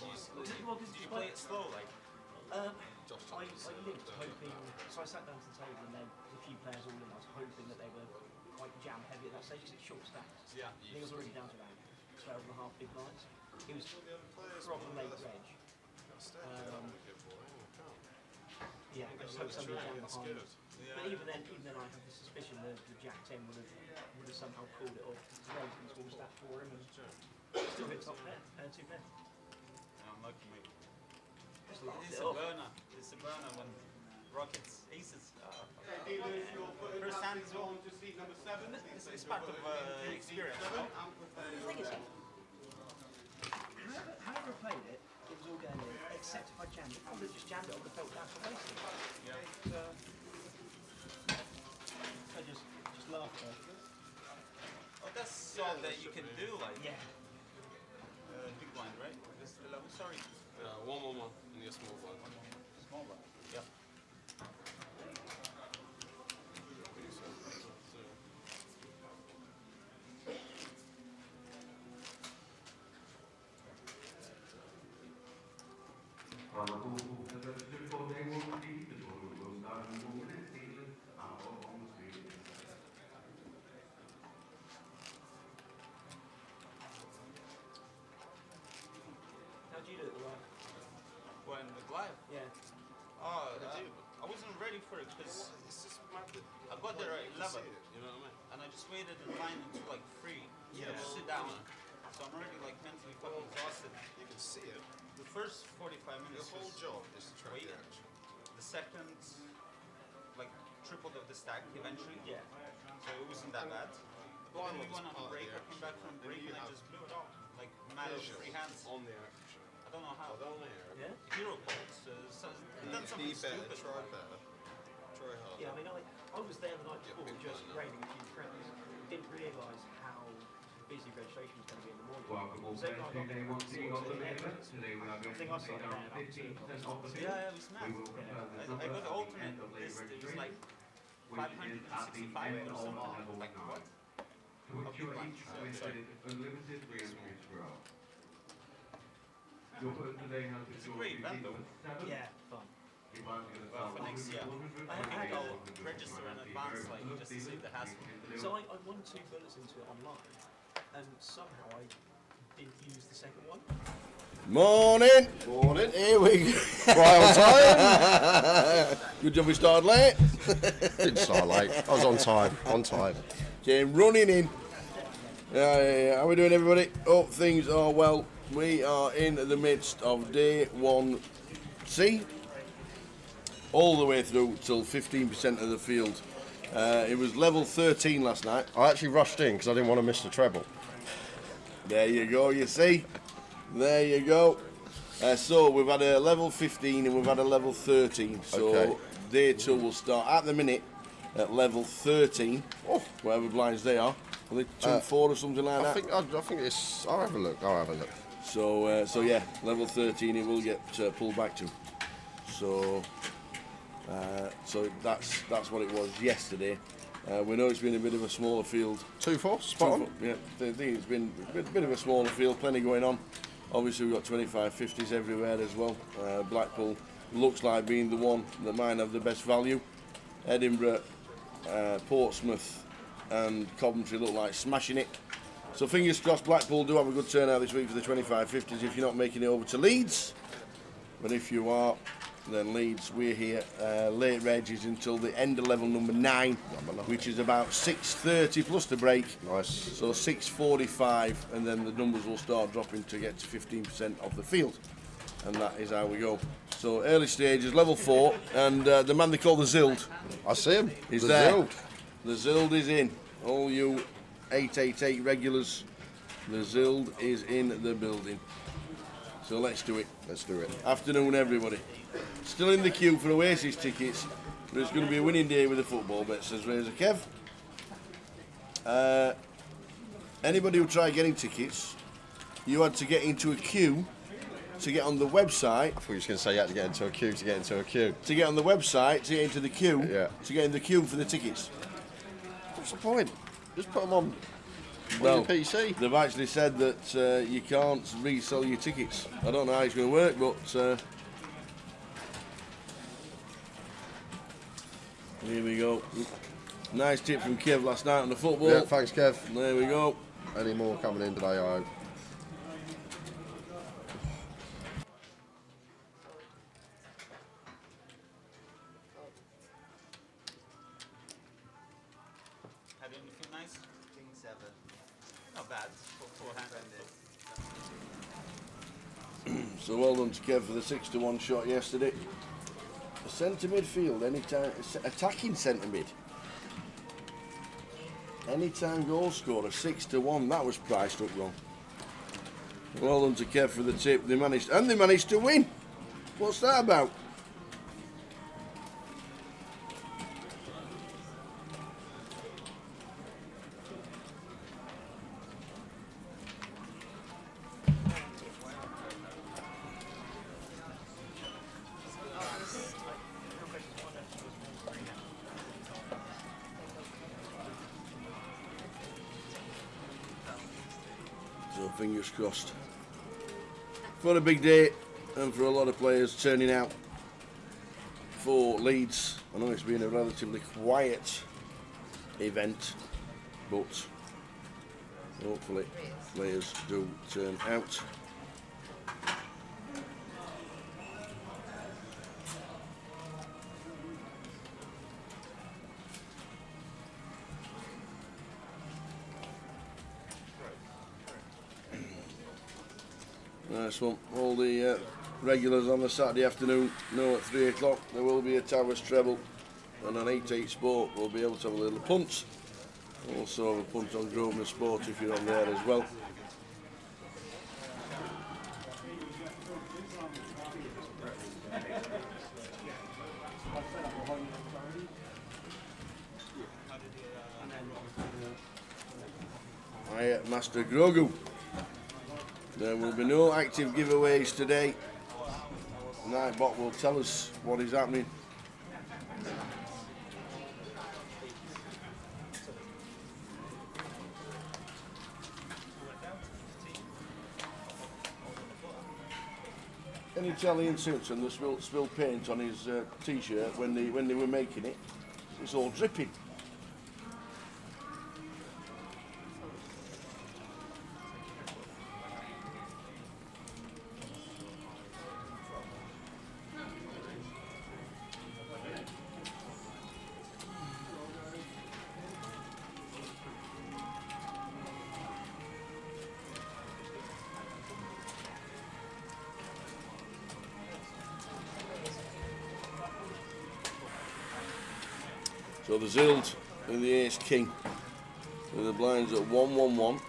Did you play it slow, like? I linked hoping, so I sat down to the table and then a few players all in, I was hoping that they were quite jam heavy at that stage because it's short stacks. Yeah. I think it was already down to about 12 and a half big blinds. It was proper late reg. Yeah, I just hope somebody down behind. Yeah. But even then I have the suspicion that the Jack 10 would have somehow pulled it off. It's a relatively small stack for him and still hit top pair, 2 pair. I'm lucky, mate. Just laughed It's it a off. burner. It's a burner when Rockets aces. First hand as well. It's part of experience. No? The thing is, however I played it, it was all going in, except if I jammed it. I would have just jammed it on the felt down for wasting. Yeah. I just laughed at it. Oh, that's all that you can do, like. Yeah. Big blind, right? This is the level. Sorry. One, and your small one. Small blind. Yeah. How'd you do it, right? When the glide. Yeah. Oh, I wasn't ready for it because It's just method. I got there at 11 You know what I mean? and I just waited in line until like 3. Yeah. To sit down. So I'm already like mentally fucking exhausted. You can see it. The first 45 Your minutes whole was job is to track the waiting. action. The second, like tripled of the stack eventually. Yeah. So it wasn't that bad. But then we was went on a part of break. the I came back from break you and I have just blew it off. Like matter of 3 hands. On the action. I don't know how. On the air. Yeah? Hero calls. Done something Be better, stupid. try better. Try harder. Yeah, I mean, I was there the night before big just blind. grading a few friends. Didn't realise how busy registration was going to be in the morning. Welcome all So I friends got to day 1 seeing on the sorted paper. out. Today we are going I think to I pay saw it down there, 15% off the Yeah, bill. it was mad. We will confirm the I number got the at the alternate end of the list. It was registration, like which is at the 565 end or of something. level Like 9. what? To which you are each permitted unlimited re-entry throw. Your person today has It's a secured great event though. 7. Yeah, fun. Your plan is gonna Well, start for next year. 100, I had to 100, register in advance, like just to save the hassle. So I won 2 bullets into it online, and somehow I didn't use the second one. Morning. Morning. Here we go. Right on time. Good job we started late. Didn't start late. I was on time. On time. Came running in. Yeah. How we doing, everybody? Hope things are well. We are in the midst of day 1C. All the way through till 15% of the field. It was level 13 last night. I actually rushed in because I didn't want to miss the treble. There you go, you see. There you go. So we've had a level 15 and we've had a level 13. So Okay. day 2 will start at the minute at level 13. Oh. Whatever blinds they are. I think 2-4 or something like that. I think it's. I'll have a look. So yeah, level 13 it will get pulled back to. So that's what it was yesterday. We know it's been a bit of a smaller field. 2-4. Spot on. Yeah, I think it's been a bit of a smaller field, plenty going on. Obviously we've got 25-50s everywhere as well. Blackpool looks like being the one that might have the best value. Edinburgh, Portsmouth and Coventry look like smashing it. So fingers crossed Blackpool do have a good turnout this week for the 25-50s if you're not making it over to Leeds. But if you are, then Leeds, we're here. Late reg is until the end of level number 9, which is about 6:30 plus the break. Nice. So 6:45, and then the numbers will start dropping to get to 15% of the field. And that is how we go. So early stages, level 4, and the man they call the Zild I see him. is The there. Zild. The Zild is in. All you 888 regulars, the Zild is in the building. So let's do it. Let's do it. Afternoon, everybody. Still in the queue for Oasis tickets, but it's going to be a winning day with the football bet, says Razor Kev. Anybody who tried getting tickets, you had to get into a queue to get on the website. I thought you were going to say you had to get into a queue to get into a queue. To get on the website, to get into the queue, Yeah. to get in the queue for the tickets. What's the point? Just put them on. Well, PC. they've actually said that you can't resell your tickets. I don't know how it's going to work, but here we go. Nice tip from Kev last night on the football. Yeah, thanks, Kev. There we go. Any more coming in today, I hope. Had anything nice? King 7. Not bad for forehand. So well done to Kev for the 6-1 shot yesterday. A centre midfield, anytime attacking centre mid. Anytime goal scorer, 6-1. That was priced up wrong. Well done to Kev for the tip. They managed to win. What's that about? So fingers crossed for a big day and for a lot of players turning out for Leeds. I know it's been a relatively quiet event, but hopefully players do turn out. Nice one. All the regulars on the Saturday afternoon know at 3 o'clock there will be a Tower Treble, and on 8-8 Sport we'll be able to have a little punt. Also have a punt on Grosvenor Sport if you're on there as well. Hi, Master Grogu. There will be no active giveaways today. Nightbot will tell us what is happening. Any Italian Simpson that spilled paint on his t-shirt when they were making it? It's all dripping. So the Zild and the Ace King with the blinds at 1-1-1.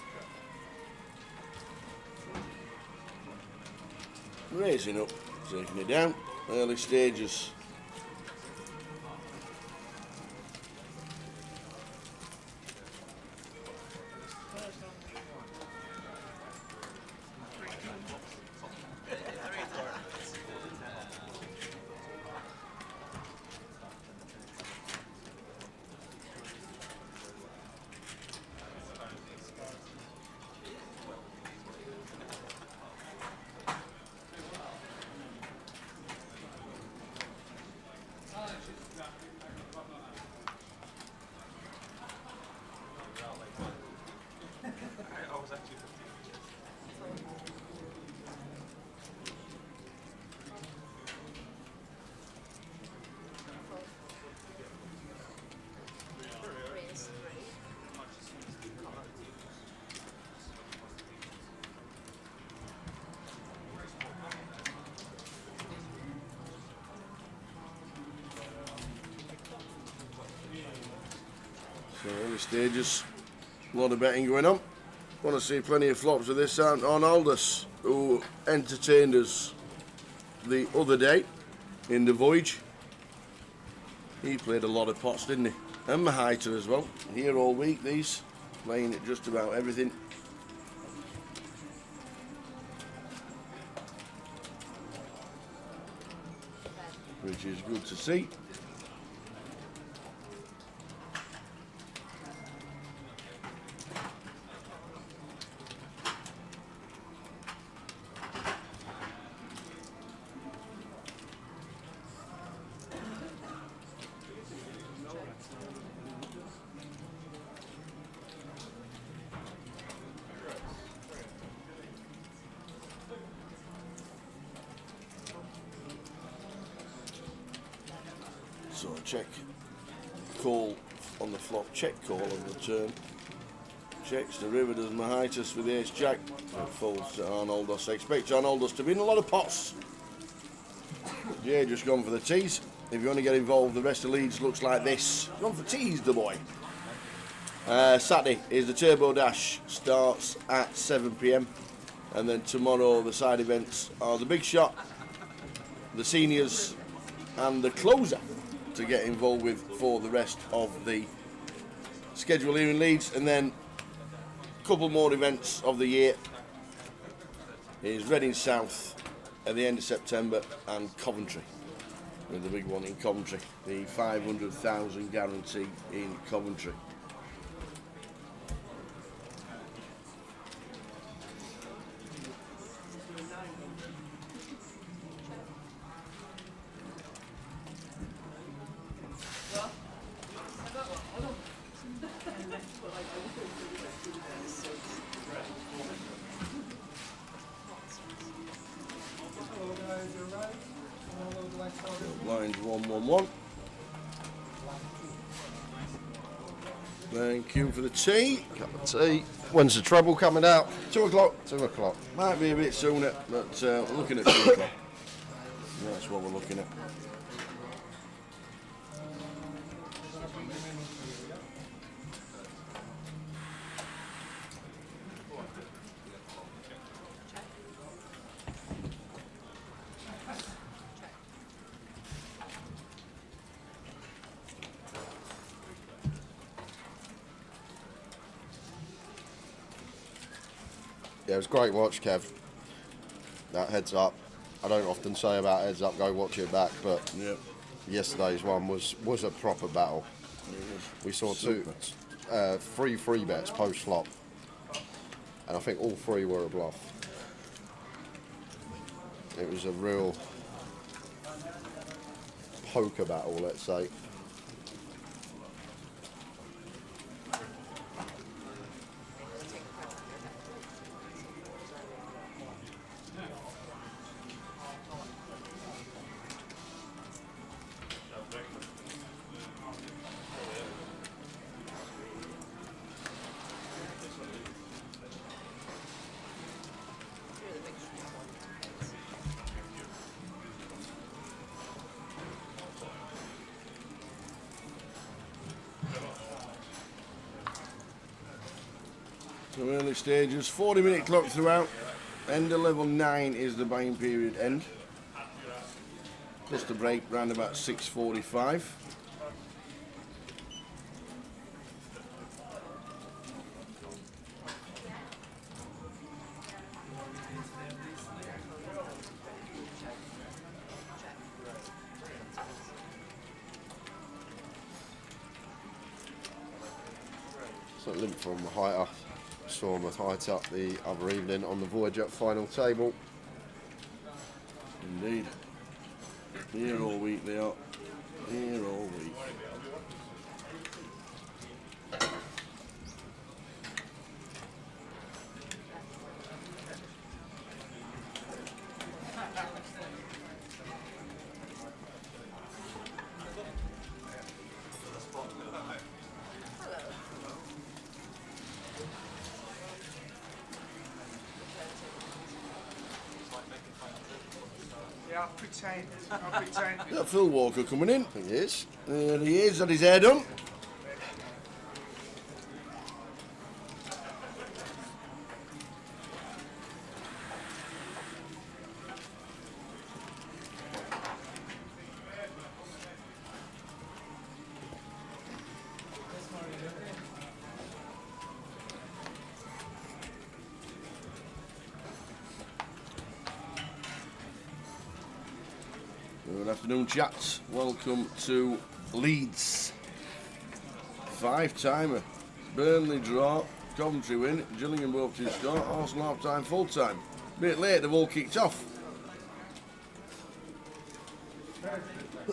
Raising up, taking it down, early stages. So early stages, a lot of betting going on. Want to see plenty of flops of this on Aldous, who entertained us the other day in the Voyage. He played a lot of pots, didn't he? And Mahita as well. Here all week, these, playing at just about everything. Which is good to see. So check call on the flop, check call on the turn. Checks the river, does Mahitis with the ace jack. It folds to Arnoldos. Expect Arnoldos to be in a lot of pots. Jay just gone for the tees. If you want to get involved, the rest of Leeds looks like this. Gone for tees, the boy. Saturday is the Turbo Dash, starts at 7 PM, and then tomorrow the side events are the Big Shot, the Seniors, and the Closer to get involved with for the rest of the schedule here in Leeds. And then a couple more events of the year is Reading South at the end of September, and Coventry with the big one in Coventry, the 500,000 guarantee in Coventry. Lines 1-1-1. Thank you for the tea. Cup of tea. When's the treble coming out? 2 o'clock. 2 o'clock. Might be a bit sooner, but we're looking at 2 o'clock. That's what we're looking at. Yeah, it was a great watch, Kev. That heads up. I don't often say about heads up, go watch it back, but Yep. yesterday's one was a proper battle. We saw three free bets post flop, and I think all three were a bluff. It was a real poker battle, let's say. So early stages, 40-minute clock throughout. End of level 9 is the buying period end. Plus the break round about 6:45. So limp from Heighter. Saw him with height up the other evening on the Voyager final table. Indeed. Here all week they are. Here all week. Yeah, I'll pretend. Is that Phil Walker coming in? I think he is. There he is, had his hair done. Good afternoon, chaps. Welcome to Leeds. 5-timer. Burnley draw. Coventry win. Gillingham both to score. Arsenal half time, full time. Bit late, they've all kicked off.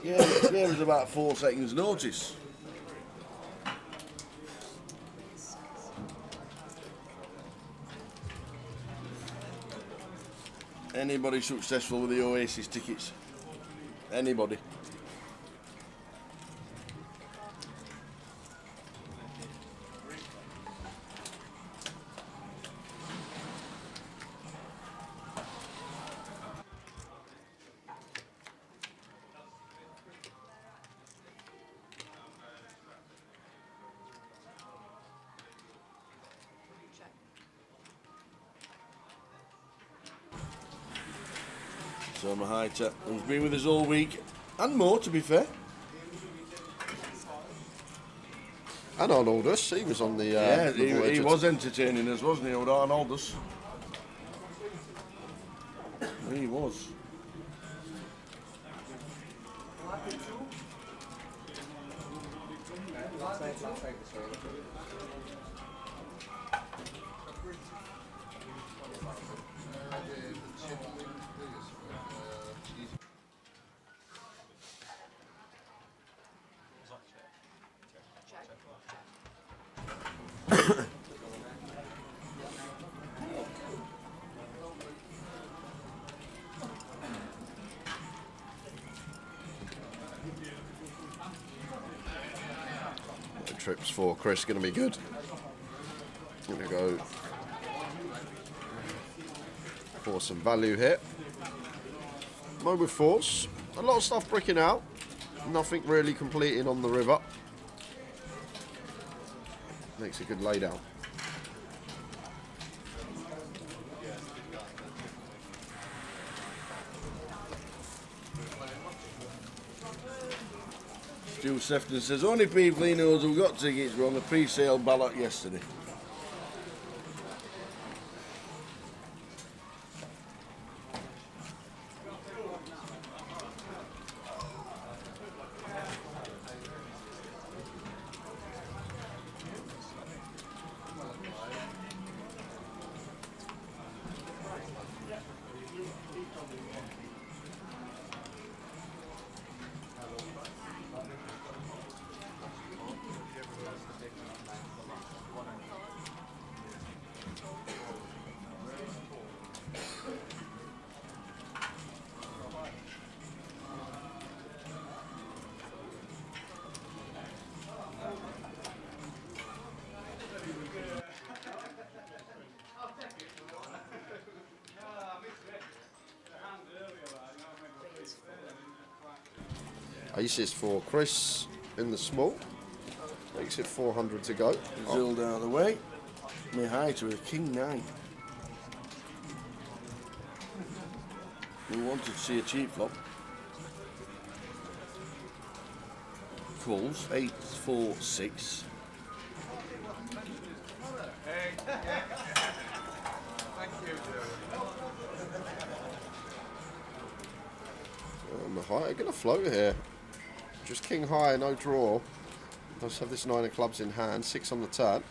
Yeah, gave us about 4 seconds notice. Anybody successful with the Oasis tickets? Anybody? So Mahita, who's been with us all week, and more to be fair. And Arnoldus, he was on the. Yeah, the he was entertaining us, wasn't he, old Arnoldus? He was. Trips for Chris going to be good. Going to go for some value here. Mo with force. A lot of stuff bricking out. Nothing really completing on the river. Makes a good lay down. Stu Sefton says, only people he knows who got tickets were on the pre-sale ballot yesterday. Aces for Chris in the small. Makes it 400 to go. Zilled out of the way. Mahita with King 9. We wanted to see a cheap flop. Calls 8, 4, 6. Mahita going to float here. Just king high, no draw. Does have this 9 of clubs in hand, 6 on the turn.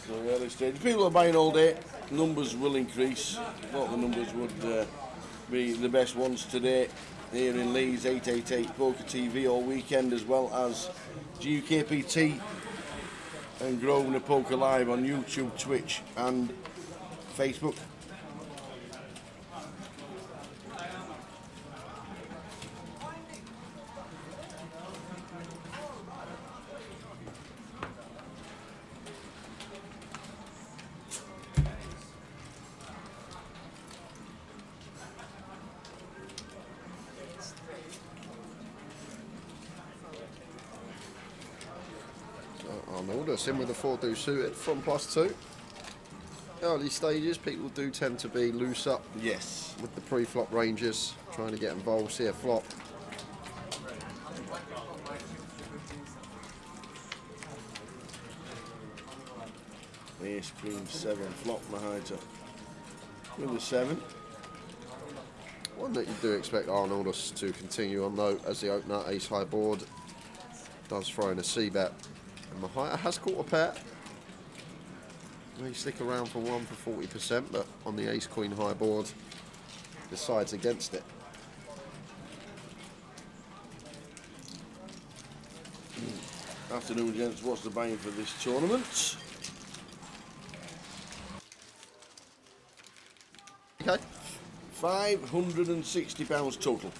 So early stage. People are buying all day. Numbers will increase. I thought the numbers would be the best ones today here in Leeds. 888 Poker TV all weekend, as well as UKPT and Grosvenor Poker Live on YouTube, Twitch and Facebook. Arnoldus in with the 4-2 suited from +2. Early stages, people do tend to be loose up. Yes. With the pre-flop ranges, trying to get involved, see a flop. Ace, Queen, 7, flop, Mahita. With the 7. One that you do expect Arnoldus to continue on though, as the opener, ace high board, does throw in a C-bet. And Mahita has caught a pair. May stick around for one for 40%, but on the ace queen high board, decides against it. Afternoon, gents. What's the buying for this tournament? Okay. £560 total.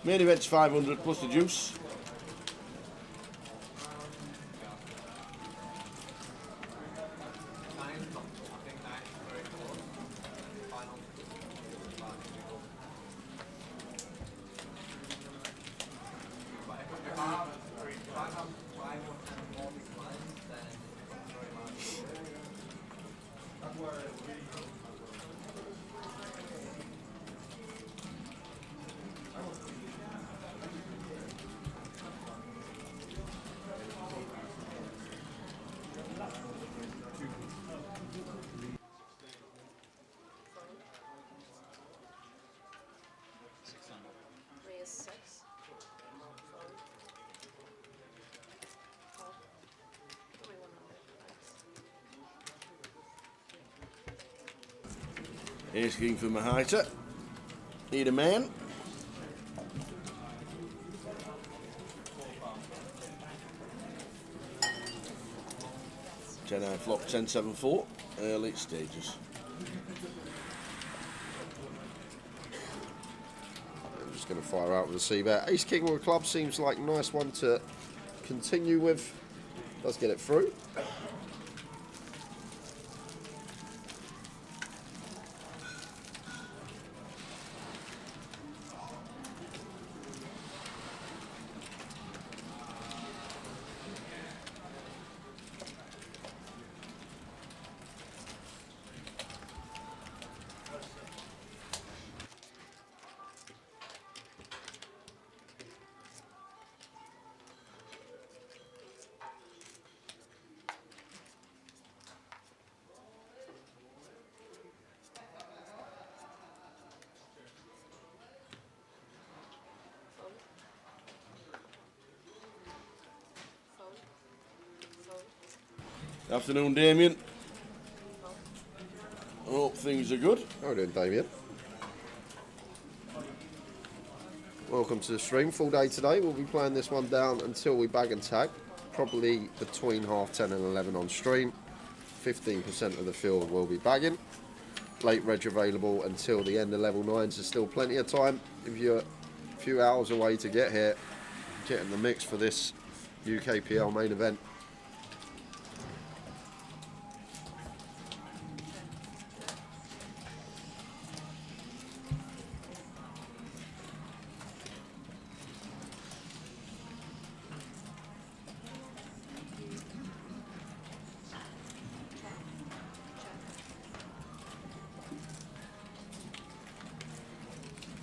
Main event's 500 plus the juice. Raise 6. Give me 100. Ace king for Mahita. Need a man. Ten eye flop 10-7-4. Early stages. I'm just going to fire out with a C-bet. Ace King with a club seems like a nice one to continue with. Does get it through. Afternoon, Damien. Hope things are good. How are we doing, Damien? Welcome to the stream. Full day today. We'll be playing this one down until we bag and tag. Probably between 10:30 and 11 on stream. 15% of the field will be bagging. Late reg available until the end of level 9s. There's still plenty of time. If you're a few hours away to get here, get in the mix for this UKPL main event.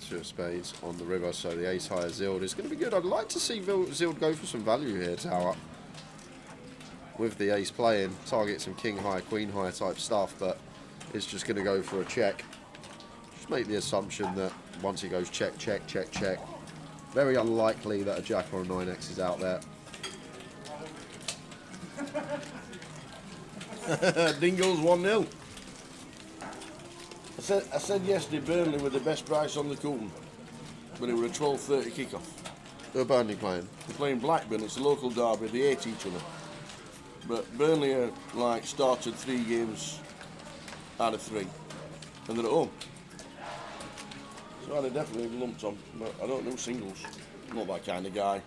Two of spades on the river, so the ace higher Zild is going to be good. I'd like to see Zild go for some value here, Tower. With the ace playing, target some king high, queen high type stuff, but it's just going to go for a check. Just make the assumption that once he goes check, check, check, check, very unlikely that a jack or a 9x is out there. Dingles 1-0. I said yesterday Burnley were the best price on the coupon, but it were a 12:30 kickoff. Who are Burnley playing? They're playing Blackburn. It's a local derby. They hate each other. But Burnley are like started 3 games out of 3, and they're at home. So I'd have definitely lumped on, but I don't know singles. I'm not that kind of guy.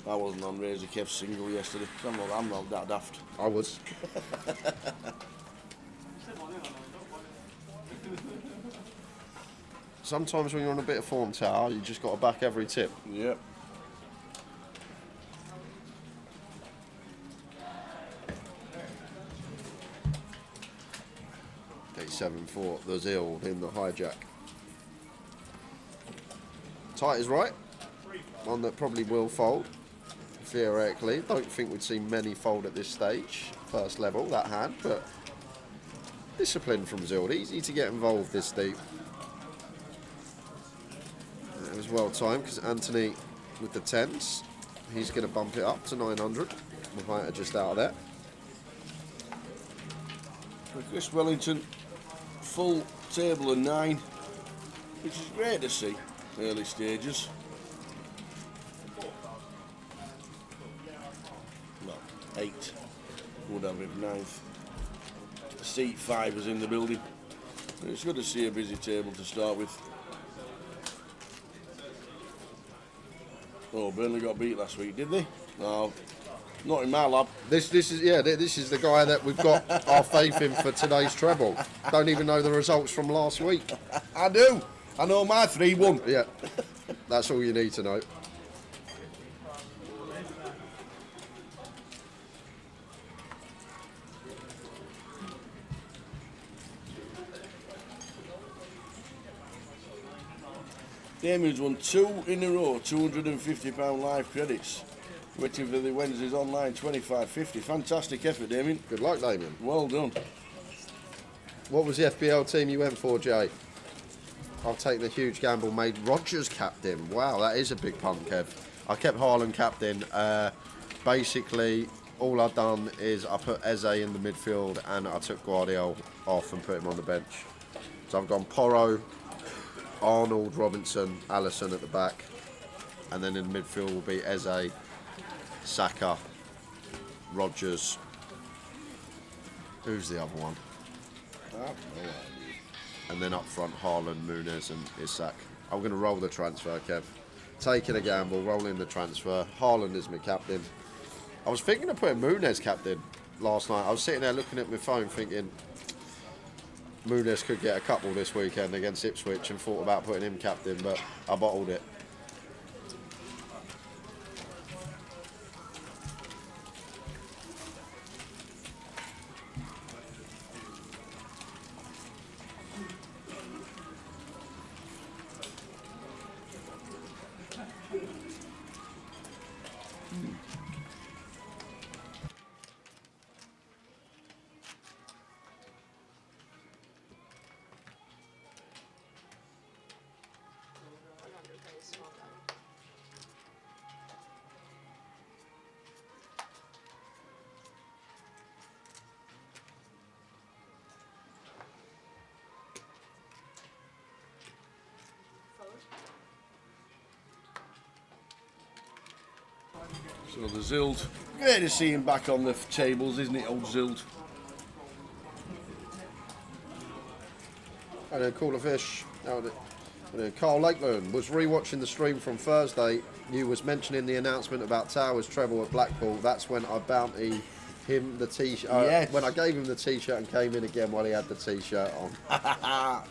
I wasn't on Razor Kev's single yesterday. I'm not that daft. I was. Sometimes when you're on a bit of form, Tower, you just got to back every tip. Yep. Okay, 7-4. The Zild in the hijack. Tight is right. One that probably will fold. Theoretically, don't think we'd see many fold at this stage. First level, that hand, but discipline from Zild. Easy to get involved this deep. It was well timed because Anthony with the 10s, he's going to bump it up to 900. Mahita just out of there. For Chris Wellington, full table of 9, which is great to see. Early stages. 8. Would have it 9th. Seat 5 is in the building. It's good to see a busy table to start with. Oh, Burnley got beat last week, did they? No, not in my lab. This is the guy that we've got our faith in for today's treble. Don't even know the results from last week. I do. I know my 3 won. Yeah, that's all you need to know. Damien's won 2 in a row, £250 live credits. Waiting for the Wednesdays online, 25.50. Fantastic effort, Damien. Good luck, Damien. Well done. What was the FBL team you went for, Jay? I've taken a huge gamble, made Rodgers captain. Wow, that is a big punt, Kev. I kept Haaland captain. Basically, all I've done is I put Eze in the midfield and I took Guardiola off and put him on the bench. So I've gone Porro, Arnold, Robinson, Alisson at the back, and then in the midfield will be Eze, Saka, Rodgers. Who's the other one? And then up front, Haaland, Muniz and Isak. I'm going to roll the transfer, Kev. Taking a gamble, rolling the transfer. Haaland is my captain. I was thinking of putting Muniz captain last night. I was sitting there looking at my phone thinking Muniz could get a couple this weekend against Ipswich and thought about putting him captain, but I bottled it. So the Zild. Great to see him back on the tables, isn't it, old Zild? And then Cooler Fish. Carl Lakeland was rewatching the stream from Thursday. You was mentioning the announcement about Towers Treble at Blackpool. That's when I bounty him the t-shirt. Yes. When I gave him the t-shirt and came in again while he had the t-shirt on.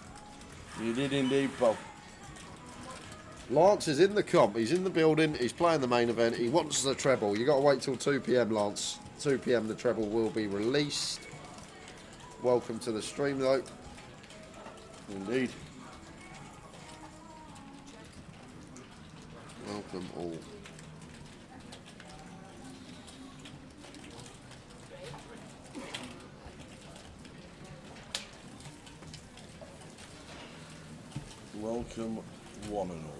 You did indeed, Paul. Lance is in the comp. He's in the building. He's playing the main event. He wants the treble. You got to wait till 2 p.m, Lance. 2 p.m. the treble will be released. Welcome to the stream, though. Indeed. Welcome all. Welcome, one and all.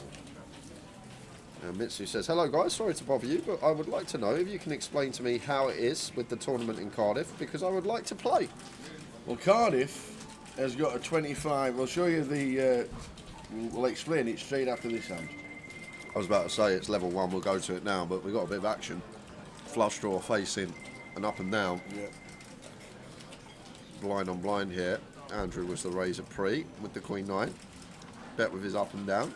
Mitsu says, hello guys, sorry to bother you, but I would like to know if you can explain to me how it is with the tournament in Cardiff, because I would like to play. Well, Cardiff has got a 25. I'll show you the. We'll explain it straight after this hand. I was about to say it's level 1, we'll go to it now, but we've got a bit of action. Flush draw facing and up and down. Yeah. Blind on blind here. Andrew was the razor pre with the Queen 9. Bet with his up and down.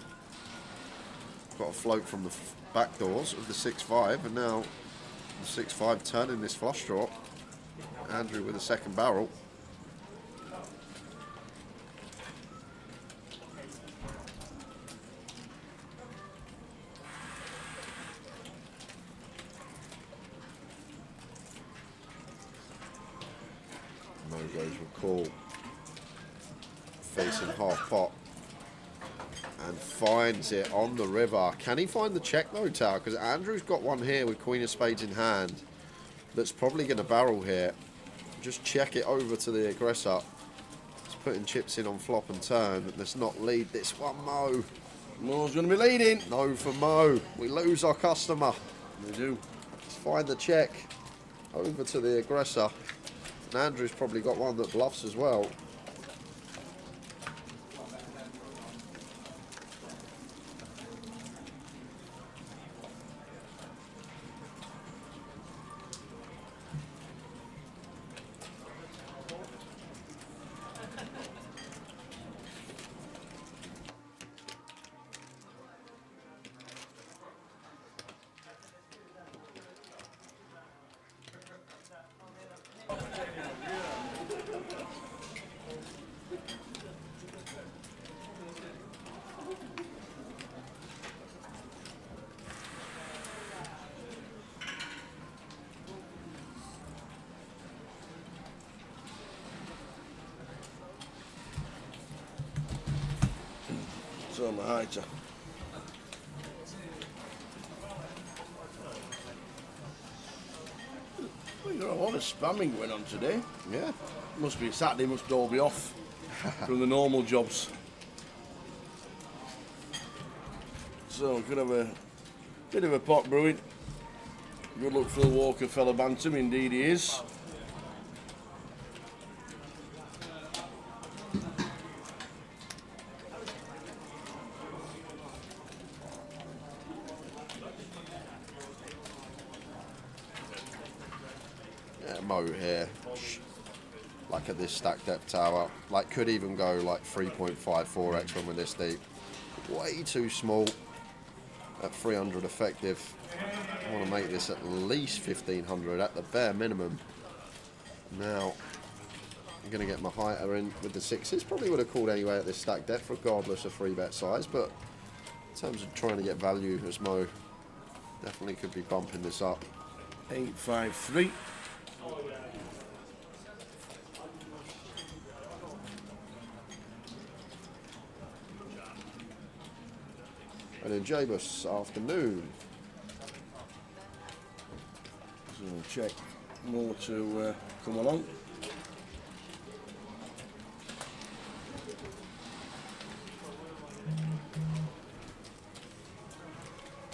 Got a float from the back doors of the 6-5, and now the 6-5 turning this flush draw. Andrew with a second barrel. No goes for call. Facing half pot. And finds it on the river. Can he find the check though, Tower? Because Andrew's got one here with Queen of Spades in hand that's probably going to barrel here. Just check it over to the aggressor. He's putting chips in on flop and turn. Let's not lead this one, Mo. Mo's going to be leading. No for Mo. We lose our customer. We do. Let's find the check over to the aggressor. And Andrew's probably got one that bluffs as well. So my heighter. Well, you've got a lot of spamming going on today. Yeah. Must be Saturday, must all be off from the normal jobs. So could have a bit of a pot brewing. Good luck Phil Walker, fellow bantam, indeed he is. Yeah, Mo here. Like at this stack depth tower. Like could even go like 3.54x when we're this deep. Way too small. At 300 effective. I want to make this at least 1500 at the bare minimum. Now, I'm going to get my heighter in with the sixes. Probably would have called anyway at this stack depth, regardless of free bet size. But in terms of trying to get value, as Mo definitely could be bumping this up. 853. And then Jabus, afternoon. So we'll check more to come along.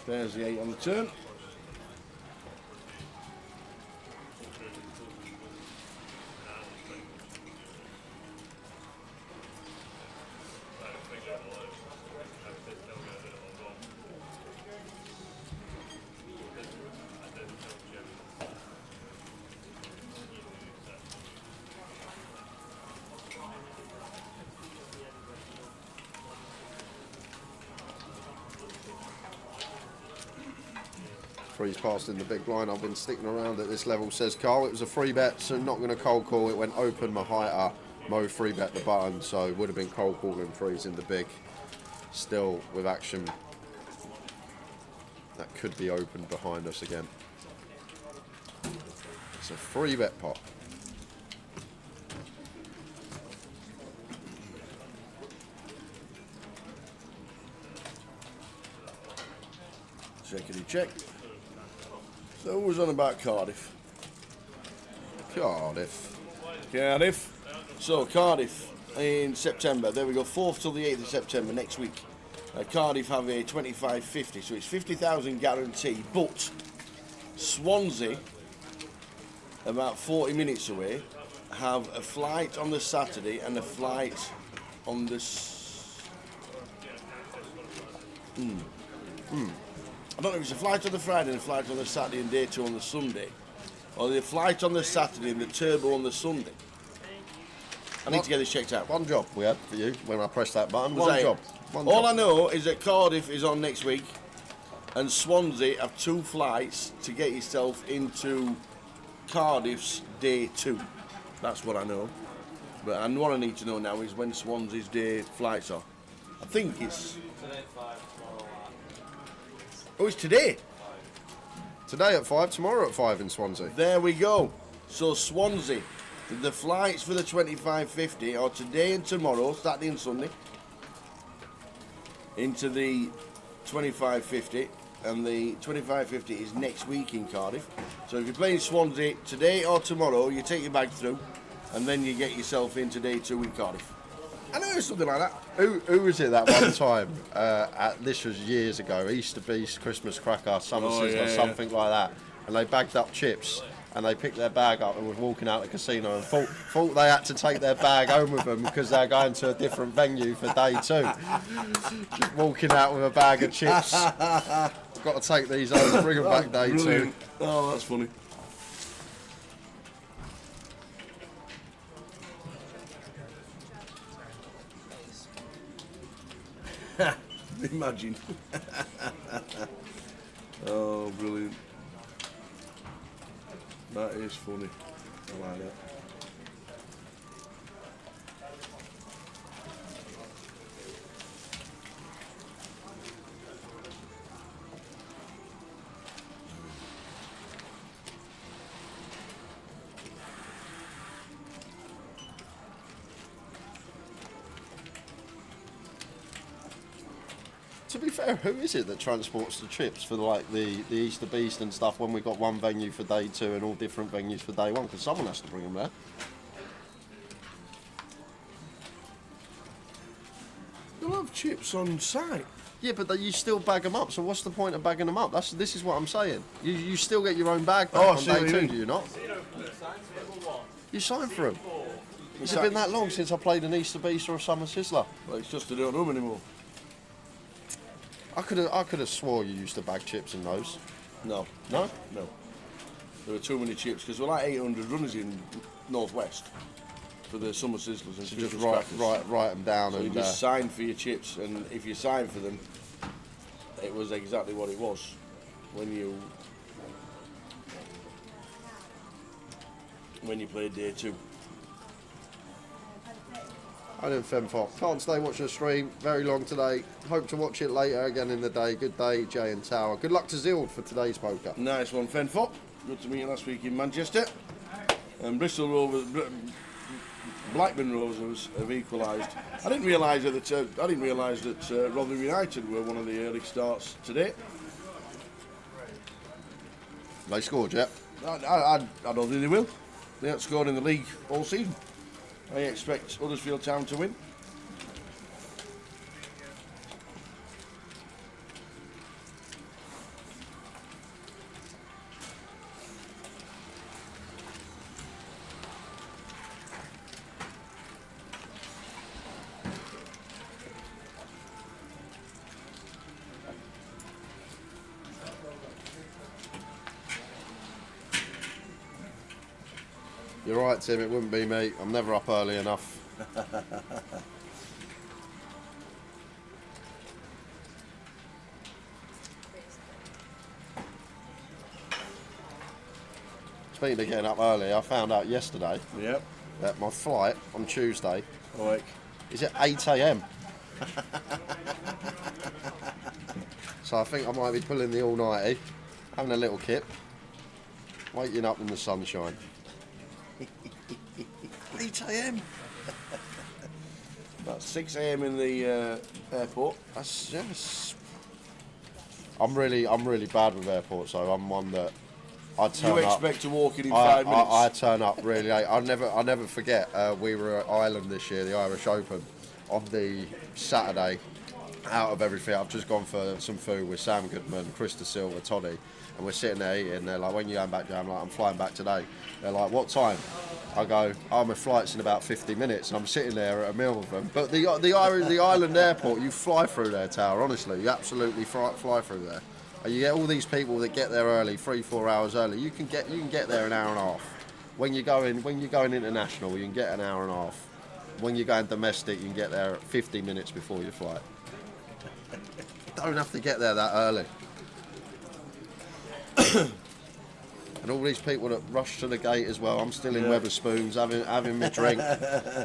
There's the 8 on the turn. Three's passed in the big blind. I've been sticking around at this level, says Carl. It was a free bet, so not going to cold call. It went open, my heighter. Mo free bet the button, so would have been cold calling threes in the big. Still with action. That could be open behind us again. It's a free bet pot. Checkity check. So who was on about Cardiff? Cardiff. So Cardiff in September. There we go. 4th till the 8th of September next week. Cardiff have a 25.50, so it's 50,000 guarantee. But Swansea, about 40 minutes away, have a flight on the Saturday and a flight on the. I don't know if it's a flight on the Friday and a flight on the Saturday and day 2 on the Sunday, or the flight on the Saturday and the turbo on the Sunday. I need to get this checked out. One job we had for you when I pressed that button. Was One that job. it? One All job. I know is that Cardiff is on next week, and Swansea have 2 flights to get yourself into Cardiff's day 2. That's what I know. But what I need to know now is when Swansea's day flights are. I think it's. Oh, it's today. Today at 5, tomorrow at 5 in Swansea. There we go. So Swansea, the flights for the 25.50 are today and tomorrow, Saturday and Sunday, into the 25.50, and the 25.50 is next week in Cardiff. So if you're playing Swansea today or tomorrow, you take your bag through, and then you get yourself into day 2 in Cardiff. I know it's something like that. Who was it that one time? This was years ago. Easter Beast, Christmas Cracker, Summer Sizzler, something like that. And they bagged up chips and they picked their bag up and was walking out the casino and thought they had to take their bag home with them because they're going to a different venue for day 2. Just walking out with a bag of chips. Got to take these home, bring them back day Brilliant. 2. Oh, that's funny. Imagine. Oh, brilliant. That is funny. I like that. be fair, who is it that transports the chips for like the Easter Beast and stuff when we got one venue for day 2 and all different venues for day 1? Because someone has to bring them there. You'll have chips on site. Yeah, but you still bag them up. So what's the point of bagging them up? This is what I'm saying. You still get your own bag back on day 2, do you not? You sign for them. Has it been that long since I played an Easter Beast or a Summer Sizzler? Well, it's just they don't know them anymore. I could have swore you used to bag chips in those. No. No? No. There were too many chips because there were like 800 runners in Northwest for the Summer Sizzlers and So just Christmas crackers. write them down So you and just sign for your chips, and if you sign for them, it was exactly what it was when you played day 2. I didn't fend for. Can't stay watching the stream. Very long today. Hope to watch it later again in the day. Good day, Jay and Tower. Good luck to Zild for today's poker. Nice one, Fenfop. Good to meet you last week in Manchester. And Bristol Rovers, Blackburn Rovers have equalised. I didn't realise that Rotherham United were one of the early starts today. They scored, yeah. I don't think they will. They haven't scored in the league all season. I expect Huddersfield Town to win. You're right, Tim. It wouldn't be me. I'm never up early enough. Speaking of getting up early, I found out yesterday Yep. that my flight on Tuesday Like, is at 8 a.m. So I think I might be pulling the all-nighty, having a little kip, waking up in the sunshine. 8 a.m. that's 6 a.m. in the airport. That's just. I'm really bad with airports, so I'm one that I turn You up. expect to walk in 5 minutes. I turn up really late. I'll never forget. We were at Ireland this year, the Irish Open, on the Saturday. Out of everything, I've just gone for some food with Sam Goodman, Chris De Silva, Toddy, and we're sitting there eating. They're like, "When you going back, Jay?" I'm like, "I'm flying back today." They're like, "What time?" I go, "Oh, my flight's in about 50 minutes," and I'm sitting there at a meal with them. But the Ireland airport, you fly through there, Tower. Honestly, you absolutely fly through there. And you get all these people that get there early, 3-4 hours early. You can get there an hour and a half. When you're going international, you can get an hour and a half. When you're going domestic, you can get there 50 minutes before your flight. Don't have to get there that early. And all these people that rush to the gate as well. I'm still in Weatherspoons having my drink.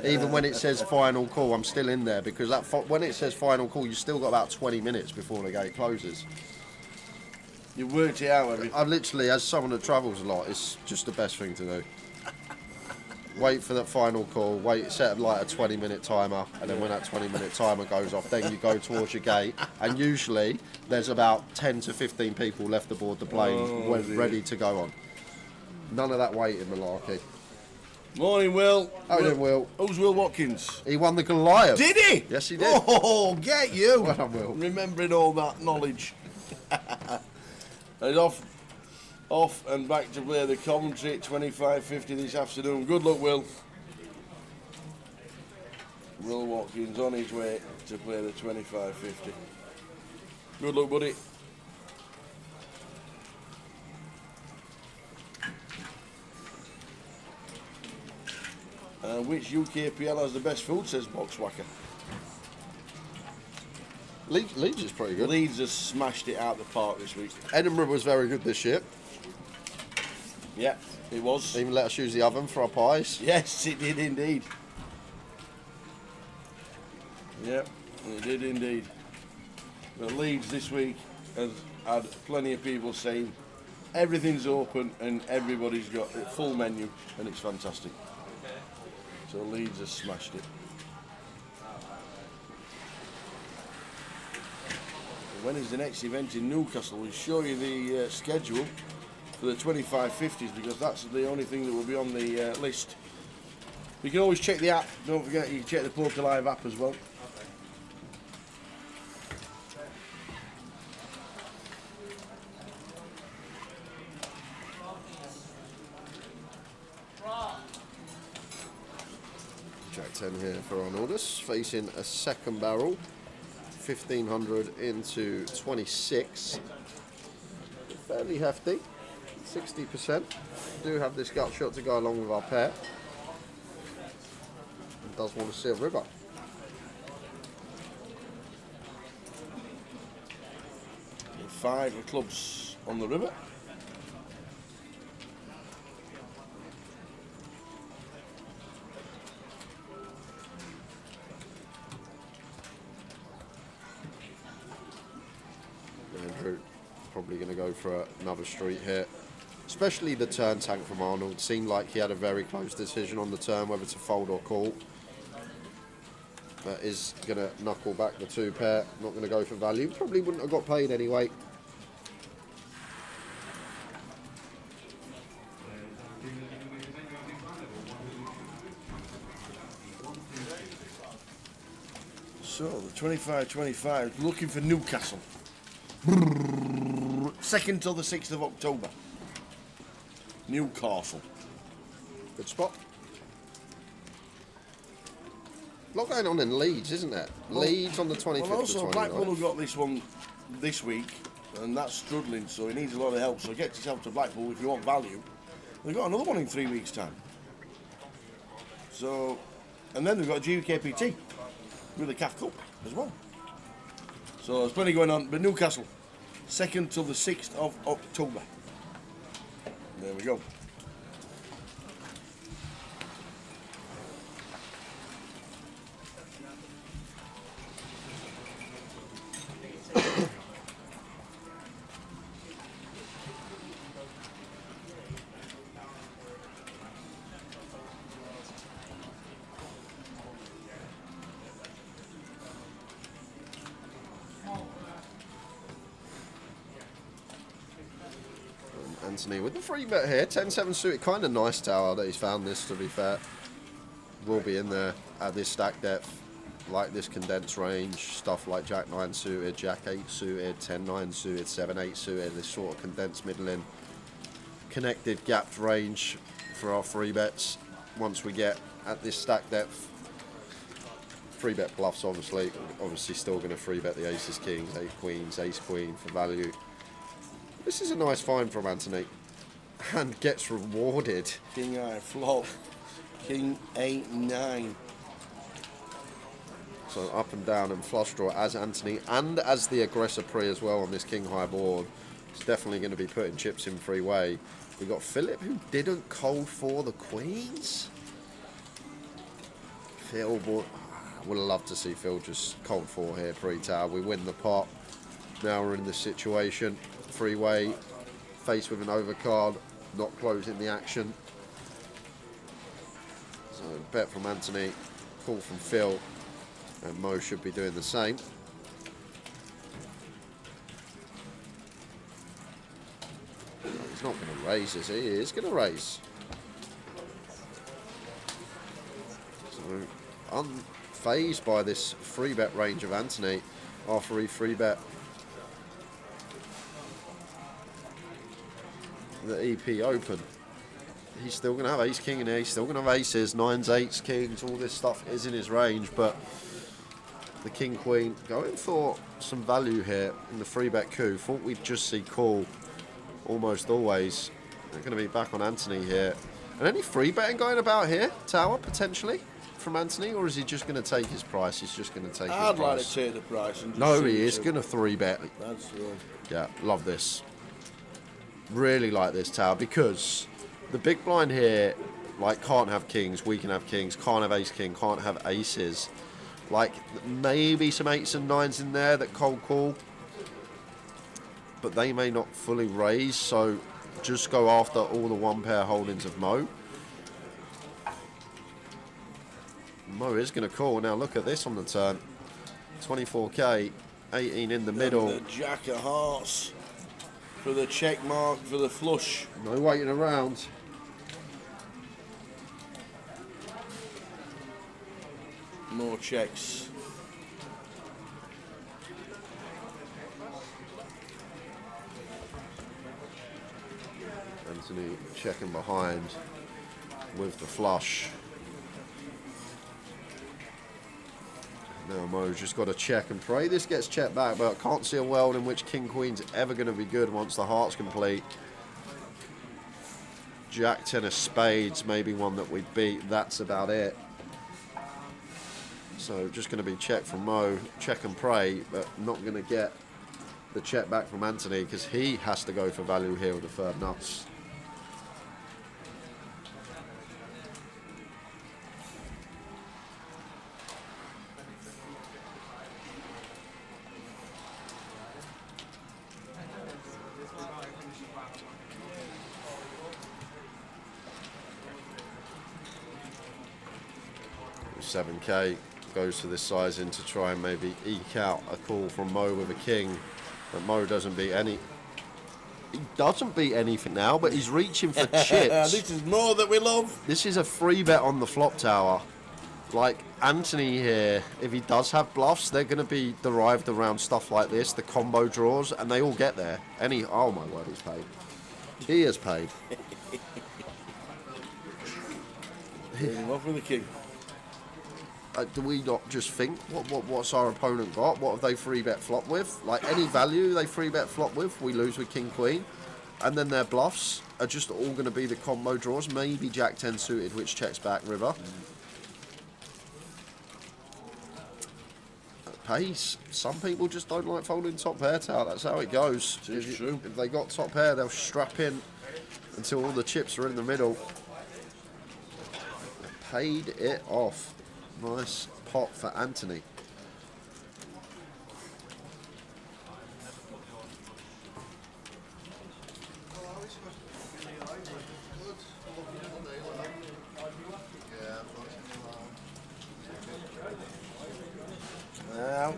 Even when it says final call, I'm still in there because when it says final call, you still got about 20 minutes before the gate closes. You worked it out, have you? I literally, as someone that travels a lot, it's just the best thing to do. Wait for that final call, set like a 20-minute timer, and then when that 20-minute timer goes off, then you go towards your gate, and usually there's about 10 to 15 people left aboard the plane ready to go on. None of that waiting malarkey. Morning, Will. How you doing, Will? Who's Will Watkins? He won the Goliath. Did he? Yes, he did. Oh, get you. Well done, Will. Remembering all that knowledge. He's off and back to play the Coventry at 25.50 this afternoon. Good luck, Will. Will Watkins on his way to play the 25.50. Good luck, buddy. Which UKPL has the best food, says Boxwhacker. Leeds is pretty good. Leeds has smashed it out the park this week. Edinburgh was very good this year. Yeah, it was. They even let us use the oven for our pies. Yes, it did indeed. Yeah, it did indeed. But Leeds this week has had plenty of people saying everything's open and everybody's got a full menu and it's fantastic. So Leeds has smashed it. when is the next event in Newcastle? We'll show you the schedule for the 2550s because that's the only thing that will be on the list. You can always check the app. Don't forget, you can check the Poker Live app as well. Jack 10 here for Arnoldus, facing a second barrel, 1500 into 26. Fairly hefty, 60%. Do have this gut shot to go along with our pair. And does want to see a river. Five of clubs on the river. Andrew probably going to go for another street here. Especially the turn tank from Arnold. Seemed like he had a very close decision on the turn whether to fold or call. That is going to knuckle back the two pair. Not going to go for value. Probably wouldn't have got paid anyway. So the 25-25 looking for Newcastle. 2nd till the 6th of October. Newcastle. Good spot. A lot going on in Leeds, isn't there? Leeds on the 25th Well, also to 29th. Blackpool have got this one this week, and that's struggling, so he needs a lot of help. So get yourself to Blackpool if you want value. They've got another one in 3 weeks' time. So, and then they've got UKPT with the CAF Cup as well. So there's plenty going on. But Newcastle, 2nd till the 6th of October. There we go. Anthony with the free bet here. 10-7 suited. Kind of nice tower that he's found this, to be fair. Will be in there at this stack depth. Like this condensed range. Stuff like Jack 9 suited, Jack 8 suited, 10-9 suited, 7-8 suited. This sort of condensed middling. Connected gapped range for our free bets. Once we get at this stack depth. Free bet bluffs, obviously still going to free bet the aces, kings, 8 queens, ace queen for value. This is a nice find from Anthony, and gets rewarded. King I flop, King 8-9. So up and down and flush draw as Anthony, and as the aggressor pre as well on this king high board. It's definitely going to be putting chips in free way. We got Philip, who didn't cold for the queens. Phil, I would love to see Phil just cold for here pre-tower. We win the pot. Now we're in this situation. Freeway, faced with an overcard, not closing the action. So bet from Anthony, call from Phil, and Mo should be doing the same. He's not going to raise, is he? He is going to raise. So unfazed by this free bet range of Anthony after he free bet the EP Open. He's still going to have ace king in there. He's still going to have aces, 9s, 8s, kings. All this stuff is in his range, but the king queen going for some value here in the free bet coup. Thought we'd just see call almost always. They're going to be back on Anthony here. And any free betting going about here, Tower, potentially from Anthony, or is he just going to take his price? He's just going to take his price. I'd like to take the price. And no, he is going to 3-bet. That's yeah, love this. Really like this tower, because the big blind here, like, can't have kings, we can have kings, can't have ace king, can't have aces. Like, maybe some 8s and 9s in there that cold call, but they may not fully raise, so just go after all the one pair holdings of Mo. Mo is going to call. Now look at this on the turn. 24k, 18 in the And middle. the Jack of Hearts for the check mark for the flush. No waiting around. More checks. Anthony checking behind with the flush. Now Mo's just got to check and pray. This gets checked back, but I can't see a world in which King Queen's ever going to be good once the heart's complete. Jack 10 of spades, maybe one that we beat. That's about it. So just going to be check from Mo, check and pray, but not going to get the check back from Anthony because he has to go for value here with the third nuts. $7K goes to this sizing to try and maybe eke out a call from Mo with a king, but Mo doesn't beat any. He doesn't beat anything now, but he's reaching for chips. This is more that we love. This is a free bet on the flop tower. Like Anthony here, if he does have bluffs, they're going to be derived around stuff like this, the combo draws, and they all get there. Oh my word, he's paid. He has paid. Hitting off with the king. Do we not just think what's our opponent got? What have they free bet flop with? Like any value they free bet flop with, we lose with King Queen, and then their bluffs are just all going to be the combo draws. Maybe Jack 10 suited, which checks back river. Pace. Some people just don't like folding top pair tower. That's how it goes. It's true. If they got top pair, they'll strap in until all the chips are in the middle. Paid it off. Nice pot for Anthony. Now.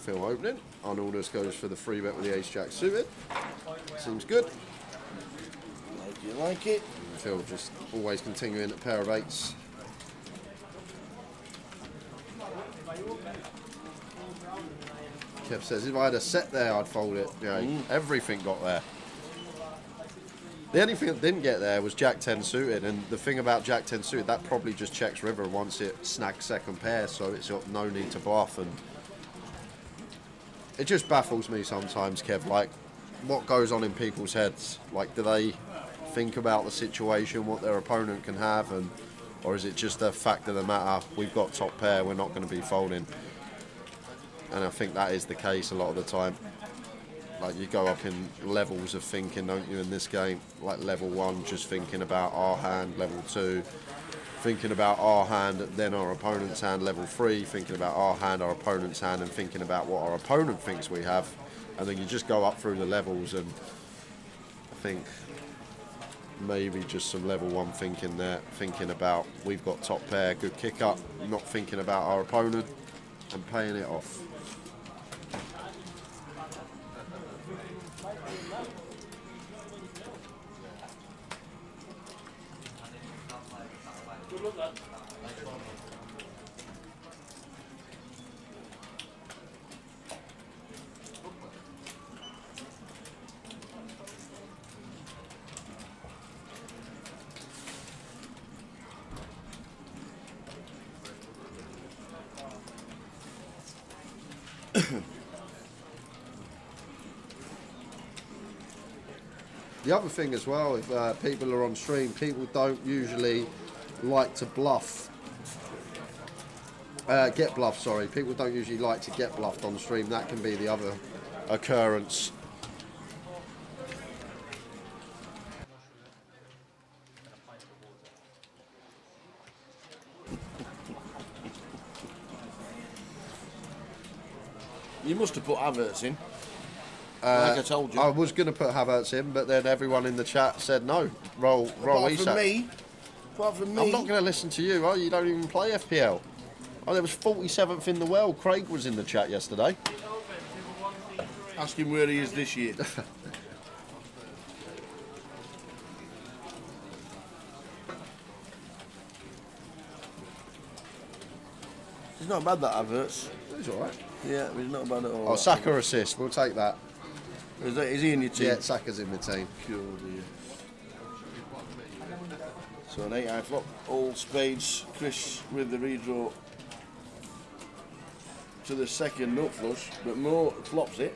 Phil opening. Arnoldus goes for the free bet with the ace jack suited. Seems good. Like it. Phil just always continuing at pair of eights. Kev says if I had a set there, I'd fold it. You know, everything got there. The only thing that didn't get there was Jack 10 suited, and the thing about Jack 10 suited, that probably just checks river once it snags second pair, so it's got no need to bluff. And it just baffles me sometimes, Kev, like what goes on in people's heads. Like, do they think about the situation, what their opponent can have, and or is it just a fact of the matter, we've got top pair, we're not going to be folding? And I think that is the case a lot of the time. Like, you go up in levels of thinking, don't you, in this game? Like level 1, just thinking about our hand. Level 2, thinking about our hand, then our opponent's hand. Level 3, thinking about our hand, our opponent's hand, and thinking about what our opponent thinks we have. And then you just go up through the levels, and I think maybe just some level 1 thinking there, thinking about we've got top pair, good kick up, not thinking about our opponent, and paying it off. The other thing as well, if people are on stream, people don't usually like to bluff. Get bluffed, sorry. People don't usually like to get bluffed on stream. That can be the other occurrence. You must have put adverts in. Like I told you. I was going to put Havertz in, but then everyone in the chat said no. Roll Apart Isak. from me. I'm not going to listen to you. Oh, you don't even play FPL. Oh, there was 47th in the world. Craig was in the chat yesterday. Ask him where he is this year. He's not bad, that adverts. He's all right. Yeah, he's not bad at all. Oh, Saka assist. We'll take that. Is he in your team? Yeah, Saka's in my team. Cool, dear. So an 8-eye flop. All spades. Chris with the redraw to the second nut flush, but Mo flops it.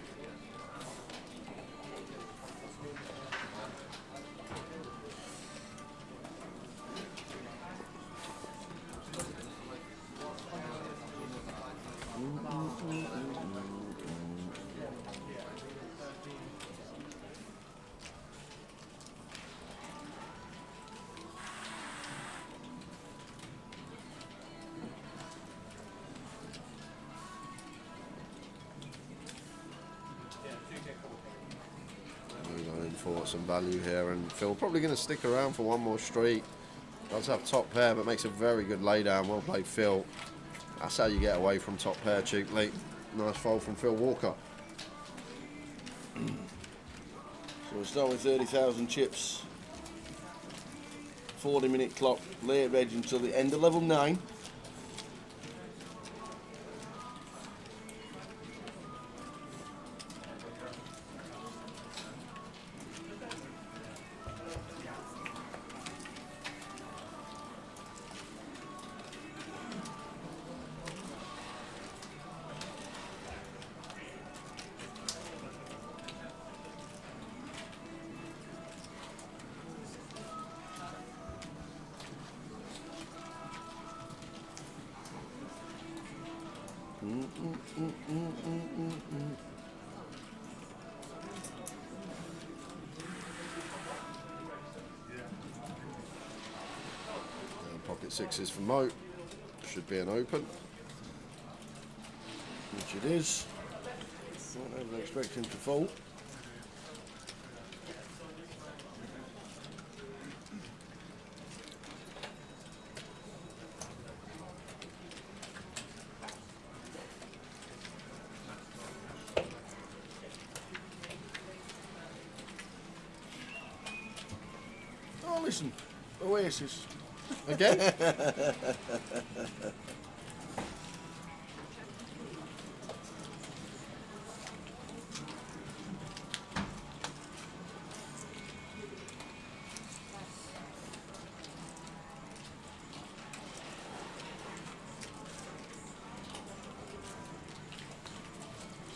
We're going for some value here, and Phil probably going to stick around for one more street. Does have top pair, but makes a very good laydown. Well played, Phil. That's how you get away from top pair cheaply. Nice fold from Phil Walker. So we'll start with 30,000 chips. 40-minute clock. Late reg until the end of level 9. Pocket sixes for Mo. Should be an open. Which it is. Don't ever expect him to fold. Oh, listen. Oasis. Again?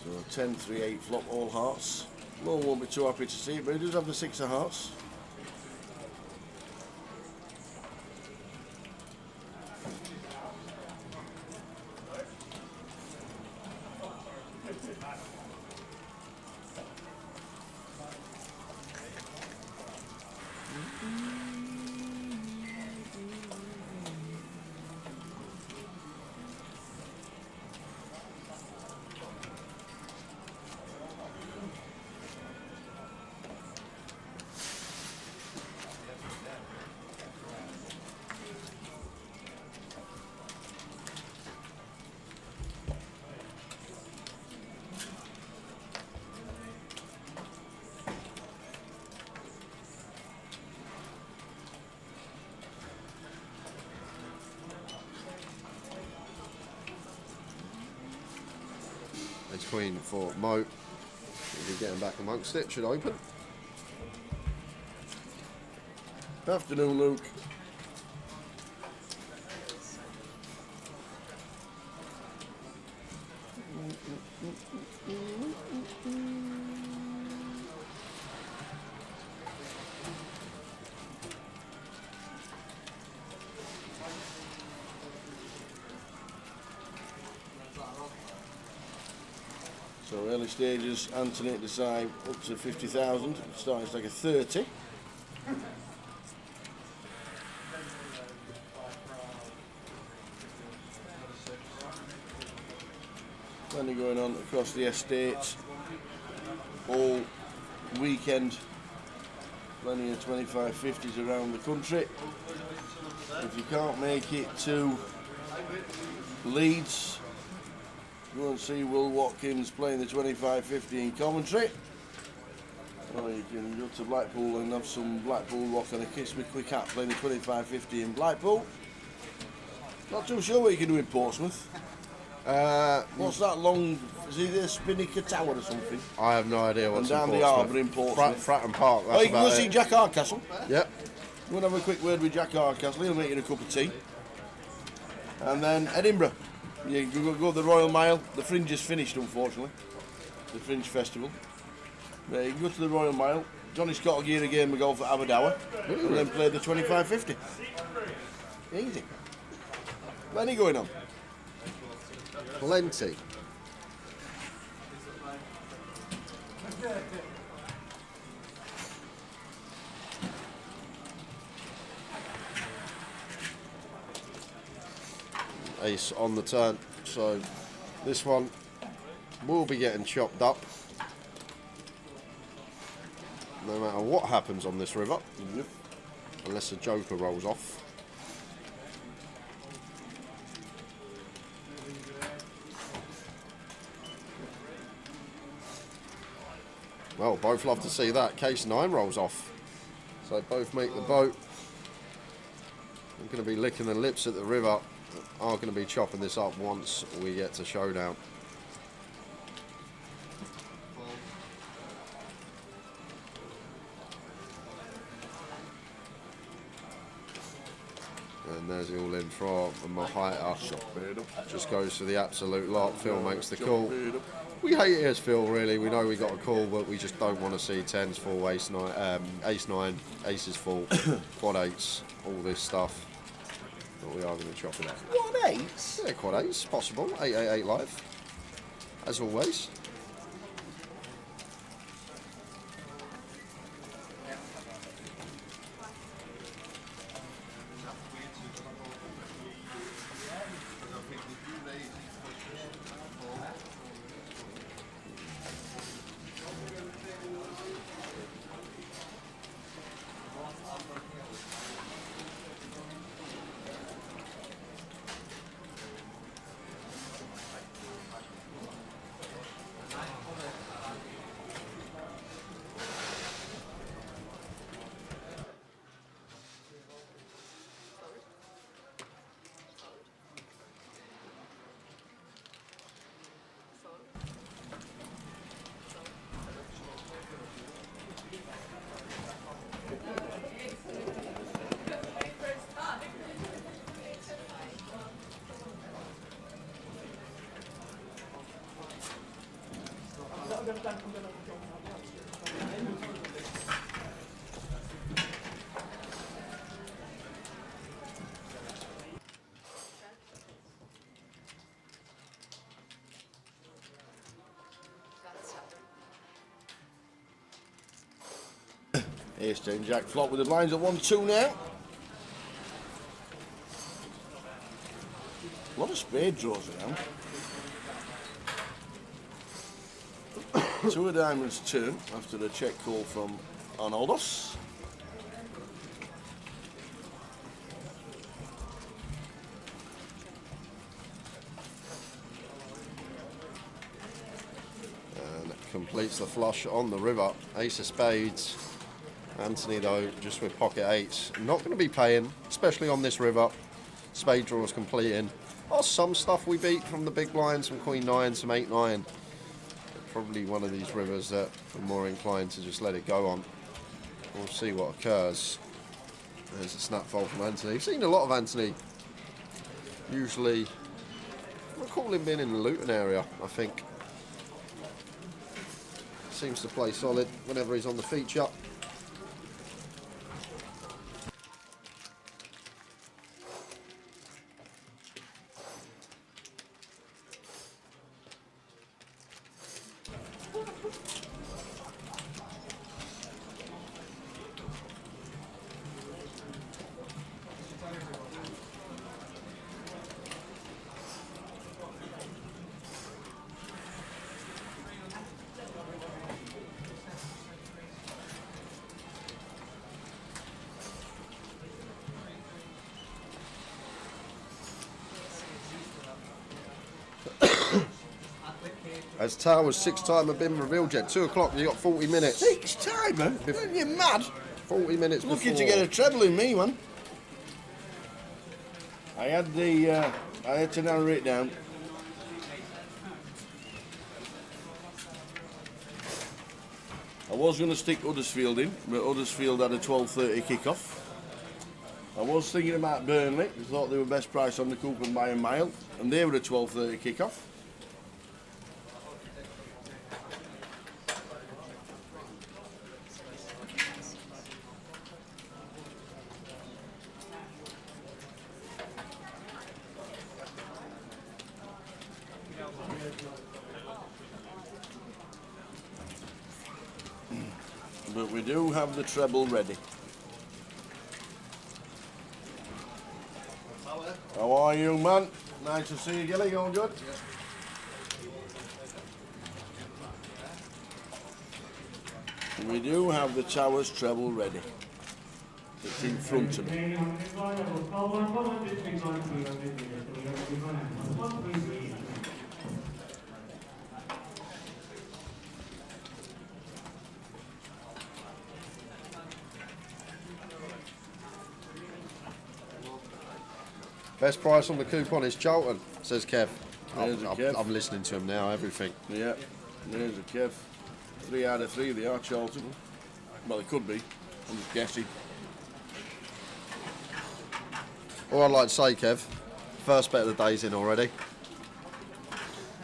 So 10, 3, 8 flop, all hearts. Mo won't be too happy to see it, but he does have the 6 of hearts. It's queen for Mo. He'll be getting back amongst it. Should open. Afternoon, Luke. So early stages, Anthony at the side up to 50,000, starting like a 30. Plenty going on across the estates all weekend. Plenty of 25-50s around the country. If you can't make it to Leeds, go and see Will Watkins playing the 25-50 in Coventry. Or you can go to Blackpool and have some Blackpool rock and a kiss with quick hat playing the 25-50 in Blackpool. Not too sure what you can do in Portsmouth. What's that long? Is it a Spinnaker Tower or something? I have no idea what's And down in the Portsmouth. harbour in Portsmouth. Fratton Park. Oh, That's you can go about see it. Jack Hardcastle. Yep. Go and have a quick word with Jack Hardcastle. He'll make you a cup of tea. And then Edinburgh. You can go to the Royal Mile. The Fringe is finished, unfortunately. The Fringe Festival. You can go to the Royal Mile. Johnny Scott will give you a game of golf at Aberdour. And then play the 25-50. Easy. Plenty going on. Plenty. Ace on the turn, so this one will be getting chopped up no matter what happens on this river, unless the joker rolls off. Well, both love to see that. Case 9 rolls off, so both make the boat. I'm going to be licking the lips at the river. Are going to be chopping this up once we get to showdown. And there's the all in from Mahita. Just goes for the absolute lot. Phil makes the call. We hate it as Phil, really. We know we got a call, but we just don't want to see 10s full, ace 9, aces full, quad 8s, all this stuff. But we are going to chop it up. Quad 8s? Yeah, quad 8s, possible. 888 live, as always. Ace 10 Jack flop with the blinds at 1-2 now. A lot of spade draws around. 2 of diamonds turn after the check call from Arnoldos. And it completes the flush on the river. Ace of spades. Anthony, though, just with pocket 8s. Not going to be paying, especially on this river. Spade draws completing. Oh, some stuff we beat from the big blind, some queen 9, some 8-9. Probably one of these rivers that are more inclined to just let it go on. We'll see what occurs. There's a snap fold from Anthony. I've seen a lot of Anthony. Usually, I recall him being in the Luton area, I think. Seems to play solid whenever he's on the feature. As Tower's 6th time have been revealed yet. 2 o'clock, you got 40 minutes. 6 timer? You're mad. 40 minutes Lucky before. to get a treble in me, man. I had to narrow it down. I was going to stick Huddersfield in, but Huddersfield had a 12:30 kick-off. I was thinking about Burnley. I thought they were best price on the coupon by a mile, and they were a 12:30 kick-off. But we do have the treble ready. How are you, man? Nice to see you, Gilly. Going good? We do have the Towers treble ready. It's in front of me. Best price on the coupon is Charlton, says Kev. There's a Kev. I'm listening to him now, everything. Yeah, there's a Kev. 3 out of 3 they are Charlton. Well, they could be. I'm just guessing. All I'd like to say, Kev, first bet of the day's in already.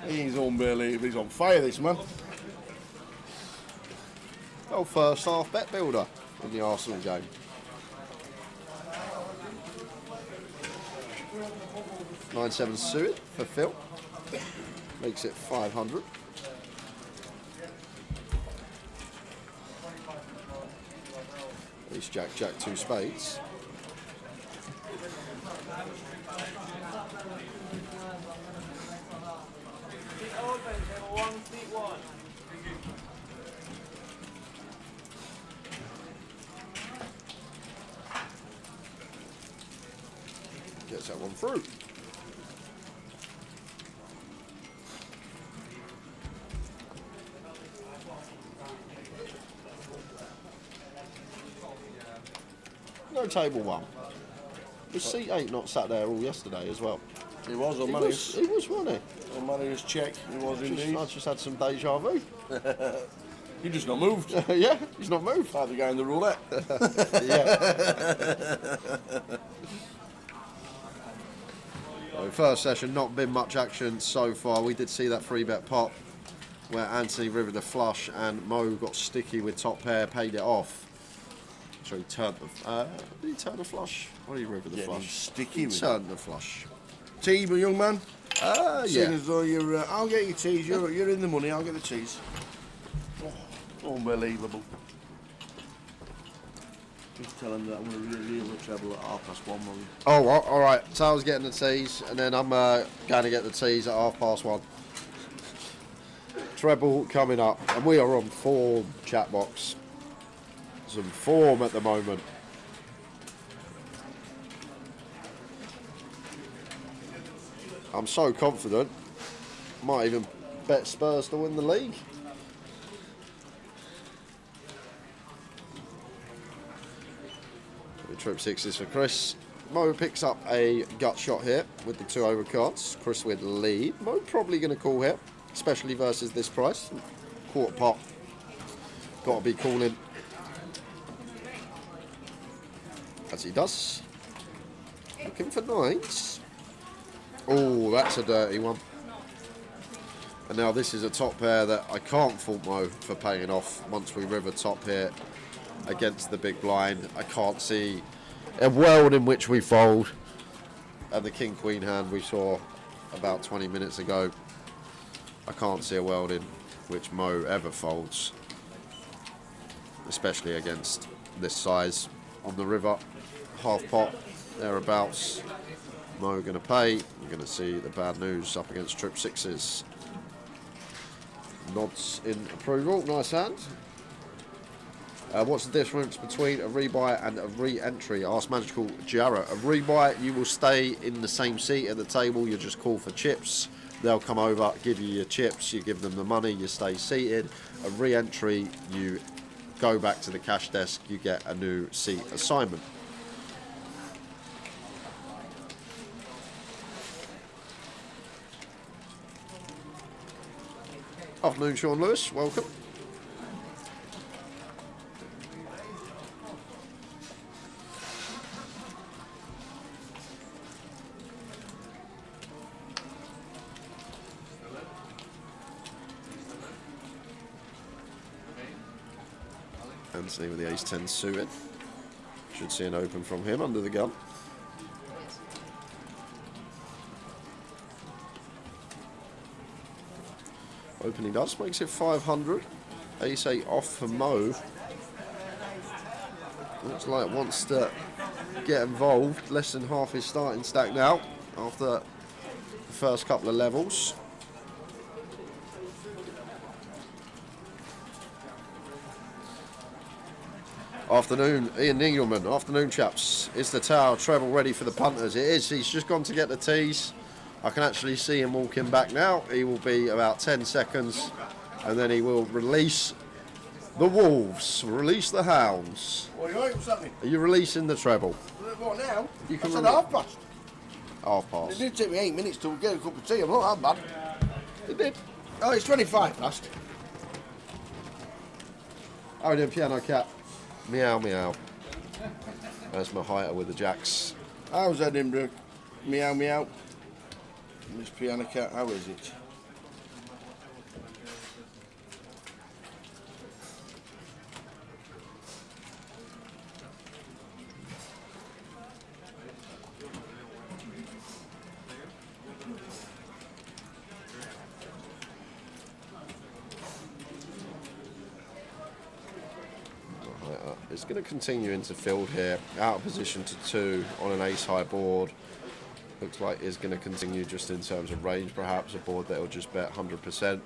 He's unbelievable. He's on fire, this man. Oh, first half bet builder in the Arsenal game. $9.7 suited for Phil. Makes it 500. Ace, Jack, Jack, 2 spades. Gets that one through. No table 1. Was seat 8 not sat there all yesterday as well? He was on He money. was, wasn't he? On money's check. He was indeed. I just had some deja vu. He just not moved. Yeah, he's not moved. Like the guy in the roulette. Yeah. So first session, not been much action so far. We did see that 3-bet pot where Anthony rivered a flush and Mo got sticky with top pair, paid it off. So he turned the. Did he turn the flush? Or did he river the Yeah, flush? he's sticky He with turned the flush. Tea, my young man. Seeing Yeah. as though you're, I'll get your teas. You're in the money. I'll get the teas. Oh, unbelievable. Just tell him that I'm going to reveal the treble at 1:30, man. Oh, all right. So I was getting the teas, and then I'm going to get the teas at 1:30. Treble coming up, and we are on form, chat box. Some form at the moment. I'm so confident. Might even bet Spurs to win the league. The trip 6s for Chris. Mo picks up a gut shot here with the 2 overcards. Chris with lead. Mo probably going to call here, especially versus this price. Quarter pot. Got to be calling. As he does. Looking for 9s. Oh, that's a dirty one. And now this is a top pair that I can't fault Mo for paying off once we river top here against the big blind. I can't see a world in which we fold. And the king-queen hand we saw about 20 minutes ago. I can't see a world in which Mo ever folds. Especially against this size on the river. Half pot, thereabouts. Mo going to pay. We're going to see the bad news up against trip 6s. Nods in approval. Nice hand. What's the difference between a rebuy and a re-entry? Ask Magical Jarrah. A rebuy, you will stay in the same seat at the table. You just call for chips. they'll come over, give you your chips, you give them the money, you stay seated. A re-entry, you go back to the cash desk, you get a new seat assignment. Afternoon, Sean Lewis, welcome. Anthony with the ace-10 suited. Should see an open from him under the gun. Open he does, makes it 500. Ace-8 off for Mo. Looks like wants to get involved. Less than half his starting stack now after the first couple of levels. Afternoon, Ian Ningelman. Afternoon, chaps. Is the Tower Treble ready for the punters? It is. He's just gone to get the tees. I can actually see him walking back now. He will be about 10 seconds, and then he will release the wolves, release the hounds. What are you what's happening? Are you releasing the treble? What now? You can I said half past. Half It past. did take me 8 minutes to get a cup of tea. I'm not that bad. It did. Oh, it's 25 past. How are you doing, Piano Cat? Meow, meow. There's my highter with the jacks. How's Edinburgh? Meow, meow. Miss Piano Cat, how is it? It's going to continue into field here, out of position to 2 on an ace-high board. Looks like it's going to continue just in terms of range, perhaps a board that will just bet 100%.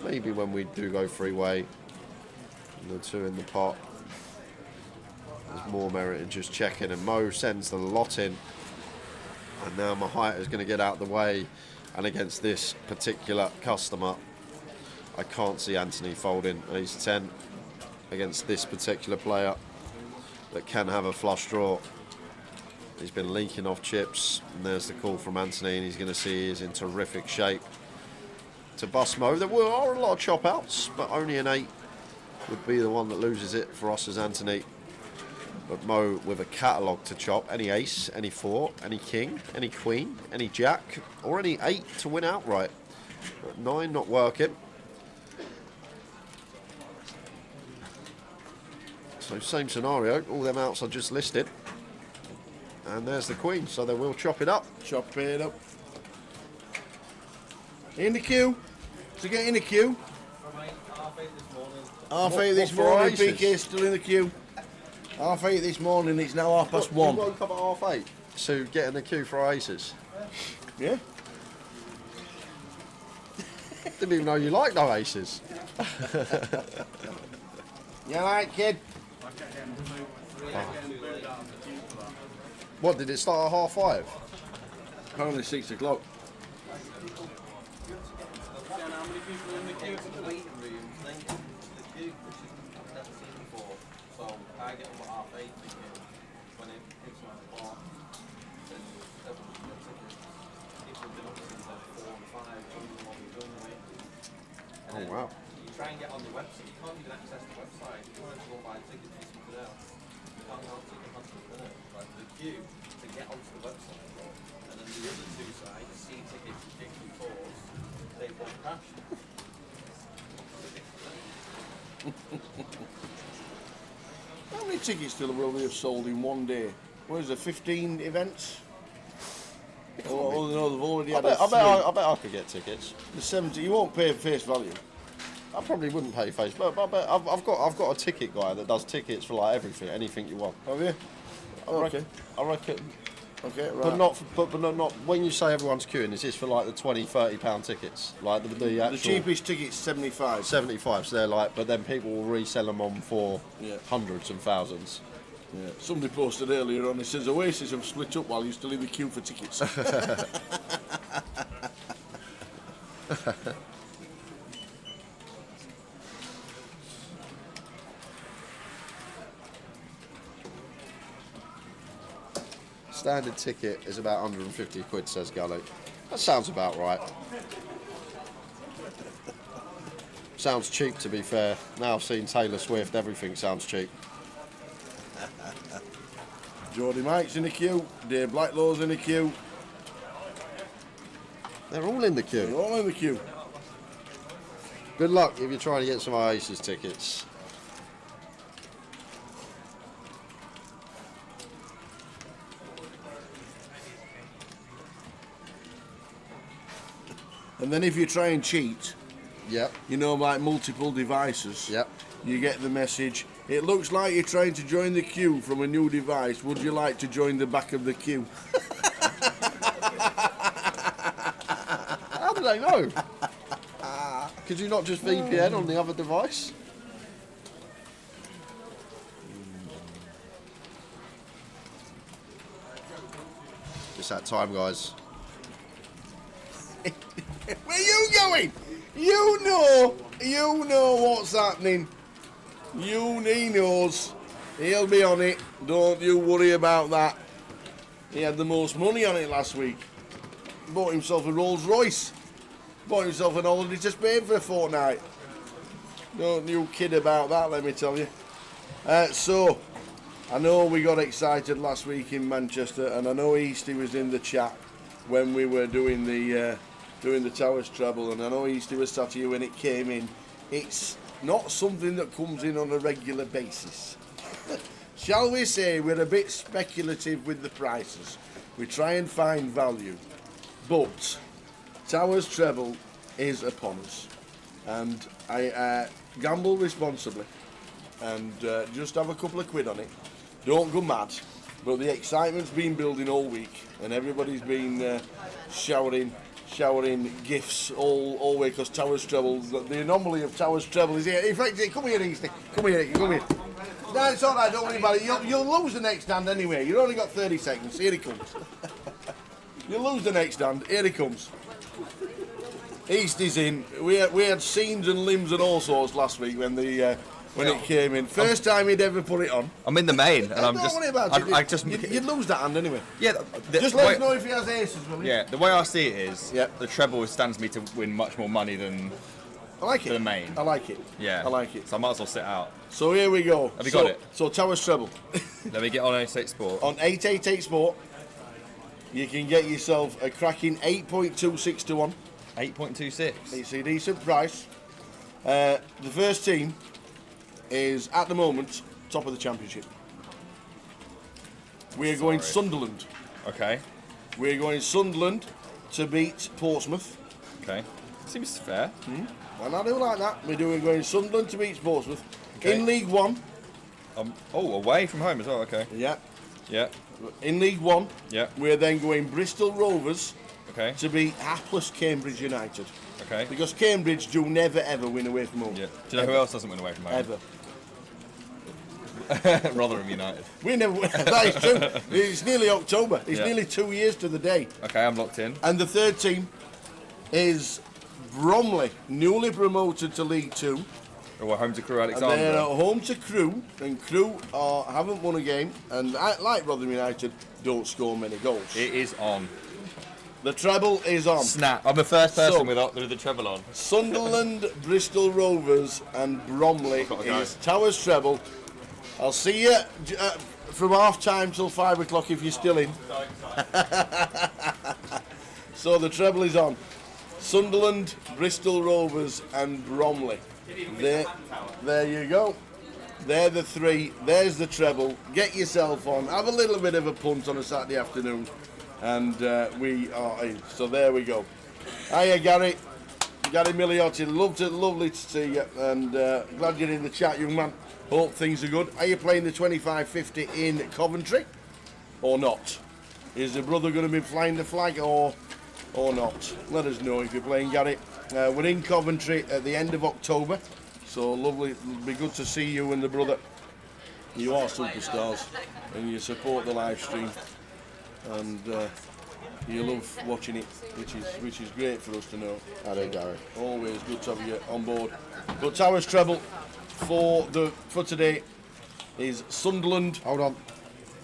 Maybe when we do go three-way, the 2 in the pot, there's more merit in just checking. And Mo sends the lot in, and now my height is going to get out of the way. And against this particular customer, I can't see Anthony folding ace-10 against this particular player that can have a flush draw. He's been leaking off chips, and there's the call from Anthony, and he's going to see he's in terrific shape to bust Mo. There are a lot of chop outs, but only an 8 would be the one that loses it for us as Anthony. But Mo with a catalogue to chop, any ace, any 4, any king, any queen, any jack, or any 8 to win outright. But 9 not working. So same scenario, all them outs are just listed. And there's the queen, so they will chop it up. Chop it up. In the queue. To get in the queue. Half 8 this morning, PK still in the queue. Half 8 this morning, it's now 1:30. You woke up at 8:30 to get in the queue for aces. Yeah. Didn't even know you liked no aces. You alright, kid? What, did it start at 5:30? Apparently 6 o'clock. How many people in the queue for the waiting room? The queue, which I've never seen before. So I get up at 8:30 thinking when it hits 1 o'clock, then everyone's got tickets. People have been up since like 4 and 5, doing what we've done with. Oh, wow. You try and get on the website, you can't even access the website. If you want to go buy tickets for something else, you can't go on ticket hunter, like the queue to get onto the website. And then the other 2 sites, see tickets, particularly 4s, they won't crash. How many tickets still will we have sold in one day? What is there, 15 events? Oh, no, they've already had I bet I could get tickets. the 70. You won't pay face value. I probably wouldn't pay face, but I bet I've got a ticket guy that does tickets for like everything, anything you want. Have you? Okay. I reckon. Okay, right. But not when you say everyone's queuing, is this for like the 20, 30 pound tickets? Like the actual The cheapest ticket's 75. 75, so they're like, but then people will resell them on for hundreds and thousands. Yeah. Somebody posted earlier on, it says Oasis have split up while you're still in the queue for tickets. Standard ticket is about 150 quid, says Gully. That sounds about right. Sounds cheap, to be fair. Now I've seen Taylor Swift, everything sounds cheap. Geordie Mike's in the queue. Dave Blacklaw's in the queue. They're all in the They're queue. all in the queue. Good luck if you're trying to get some Oasis tickets. And then if you try and cheat, Yep, you know, like multiple devices, yep. you get the message, it looks like you're trying to join the queue from a new device. Would you like to join the back of the queue? How do they know? Could you not just VPN on the other device? It's that time, guys. Where you going? You know what's happening. He knows. He'll be on it. Don't you worry about that. He had the most money on it last week. Bought himself a Rolls Royce. Bought himself an holiday to Spain for a fortnight. Don't you kid about that, let me tell you. So, I know we got excited last week in Manchester, and I know Easty was in the chat when we were doing the Tower Treble, and I know Easty was sat here when it came in. It's not something that comes in on a regular basis. Shall we say we're a bit speculative with the prices. We try and find value. But Towers Treble is upon us. And I gamble responsibly. And just have a couple of quid on it. Don't go mad. But the excitement's been building all week. And everybody's been showering gifts all way, because Towers Treble, the anomaly of Towers Treble is here. In fact, come here, Easty. Come here. No, it's all right, don't worry about it. You'll lose the next hand anyway. You've only got 30 seconds. Here he comes. You'll lose the next hand. Here he comes. Easty's in. We had scenes and limbs and all sorts last week when it came in. First time he'd ever put it on. I'm in the main, and I'm Don't just. worry about it. You'd You'd lose that hand anyway. Yeah. Just let us know if he has aces, will you? Yeah, the way I see it is, Yep. the treble stands me to win much more money than I like it. the main. I like it. Yeah. I like it. So I might as well sit out. So here we go. Have you got it? So Towers Treble. Let me get on 86 Sport. On 888 Sport, you can get yourself a cracking 8.26 to 1. 8.26. It's a decent price. The first team is, at the moment, top of the championship. We're going Sunderland. Okay. We're going Sunderland to beat Portsmouth. Okay. Seems fair. And I do like that. We're going Sunderland to beat Portsmouth. Okay. In League One. Away from home as well. Okay. Yeah. Yeah. In League One. Yeah. We're then going Bristol Rovers Okay. to beat hapless Cambridge United. Okay. Because Cambridge do never ever win away from home. Yeah. Do you know who else doesn't win away from home? Ever. Rotherham United. We never win. That is true. It's nearly October. It's Yeah. nearly 2 years to the day. Okay, I'm locked in. And the third team is Bromley, newly promoted to League Two. We're home to Crew And they're Alexandra. at home to Crew, and Crew haven't won a game, and like Rotherham United, don't score many goals. It is on. The treble is on. Snap. I'm the first person So- with the treble on. Sunderland, Bristol Rovers, and Bromley Gotta go. is Towers Treble. I'll see you from half time till 5 o'clock if you're still in. So the treble is on. Sunderland, Bristol Rovers, and Bromley. There you go. They're the three. There's the treble. Get yourself on. Have a little bit of a punt on a Saturday afternoon. And we are in. So there we go. Hiya, Gary. Gary Milliotti. Lovely to see you. And glad you're in the chat, young man. Hope things are good. Are you playing the 25-50 in Coventry or not? Is the brother going to be flying the flag or not? Let us know if you're playing, Gary. We're in Coventry at the end of October. So lovely. It'll be good to see you and the brother. You are superstars and you support the live stream. And You love watching it, which is great for us to know. How do you go? Always good to have you on board. But Towers Treble for today is Sunderland, Hold on.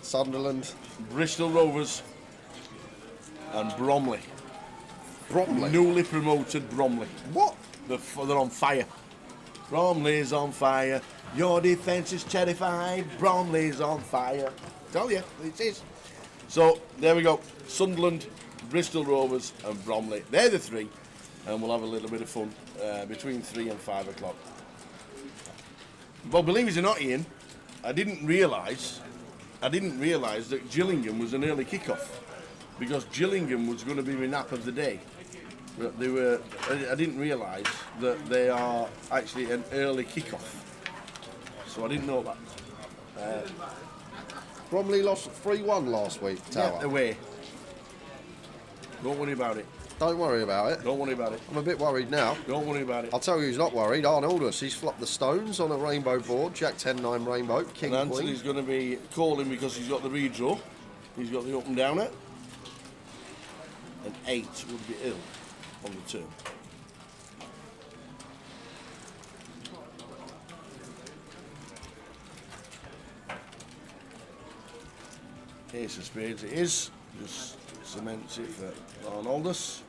Sunderland. Bristol Rovers, and Bromley. Bromley. Newly promoted Bromley. What? They're on fire. Bromley's on fire. Your defence is terrified. Bromley's on fire. Tell you, it is. So there we go. Sunderland, Bristol Rovers, and Bromley. They're the three, and we'll have a little bit of fun between 3 and 5 o'clock. Well, believe it or not, Ian, I didn't realise that Gillingham was an early kick-off, because Gillingham was going to be my nap of the day. But I didn't realise that they are actually an early kick-off. So I didn't know that. Bromley lost 3-1 last week, Tower. Yeah, away. Don't worry about it. Don't worry about it. Don't worry about it. I'm a bit worried now. Don't worry about it. I'll tell you who's not worried. Arnoldus. He's flopped the stones on a rainbow board. Jack 10-9 rainbow. King And Queen. Anthony's going to be calling because he's got the redraw. He's got the up and downer. And 8 would be ill on the turn. Ace of spades it is. Just cements it for Arnoldus.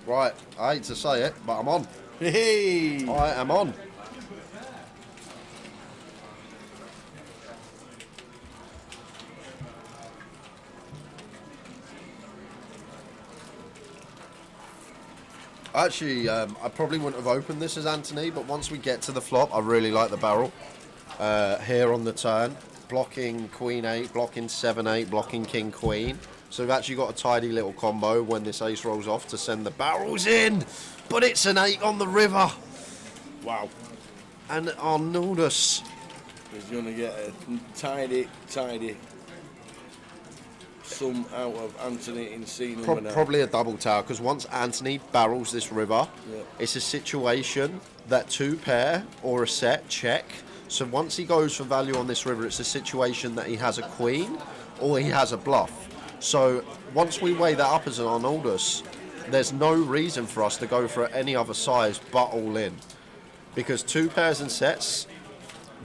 Right. I hate to say it, but I'm on. Hey! I am on. Actually, I probably wouldn't have opened this as Anthony, but once we get to the flop, I really like the barrel. Here on the turn, blocking Queen 8, blocking 7-8, blocking King Queen. So we've actually got a tidy little combo when this ace rolls off to send the barrels in. But it's an 8 on the river. Wow. And Arnoldus. He's going to get a tidy sum out of Anthony in C number 9. Probably a double tower, because once Anthony barrels this river, Yeah. it's a situation that 2 pair or a set check. So once he goes for value on this river, it's a situation that he has a queen or he has a bluff. So once we weigh that up as an Arnoldus, there's no reason for us to go for any other size but all in. Because 2 pairs and sets,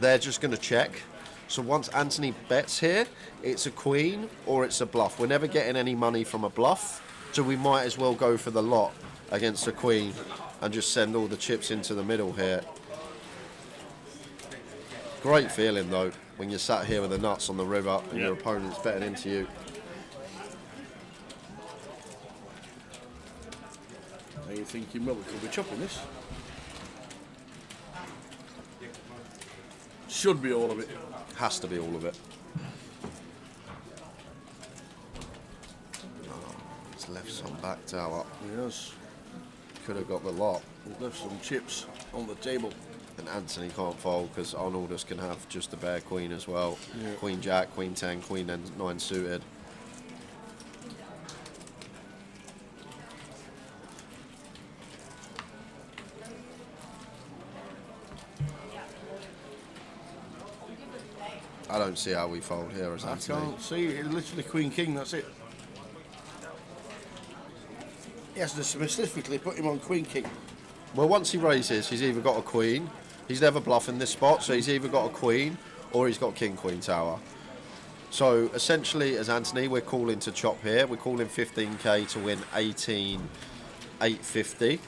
they're just going to check. So once Anthony bets here, it's a queen or it's a bluff. We're never getting any money from a bluff, so we might as well go for the lot against a queen and just send all the chips into the middle here. Great feeling though, when you're sat here with the nuts on the river and your opponent's betting into you. Are you thinking, well, we could be chopping this? Should be all of it. Has to be all of it. Oh, he's left some back tower. Yes. Could have got the lot. We've left some chips on the table. And Anthony can't fold because Arnoldus can have just a bare queen as well. Yeah. Queen Jack, Queen 10, Queen 9 suited. I don't see how we fold here as I Anthony. can't see. It's literally Queen King, that's it. He has to specifically put him on Queen King. Well, once he raises, he's either got a queen. He's never bluffing this spot, so he's either got a queen or he's got King Queen tower. So essentially, as Anthony, we're calling to chop here. We're calling 15k to win 18,850.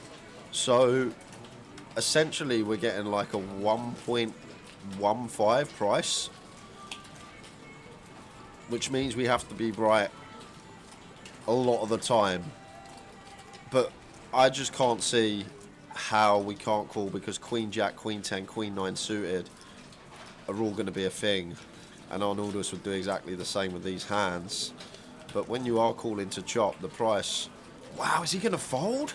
So essentially, we're getting like a 1.15 price, which means we have to be right a lot of the time. But I just can't see how we can't call, because Queen Jack, Queen 10, Queen 9 suited are all going to be a thing, and Arnoldus would do exactly the same with these hands. But when you are calling to chop, the price... Wow, is he going to fold?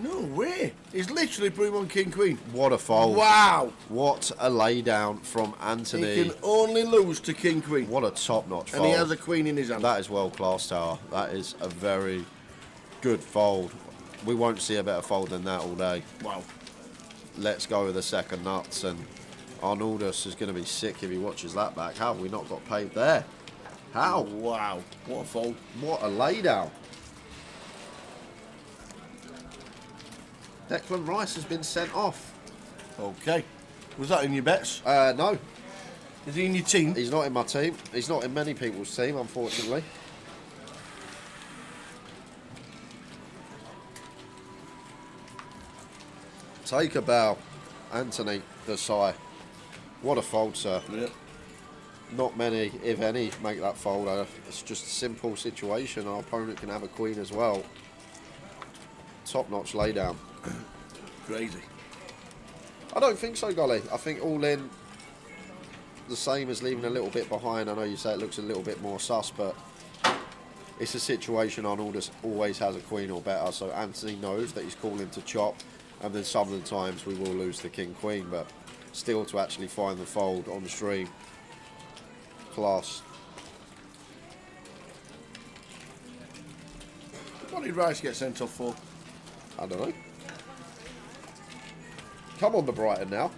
No way. He's literally put him on King Queen. What a fold. Wow. What a laydown from He Anthony. can only lose to King Queen. What a top-notch And fold. he has a queen in his hand. That is world-class, Tower. That is a very good fold. We won't see a better fold than that all day. Wow. Let's go with the second nuts and Arnoldus is going to be sick if he watches that back. How have we not got paid there? How? Wow, what a fold. What a laydown. Declan Rice has been sent off. Okay. Was that in your bets? No, Is he in your team? he's not in my team. He's not in many people's team, unfortunately. Take a bow, Anthony Desai. What a fold, sir. Yeah. Not many, if any, make that fold. It's just a simple situation. Our opponent can have a queen as well. Top-notch laydown. Crazy. I don't think so, Golly. I think all in the same as leaving a little bit behind. I know you say it looks a little bit more sus, but it's a situation Arnoldus always has a queen or better, so Anthony knows that he's calling to chop, and then some of the times we will lose the king-queen, but still to actually find the fold on the stream. Class. What did Rice get sent off for? I don't know. Come on, the Brighton now.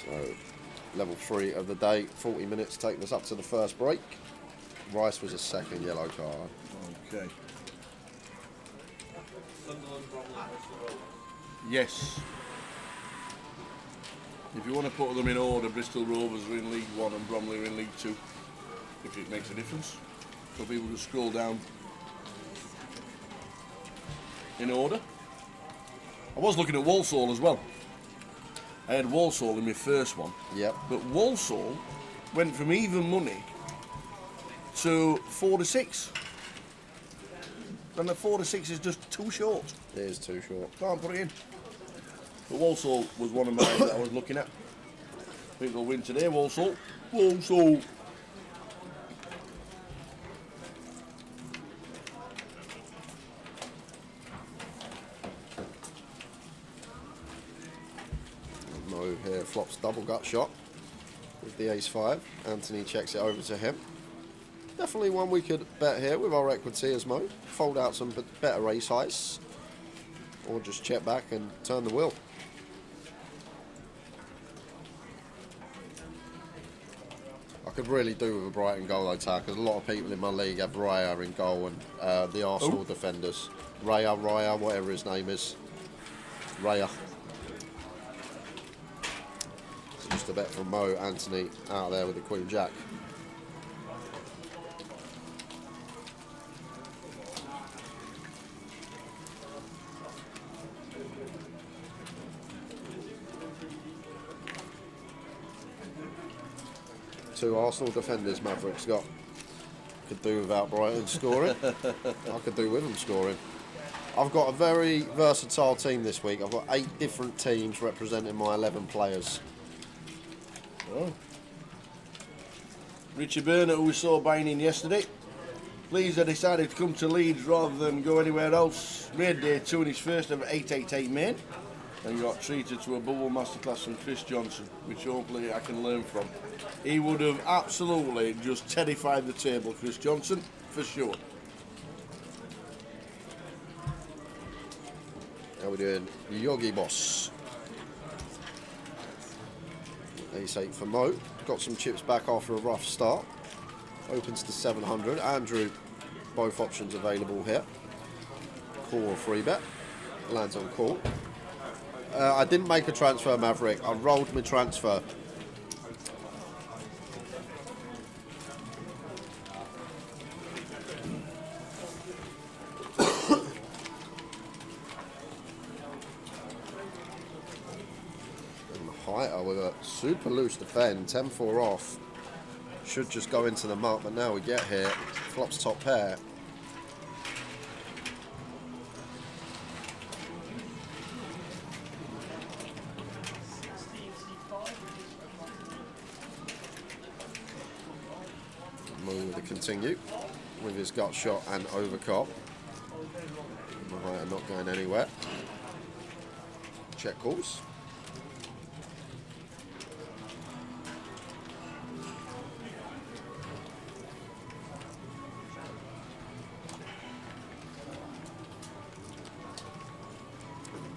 So, level 3 of the day, 40 minutes taking us up to the first break. Rice was a second yellow card. Okay. Sunderland, Bromley, Bristol Rovers. Yes. If you want to put them in order, Bristol Rovers are in League 1 and Bromley are in League 2. If it makes a difference. So people just scroll down in order. I was looking at Walsall as well. I had Walsall in my first one. Yep. But Walsall went from even money to 4 to 6. And the 4 to 6 is just too short. It is too short. Can't put it in. But Walsall was one of mine that I was looking at. I think they'll win today, Walsall. Walsall. Mo here flops double gut shot with the ace-5. Anthony checks it over to him. Definitely one we could bet here with our equity as Mo. Fold out some better ace highs. Or just check back and turn the wheel. I could really do with a Brighton goal though, Tar, because a lot of people in my league have Raya in goal and the Arsenal defenders. Raya, whatever his name is. Raya. So just a bet from Mo. Anthony out there with the Queen Jack. Two Arsenal defenders Maverick's got. Could do without Brighton scoring. I could do with them scoring. I've got a very versatile team this week. I've got 8 different teams representing my 11 players. Oh. Richie Burnett, who we saw buying in yesterday. Pleased I decided to come to Leeds rather than go anywhere else. Made day 2 in his first ever 888 main. And got treated to a bubble masterclass from Chris Johnson, which hopefully I can learn from. He would have absolutely just terrified the table, Chris Johnson, for sure. How we doing? Yogi Boss. Ace-8 for Mo. Got some chips back after a rough start. Opens to 700. Andrew, both options available here. Call or free bet. Lands on call. I didn't make a transfer, Maverick. I rolled my transfer. Heiter with a super loose defend, 10-4 off. Should just go into the mark, but now we get here. Flops top pair. Mo with a continue with his gut shot and overcop. Heiter not going anywhere. Check calls.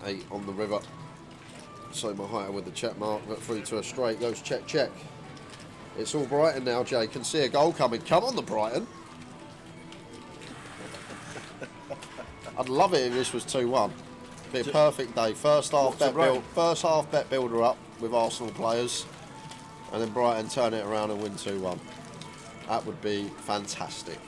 8 on the river. So Mahia with the check mark, but through to a straight, goes check, check. It's all Brighton now, Jay. Can see a goal coming. Come on, the Brighton. I'd love it if this was 2-1. Be a perfect day. First half bet builder up with Arsenal players, and then Brighton turn it around and win 2-1. That would be fantastic.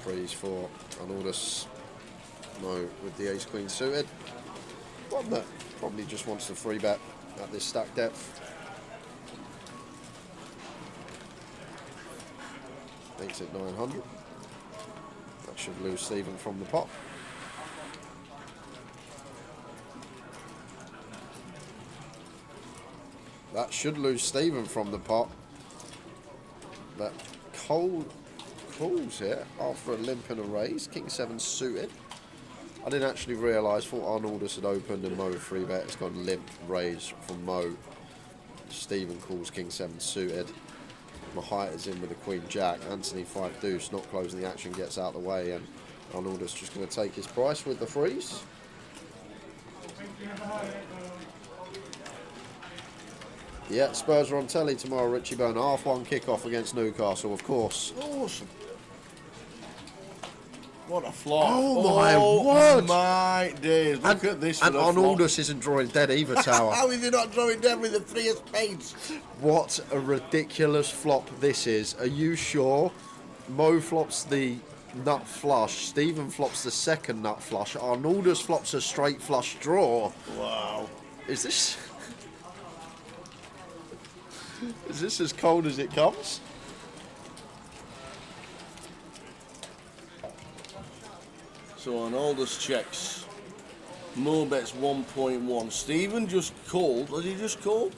Freeze for Arnaldus. Mo with the ace queen suited. One that probably just wants the free bet at this stack depth. Makes it 900. That should lose Stephen from the pot. That should lose Stephen from the pot. But Cole calls here after a limp and a raise. King 7 suited. I didn't actually realise. Thought Arnaldus had opened and Mo free bet. It's gone limp raise from Mo. Stephen calls King 7 suited. Mahia is in with the Queen Jack. Anthony 5 deuce, not closing the action, gets out of the way, and Arnaldus just going to take his price with the freeze. Yeah, Spurs are on telly tomorrow, Richie Byrne. 1:30 kick-off against Newcastle, of course. Awesome. What a flop. Oh my word. My days. Look at this. And for a flop. Arnaldus isn't drawing dead either, Tower. How is he not drawing dead with the 3 of spades? What a ridiculous flop this is. Are you sure? Mo flops the nut flush. Stephen flops the second nut flush. Arnaldus flops a straight flush draw. Wow. Is this as cold as it comes? So Arnaldus checks. Mo bets 1.1. Stephen just called. Has he just called?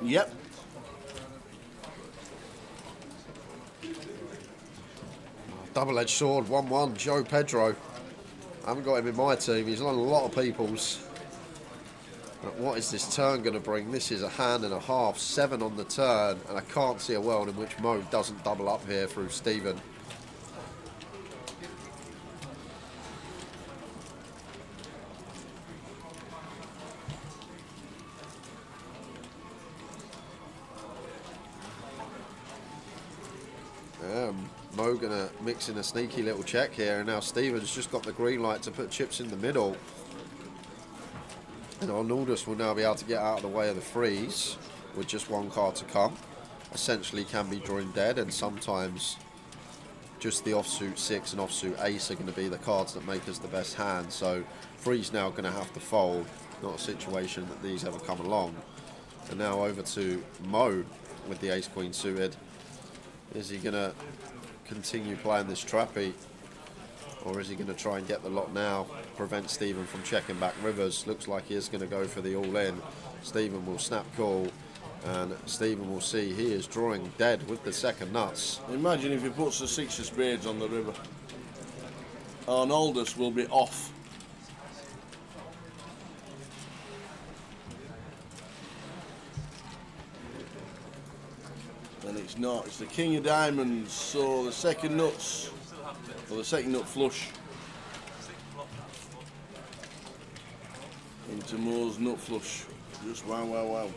Yep. Double-edged sword, 1-1. Joe Pedro. I haven't got him in my team. He's on a lot of people's. But what is this turn going to bring? This is a hand and a half. 7 on the turn. And I can't see a world in which Mo doesn't double up here through Stephen. Mo gonna mix in a sneaky little check here, and now Stephen's just got the green light to put chips in the middle. And Arnaldus will now be able to get out of the way of the freeze with just 1 card to come. Essentially can be drawing dead, and sometimes just the offsuit 6 and offsuit ace are going to be the cards that make us the best hand. So freeze now going to have to fold. Not a situation that these ever come along. And now over to Mo with the ace queen suited. Is he going to continue playing this trappy, or is he going to try and get the lot now, prevent Stephen from checking back rivers? Looks like he is going to go for the all-in. Stephen will snap call, and Stephen will see he is drawing dead with the second nuts. Imagine if he puts the 6 of spades on the river. Arnaldus will be off. And it's not. It's the king of diamonds. So the second nuts, or the second nut flush, into Mo's nut flush. Just wow, wow, wow.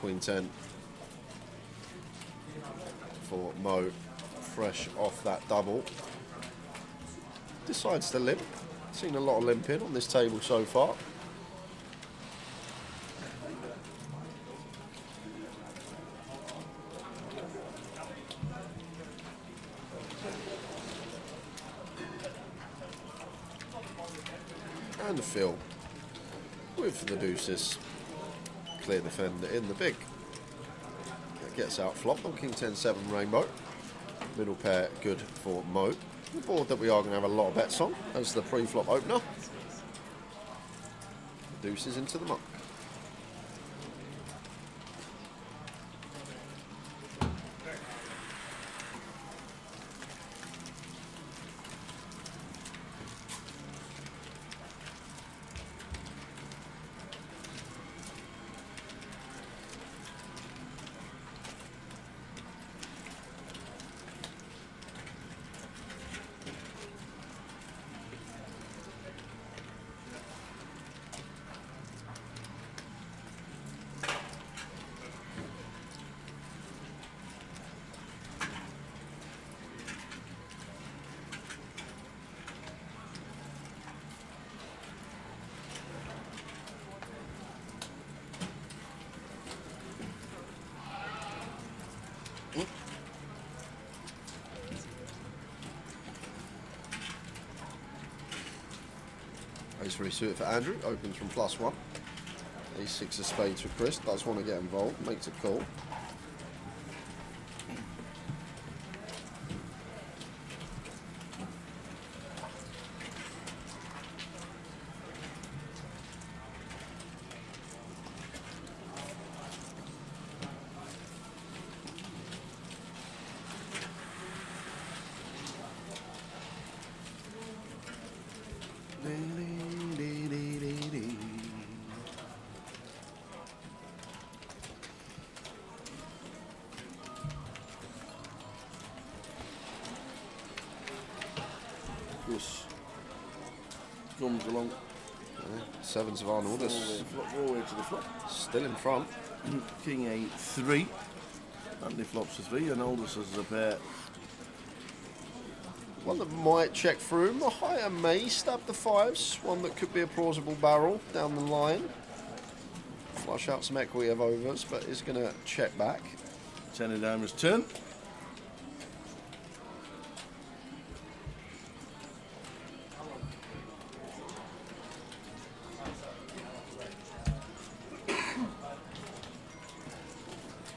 Queen 10 for Mo, fresh off that double. Decides to limp. Seen a lot of limping on this table so far. And Phil with the deuces. Clear defender in the big. That gets out flopped on King 10-7 rainbow. Middle pair good for Mo. The board that we are going to have a lot of bets on as the pre-flop opener. Deuces into the muck. Ace 3 suited for Andrew, opens from +1. Ace 6 of spades for Chris, does want to get involved, makes a call. Chris comes along. Sevens of Arnoldus, All the way to the flop. still in front. King 8-3. Andy flops to 3 and Aldous has a pair. One that might check through. Mahaya may stab the fives. One that could be a plausible barrel down the line. Flush out some equity of overs, but is going to check back. 10 of diamonds turn.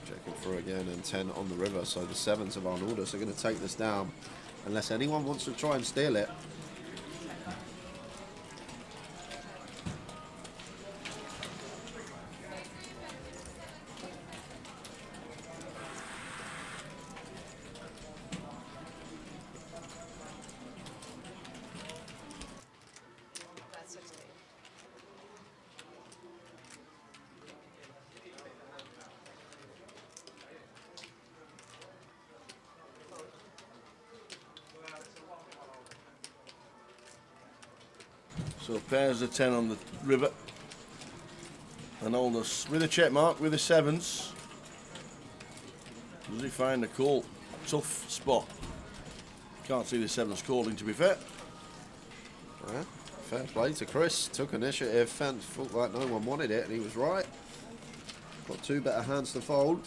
Checking through again and 10 on the river. So the sevens of Arnoldus are going to take this down unless anyone wants to try and steal it. That's 16. So pairs of 10 on the river. And Aldous with a check mark with the sevens. Does he find a call? Tough spot. Can't see the sevens calling, to be fair. Well, fair play to Chris. Took initiative. Felt like no one wanted it, and he was right. Got two better hands to fold.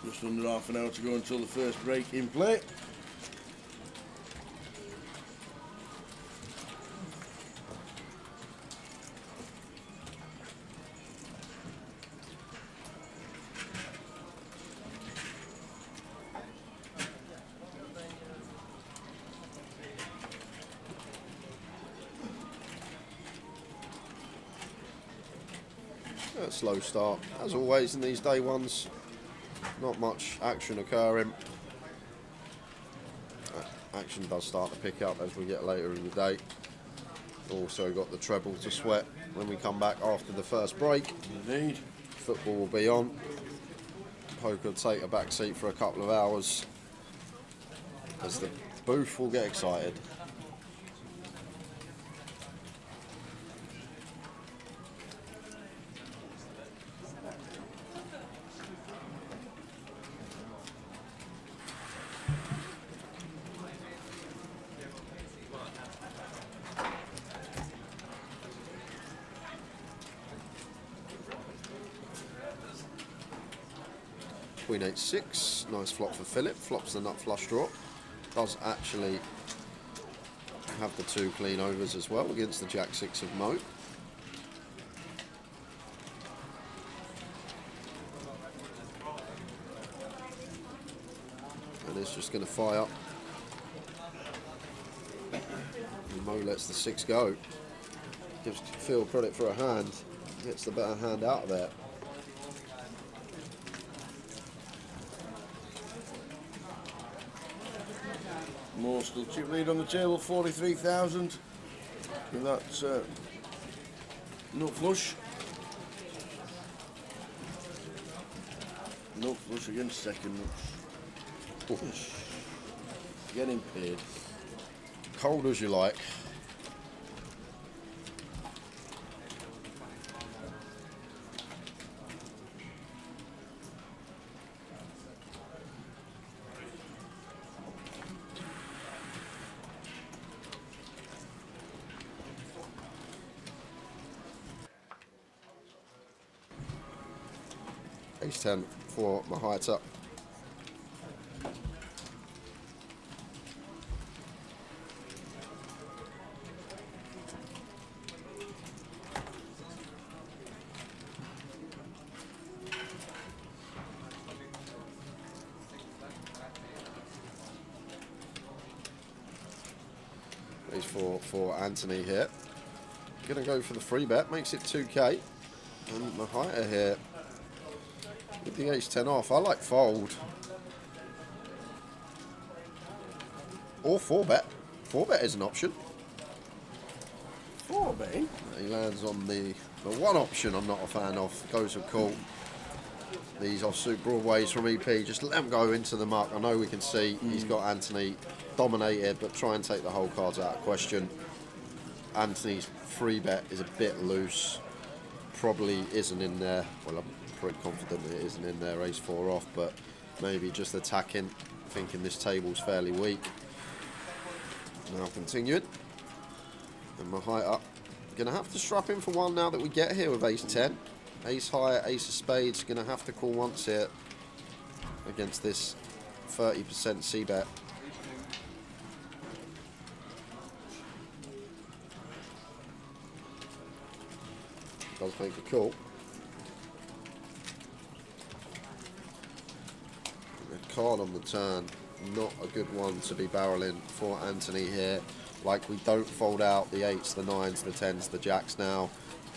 Just under half an hour to go until the first break in play. Slow start, as always in these day ones. Not much action occurring. Action does start to pick up as we get later in the day. Also got the treble to sweat when we come back after the first break. Indeed. Football will be on. Poker will take a back seat for a couple of hours as the booth will get excited. Queen H6, nice flop for Philip, flops the nut flush draw. Does actually have the 2 clean overs as well against the Jack 6 of Mo. And it's just going to fire. And Mo lets the 6 go. Gives Phil credit for a hand. Gets the better hand out of there. More still chip lead on the table, 43,000. With that nut flush. Nut flush against second nut. Getting paid. Cold as you like. Ace 10 for Mahita. Ace 4 for Anthony here. Gonna go for the free bet, makes it 2k. And Mahita here with the ace 10 off. I like fold. Or 4 bet. 4 bet is an option. 4 betting. He lands on the one option I'm not a fan of. Goes with call. These offsuit broadways from EP. Just let them go into the muck. I know we can see he's got Anthony dominated, but try and take the whole cards out of question. Anthony's free bet is a bit loose. Probably isn't in there. Well, I'm pretty confident that it isn't in there. Ace 4 off, but maybe just attacking, thinking this table's fairly weak. Now continuing. And Mahita gonna have to strap in for one now that we get here with ace 10. Ace high, ace of spades, gonna have to call once here against this 30% C bet. Does make a call. A card on the turn, not a good one to be barreling for Anthony here. Like, we don't fold out the 8s, the 9s, the 10s, the jacks now.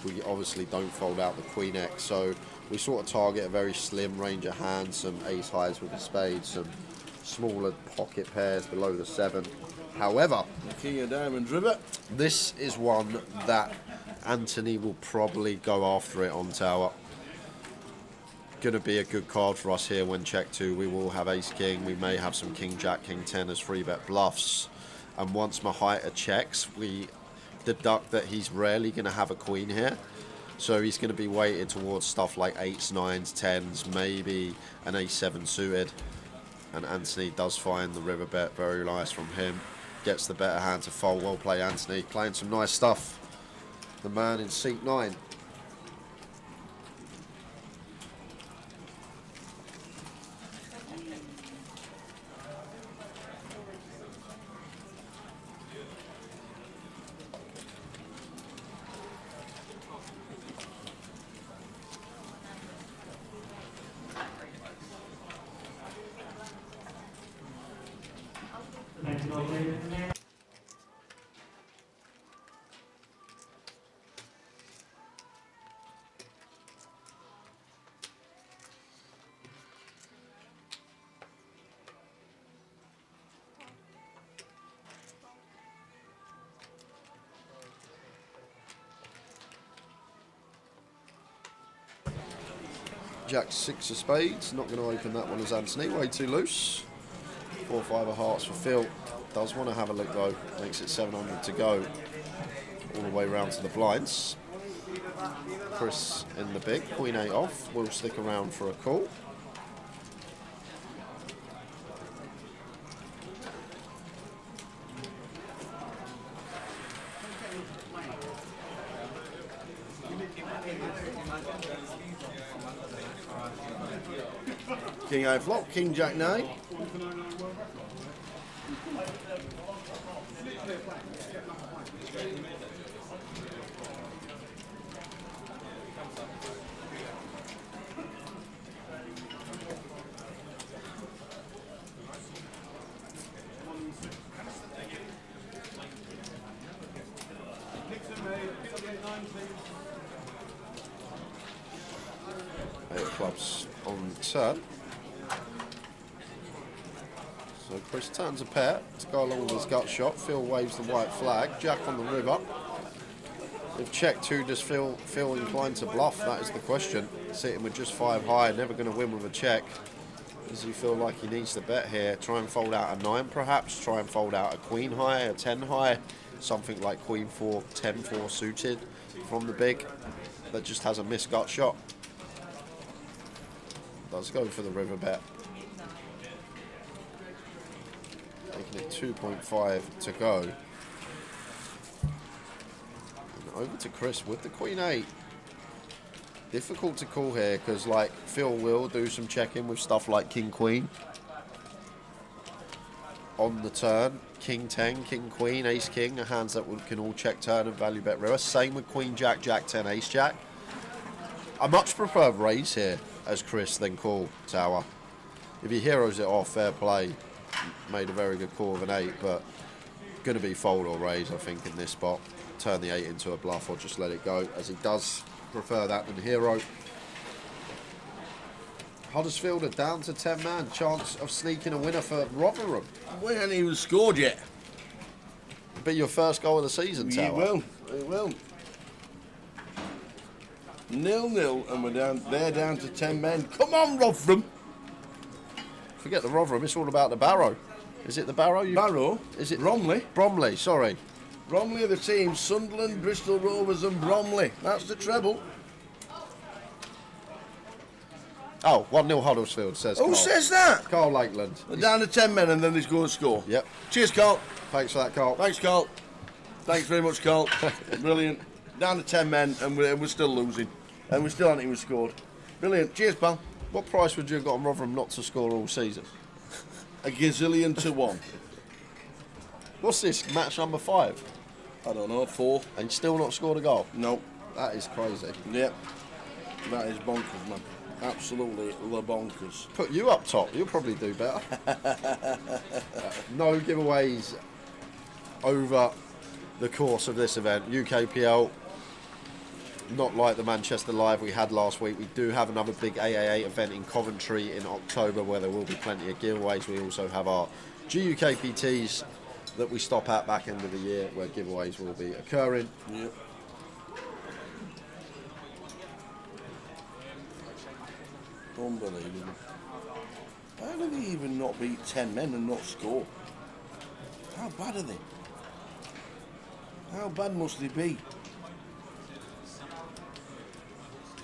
We obviously don't fold out the Queen X, so we sort of target a very slim range of hands, some ace highs with the spades, some smaller pocket pairs below the 7. However, The King of Diamonds river. this is one that Anthony will probably go after it on tower. Gonna be a good card for us here when check 2. We will have ace king, we may have some king jack, king 10 as free bet bluffs. And once Mahita checks, we deduct that he's rarely going to have a queen here. So he's going to be weighted towards stuff like 8s, 9s, 10s, maybe an ace 7 suited. And Anthony does find the river bet, very nice from him. Gets the better hand to fold. Well played, Anthony. Playing some nice stuff. The man in seat 9. Jack 6 of spades, not going to open that one as Anthony, way too loose. 4-5 of hearts for Phil. Does want to have a look though, makes it 700 to go. All the way round to the blinds. Chris in the big, Queen 8 off, will stick around for a call. King high flop, King Jack 9. Eight of clubs on turn. So Chris turns a pair to go along with his gut shot. Phil waves the white flag. Jack on the river. If check 2, does Phil inclined to bluff? That is the question. Sitting with just 5 high, never going to win with a check. Does he feel like he needs to bet here? Try and fold out a 9 perhaps? Try and fold out a queen high, a 10 high? Something like queen 4, 10 4 suited from the big that just has a missed gut shot. Does go for the river bet. Making it 2.5 to go. And over to Chris with the Queen 8. Difficult to call here because, like, Phil will do some checking with stuff like King Queen. On the turn, King 10, King Queen, Ace King, are hands that can all check turn and value bet river. Same with Queen Jack, Jack 10, Ace Jack. I much prefer raise here as Chris than call Tower. If he heroes it off, fair play. Made a very good call of an 8, but going to be fold or raise, I think, in this spot. Turn the 8 into a bluff or just let it go, as he does prefer that than hero. Huddersfield are down to 10 man. Chance of sneaking a winner for Rotherham. We haven't even scored yet. Be your first goal of the season, Tower. It will. It will. 0-0, and we're down. They're down to 10 men. Come on, Rotherham. Forget the Rotherham. It's all about the Barrow. Is it the Barrow? Barrow. Is it Bromley? Bromley. Sorry. Bromley are the team. Sunderland, Bristol Rovers, and Bromley. That's the treble. Oh, 1-0 Huddersfield, says Who Carl. says that? Carl Lakeland. They're down to 10 men, and then they go and score. Yep. Cheers, Carl. Thanks for that, Carl. Thanks, Carl. Thanks very much, Carl. Brilliant. Down to 10 men, and we're still losing. And we still haven't even scored. Brilliant. Cheers, pal. What price would you have got on Rotherham not to score all season? A gazillion to 1. What's this, match number 5? I don't know, 4. And still not scored a goal? No. That is crazy. Yep. That is bonkers, man. Absolutely the bonkers. Put you up top, you'll probably do better. No giveaways over the course of this event. UKPL, not like the Manchester Live we had last week. We do have another big AAA event in Coventry in October where there will be plenty of giveaways. We also have our GUKPTs that we stop at back end of the year where giveaways will be occurring. Yep. Unbelievable. How do they even not beat 10 men and not score? How bad are they? How bad must they be?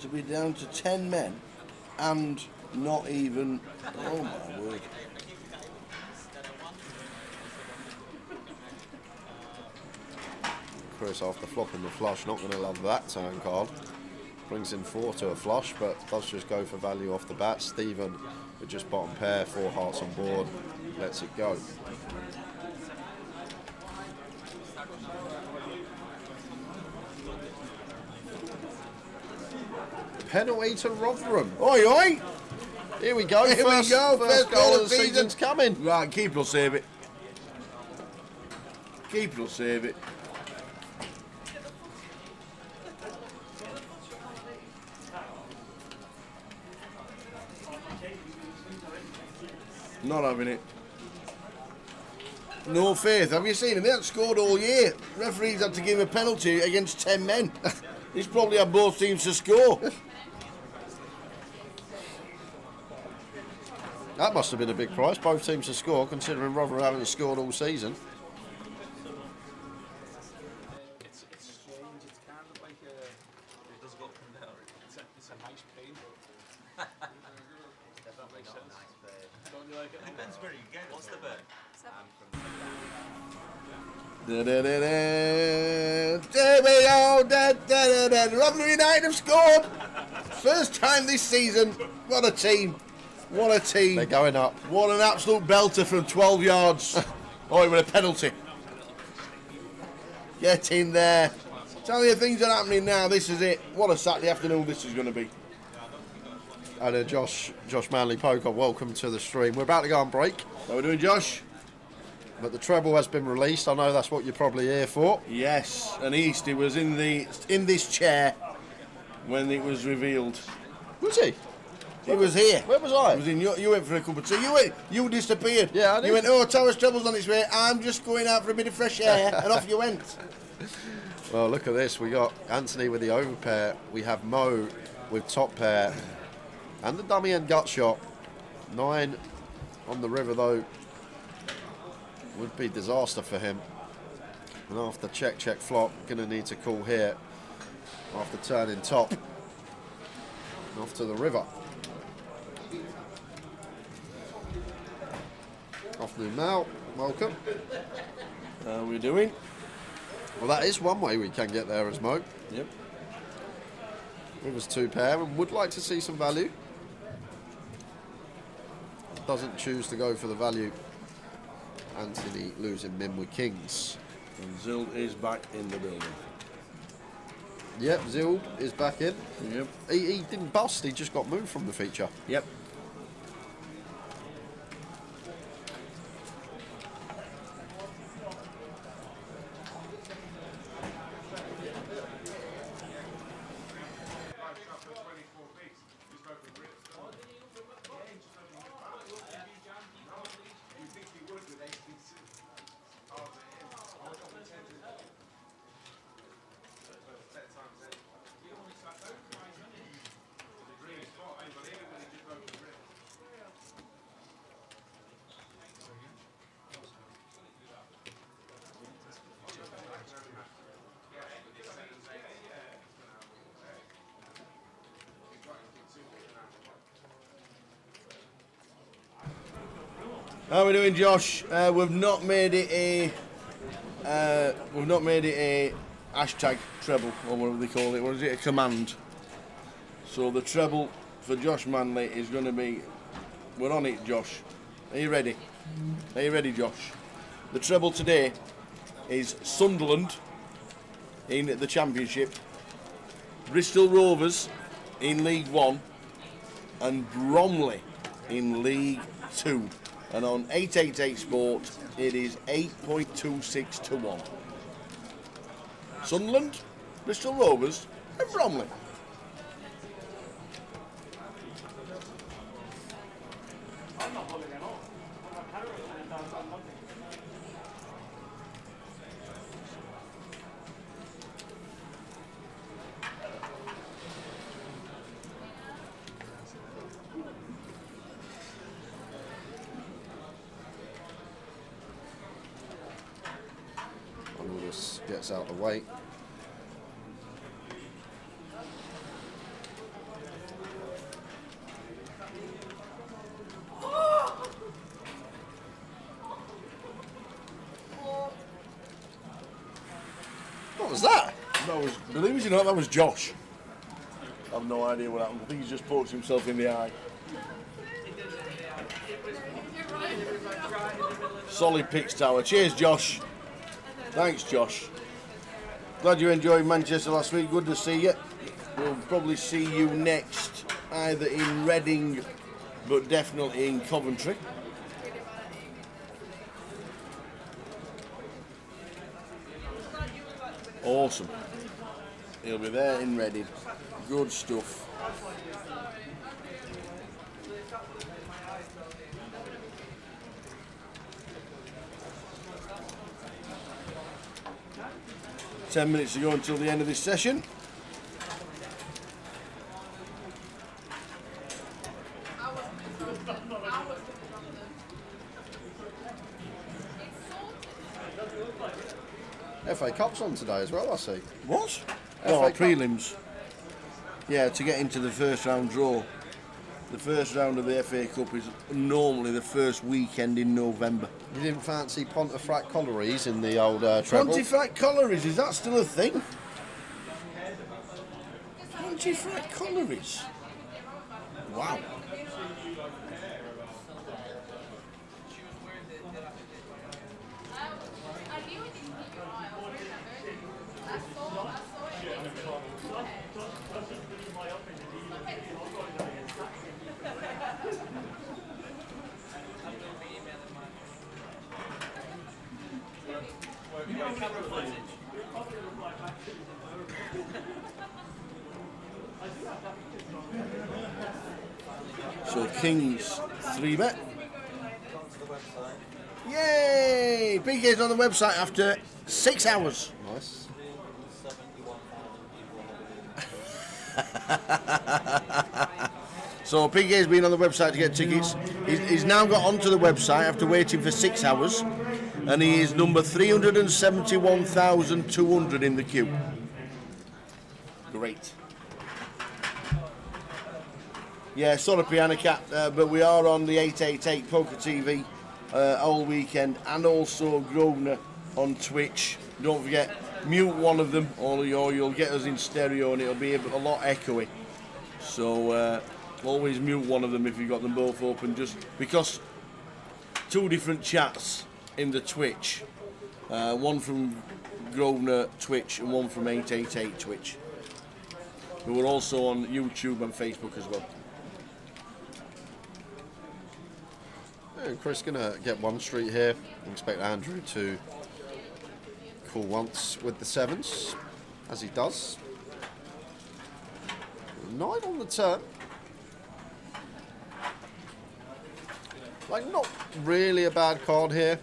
To be down to 10 men and not even... Oh my word. Chris, after flopping the flush, not going to love that turn card. Brings in 4 to a flush, but does just go for value off the bat. Stephen with just bottom pair, 4 hearts on board, lets it go. Penalty to Rotherham. Oi, oi! Here we go. Here we go. First goal of the season's coming. Right, keeper will save it. Keeper will save it. Not having it. No faith. Have you seen him? They haven't scored all year. Referees had to give him a penalty against 10 men. He's probably had both teams to score. That must have been a big price. Both teams to score, considering Rotherham haven't scored all season. It's strange. It's kind of like it does go up and down. It's a nice pain. If that makes sense. Don't you like it? Depends where you get it. What's the bird? There we go. Rotherham United have scored. First time this season. What a team. What a team. They're going up. What an absolute belter from 12 yards. Oh, it was a penalty. Get in there. Tell you things are happening now. This is it. What a Saturday afternoon this is going to be. And Josh Manley Pocock, welcome to the stream. We're about to go on break, How are we doing, Josh? but the treble has been released. I know that's what you're probably here for. Yes, and Easty was in this chair when it was revealed. Was he? He was here. Where was I? He was in. You went for a cup of tea. You disappeared. Yeah, I did. You went, oh, Tower Treble's on its way. I'm just going out for a bit of fresh air, and off you went. Well, look at this. We got Anthony with the over pair. We have Mo with top pair. And the dummy and gut shot. 9 on the river, though, would be disaster for him. And after check, flop, going to need to call here after turning top. Off to the river. Afternoon, Mal. Welcome. How are we doing? Well, that is one way we can get there as Mo. Yep. River's 2 pair and would like to see some value. Doesn't choose to go for the value. Anthony losing min with kings. And Zild is back in the building. Yep, Zild is back in. Yep. He didn't bust, he just got moved from the feature. Yep. How are we doing, Josh? We've not made it a hashtag treble, or whatever they call it. What is it? A command. So the treble for Josh Manley is going to be. We're on it, Josh. Are you ready? Are you ready, Josh? The treble today is Sunderland in the Championship, Bristol Rovers in League One, and Bromley in League Two. And on 888 Sport, it is 8.26 to 1. Sunderland, Bristol Rovers, and Bromley. Gets out of the way. What was that? That was, believe it or not, that was Josh. I have no idea what happened. I think he's just poked himself in the eye. Solid picks, Tower. Cheers, Josh. Thanks, Josh. Glad you enjoyed Manchester last week. Good to see you. We'll probably see you next, either in Reading, but definitely in Coventry. Awesome. He'll be there in Reading. Good stuff. Ten minutes to go until the end of this session. FA Cup's on today as well, I see. What? FA Oh, Cup. prelims. Yeah, to get into the first round draw. The first round of the FA Cup is normally the first weekend in November. You didn't fancy Pontefract Collieries in the old treble? Pontefract Collieries, is that still a thing? Pontefract Collieries? Wow. So Kings 3-bet. Yay! PK's on the website after 6 hours. Nice. 71,000 people. So PK's been on the website to get tickets. He's now got onto the website after waiting for 6 hours, and he is number 371,200 in the queue. Great. Yeah, sorry Piano Cat, but we are on the 888 Poker TV all weekend, and also Grosvenor on Twitch. Don't forget, mute one of them, or you'll get us in stereo and it'll be a lot echoey. So always mute one of them if you've got them both open, just because two different chats in the Twitch, one from Grosvenor Twitch and one from 888 Twitch, who are also on YouTube and Facebook as well. Yeah, Chris gonna get one street here. I expect Andrew to call once with the sevens, as he does. 9 on the turn. Like, not really a bad card here.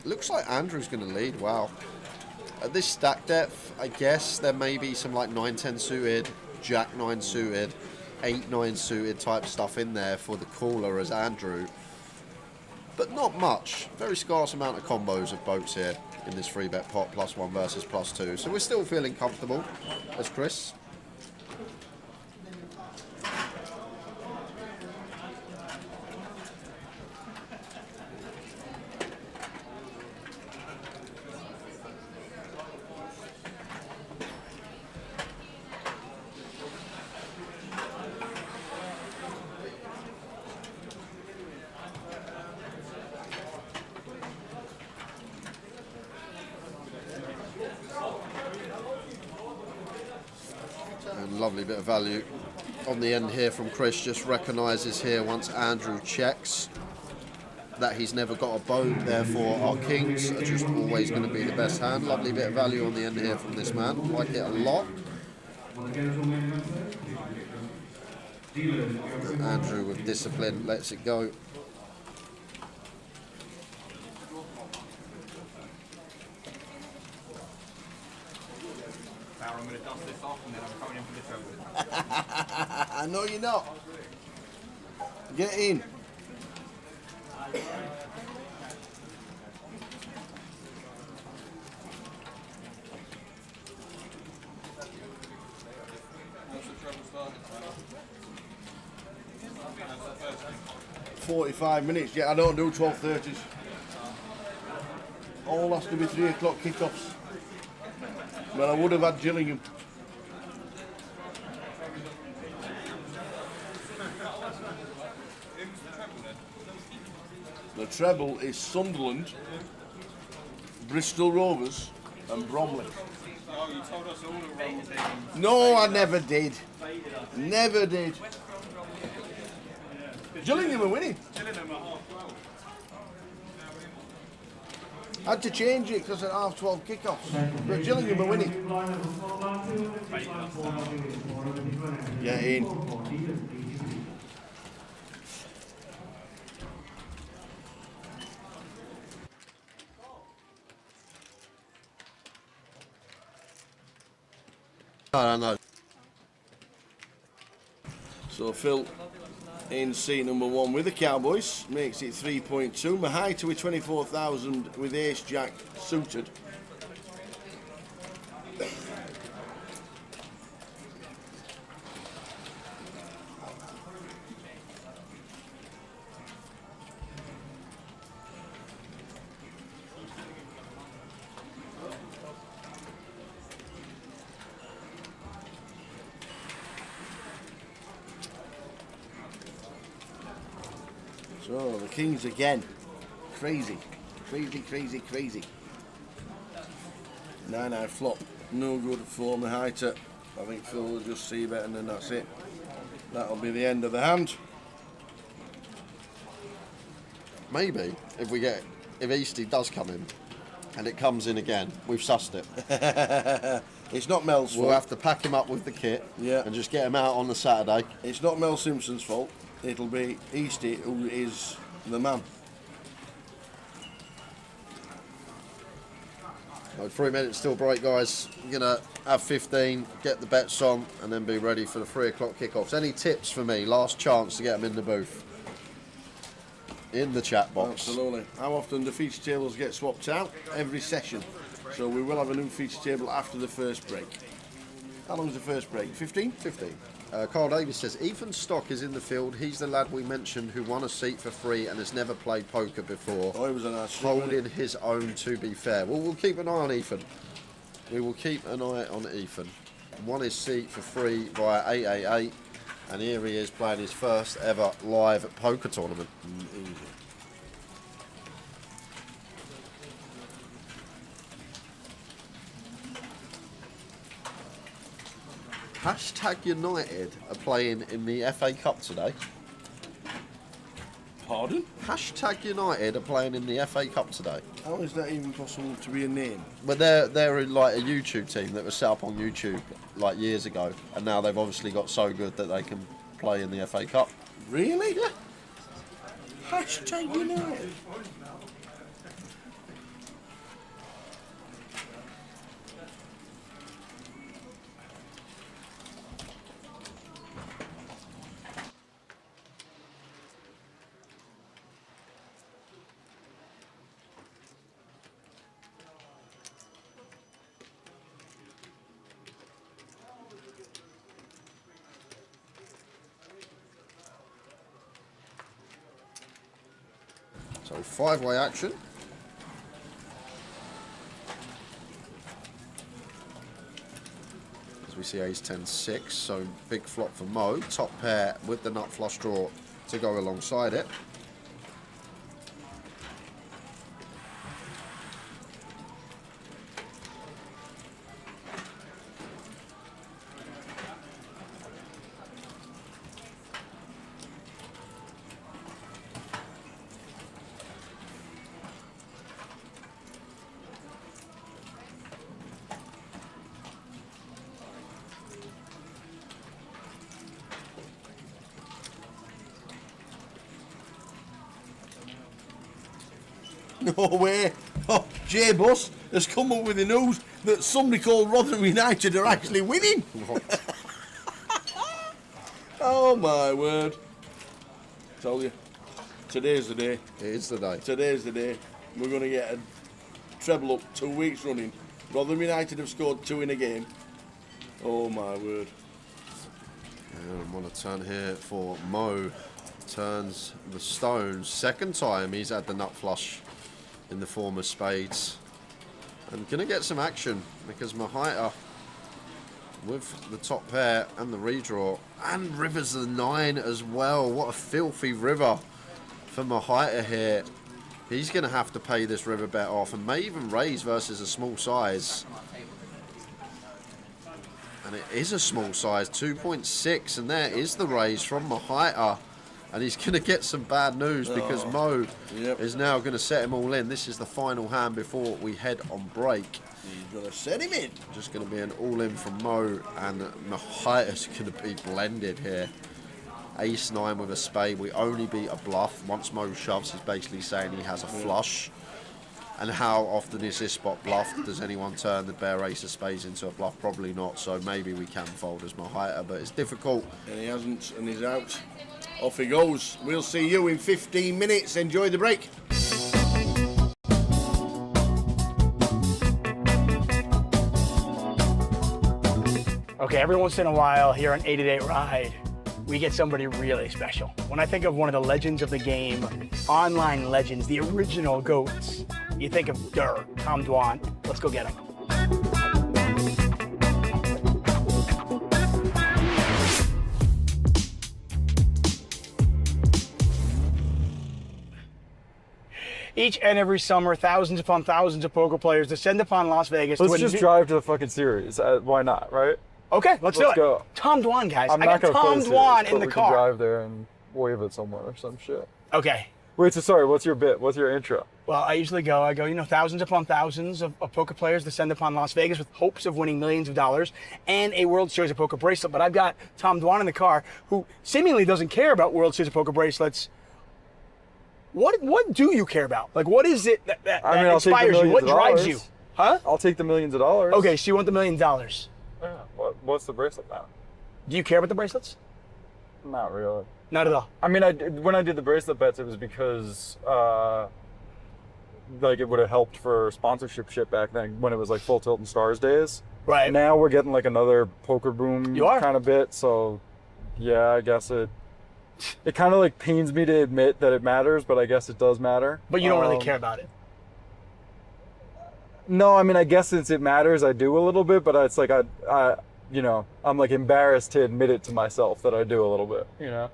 Looks like Andrew's going to lead. Wow. At this stack depth, I guess there may be some like 9-10 suited, Jack-9 suited, 8-9 suited type stuff in there for the caller as Andrew. But not much. Very scarce amount of combos of boats here in this 3-bet pot, +1 versus +2. So we're still feeling comfortable as Chris. Lovely bit of value on the end here from Chris. Just recognises here once Andrew checks that he's never got a boat, therefore our kings are just always going to be the best hand. Lovely bit of value on the end here from this man. Like it a lot. Andrew with discipline lets it go. I'm going to dust this off and then I'm coming in for the treble. No, you're not. Get in. What's the treble starting time? 45 minutes. Yeah, I don't do 12:30s. All has to be 3 o'clock kickoffs. Well, I would have had Gillingham. The treble is Sunderland, Bristol Rovers and Bromley. Oh, you told us all the wrong things. No, I never did. Never did. Gillingham are winning. Gillingham at 12:30. I had to change it because at 12:30 kickoffs. But Gillingham are winning. Get in. No. So Phil in seat number 1 with the Cowboys makes it 3.2. Mahai to 24,000 with Ace Jack suited. So the kings again. Crazy. Crazy, crazy, crazy. 9-eye flop. No good for the highter. I think Phil will just see better and then that's it. That'll be the end of the hand. Maybe if Eastie does come in and it comes in again, we've sussed it. It's not Mel's fault. We'll have to pack him up with the kit and just get him out on the Saturday. It's not Mel Simpson's fault. It'll be Eastie who is the man. So 3 minutes still break, guys. We're going to have 15, get the bets on, and then be ready for the 3 o'clock kickoffs. Any tips for me? Last chance to get them in the booth. In the chat box. Absolutely. How often do feature tables get swapped out? Every session. So we will have a new feature table after the first break. How long is the first break? 15? 15. Carl Davis says, Ethan Stock is in the field. He's the lad we mentioned who won a seat for free and has never played poker before. Oh, he was a nice holding his own, to be fair. Well, we'll keep an eye on Ethan. We will keep an eye on Ethan. Won his seat for free via 888. And here he is playing his first ever live poker tournament. Easy. Hashtag United are playing in the FA Cup today. Pardon? Hashtag United are playing in the FA Cup today. How is that even possible to be a name? But they're like a YouTube team that was set up on YouTube like years ago, and now they've obviously got so good that they can play in the FA Cup. Really? Yeah. Hashtag United. So 5-way action. As we see ace 10-6, so big flop for Mo. Top pair with the nut flush draw to go alongside it. No way. Oh, J-Bus has come up with the news that somebody called Rotherham United are actually winning. Oh my word. Tell you, today's the day. It is the day. Today's the day. We're going to get a treble up 2 weeks running. Rotherham United have scored 2 in a game. Oh my word. And I'm on a turn here for Mo. Turns the stones. Second time he's had the nut flush in the form of spades. And going to get some action because Mahita with the top pair and the redraw. And river's the 9 as well. What a filthy river for Mahita here. He's going to have to pay this river bet off and may even raise versus a small size. And it is a small size, 2.6, and there is the raise from Mahita. And he's going to get some bad news because Mo is now going to set him all in. This is the final hand before we head on break. He's going to set him in. Just going to be an all-in from Mo, and Mahita's going to be blended here. Ace-9 with a spade. We only beat a bluff. Once Mo shoves, he's basically saying he has a flush. And how often is this spot bluffed? Does anyone turn the bare ace of spades into a bluff? Probably not, so maybe we can fold as Mahita, but it's difficult. And he hasn't, and he's out. Off he goes. We'll see you in 15 minutes. Enjoy the break. Okay, every once in a while here on 888 Ride, we get somebody really special. When I think of one of the legends of the game, online legends, the original GOATs, you think of Tom Dwan. Let's go get him. Each and every summer, thousands upon thousands of poker players descend upon Las Vegas. Let's to just drive to the fucking series. Why not, right? Okay, let's do it. go. Tom Dwan, guys. I'm I not got gonna play Tom the series, Dwan but in the we car. can drive there and wave it somewhere or some shit. Okay. Wait, so sorry, what's your bit? What's your intro? Well, I usually go, thousands upon thousands of poker players descend upon Las Vegas with hopes of winning millions of dollars and a World Series of Poker bracelet. But I've got Tom Dwan in the car who seemingly doesn't care about World Series of Poker bracelets. What do you care about? Like, what is it that I'll take the inspires you? millions What of drives dollars. you? Huh? I'll take the millions of dollars. Okay, so you want the $1 million. Yeah. What's the bracelet now? Do you care about the bracelets? Not really. Not at all. I mean, when I did the bracelet bets, it was because like it would have helped for sponsorship shit back then when it was like Full Tilt and Stars days. Right. Now we're getting like another poker boom You are. kind of bit, so yeah, I guess it kind of like pains me to admit that it matters, but I guess it does matter. But you don't really care about it. No, I mean, I guess since it matters, I do a little bit, but it's like I'm like embarrassed to admit it to myself that I do a little bit, you know?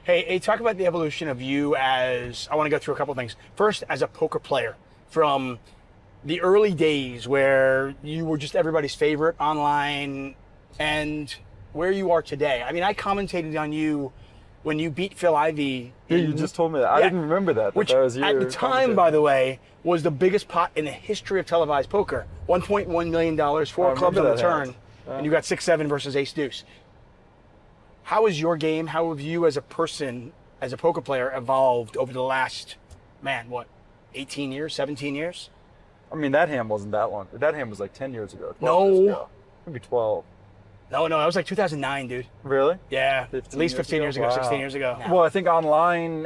Hey, talk about the evolution of you as, I want to go through a couple things. First, as a poker player, from the early days where you were just everybody's favorite online and where you are today. I mean, I commentated on you when you beat Phil Ivey. Yeah, you just told me that. I Yeah. didn't remember that. Which, that was you at the time, by the way, was the biggest pot in the history of televised poker. $1.1 million, four I clubs on remember the that turn, hand. and you got 6-7 versus ace-deuce. How has your game, how have you as a person, as a poker player, evolved over the last, 18 years, 17 years? I mean, that hand wasn't that long. That hand was like 10 years ago. 12 No. years ago. Maybe 12. No, that was like 2009, dude. Really? Yeah, 15 at least 15 years ago, Wow. 16 years ago. Well, I think online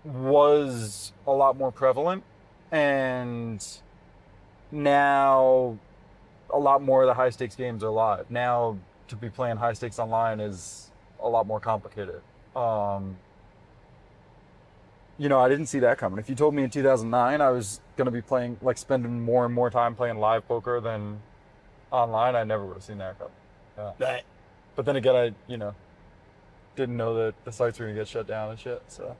was a lot more prevalent, and now a lot more of the high stakes games are live. Now to be playing high stakes online is a lot more complicated. I didn't see that coming. If you told me in 2009 I was going to be playing, like spending more and more time playing live poker than online, I never would have seen that coming. Yeah. But then again, I didn't know that the sites were going to get shut down and shit. So,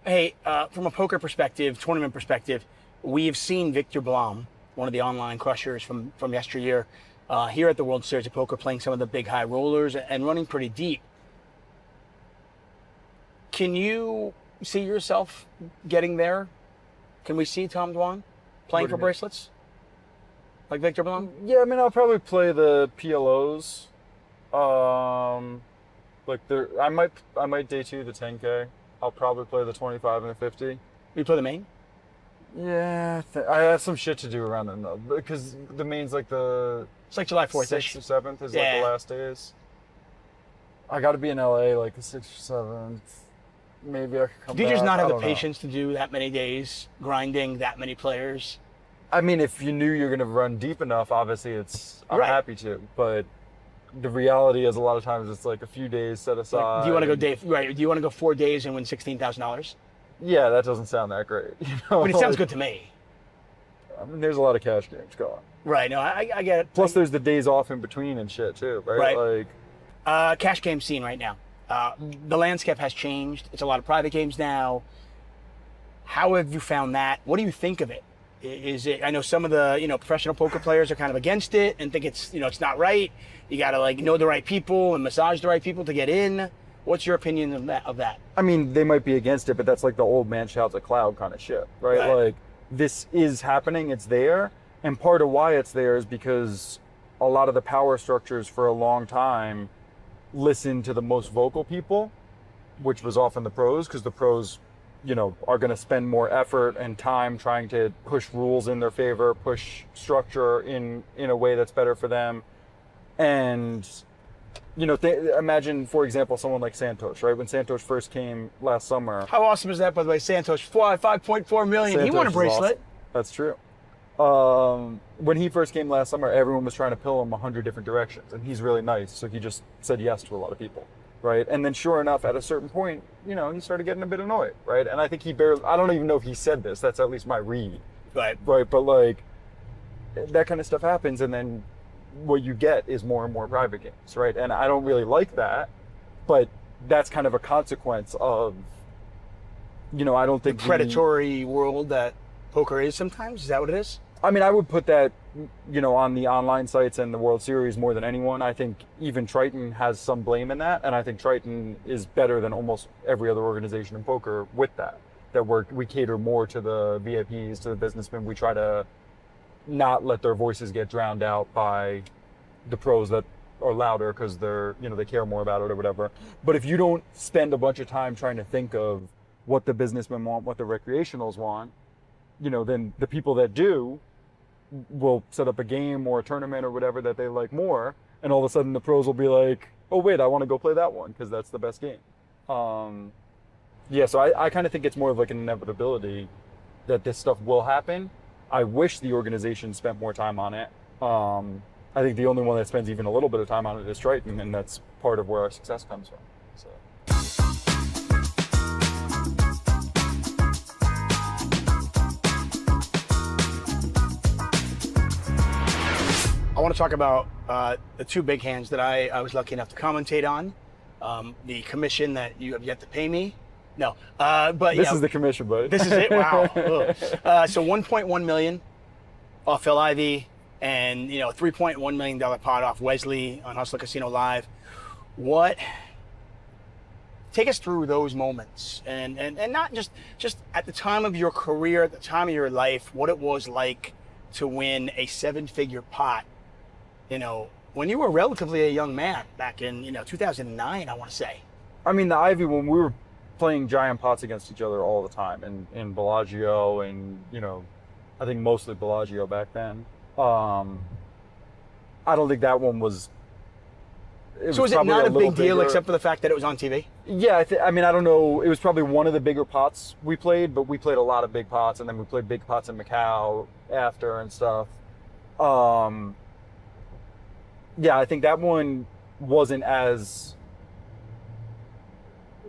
Hey, from a poker perspective, tournament perspective, we have seen Victor Blom, one of the online crushers from yesteryear, here at the World Series of Poker, playing some of the big high rollers and running pretty deep. Can you see yourself getting there? Can we see Tom Dwan playing What do for you mean? bracelets? Like Victor Blom? yeah, I mean, I'll probably play the PLOs. I might day two the 10K. I'll probably play the 25 and the 50. You play the main? Yeah, I have some shit to do around then though, because the main's like the It's like July 4th. 6th or 7th is like Yeah. the last days. I got to be in LA like the 6th or 7th. Maybe I could come Do you back. just not I have the don't know. patience to do that many days, grinding that many players? I mean, if you knew you're gonna run deep enough, obviously I'm Right. happy to. But the reality is, a lot of times it's like a few days set aside. Do you want to go Do you want to go 4 days and win $16,000? Yeah, that doesn't sound that great. But it sounds good to me. I mean, there's a lot of cash games going. Right. No, I get it. Plus, there's the days off in between and shit too, right? Right. Like, Cash game scene right now. The landscape has changed. It's a lot of private games now. How have you found that? What do you think of it? Is it? I know some of the professional poker players are kind of against it and think it's it's not right. You got to know the right people and massage the right people to get in. What's your opinion of that? I mean, they might be against it, but that's like the old man shouts at cloud kind of shit, right? Right. Like, this is happening, it's there, and part of why it's there is because a lot of the power structures for a long time listened to the most vocal people, which was often the pros, because the pros, are going to spend more effort and time trying to push rules in their favor, push structure in a way that's better for them. And imagine, for example, someone like Santos, right? When Santos first came last summer. How awesome is that, by the way? Santos, $5.4 million. He Santos won a is bracelet. awesome. That's true. When he first came last summer, everyone was trying to pill him 100 different directions, and he's really nice, so he just said yes to a lot of people, right? And then sure enough, at a certain point, he started getting a bit annoyed, right? And I think I don't even know if he said this, that's at least my read, Right. right? But like, that kind of stuff happens, and then what you get is more and more private games, right? And I don't really like that, but that's kind of a consequence of I don't The think predatory world that poker is sometimes? Is that what it is? I mean, I would put that, on the online sites and the World Series more than anyone. I think even Triton has some blame in that, and I think Triton is better than almost every other organization in poker with that. That we cater more to the VIPs, to the businessmen. We try to not let their voices get drowned out by the pros that are louder because they're, they care more about it or whatever. But if you don't spend a bunch of time trying to think of what the businessmen want, what the recreationals want, then the people that do will set up a game or a tournament or whatever that they like more, and all of a sudden the pros will be like, oh wait, I want to go play that one because that's the best game. So I kind of think it's more of like an inevitability that this stuff will happen. I wish the organization spent more time on it. I think the only one that spends even a little bit of time on it is Triton, and that's part of where our success comes from. So. I want to talk about the two big hands that I was lucky enough to commentate on. The commission that you have yet to pay me. No, but this is the commission, buddy. This is it. Wow. So 1.1 million off Phil Ivey, and $3.1 million pot off Wesley on Hustler Casino Live. Take us through those moments, and not just at the time of your career, at the time of your life, what it was like to win a 7-figure pot. When you were relatively a young man back in 2009, I want to say. I mean, the Ivy, when we were playing giant pots against each other all the time, and Bellagio, and I think mostly Bellagio back then. I don't think that one was. So was it not a big deal bigger, except for the fact that it was on TV? Yeah, I mean, I don't know. It was probably one of the bigger pots we played, but we played a lot of big pots, and then we played big pots in Macau after and stuff. Yeah, I think that one wasn't as.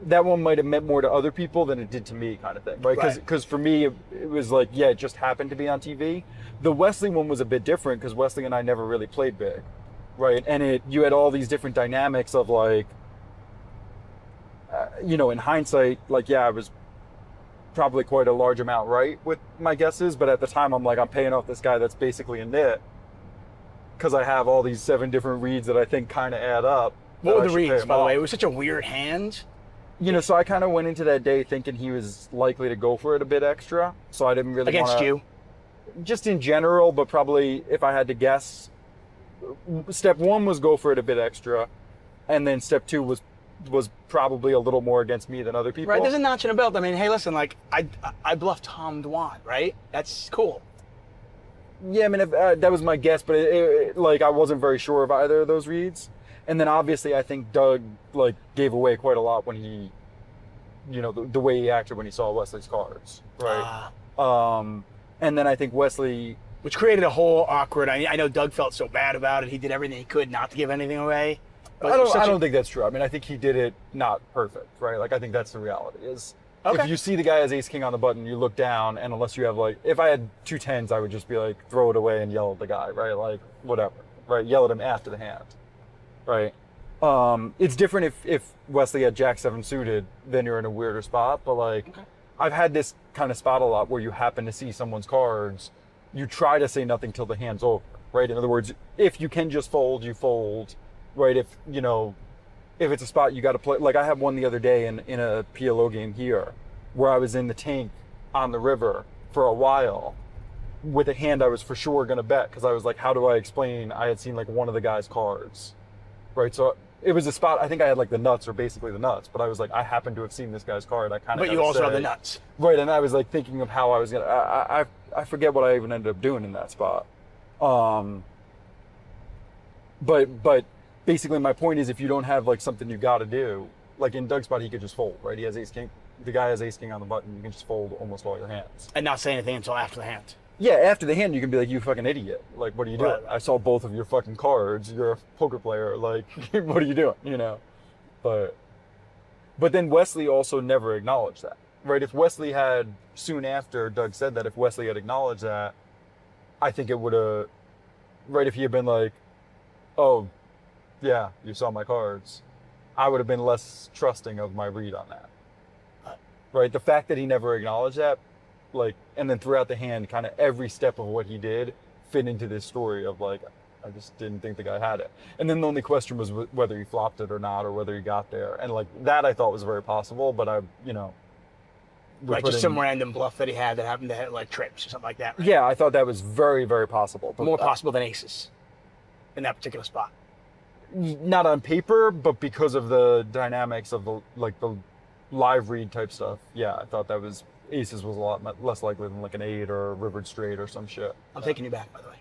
That one might have meant more to other people than it did to me, kind of thing, right? Because for me, it was like, yeah, it just happened to be on TV. The Wesley one was a bit different because Wesley and I never really played big, right? And you had all these different dynamics of like, in hindsight, like, yeah, I was probably quite a large amount right with my guesses, but at the time, I'm like, I'm paying off this guy that's basically a nit because I have all these 7 different reads that I think kind of add up. What were the reads, by the way? It was such a weird hand. So I kind of went into that day thinking he was likely to go for it a bit extra. So I didn't really Against you? Just in general, but probably if I had to guess, step 1 was go for it a bit extra. And then step 2 was probably a little more against me than other people. Right, there's a notch in a belt. I mean, hey, listen, like, I bluffed Tom Dwan, right? That's cool. Yeah, I mean, that was my guess, but I wasn't very sure of either of those reads. And then obviously I think Doug gave away quite a lot when he, the way he acted when he saw Wesley's cards, right? And then I think Wesley, which created a whole awkward. I know Doug felt so bad about it. He did everything he could not to give anything away. I don't think that's true. I mean, I think he did it not perfect, right? Like I think that's the reality is. Okay. If you see the guy as ace king on the button, you look down, and unless you have if I had 2 10s, I would just be like, throw it away and yell at the guy, right? Like whatever, right? Yell at him after the hand. Right. It's different if Wesley had Jack 7 suited, then you're in a weirder spot. But I've had this kind of spot a lot where you happen to see someone's cards, you try to say nothing till the hand's over, right? In other words, if you can just fold, you fold, right? If it's a spot you got to play. Like I had one the other day in a PLO game here, where I was in the tank on the river for a while with a hand I was for sure gonna bet because I was like, how do I explain? I had seen one of the guy's cards. Right, so it was a spot. I think I had the nuts, or basically the nuts. But I was like, I happen to have seen this guy's card. I kind of. But you also have the nuts. Right, and I was thinking of how I was gonna. I forget what I even ended up doing in that spot. But basically, my point is, if you don't have something you got to do, in Doug's spot, he could just fold. Right, he has ace king. The guy has ace king on the button. You can just fold almost all your hands and not say anything until after the hand. Yeah, after the hand, you can be like, you fucking idiot. What are you doing? Right. I saw both of your fucking cards. You're a poker player. What are you doing? But then Wesley also never acknowledged that, right? If Wesley had, soon after Doug said that, if Wesley had acknowledged that, I think it would have, right, if he had been like, oh, yeah, you saw my cards, I would have been less trusting of my read on that. right? The fact that he never acknowledged that, like, and then throughout the hand, kind of every step of what he did fit into this story of like, I just didn't think the guy had it. And then the only question was whether he flopped it or not, or whether he got there. And like that I thought was very possible, but I, you know. Right, just some random bluff that he had that happened to hit like trips or something like that. Right? Yeah, I thought that was very, very possible. But more possible than aces in that particular spot. Not on paper, but because of the dynamics of the live read type stuff. Yeah, I thought that was aces was a lot less likely than like an 8 or a rivered straight or some shit. I'm taking you back, by the way.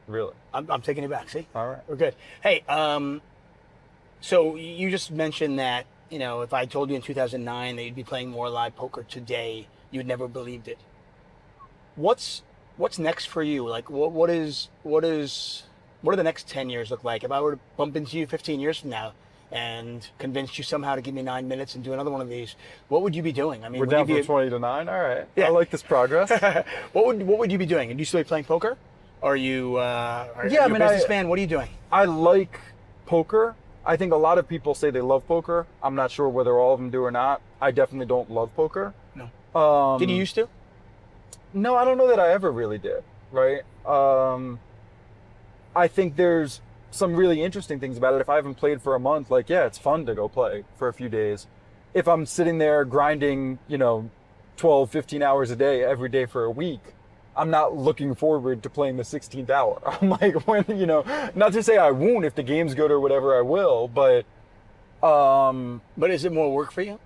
Really? I'm taking you back. See? All right. We're good. Hey, so you just mentioned that, you know, if I told you in 2009 that you'd be playing more live poker today, you'd never believed it. What's next for you? Like, what do the next 10 years look like? If I were to bump into you 15 years from now and convinced you somehow to give me 9 minutes and do another one of these, what would you be doing? I mean, we're down from 20 to 9. All right. Yeah. I like this progress. What would you be doing? Are you still playing poker? Or are you are you a businessman? What are you doing? I like poker. I think a lot of people say they love poker. I'm not sure whether all of them do or not. I definitely don't love poker. No. Did you used to? No, I don't know that I ever really did. Right. I think there's some really interesting things about it. If I haven't played for a month, like, yeah, it's fun to go play for a few days. If I'm sitting there grinding, 12, 15 hours a day, every day for a week, I'm not looking forward to playing the 16th hour. I'm like, not to say I won't, if the game's good or whatever, I will, but. But is it more work for you?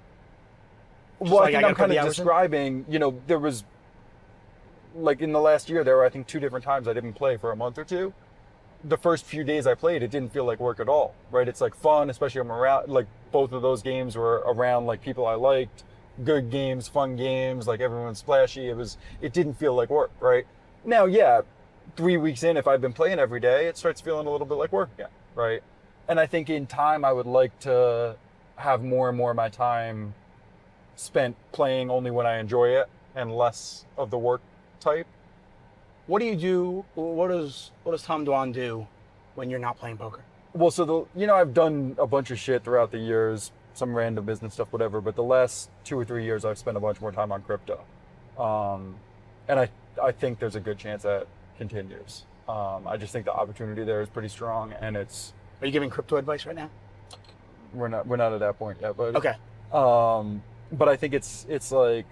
Well, I think I'm kind of describing, there was, like in the last year, there were, I think, 2 different times I didn't play for a month or 2. The first few days I played, it didn't feel like work at all, right? It's like fun, especially I'm around, like both of those games were around like people I liked, good games, fun games, like everyone's splashy. It didn't feel like work, right? Now, yeah, 3 weeks in, if I've been playing every day, it starts feeling a little bit like work again, right? And I think in time, I would like to have more and more of my time spent playing only when I enjoy it and less of the work type. What do you do? What does Tom Dwan do when you're not playing poker? Well, so I've done a bunch of shit throughout the years, some random business stuff, whatever. But the last 2 or 3 years, I've spent a bunch more time on crypto, and I think there's a good chance that continues. I just think the opportunity there is pretty strong, and it's. Are you giving crypto advice right now? We're not at that point yet, but okay. But I think it's like.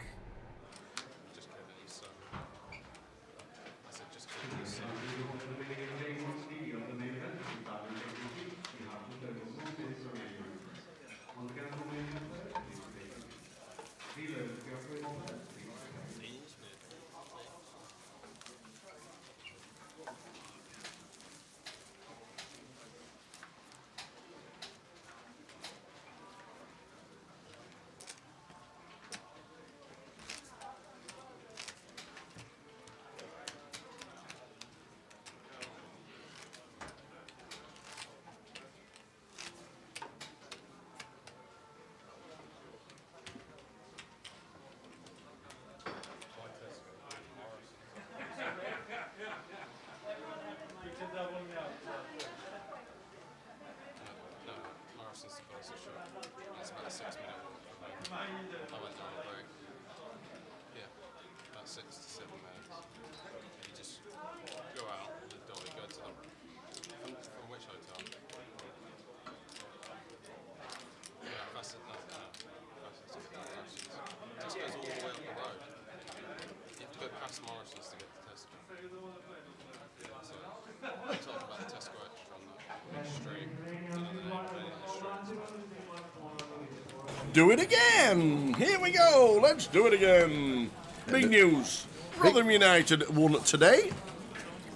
Do it again! Here we go! Let's do it again! Big news. Rotherham United won today.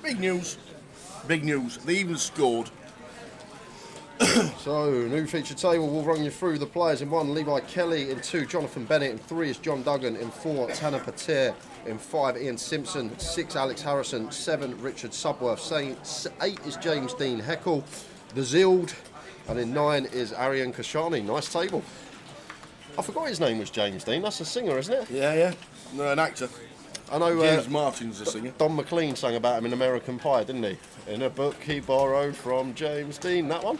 Big news. Big news. They even scored. So, new feature table, we'll run you through the players. In 1, Levi Kelly. In 2, Jonathan Bennett. In 3 is John Duggan. In 4, Tanner Pater. In 5, Ian Simpson. 6, Alex Harrison. 7, Richard Subworth. 8 is James Dean Heckle, the Zild. And in 9 is Aryan Kashani. Nice table. I forgot his name was James Dean. That's a singer, isn't it? Yeah. No, an actor. I know James Martin's a singer. Don McLean sang about him in American Pie, didn't he? In a book he borrowed from James Dean. That one?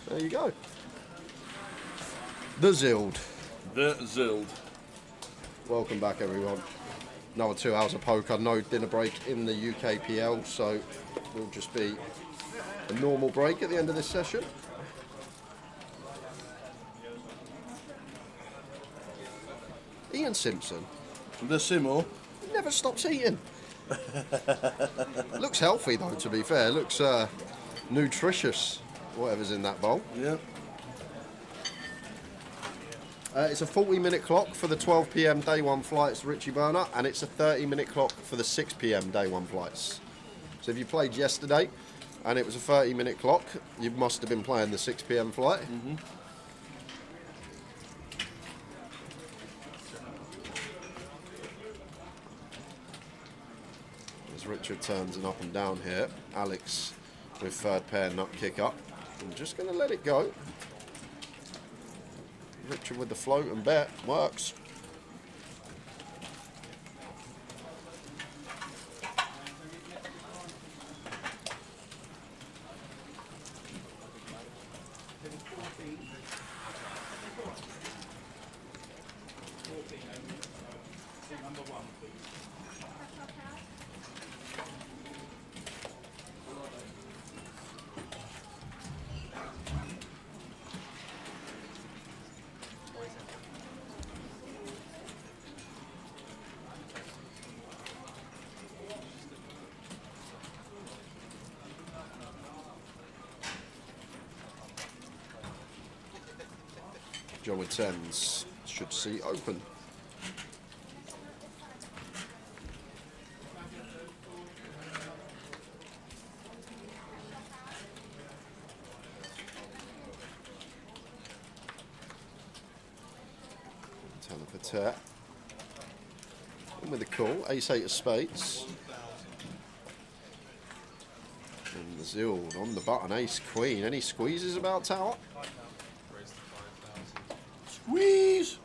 There you go. The Zild. The Zild. Welcome back, everyone. Another 2 hours of poker, no dinner break in the UKPL, so will just be a normal break at the end of this session. Ian Simpson. The Simo. Never stops eating. Looks healthy though, to be fair. Looks nutritious, whatever's in that bowl. Yeah. It's a 40-minute clock for the 12 p.m. day one flights, Richie Burner, and it's a 30-minute clock for the 6 p.m. day one flights. So if you played yesterday and it was a 30-minute clock, you must have been playing the 6 p.m. flight. Mm-hmm. As Richard turns an up and down here, Alex with third pair nut kick up. I'm just going to let it go. Richard with the float and bet works. John with tens should see open. Ten of a pair. And with a call, ace eight of spades. And the Zild on the button, ace queen. Any squeezes about Tower? Squeeze!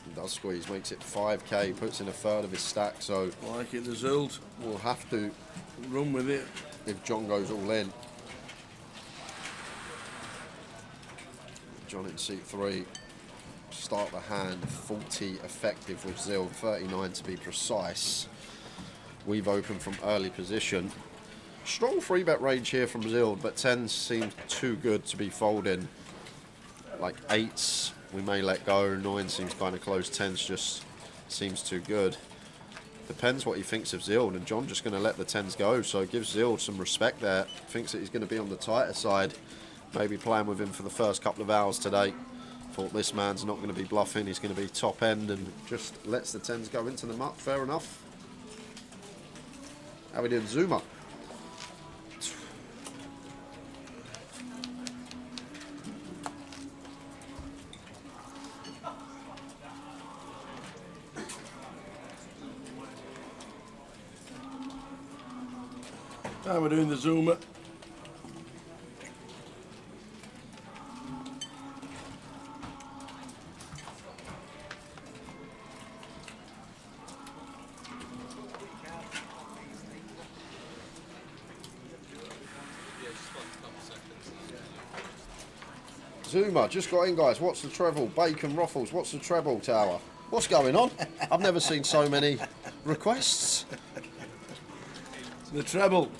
He does squeeze, makes it 5k, puts in a third of his stack, so Like it, the Zild. we'll have to Run with it. if John goes all in. John in seat 3. Start the hand, 40 effective with Zild, 39 to be precise. We've opened from early position. Strong free bet range here from Zild, but 10s seem too good to be folding. Like 8s, we may let go. 9 seems kind of close. 10s just seems too good. Depends what he thinks of Zild, and John just going to let the 10s go, so gives Zild some respect there. Thinks that he's going to be on the tighter side. Maybe playing with him for the first couple of hours today. Thought this man's not going to be bluffing, he's going to be top end, and just lets the 10s go into the muck. Fair enough. How we doing, Zuma? How we're doing the Zoomer. Zuma, just got in, guys. What's the treble? Bacon Ruffles. What's the treble, Tower? What's going on? I've never seen so many requests. The treble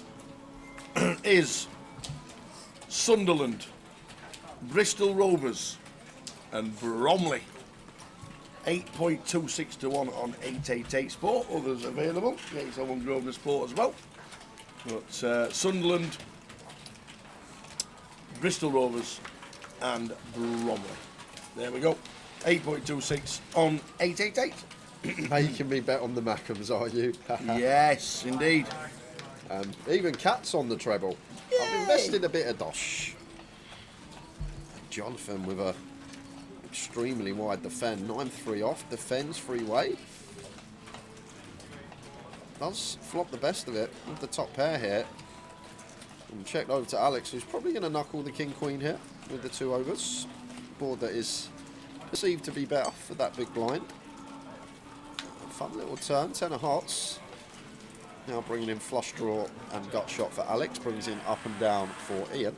is Sunderland, Bristol Rovers and Bromley. 8.26 to 1 on 888 Sport. Others available. 801 Grosvenor Sport as well. But Sunderland, Bristol Rovers and Bromley. There we go. 8.26 on 888. Making me bet on the Mackhams, are you? Yes, indeed. Even Cat's on the treble. Yay. I've invested a bit of dosh. Jonathan with a extremely wide defend. 9-3 off, defends freeway. Does flop the best of it with the top pair here. And checked over to Alex, who's probably going to knuckle the king-queen here with the 2 overs. Board that is perceived to be better for that big blind. A fun little turn, 10 of hearts. Now bringing in flush draw and gut shot for Alex. Brings in up and down for Ian.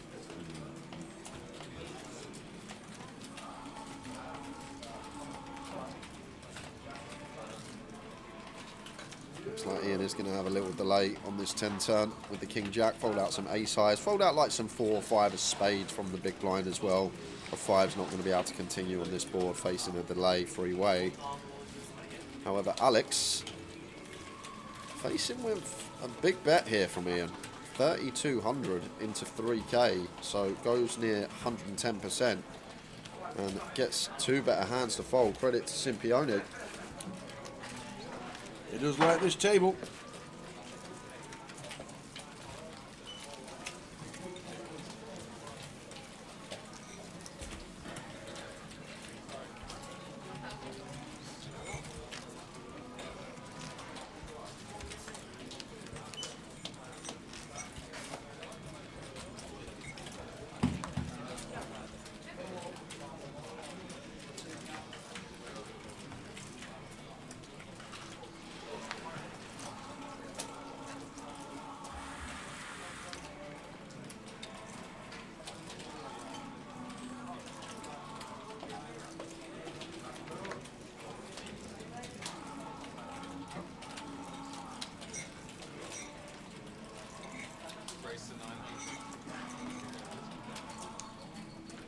Ian is going to have a little delay on this 10 turn with the King Jack. Fold out some ace highs. Fold out like some 4 or 5 of spades from the big blind as well. A 5's not going to be able to continue on this board facing a delay three-way. However, Alex facing with a big bet here from Ian. 3,200 into 3k, so goes near 110% and gets 2 better hands to fold. Credit to Simpione. He does like this table.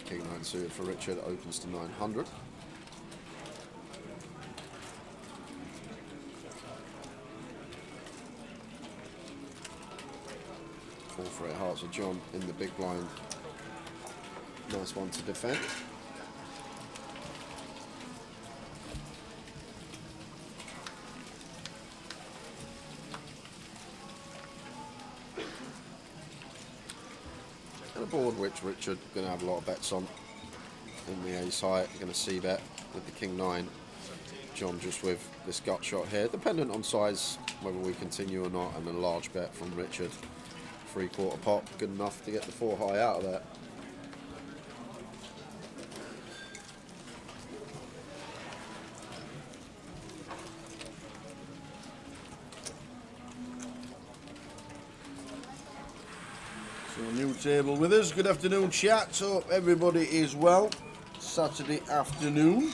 King 9 suited for Richard opens to 900. Four for 8 hearts of John in the big blind. Nice one to defend. And a board which Richard going to have a lot of bets on. In the ace high, going to see bet with the King 9. John just with this gut shot here, dependent on size, whether we continue or not, and a large bet from Richard. 3/4 pot, good enough to get the 4 high out of that. So a new table with us. Good afternoon, chat. Hope everybody is well. Saturday afternoon.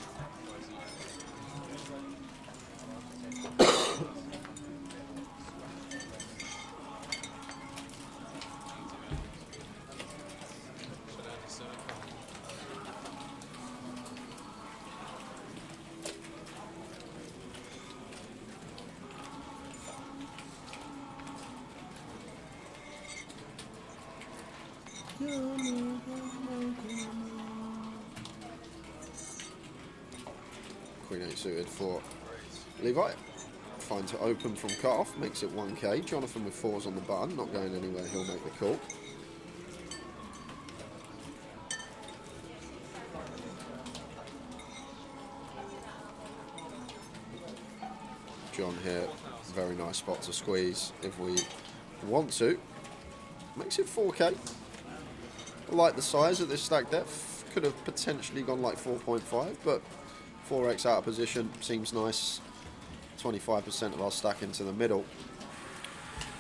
Queen 8 suited for Levi. Finds it open from cut-off, makes it 1k. Jonathan with 4s on the button, not going anywhere, he'll make the call. John here, very nice spot to squeeze if we want to. Makes it 4k. I like the size of this stack depth. Could have potentially gone like 4.5, but 4x out of position seems nice. 25% of our stack into the middle.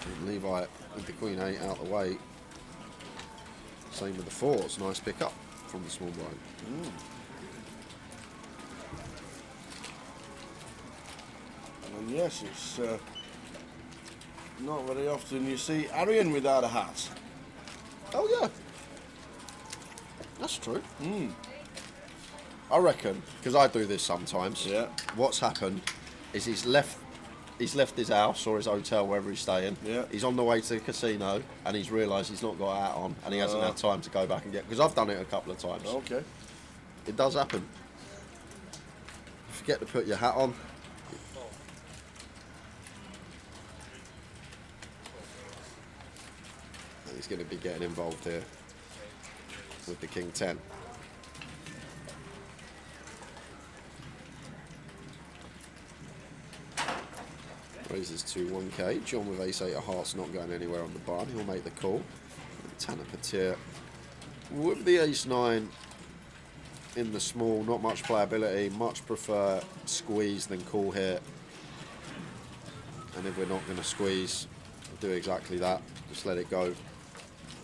And Levi with the Queen 8 out the way. Same with the 4s. Nice pick up from the small blind. And yes, it's not very often you see Arian without a hat. Oh yeah, that's true. I reckon, because I do this sometimes. Yeah. What's happened is he's left his house or his hotel, wherever he's staying. Yeah. He's on the way to the casino and he's realised he's not got a hat on and he hasn't had time to go back and get. Because I've done it a couple of times. Okay. It does happen. Forget to put your hat on. And he's going to be getting involved here with the King 10. Raises to 1k. John with ace 8 of hearts not going anywhere on the barn. He'll make the call. Tanner Patir with the ace 9 in the small. Not much playability. Much prefer squeeze than call here. And if we're not going to squeeze, we'll do exactly that. Just let it go. You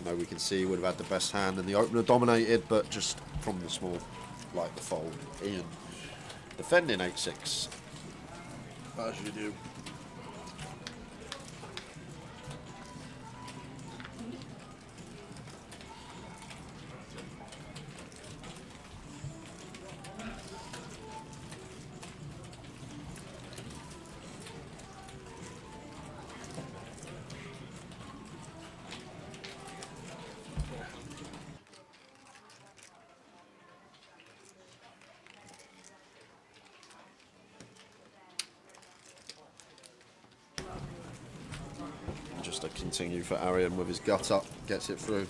know, we can see would have had the best hand and the opener dominated, but just from the small, like the fold. Ian defending 8-6. As you do. continue for Arian with his gut up, gets it through.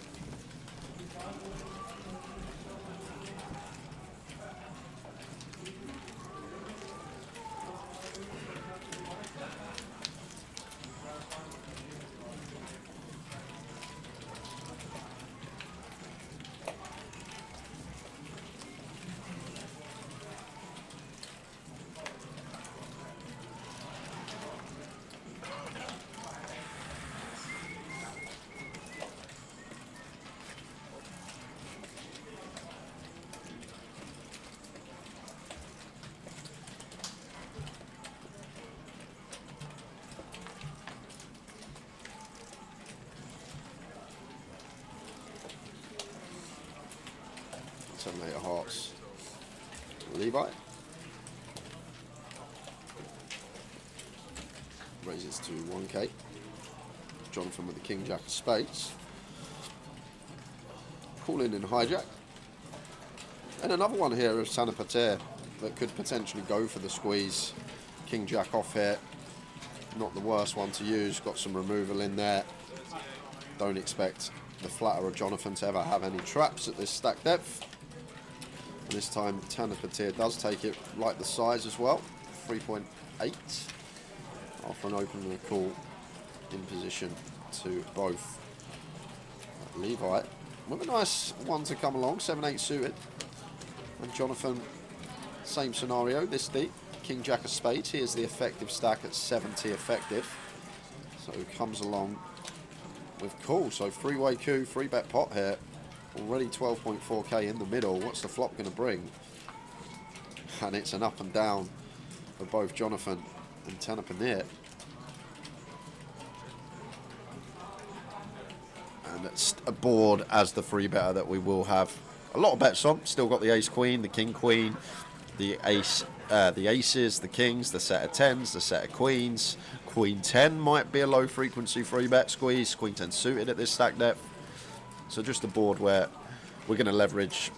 Eight of hearts. Levi raises to 1k. Jonathan with the king jack of spades. Call in hijack. And another one here of Sana Pater that could potentially go for the squeeze. King jack off here. Not the worst one to use. Got some removal in there. Don't expect the flatter of Jonathan to ever have any traps at this stack depth. This time Tana Patir does take it, like the size as well, 3.8 after an open and a call in position to both. Levi with a nice one to come along, 7-8 suited, and Jonathan, same scenario, this deep, king jack of spades. Here's the effective stack at 70 effective, so it comes along with call. So three-way coup, 3-bet pot here. Already 12.4k in the middle. What's the flop going to bring? And it's an up and down for both Jonathan and Tanapanir. And it's a board as the 3-better that we will have a lot of bets on. Still got the ace queen, the king queen, the ace, the aces, the kings, the set of tens, the set of queens. Queen 10 might be a low frequency 3-bet squeeze. Queen 10 suited at this stack depth. So just a board where we're going to leverage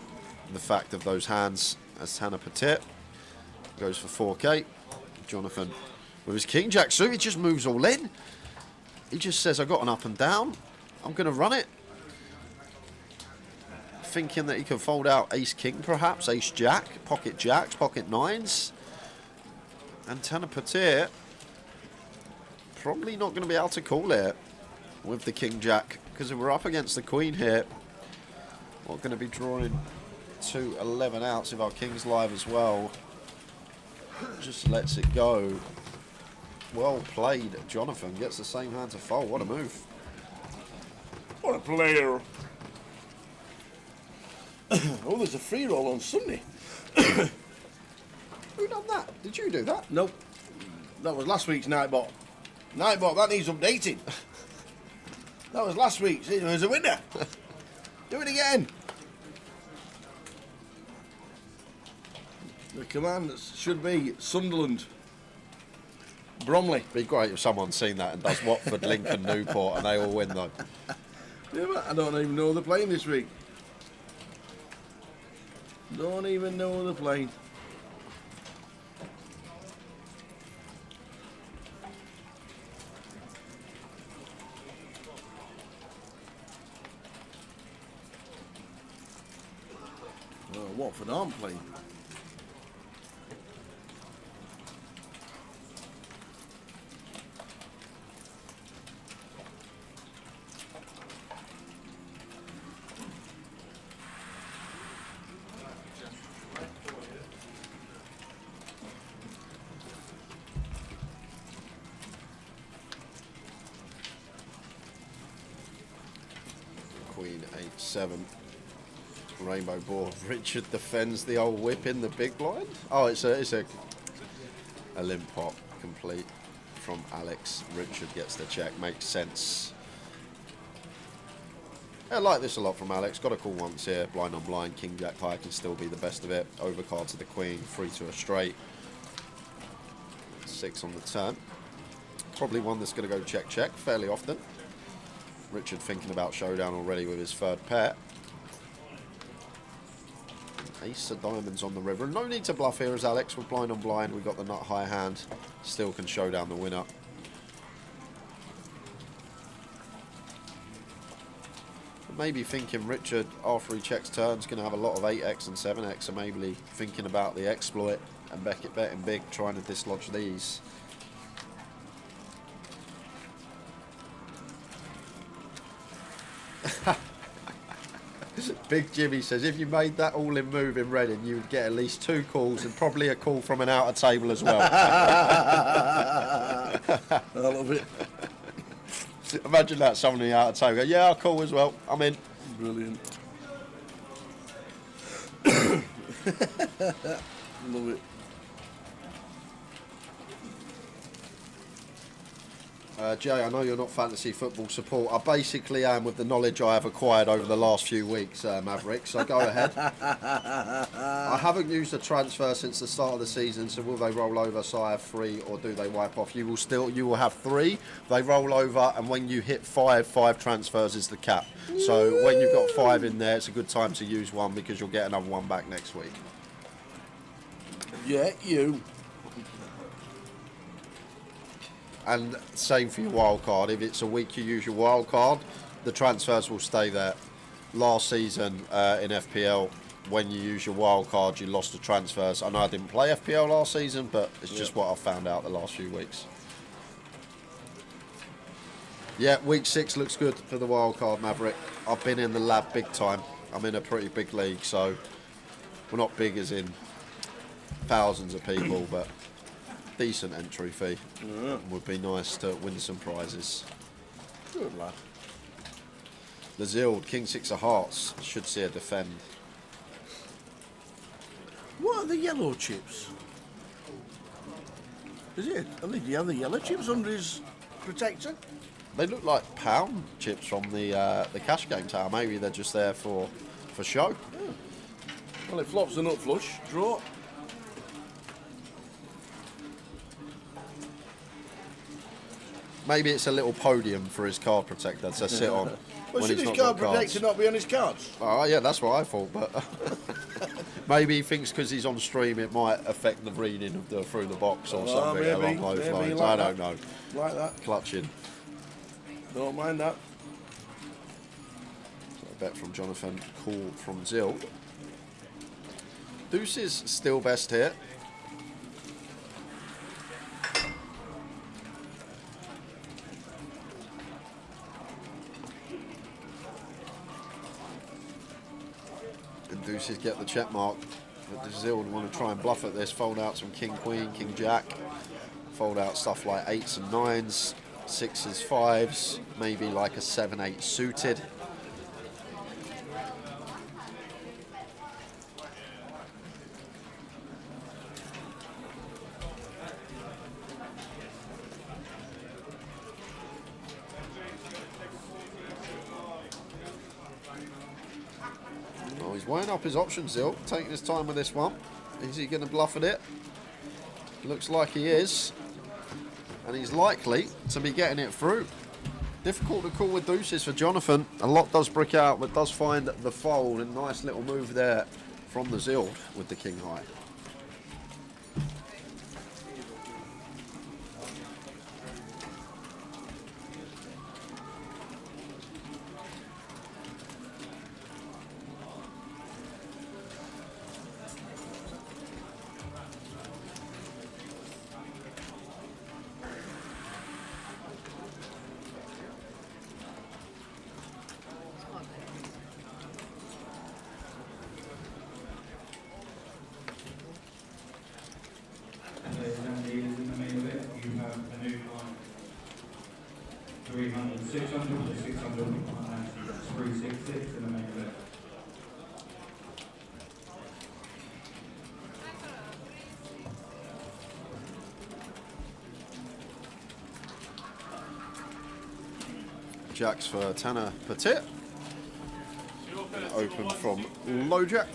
the fact of those hands as Tana Patir goes for 4k. Jonathan with his king jack suit, he just moves all in. He just says, I got an up and down, I'm going to run it. Thinking that he can fold out ace king perhaps, ace jack, pocket jacks, pocket nines. And Tana Patir probably not going to be able to call it with the king jack, because we're up against the queen here. We're going to be drawing 2 11 outs if our king's live as well. Just lets it go. Well played, Jonathan. Gets the same hand to fold. What a move. What a player. Oh, there's a free roll on Sunday. Who done that? Did you do that? Nope. That was last week's Nightbot. Nightbot, that needs updating. That was last week's. It was a winner. Do it again. The command should be Sunderland. Bromley. Be great if someone's seen that and does Watford, Lincoln, Newport, and they all win though. Yeah, but I don't even know they're playing this week. Don't even know they're playing. Well, Watford aren't playing. Queen 8-7. Rainbow board. Richard defends the old whip in the big blind. Oh, it's a limp pot complete from Alex. Richard gets the check. Makes sense. I like this a lot from Alex. Got a call once here. Blind on blind. King Jack high can still be the best of it. Overcard to the queen. 3 to a straight. 6 on the turn. Probably one that's going to go check check fairly often. Richard thinking about showdown already with his third pair. Ace of diamonds on the river. No need to bluff here as Alex. We're blind on blind. We've got the nut high hand. Still can show down the winner. Maybe thinking Richard, after he checks turns, going to have a lot of 8x and 7x, so maybe thinking about the exploit and betting big, trying to dislodge these. Big Jimmy says, if you made that all-in move in Reading, you would get at least 2 calls and probably a call from an outer table as well. I love it. Imagine that, someone in the outer table go, yeah, I'll call as well, I'm in. Brilliant. Love it. Jay, I know you're not fantasy football support. I basically am with the knowledge I have acquired over the last few weeks, Maverick, so go ahead. I haven't used a transfer since the start of the season, so will they roll over so I have 3 or do they wipe off? You will have 3, they roll over, and when you hit 5 transfers is the cap. So when you've got 5 in there, it's a good time to use one because you'll get another one back next week. Yeah, you. And same for your wild card. If it's a week you use your wild card, the transfers will stay there. Last season in FPL, when you use your wild card, you lost the transfers. I know I didn't play FPL last season, but it's just what I've found out the last few weeks. Yeah, week 6 looks good for the wild card, Maverick. I've been in the lab big time. I'm in a pretty big league, so we're not big as in thousands of people, but decent entry fee. Would be nice to win some prizes. Good lad. The Zild, King 6 of Hearts, should see a defend. What are the yellow chips? Is it? Are the yellow chips under his protector? They look like pound chips from the cash game tower. Maybe they're just there for show. Yeah. Well, it flops the nut flush. Draw. Maybe it's a little podium for his card protector to sit on. Well, should his card protector not be on his cards? Oh, yeah, that's what I thought, but maybe he thinks because he's on stream it might affect the reading of the through the box or something along those lines. Like I don't know. Like that. Clutching. Don't mind that. So a bet from Jonathan, call from Zild. Deuce is still best here. Deuces get the check mark, but Zild want to try and bluff at this, fold out some King Queen, King Jack, fold out stuff like 8s and 9s, 6s, 5s, maybe like a 7-8 suited. He's weighing up his options, Zild, taking his time with this one. Is he going to bluff at it? Looks like he is. And he's likely to be getting it through. Difficult to call with deuces for Jonathan. A lot does brick out, but does find the fold. A nice little move there from the Zild with the king high. Ladies and gentlemen, in the main event, you have a new line. 300, 600, 600, and 366 in the main event. Jacks for Tanner Petit. Open from low jack.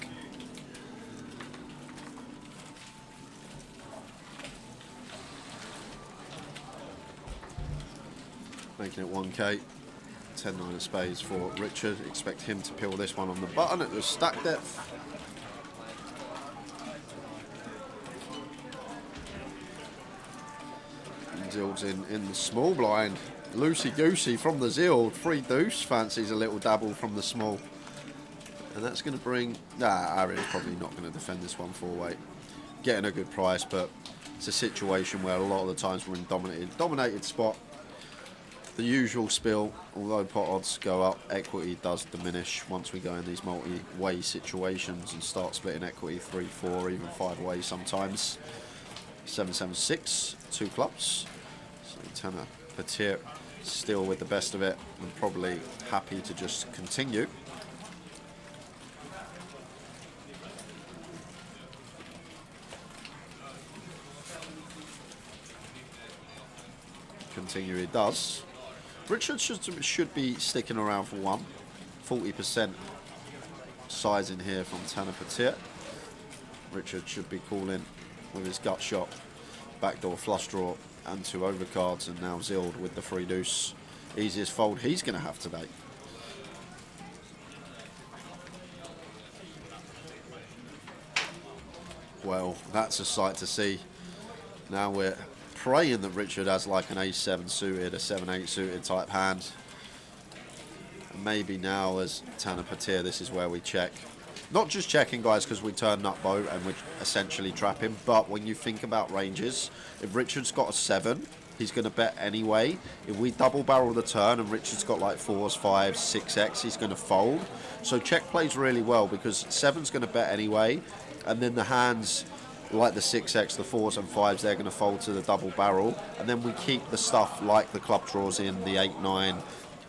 Making it 1k. 10-9 of spades for Richard. Expect him to peel this one on the button at the stack depth. Zild's in the small blind. Loosey-goosey from the Zield. Free deuce. Fancies a little dabble from the small. And that's going to bring... Nah, Ariel's probably not going to defend this one 4-weight. Getting a good price, but it's a situation where a lot of the times we're in dominated spot. The usual spill, although pot odds go up, equity does diminish once we go in these multi-way situations and start splitting equity 3, 4, even 5 ways sometimes. 7-7-6, 2 clubs. So Tanner Petir still with the best of it and probably happy to just continue. Continue he does. Richard should be sticking around for one. 40% size in here from Tanner Petir. Richard should be calling with his gut shot. Backdoor flush draw and 2 overcards, and now Zild with the free deuce. Easiest fold he's going to have today. Well, that's a sight to see. Now we're praying that Richard has like an ace-7 suited, a 7-8 suited type hand. And maybe now as Tanner Petir, this is where we check. Not just checking, guys, because we turn nut boat and we essentially trap him, but when you think about ranges, if Richard's got a 7, he's going to bet anyway. If we double barrel the turn and Richard's got like 4s, 5s, 6x, he's going to fold. So check plays really well because 7's going to bet anyway, and then the hands like the 6x, the 4s and 5s, they're going to fold to the double barrel, and then we keep the stuff like the club draws in, the 8, 9,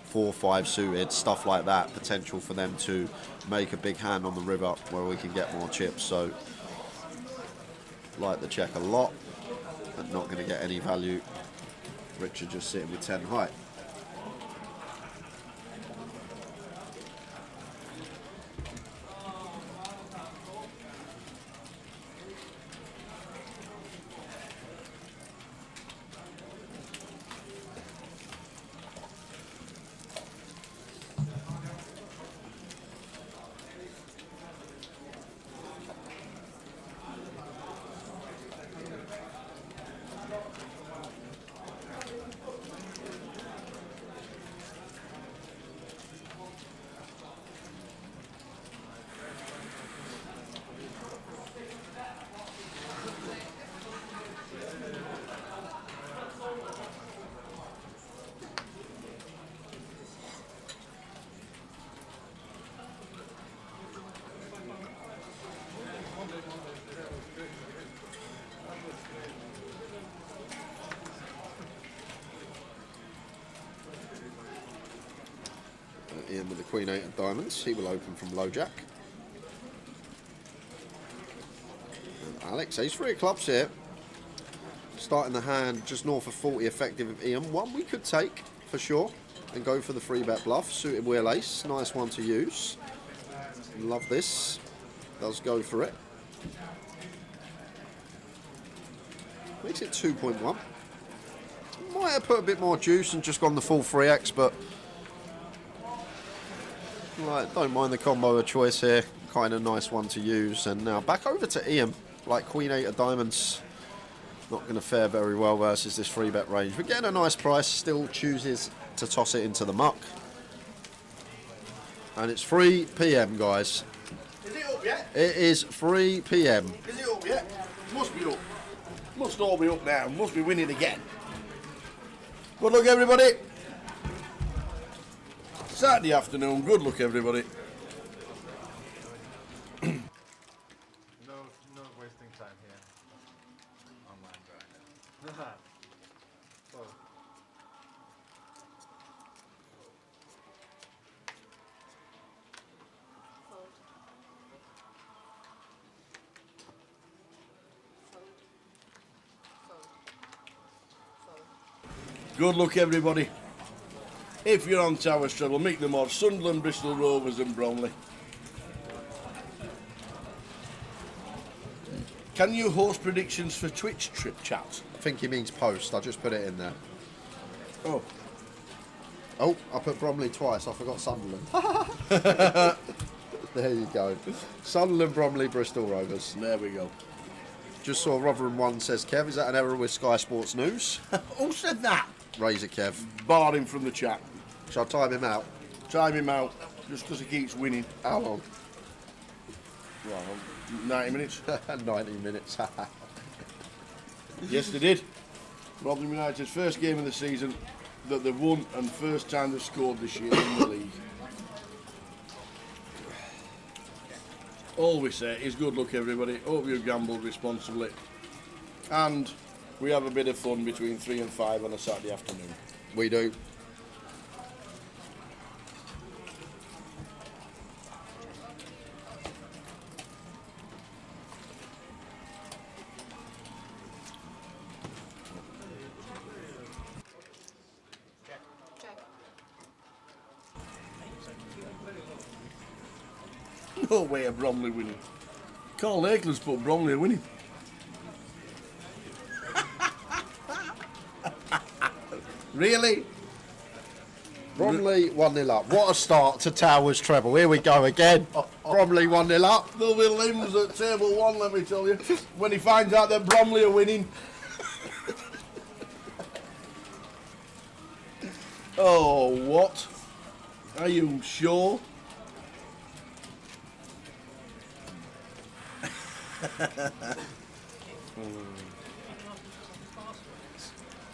4, 5 suited, stuff like that, potential for them to make a big hand on the river where we can get more chips. So like the check a lot, but not going to get any value. Richard just sitting with 10 high. Ian with the Queen 8 of diamonds. He will open from low jack. And Alex, ace 3 of clubs here. Starting the hand just north of 40 effective of Ian. One we could take for sure and go for the 3-bet bluff. Suited wheel ace. Nice one to use. Love this. Does go for it. Makes it 2.1. Might have put a bit more juice and just gone the full 3x, but like, don't mind the combo of choice here. Kind of nice one to use. And now back over to Ian. Like Queen 8 of diamonds. Not going to fare very well versus this 3-bet range. We're getting a nice price. Still chooses to toss it into the muck. And it's 3 p.m, guys. Is it up yet? It is 3 p.m. Is it up yet? Must be up. Must all be up now. Must be winning again. Good luck, everybody. Saturday afternoon. Good luck, everybody. No wasting time here. Online grind. Oh. Good luck, everybody. If you're on Tower Treble, meet them all. Sunderland, Bristol Rovers and Bromley. Can you host predictions for Twitch trip chat? I think he means post. I just put it in there. Oh. Oh, I put Bromley twice. I forgot Sunderland. There you go. Sunderland, Bromley, Bristol Rovers. There we go. Just saw Rotherham 1 says, Kev, is that an error with Sky Sports News? Who said that? Razor Kev. Bar him from the chat. Shall I time him out? Time him out, just because he keeps winning. How long? Well, 90 minutes. 90 minutes. Yes, they did. Rotherham United's first game of the season that they've won and first time they've scored this year in the league. All we say is good luck, everybody. Hope you gambled responsibly. And we have a bit of fun between 3 and 5 on a Saturday afternoon. We do. Check. No way of Bromley winning. Carl Lakeland's put Bromley winning. Really? Bromley 1-0 up. What a start to Towers Treble. Here we go again. Bromley 1-0 up. There'll be limbs at table 1, let me tell you, when he finds out that Bromley are winning. Oh, what? Are you sure?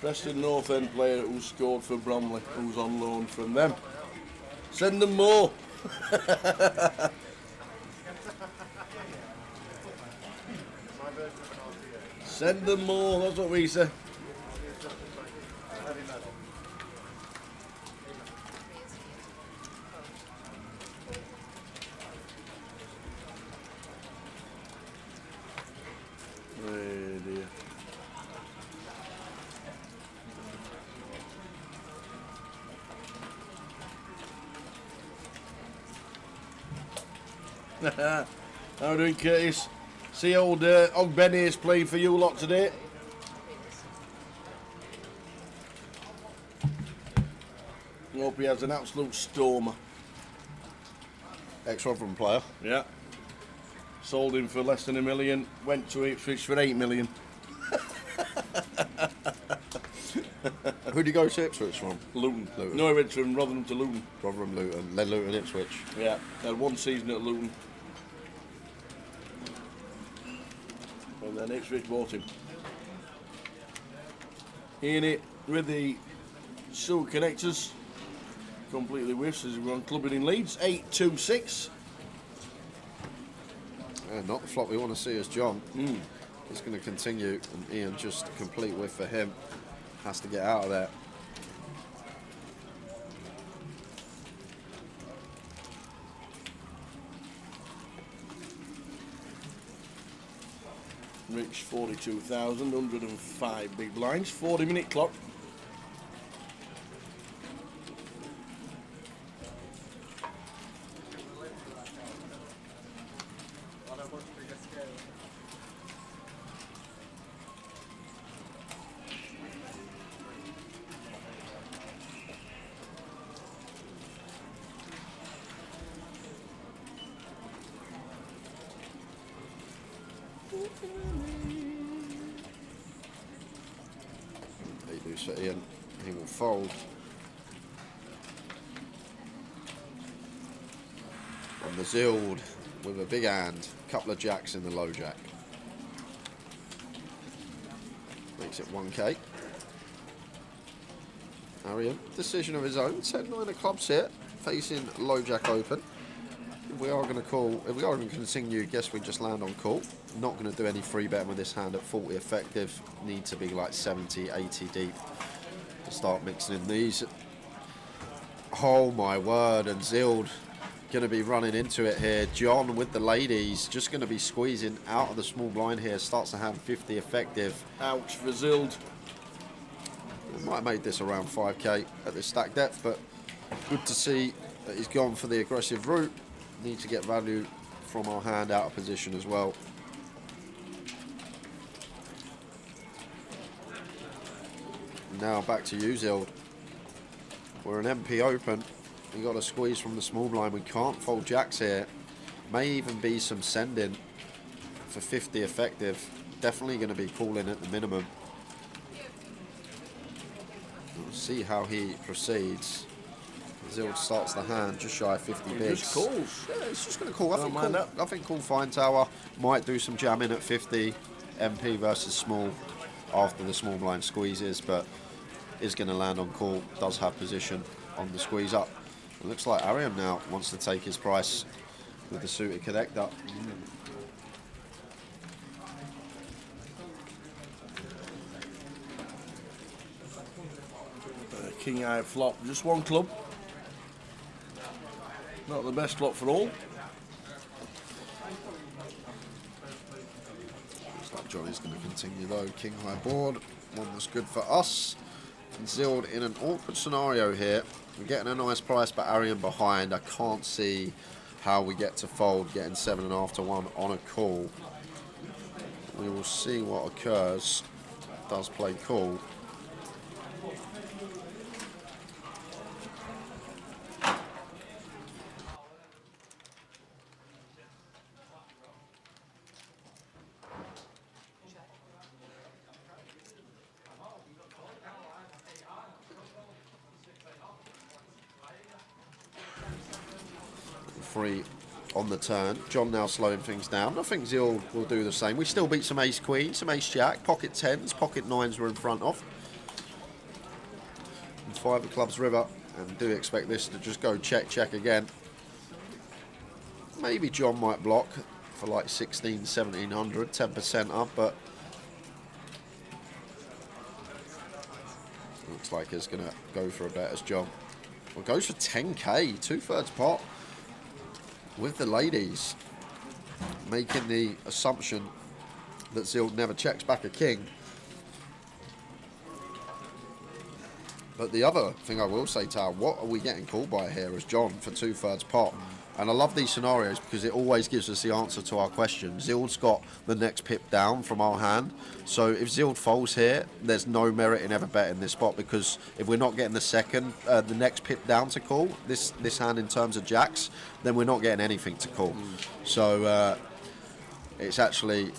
Preston North End player who scored for Bromley, who's on loan from them. Send them more. Send them more, that's what we say. Oh dear. How are you doing, Curtis? See old Og Benny is playing for you lot today. Hope he has an absolute stormer. Ex-Rotherham player. Yeah. Sold him for less than $1 million. Went to Ipswich for $8 million. Who did he go to Ipswich from? Luton. Luton. No, he went from Rotherham to Luton. Rotherham, Luton. Then Luton, Ipswich. Yeah. Had one season at Luton. And then Ipswich bought him. In it with the sewer connectors. Completely whiffs as we're on clubbing in Leeds. 8-2-6. Not the flop we want to see as John. He's going to continue, and Ian just a complete whiff for him. Has to get out of there. Rich 42,000, 105 big blinds, 40-minute clock. Eight loose for Ian. He will fold. On the Zild with a big hand. Couple of jacks in the low jack. Makes it 1k. Arian, decision of his own. 10-9 of clubs here. Facing low jack open. If we are going to call, if we are going to continue, guess we just land on call. Not going to do any free betting with this hand at 40 effective. Need to be like 70, 80 deep to start mixing in these. Oh my word, and Zild going to be running into it here. John with the ladies, just going to be squeezing out of the small blind here. Starts to have 50 effective. Ouch for Zild. Might have made this around 5k at this stack depth, but good to see that he's gone for the aggressive route. Need to get value from our hand out of position as well. Now back to you, Zild. We're an MP open. We got a squeeze from the small blind. We can't fold jacks here. May even be some sending for 50 effective. Definitely going to be calling at the minimum. We'll see how he proceeds. Zild starts the hand just shy of 50 He bigs. just calls. Yeah, it's just going to call. Don't mind that. I think call fine. Tower might do some jamming at 50 MP versus small after the small blind squeezes, but is going to land on call. Does have position on the squeeze up. It looks like Ariam now wants to take his price with the suited connect up. King eye flop, just one club. Not the best club for all. Looks like Johnny's going to continue though. King high board, one that's good for us. And Zild in an awkward scenario here. We're getting a nice price, but Arian behind. I can't see how we get to fold, getting 7.5 to 1 on a call. We will see what occurs. Does play call. Free on the turn. John now slowing things down. I think Zild will do the same. We still beat some ace queen, some ace jack, pocket tens, pocket nines we're in front of. And 5 of clubs river, and do expect this to just go check, check again. Maybe John might block for like 16, 1700, 10% up, but looks like he's going to go for a bet as John. Well, goes for 10k, 2/3 pot. With the ladies, making the assumption that Zild never checks back a king. But the other thing I will say, Tower, what are we getting called by here as John for 2/3 pot? And I love these scenarios because it always gives us the answer to our question. Zild's got the next pip down from our hand. So if Zild folds here, there's no merit in ever betting this spot, because if we're not getting the next pip down to call, this hand in terms of jacks, then we're not getting anything to call. So it's actually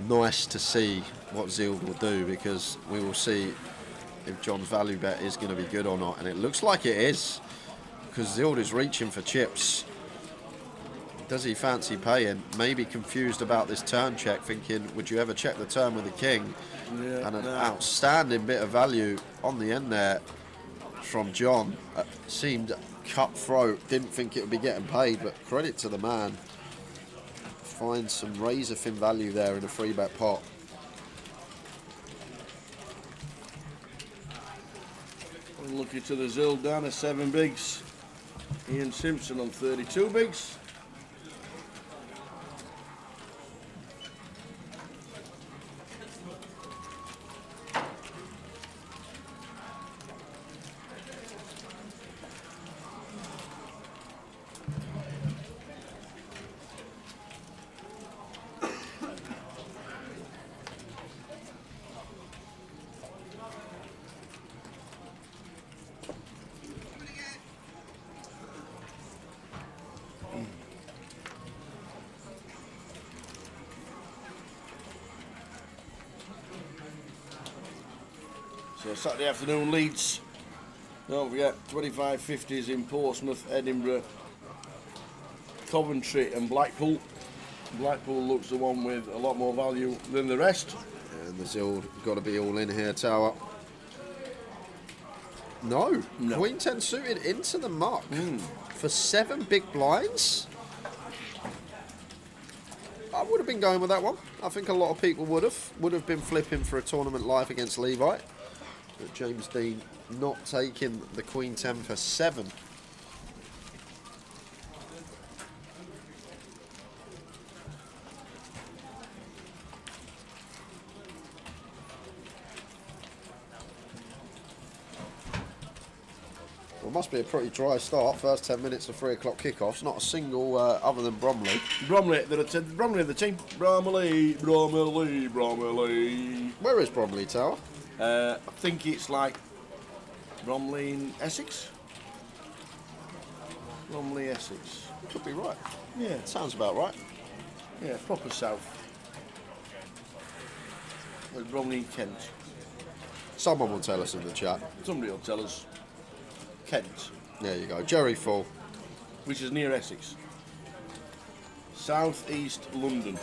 nice to see what Zild will do, because we will see if John's value bet is going to be good or not. And it looks like it is, because Zild is reaching for chips. Does he fancy paying? Maybe confused about this turn check, thinking, would you ever check the turn with the king? Yeah, and an outstanding bit of value on the end there from John. Seemed cutthroat, didn't think it would be getting paid, but credit to the man. Finds some razor thin value there in a 3-bet pot. Lucky to the Zild down to 7 bigs. Ian Simpson on 32 bigs. So Saturday afternoon, Leeds. Don't forget, 25.50s in Portsmouth, Edinburgh, Coventry and Blackpool. Blackpool looks the one with a lot more value than the rest. And the Zild got to be all in here, Tower. No. Queen 10 suited into the muck for 7 big blinds. I would have been going with that one. I think a lot of people would have been flipping for a tournament live against Levi. But James Dean not taking the Queen 10 for 7. Well, it must be a pretty dry start. First 10 minutes of 3 o'clock kickoffs. Not a single other than Bromley. Bromley, Bromley the team. Bromley. Where is Bromley, Tower? I think it's like Bromley in Essex. Bromley, Essex. Could be right. Yeah. Sounds about right. Yeah, proper south. There's Bromley in Kent. Someone will tell us in the chat. Somebody will tell us. Kent, There you go. Jerry Full. which is near Essex. South East London.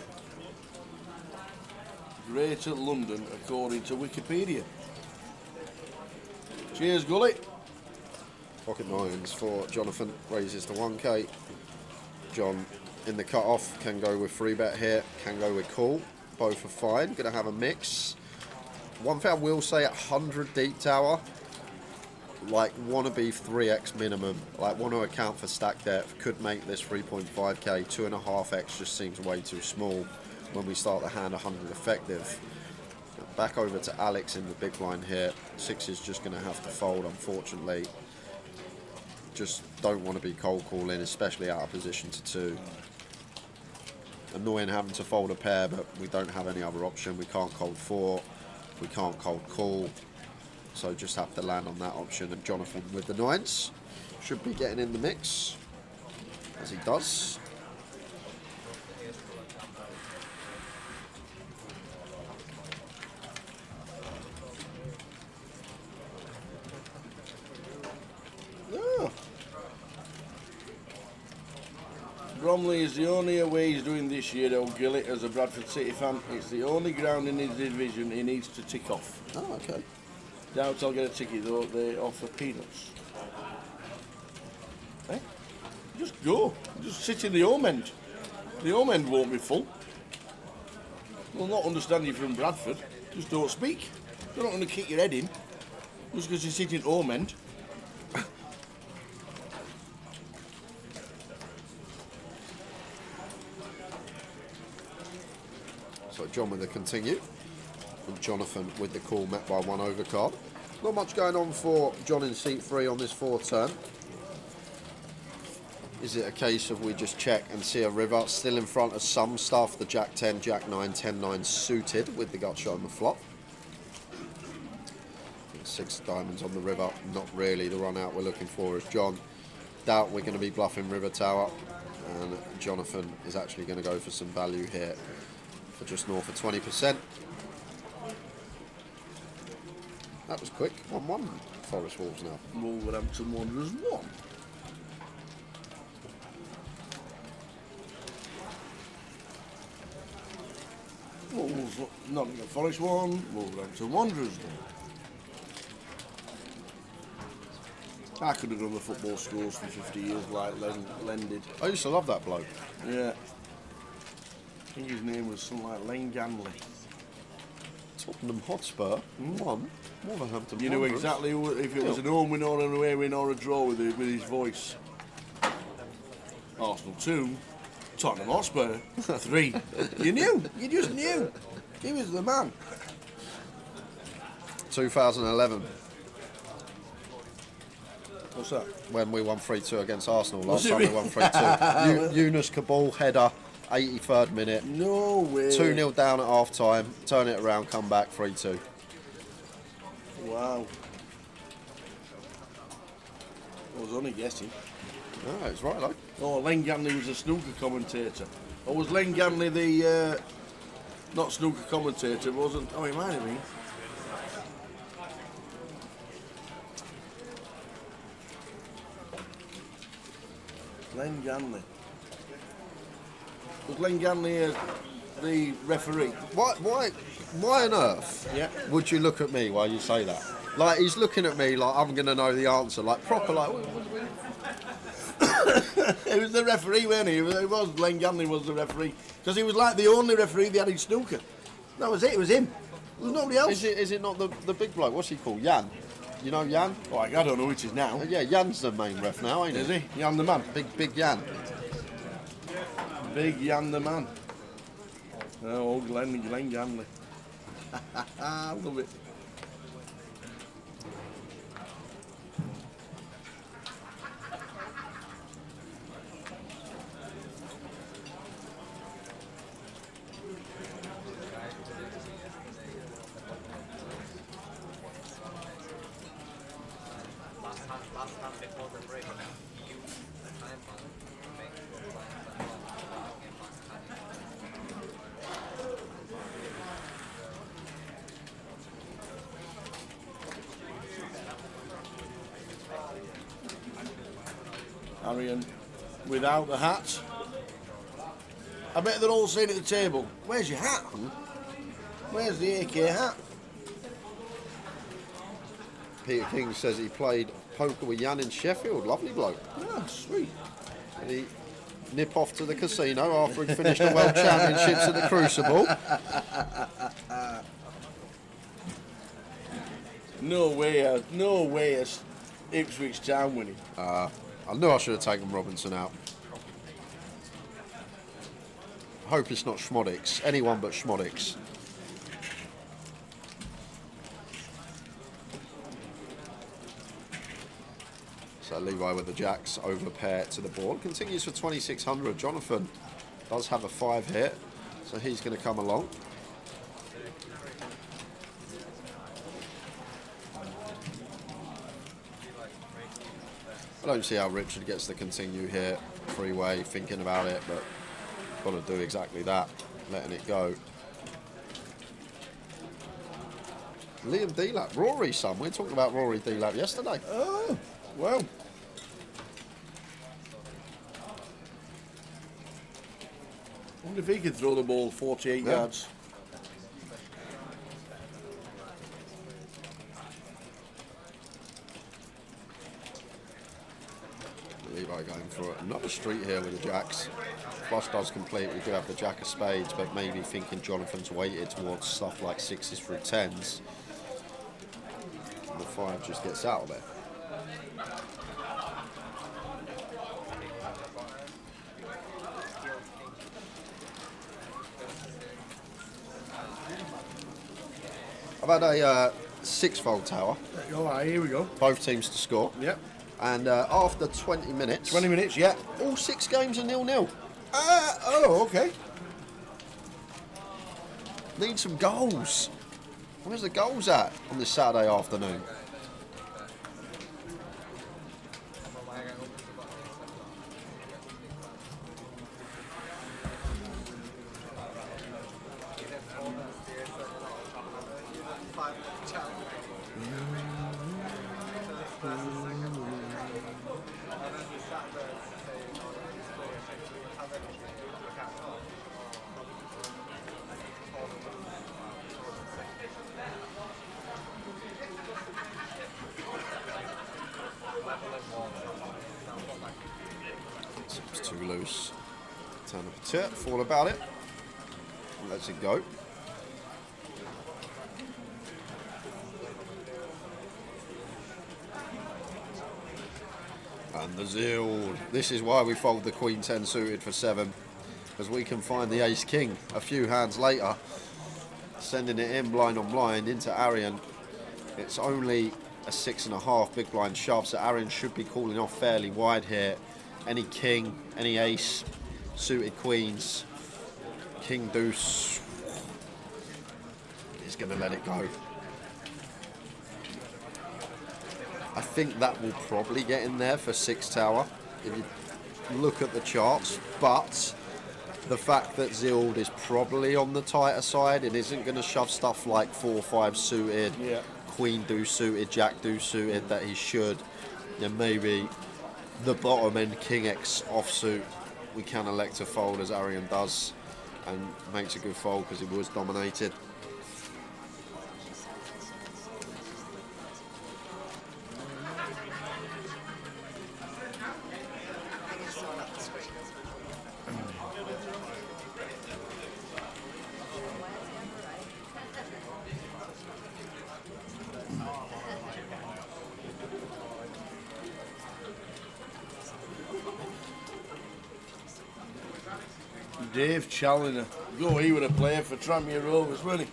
Greater London, according to Wikipedia. Cheers, Gully. Pocket nines for Jonathan. Raises to 1k. John in the cut-off. Can go with 3-bet here. Can go with call. Both are fine. Going to have a mix. One thing I will say, at 100 deep tower, like, want to be 3x minimum. Like, want to account for stack depth. Could make this 3.5k. 2.5x just seems way too small when we start the hand 100 effective. Back over to Alex in the big blind here. 6 is just going to have to fold, unfortunately. Just don't want to be cold calling, especially out of position to 2. Annoying having to fold a pair, but we don't have any other option. We can't cold 4. We can't cold call. So just have to land on that option. And Jonathan with the 9s should be getting in the mix, as he does. Oh. Bromley is the only away he's doing this year, O'Gilly, as a Bradford City fan. It's the only ground in his division he needs to tick off. Oh, okay. Doubt I'll get a ticket though, they offer peanuts. Eh? Just go. Just sit in the home end. The home end won't be full. They'll not understand you from Bradford. Just don't speak. They're not going to kick your head in just because you sit in home end. So John with the continue, and Jonathan with the call, met by 1 overcard. Not much going on for John in seat 3 on this 4 turn. Is it a case of we just check and see a river? Still in front of some stuff. The Jack 10, Jack 9, 10, 9 suited with the gut shot on the flop. 6 diamonds on the river. Not really the run out we're looking for as John. Doubt we're going to be bluffing river tower. And Jonathan is actually going to go for some value here for just north of 20%. That was quick. 1-1 Forest Wolves now. Wolverhampton Wanderers 1. Wolves, Nottingham Forest 1, Wolverhampton Wanderers 1. I could have done the football scores for 50 years like Len did. I used to love that bloke. Yeah. I think his name was something like Len Ganley. Tottenham Hotspur 1, Wolverhampton You knew Wanderers. exactly if it was an home win or an away win or a draw with his voice. Arsenal 2, Tottenham Hotspur 3. You knew. You just knew. He was the man. 2011, What's that? when we won 3-2 against Arsenal. Was Last it time we really? won 3-2. Yunus Kabul header, 83rd minute. No way. 2-0 down at half time. Turn it around, come back 3-2. Wow. I was only guessing. No, it's right, though. Oh, Len Ganley was a snooker commentator. Or was Len Ganley the not snooker commentator? Wasn't? Oh, he might have been. Len Ganley. Was Len Ganley the referee? Why on earth Yeah. would you look at me while you say that? Like, he's looking at me like I'm going to know the answer. Like, proper, like... He was the referee, wasn't he? Len Ganley was the referee. Because he was like the only referee they had in snooker. That was it, it was him. There was nobody else. Is it not the big bloke? What's he called? Jan? You know Jan? Oh, I don't know which is now. Yeah, Jan's the main ref now, ain't Is he? he? Jan the man. Big Jan. Big Jan the man. Oh, Glenn Ganley. I love it. Last time before the break, you used the time to make your plans and get back Arian without the hat. I bet they're all saying at the table, where's your hat? Where's the AK hat? Peter King says he played poker with Jan in Sheffield. Lovely bloke. Ah, sweet. And he nip off to the casino after he'd finished the World Championships at the Crucible. No way is Ipswich Town winning. I knew I should have taken Robinson out. I hope it's not Schmodix. Anyone but Schmodix. So Levi with the jacks over pair to the board. Continues for 2,600. Jonathan does have a 5 hit, so he's going to come along. I don't see how Richard gets to continue here. Freeway, thinking about it, but got to do exactly that, letting it go. Liam Delap, Rory's son. We were talking about Rory Delap yesterday. Oh, well. I wonder if he could throw the ball 48 yards. Levi going for another street here with the jacks. Flush does complete. We do have the jack of spades, but maybe thinking Jonathan's weighted towards stuff like 6s through 10s. And the 5 just gets out of it. I've had a 6-fold tower. All right, here we go. Both teams to score. Yep. And after 20 minutes... 20 minutes, yeah. All 6 games are 0-0. Oh, okay. Need some goals. Where's the goals at on this Saturday afternoon? It's too loose. Turn up a tip, fall about it. Lets it go. And the Zild. This is why we fold the Queen 10 suited for 7. Because we can find the Ace King a few hands later. Sending it in blind on blind into Arian. It's only a 6.5 big blind shove, so Arian should be calling off fairly wide here. Any king, any ace, suited queens, king deuce. He's going to let it go. I think that will probably get in there for 6 tower if you look at the charts, but the fact that Zild is probably on the tighter side and isn't going to shove stuff like 4-5 suited, queen deuce suited, jack deuce suited that he should, then maybe the bottom end king X offsuit we can elect to fold as Arian does and makes a good fold because he was dominated. Dave Challoner. Go, he would have played for Tranmere Rovers, wouldn't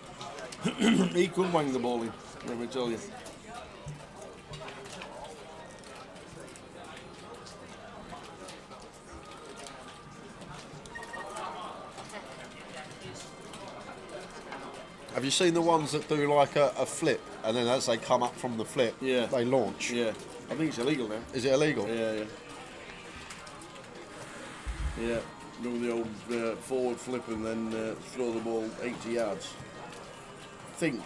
he? He could wang the ball in, let me tell you. Have you seen the ones that do like a flip and then as they come up from the flip, they launch? Yeah, I think it's illegal now. Is it illegal? Yeah. Yeah, do the old forward flip and then throw the ball 80 yards. I think.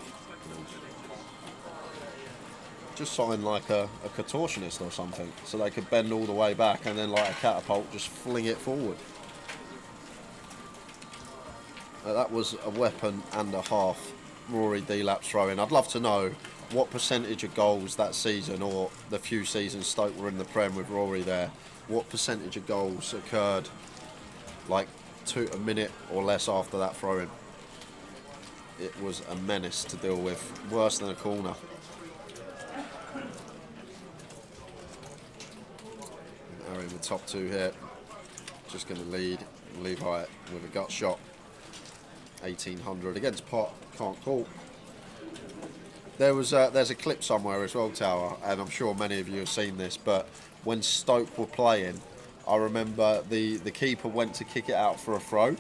just sign like a contortionist or something, so they could bend all the way back and then like a catapult just fling it forward. That was a weapon and a half, Rory Delap's throw-in. I'd love to know what percentage of goals that season, or the few seasons Stoke were in the Prem with Rory there, what percentage of goals occurred like a minute or less after that throw-in. It was a menace to deal with, worse than a corner. Harry in the top two here, just going to lead Levi with a gut shot. 1800 against Pot, can't call. There's a clip somewhere as well, Tower, and I'm sure many of you have seen this, but when Stoke were playing, I remember the keeper went to kick it out for a throw,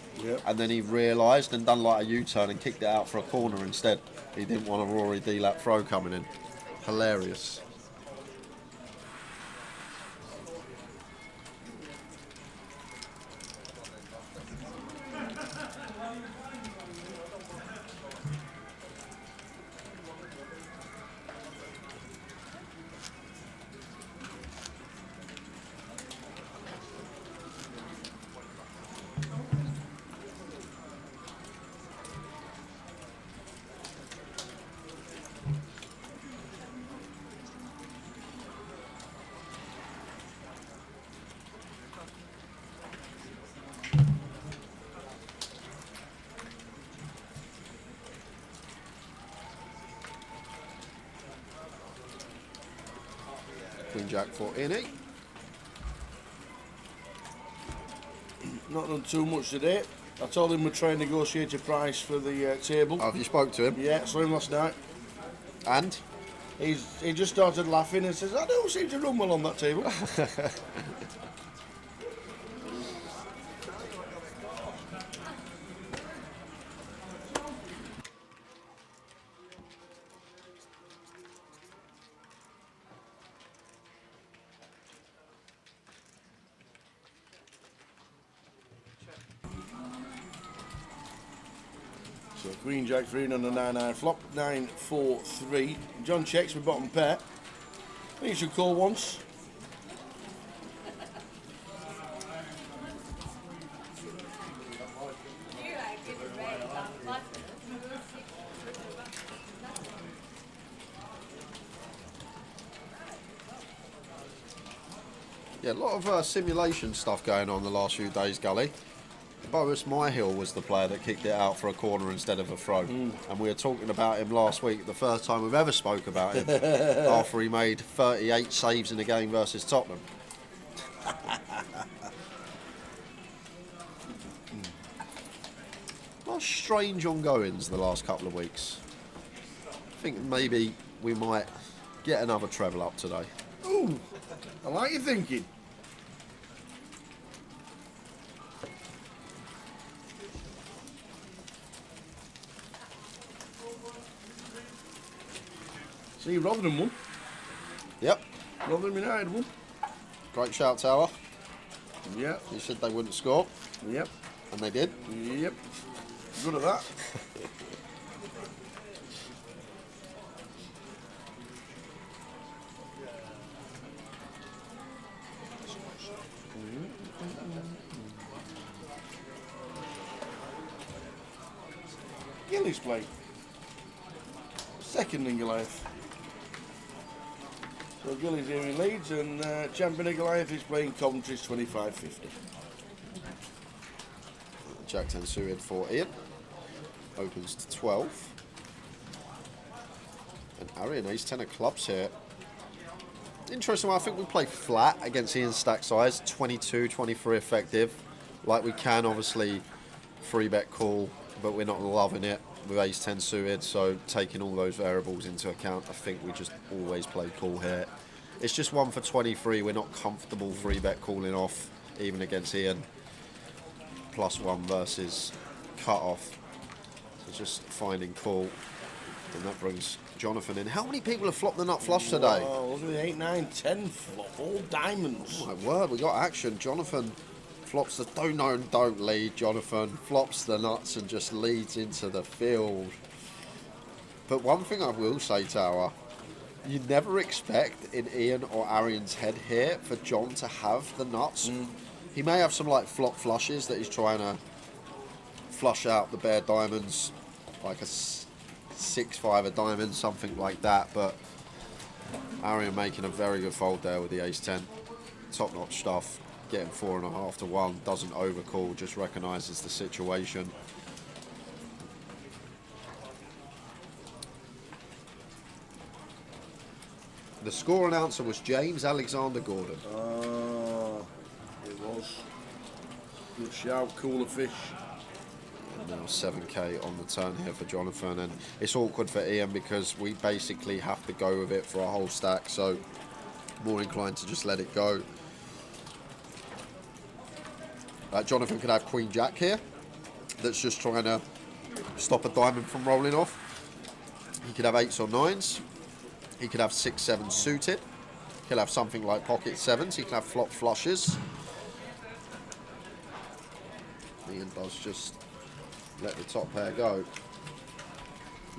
and then he realised and done like a U-turn and kicked it out for a corner instead. He didn't want a Rory Delap throw coming in. Hilarious. Queen Jack for Ian. Not done too much today. I told him we'd try and negotiate a price for the table. Have you spoke to him? Yeah, saw him last night. And? He just started laughing and says, I don't seem to run well on that table. So Queen Jack 3 on the 9-9 flop, 9-4-3. John checks with bottom pair. I think you should call once. Yeah, a lot of simulation stuff going on the last few days, Gully. Boris Myhill was the player that kicked it out for a corner instead of a throw. And we were talking about him last week, the first time we've ever spoke about him, after he made 38 saves in a game versus Tottenham. Lot strange ongoings the last couple of weeks. I think maybe we might get another treble up today. Ooh, I like your thinking. See, Rotherham won. Yep. Rotherham United won. Great shout, Tower. Yep. You said they wouldn't score. Yep. And they did. Yep. Good at that. Gilly's playing. Second in Goliath. So Gilly's here in Leeds, and champion of Goliath is playing Coventry's 25-50. Jack 10 suited for Ian. Opens to 12. And Arian ace 10 of clubs here. Interesting one, I think we play flat against Ian's stack size. 22, 23 effective. Like we can obviously 3-bet call, but we're not loving it with ace 10 suited, so taking all those variables into account, I think we just always play call here. It's just 1 for 23, we're not comfortable 3-bet calling off, even against Ian. +1 versus cut off. So just finding call, and that brings Jonathan in. How many people have flopped the nut flush today? Oh, look at the 8, 9, 10 flop, all diamonds. Oh my word, we got action. Jonathan flops the don't lead. Jonathan flops the nuts and just leads into the field. But one thing I will say, Tower, You never expect in Ian or Arian's head here for John to have the nuts. He may have some like flop flushes that he's trying to flush out the bare diamonds, like a 6-5 of diamonds, something like that. But Arian making a very good fold there with the ace-10. Top-notch stuff. Getting 4.5 to 1. Doesn't overcall, just recognises the situation. The score announcer was James Alexander Gordon. It was. Good shout, cooler fish. And now 7k on the turn here for Jonathan, and it's awkward for Ian because we basically have to go with it for a whole stack, so more inclined to just let it go. Jonathan could have Queen Jack here, that's just trying to stop a diamond from rolling off. He could have 8s or 9s. He could have 6-7 suited. He'll have something like pocket 7s. He can have flop flushes. Ian does just let the top pair go.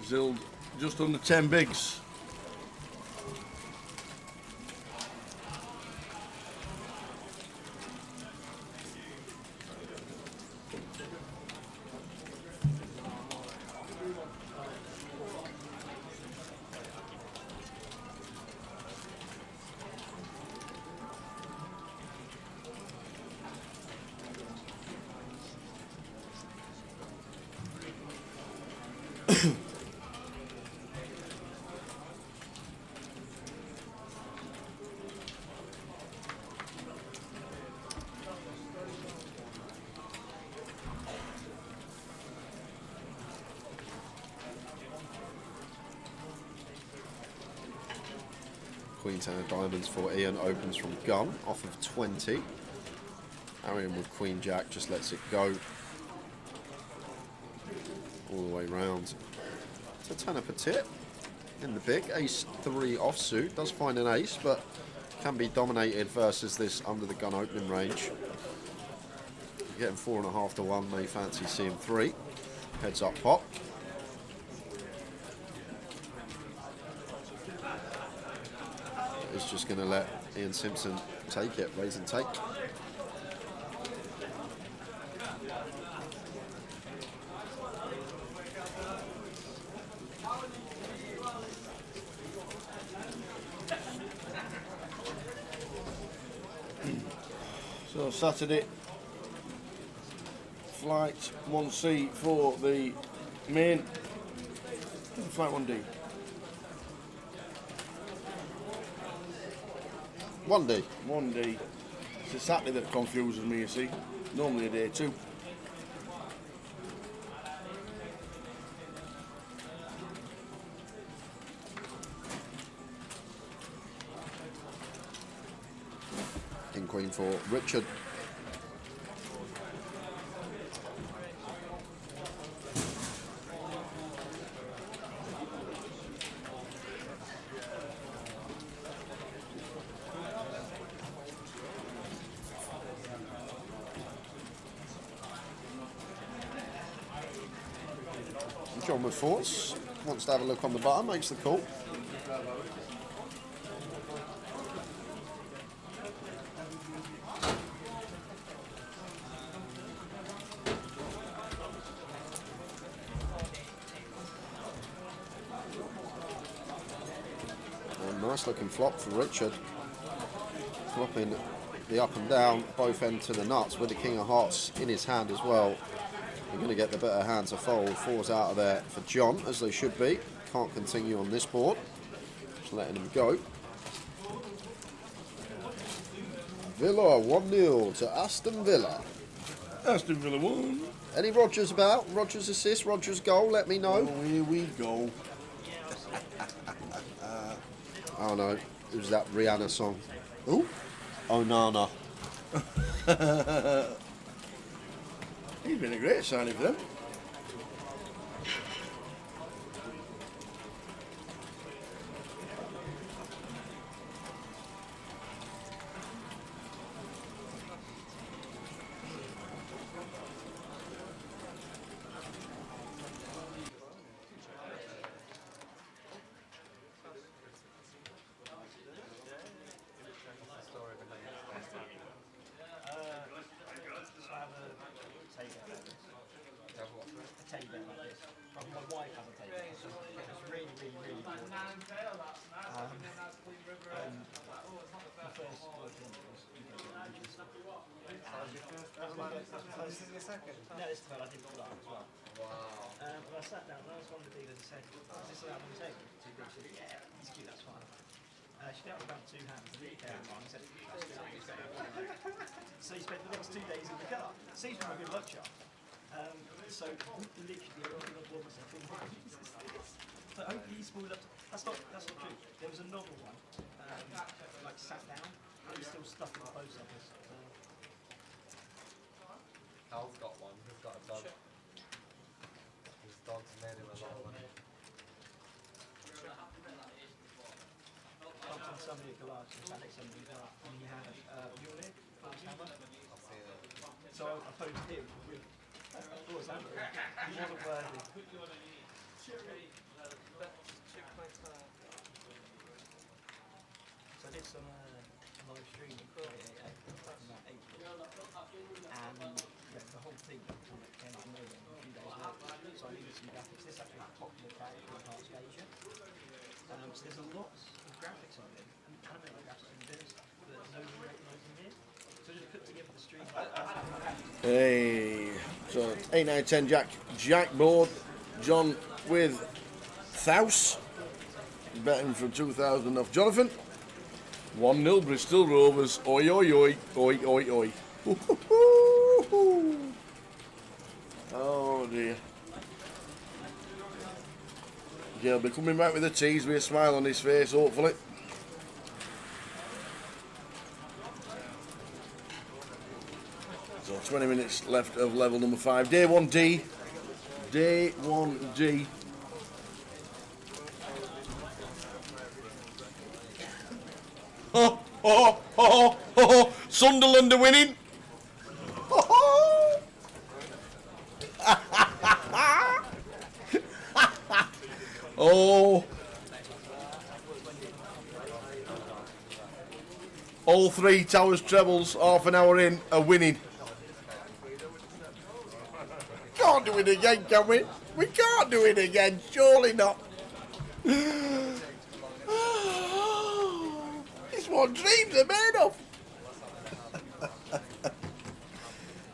Zilled just under 10 bigs. Queen 10 of diamonds for Ian, opens from gun, off of 20. Arian with Queen Jack just lets it go all the way round. So 10 of petit in the big, ace 3 offsuit, does find an ace, but can be dominated versus this under the gun opening range. Getting 4.5 to 1, may fancy seeing 3. Heads up pot. Is just going to let Ian Simpson take it, raise and take. So Saturday, flight 1C for the main, flight 1D. 1D. 1D. It's a Saturday that confuses me, you see. Normally a day 2. King Queen for Richard. John with force, wants to have a look on the button, makes the call. And nice looking flop for Richard. Flopping the up and down, both end to the nuts with the King of Hearts in his hand as well. We're going to get the better hand to fold. 4's out of there for John, as they should be. Can't continue on this board. Just letting him go. Villa 1-0 to Aston Villa. Aston Villa 1. Any Rodgers about? Rodgers assist, Rodgers goal, let me know. Oh, here we go. Oh no, it was that Rihanna song. Ooh. Oh, Nana. He's been a great signing for them. wife hasn't taken it. It's really, really, really good. My first working was Manchester. That's my first and your second. No, this time I did all that as well. Wow. But I sat down and I was one of the dealers and said, is this allowed on the table? She said, yeah, that's cute, that's fine. She dealt with about 2 hands, really carried on, and said, that's good. So he spent the next 2 days in the car. Seems to be a good luck shot. So literally, I don't think I've won myself in So hopefully he spooled up. That's not true. There was another one, like sat down, and he's still stuck in the post office. Al's got one. He's got a dog. His dog's made him a lot of money. Something somebody at Galaxy, Sonic somebody got, and he had Mjolnir, Force Hammer. I've seen it. So I posed him with Force Hammer. He wasn't worthy. So I did some live streaming from that April, and the whole thing came out of nowhere in a few days later. So I needed some graphics. This actually a popular character in parts of Asia. So there's a lot of graphics on it, and animated graphics and doing stuff, but nobody recognising it. So I just put together the stream. Hey, so 8, 9, 10 Jack board. John with Thouse. Betting from 2,000 off Jonathan. 1-0 Bristol Rovers. Oi, oi, oi, oi, oi, oi. Oh dear. He'll be coming back with a tease with a smile on his face, hopefully. So 20 minutes left of level number 5. Day 1D. Day 1D. Oh, oh, oh, oh, Sunderland are winning. Oh. All 3 Towers Trebles, half an hour in, are winning. Can't do it again, can we? We can't do it again, surely not. It's what dreams are made of.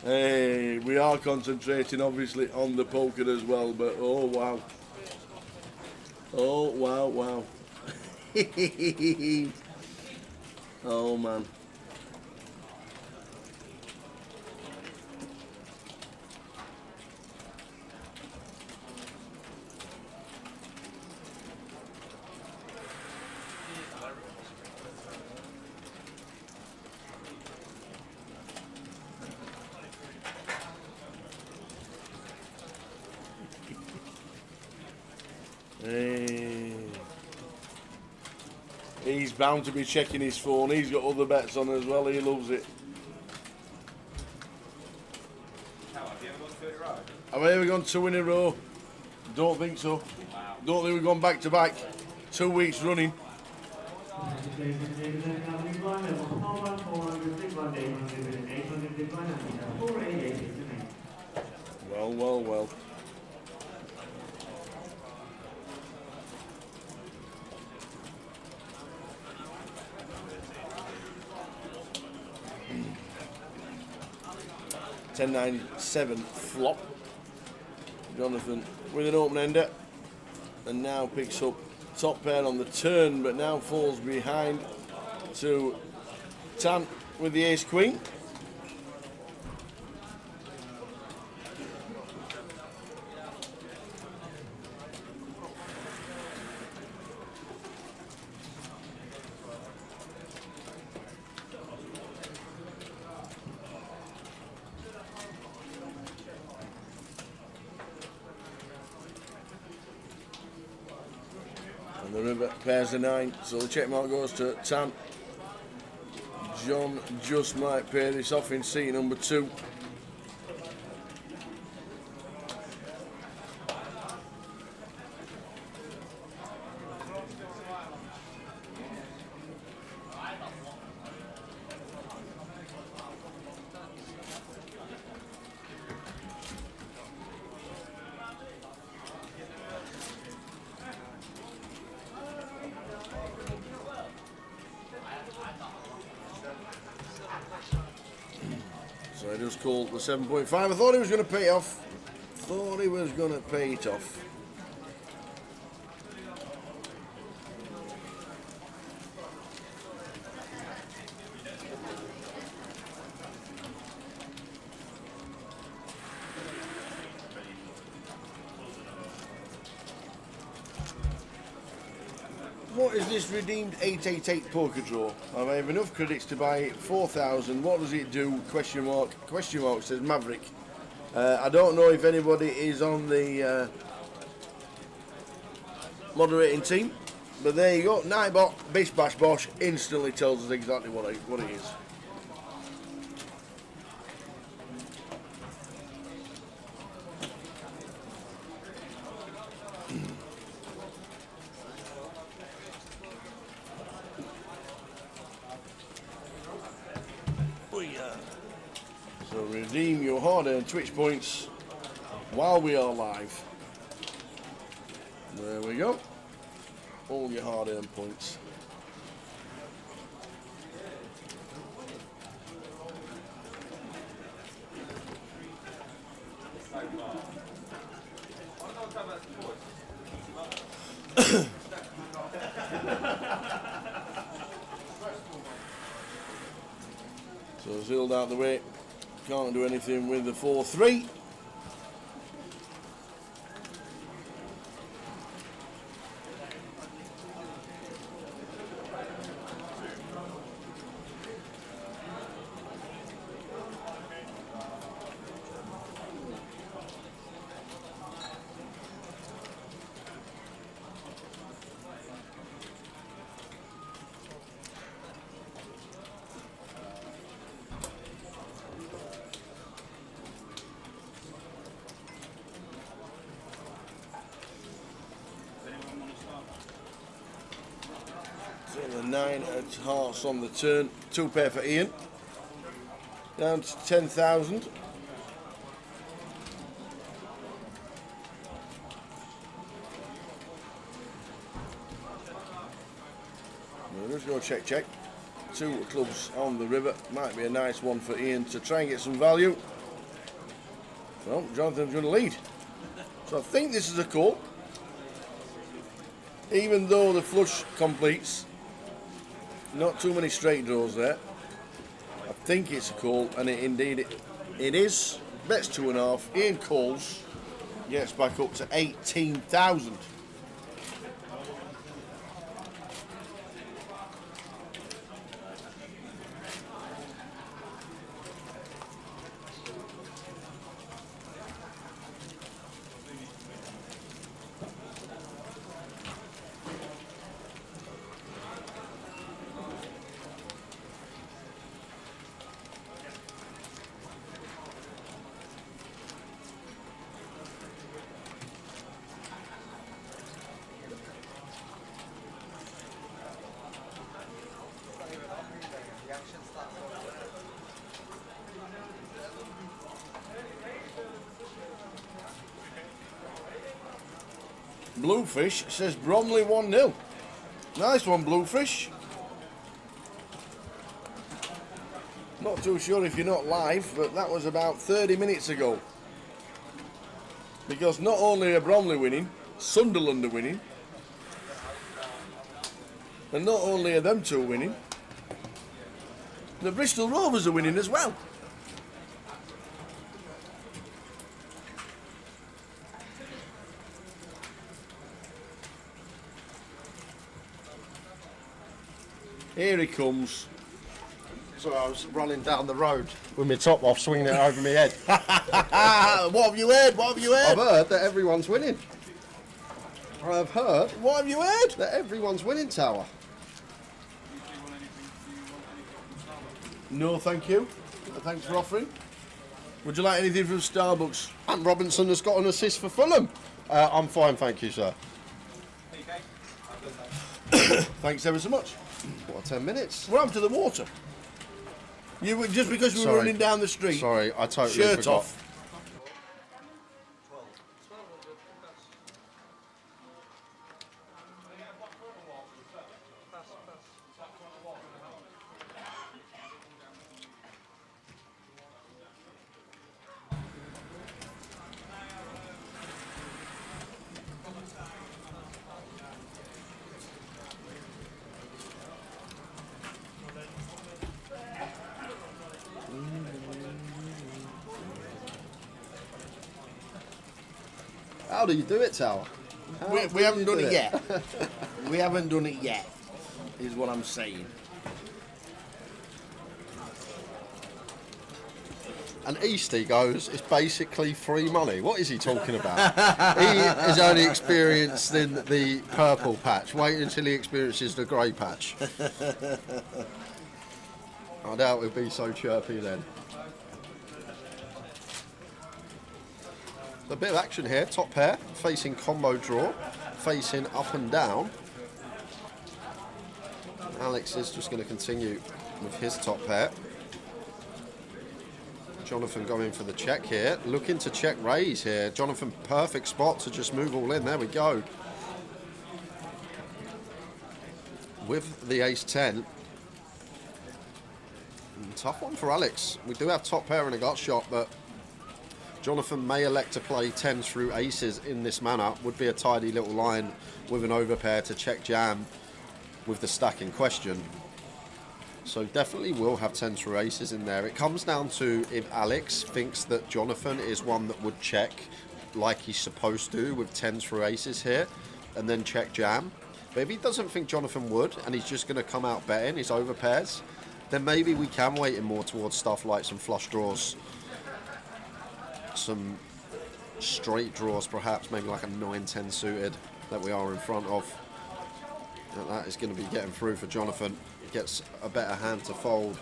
Hey, we are concentrating obviously on the poker as well, but oh wow. Oh wow, wow. Oh man. Hey. He's bound to be checking his phone. He's got other bets on as well. He loves it. Have I ever gone 2 in a row? Don't think so. Don't think we've gone back to back. 2 weeks running. Well, well, well. Ten, 9, 7 flop. Jonathan with an open ender, and now picks up top pair on the turn, but now falls behind to Tan with the ace queen. And the river pairs a 9, so the check mark goes to Tan. John just might pay this off in seat number 2. Just called the 7.5. I thought he was going to pay it off. Thought he was going to pay it off. What is this redeemed 888 poker draw? I have enough credits to buy 4,000. What does it do? Question mark. Question mark, says Maverick. I don't know if anybody is on the moderating team, but there you go. Nightbot, Bish Bash Bosh instantly tells us exactly what it is. So redeem your hard-earned Twitch points while we are live. There we go. All your hard-earned points. So sealed out the way. Can't do anything with the 4-3. The 9 at hearts on the turn. 2 pair for Ian. Down to 10,000. We'll just go check. 2 clubs on the river. Might be a nice one for Ian to try and get some value. Well, Jonathan's going to lead. So I think this is a call. Even though the flush completes. Not too many straight draws there. I think it's a call, and indeed it is. Bets 2.5. Ian calls. Gets back up to 18,000. Bluefish says Bromley 1-0. Nice one, Bluefish. Not too sure if you're not live, but that was about 30 minutes ago. Because not only are Bromley winning, Sunderland are winning. And not only are them two winning, the Bristol Rovers are winning as well. Here he comes. So I was running down the road with my top off, swinging it over my head. What have you heard? What have you heard? I've heard that everyone's winning. I have heard. What have you heard? That everyone's winning, Tower. No, thank you. Thanks for offering. Would you like anything from Starbucks? And Robinson has got an assist for Fulham. I'm fine, thank you, sir. Thanks ever so much. What, 10 minutes? What happened to the water? You were, just because you were running down the street. Sorry, I totally Shirt forgot. off. How do you do it, Tower? We haven't done it yet. We haven't done it yet, is what I'm saying. And East, he goes, it's basically free money. What is he talking about? He is only experienced in the purple patch. Wait until he experiences the grey patch. I doubt he'll be so chirpy then. A bit of action here. Top pair facing combo draw, facing up and down. Alex is just going to continue with his top pair. Jonathan going for the check here, looking to check raise here. Jonathan, perfect spot to just move all in. There we go. With the ace-10. Tough one for Alex. We do have top pair and a gut shot, but Jonathan may elect to play 10s through aces in this manner. Would be a tidy little line with an overpair to check jam with the stack in question. So definitely will have 10s through aces in there. It comes down to if Alex thinks that Jonathan is one that would check like he's supposed to with 10s through aces here and then check jam. But if he doesn't think Jonathan would and he's just going to come out betting his overpairs, then maybe we can weight him more towards stuff like some flush draws, some straight draws perhaps, maybe like a 9-10 suited that we are in front of. And that is going to be getting through for Jonathan. Gets a better hand to fold.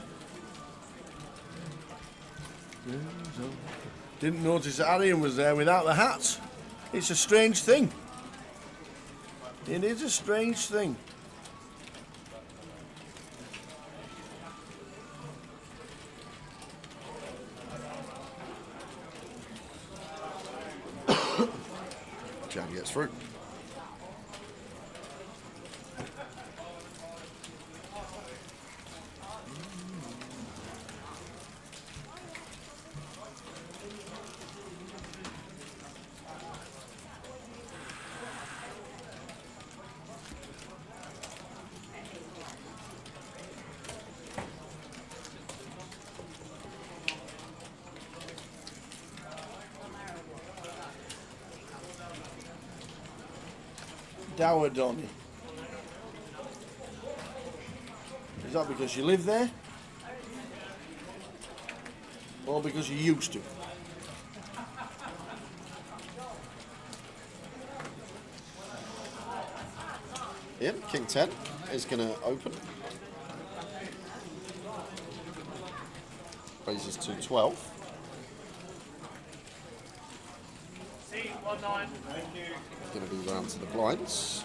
Didn't notice that Arian was there without the hat. It's a strange thing. It is a strange thing. Jam gets through. Tower, Donny. Is that because you live there? Or because you used to? Ian, King 10 is going to open. Raises to 12. C19. Thank you. Going to be round to the blinds.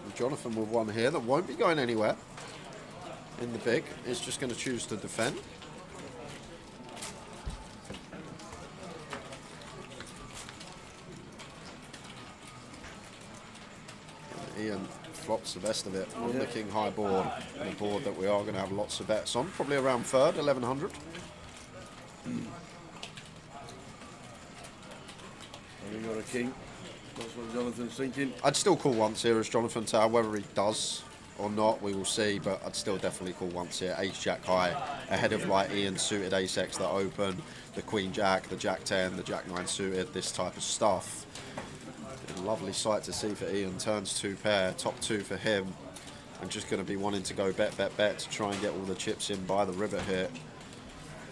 And Jonathan with one here that won't be going anywhere in the big. Is just going to choose to defend. And Ian flops the best of it on the king high board, and a board that we are going to have lots of bets on, probably around third, 1100. We got a king. That's what Jonathan's thinking. I'd still call once here as Jonathan Tower, whether he does or not, we will see, but I'd still definitely call once here. Ace Jack high, ahead of like Ian's suited Ace X that open, the Queen Jack, the Jack 10, the Jack 9 suited, this type of stuff. A lovely sight to see for Ian. Turns 2 pair, top 2 for him. I'm just going to be wanting to go bet, bet, bet to try and get all the chips in by the river here.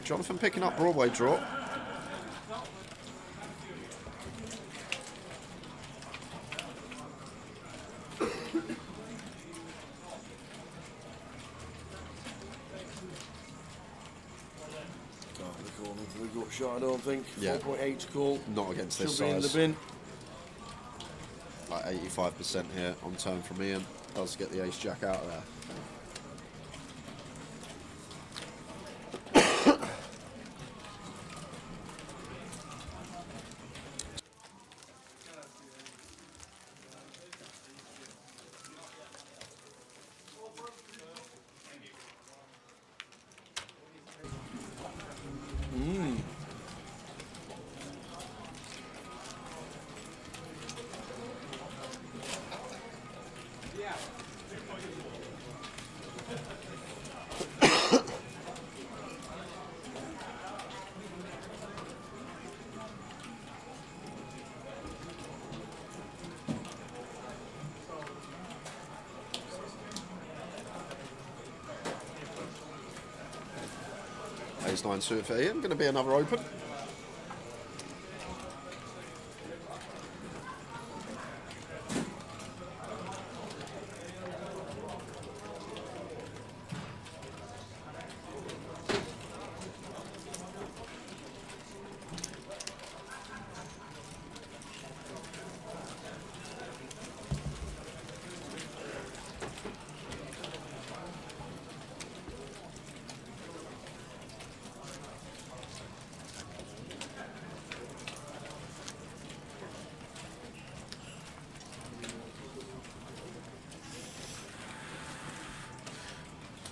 Jonathan picking up Broadway draw. We got shot, I don't think. Yeah. 4.8's cool. Not against this Should be in the size. bin. Like 85% here on turn from Ian. Does get the Ace Jack out of there. ace nine suited for Ian. Going to be another open.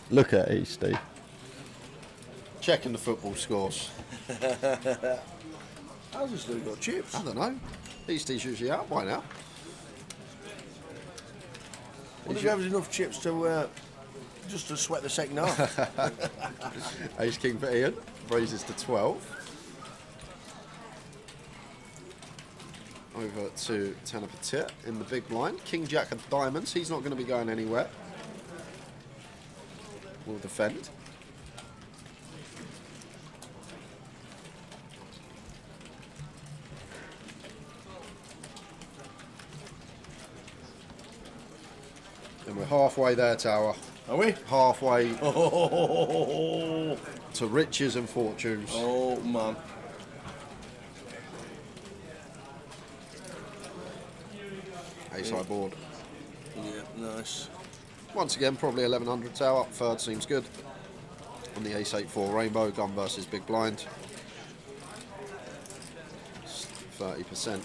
Look at it, Steve. Checking the football scores. How's this still got chips? I don't know. Eastie's usually out by now. Would you have enough chips to just to sweat the second half? Ace king for Ian. Raises to 12. Over to Tanner Petit in the big blind. King jack of diamonds. He's not going to be going anywhere. Will defend. And we're halfway there, Tower. Are we? Halfway Oh, to riches and fortunes. oh man. Ace high board. Yeah, nice. Once again, probably 1100 Tower. Third seems good. On the ace 8-4 rainbow, gun versus big blind. 30%.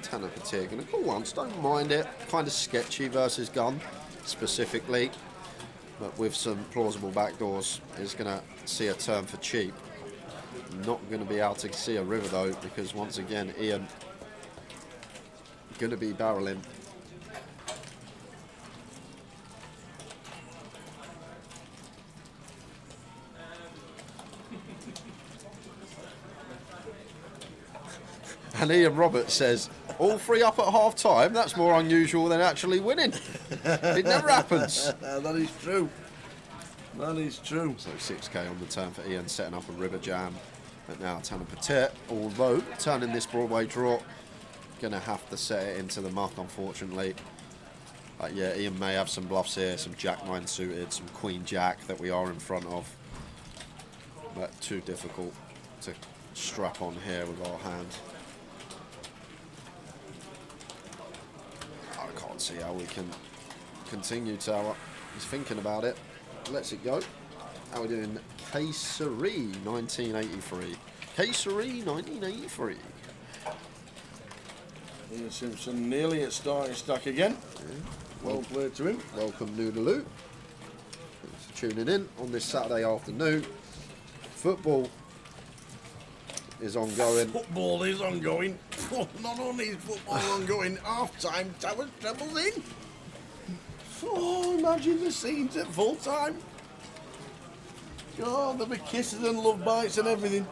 Tanner Petit going to call once, don't mind it. Kind of sketchy versus gun, specifically. But with some plausible backdoors, is going to see a turn for cheap. Not going to be able to see a river though, because once again, Ian going to be barreling. And Ian Roberts says, all three up at half time, that's more unusual than actually winning. It never happens. That is true. That is true. So 6k on the turn for Ian, setting up a river jam. But now Tanner Petit, although turning this Broadway draw, going to have to set it into the muck, unfortunately. Yeah, Ian may have some bluffs here, some jack 9 suited, some queen jack that we are in front of. But too difficult to strap on here with our hand. I can't see how we can continue, Tower. He's thinking about it. Lets it go. How are we doing? Casery 1983. Casery 1983. Ian Simpson nearly at starting stack again. Yeah. Well played to him. Welcome, Noodaloo. Thanks for tuning in on this Saturday afternoon. Football is ongoing. Football is ongoing. Not only is football ongoing, half-time, Tower Treble's in. Oh, imagine the scenes at full time. God, there'll be kisses and love bites and everything.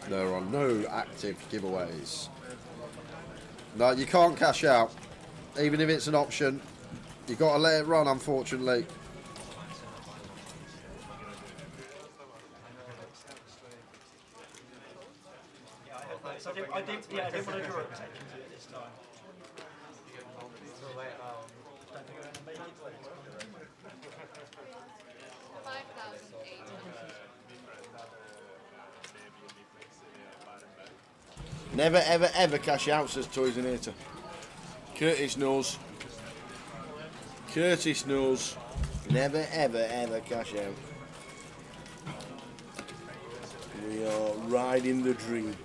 There are no active giveaways. No, you can't cash out. Even if it's an option, you've got to let it run, unfortunately. So I didn't want to draw attention to it this time. Don't think I'm going to make it. 5,800. Never, ever, ever cash out, says Toysinator. Curtis knows. Curtis knows. Never, ever, ever cash out. We are riding the dream.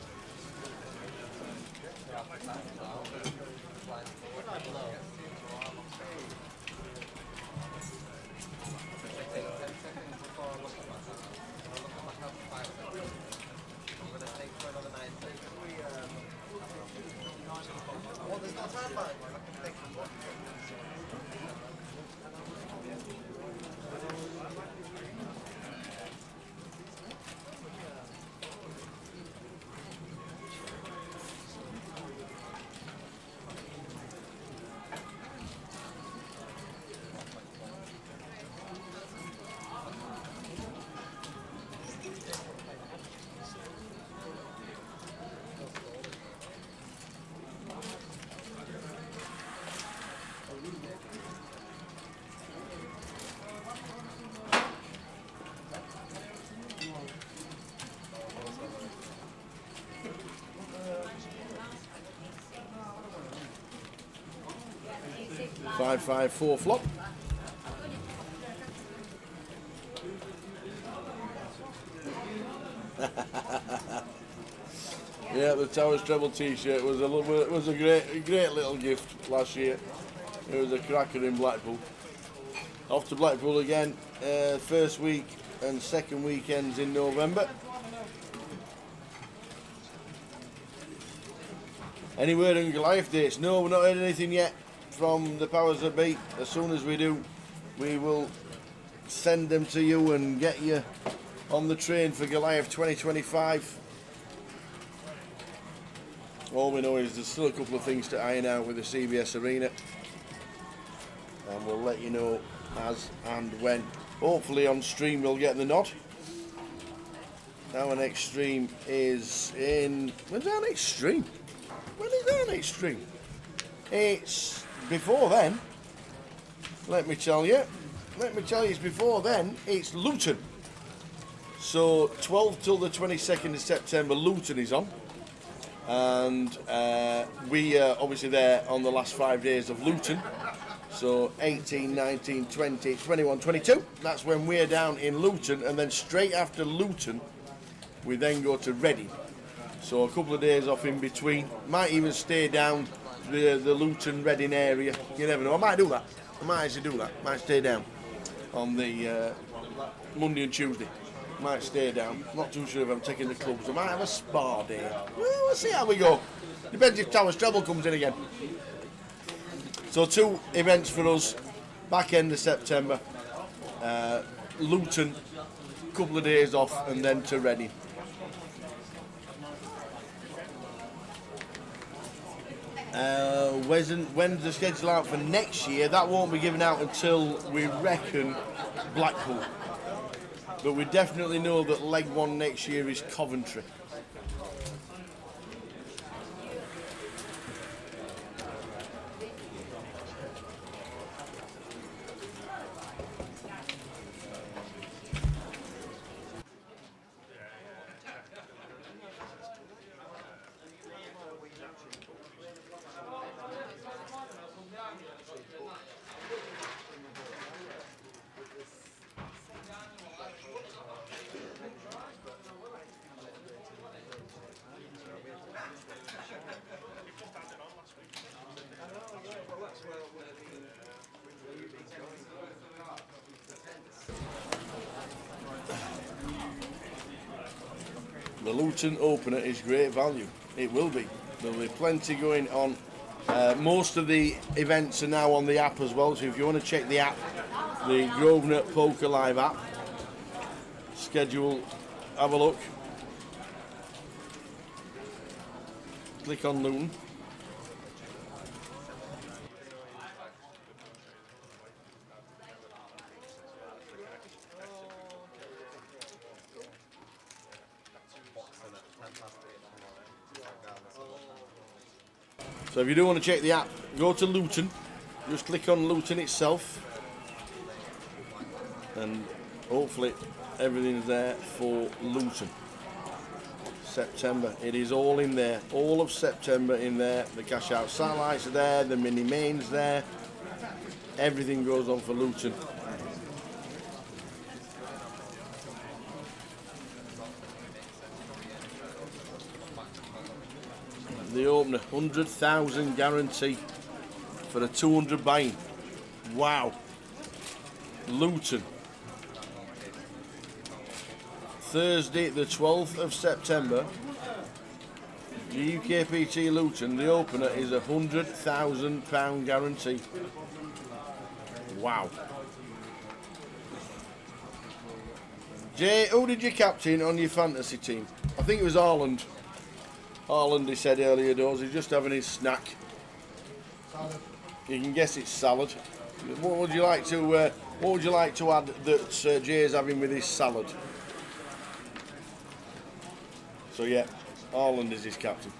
5-5-4 flop. Yeah, the Tower Treble T-shirt was a great little gift last year. It was a cracker in Blackpool. Off to Blackpool again, first week and second weekends in November. Any word on Goliath dates? No, we've not heard anything yet from the powers that be. As soon as we do, we will send them to you and get you on the train for Goliath 2025. All we know is there's still a couple of things to iron out with the CBS Arena, and we'll let you know as and when. Hopefully on stream we'll get the nod. Our next stream is in... When's our next stream? When is our next stream? It's before then. Let me tell you it's before then. It's Luton. So 12th till the 22nd of September, Luton is on. And we are obviously there on the last 5 days of Luton. So 18, 19, 20, 21, 22. That's when we're down in Luton. And then straight after Luton, we then go to Reading. So a couple of days off in between. Might even stay down the Luton Reading area. You never know. I might do that. I might actually do that. Might stay down on the Monday and Tuesday. Might stay down. Not too sure if I'm taking the clubs. I might have a spa day. Well, we'll see how we go. Depends if Tower Treble comes in again. So 2 events for us. Back end of September. Luton. Couple of days off and then to Reading. When's the schedule out for next year? That won't be given out until we reckon Blackpool. But we definitely know that leg 1 next year is Coventry. The Luton opener is great value. It will be. There'll be plenty going on. Most of the events are now on the app as well, so if you want to check the app, the Grosvenor Poker Live app, schedule, have a look. Click on Luton. So if you do want to check the app, go to Luton, just click on Luton itself, and hopefully everything's there for Luton. September, it is all in there, all of September in there. The cash out satellites are there, the mini mains there, everything goes on for Luton. The opener, 100,000 guarantee for a 200 buy-in. Wow. Luton. Thursday, the 12th of September, the UKPT Luton, the opener is a £100,000 guarantee. Wow. Jay, who did you captain on your fantasy team? I think it was Haaland. Haaland, he said earlier, does. He's just having his snack. Salad. You can guess it's salad. What would you like to add that Jay's having with his salad? So yeah, Haaland is his captain.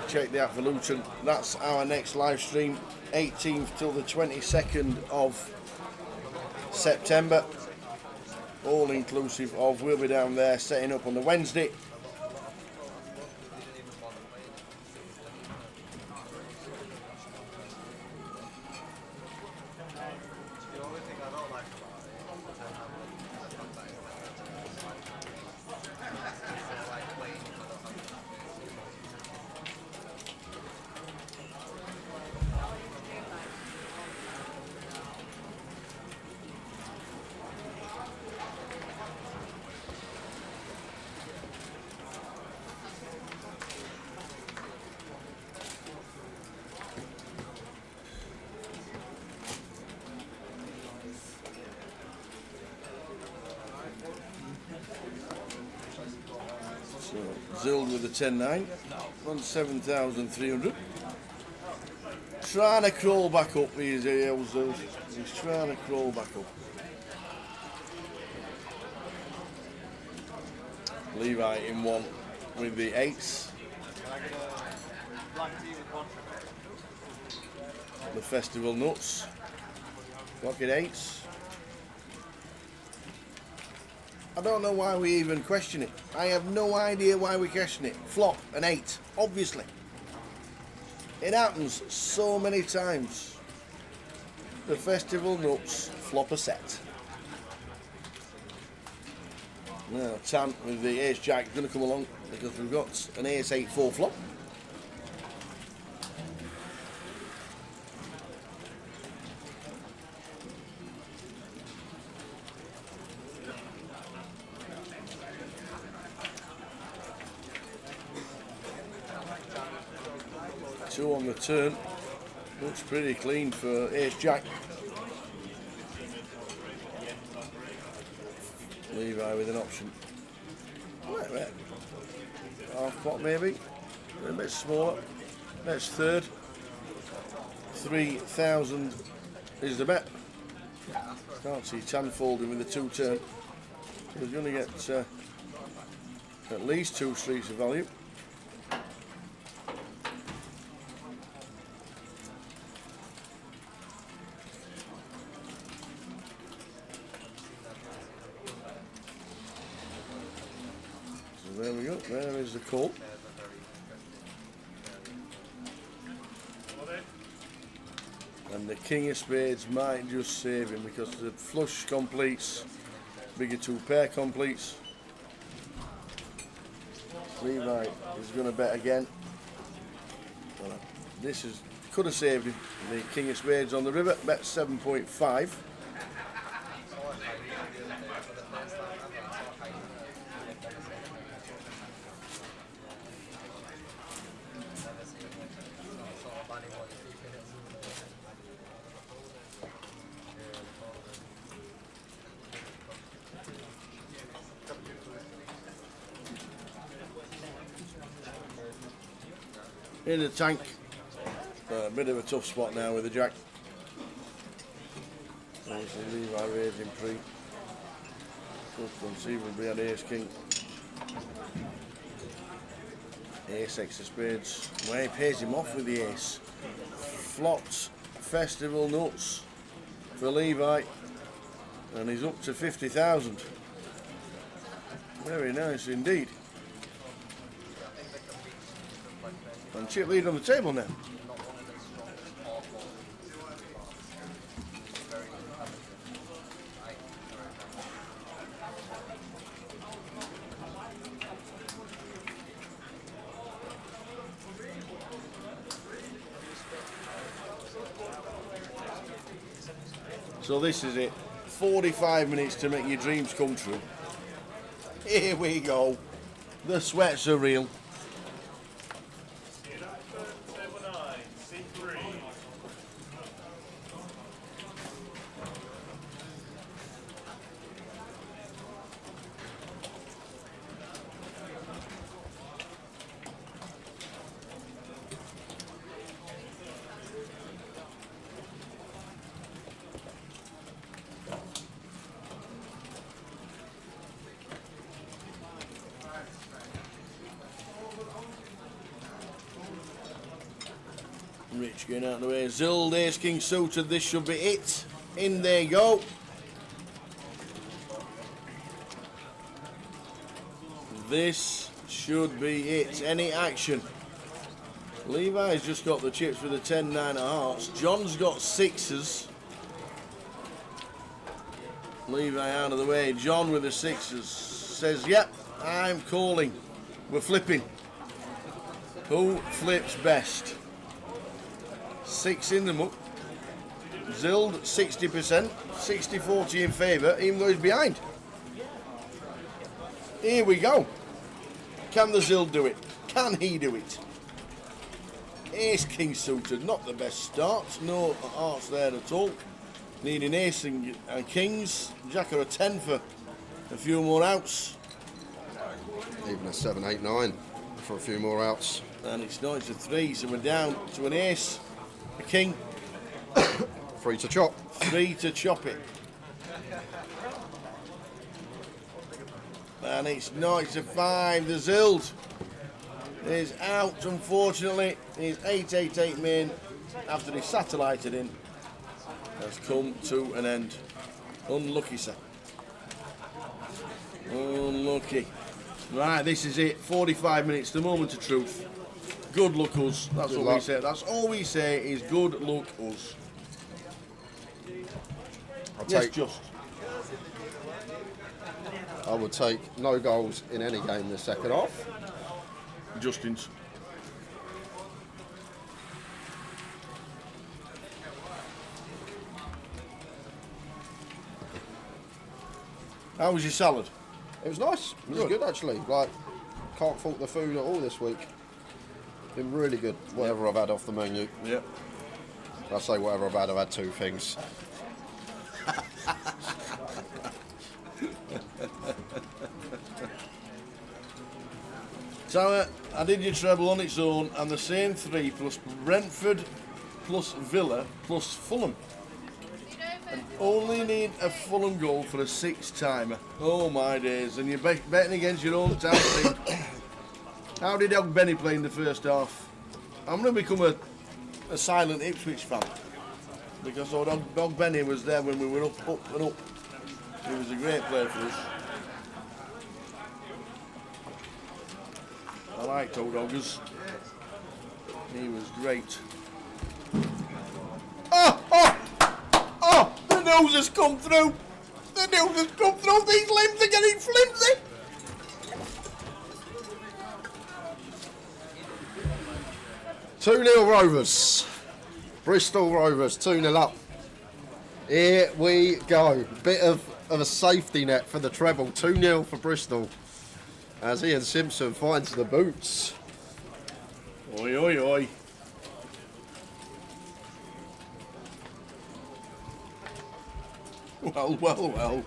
check the app for Luton. That's our next live stream, 18th till the 22nd of September. All inclusive of, we'll be down there setting up on the Wednesday. The only thing I don't like about it is like playing for the So, Zild with the 10-9, on 7,300. Trying to crawl back up, he's trying to crawl back up. Levi in one with the 8s. The Festival Nuts. Pocket 8s. I don't know why we even question it. I have no idea why we question it. Flop, an 8, obviously. It happens so many times. The Festival Nuts flop a set. Now, Tan with the Ace Jack is going to come along because we've got an Ace 8-4 flop. Two on the turn. Looks pretty clean for Ace Jack. Levi with an option. Wait. Half pot maybe. A bit smaller. That's third. 3,000 is the bet. Can't see Tan folding with the 2 turn. So he's going to get at least 2 streets of value. There we go, there is the call. And the King of Spades might just save him because the flush completes, bigger 2 pair completes. Levi is going to bet again. Well, this could have saved him. The King of Spades on the river, bet 7.5. In the tank, a bit of a tough spot now with the Jack. Obviously Levi raising pre. Conceivably had Ace King. Ace X of Spades. Well, he pays him off with the Ace. Flopped Festival Nuts for Levi. And he's up to 50,000. Very nice indeed. And chip lead on the table now. So this is it. 45 minutes to make your dreams come true. Here we go. The sweats are real. Switch going out of the way. Zild, ace, king suited. This should be it. In they go. This should be it. Any action? Levi's just got the chips with the 10, 9 of hearts. John's got sixes. Levi out of the way. John with the sixes says, yep, I'm calling. We're flipping. Who flips best? 6 in the muck. Zild 60%, 60-40 in favour, even though he's behind. Here we go. Can the Zild do it? Can he do it? Ace king suited, not the best start. No hearts there at all. Needing ace and kings. Jack or a 10 for a few more outs. Even a 7, 8, 9 for a few more outs. And it's not, it's a 3, so we're down to an ace, a king. 3 to chop. 3 to chop it. And it's not, it's a 5. The Zild is out, unfortunately. His 888 main, after he satellited in, has come to an end. Unlucky, sir. Unlucky. Right, this is it. 45 minutes, the moment of truth. Good luck us. That's Good what we luck. say. That's all we say is good luck us. Yes, just. I would take no goals in any game this second half. Justin's. How was your salad? It was nice. It was good actually. Like, can't fault the food at all this week. Been really good. Whatever I've had off the menu. Yeah. I say whatever I've had 2 things. Tower, I did your treble on its own, and the same 3 plus Brentford, plus Villa, plus Fulham. And only need a Fulham goal for a 6-timer. Oh my days, and you're betting against your own town team. How did Dog Benny play in the first half? I'm going to become a silent Ipswich fan. Because Dog Benny was there when we were up and up. He was a great player for us. I liked old Doggers. He was great. Oh! The nose has come through! The nose has come through! These limbs are getting flimsy! Two 2-0 Rovers. Bristol Rovers 2-0 up. Here we go. Bit of a safety net for the treble. 2-0 for Bristol. As Ian Simpson finds the boots. Oi, oi, oi. Well.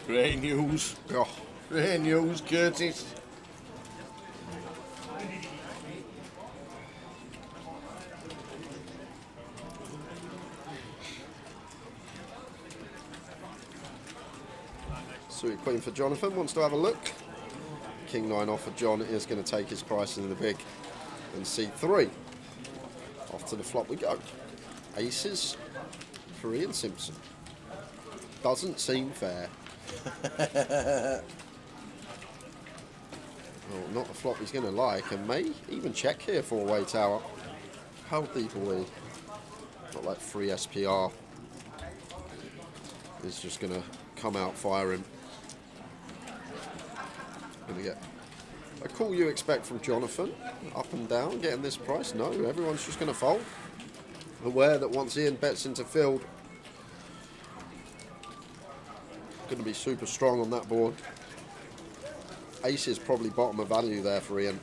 Great news. Oh, Great news, Curtis. Suited Queen for Jonathan. Wants to have a look. King 9 off for John is going to take his price in the big. And C3. Off to the flop we go. Aces for Ian Simpson. Doesn't seem fair. Well, not a flop he's going to like, and may even check here 4-way tower. How deep are we? Not like 3 SPR. He's just going to come out firing. Going to get a call you expect from Jonathan. Up and down, getting this price. No, everyone's just going to fold. Aware that once Ian bets into field, going to be super strong on that board. Ace is probably bottom of value there for Ian.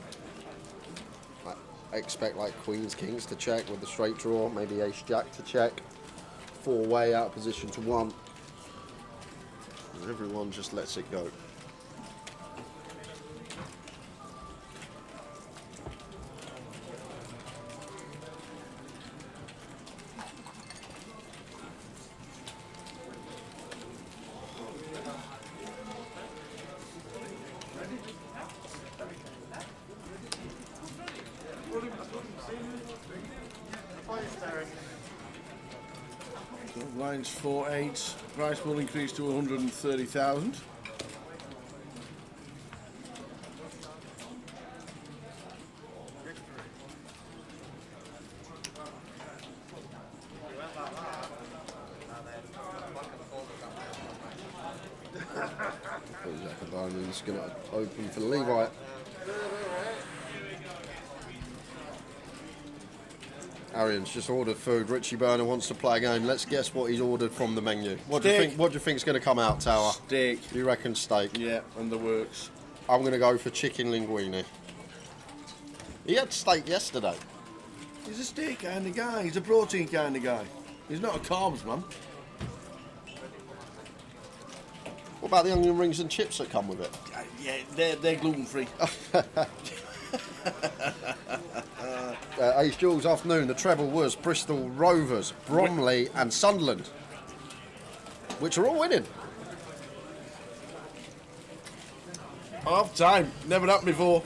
I expect like queens, kings to check with the straight draw, maybe ace jack to check. 4-way out of position to 1. And everyone just lets it go. Lines 4-8. Price will increase to 130,000. Jack of Diamonds going to open for Levi. Arian's just ordered food. Richie Burner wants to play a game. Let's guess what he's ordered from the menu. What do you think? What do you think's going to come out, Tower? Steak. You reckon steak? Yeah, and the works. I'm going to go for chicken linguine. He had steak yesterday. He's a steak kind of guy. He's a protein kind of guy. He's not a carbs man. What about the onion rings and chips that come with it? Yeah, they're gluten free. Ace Jules afternoon. The treble was Bristol Rovers, Bromley, and Sunderland, which are all winning. Half time. Never happened before.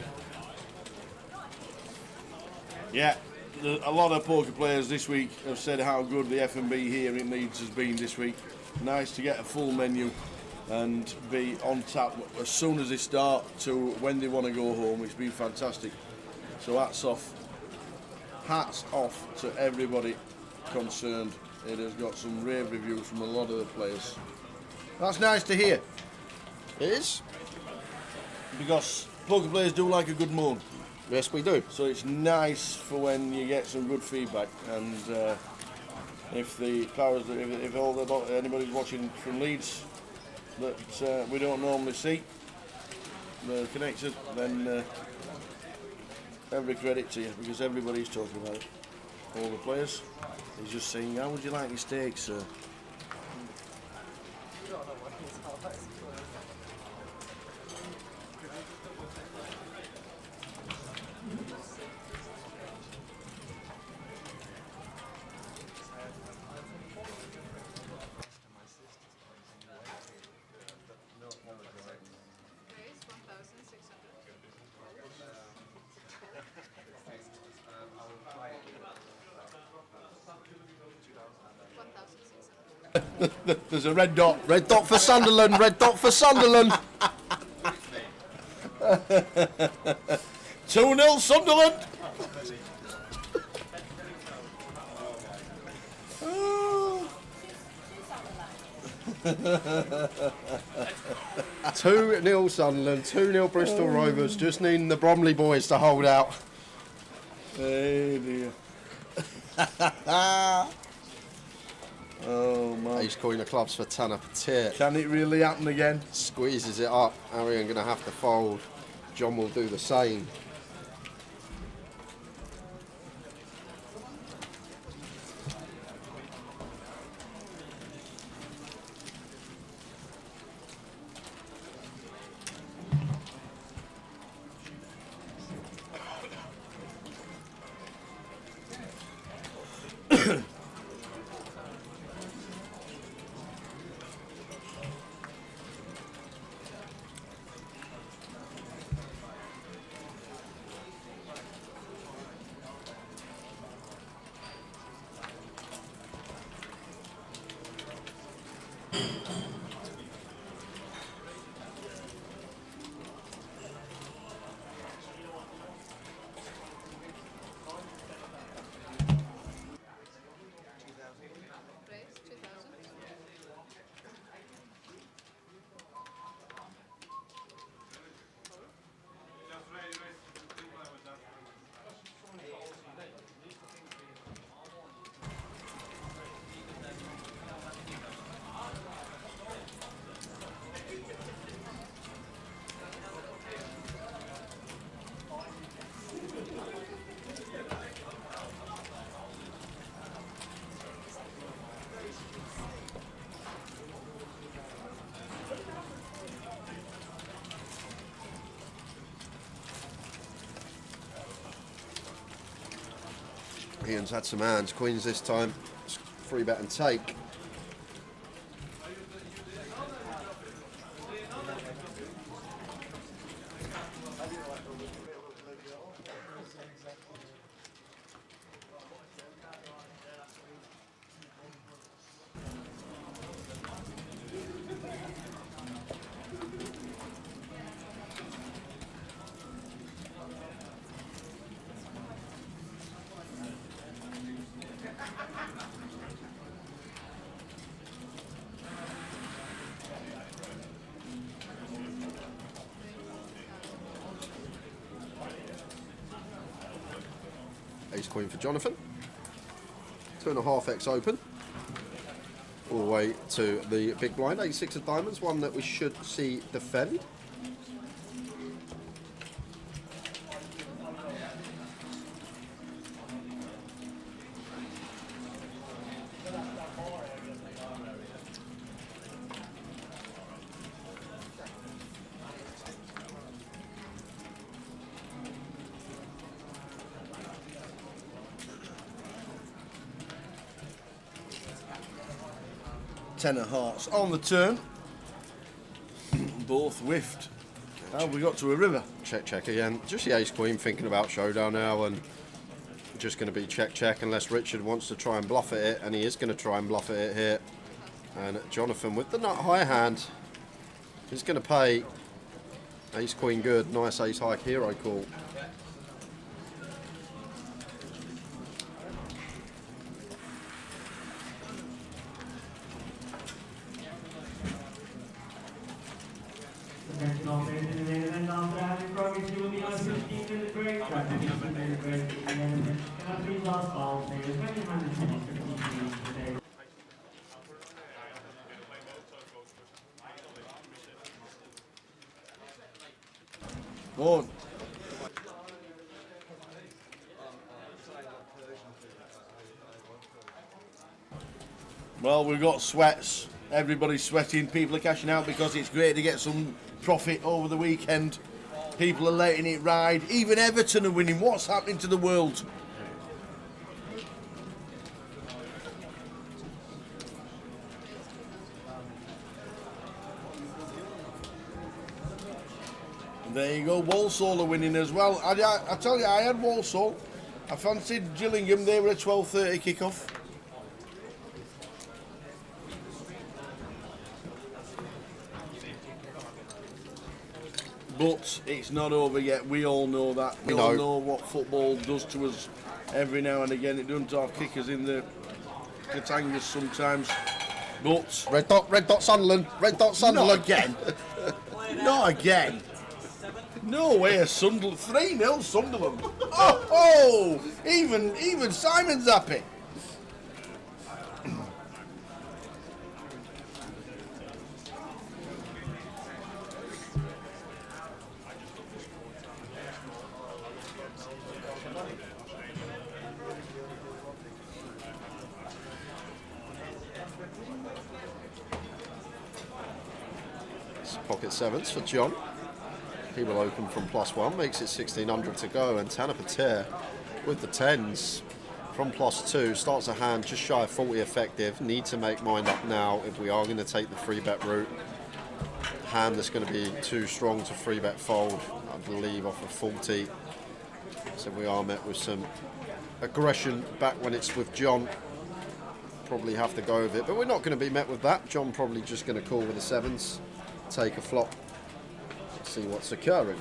Yeah, a lot of poker players this week have said how good the F&B here in Leeds has been this week. Nice to get a full menu and be on tap as soon as they start to when they want to go home. It's been fantastic. So hats off to everybody concerned. It has got some rave reviews from a lot of the players. That's nice to hear. It is. Because poker players do like a good moan. Yes, we do. So it's nice for when you get some good feedback. And if the powers, if anybody's watching from Leeds that we don't normally see, they're connected, then every credit to you, because everybody's talking about it. All the players. He's just saying, how would you like your steak, sir? Raise 1,600. There's a red dot. Red dot for Sunderland. Red dot for Sunderland. 2-0 Sunderland. Two 2-0 Sunderland. 2-0 Bristol Rovers. Just needing the Bromley boys to hold out. Hey dear. Oh man. Ace Queen of clubs for Tanner Petit. Can it really happen again? Squeezes it up. Arian going to have to fold. John will do the same. Raise 2,000. Ian's had some hands. Queens this time. Free bet and take. Ace Queen for Jonathan. 2.5x open. All the way to the big blind. 8-6 of diamonds. One that we should see defend. Ten of hearts on the turn. Both whiffed. How we got to a river? Check again. Just the Ace Queen thinking about showdown now, and just going to be check unless Richard wants to try and bluff at it, and he is going to try and bluff at it here. And Jonathan with the nut high hand is going to pay. Ace Queen good. Nice ace high hero call. One. Well, we've got sweats. Everybody's sweating. People are cashing out because it's great to get some profit over the weekend. People are letting it ride. Even Everton are winning. What's happening to the world? There you go. Walsall are winning as well. I tell you, I had Walsall. I fancied Gillingham. They were a 12:30 kickoff. But it's not over yet. We all know that. We all know what football does to us every now and again. It doesn't have kickers in the Katangas sometimes. But Red dot Sunderland. Red dot Sunderland. not again. Not again. No way, Sunderland. 3-0 Sunderland. Oh, even Simon's happy. Pocket sevens for John. He will open from +1, makes it 1600 to go, and Tanner Pater with the 10s from +2, starts a hand just shy of 40 effective. Need to make mind up now if we are going to take the 3-bet route. Hand that's going to be too strong to 3-bet fold, I believe, off of 40. So we are met with some aggression back when it's with John. Probably have to go with it, but we're not going to be met with that. John probably just going to call with the 7s, take a flop, see what's occurring.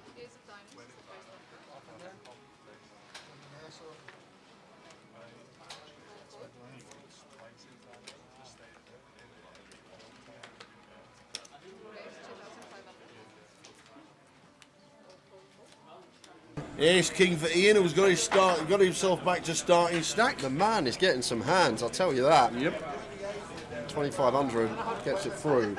Ace of diamonds. Ace King for Ian, who's got himself back to starting stack. The man is getting some hands, I'll tell you that. Yep. 2500 gets it through.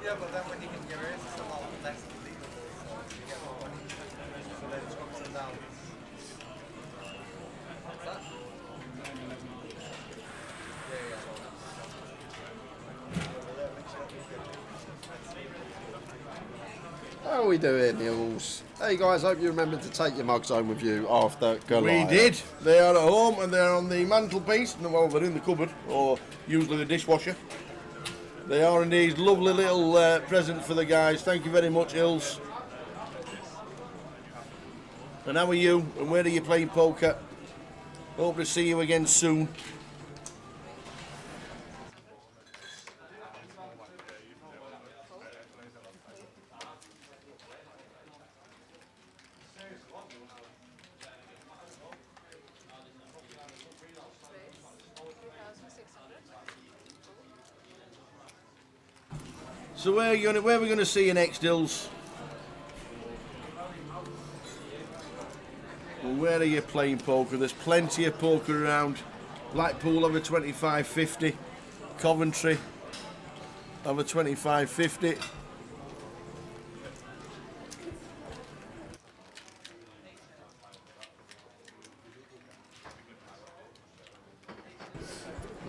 Yeah, but then when you can get rid, it's a lot less believable. So you get more money. So then it's ups and downs. What's that? How are we doing, Hills? Hey guys, hope you remembered to take your mugs home with you after Goliath. We did. They are at home and they're on the mantelpiece. Well, they're in the cupboard or usually the dishwasher. They are indeed lovely little present for the guys. Thank you very much, Hills. And how are you? And where are you playing poker? Hope to see you again soon. So where are we going to see you next, Hills? Well, where are you playing poker? There's plenty of poker around. Blackpool over 25.50. Coventry over 25.50.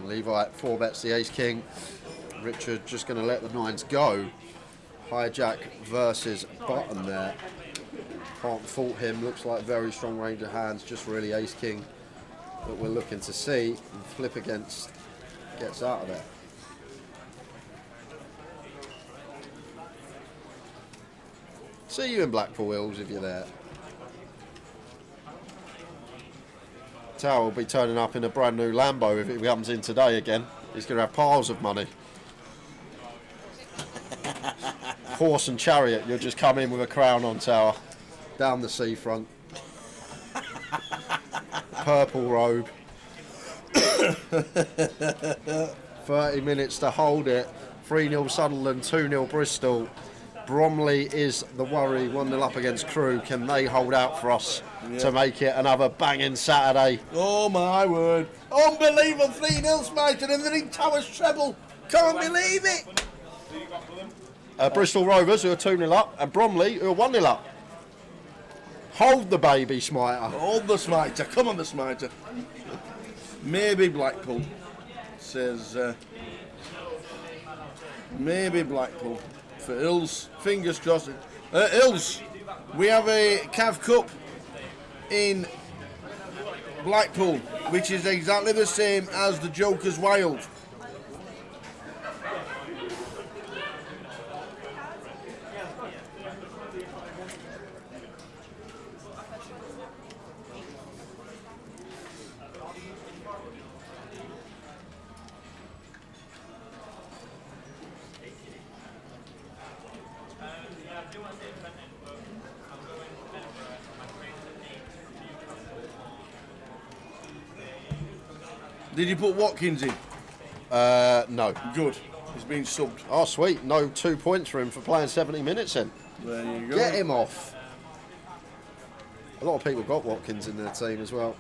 Levi 4 bets the ace king. Richard just going to let the nines go. Hijack versus button there. Can't fault him. Looks like very strong range of hands. Just really ace king that we're looking to see. And flip against gets out of there. See you in Blackpool Hills if you're there. Tower will be turning up in a brand new Lambo if it comes in today again. He's going to have piles of money. Horse and chariot, you'll just come in with a crown on, Tower. Down the seafront. Purple robe. 30 minutes to hold it. 3-0 Sunderland, 2-0 Bristol. Bromley is the worry, 1-0 up against Crewe. Can they hold out for us to make it another banging Saturday? Oh my word. Unbelievable 3-0 Smiter and they're in Tower Treble. Can't believe it. Bristol Rovers, who are 2-0 up, and Bromley, who are 1-0 up. Hold the baby, Smiter. Hold the Smiter. Come on, the Smiter. Maybe Blackpool. Says, maybe Blackpool. For Hills, fingers crossed. Hills, we have a Cav Cup in Blackpool, which is exactly the same as the Joker's Wild. Did you put Watkins in? No. Good. He's been subbed. Oh, sweet. No 2 points for him for playing 70 minutes then. There you go. Get him off. A lot of people got Watkins in their team as well.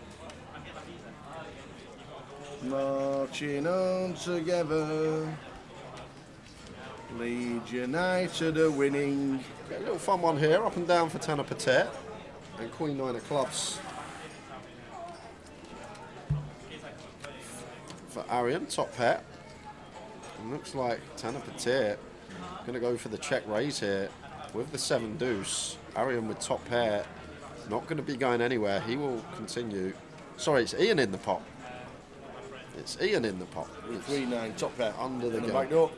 Marching on together. Leeds United are winning. Get a little fun one here. Up and down for Tanner Patet. And Queen 9 of clubs. For Arian, top pair. And looks like Tanner Patet going to go for the check raise here with the 7 deuce. Arian with top pair, not going to be going anywhere. He will continue. Sorry, it's Ian in the pot. It's Ian in the pot. 3-9, top pair. Under the gun. Back door.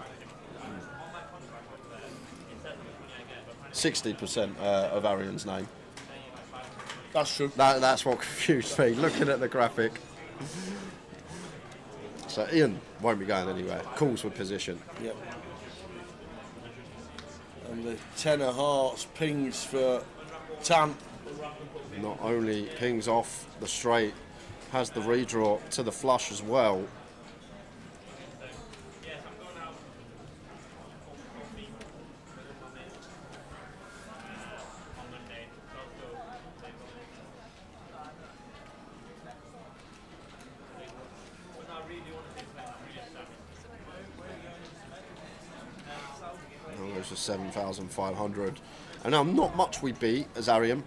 60% of Arian's name. That's true. That's what confused me, looking at the graphic. So Ian won't be going anywhere. Calls with position. Yep. And the 10 of hearts pings for Tan. Not only pings off the straight, has the redraw to the flush as well. Goes for 7,500. And now not much we beat as Ariam.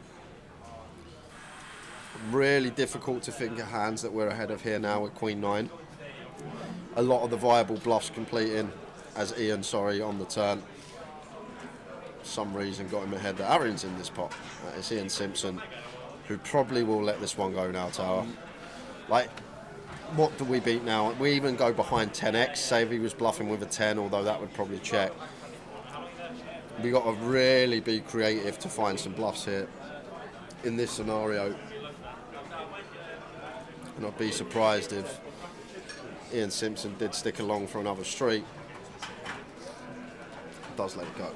Really difficult to think of hands that we're ahead of here now with Queen 9. A lot of the viable bluffs completing as Ian, on the turn. some reason got in my head that Arian's in this pot. It's Ian Simpson, who probably will let this one go now, Tower. Like, what do we beat now? We even go behind 10x, say if he was bluffing with a 10, although that would probably check. We got to really be creative to find some bluffs here in this scenario. And I'd be surprised if Ian Simpson did stick along for another street. Does let it go.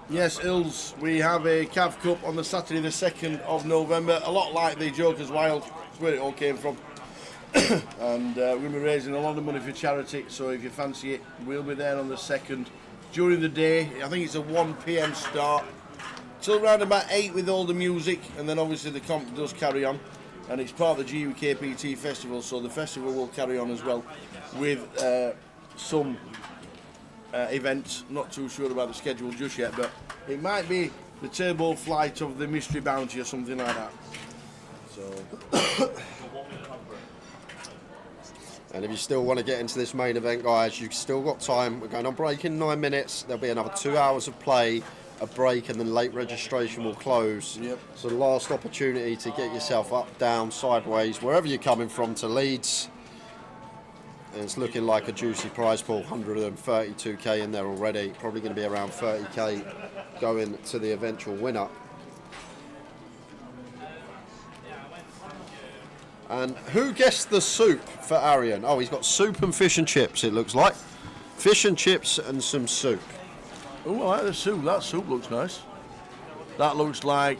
Yes, Ills, we have a Cav Cup on the Saturday the 2nd of November, a lot like the Joker's Wild, that's where it all came from. And we're going to be raising a lot of money for charity, so if you fancy it, we'll be there on the 2nd during the day. I think it's a 1 PM start till around about 8 with all the music, and then obviously the comp does carry on, and it's part of the UKPT festival, so the festival will carry on as well with some events. Not too sure about the schedule just yet, but it might be the turbo flight of the mystery bounty or something like that. So and if you still want to get into this main event, guys, you've still got time. We're going on break in 9 minutes. There'll be another 2 hours of play, a break, and then late registration will close. Yep. So the last opportunity to get yourself up, down, sideways, wherever you're coming from to Leeds. And it's looking like a juicy prize pool, 132k in there already. Probably going to be around 30k going to the eventual winner. And who guessed the soup for Arian? Oh, he's got soup and fish and chips, it looks like. Fish and chips and some soup. Oh, I like the soup. That soup looks nice. That looks like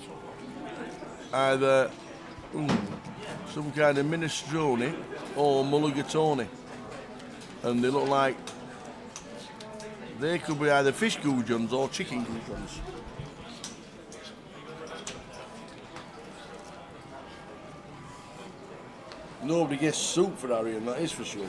either some kind of minestrone or mulligatawny. And they look like they could be either fish goujons or chicken goujons. Nobody gets soup for Arian, that is for sure.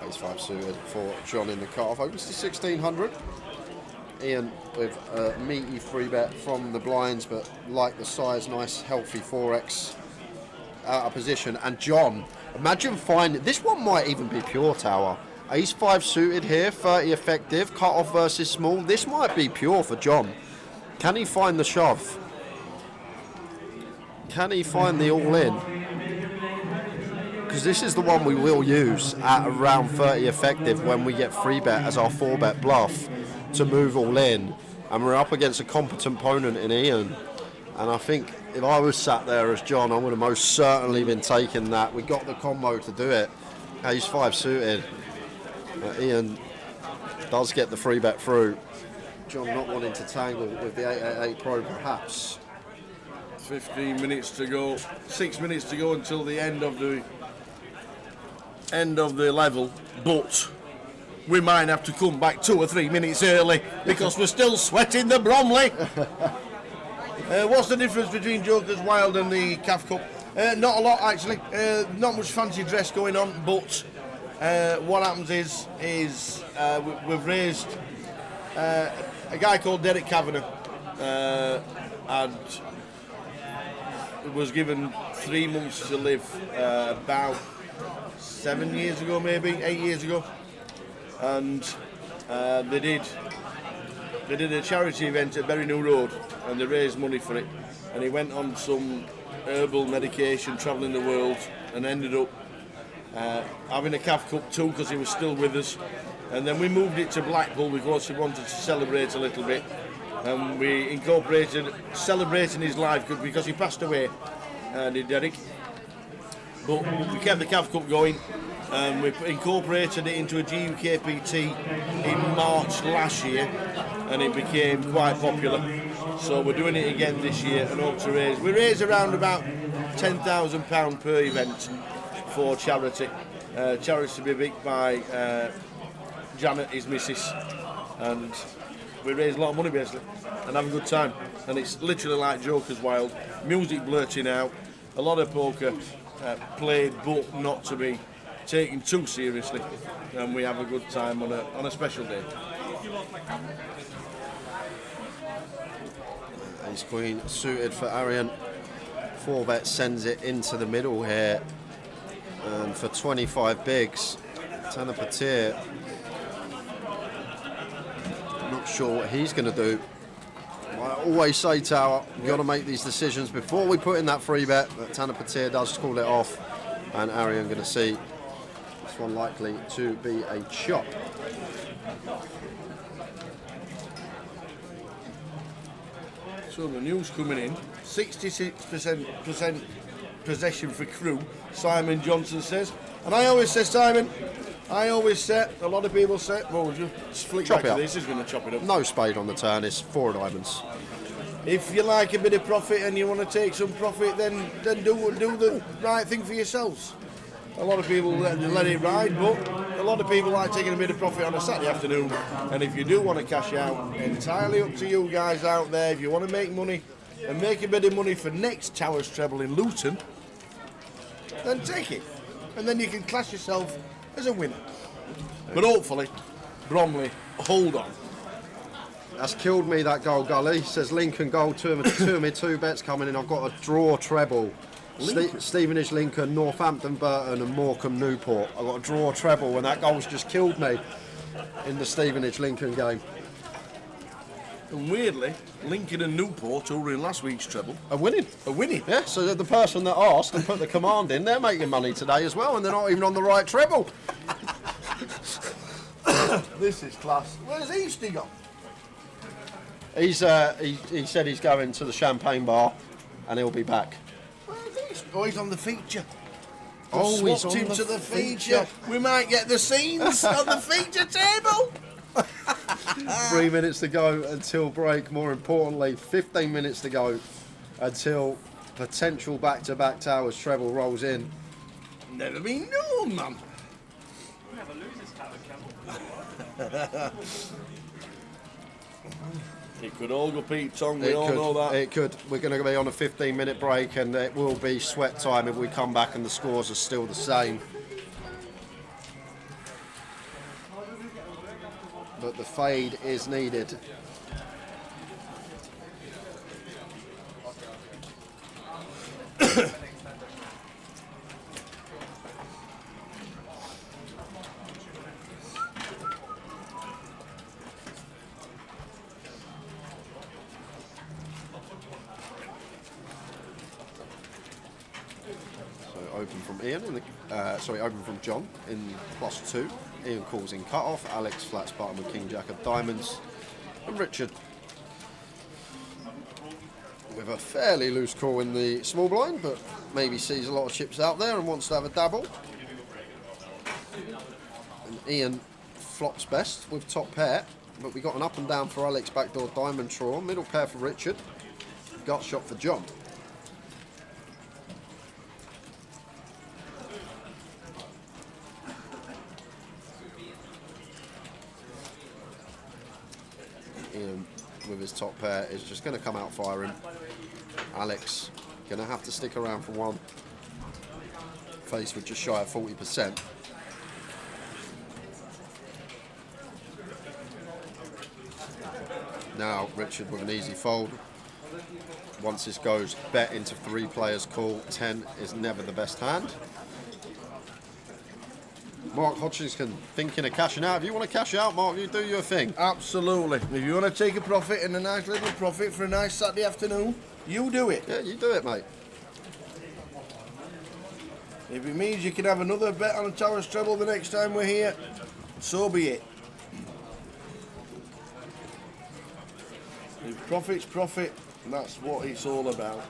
Ace 5 suited for John in the cut-off. Opens to 1600. Ian with a meaty free bet from the blinds, but like the size, nice healthy 4x out of position. And John, imagine finding, this one might even be pure, Tower. Ace 5 suited here, 30 effective, cut-off versus small. This might be pure for John. Can he find the shove? Can he find the all-in? Because this is the one we will use at around 30 effective when we get free bet as our 4-bet bluff to move all in, and we're up against a competent opponent in Ian. And I think if I was sat there as John, I would have most certainly been taking that. We got the combo to do it. Ace 5 suited. Ian does get the free bet through. John not wanting to tangle with the 888 Pro perhaps. 15 minutes to go, 6 minutes to go until the end of the level, but we might have to come back 2 or 3 minutes early because we're still sweating the Bromley. What's the difference between Joker's Wild and the Cav Cup? Not a lot actually, not much fancy dress going on, but what happens is we've raised a guy called Derek Kavanagh and was given 3 months to live about 7 years ago, maybe 8 years ago, and they did they did a charity event at Berry New Road, and they raised money for it. And he went on some herbal medication, travelling the world, and ended up having a calf cup too because he was still with us. And then we moved it to Blackpool because we wanted to celebrate a little bit. And we incorporated celebrating his life because he passed away, did Derek. But we kept the calf cup going, and we incorporated it into a GUKPT in March last year, and it became quite popular. So we're doing it again this year and hope to raise around about £10,000 per event for charity. Charity to be picked by Janet, his missus, and we raise a lot of money basically and have a good time. And it's literally like Joker's Wild, music blurting out, a lot of poker played but not to be taken too seriously, and we have a good time on a special day. Ace Queen suited for Arian. 4-bet sends it into the middle here, and for 25 bigs, Tanner Patir, not sure what he's going to do. I always say, Tower, we've got to make these decisions before we put in that free bet, but Tanner Patir does call it off, and Arian going to see this one likely to be a chop. So the news coming in, 66% possession for Crew, Simon Johnson says. And I always say, Simon, a lot of people say, well, we'll just flick Chop back it to up. this, is going to chop it up. No spade on the turn, it's 4 diamonds. If you like a bit of profit and you want to take some profit, then do the right thing for yourselves. A lot of people let it ride, but a lot of people like taking a bit of profit on a Saturday afternoon. And if you do want to cash out, entirely up to you guys out there. If you want to make money and make a bit of money for next Tower Treble in Luton, then take it. And then you can class yourself as a winner. But hopefully, Bromley, hold on. That's killed me, that goal, Gully. Says Lincoln goal, two of me 2 bets coming in. I've got a draw treble. Stevenage, Lincoln, Northampton, Burton and Morecambe, Newport. I've got a draw treble, and that goal's just killed me in the Stevenage, Lincoln game. And weirdly, Lincoln and Newport, who were in last week's treble, are winning. Yeah, so the person that asked and put the command in, they're making money today as well, and they're not even on the right treble. This is class. Where's Easty gone? He said he's going to the champagne bar, and he'll be back. Oh, he's on the feature. Oh, he's Swapped on him the to the feature. We might get the scenes on the feature table. 3 minutes to go until break. More importantly, 15 minutes to go until potential back-to-back Towers treble rolls in. Never been known, man. Never loses Tower. It could all go Pete Tong, we all know that. It could. We're going to be on a 15-minute break, and it will be sweat time if we come back and the scores are still the same. But the fade is needed. Open from Ian, open from John in +2. Ian calls in cut-off. Alex flats bottom with King Jack of diamonds. And Richard with a fairly loose call in the small blind, but maybe sees a lot of chips out there and wants to have a dabble. And Ian flops best with top pair, but we got an up and down for Alex, backdoor diamond draw, middle pair for Richard, gut shot for John. Ian with his top pair is just going to come out firing. Alex going to have to stick around for one. Faced with just shy of 40%. Now Richard with an easy fold. Once this goes bet into 3 players call, 10 is never the best hand. Mark Hodgkinson thinking of cashing out. If you want to cash out, Mark, you do your thing. Absolutely. If you want to take a profit and a nice little profit for a nice Saturday afternoon, you do it. Yeah, you do it, mate. If it means you can have another bet on a Tower Treble the next time we're here, so be it. If profit's profit, that's what it's all about.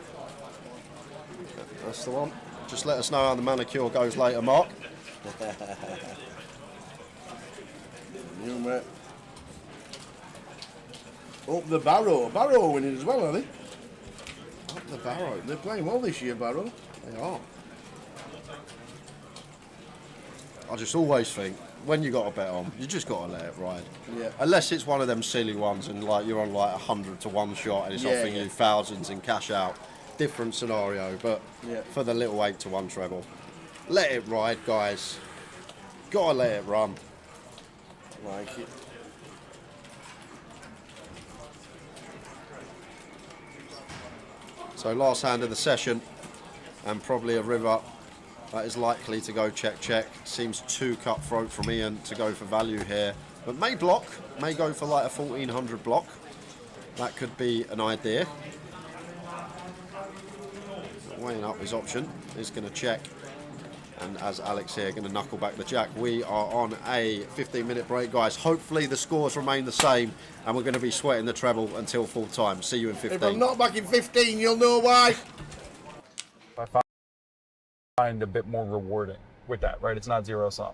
That's the one. Just let us know how the manicure goes later, Mark. You mate. Up the Barrow. Barrow winning as well, are they? Up the Barrow. They're playing well this year, Barrow. They are. I just always think, when you got a bet on, you just got to let it ride. Yeah. Unless it's one of them silly ones and like you're on like 100 to 1 shot and it's offering you thousands in cash out. Different scenario, but for the little 8 to 1 treble, let it ride, guys. Gotta let it run. Like it. So last hand of the session, and probably a river that is likely to go check. Seems too cutthroat from Ian to go for value here, but may block, may go for like a 1400 block. That could be an idea. Weighing up his option, he's going to check, and as Alex here going to knuckle back the jack. We are on a 15-minute break, guys. Hopefully the scores remain the same and we're going to be sweating the treble until full time. See you in 15. If I'm not back in 15, you'll know why. I find a bit more rewarding with that, right? It's not zero sum.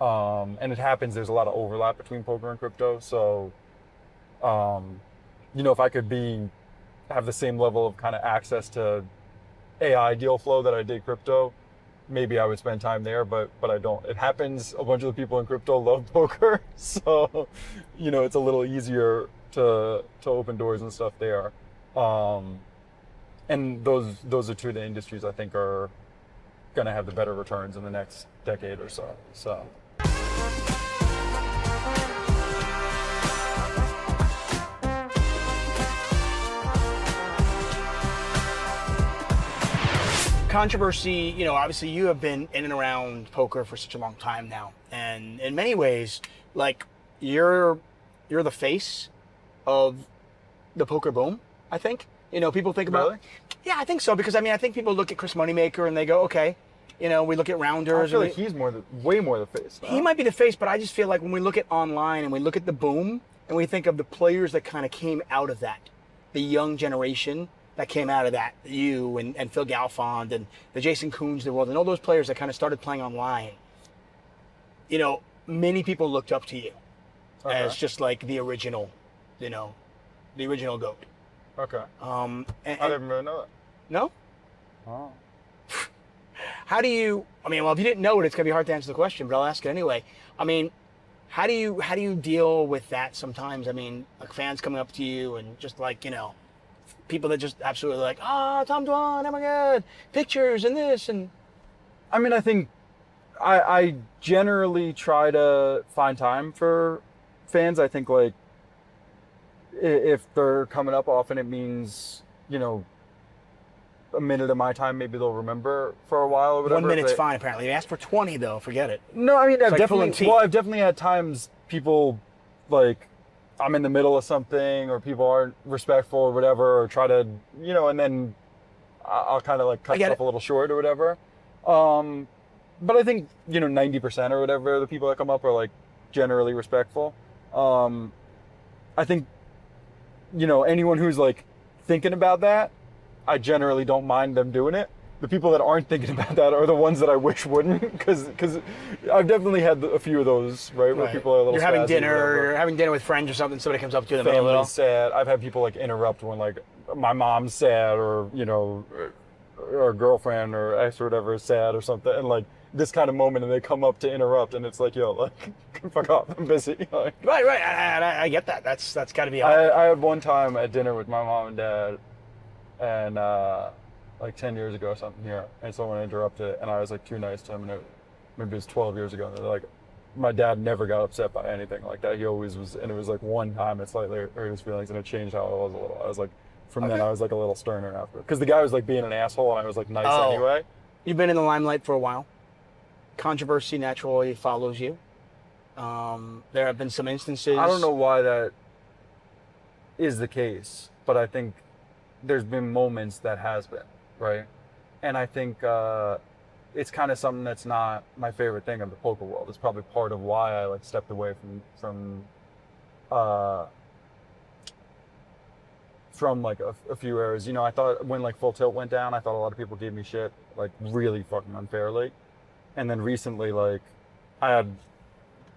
And it happens, there's a lot of overlap between poker and crypto. So, you know, if I could have the same level of kind of access to AI deal flow that I did crypto, maybe I would spend time there, but I don't. It happens, a bunch of the people in crypto love poker, so you know, it's a little easier to open doors and stuff there. And those are two of the industries I think are gonna have the better returns in the next decade or so. So controversy, you know, obviously you have been in and around poker for such a long time now, and in many ways, like you're the face of the poker boom, I think. You know, people think about, really? Yeah, I think so, because I mean, I think people look at Chris Moneymaker and they go, okay, you know, we look at rounders. I feel like he's way more the face. He might be the face, but I just feel like when we look at online and we look at the boom and we think of the players that kind of came out of that, the young generation that came out of that, you and Phil Galfond and the Jason Coons of the world and all those players that kind of started playing online, you know, many people looked up to you as just like the original, you know, the original GOAT. Okay. I didn't really know that. No? Oh. How do you, I mean, well, if you didn't know it, it's going to be hard to answer the question, but I'll ask it anyway. I mean, how do you deal with that sometimes? I mean, like fans coming up to you and just like, you know, people that just absolutely like, oh, Tom Dwan, oh my God, pictures and this and. I mean, I think I generally try to find time for fans. I think like if they're coming up often, it means, you know, a minute of my time, maybe they'll remember for a while or whatever. 1 minute's fine, apparently. You asked for 20 though, forget it. No, I mean, I've like definitely had times people like, I'm in the middle of something or people aren't respectful or whatever, or try to, you know, and then I'll kind of like cut stuff a little short or whatever. But I think, you know, 90% or whatever of the people that come up are like generally respectful. I think, you know, anyone who's like thinking about that, I generally don't mind them doing it. The people that aren't thinking about that are the ones that I wish wouldn't, because I've definitely had a few of those, right? Where people are a little You're having dinner with friends or something, somebody comes up to you in the middle. Family's sad. I've had people like interrupt when like my mom's sad or, you know, or girlfriend or ex or whatever is sad or something, and like this kind of moment, and they come up to interrupt, and it's like, yo, like, fuck off, I'm busy. Like, right. I get that. That's got to be. I had one time at dinner with my mom and dad, and like 10 years ago or something here, and someone interrupted it, and I was like too nice to him, and maybe it was 12 years ago, and they're like, my dad never got upset by anything like that. He always was, and it was like one time it slightly hurt his feelings, and it changed how I was a little. I was like, from then I was like a little sterner after, because the guy was like being an asshole, and I was like nice anyway. You've been in the limelight for a while. controversy naturally follows you. There have been some instances. I don't know why that is the case, but I think there's been moments that has been, right? And I think it's kind of something that's not my favorite thing of the poker world. It's probably part of why I like stepped away from like a few eras. You know, I thought when like Full Tilt went down, I thought a lot of people gave me shit like really fucking unfairly. And then recently, like, I had,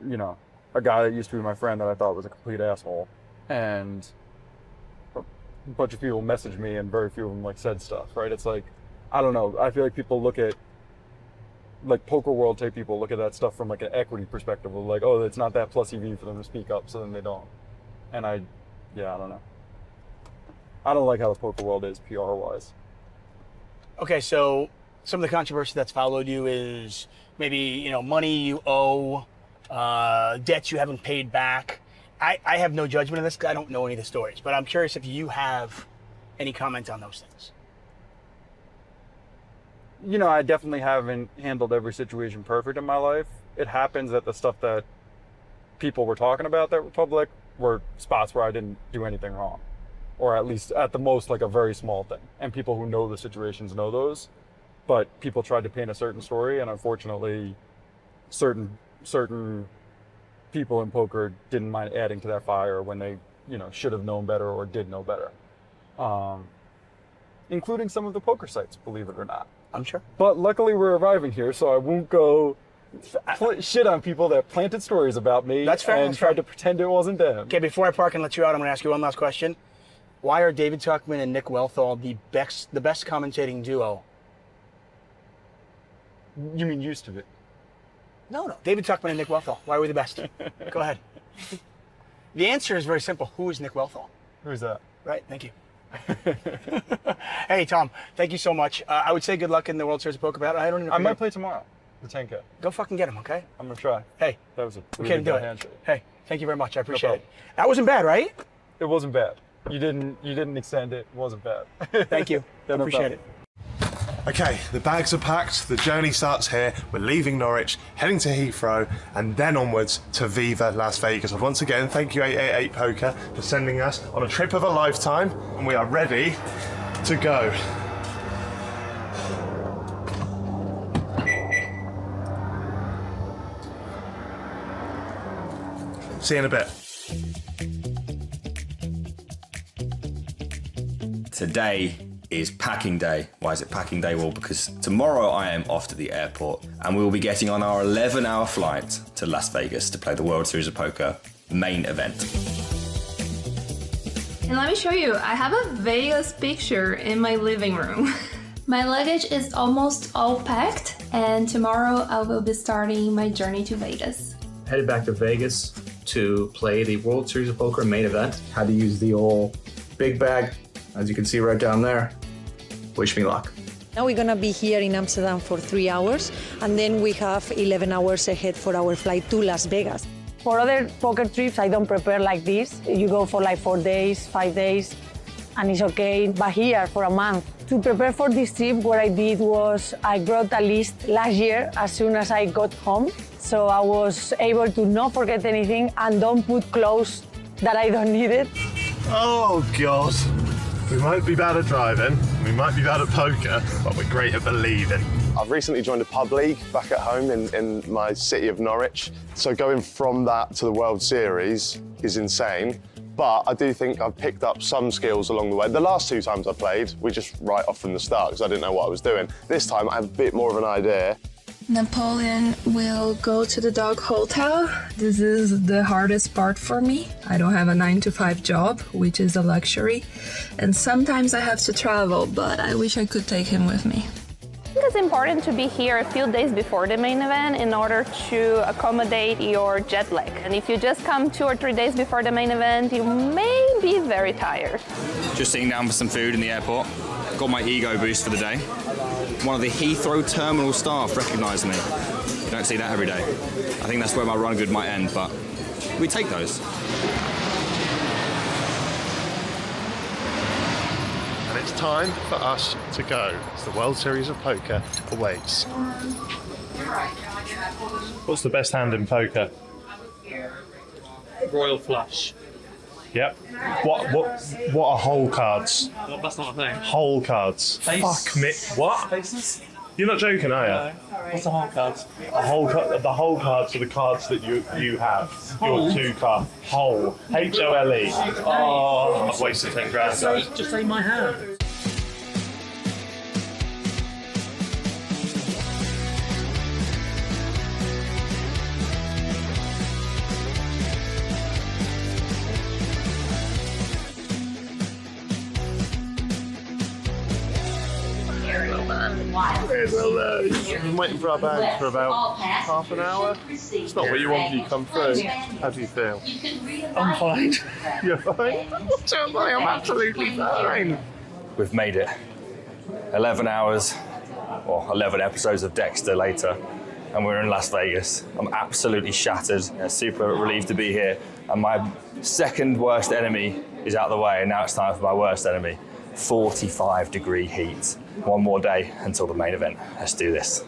you know, a guy that used to be my friend that I thought was a complete asshole, and a bunch of people messaged me, and very few of them like said stuff, right? It's like, I don't know. I feel like people look at, like, poker world type people look at that stuff from like an equity perspective of like, oh, it's not that plus EV for them to speak up, so then they don't. And I don't know. I don't like how the poker world is PR wise. Okay, so some of the controversy that's followed you is maybe, you know, money you owe, debts you haven't paid back. I have no judgment on this because I don't know any of the stories, but I'm curious if you have any comment on those things. You know, I definitely haven't handled every situation perfect in my life. It happens that the stuff that people were talking about that were public were spots where I didn't do anything wrong, or at least at the most like a very small thing. And people who know the situations know those, but people tried to paint a certain story, and unfortunately certain people in poker didn't mind adding to that fire when they, you know, should have known better or did know better. Including some of the poker sites, believe it or not. I'm sure. But luckily we're arriving here, so I won't go shit on people that planted stories about me. That's fair. And tried to pretend it wasn't them. Okay, before I park and let you out, I'm going to ask you one last question. Why are David Tuchman and Nick Wealthall the best commentating duo? You mean used to be? No. David Tuchman and Nick Wealthall. Why are we the best? Go ahead. The answer is very simple. Who is Nick Wealthall? Who's that? Right, thank you. Hey, Tom, thank you so much. I would say good luck in the World Series of Poker, but I don't know. I might play tomorrow, the 10K. Go fucking get him, okay? I'm going to try. Hey. That was a We really can't do good it. handshake. Hey, thank you very much. I appreciate No it. That wasn't bad, right? It wasn't bad. You didn't extend it. It wasn't bad. Thank you. I appreciate it. Okay, the bags are packed, the journey starts here, we're leaving Norwich, heading to Heathrow, and then onwards to Viva Las Vegas. And once again, thank you 888 Poker for sending us on a trip of a lifetime, and we are ready to go. See you in a bit. Today is packing day. Why is it packing day? Well, because tomorrow I am off to the airport and we will be getting on our 11-hour flight to Las Vegas to play the World Series of Poker main event. And let me show you, I have a Vegas picture in my living room. My luggage is almost all packed, and tomorrow I will be starting my journey to Vegas. Headed back to Vegas to play the World Series of Poker main event. Had to use the old big bag, as you can see right down there. Wish me luck. Now we're gonna be here in Amsterdam for 3 hours, and then we have 11 hours ahead for our flight to Las Vegas. For other poker trips, I don't prepare like this. You go for like 4 days, 5 days, and it's okay. But here, for a month. To prepare for this trip, what I did was I brought a list last year as soon as I got home. So I was able to not forget anything and don't put clothes that I don't need it. Oh God. We might be bad at driving, we might be bad at poker, but we're great at believing. I've recently joined a pub league back at home in my city of Norwich. So going from that to the World Series is insane. But I do think I've picked up some skills along the way. The last 2 times I played, we just right off from the start because I didn't know what I was doing. This time I have a bit more of an idea. Napoleon will go to the dog hotel. This is the hardest part for me. I don't have a 9-to-5 job, which is a luxury. And sometimes I have to travel, but I wish I could take him with me. I think it's important to be here a few days before the main event in order to accommodate your jet lag. And if you just come 2 or 3 days before the main event, you may be very tired. Just sitting down for some food in the airport. Got my ego boost for the day. One of the Heathrow terminal staff recognised me. You don't see that every day. I think that's where my run good might end, but we take those. And it's time for us to go as the World Series of Poker awaits. You're right. What's the best hand in poker? Royal flush. Yep. What are hole cards? Well, that's not a thing. Hole cards. Face. Fuck me. What? Faces? You're not joking, are you? What's a whole card? The whole cards are the cards that you have. Your 2 card. Hole. H-O-L-E. Oh, I've wasted 10 grand. Just say my hand. I've been waiting for our bag for about half an hour. It's not what you want when you come through. How do you feel? I'm fine. You're fine? I'm absolutely fine. We've made it. 11 hours, or 11 episodes of Dexter later, and we're in Las Vegas. I'm absolutely shattered. Super relieved to be here. And my second worst enemy is out of the way, and now it's time for my worst enemy. 45-degree heat. One more day until the main event. Let's do this.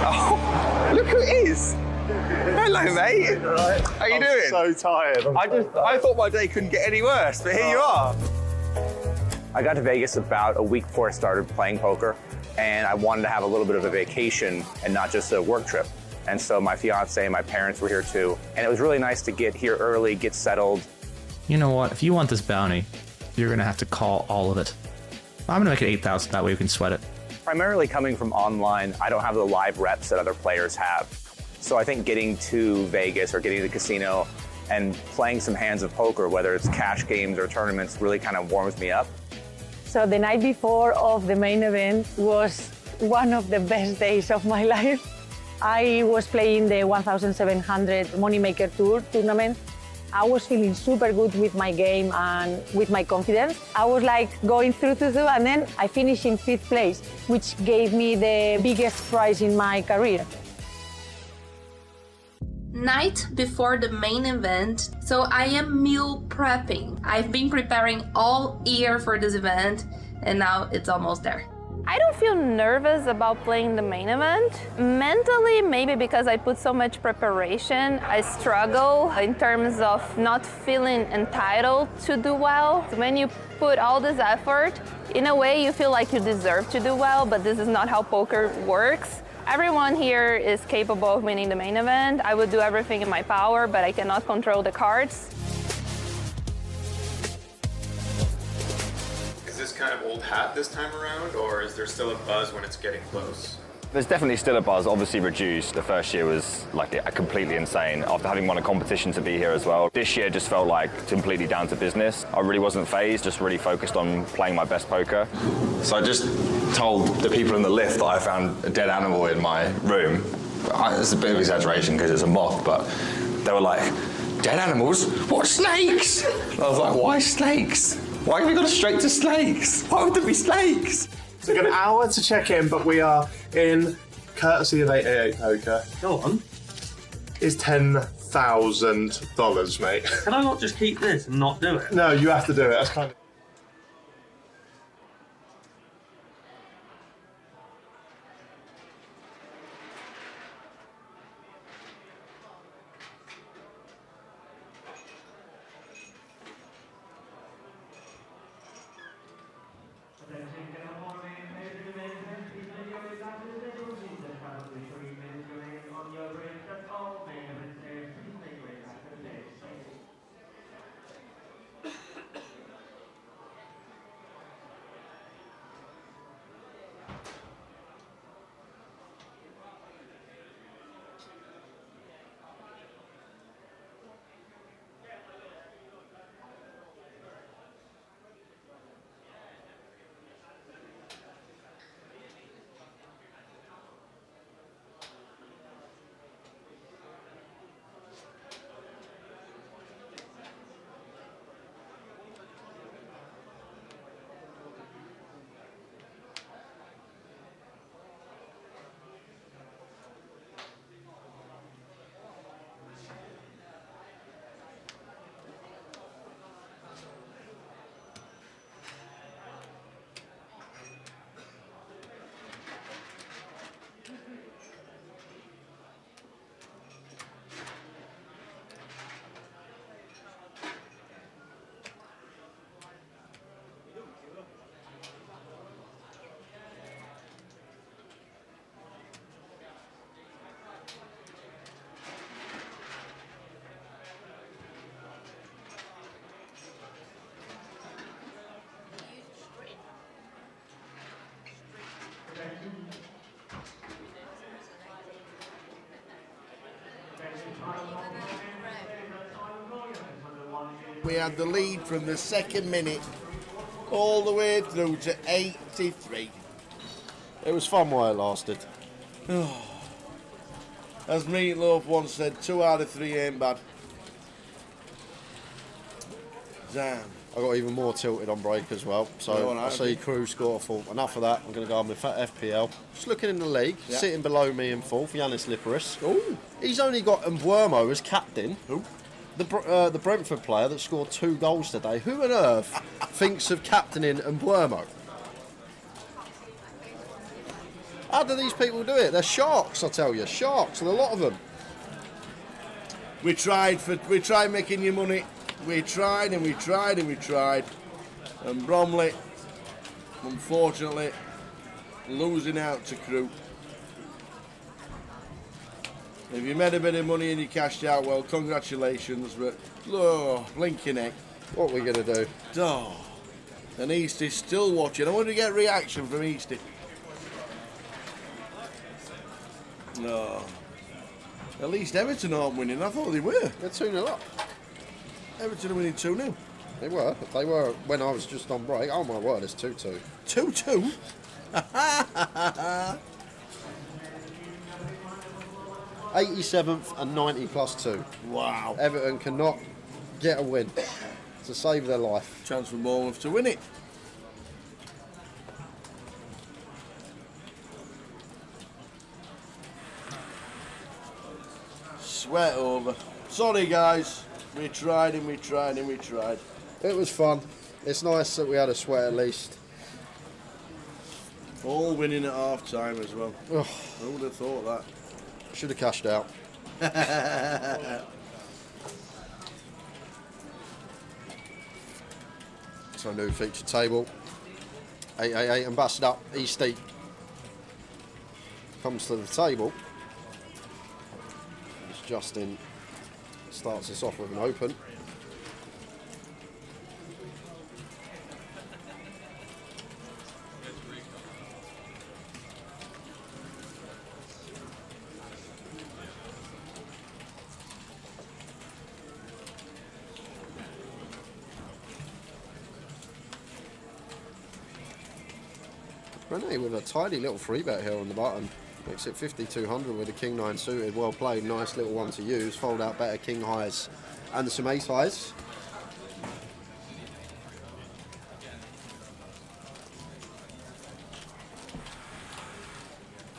Oh, look who it is! Hello, mate. Right. How you doing? So tired. I thought my day couldn't get any worse, but here you are. I got to Vegas about a week before I started playing poker, and I wanted to have a little bit of a vacation and not just a work trip. And so my fiance and my parents were here too, and it was really nice to get here early, get settled. You know what? If you want this bounty, you're gonna have to call all of it. I'm gonna make it 8,000, that way we can sweat it. Primarily coming from online, I don't have the live reps that other players have. So I think getting to Vegas or getting to the casino and playing some hands of poker, whether it's cash games or tournaments, really kind of warms me up. So the night before of the main event was one of the best days of my life. I was playing the 1,700 Moneymaker Tour tournament. I was feeling super good with my game and with my confidence. I was like going through, and then I finished in 5th place, which gave me the biggest prize in my career. Night before the main event, so I am meal prepping. I've been preparing all year for this event, and now it's almost there. I don't feel nervous about playing the main event. Mentally, maybe because I put so much preparation, I struggle in terms of not feeling entitled to do well. When you put all this effort, in a way you feel like you deserve to do well, but this is not how poker works. Everyone here is capable of winning the main event. I would do everything in my power, but I cannot control the cards. Is this kind of old hat this time around, or is there still a buzz when it's getting close? There's definitely still a buzz, obviously reduced. The first year was like completely insane after having won a competition to be here as well. This year just felt like completely down to business. I really wasn't phased, just really focused on playing my best poker. So I just told the people in the lift that I found a dead animal in my room. It's a bit of exaggeration because it's a moth, but they were like, dead animals? What, snakes? And I was like, why snakes? Why have we got straight to snakes? Why would there be snakes? It took an hour to check in, but we are in, courtesy of 888 Poker. Go on. Is $10,000, mate. Can I not just keep this and not do it? No, you have to do it. That's kind of... We had the lead from the second minute all the way through to 83. It was fun while it lasted. As Meatloaf once said, 2 out of 3 ain't bad. Damn. I got even more tilted on break as well. So All right, I see Crew score full. Enough of that. I'm going to go on with FPL. Just looking in the league, Yeah. sitting below me in fourth, Yanis Liparis. He's only got Mbuemo as captain. The Brentford player that scored 2 goals today. Who on earth thinks of captaining Mbuemo? How do these people do it? They're sharks, I tell you. Sharks, and a lot of them. We tried making you money. We tried and we tried and we tried. And Bromley, unfortunately, losing out to Crew. If you made a bit of money and you cashed out, well, congratulations, but blink your neck. What are we going to do? Oh, and Eastie's still watching. I want to get a reaction from Eastie. No. At least Everton aren't winning. I thought they were. They're 2-0 up. Everton are winning 2-0. They were when I was just on break. Oh my word, it's 2-2. 2-2? 87th and 90 plus 2. Wow. Everton cannot get a win to save their life. Chance for Bournemouth to win it. Sweat over. Sorry guys, we tried and we tried and we tried. It was fun. It's nice that we had a sweat at least. All winning at half time as well. Who would have thought that? Should have cashed out. So new feature table. 888 Ambassador Eastie comes to the table. As Justin starts us off with an open. Rene with a tidy little free bet here on the button. Makes it 5,200 with a king 9 suited. Well played, nice little one to use. Fold out better king highs and some ace highs.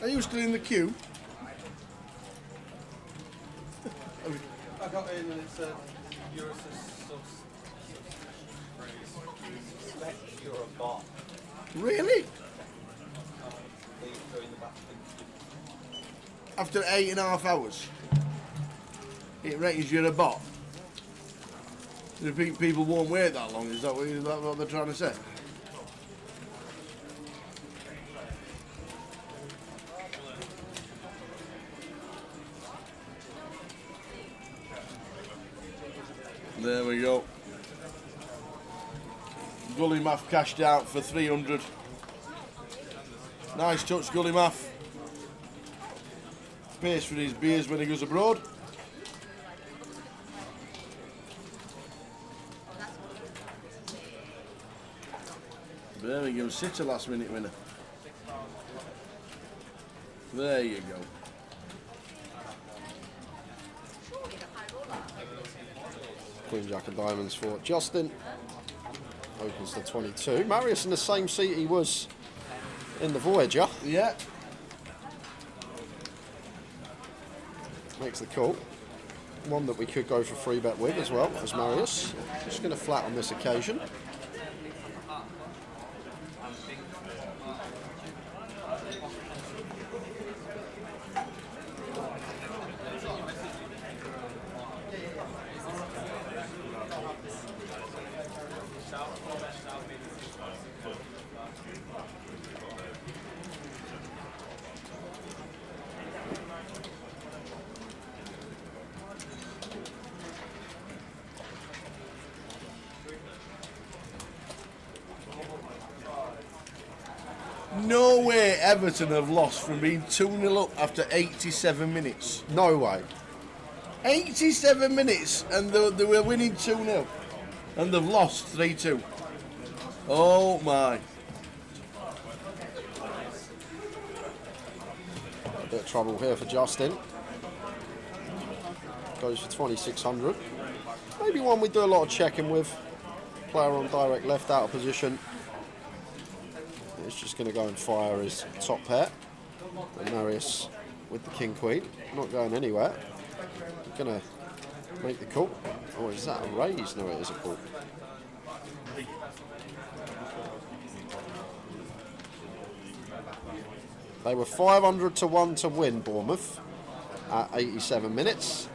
Are you still in the queue? I got in and it said, you're a suspect you're a bot. Really? After 8.5 hours, it reckons you're a bot. You think people won't wait that long? Is that what they're trying to say? There we go. Gully Math cashed out for 300. Nice touch, Gully Math. Pays for his beers when he goes abroad. Birmingham City last minute winner. There you go. Queen Jack of Diamonds for Justin. Opens to 22. Marius in the same seat he was in the Voyager. Yeah. Makes the call. One that we could go for free bet with as well as Marius. Just going to flat on this occasion. No way Everton have lost from being 2-0 up after 87 minutes. No way. 87 minutes and they were winning 2-0. And they've lost 3-2. Oh my. A bit of trouble here for Justin. Goes for 2,600. Maybe one we do a lot of checking with. Player on direct left, out of position. It's just going to go and fire his top pair. And Marius with the king queen, not going anywhere. Going to make the call. Or is that a raise? No, it is a call. They were 500 to 1 to win Bournemouth at 87 minutes.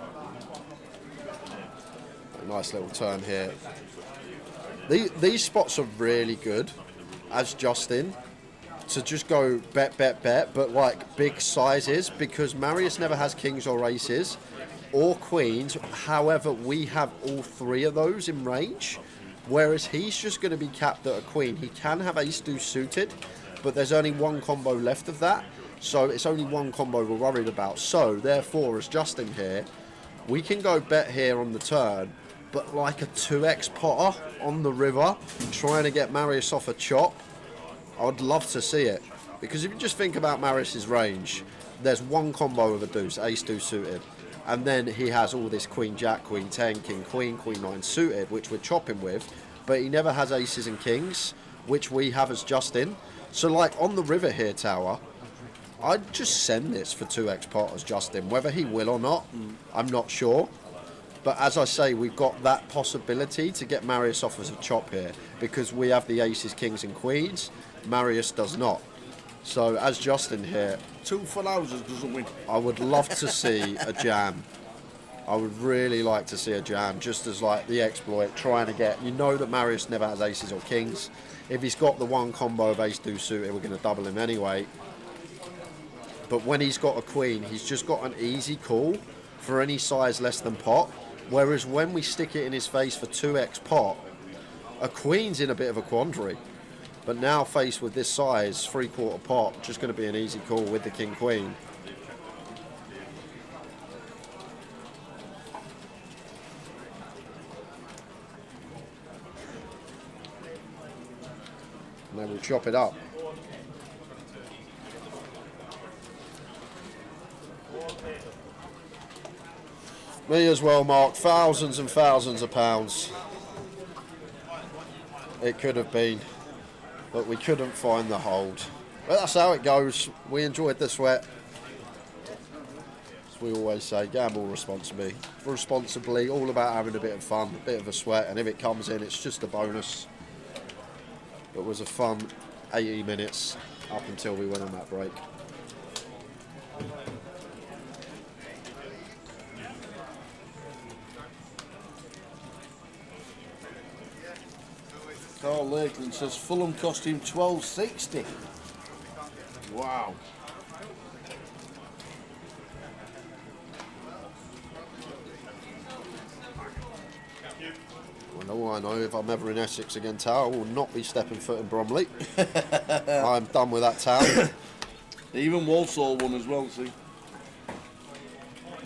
A nice little turn here. These spots are really good as Justin to just go bet, but like big sizes, because Marius never has kings or aces or queens. However, we have all three of those in range, whereas he's just going to be capped at a queen. He can have ace deuce suited, but there's only one combo left of that, so it's only one combo we're worried about. So therefore, as Justin here, we can go bet here on the turn, but like a 2x potter on the river, trying to get Marius off a chop. I would love to see it, because if you just think about Marius's range, there's one combo of a deuce, ace deuce suited, and then he has all this queen jack, queen 10, king queen, queen 9 suited, which we're chopping with, but he never has aces and kings, which we have as Justin. So like on the river here, Tower, I'd just send this for 2x pot as Justin. Whether he will or not, I'm not sure. But as I say, we've got that possibility to get Marius off as a chop here, because we have the aces, kings and queens. Marius does not. So as Justin here, 2 full houses doesn't win. I would love to see a jam. I would really like to see a jam, just as like the exploit, trying to get, you know that Marius never has aces or kings. If he's got the one combo of ace deuce suited, we're going to double him anyway. But when he's got a queen, he's just got an easy call for any size less than pot. Whereas when we stick it in his face for 2x pot, a queen's in a bit of a quandary. But now faced with this size, 3/4 pot, just going to be an easy call with the king queen. And then we'll chop it up. Me as well, Mark. Thousands and thousands of pounds. It could have been, but we couldn't find the hold. But that's how it goes. We enjoyed the sweat. As we always say, gamble responsibly. Responsibly, all about having a bit of fun, a bit of a sweat, and if it comes in, it's just a bonus. It was a fun 80 minutes up until we went on that break. Carl Lakeland says Fulham cost him $12.60. Wow. Well, all I know, if I'm ever in Essex again, Tower, I will not be stepping foot in Bromley. I'm done with that town. Even Walsall won as well, see.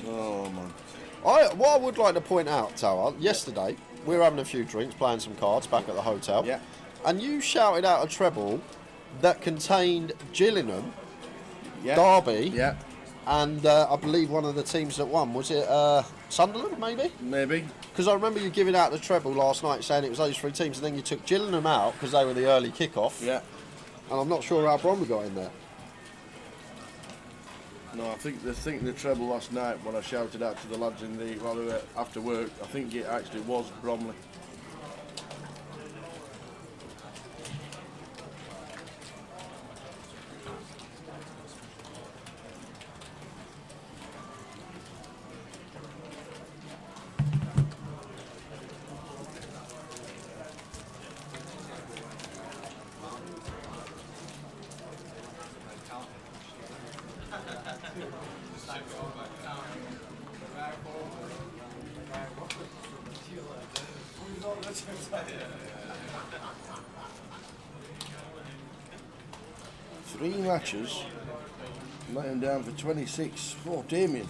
Oh, man. What I would like to point out, Tower, yesterday, we were having a few drinks, playing some cards back at the hotel. Yeah. And you shouted out a treble that contained Gillingham, Yeah. Derby, Yeah. and I believe one of the teams that won. Was it Sunderland, maybe? Maybe. Because I remember you giving out the treble last night, saying it was those three teams, and then you took Gillingham out because they were the early kick-off. Yeah. And I'm not sure how Bromley got in there. No, I think the treble last night when I shouted out to the lads in the while they were after work, I think it actually was Bromley. Three matches, let him down for 26. Oh, Damien.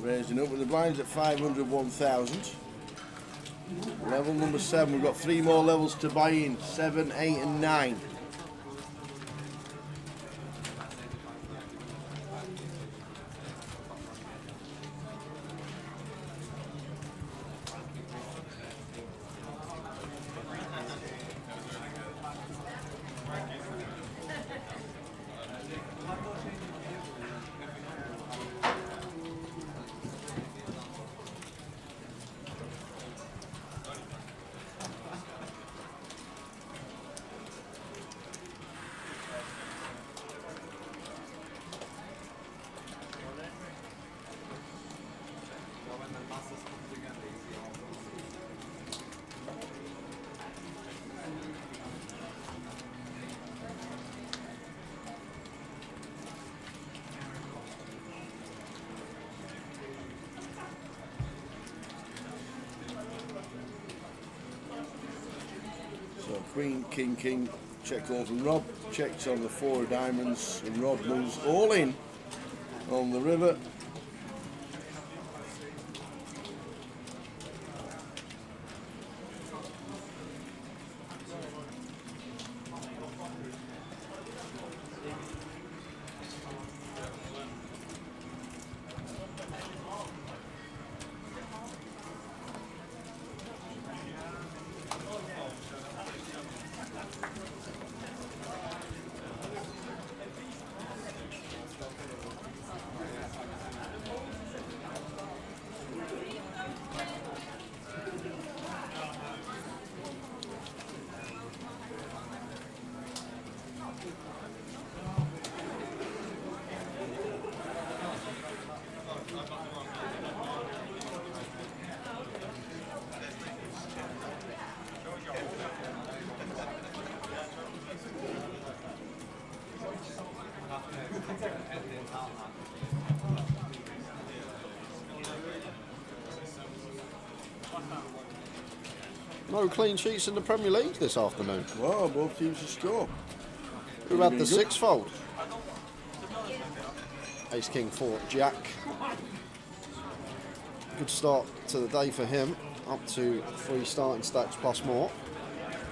Raising up with the blinds at 500, 1,000. Level number 7, we've got 3 more levels to buy in, 7, 8 and 9. So Queen, King, King, check calls and Rob, checks on the 4 of diamonds, and Rob moves all in on the river. No clean sheets in the Premier League this afternoon. Wow, both teams to score. Who had the 6-fold? Ace, King, 4, Jack. Good start to the day for him. Up to 3 starting stacks plus more.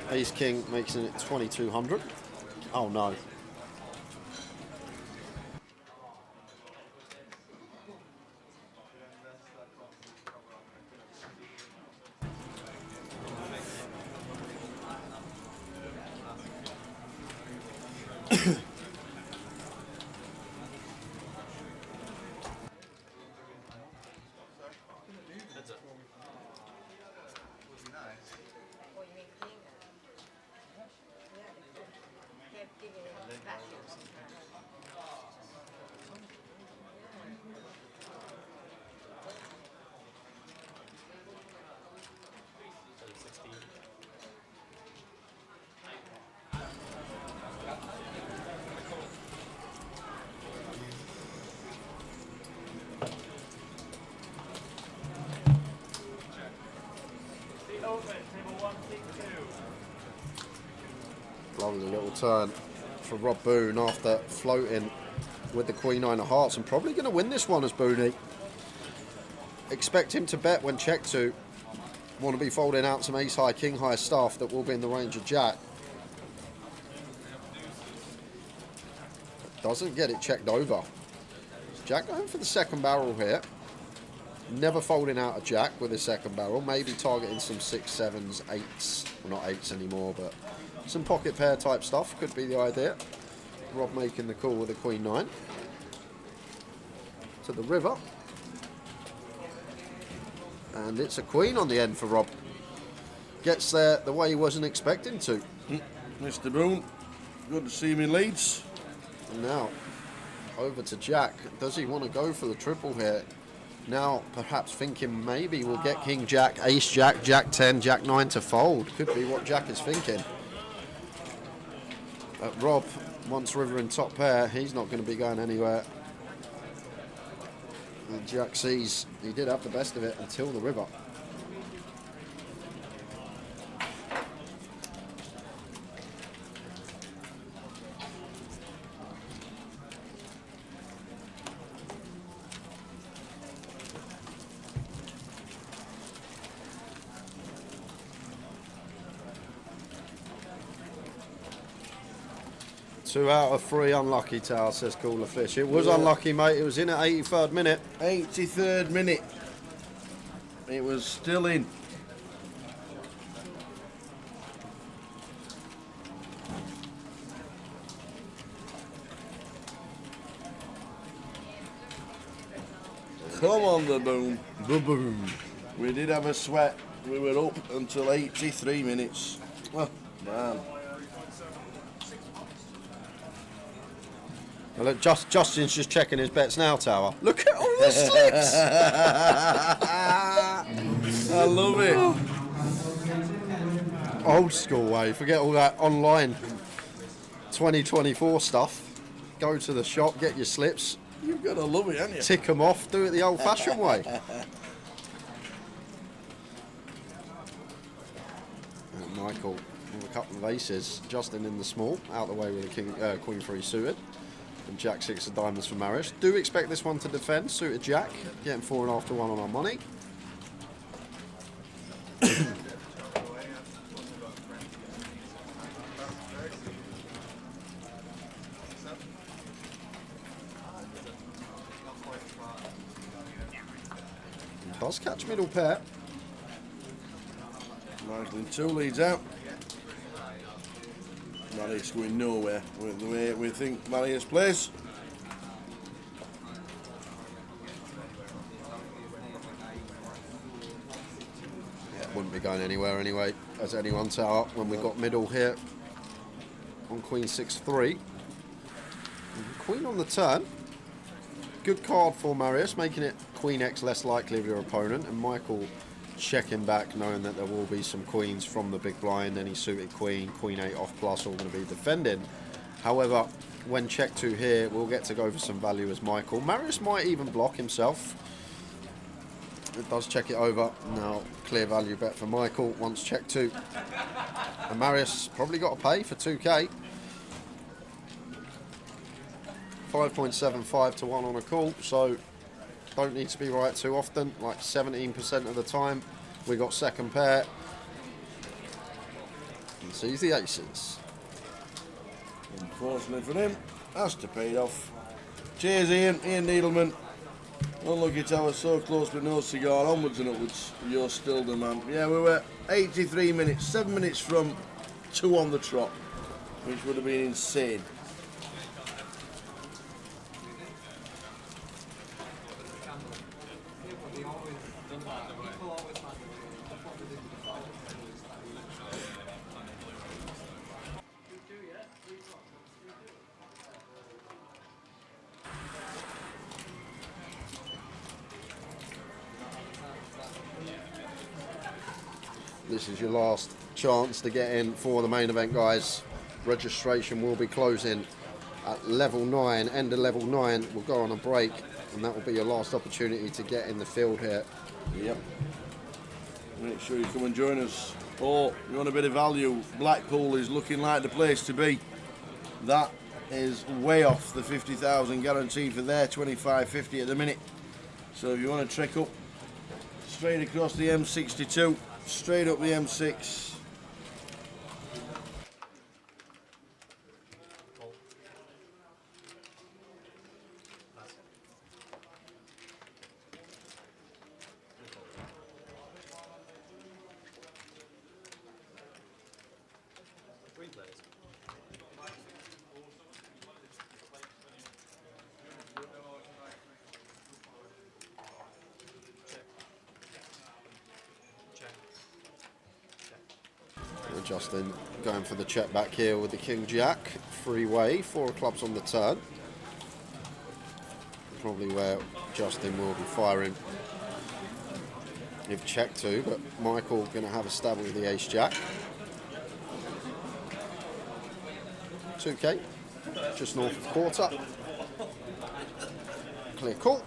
Ace, King makes it 2,200. Oh no. Lovely little turn for Rob Boone after floating with the Queen 9 of Hearts, and probably going to win this one as Booney. Expect him to bet when check to. Want to be folding out some ace high, king high stuff that will be in the range of Jack. Doesn't get it checked over. Jack going for the second barrel here. Never folding out a Jack with his second barrel. Maybe targeting some 6s, 7s, 8s. Well, not 8s anymore, but some pocket pair type stuff could be the idea. Rob making the call with the Queen 9. To the river. And it's a Queen on the end for Rob. Gets there the way he wasn't expecting to. Mr. Boone, good to see him in Leeds. And now, over to Jack. Does he want to go for the triple here? Now perhaps thinking maybe we'll get King Jack, Ace Jack, Jack 10, Jack 9 to fold. Could be what Jack is thinking. But Rob wants river in top pair. He's not going to be going anywhere. And Jack sees he did have the best of it until the river. Two out of three unlucky, Tower, says Cooler Fish. It was unlucky, mate. It was in at 83rd minute. 83rd minute. It was still in. Come on, the boom. Boom. We did have a sweat. We were up until 83 minutes. Oh, man. Well, look, Justin's just checking his bets now, Tower. Look at all the slips! I love it. Old school way. Forget all that online 2024 stuff. Go to the shop, get your slips. You've got to love it, haven't you? Tick them off, do it the old-fashioned way. And Michael with a couple of aces. Justin in the small, out the way with the Queen 3 suited. And Jack 6 of diamonds for Marius. Do expect this one to defend. Suited Jack, getting 4.5 to 1 on our money. Does catch middle pair. Nicely, 2 leads out. Marius going nowhere with the way we think Marius plays. Yeah, wouldn't be going anywhere anyway, as anyone Tower, when we got middle here on Queen 6-3. Queen on the turn. Good card for Marius, making it Queen X less likely of your opponent, and Michael checking back, knowing that there will be some queens from the big blind. Any suited queen, Queen 8 off plus, all going to be defending. However, when check 2 here, we'll get to go for some value as Michael. Marius might even block himself. It does check it over. Now, clear value bet for Michael once check 2. And Marius probably got to pay for 2k. 5.75 to 1 on a call, so don't need to be right too often, like 17% of the time. We got second pair. And sees the aces. Unfortunately for him, has to pay it off. Cheers, Ian Needleman. Unlucky Tower, so close but no cigar. Onwards and upwards. You're still the man. Yeah, we were 83 minutes, 7 minutes from 2 on the trot, which would have been insane. This is your last chance to get in for the main event, guys. Registration will be closing at level 9, end of level 9. We'll go on a break, and that will be your last opportunity to get in the field here. Yep. Make sure you come and join us. Or you want a bit of value, Blackpool is looking like the place to be. That is way off the 50,000 guaranteed for their 25.50 at the minute. So if you want to trek up straight across the M62, straight up the M6. Justin going for the check back here with the King Jack. Freeway, 4 clubs on the turn. Probably where Justin will be firing. If check to, but Michael going to have a stab with the ace jack. 2k, just north of quarter. Clear call.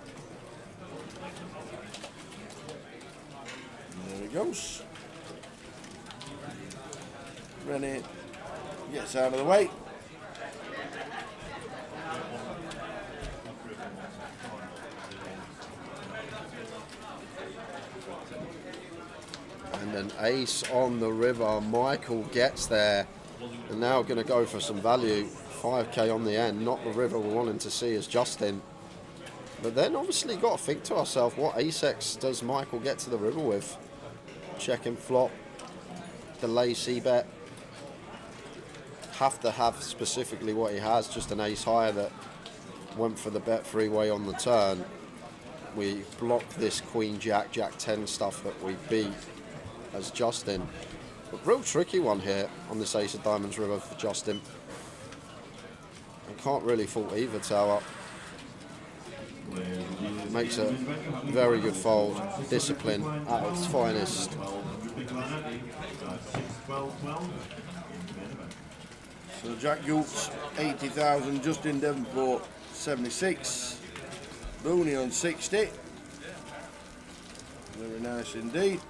There he goes. Rennie gets out of the way. And an ace on the river. Michael gets there. And now going to go for some value. 5k on the end. Not the river we're wanting to see as Justin. But then obviously got to think to ourselves, what ace-x does Michael get to the river with? Checking flop. Delay c-bet. Have to have specifically what he has. Just an ace higher that went for the bet three-way on the turn. We block this queen jack, jack 10 stuff that we beat as Justin. But real tricky one here on this ace of diamonds river for Justin. I can't really fault either tower. Makes a very good fold. Discipline at its finest. So Jack Gultz, 80,000, Justin Devonport, 76. Booney on 60. Very nice indeed.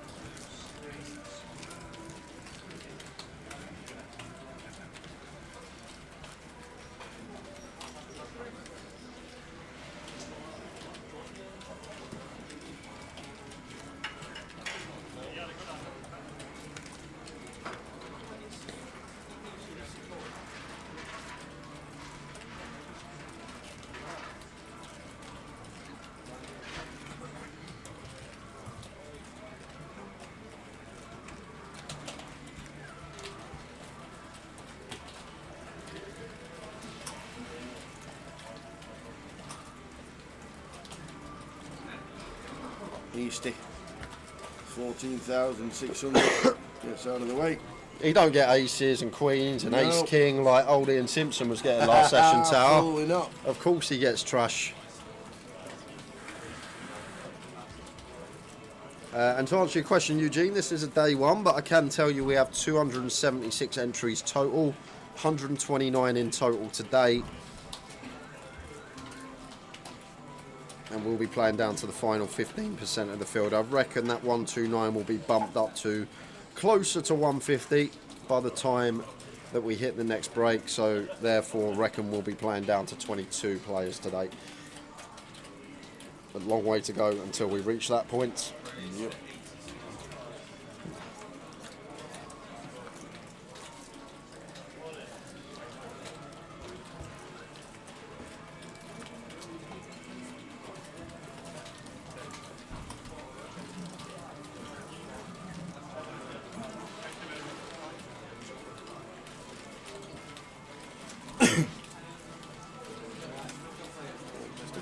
Easty, 14,600, gets out of the way. He don't get aces and queens and ace king like old Ian Simpson was getting last session, tower. Absolutely not. Of course he gets trash. And to answer your question, Eugene, this is a day one, but I can tell you we have 276 entries total, 129 in total today. And we'll be playing down to the final 15% of the field. I reckon that 129 will be bumped up to closer to 150 by the time that we hit the next break. So therefore, reckon we'll be playing down to 22 players today. A long way to go until we reach that point. Yep.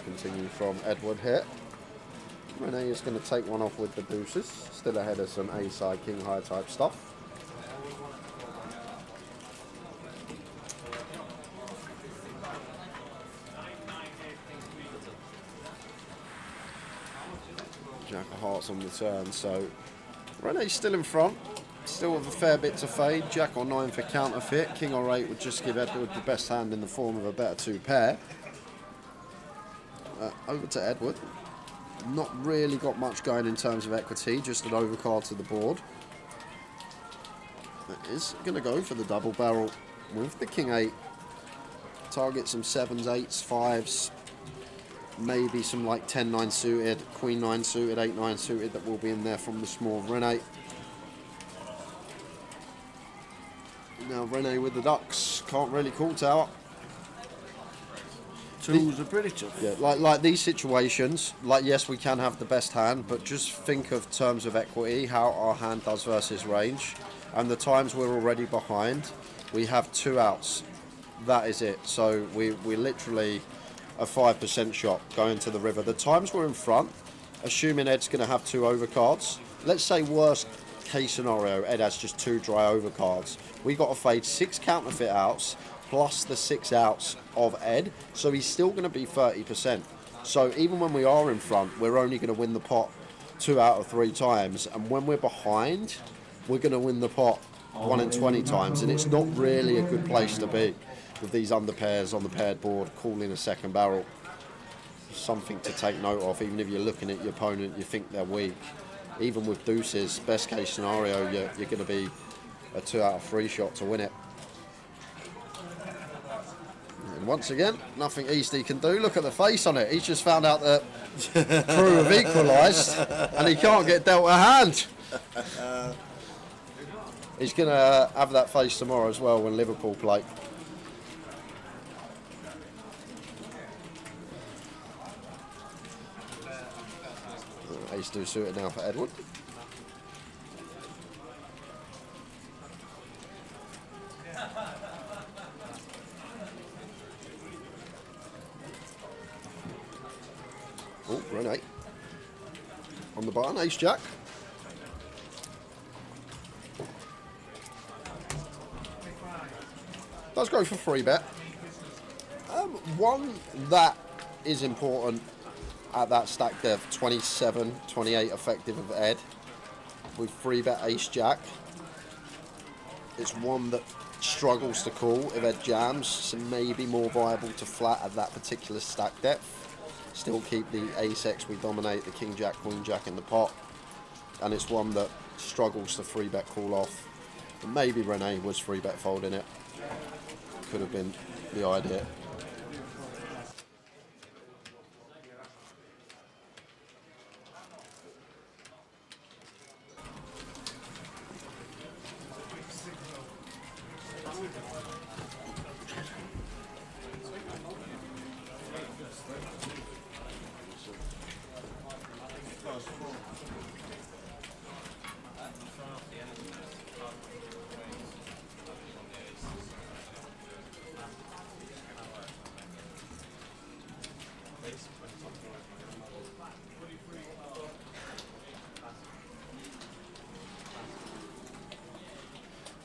Continue from Edward here. Renee is going to take one off with the deuces, still ahead of some A-side, king high type stuff. Jack of hearts on the turn, so Renee's still in front, still with a fair bit to fade. Jack or 9 for counterfeit, king or 8 would just give Edward the best hand in the form of a better 2 pair. Over to Edward. Not really got much going in terms of equity, just an overcard to the board. It is going to go for the double barrel with the king 8. Target some 7s, 8s, 5s, maybe some like 10-9 suited, queen 9 suited, 8-9 suited that will be in there from the small Renee. Now Renee with the ducks, can't really call tower. Twos are pretty tough. Yeah, like these situations, like yes, we can have the best hand, but just think of terms of equity, how our hand does versus range, and the times we're already behind, we have 2 outs. That is it. So we're literally a 5% shot going to the river. The times we're in front, assuming Ed's going to have 2 overcards. Let's say worst case scenario, Ed has just 2 dry overcards. We got to fade 6 counterfeit outs plus the 6 outs of Ed, so he's still going to be 30%. So even when we are in front, we're only going to win the pot 2 out of 3 times, and when we're behind, we're going to win the pot 1 in 20 times, and it's not really a good place to be with these under pairs on the paired board calling a second barrel. Something to take note of. Even if you're looking at your opponent, you think they're weak. Even with deuces, best case scenario, you're going to be a 2 out of 3 shot to win it. And once again, nothing Eastie can do. Look at the face on it. He's just found out that Crew have equalised and he can't get dealt a hand. He's going to have that face tomorrow as well when Liverpool play. Ace do suited now for Edward. Oh, Renee. On the button, ace jack. Does go for 3-bet. One that is important at that stack depth, 27, 28 effective of Ed with 3-bet ace jack. It's one that struggles to call if Ed jams, so maybe more viable to flat at that particular stack depth. Still keep the ace X we dominate, the king jack, queen jack in the pot, and it's one that struggles to 3-bet call off. And maybe Renee was 3-bet folding it. Could have been the idea.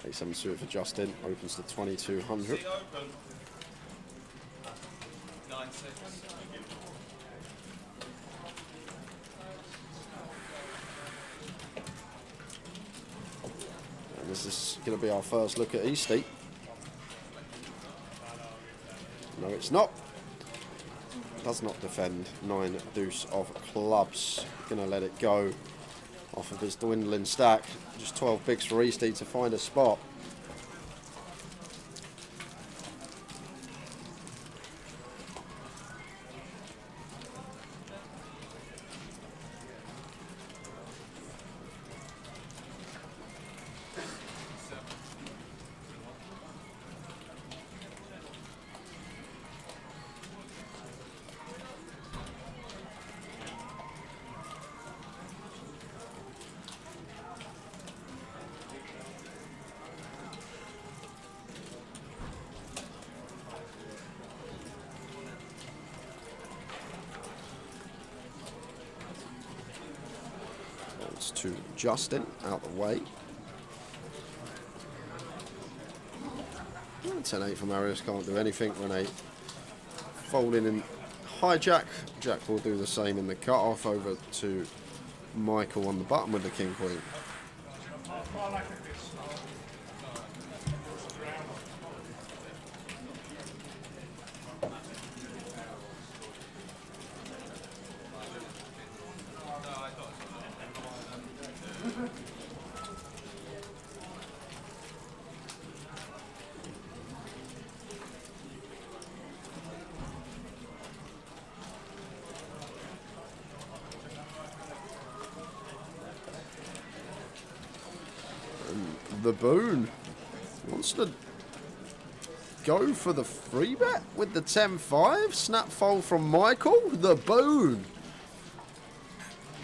Ace-7 suited for Justin, opens to 2200. And this is going to be our first look at Eastie. No, it's not. Does not defend. 9 deuce of clubs. Going to let it go off of his dwindling stack. Just 12 bigs for Eastie to find a spot. To Justin, out the way. 10-8 for Marius, can't do anything. Renee folding in hijack. Jack will do the same in the cut-off. Over to Michael on the button with the king-queen. The Boon wants to go for the 3-bet with the 10-5. Snap fold from Michael. The Boon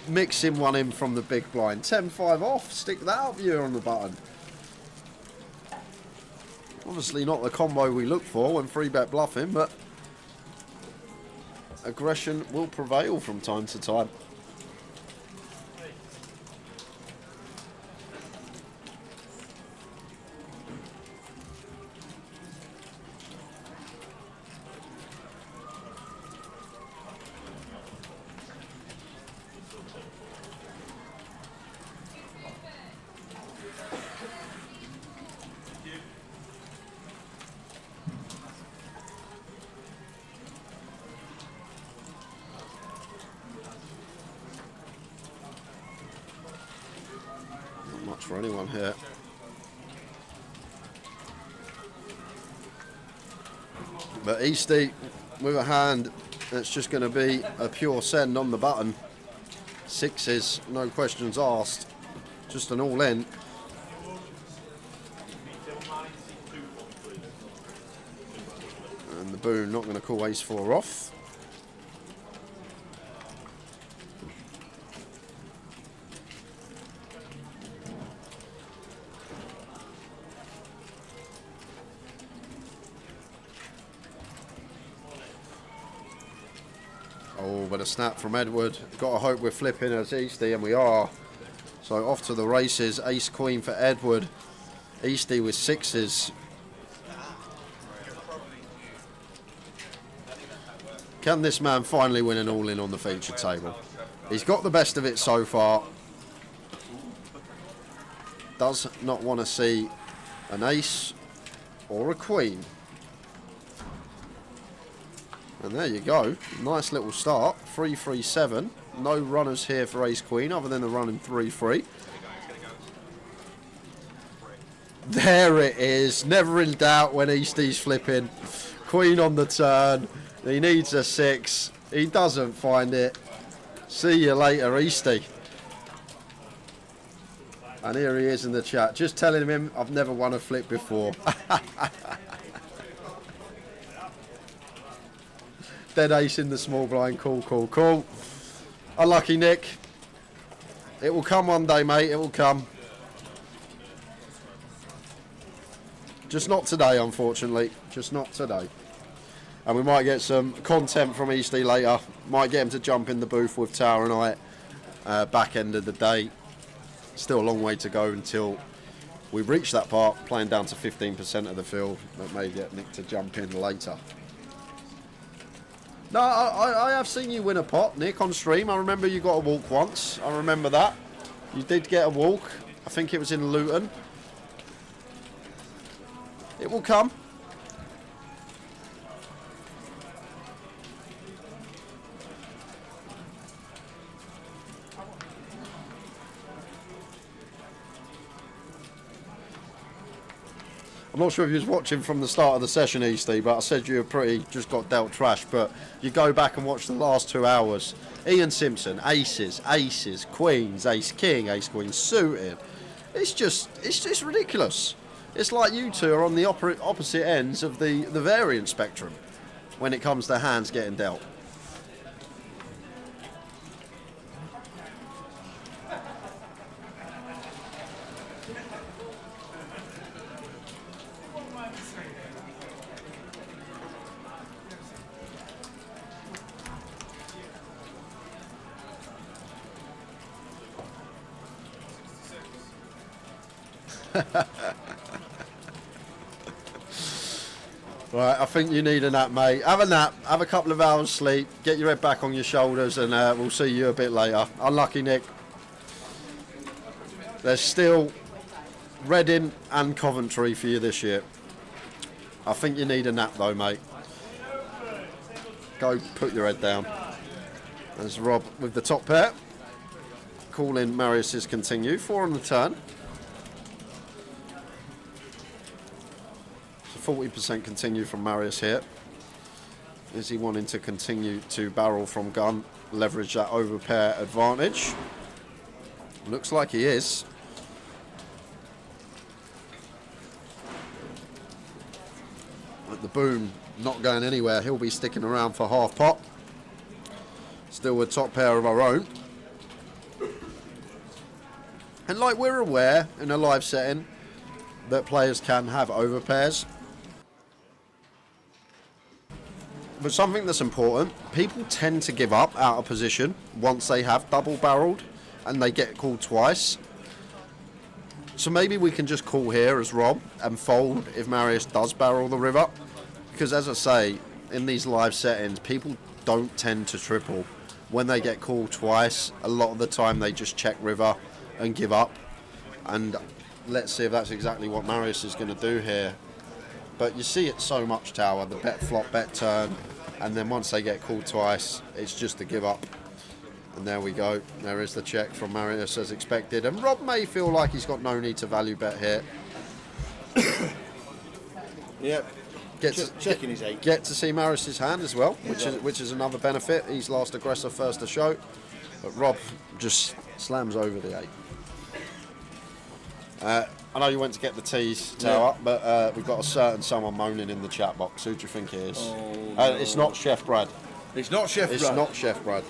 mixing one in from the big blind. 10-5 off. Stick that up here on the button. Obviously not the combo we look for when 3-bet bluffing, but aggression will prevail from time to time. for anyone here. But Eastie with a hand that's just going to be a pure send on the button. Sixes, no questions asked. Just an all in. And the Boone not going to call ace 4 off. Oh, but a snap from Edward. Got to hope we're flipping as Eastie, and we are. So off to the races. Ace queen for Edward. Eastie with sixes. Can this man finally win an all-in on the feature table? He's got the best of it so far. Does not want to see an ace or a queen. And there you go. Nice little start. 3-3-7. No runners here for ace queen other than the running 3-3. There it is. Never in doubt when Eastie's flipping. Queen on the turn. He needs a 6. He doesn't find it. See you later, Eastie. And here he is in the chat. Just telling him I've never won a flip before. Dead ace in the small blind. Cool, cool, cool. Unlucky, Nick. It will come one day, mate. It will come. Just not today, unfortunately. Just not today. And we might get some content from Eastie later. Might get him to jump in the booth with Tower and I. Back end of the day. Still a long way to go until we've reached that part. Playing down to 15% of the field. That may get Nick to jump in later. No, I have seen you win a pot, Nick, on stream. I remember you got a walk once. I remember that. You did get a walk. I think it was in Luton. It will come. I'm not sure if you was watching from the start of the session, Eastie, but I said you were pretty, just got dealt trash. But you go back and watch the last 2 hours. Ian Simpson, aces, aces, queens, ace king, ace queen suited. It's just ridiculous. It's like you two are on the opposite ends of the variance spectrum when it comes to hands getting dealt. Right, I think you need a nap, mate. Have a nap, have a couple of hours sleep, get your head back on your shoulders, and we'll see you a bit later. Unlucky, Nick. There's still Reading and Coventry for you this year. I think you need a nap though, mate. Go put your head down. There's Rob with the top pair. Calling Marius's continue. 4 on the turn. 40% continue from Marius here. Is he wanting to continue to barrel from gun, leverage that overpair advantage? Looks like he is. But the Boone not going anywhere. He'll be sticking around for half pot. Still with top pair of our own. And like we're aware in a live setting that players can have overpairs. But something that's important, people tend to give up out of position once they have double barreled and they get called twice. So maybe we can just call here as Rob and fold if Marius does barrel the river. Because as I say, in these live settings, people don't tend to triple. When they get called twice, a lot of the time they just check river and give up. And let's see if that's exactly what Marius is going to do here. But you see it so much, Tower, the bet flop, bet turn, and then once they get called twice, it's just a give up. And there we go. There is the check from Marius as expected. And Rob may feel like he's got no need to value bet here. Yep. Checking his 8. Get to see Marius's hand as well, which is another benefit. He's last aggressor, first to show. But Rob just slams over the 8. I know you went to get the teas, Tower, but we've got a certain someone moaning in the chat box. Who do you think it is? Oh, no. It's not Chef Brad. It's not Chef Brad? It's not Chef Brad.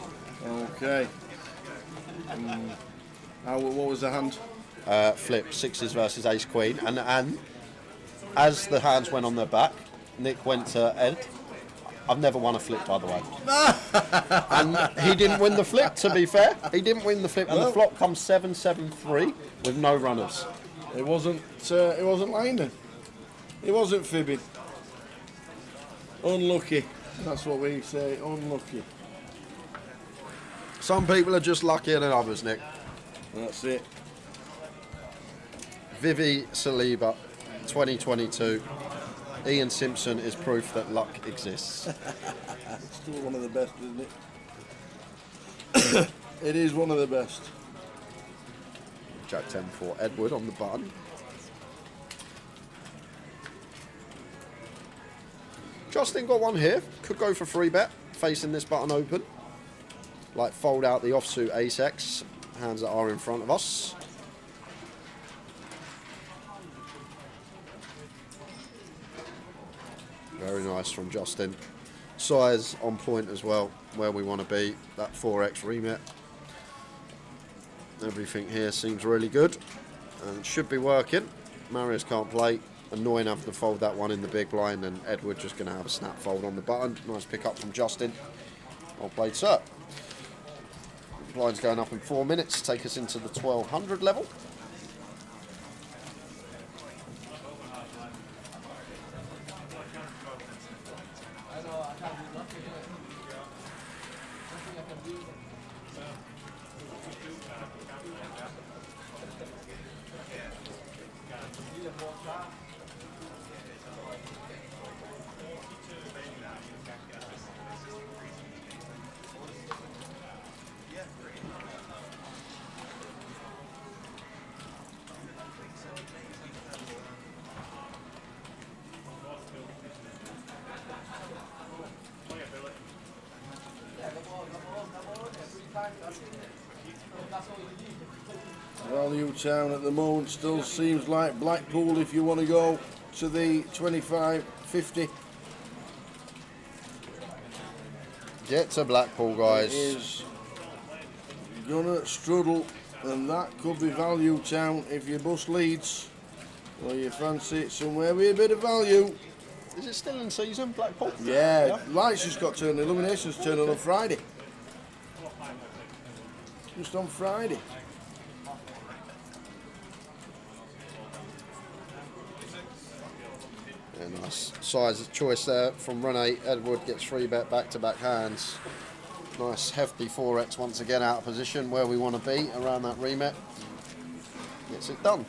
Okay. What was the hand? Flip, 6s versus ace queen. And as the hands went on their back, Nick went to Ed. I've never won a flip, by the way. And he didn't win the flip, to be fair. He didn't win the flip. And the flop comes 7-7-3 with no runners. It wasn't lying then. It wasn't fibbing. Unlucky. That's what we say, unlucky. Some people are just luckier than others, Nick. That's it. Vivi Saliba, 2022. Ian Simpson is proof that luck exists. Still one of the best, isn't it? It is one of the best. Jack 10 for Edward on the button. Justin got one here. Could go for free bet, facing this button open. Like fold out the offsuit ace-X, hands that are in front of us. Very nice from Justin. Size on point as well, where we want to be. That 4x remit. Everything here seems really good and should be working. Marius can't play. Annoying having to fold that one in the big blind, and Edward just going to have a snap fold on the button. Nice pick up from Justin. Well played, sir. Blind's going up in 4 minutes. Take us into the 1200 level. Value town at the moment still seems like Blackpool if you want to go to the 25-50. Get to Blackpool, guys. It is gonna struggle, and that could be value town if you bust Leeds or you fancy it somewhere with a bit of value. Is it still in season, Blackpool? Yeah, lights just got turned, illuminations turned on Friday. Just on Friday. Yeah, nice size choice there from Rene. Edward gets free bet back-to-back hands. Nice hefty 4x once again out of position where we want to be around that remit. Gets it done.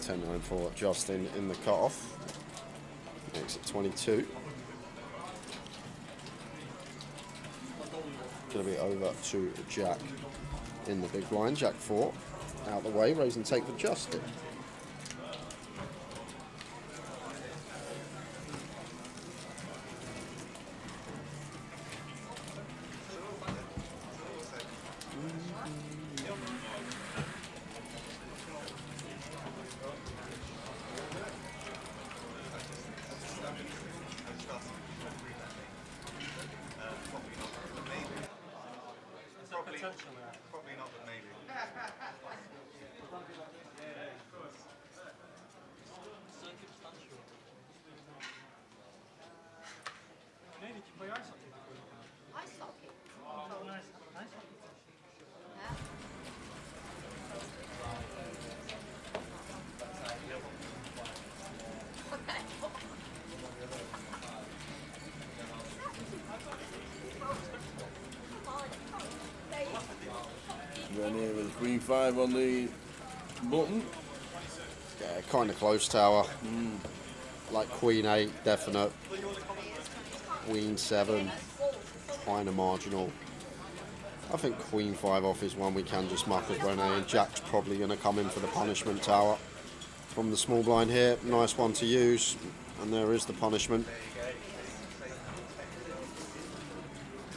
$10.9 for Justin in the cut-off. Makes it 22. Going to be over to Jack in the big blind. Jack 4 out the way, raise and take for Justin. Probably not, but maybe. Queen 5 on the button. Yeah, kind of close tower. Like Queen 8, definite. Queen 7, kind of marginal. I think Queen 5 off is one we can just muck with Rene, and Jack's probably going to come in for the punishment tower from the small blind here. Nice one to use, and there is the punishment.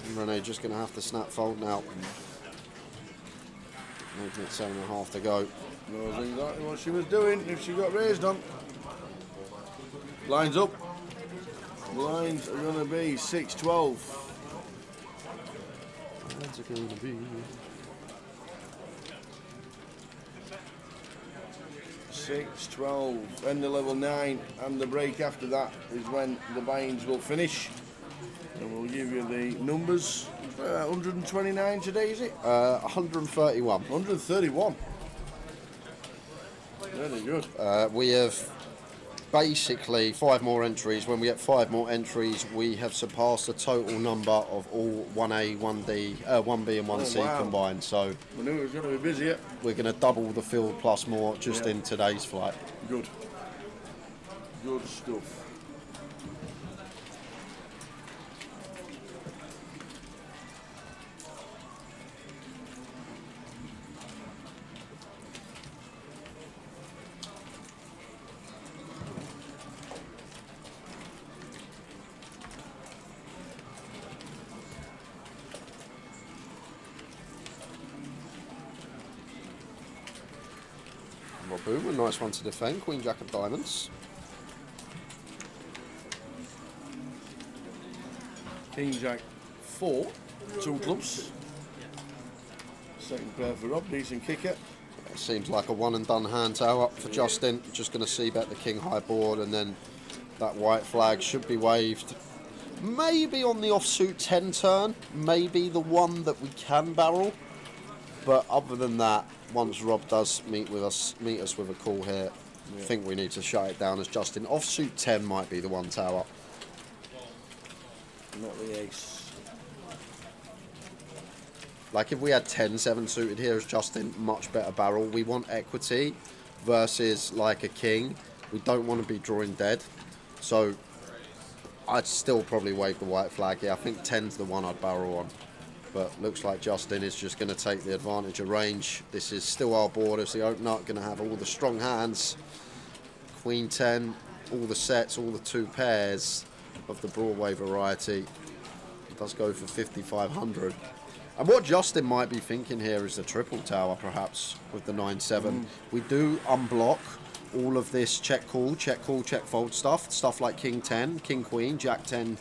And Rene just going to have to snap fold now. Making it 7.5 to go. Knows exactly what she was doing if she got raised on. Lines up. Lines are going to be 6-12. Lines are going to be 6-12. End of level 9, and the break after that is when the binds will finish. And we'll give you the numbers. 129 today, is it? 131. 131. Very good. We have basically 5 more entries. When we get 5 more entries, we have surpassed the total number of all 1A, 1D, 1B and 1C combined. So we knew it was going to be busy. We're going to double the field plus more just in today's flight. Good. Good stuff. Boom, a nice one to defend. Queen Jack of diamonds. King Jack 4, 2 clubs. Second pair for Rob, decent kicker. It seems like a one and done hand tower for Justin. Just going to see bet the king high board, and then that white flag should be waved. Maybe on the offsuit 10 turn, maybe the one that we can barrel. But other than that, once Rob does meet us with a call here, I think we need to shut it down as Justin. Offsuit 10 might be the one tower. Not the ace. Like if we had 10-7 suited here as Justin, much better barrel. We want equity versus like a king. We don't want to be drawing dead. So I'd still probably wave the white flag here. I think 10's the one I'd barrel on. But looks like Justin is just going to take the advantage of range. This is still our board as the opener, going to have all the strong hands. Queen 10, all the sets, all the 2 pairs of the Broadway variety. It does go for 5,500. And what Justin might be thinking here is the triple tower, perhaps, with the 9-7. We do unblock all of this check call, check fold stuff like King 10, King Queen, Jack 10,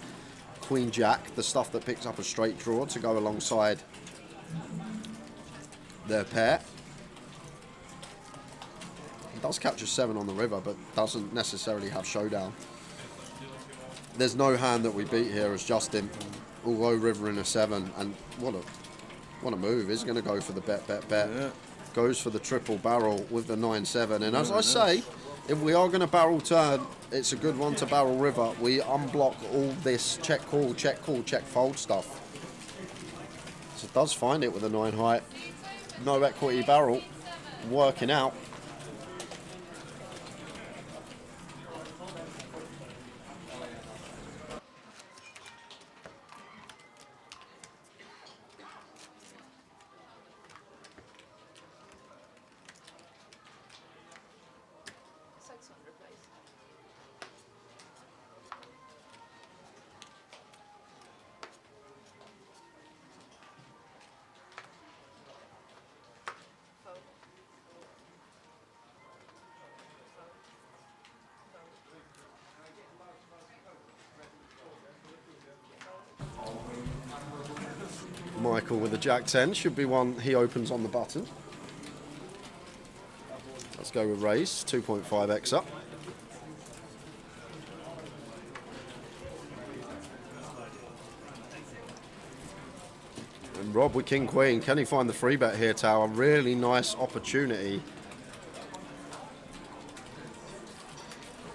Queen Jack, the stuff that picks up a straight draw to go alongside their pair. It does capture 7 on the river, but doesn't necessarily have showdown. There's no hand that we beat here as Justin, although river in a 7, and what a move. He's going to go for the bet. Yeah. Goes for the triple barrel with the 9-7, and as I say, if we are going to barrel turn, it's a good one to barrel river. We unblock all this check call, check fold stuff. So it does find it with a 9 height. No equity barrel. Working out. Michael with the Jack 10 should be one he opens on the button. Let's go with raise, 2.5x up. And Rob with King Queen, can he find the free bet here, Tower? Really nice opportunity.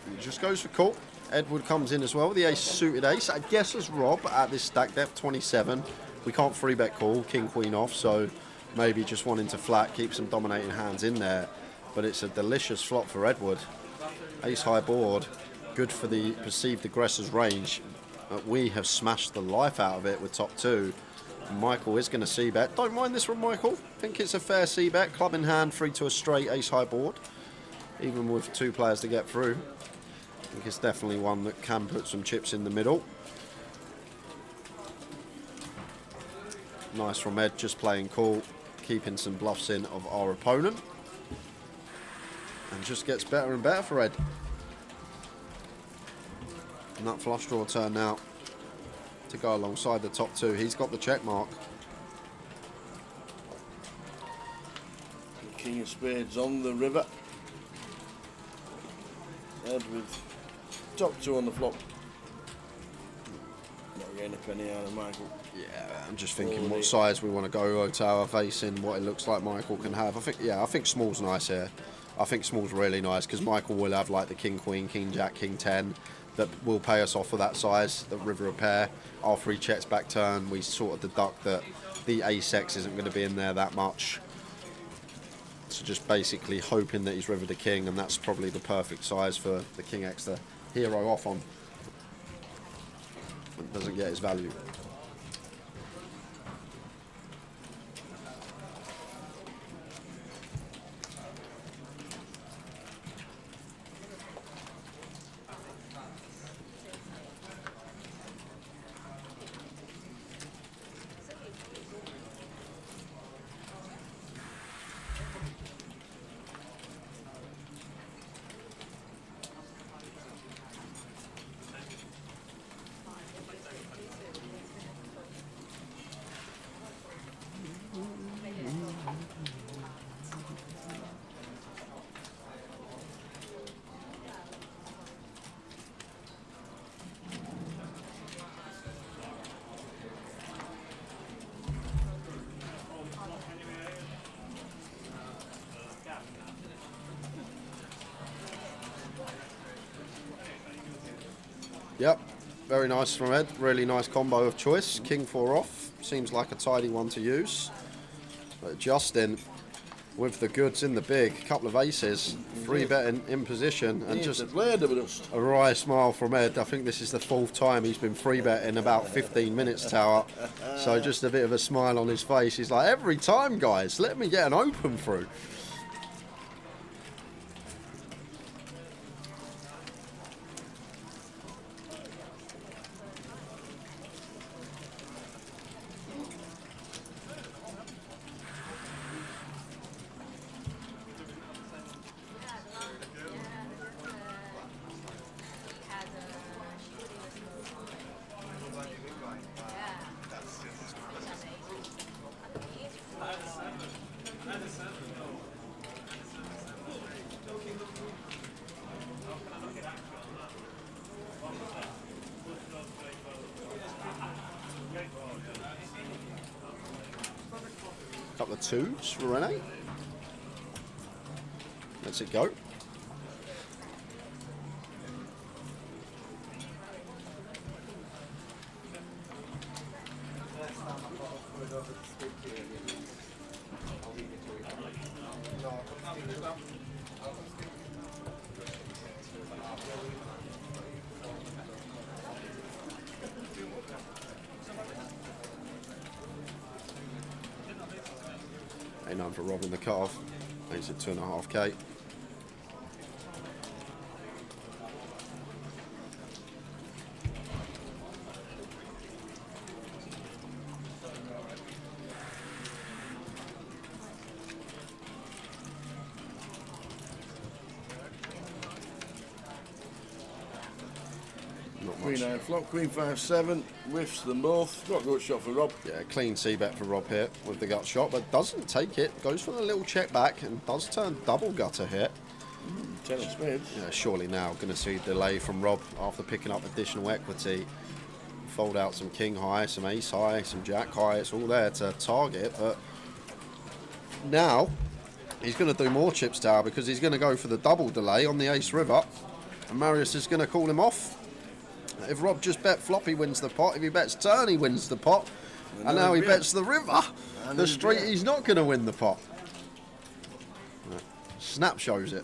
He just goes for call. Edward comes in as well with the ace suited ace. I guess as Rob at this stack depth 27. We can't free bet call, King Queen off, so maybe just wanting to flat, keep some dominating hands in there. But it's a delicious flop for Edward. Ace high board, good for the perceived aggressor's range. We have smashed the life out of it with top 2. Michael is going to c-bet. Don't mind this from Michael. Think it's a fair c-bet. Club in hand, 3 to a straight, ace high board. Even with 2 players to get through. I think it's definitely one that can put some chips in the middle. Nice from Ed, just playing cool, keeping some bluffs in of our opponent. And just gets better and better for Ed. And that flush draw turn now to go alongside the top 2. He's got the check mark. King of spades on the river. Ed with top 2 on the flop. Not getting a penny out of Michael. Yeah, I'm just thinking what size we want to go tower facing, what it looks like Michael can have. I think small's nice here. I think small's really nice because Michael will have like the king, queen, king, jack, king 10 that will pay us off for that size, the river of pair. After he checks back turn, we sort of deduct that the ace-x isn't going to be in there that much. So just basically hoping that he's river to king, and that's probably the perfect size for the king x to hero off on. It doesn't get his value. Yep, very nice from Ed. Really nice combo of choice. King 4 off. Seems like a tidy one to use. But Justin with the goods in the big. Couple of aces. 3 betting in position. And just a wry smile from Ed. I think this is the 4th time he's been 3 betting about 15 minutes tower. So just a bit of a smile on his face. He's like, every time, guys, let me get an open through. Couple of 2s for Rene. Lets it go. A9 for Rob in the cut-off. He's at 2.5k. Queen 9 flop, Queen 5-7, whiffs them both. Got a good shot for Rob. Yeah, clean c-bet for Rob here with the gut shot, but doesn't take it. Goes for the little check back and does turn double gutter here. 10 of spades. Yeah, surely now going to see delay from Rob after picking up additional equity. Fold out some king high, some ace high, some jack high. It's all there to target, but now he's going to do more chips tower because he's going to go for the double delay on the ace river, and Marius is going to call him off. If Rob just bet flop, he wins the pot. If he bets turn, he wins the pot. And now he bets the river. The street, he's not going to win the pot. Snap shows it.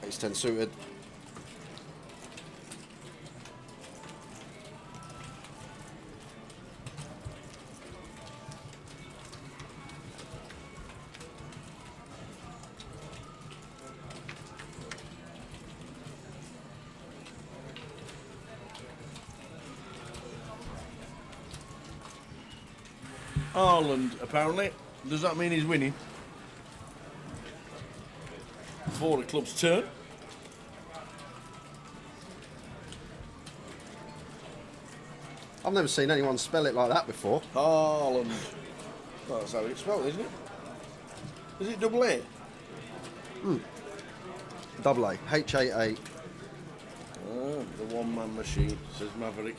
Ace 10 suited. Ireland, apparently. Does that mean he's winning? For the club's turn. I've never seen anyone spell it like that before. Haaland. Well, that's how it's spelled, isn't it? Is it double A? Double A. H-A-A. Oh, the one-man machine, says Maverick.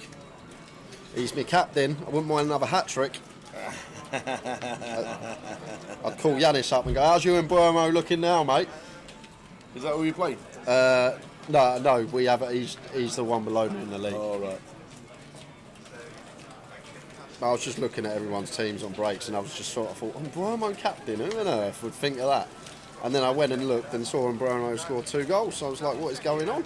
He's my captain. I wouldn't mind another hat-trick. I'd call Yanis up and go, how's you and Burmo looking now, mate? Is that who you play? No, we have. He's the one below me in the league. All right. I was just looking at everyone's teams on breaks, and I was just sort of thought, Burmo captain, who on earth would think of that? And then I went and looked and saw Burmo score 2 goals, so I was like, what is going on?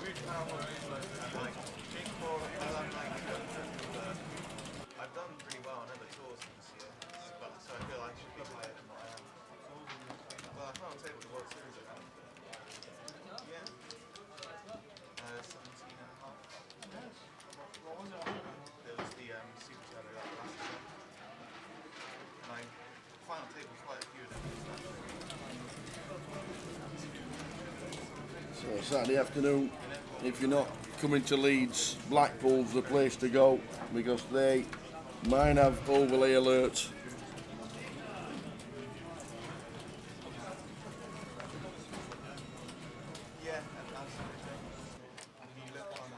So Saturday afternoon, if you're not coming to Leeds, Blackpool's the place to go because they might have overlay alerts. Yeah, absolutely. If you look on,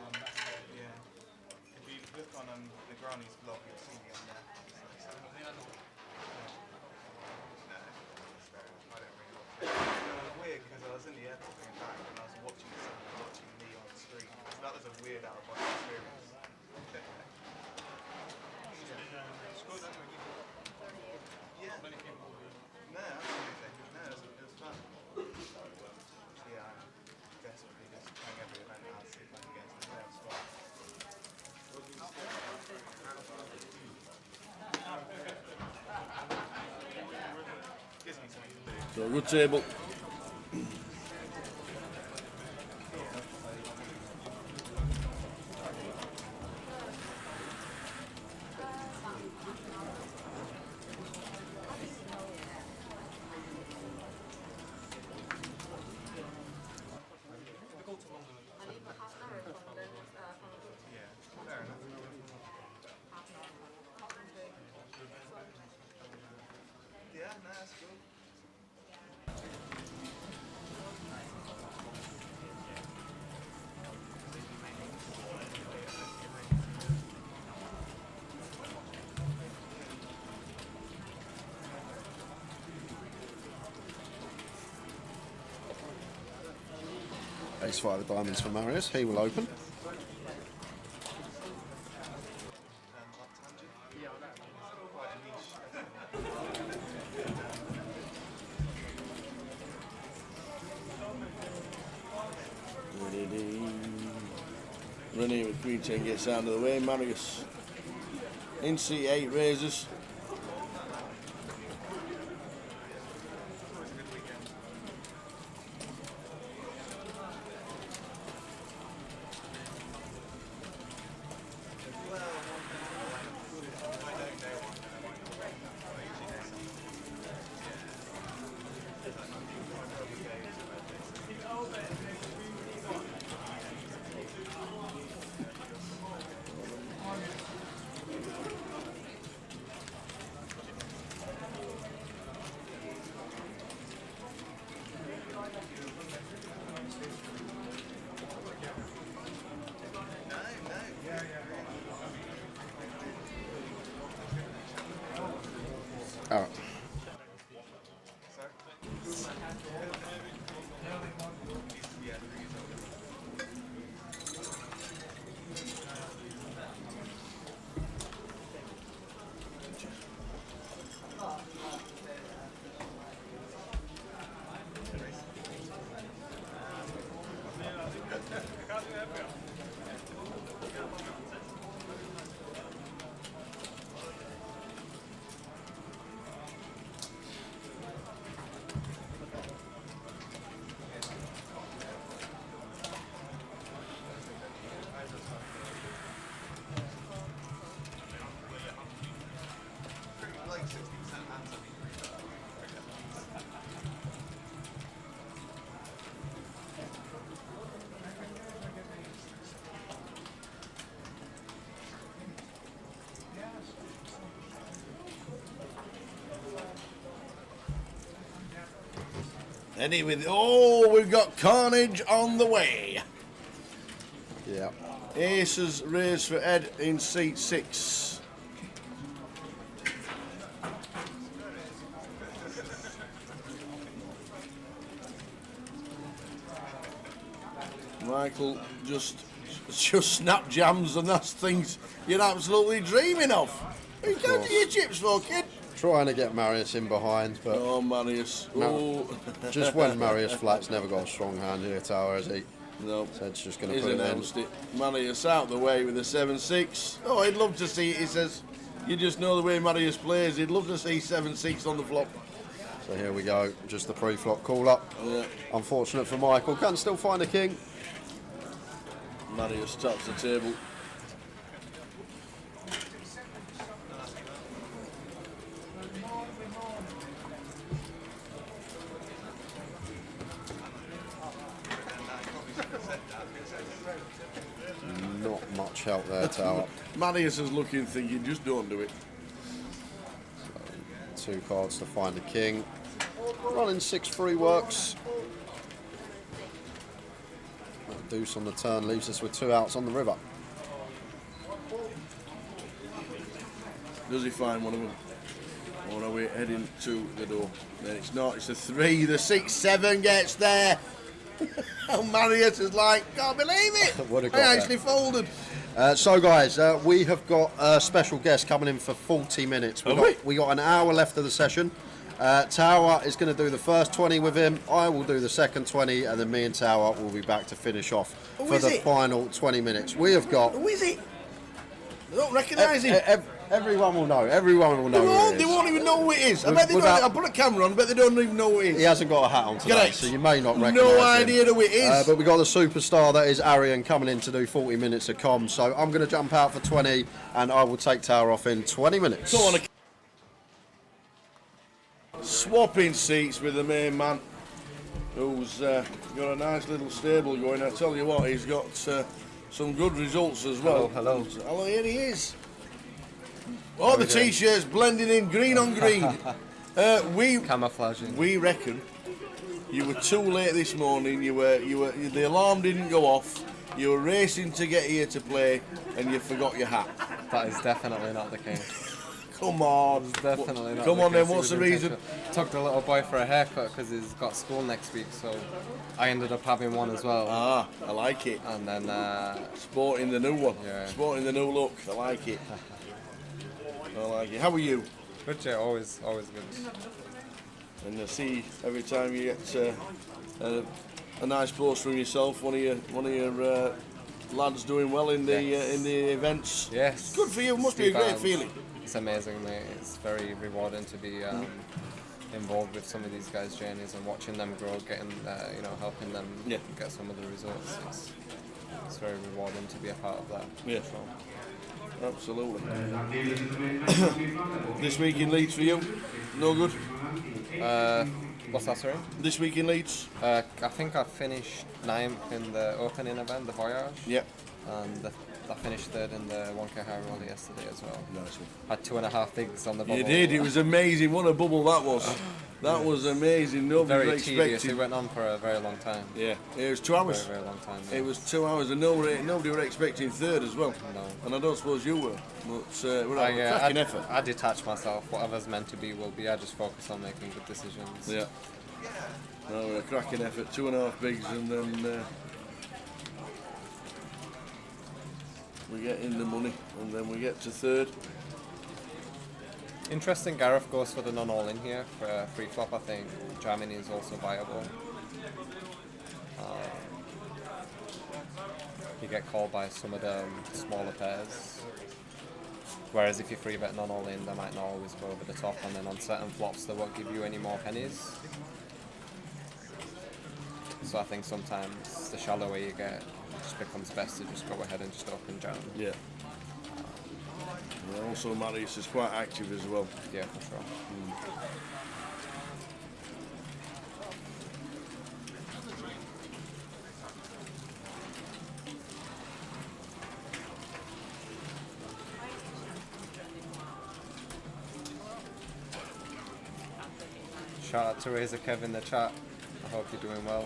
if you look on the Granny's blog, you'll see me on there. It was weird because I was in the airport going back and I was watching someone watching me on the screen. So that was a weird out of body experience. Yeah. No, absolutely. No, it was fun. Yeah, I'm desperately just playing every event now to see if I can get into the playoff spot. Gives me something to do. So good table. Yeah, no, that's cool. Ace 5 of diamonds for Marius. He will open. Renier with Queen 10 gets out of the way. Marius in C8 raises. All right. Eddie with, oh, we've got carnage on the way. Yeah. Aces raised for Ed in seat 6. Michael just snap jams, and that's things you're absolutely dreaming of. What are you going to your chips for, kid? Trying to get Marius in behind, but oh, Marius! Oh. Just when Marius Flat's never got a strong hand here, Tower, has he? No. So it's just going to He's put it in. announced it. Marius out the way with a 7-6. Oh, he'd love to see it. He says, you just know the way Marius plays. He'd love to see 7-6 on the flop. So here we go. Just the pre-flop call up. Yeah. Unfortunate for Michael. Can still find a king. Marius taps the table. Not much help there, Tower. Marius is looking, thinking, just don't do it. So, 2 cards to find a king. Running 6-3 works. That deuce on the turn leaves us with 2 outs on the river. Does he find one of them? Or are we heading to the door? Then it's not, it's a 3. The 6-7 gets there. And Marius is like, can't believe it. I actually folded. So guys, we have got a special guest coming in for 40 minutes. We got an hour left of the session. Tower is going to do the first 20 with him. I will do the second 20, and then me and Tower will be back to finish off for the final 20 minutes. We have got... Who is it? I don't recognise him. Everyone will know. Everyone will know. They won't even know who it is. I bet they don't. I'll put a camera on. I bet they don't even know who it is. He hasn't got a hat on today, so you may not recognise him. No idea who it is. But we got the superstar that is Arian coming in to do 40 minutes of comms. So I'm going to jump out for 20, and I will take Tower off in 20 minutes. Come on. Swapping seats with the main man, who's got a nice little stable going. I tell you what, he's got some good results as well. Hello. Hello, here he is. Oh, the t-shirts blending in green on green. Camouflaging. We reckon you were too late this morning. The alarm didn't go off. You were racing to get here to play, and you forgot your hat. That is definitely not the case. Come on. It's definitely not. Come the on case. then. What's the reason? Took the little boy for a haircut because he's got school next week, so I ended up having one as well. Ah, I like it. And then sporting the new one. Yeah. Sporting the new look. I like it. I like it. How are you? Good, yeah, always good. And I see every time you get a nice post from yourself, one of your lads doing well in the events. Yes. Good for you. Must be a great feeling. It's amazing, mate. It's very rewarding to be involved with some of these guys' journeys and watching them grow, getting helping them get some of the results. It's very rewarding to be a part of that. Yeah. Absolutely. This week in Leeds for you? No good? What's that, sorry? This week in Leeds? I think I finished 9th in the opening event, the Voyage. Yep. And I finished 3rd in the 1K High Roller yesterday as well. Nice one. Had 2.5 bigs on the bubble. You did. It was amazing. What a bubble that was. That was amazing. Nobody Very was tedious. expecting. It went on for a very long time. Yeah, it was 2 hours. Very, very long time. Yeah. It was 2 hours, and nobody were expecting 3rd as well. No. And I don't suppose you were. But we're having a cracking effort. I detach myself. Whatever's meant to be will be. I just focus on making good decisions. Yeah. No, we're a cracking effort. 2.5 bigs, and then we get in the money, and then we get to 3rd. Interesting, Gareth goes for the non-all-in here for a free flop. I think jamming is also viable. You get called by some of the smaller pairs. Whereas if you free bet non-all-in, they might not always go over the top, and then on certain flops they won't give you any more pennies. So I think sometimes the shallower you get, it just becomes best to just go ahead and just open jam. Yeah. And also Marius is quite active as well. Yeah, for sure. Shout out to Razor Kev in the chat. I hope you're doing well.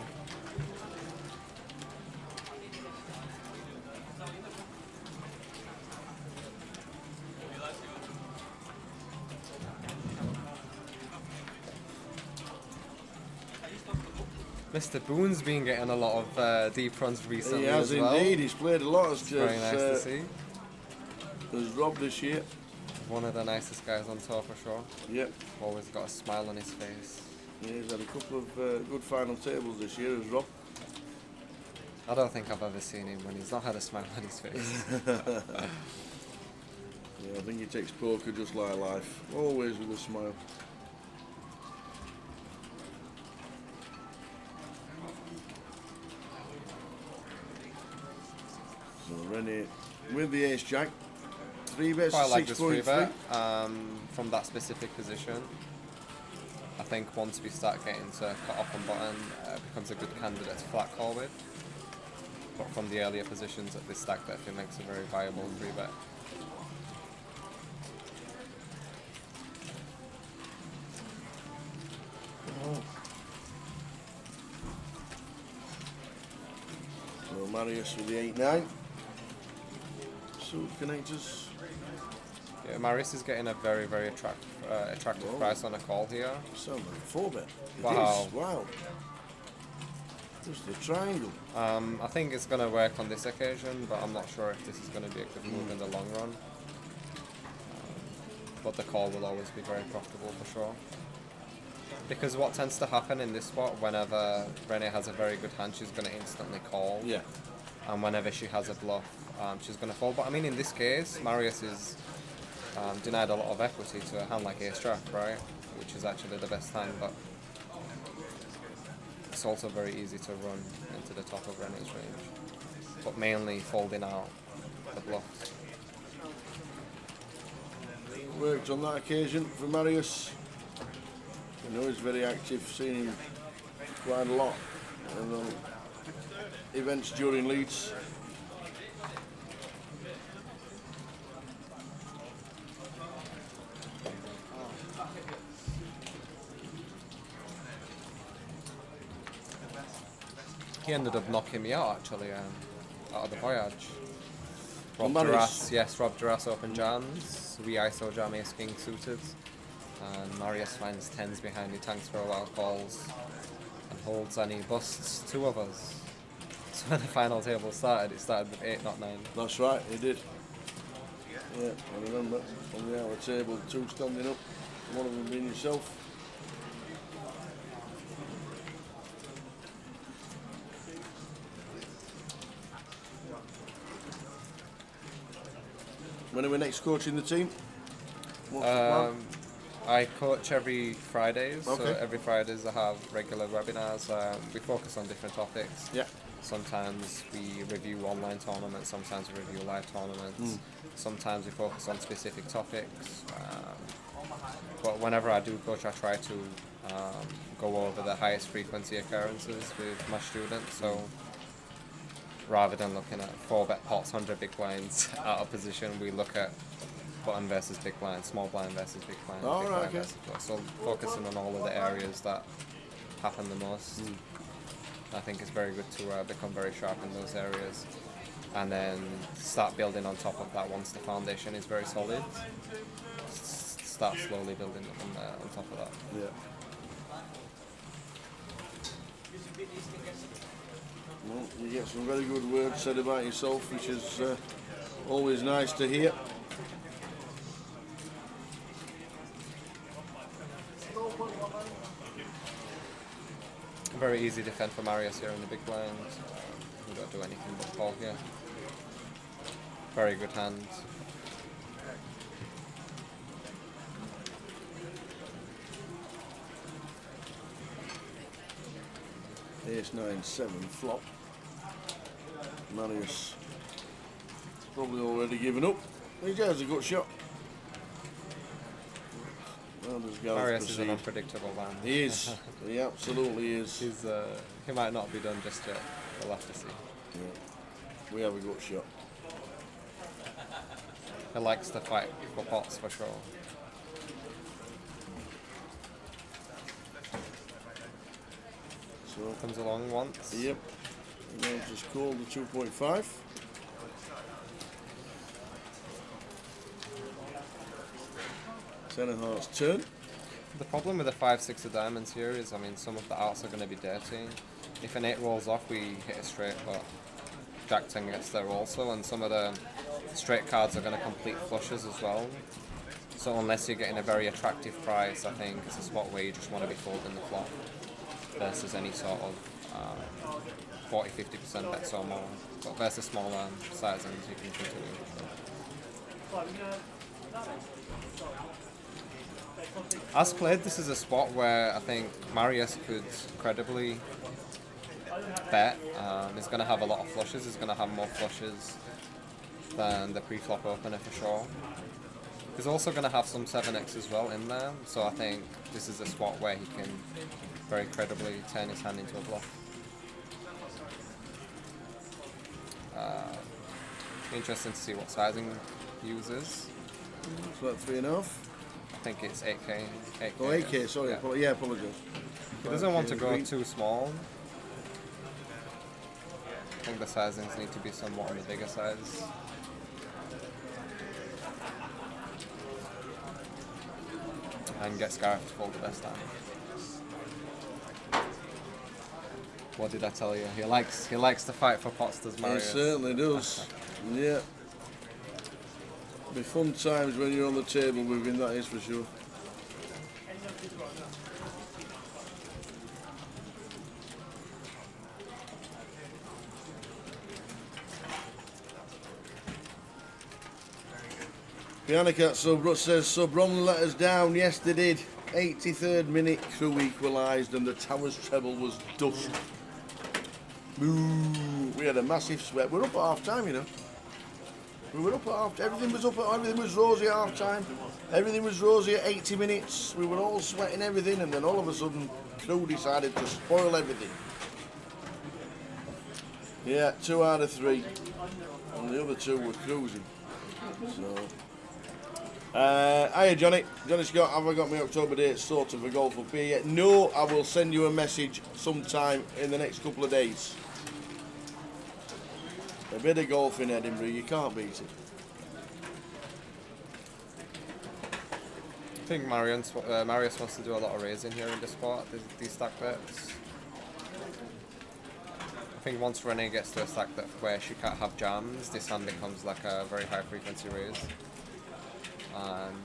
Mr. Boone's been getting a lot of deep runs recently. He has as well. indeed. He's played a lot. It's very nice to see. There's Rob this year. One of the nicest guys on tour for sure. Yep. Always got a smile on his face. Yeah, he's had a couple of good final tables this year as Rob. I don't think I've ever seen him when he's not had a smile on his face. Yeah, I think he takes poker just like life. Always with a smile. So Rennie with the ace jack. 3 bets, Quite like this 6.3. 3 bet from that specific position. I think once we start getting to cut off and button, it becomes a good candidate to flat call with. But from the earlier positions at this stack, definitely makes a very viable 3 bet. So Marius with the 8-9. Suit connectors. Yeah, Marius is getting a very, very attractive price on a call here. Sounds like a 4 bet. Wow. Wow. Just a triangle. I think it's going to work on this occasion, but I'm not sure if this is going to be a good move in the long run. But the call will always be very profitable for sure. Because what tends to happen in this spot, whenever Renee has a very good hand, she's going to instantly call. Yeah. And whenever she has a bluff, she's going to fold. But I mean, in this case, Marius is denied a lot of equity to a hand like ace jack, right? Which is actually the best hand, but it's also very easy to run into the top of Renee's range. But mainly folding out the bluffs. Worked on that occasion for Marius. I know he's very active, seen him quite a lot in events during Leeds. He ended up knocking me out actually out of the Voyage. Rob Marius. Duras, yes, Rob Duras open jams. We ISO jam ace king suited. And Marius finds 10s behind, he tanks for a while, calls and holds, and he busts 2 of us. So when the final table started, it started with 8, not 9. That's right, he did. Yeah, I remember on the hour table, 2 standing up, one of them being yourself. When are we next coaching the team? What's the plan? I coach every Fridays, so Okay. every Fridays I have regular webinars. We focus on different topics. Yeah. Sometimes we review online tournaments, sometimes we review live tournaments, sometimes we focus on specific topics. But whenever I do coach, I try to go over the highest frequency occurrences with my students. So rather than looking at 4-bet pots, 100 big blinds out of position, we look at button versus big blind, small blind versus big blind, Oh, big right, blind okay. versus button. So focusing on all of the areas that happen the most. I think it's very good to become very sharp in those areas, and then start building on top of that once the foundation is very solid. Start slowly building on top of that. Yeah. Well, you get some very good words said about yourself, which is always nice to hear. Very easy defend for Marius here in the big blind. We don't do anything but call here. Very good hand. Ace 9-7 flop. Marius probably already given up. He has a good shot. Well, does Gareth Marius is an proceed? unpredictable man. He is. He absolutely is. He might not be done just yet. We'll have to see. Yeah. We have a good shot. He likes to fight for pots for sure. So comes along once. Yep. And then just call the 2.5. Ten of hearts turn. The problem with the 5-6 of diamonds here is, I mean, some of the outs are going to be dirty. If an 8 rolls off, we hit a straight, but Jack 10 gets there also, and some of the straight cards are going to complete flushes as well. So unless you're getting a very attractive price, I think it's a spot where you just want to be folding the flop versus any sort of 40-50% bets or more. But versus smaller sizings, you can continue. As played, this is a spot where I think Marius could credibly bet. He's going to have a lot of flushes. He's going to have more flushes than the pre-flop opener for sure. He's also going to have some 7x as well in there. So I think this is a spot where he can very credibly turn his hand into a bluff. Interesting to see what sizing he uses. So that's 3.5. I think it's 8k. 8k Oh, 8k, sorry. Yeah, apologise. He doesn't want to go too small. I think the sizings need to be somewhat on the bigger size. And gets Gareth to fold the best hand. What did I tell you? He likes to fight for pots, does Marius? He certainly does. Yeah. Be fun times when you're on the table with him, that is for sure. Pianicat says Bromley let us down. Yes, they did. 83rd minute, Crew equalised, and the Towers treble was dust. Ooh, we had a massive sweat. We're up at half time, you know. We were up at half. Everything was rosy at half time. Everything was rosy at 80 minutes. We were all sweating everything, and then all of a sudden, Crew decided to spoil everything. Yeah, 2 out of 3, and the other 2 were cruising. So. Hiya Johnny. Johnny Scott, have I got my October date sorted for golf up here yet? No, I will send you a message sometime in the next couple of days. A bit of golf in Edinburgh, you can't beat it. I think Marius wants to do a lot of raising here in this spot, these stack bets. I think once Renee gets to a stack depth where she can't have jams, this hand becomes like a very high frequency raise. And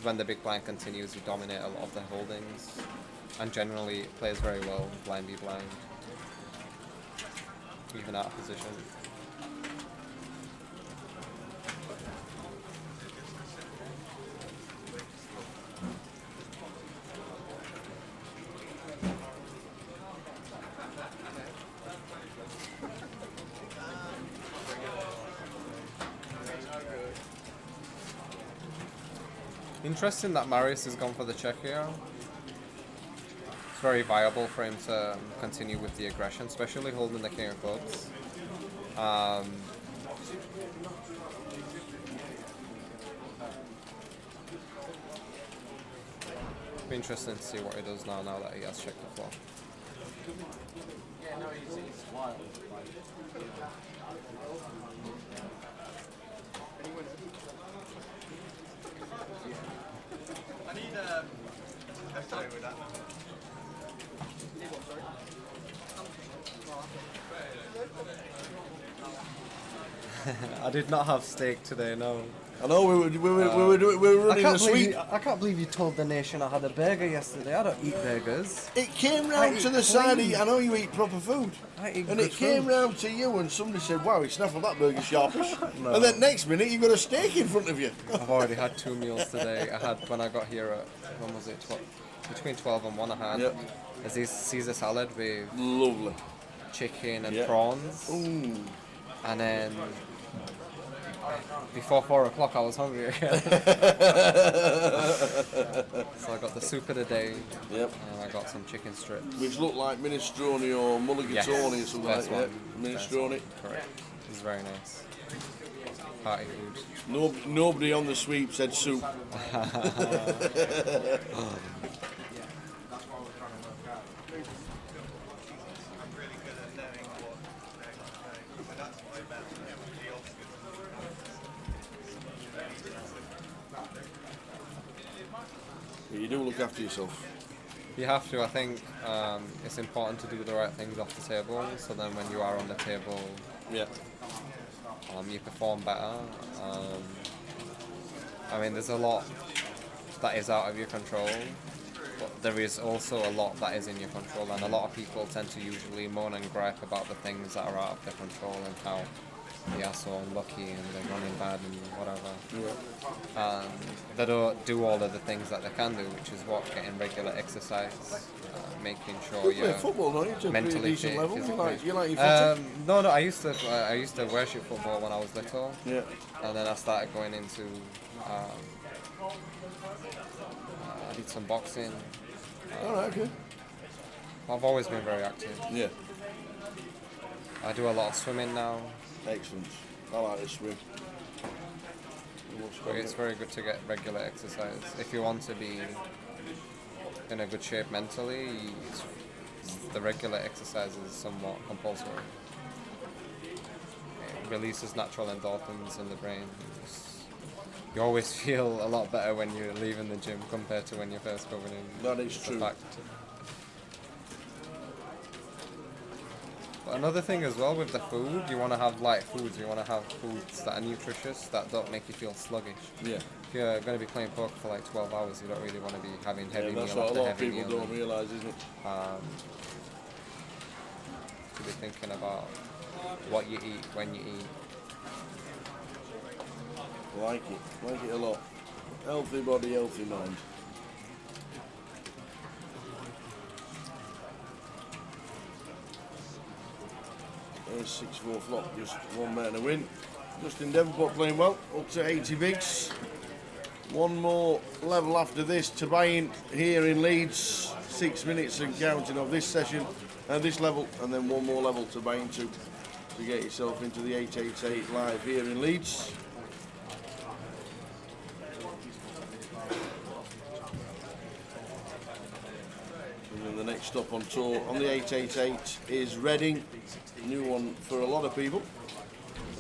when the big blind continues, you dominate a lot of the holdings, and generally it plays very well blind v blind, even out of position. Interesting that Marius has gone for the check here. It's very viable for him to continue with the aggression, especially holding the king of clubs. Be interesting to see what he does now that he has checked the floor. Yeah, no, he's wild. I need a story with that. I did not have steak today, no. I know we were running a sweet. I can't believe you told the nation I had a burger yesterday. I don't eat burgers. It came round to the side. I know you eat proper food, and it came round to you, and somebody said, "Wow, he snaffled that burger sharpish." No. And then next minute, you got a steak in front of you. I've already had 2 meals today. I had when I got here at when was it? Between 12 and 1. I had a Caesar salad with lovely chicken and prawns, and then. Before 4 o'clock I was hungry again. So I got the soup of the day. Yep. And I got some chicken strips. Which looked like minestrone or mulligatawny or something like that. Minestrone. Correct. It was very nice. Party food. No, nobody on the sweep said soup. You do look after yourself. You have to. I think it's important to do the right things off the table, so then when you are on the table, you perform better. I mean, there's a lot that is out of your control, but there is also a lot that is in your control, and a lot of people tend to usually moan and gripe about the things that are out of their control and how they are so unlucky and they're running bad and whatever. They don't do all of the things that they can do, which is what getting regular exercise, making sure you play football, don't you? To a pretty mentally decent fit. level. You like your footy? No, I used to worship football when I was little. Yeah. And then I started going into. I did some boxing. Alright, okay. I've always been very active. Yeah. I do a lot of swimming now. Excellent. I like to swim. But it's very good to get regular exercise. If you want to be in a good shape mentally, the regular exercise is somewhat compulsory. It releases natural endorphins in the brain. You always feel a lot better when you're leaving the gym compared to when you're first going in. That is true. But another thing as well with the food, you want to have light foods. You want to have foods that are nutritious, that don't make you feel sluggish. Yeah. If you're going to be playing poker for like 12 hours, you don't really want to be having heavy meal that's after what a lot of heavy people meal. don't realise, isn't it? To be thinking about what you eat, when you eat. Like it a lot. Healthy body, healthy mind. There's 6-4 flop, just one man to win. Justin Devonport playing well, up to 80 bigs. One more level after this to buy-in here in Leeds. 6 minutes and counting of this session and this level, and then one more level to buy into to get yourself into the 888 live here in Leeds. And then the next stop on tour on the 888 is Reading, new one for a lot of people.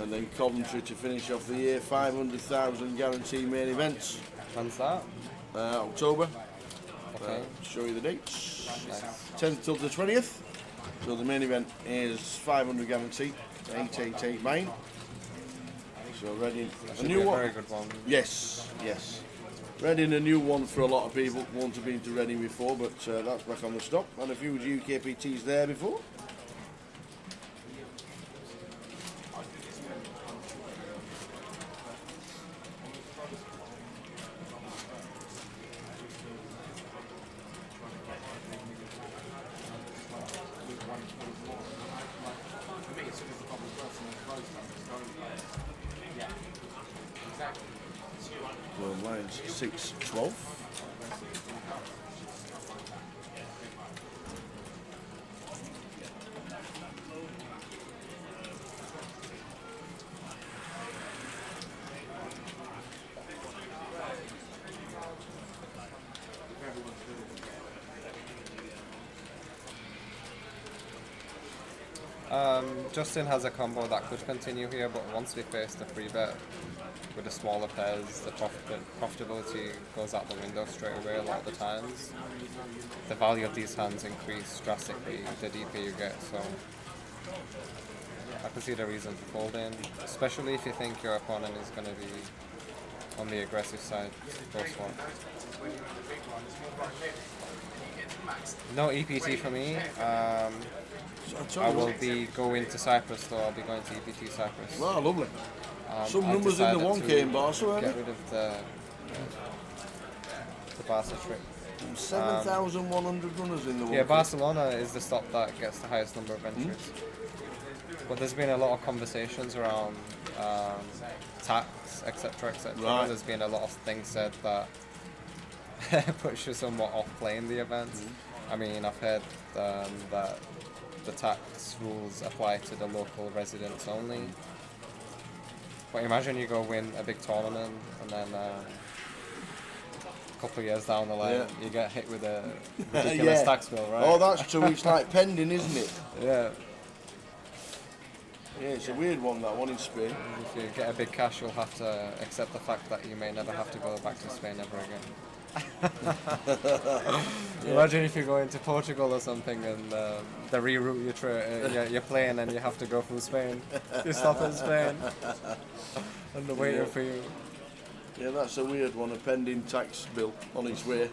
And then Coventry to finish off the year, 500,000 guaranteed main events. When's that? October. Okay. Show you the dates. Nice. 10th till the 20th. So the main event is 500 guaranteed, 888 main. So Reading, a new one. Very good one. Yes, yes. Reading, a new one for a lot of people. Won't have been to Reading before, but that's back on the stock. And a few UKPTs there before. Well, mine's 6-12. Justin has a combo that could continue here, but once we face the free bet with the smaller pairs, the profitability goes out the window straight away a lot of the times. The value of these hands increase drastically the deeper you get, so I can see the reason for folding, especially if you think your opponent is going to be on the aggressive side. Go for it. No EPT for me. I will be going to Cyprus, though. I'll be going to EPT Cyprus. Wow, lovely. Some I've numbers in the decided 1K in Barca, to aren't get they? rid of the Barca trick. 7,100 runners in the 1K. Yeah, Barcelona is the stop that gets the highest number of entries. But there's been a lot of conversations around tax, etc., etc. Right. There's been a lot of things said that puts you somewhat off playing the event. I mean, I've heard that the tax rules apply to the local residents only. But imagine you go win a big tournament and then a couple of years down the line you get hit with a ridiculous tax bill, right? Oh, that's true. It's like pending, isn't it? Yeah. Yeah, it's a weird one, that one in Spain. If you get a big cash, you'll have to accept the fact that you may never have to go back to Spain ever again. Imagine if you go into Portugal or something and they reroute your plane and you have to go through Spain. You stop in Spain and they're waiting for you. Yeah, that's a weird one, a pending tax bill on its way.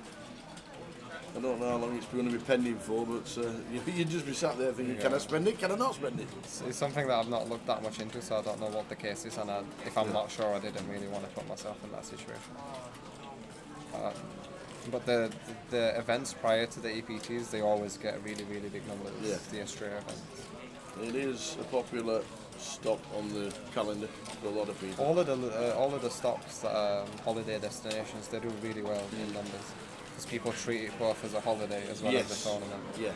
I don't know how long it's going to be pending for, but you'd just be sat there thinking, can I spend it, can I not spend it? It's something that I've not looked that much into, so I don't know what the case is, and if I'm not sure, I didn't really want to put myself in that situation. But the events prior to the EPTs, they always get really, really big numbers, the Australia events. It is a popular stop on the calendar for a lot of people. All of the stops that are holiday destinations, they do really well in numbers. Because people treat it both as a holiday as well as a tournament. Yeah,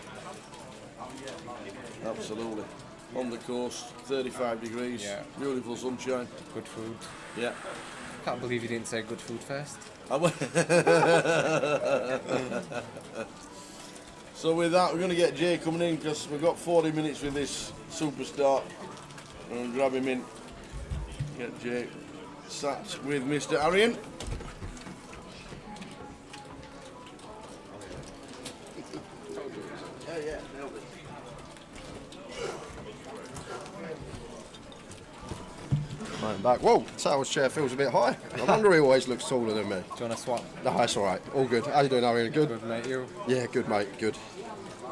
absolutely. On the coast, 35 degrees, beautiful sunshine. Good food. Yeah. Can't believe you didn't say good food first. So with that, we're going to get Jay coming in because we've got 40 minutes with this superstar. I'm going to grab him in. Get Jay sat with Mr. Arian. Yeah, nailed it. Right, back. Whoa, Tower's chair feels a bit high. I wonder he always looks taller than me. Do you want to swap? No, that's all right. All good. How you doing, Arian? Good? Good, mate. You? Yeah, good, mate. Good.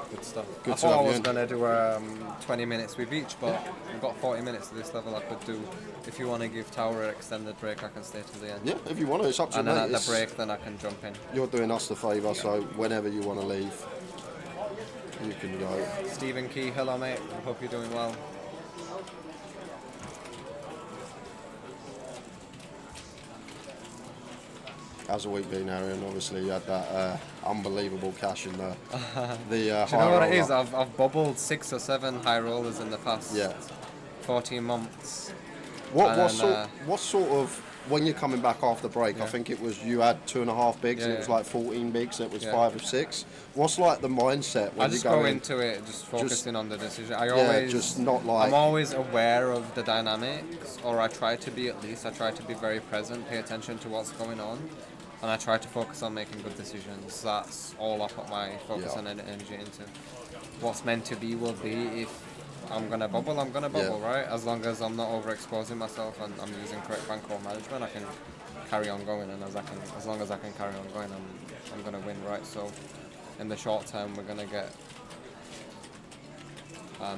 Good stuff. Good I to thought I have you was in. going to do 20 minutes with each, but we've got 40 minutes to this level. I could do, if you want to give Tower an extended break, I can stay till the end. Yeah, if you want to, it's up to you. And then mate. at the break, then I can jump in. You're doing us the favour, so whenever you want to leave, you can go. Stephen Key, hello, mate. I hope you're doing well. How's the week been, Arian? Obviously, you had that unbelievable cash in the Do you know high what it roller. is? I've bubbled 6 or 7 high rollers in the past 14 months. What And sort of, when you're coming back after break, I think it was you had 2.5 bigs and it was Yeah. like 14 bigs, it was Yeah. 5 or 6. What's like the mindset when I you just go go in? into it just focusing on the decision. I yeah, always just not like... I'm always aware of the dynamics, or I try to be at least. I try to be very present, pay attention to what's going on, and I try to focus on making good decisions. That's all I put my focus and energy into. What's meant to be will be. If I'm gonna bubble, I'm gonna bubble, right? As long as I'm not overexposing myself and I'm using correct bankroll management, I can carry on going, and as long as I can carry on going, I'm gonna win, right? So in the short term, we're gonna get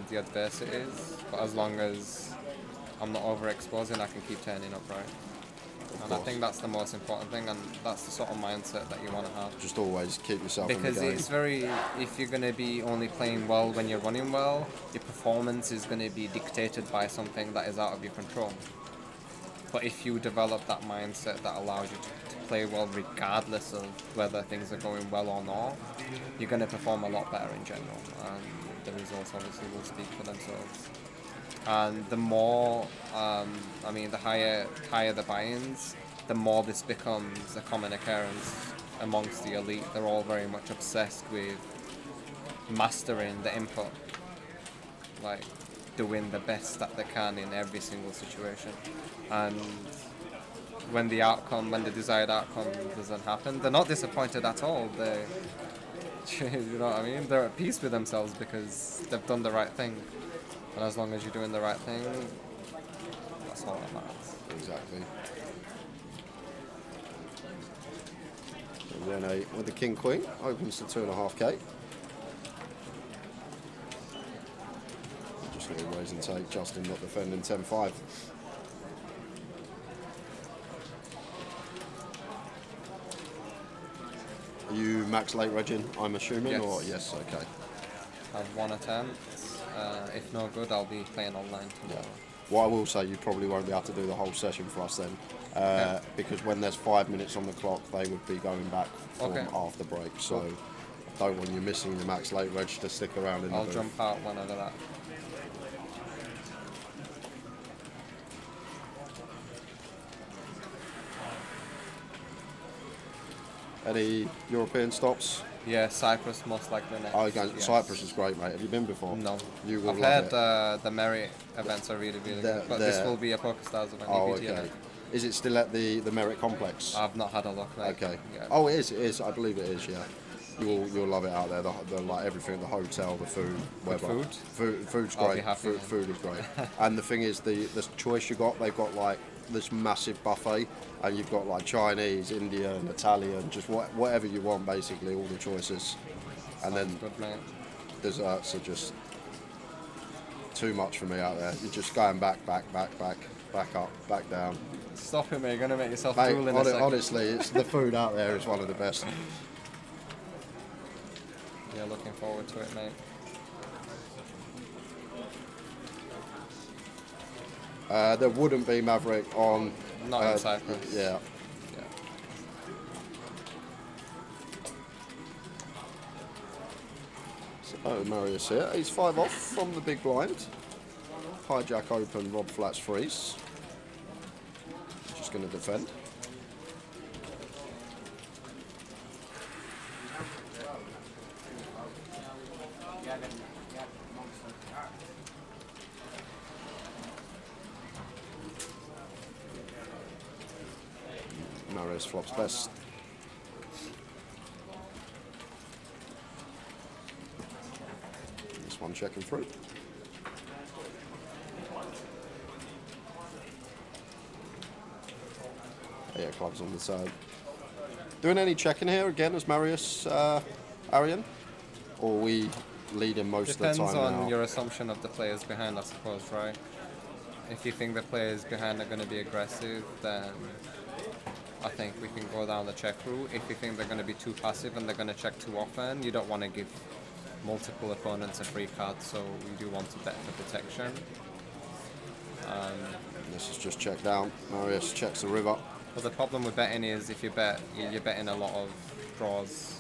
the adversities, but as long as I'm not overexposing, I can keep turning up, right? And I think that's the most important thing, and that's the sort of mindset that you want to have. Just always keep yourself in the Because game. it's very, if you're going to be only playing well when you're running well, your performance is going to be dictated by something that is out of your control. But if you develop that mindset that allows you to play well regardless of whether things are going well or not, you're going to perform a lot better in general, and the results obviously will speak for themselves. And the more, the higher the buy-ins, the more this becomes a common occurrence amongst the elite. They're all very much obsessed with mastering the input, like doing the best that they can in every single situation. And when the desired outcome doesn't happen, they're not disappointed at all. You know what I mean? They're at peace with themselves because they've done the right thing. And as long as you're doing the right thing, that's all that matters. Exactly. So Rene with the King Queen opens to 2.5k. Just going to raise and take. Justin not defending 10-5. Are you max late regging, I'm assuming? Yes. Or yes, okay. I have one attempt. If no good, I'll be playing online tomorrow. What I will say, you probably won't be able to do the whole session for us then, because when there's 5 minutes on the clock, they would be going back from after break. So I don't want you missing the max late reg to stick around in the I'll booth. jump out whenever that. Any European stops? Yeah, Cyprus most likely next. Oh, okay. Yes. Cyprus is great, mate. Have you been before? No. You will I've love heard it. the Merit events are really good, but this will be a PokerStars event. Oh, EPT okay. event. Is it still at the Merit Complex? I've not had a look. Mate. Okay. Yeah. Oh, it is. I believe it is. Yeah. You'll love it out there. The like everything, the hotel, the food, weather. Food's I'll great. be happy. Food is great. And the thing is, the choice you got, they've got like this massive buffet, and you've got like Chinese, Indian, Italian, just whatever you want, basically, all the choices. And then good, mate. Desserts are just too much for me out there. You're just going back up, back down. Stop it, mate. You're gonna make yourself Mate, drool in a second. honestly, it's the food out there is one of the best. Yeah, looking forward to it, mate. There wouldn't be Maverick on. Not in Cyprus. Yeah. So Marius here. He's 5 off from the big blind. Hijack open, Rob flats freeze. Just going to defend. Marius flops best. This one checking through. Yeah, clubs on the side. Doing any checking here again as Marius Arian? Or are we leading most Depends of the time on now? your assumption of the players behind, I suppose, right? If you think the players behind are going to be aggressive, then I think we can go down the check route. If you think they're going to be too passive and they're going to check too often, you don't want to give multiple opponents a free card, so you do want to bet for protection. This is just check down. Marius checks the river. But the problem with betting is if you bet, you're betting a lot of draws,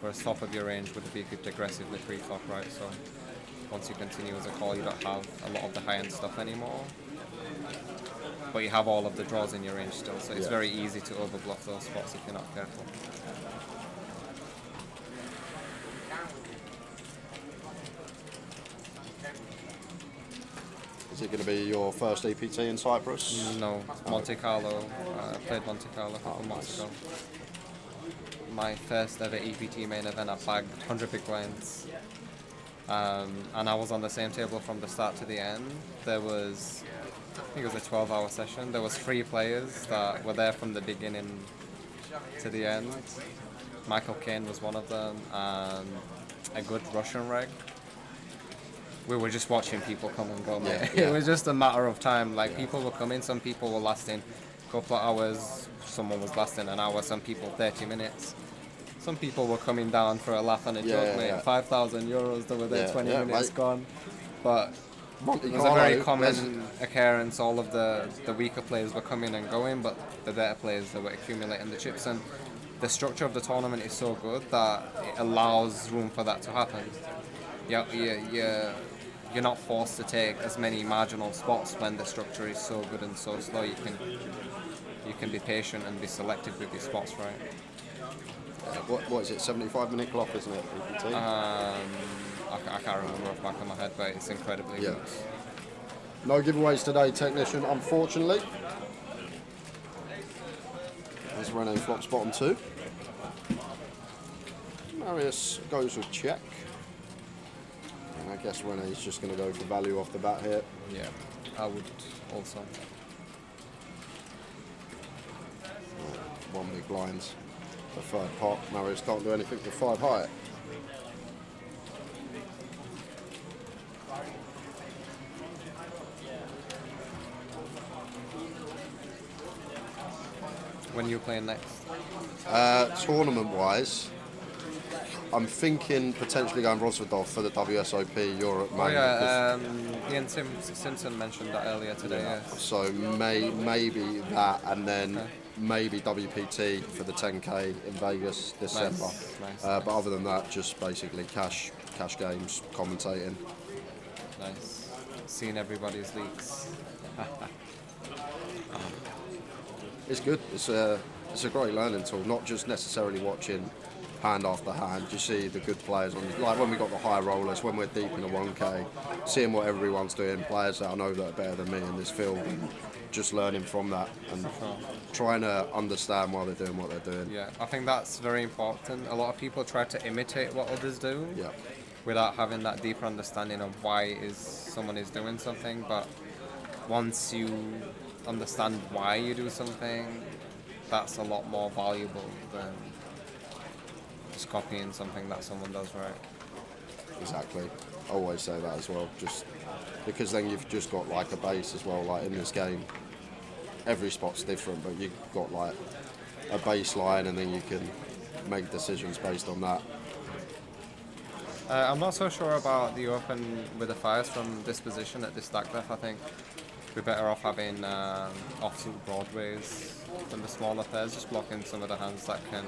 whereas top of your range would be aggressively pre-flop, right? So once you continue as a call, you don't have a lot of the high-end stuff anymore. But you have all of the draws in your range still, so it's very easy to overbluff those spots if you're not careful. Is it going to be your first EPT in Cyprus? No, Monte Carlo. Played Monte Carlo a couple months ago. My first ever EPT main event, I bagged 100 big blinds. And I was on the same table from the start to the end. There was, I think it was a 12-hour session. There was 3 players that were there from the beginning to the end. Michael Caine was one of them, and a good Russian reg. We were just watching people come and go, mate. Yeah. It was just a matter of time. Like, people were coming, some people were lasting couple of hours, someone was lasting an hour, some people 30 minutes. Some people were coming down for a laugh and a joke, mate. 5,000 euros, they were there 20 minutes mate. gone. But Monte it was a very Carlo, common occurrence. All of the weaker players were coming and going, but the better players, they were accumulating the chips. And the structure of the tournament is so good that it allows room for that to happen. You're not forced to take as many marginal spots when the structure is so good and so slow. You can be patient and be selective with your spots, right? What is it? 75-minute clock, isn't it? I can't remember off the back of my head, but it's incredibly good. No giveaways today, technician, unfortunately. As Rene flops bottom 2. Marius goes with check. And I guess Rene's just going to go for value off the bat here. Yeah, I would also. One big blinds. The third pot. Marius can't do anything with 5 high. When are you playing next? Tournament-wise, I'm thinking potentially going Rosvedov for the WSOP Europe. Oh yeah, Ian Simpson mentioned that earlier today. Yeah. Yes. So maybe that, and then maybe WPT for the 10K in Vegas December. Nice. But other than that, just basically cash games, commentating. Nice. Seeing everybody's leaks. It's good. It's a great learning tool. Not just necessarily watching hand after hand. You see the good players on, like when we got the high rollers, when we're deep in the 1K, seeing what everyone's doing, players that I know that are better than me in this field, and just learning from that and trying to understand why they're doing what they're doing. Yeah, I think that's very important. A lot of people try to imitate what others do. Yeah. Without having that deeper understanding of why someone is doing something. But once you understand why you do something, that's a lot more valuable than just copying something that someone does right. Exactly. I always say that as well, just because then you've just got like a base as well. Like in this game, every spot's different, but you've got like a baseline, and then you can make decisions based on that. I'm not so sure about the open with the fires from this position at this stack depth. I think we're better off having offsuit broadways than the smaller pairs, just blocking some of the hands that can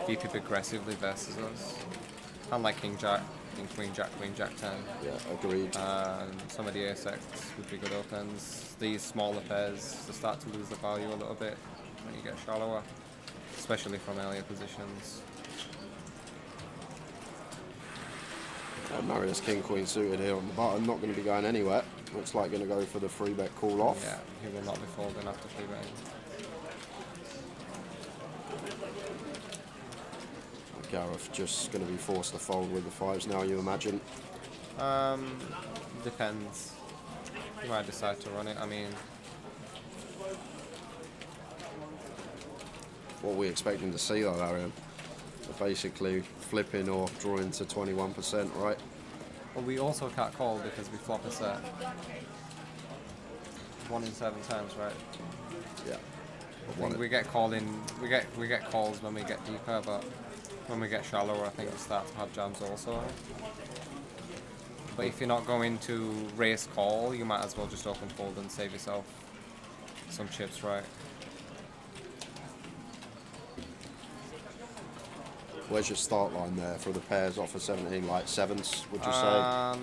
beat up aggressively versus us. And like King Jack, King Queen Jack, Queen Jack 10. Yeah, agreed. Some of the ace-X would be good opens. These smaller pairs, they start to lose the value a little bit when you get shallower, especially from earlier positions. Marius King Queen suited here on the button, not going to be going anywhere. Looks like going to go for the 3-bet call off. Yeah, he will not be folding after 3-betting. Gareth just going to be forced to fold with the 5s now, you imagine? Depends. He might decide to run it. I mean, what are we expecting to see though, Arian? Basically flipping or drawing to 21%, right? well, we also can't call because we flop a set. 1 in 7 times, right? Yeah. I think we get calls when we get deeper, but when we get shallower, I think we start to have jams also. But if you're not going to raise call, you might as well just open fold and save yourself some chips, right? Where's your start line there for the pairs off of 17? Like 7s, would you say?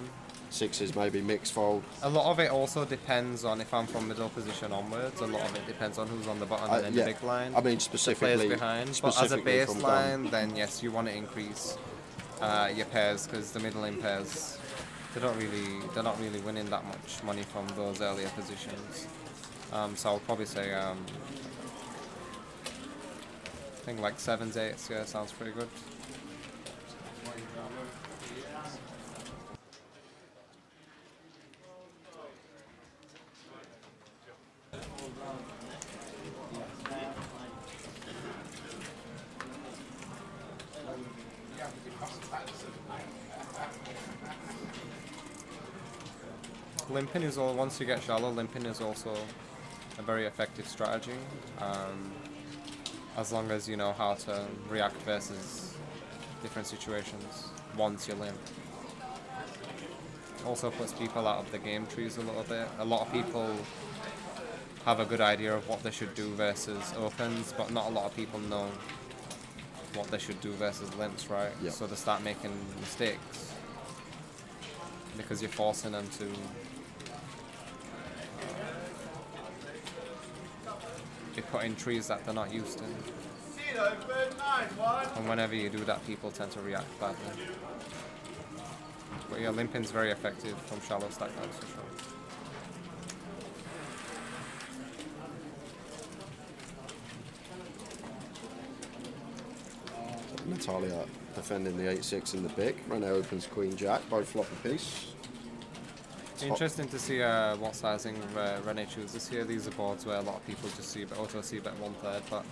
6s, maybe mix fold? A lot of it also depends on if I'm from middle position onwards. A lot of it depends on who's on the button and then the big blind. I mean specifically, the players behind. But as a baseline, then yes, you want to increase your pairs because the middle in pairs, they're not really winning that much money from those earlier positions. So I'll probably say I think like 7s, 8s, yeah, sounds pretty good. Limping is all, once you get shallow, limping is also a very effective strategy, as long as you know how to react versus different situations once you limp. Also puts people out of the game trees a little bit. A lot of people have a good idea of what they should do versus opens, but not a lot of people know what they should do versus limps, right? Yep. So they start making mistakes because you're forcing them to be put in trees that they're not used to. And whenever you do that, people tend to react badly. But yeah, limping's very effective from shallow stack outs for sure. Natalia defending the 8-6 in the big. Rene opens Queen Jack, both flop a piece. Interesting to see what sizing Rene chooses here. These are boards where a lot of people just auto see bet 1/3, but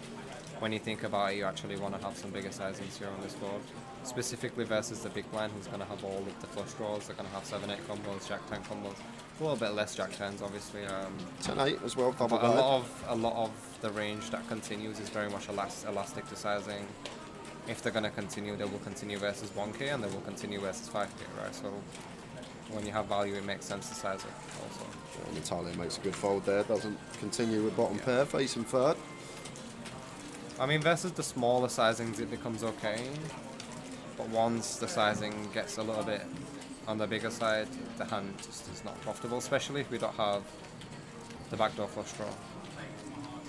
when you think about it, you actually want to have some bigger sizings here on this board. Specifically versus the big blind, who's going to have all of the flush draws. They're going to have 7-8 combos, Jack-10 combos. A little bit less Jack-10s, obviously. 10-8 as well, double but a lot of the range that continues is very much elastic to sizing. If they're going to continue, they will continue versus 1K and they will continue versus 5K, right? So when you have value, it makes sense to size it also. Yeah, Natalia makes a good fold there, doesn't continue with bottom pair, facing third. I mean, versus the smaller sizings, it becomes okay. But once the sizing gets a little bit on the bigger side, the hand just is not profitable, especially if we don't have the backdoor flush draw.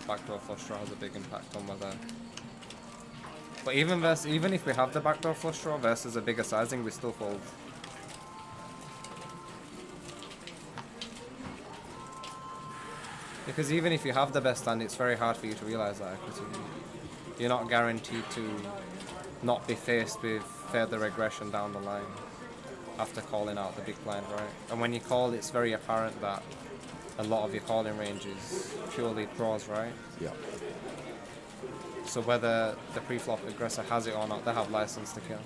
Backdoor flush draw has a big impact on whether... But even if we have the backdoor flush draw versus a bigger sizing, we still fold. Because even if you have the best hand, it's very hard for you to realize that equity. You're not guaranteed to not be faced with further regression down the line after calling out the big blind, right? And when you call, it's very apparent that a lot of your calling range is purely draws, right? Yeah. So whether the pre-flop aggressor has it or not, they have license to kill.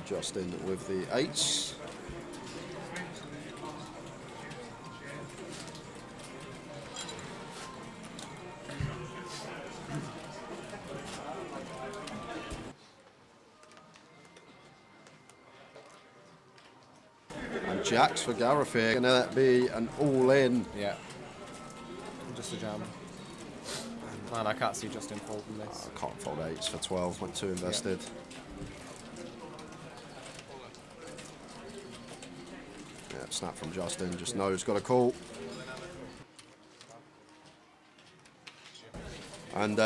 Justin with the 8s. And Jacks for Gareth here. Gonna that be an all-in? Yeah. Just a jam. Man, I can't see Justin folding this. I can't fold 8s for 12, went too invested. Yeah, snap from Justin, just knows, got a call. And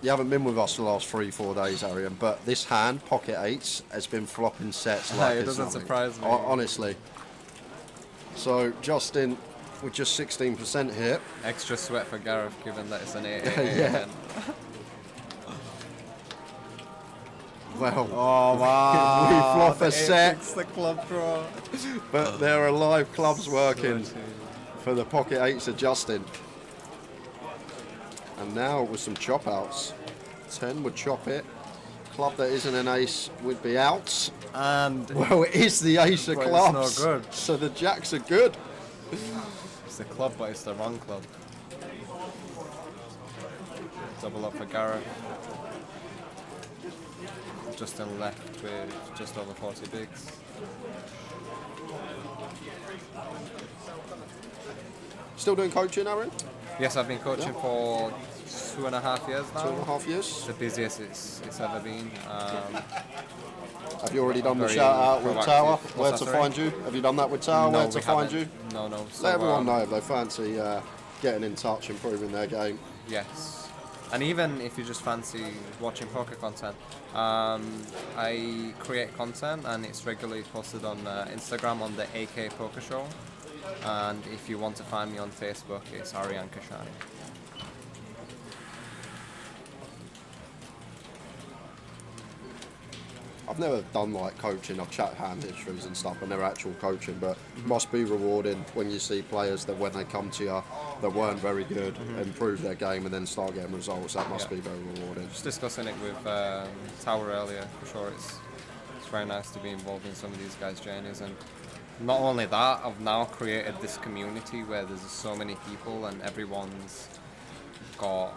you haven't been with us the last 3-4 days, Arian, but this hand, pocket 8s, has been flopping sets like it doesn't surprise me. Honestly. So, Justin, with just 16% here. Extra sweat for Gareth, given that it's an 8. Yeah. Well, oh wow, we flop a set. It's the club draw. But there are live clubs working for the pocket 8s of Justin. And now with some chop outs. 10 would chop it. Club that isn't an ace would be out. And well, it is the ace of clubs. It's no good. So the jacks are good. It's the club, but it's the wrong club. Double up for Gareth. Justin left with just over 40 bigs. Still doing coaching, Aaron? Yes, I've been coaching for 2.5 years now. 2.5 years? The busiest it's ever been. Have you already done the shout out with Tower? Where to find you? Have you done that with Tower? No, Where to find you? No, no. So, let everyone know if they fancy getting in touch, improving their game. Yes. And even if you just fancy watching poker content, I create content and it's regularly posted on Instagram on the AK Poker Show. And if you want to find me on Facebook, it's Arian Kashani. I've never done like coaching. I've chat hand histories and stuff, but never actual coaching. But it must be rewarding when you see players that when they come to you that weren't very good, improve their game and then start getting results. That must be very rewarding. Just discussing it with Tower earlier, for sure. It's very nice to be involved in some of these guys' journeys, and not only that, I've now created this community where there's so many people and everyone's got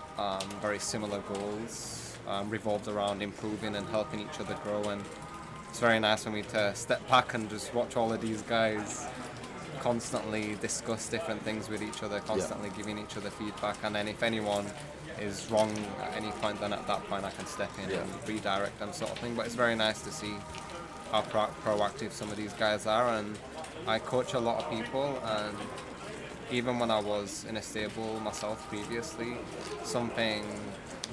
very similar goals, revolved around improving and helping each other grow. And it's very nice for me to step back and just watch all of these guys constantly discuss different things with each other, constantly giving each other feedback. And then if anyone is wrong at any point, then at that point I can step in and redirect them, sort of thing. But it's very nice to see how proactive some of these guys are. And I coach a lot of people, and even when I was in a stable myself previously, something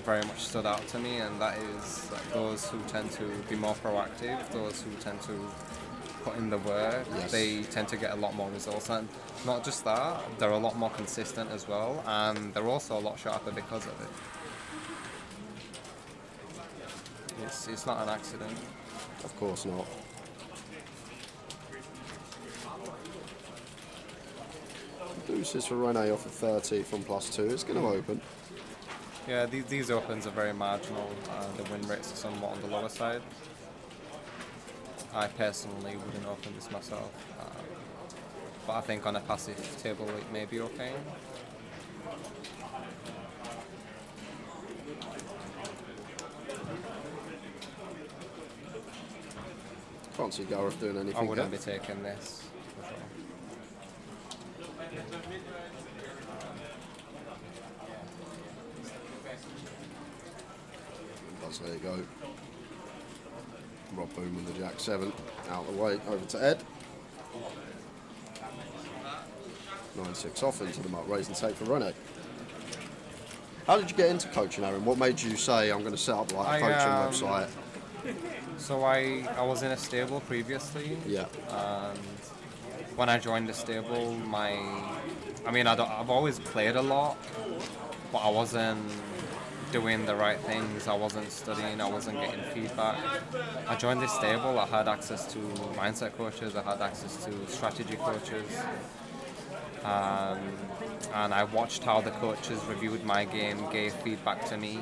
very much stood out to me, and that is that those who tend to be more proactive, those who tend to put in the work, they tend to get a lot more results. And not just that, they're a lot more consistent as well, and they're also a lot sharper because of it. It's not an accident. Of course not. Deuces for Rene off of 30 from +2. It's going to open. Yeah, these opens are very marginal. The win rates are somewhat on the lower side. I personally wouldn't open this myself, but I think on a passive table it may be okay. Can't see Gareth doing anything. I wouldn't yet. be taking this. For sure. There you go. Rob Boom with the Jack 7 out of the way, over to Ed. 9-6 off into the mark, raise and take for Rene. How did you get into coaching, Aaron? What made you say I'm going to set up like a coaching website? So I was in a stable previously. Yeah. And when I joined the stable, I've always played a lot, but I wasn't doing the right things. I wasn't studying, I wasn't getting feedback. I joined this stable, I had access to mindset coaches, I had access to strategy coaches, and I watched how the coaches reviewed my game, gave feedback to me.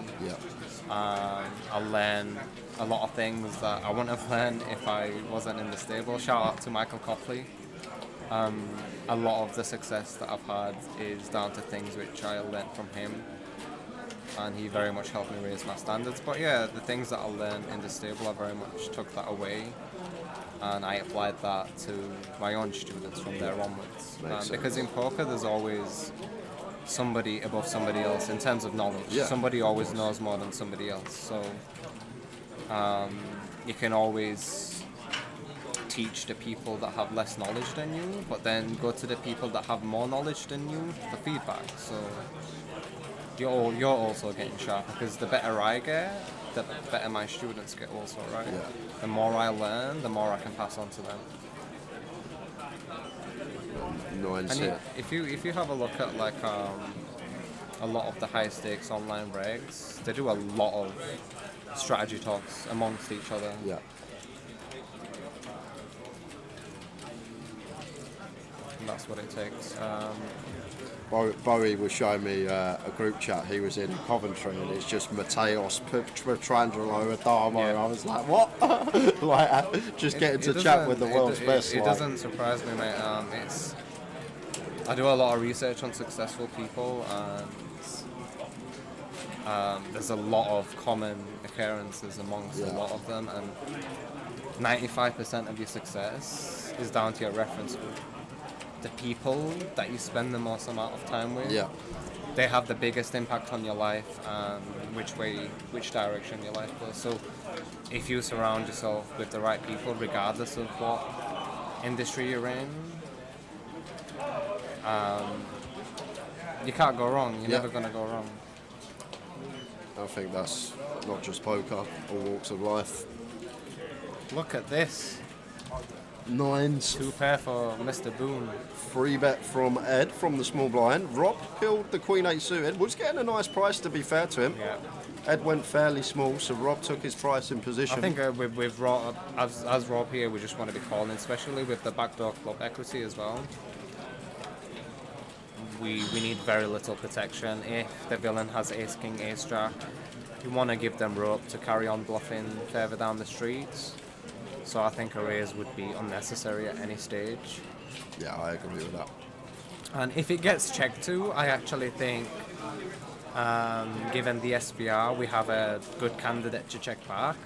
I learned a lot of things that I wouldn't have learned if I wasn't in the stable. Shout out to Michael Copley. A lot of the success that I've had is down to things which I learned from him, and he very much helped me raise my standards. But yeah, the things that I learned in the stable, I very much took that away, and I applied that to my own students from there onwards. Because in poker, there's always somebody above somebody else in terms of knowledge. Somebody always knows more than somebody else. So you can always teach the people that have less knowledge than you, but then go to the people that have more knowledge than you for feedback. So you're also getting sharper, because the better I get, the better my students get also, right? The more I learn, the more I can pass on to them. And if you have a look at like a lot of the high stakes online regs, they do a lot of strategy talks amongst each other. And that's what it takes. Bowie was showing me a group chat he was in Coventry, and it's just Mateos, Petrangelo, Adamo. I was like, what? Like, just getting to chat with the world's best. It doesn't surprise me, mate. I do a lot of research on successful people, and there's a lot of common occurrences amongst a lot of them, and 95% of your success is down to your reference group. The people that you spend the most amount of time with, they have the biggest impact on your life and which direction your life goes. So if you surround yourself with the right people, regardless of what industry you're in, you can't go wrong. You're never going to go wrong. I think that's not just poker, all walks of life. Look at this. Nines. 2 pair for Mr. Boone. Free bet from Ed from the small blind. Rob killed the Queen 8 suited. Was getting a nice price, to be fair to him. Ed went fairly small, so Rob took his price in position. I think with Rob, as Rob here, we just want to be calling, especially with the backdoor club equity as well. We need very little protection. If the villain has ace king, ace jack, you want to give them rope to carry on bluffing further down the streets. So I think a raise would be unnecessary at any stage. Yeah, I agree with that. And if it gets checked to, I actually think, given the SPR, we have a good candidate to check back.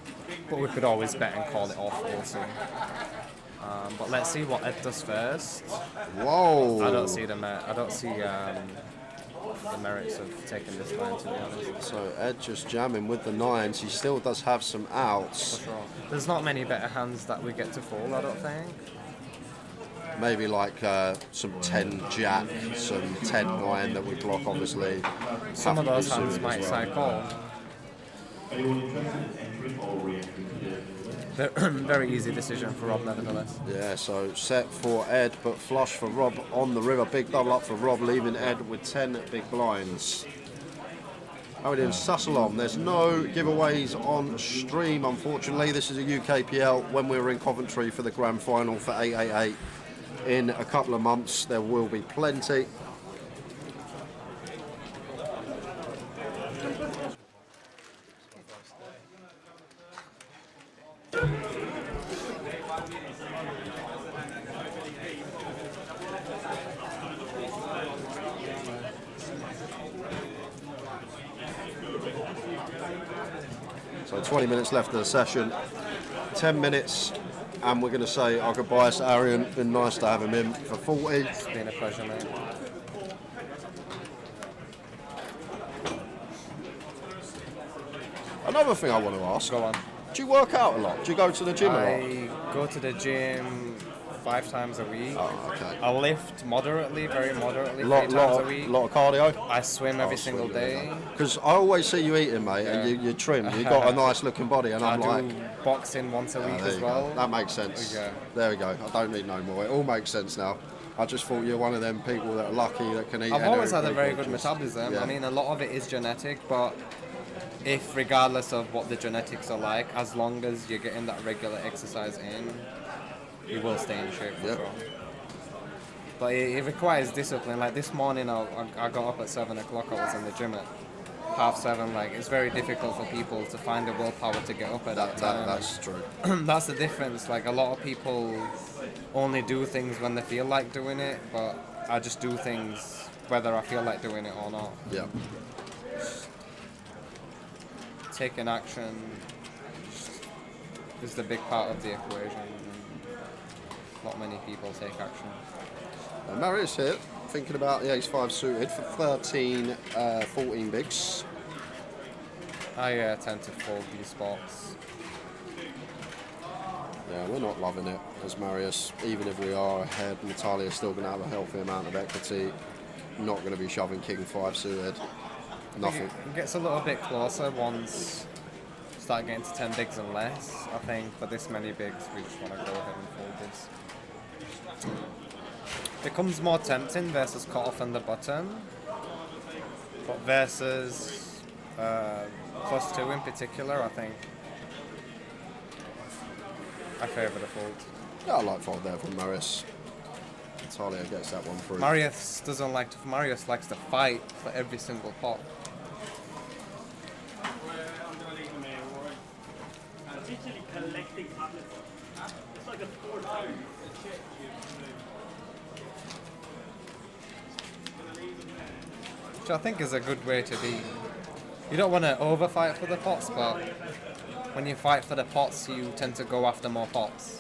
But we could always bet and call it off also. But let's see what Ed does first. Whoa! I don't see the merits of taking this line, to be honest. So Ed just jamming with the 9s. He still does have some outs. For sure. There's not many better hands that we get to fold, I don't think. Maybe like some 10 jack, some 10-9 that we block, obviously. Some of those hands might cycle. Very easy decision for Rob, nevertheless. Yeah, so set for Ed, but flush for Rob on the river. Big double up for Rob, leaving Ed with 10 big blinds. How are we doing? Sussalom. There's no giveaways on stream, unfortunately. This is a UKPL. When we were in Coventry for the grand final for 888 in a couple of months, there will be plenty. So 20 minutes left of the session, 10 minutes, and we're going to say our goodbyes to Arian. Been nice to have him in for 40. It's been a pleasure, mate. Another thing I want to ask. Go on. Do you work out a lot? Do you go to the gym a lot? I go to the gym 5 times a week. Oh, okay. I lift moderately, very moderately, 3 times a week. Lot of cardio? I swim every single day. Because I always see you eating, mate, and you're trimmed. You've got a nice looking body, and I'm I like... do boxing once a week there as you well. go. That makes sense. Yeah. There we go. I don't need no more. It all makes sense now. I just thought you're one of them people that are lucky that can eat. I've always had a anything. very good metabolism. Yeah. I mean, a lot of it is genetic, but if regardless of what the genetics are like, as long as you're getting that regular exercise in, you will stay in shape for sure. But it requires discipline. Like this morning, I got up at 7 o'clock. I was in the gym at 7:30. Like it's very difficult for people to find the willpower to get up at that time. That's true. That's the difference. Like a lot of people only do things when they feel like doing it, but I just do things whether I feel like doing it or not. Yeah. Taking action is the big part of the equation. Not many people take action. Marius here, thinking about the ace-5 suited for 13, 14 bigs. I tend to fold these spots. Yeah, we're not loving it as Marius. Even if we are ahead, Natalia's still going to have a healthy amount of equity. Not going to be shoving king-5 suited. Nothing. It gets a little bit closer once you start getting to 10 bigs and less. I think for this many bigs, we just want to go ahead and fold this. Becomes more tempting versus cut off on the button, but versus +2 in particular, I think I favour the fold. Yeah, I like fold there from Marius. Natalia gets that one through. Marius doesn't like to. Marius likes to fight for every single pot. Which I think is a good way to be. You don't want to overfight for the pots, but when you fight for the pots, you tend to go after more pots.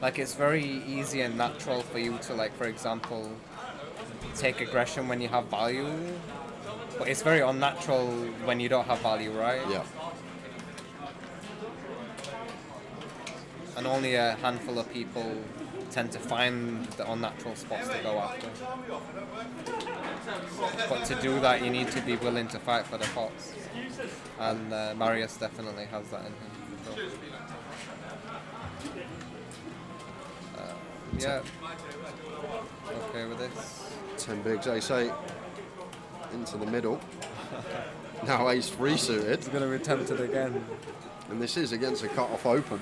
Like it's very easy and natural for you to, like, for example, take aggression when you have value, but it's very unnatural when you don't have value, right? Yeah. And only a handful of people tend to find the unnatural spots to go after. But to do that, you need to be willing to fight for the pots. And Marius definitely has that in him. Yeah. Okay with this. 10 bigs, ace-8 into the middle. Now ace-3 suited. He's going to be tempted again. And this is against a cut-off open.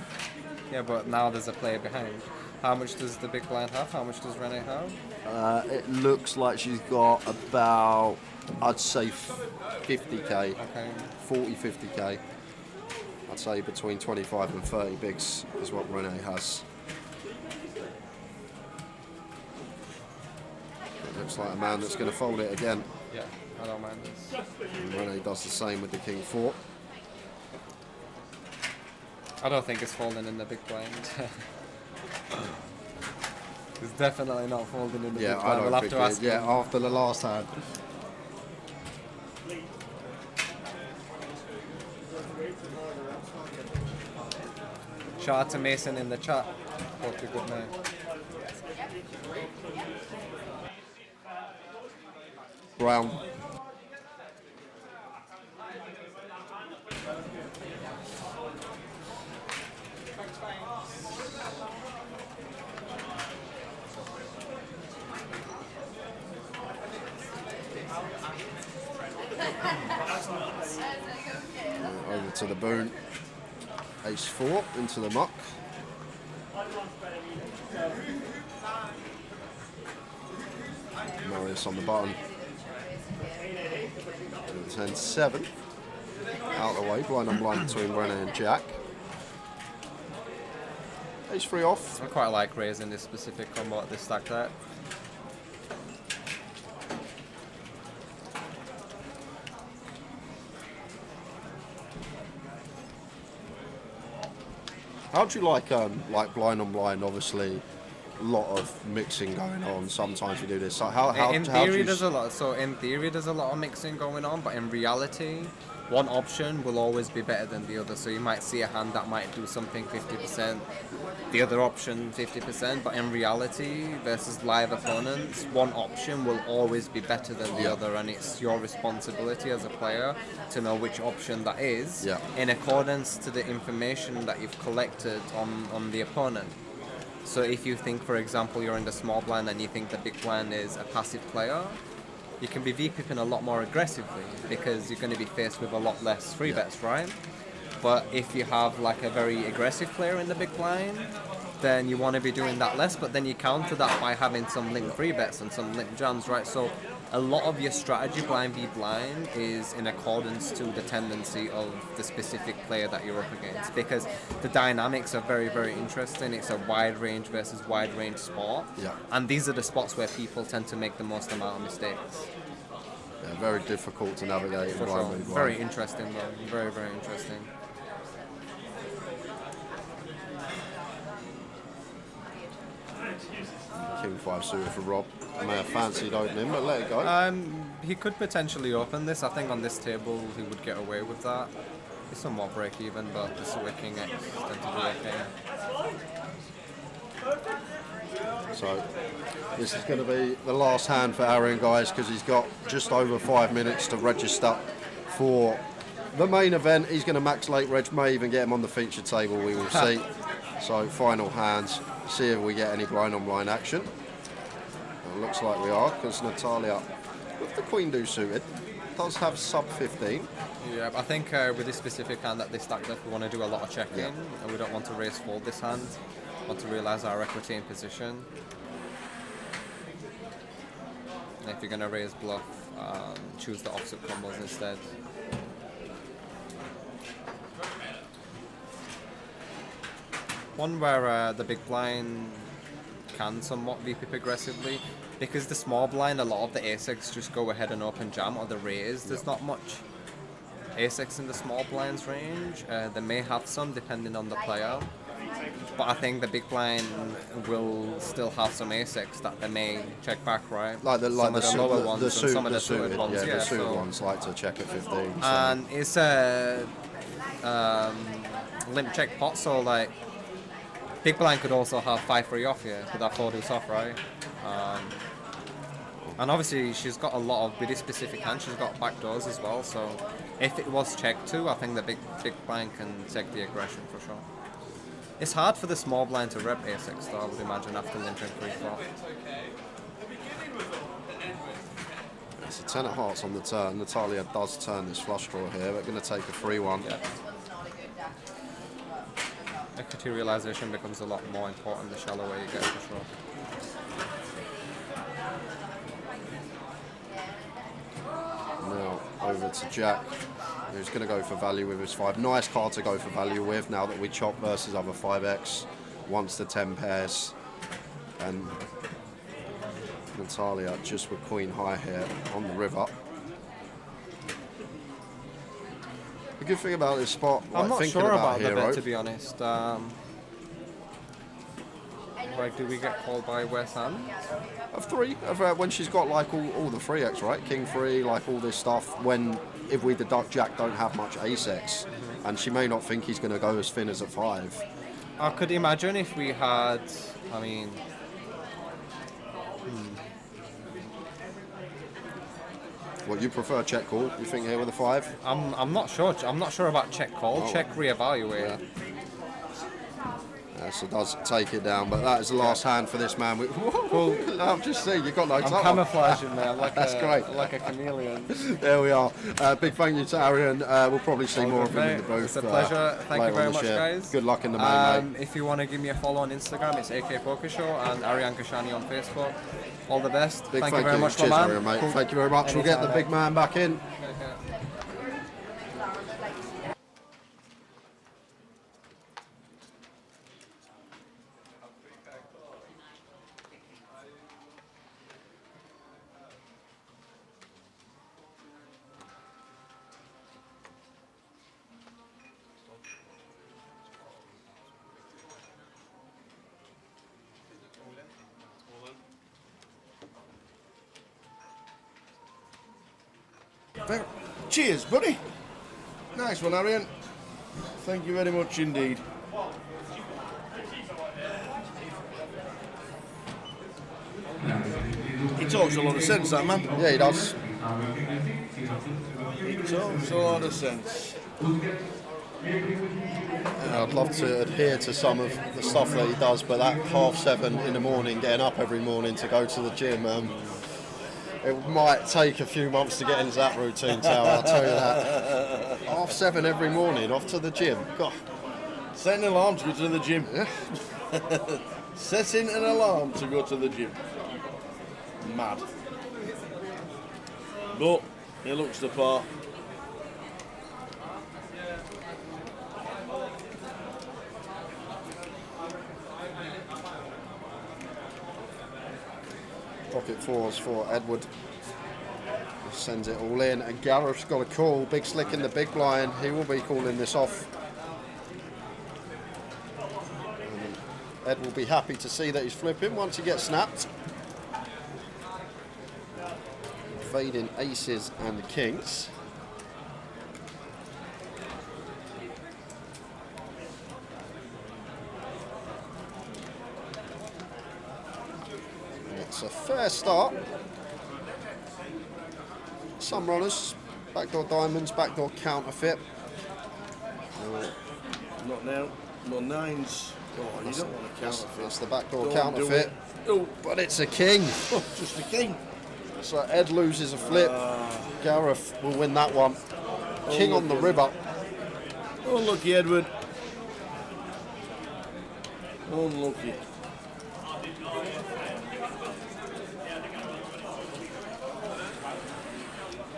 Yeah, but now there's a player behind. How much does the big blind have? How much does Renee have? It looks like she's got about, I'd say 50k. Okay. 40, 50k. I'd say between 25 and 30 bigs is what Rene has. It looks like a man that's going to fold it again. Yeah, I don't mind this. And Rene does the same with the king 4. I don't think it's folding in the big blind. It's definitely not folding in the big blind. I don't we'll have think to ask him. after the last hand. Shout out to Mason in the chat. Hope you're good night. Brown. Over to the boon. Ace 4 into the muck. Marius on the button. 10-7. Out of the way, blind on blind between Rene and Jack. Ace 3 off. I quite like raising this specific combo at this stack there. How do you like blind on blind? Obviously, a lot of mixing going on. Sometimes we do this. So In theory, there's a lot. So in theory, there's a lot of mixing going on, but in reality, one option will always be better than the other. So you might see a hand that might do something 50%, the other option 50%, but in reality, versus live opponents, one option will always be better than the other, and it's your responsibility as a player to know which option that is in accordance to the information that you've collected on the opponent. So if you think, for example, you're in the small blind and you think the big blind is a passive player, you can be VPipping a lot more aggressively because you're going to be faced with a lot less free bets, right? But if you have like a very aggressive player in the big blind, then you want to be doing that less, but then you counter that by having some limp free bets and some limp jams, right? So a lot of your strategy blind v blind is in accordance to the tendency of the specific player that you're up against, because the dynamics are very, very interesting. It's a wide range versus wide range sport, and these are the spots where people tend to make the most amount of mistakes. Yeah, very difficult to navigate. For sure. Very interesting though, very, very interesting. King 5 suited for Rob. I may have fancied opening, but let it go. He could potentially open this. I think on this table he would get away with that. It's somewhat break even, but the Suet King X tend to be okay. So this is going to be the last hand for Aaron, guys, because he's got just over 5 minutes to register for the main event. He's going to max late reg, may even get him on the feature table, we will see. So final hands, see if we get any blind on blind action. It looks like we are, because Natalia, with the queen do suited, does have sub 15. Yeah, but I think with this specific hand that they stacked up, we want to do a lot of checking, and we don't want to raise fold this hand. We want to realise our equity in position. And if you're going to raise bluff, choose the opposite combos instead. One where the big blind can somewhat VPip aggressively, because the small blind, a lot of the ace-X just go ahead and open jam or the raise. There's not much ace-X in the small blind's range. They may have some depending on the player, but I think the big blind will still have some ace-X that they may check back, right? Like the lower ones and some of the suited suited ones. Yeah, the suited so, ones like to check at 15. So. And it's a limp check pot, so like big blind could also have 5-3 off here with that 4-deuce off, right? And obviously she's got a lot of, with this specific hand, she's got back doors as well, so if it was checked too, I think the big blind can take the aggression for sure. It's hard for the small blind to rep ace-X though, I would imagine, after limping 3-4. It's a 10 of hearts on the turn. Natalia does turn this flush draw here. We're going to take a 3-1. Yeah. Equity realization becomes a lot more important the shallower you get, for sure. Now over to Jack. who's going to go for value with his 5. Nice card to go for value with now that we chop versus other 5x. 1 to 10 pairs. And Natalia just with queen high here on the river. The good thing about this spot, I'm not thinking sure about Hero, the bet, to be honest. Like, do we get called by West Ham? Of 3, when she's got like all the 3x, right? King 3, like all this stuff. When if we deduct Jack, don't have much ace-x, and she may not think he's going to go as thin as a 5. I could imagine if we had, I mean, What, you prefer check call? You think here with a 5? I'm not sure. I'm not sure about check call. Oh. Check reevaluate. So does take it down, but that is the last hand for this man. Well, I've just seen you got no I'm top. camouflaging there, like That's great. like a chameleon. There we are. Big thank you to Arian. We'll probably see more of him in the booth. It's a pleasure. Thank you later very on this much, year. guys. Good luck in the main, mate. If you want to give me a follow on Instagram, it's AK Poker Show and Arian Kashani on Facebook. All the best. Big thank you very much, Cheers, my man. Arian, mate. Cool. Thank you very much. We'll get the big man back in. Cheers, buddy. Nice one, Arian. Thank you very much indeed. He talks a lot of sense, that man. Yeah, he does. He talks a lot of sense. I'd love to adhere to some of the stuff that he does, but that 7:30 in the morning, getting up every morning to go to the gym, it might take a few months to get into that routine, Tower, I'll tell you that. 7:30 every morning, off to the gym. God. Set an alarm to go to the gym. Yeah. Setting an alarm to go to the gym. Mad. But he looks the part. Pocket 4s for Edward. Sends it all in, and Gareth's got a call. Big slick in the big blind. He will be calling this off. And Ed will be happy to see that he's flipping once he gets snapped. Fading aces and kings. It's a fair start. Some runners, backdoor diamonds, backdoor counterfeit. Not now. No 9s. Oh, you don't want to counterfeit. That's the backdoor Don't counterfeit. Oh, but it's a king. Just a king. So Ed loses a flip. Gareth will win that one. King on the river. Unlucky, Edward. Unlucky.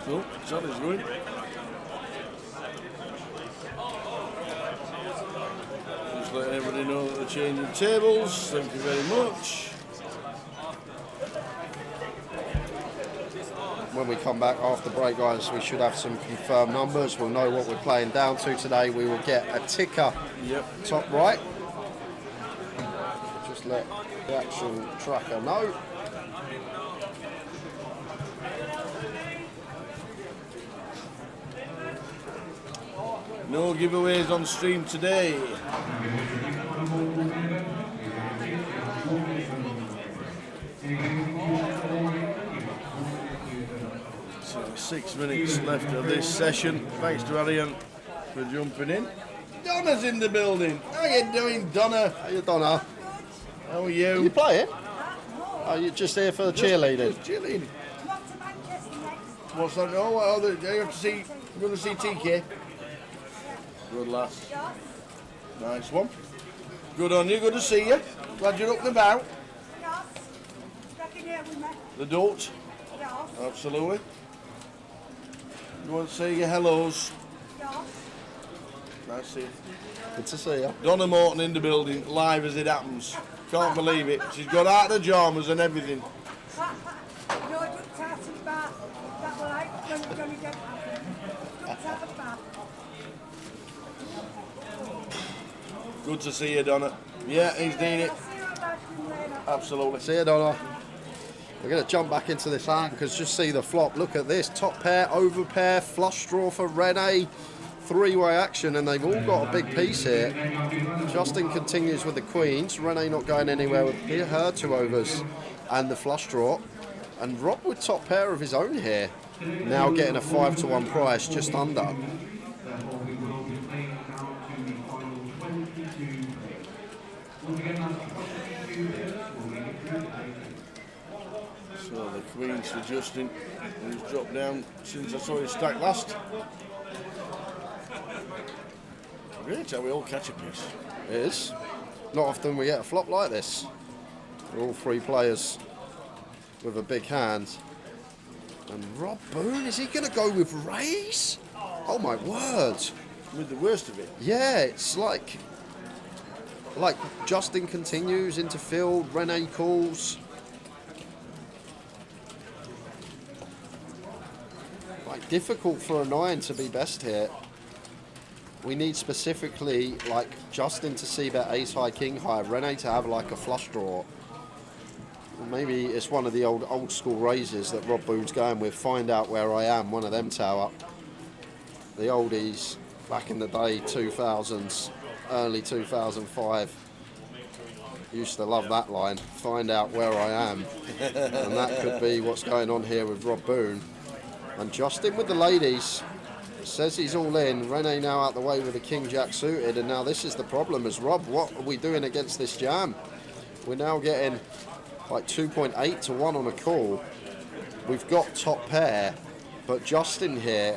Oh, Johnny's going. Just letting everybody know that they're changing tables. Thank you very much. When we come back after break, guys, we should have some confirmed numbers. We'll know what we're playing down to today. We will get a ticker top right. Just let the actual tracker know. No giveaways on stream today. So 6 minutes left of this session. Thanks to Arian for jumping in. Donna's in the building. How you doing, Donna? How you, Donna? How are you? Are you playing? Are you just here for the cheerleading? Just chilling. What's that? Oh, well, you have to see. We're going to see TK. Good lass. Nice one. Good on you. Good to see you. Glad you're up and about. The Dot. Absolutely. You want to say your hellos? Nice to see you. Good to see you. Donna Morton in the building, live as it happens. Can't believe it. She's got out the jammers and everything. Good to see you, Donna. Yeah, he's doing it. Absolutely. See you, Donna. We're going to jump back into this hand because just see the flop. Look at this. Top pair, over pair, flush draw for Rene. Three-way action, and they've all got a big piece here. Justin continues with the queens. Rene not going anywhere with her 2 overs and the flush draw. And Rob with top pair of his own here. Now getting a 5-1 price, just under. So the queens for Justin, who's dropped down since I saw his stack last. Great how we all catch a piece. It is. Not often we get a flop like this. We're all 3 players with a big hand. And Rob Boone, is he going to go with raise? Oh my word. With the worst of it. Yeah, it's like Justin continues into field, Rene calls. Like difficult for a 9 to be best here. We need specifically like Justin to see that ace high, king high, Rene to have like a flush draw. Or maybe it's one of the old school raises that Rob Boone's going with. Find out where I am, one of them tower. The oldies back in the day, 2000s, early 2005. Used to love that line. Find out where I am, and that could be what's going on here with Rob Boone. And Justin with the ladies. Says he's all in. Rene now out the way with a king-jack suited, and now this is the problem as Rob. What are we doing against this jam? We're now getting like 2.8 to 1 on a call. We've got top pair, but Justin here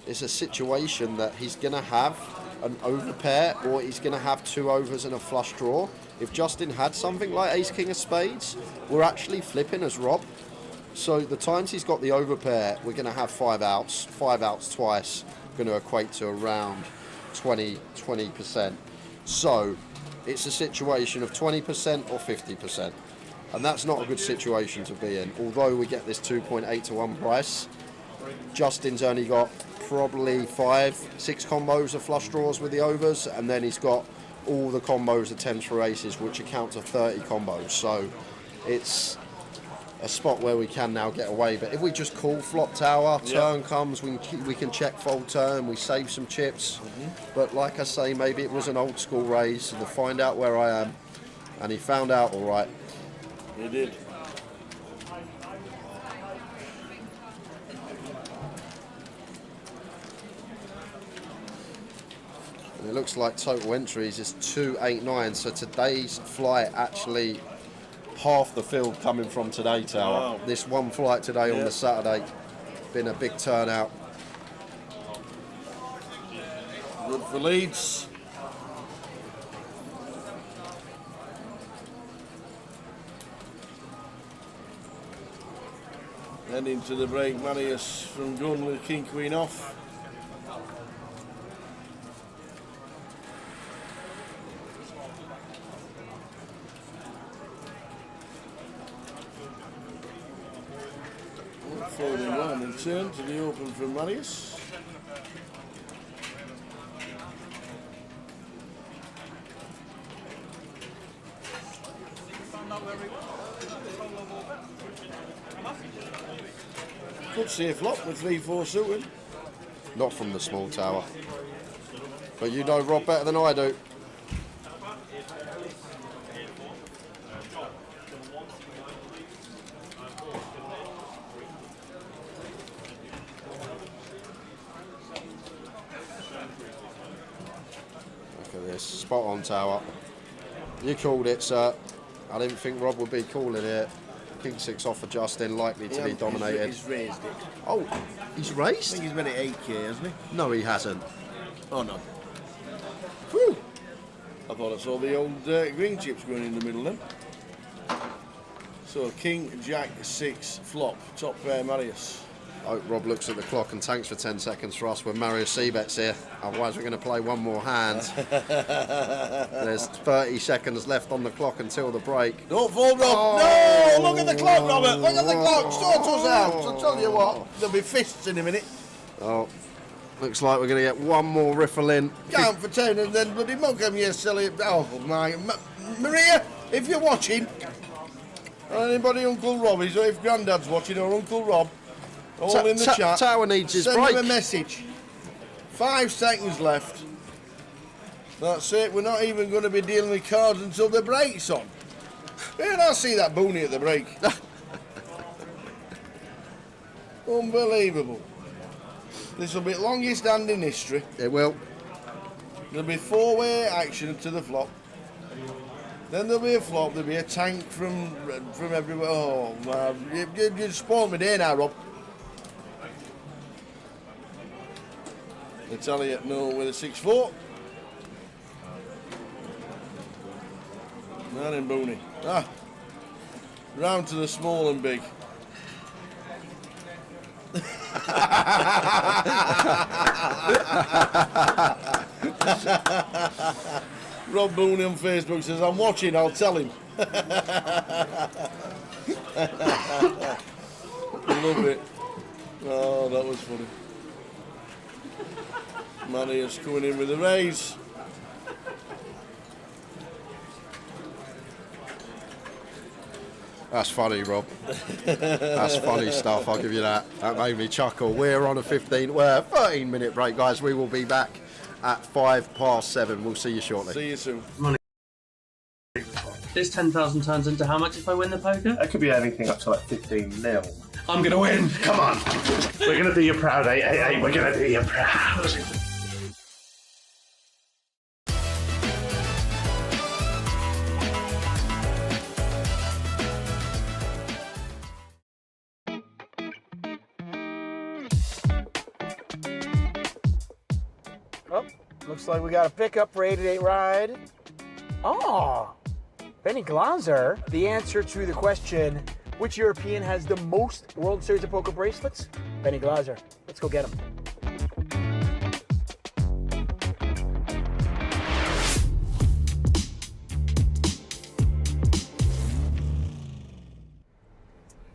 is a situation that he's going to have an over pair, or he's going to have 2 overs and a flush draw. If Justin had something like ace-king of spades, we're actually flipping as Rob. So the times he's got the over pair, we're going to have 5 outs. 5 outs twice, going to equate to around 20%. So it's a situation of 20% or 50%. And that's not a good situation to be in. Although we get this 2.8 to 1 price, Justin's only got probably 5-6 combos of flush draws with the overs, and then he's got all the combos of 10s for aces, which account to 30 combos. So it's a spot where we can now get away. But if we just call flop tower, turn comes, we can check fold turn, we save some chips. But like I say, maybe it was an old school raise, and to find out where I am, and he found out all right. He did. And it looks like total entries is 289. So today's flight actually half the field coming from today, Tower. Wow. This one flight today on the Saturday, been a big turnout. Good for Leeds. Heading to the break, Marius from gun with king queen off. Folding one and turn to the open from Marius. Could see a flop with 3-4 suited. Not from the small tower. But you know Rob better than I do. Look at this, spot on, Tower. You called it, sir. I didn't think Rob would be calling it. King 6 off for Justin, likely to be dominated. He's raised it. Oh, he's raised? I think he's been at 8k, hasn't he? No, he hasn't. Oh no. Whew. I thought I saw the old green chips going in the middle then. So King, Jack, 6, flop, top pair, Marius. Hope Rob looks at the clock and tanks for 10 seconds for us when Marius Seabet's here. Otherwise, we're going to play one more hand. There's 30 seconds left on the clock until the break. Don't fall, Rob. Oh. No! Look at the clock, Robert. Look at the clock. Sort us out. I'll tell you what. There'll be fists in a minute. Oh, looks like we're going to get one more riffle in. Count for 10 and then bloody monk him, you silly. Oh, my. Maria, if you're watching, or anybody Uncle Rob is, or if Grandad's watching, or Uncle Rob, all in the chat. Tower needs his send break. him a message. 5 seconds left. That's it. We're not even going to be dealing with cards until the break's on. Yeah, I see that boonie at the break. Unbelievable. This will be the longest hand in history. It will. There'll be 4-way action to the flop. Then there'll be a flop. There'll be a tank from everywhere. Oh, man. You spoiled me there now, Rob. Natalia, no, with a 6-4. Not in Booney. Round to the small and big. Rob Booney on Facebook says, I'm watching, I'll tell him. Love it. Oh, that was funny. Marius coming in with a raise. That's funny, Rob. That's funny stuff, I'll give you that. That made me chuckle. We're on a 13-minute break, guys. We will be back at 7:05. We'll see you shortly. See you soon. This 10,000 turns into how much if I win the poker? It could be anything up to like 15-0. I'm gonna win. Come on. We're going to do you proud, eh? We're going to do you proud. Oh, looks like we got a pickup for 8-8 ride. Oh, Benny Glaser. The answer to the question, which European has the most World Series of Poker bracelets? Benny Glaser. Let's go get him.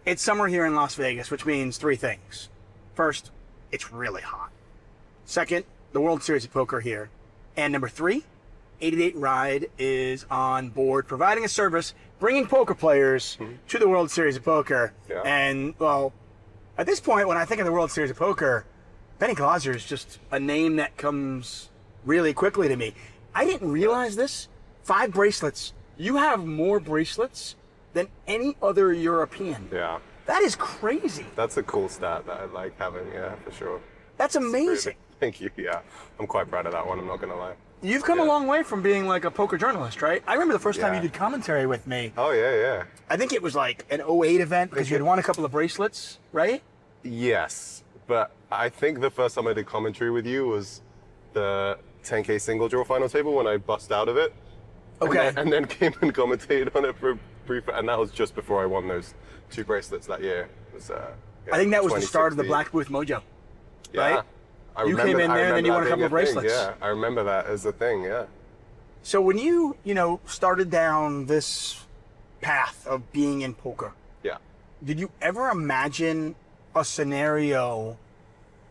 It's summer here in Las Vegas, which means 3 things. First, it's really hot. Second, the World Series of Poker here. And number 3, 8-8 Ride is on board providing a service, bringing poker players to the World Series of Poker. Yeah. And, well, at this point, when I think of the World Series of Poker, Benny Glaser is just a name that comes really quickly to me. I didn't realize this. 5 bracelets. You have more bracelets than any other European. Yeah. That is crazy. That's a cool stat that I like having, yeah, for sure. That's amazing. Thank you, yeah. I'm quite proud of that one, I'm not going to lie. You've come a long way from being like a poker journalist, right? I remember the first time you did commentary with me. Oh, yeah. I think it was like an 08 event because you had won a couple of bracelets, right? Yes, but I think the first time I did commentary with you was the 10K single draw final table when I bust out of it. Okay. And then came and commentated on it for a brief, and that was just before I won those 2 bracelets that year. It was, I think that was the start of the Black Booth Mojo, right? I You remember, came in there and then you won a couple of bracelets. Yeah, I remember that as a thing, yeah. So when you started down this path of being in poker, yeah, did you ever imagine a scenario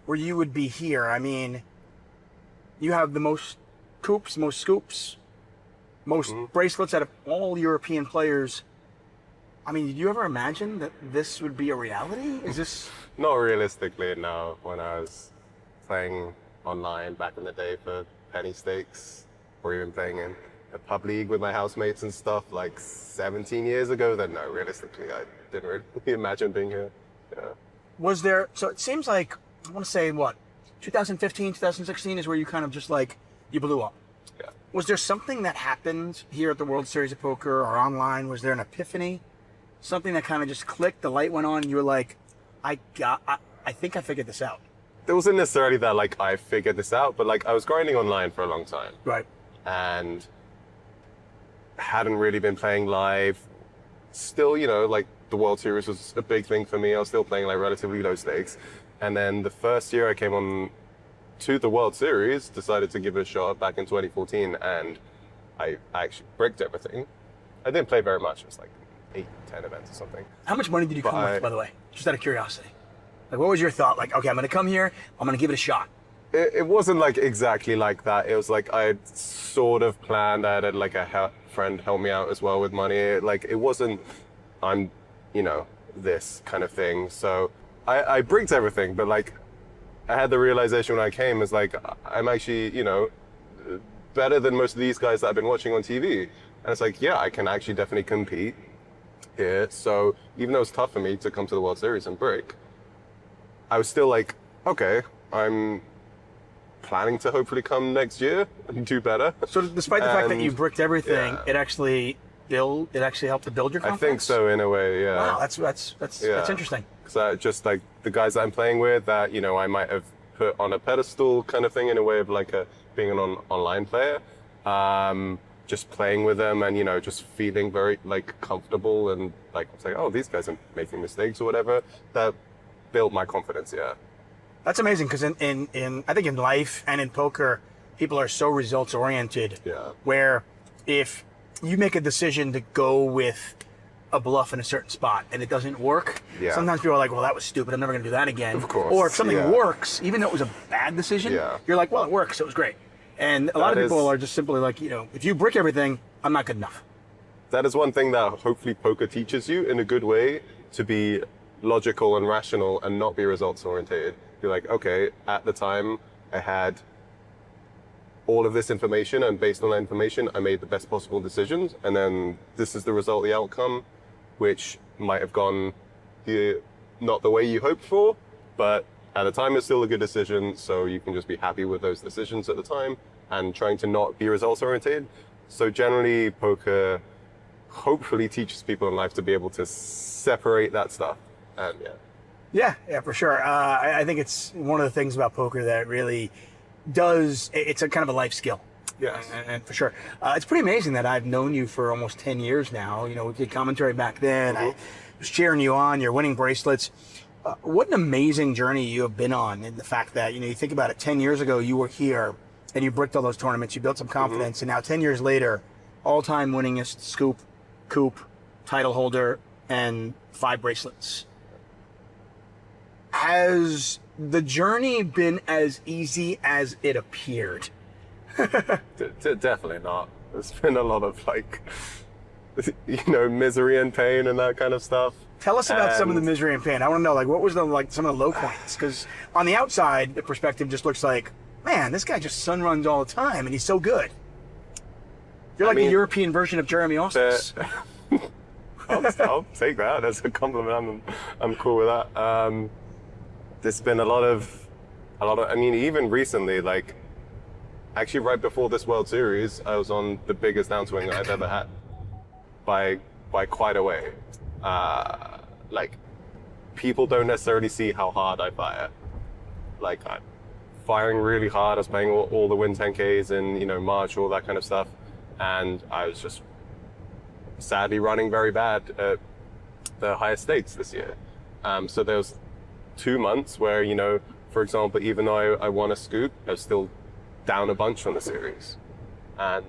where you would be here? I mean, you have the most coups, most scoops, most bracelets out of all European players. I mean, did you ever imagine that this would be a reality? Is this... Not realistically, no. When I was playing online back in the day for penny stakes, or even playing in a pub league with my housemates and stuff like 17 years ago, then no, realistically, I didn't really imagine being here. Yeah. Was there... So it seems like, I want to say, what, 2015, 2016 is where you kind of just like, you blew up. Yeah. Was there something that happened here at the World Series of Poker or online? Was there an epiphany? Something that kind of just clicked, the light went on, and you were like, I think I figured this out. There wasn't necessarily that like I figured this out, but like I was grinding online for a long time. Right. And hadn't really been playing live. Still, like the World Series was a big thing for me. I was still playing like relatively low stakes. And then the first year I came on to the World Series, decided to give it a shot back in 2014, and I actually bricked everything. I didn't play very much. It was like 8, 10 events or something. How much money did you come with, by the way? Just out of curiosity. Like, what was your thought? Like, okay, I'm going to come here. I'm going to give it a shot. It wasn't like exactly like that. It was like I had sort of planned. I had like a friend help me out as well with money. Like it wasn't, I'm, you know, this kind of thing. So I bricked everything, but like I had the realization when I came is like I'm actually, you know, better than most of these guys that I've been watching on TV. And it's like, yeah, I can actually definitely compete here. So even though it's tough for me to come to the World Series and brick, I was still like, okay, I'm planning to hopefully come next year and do better. So despite the fact that you bricked everything, it actually helped to build your confidence? I think so, in a way, yeah. Wow, that's interesting. Because I just like the guys that I'm playing with that, you know, I might have put on a pedestal kind of thing in a way of like being an online player. Just playing with them and, you know, just feeling very like comfortable and like saying, oh, these guys are making mistakes or whatever. That built my confidence, yeah. That's amazing because in I think in life and in poker, people are so results oriented. Yeah. Where if you make a decision to go with a bluff in a certain spot and it doesn't work, sometimes people are like, well, that was stupid. I'm never going to do that again. Of course. Or if something works, even though it was a bad decision, you're like, well, it works. So it was great. And a lot of people are just simply like, you know, if you brick everything, I'm not good enough. That is one thing that hopefully poker teaches you in a good way, to be logical and rational and not be results oriented. You're like, okay, at the time I had all of this information, and based on that information, I made the best possible decisions. And then this is the result, the outcome, which might have gone not the way you hoped for, but at the time it's still a good decision. So you can just be happy with those decisions at the time and trying to not be results oriented. So generally poker hopefully teaches people in life to be able to separate that stuff. And Yeah, for sure. I think it's one of the things about poker that really does, it's a kind of a life skill. Yes. And for sure. It's pretty amazing that I've known you for almost 10 years now. You know, we did commentary back then. I was cheering you on, you're winning bracelets. What an amazing journey you have been on, and the fact that, you know, you think about it, 10 years ago you were here and you bricked all those tournaments, you built some confidence, and now 10 years later, all-time winningest scoop, coop, title holder, and 5 bracelets. Has the journey been as easy as it appeared? Definitely not. There's been a lot of like, you know, misery and pain and that kind of stuff. Tell us about some of the misery and pain. I want to know, like, what was some of the low points? Because on the outside, the perspective just looks like, man, this guy just sun runs all the time, and he's so good. You're like the European version of Jeremy Austin. I'll take that as a compliment. I'm cool with that. There's been a lot of, I mean, even recently, like, actually right before this World Series, I was on the biggest downswing I've ever had by quite a way. Like, people don't necessarily see how hard I fire. Like, I'm firing really hard. I was playing all the Win 10Ks in, you know, March, all that kind of stuff. And I was just sadly running very bad at the highest stakes this year. So there was 2 months where, you know, for example, even though I won a scoop, I was still down a bunch on the series. And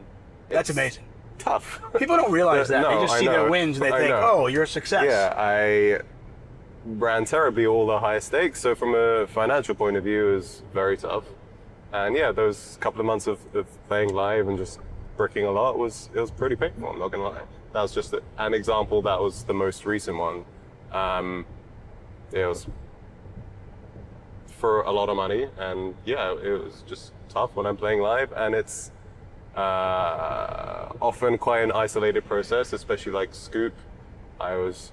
that's amazing. Tough. People don't realize that. They just see their wins and they think, oh, you're a success. Yeah, I ran terribly all the highest stakes. So from a financial point of view, it was very tough. And yeah, those couple of months of playing live and just bricking a lot, it was pretty painful, I'm not gonna lie. That was just an example. That was the most recent one. It was for a lot of money, and yeah, it was just tough when I'm playing live, and it's often quite an isolated process, especially like Scoop. I was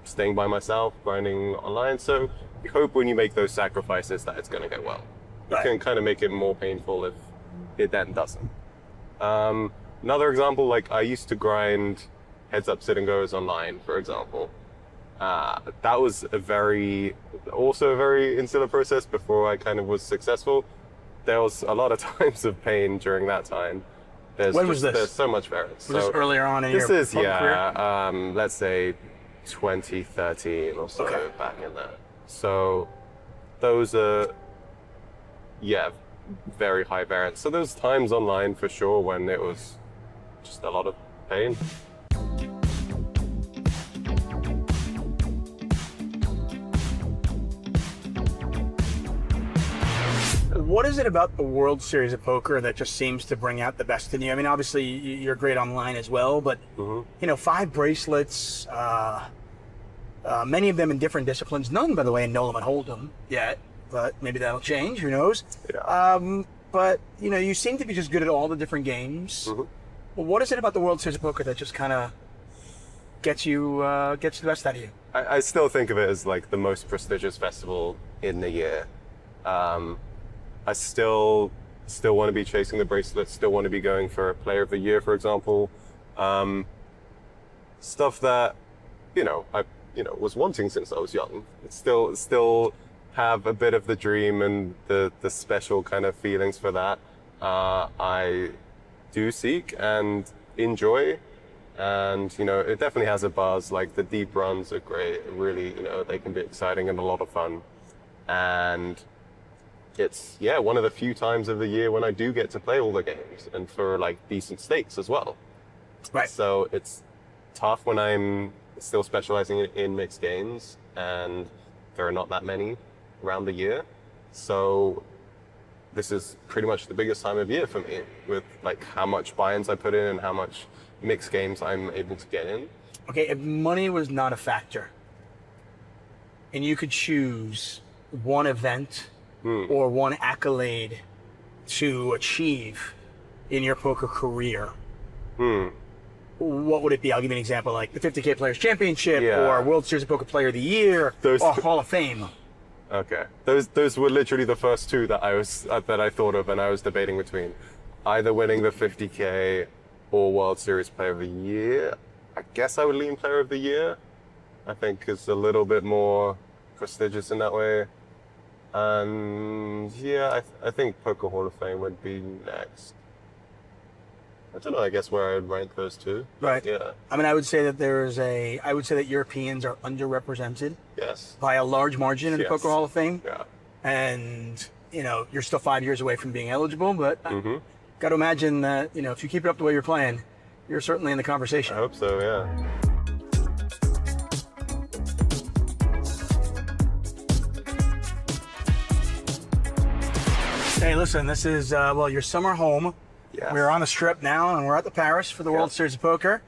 staying by myself, grinding online, so you hope when you make those sacrifices that it's gonna go well. You can kind of make it more painful if it then doesn't. Another example, like I used to grind heads up sit and goes online, for example. That was also a very insular process before I kind of was successful. There was a lot of times of pain during that time. When was this? There's so much variance. Was this earlier on in your This is, career? let's say 2013 or so, back in there. So those are, yeah, very high variance. So there's times online for sure when it was just a lot of pain. What is it about the World Series of Poker that just seems to bring out the best in you? I mean, obviously you're great online as well, but you know, 5 bracelets, many of them in different disciplines. None, by the way, in No Limit Hold'em yet, but maybe that'll change. Who knows? Yeah. But you know, you seem to be just good at all the different games. Well, what is it about the World Series of Poker that just kind of gets the best out of you? I still think of it as like the most prestigious festival in the year. I still want to be chasing the bracelets, still want to be going for Player of the Year, for example. Stuff that, I was wanting since I was young. It's still have a bit of the dream and the special kind of feelings for that. I do seek and enjoy, and it definitely has a buzz. Like the deep runs are great. Really, they can be exciting and a lot of fun. And it's one of the few times of the year when I do get to play all the games and for like decent stakes as well. Right. So it's tough when I'm still specializing in mixed games, and there are not that many around the year. So this is pretty much the biggest time of year for me, with like how much buy-ins I put in and how much mixed games I'm able to get in. Okay, if money was not a factor, and you could choose one event or one accolade to achieve in your poker career, what would it be? I'll give you an example, like the 50K Players Championship or World Series of Poker Player of the Year or Hall of Fame. Okay, those were literally the first two that I thought of, and I was debating between either winning the 50K or World Series Player of the Year. I guess I would lean Player of the Year. I think it's a little bit more prestigious in that way. And I think Poker Hall of Fame would be next. I don't know, I guess where I would rank those two. Right. Yeah. I mean, I would say that Europeans are underrepresented. Yes. By a large margin in the Yes. Poker Hall of Fame. Yeah. And, you're still 5 years away from being eligible, but got to imagine that, if you keep it up the way you're playing, you're certainly in the conversation. I hope so, yeah. Hey, listen, this is, your summer home. Yes. We're on the Strip now, and we're at the Paris for the World Series of Poker.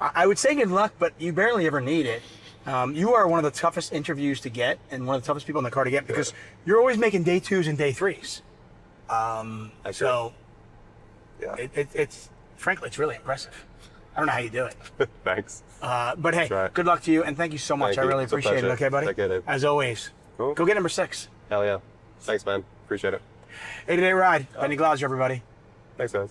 I would say good luck, but you barely ever need it. You are one of the toughest interviews to get, and one of the toughest people in the car to get, because you're always making day 2s and day 3s. Frankly, it's really impressive. I don't know how you do it. Thanks. But hey, good luck to you, and thank you so much. Thank I really you. It's a appreciate it. pleasure. Okay, buddy? Take care, Dave. As always. Cool. Go get number 6. Hell yeah. Thanks, man. Appreciate it. 8-day ride. Benny Glauser, everybody. Thanks, guys.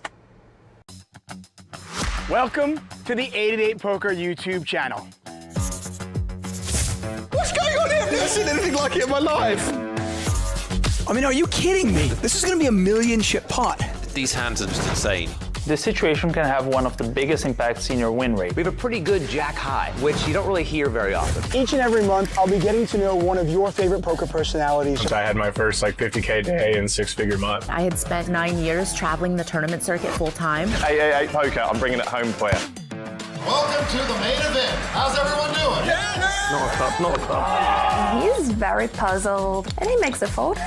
Welcome to the 8-8 Poker YouTube channel. What's going on here? I've never seen anything like it in my life. I mean, are you kidding me? This is going to be a million-chip pot. These hands are just insane. This situation can have one of the biggest impacts in your win rate. We have a pretty good jack high, which you don't really hear very often. Each and every month, I'll be getting to know one of your favorite poker personalities. I had my first 50K day and 6-figure month. I had spent 9 years traveling the tournament circuit full time. 888 poker, I'm bringing it home for you. Welcome to the main event. How's everyone doing? Yeah. Not a cup, not a cup. He's very puzzled, and he makes a fold.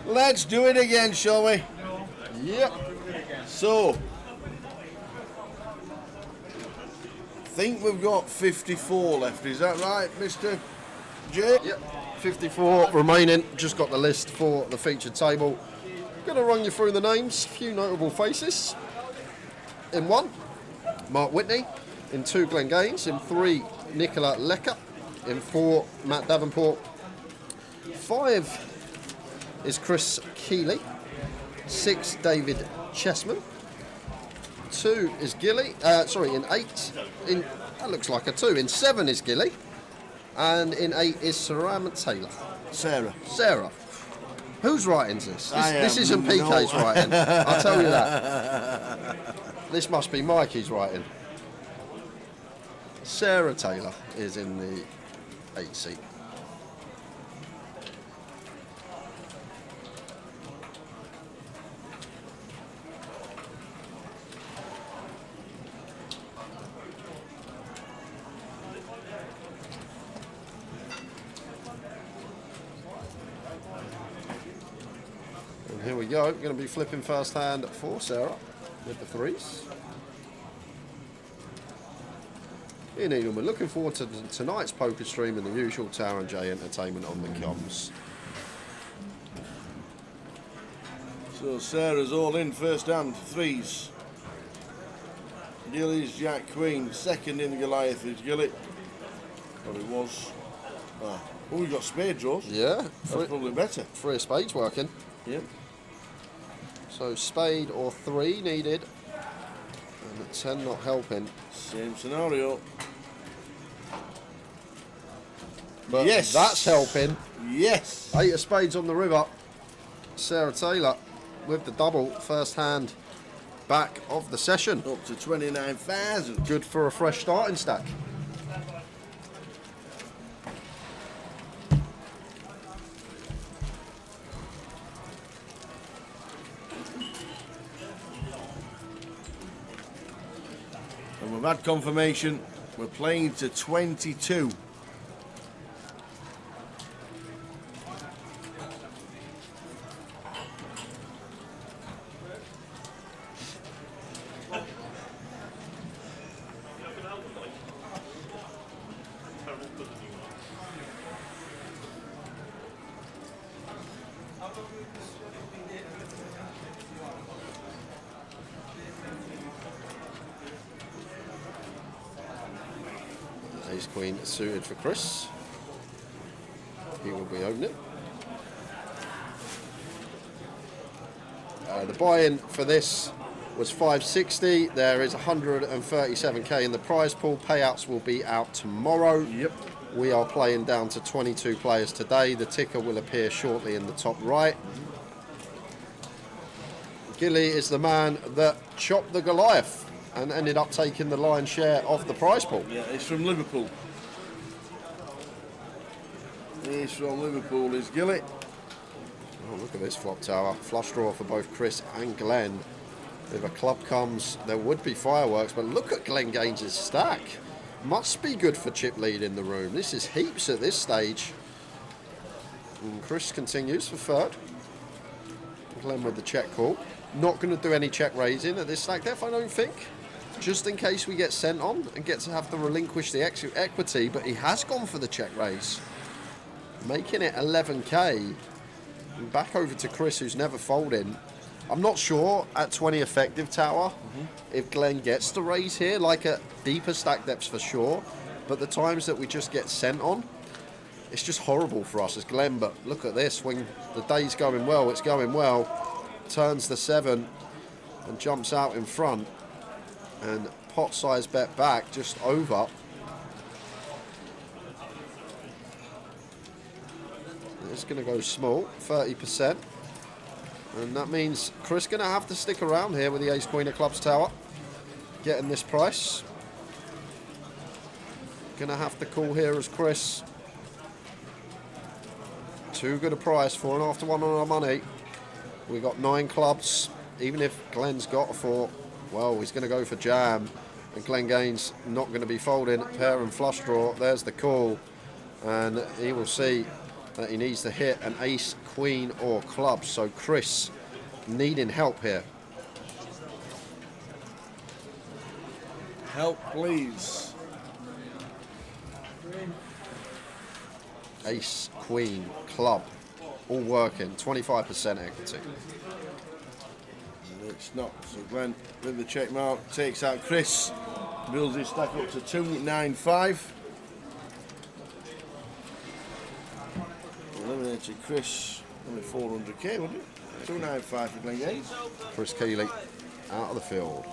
Let's do it again, shall we? Yep. So, I think we've got 54 left. Is that right, Mr. J? Yep. 54 remaining. Just got the list for the featured table. Going to run you through the names. A few notable faces. In 1, Mark Whitney. In 2, Glenn Gaines. In 3, Nicola Lecker. In 4, Matt Davenport. 5 is Chris Keeley. 6, David Chessman. 2 is Gilly. In 8, that looks like a 2. In 7 is Gilly. And in 8 is Sarah Taylor. Sarah. Whose writing's this? This isn't PK's writing. I'll tell you that. This must be Mikey's writing. Sarah Taylor is in the 8 seat. And here we go. We're going to be flipping first hand for Sarah with the 3s. Ian Edelman, looking forward to tonight's poker stream and the usual Tower and J entertainment on the comms. So Sarah's all in first hand, 3s. Gilly's Jack Queen, second in the Goliath is Gilly. Well, it was. Oh, we've got spade draws. Yeah. That's probably better. 3 of spades working. Yep. So spade or 3 needed. And the 10 not helping. Same scenario. But yes, that's helping. Yes. 8 of spades on the river. Sarah Taylor with the double first hand back of the session. Up to 29,000. Good for a fresh starting stack. And we've had confirmation. We're playing to 22. Ace Queen suited for Chris. He will be opening. The buy-in for this was 560. There is 137k in the prize pool. Payouts will be out tomorrow. Yep. We are playing down to 22 players today. The ticker will appear shortly in the top right. Gilly is the man that chopped the Goliath and ended up taking the lion's share of the prize pool. Yeah, he's from Liverpool. He's from Liverpool, is Gilly. Oh, look at this flop tower. Flush draw for both Chris and Glenn. If a club comes, there would be fireworks, but look at Glenn Gaines' stack. Must be good for chip lead in the room. This is heaps at this stage. And Chris continues for third. Glenn with the check call. Not going to do any check raising at this stack depth, I don't think. Just in case we get sent on and get to have to relinquish the equity, but he has gone for the check raise. Making it 11k. And back over to Chris, who's never folding. I'm not sure at 20 effective tower if Glenn gets to raise here, like at deeper stack depths for sure. But the times that we just get sent on, it's just horrible for us as Glenn. But look at this, when the day's going well, it's going well. Turns the 7 and jumps out in front. And pot size bet back just over. It's going to go small, 30%. And that means Chris going to have to stick around here with the Ace Queen of Clubs tower. Getting this price. Going to have to call here as Chris. Too good a price, 4.5 to 1 on our money. We got 9 clubs. Even if Glenn's got a 4, well, he's going to go for jam. And Glenn Gaines not going to be folding. Pair and flush draw. There's the call. And he will see that he needs to hit an ace, queen, or club. So Chris needing help here. Help, please. Ace, queen, club, all working. 25% equity. And it's not. So Glenn with the check mark takes out Chris, builds his stack up to 295. Eliminated Chris, only 400k, wouldn't it? 295 for Glen Gates. Chris Keeley out of the field.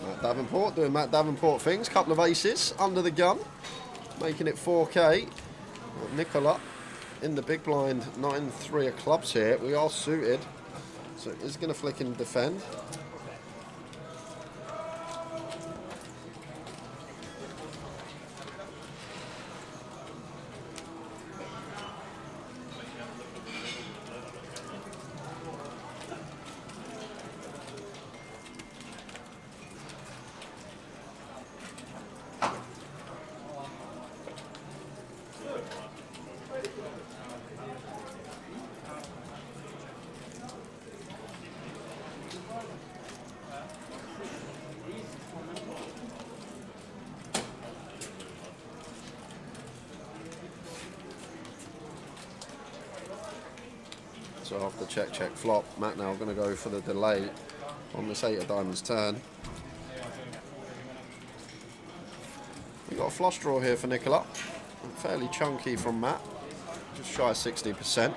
Matt Davenport doing Matt Davenport things. Couple of aces under the gun, making it 4k. Nicola in the big blind, 9-3 of clubs here. We are suited, so he's going to flick and defend. So after check, check, flop, Matt now going to go for the delay on this 8 of diamonds turn. We've got a flush draw here for Nicola. Fairly chunky from Matt, just shy of 60%.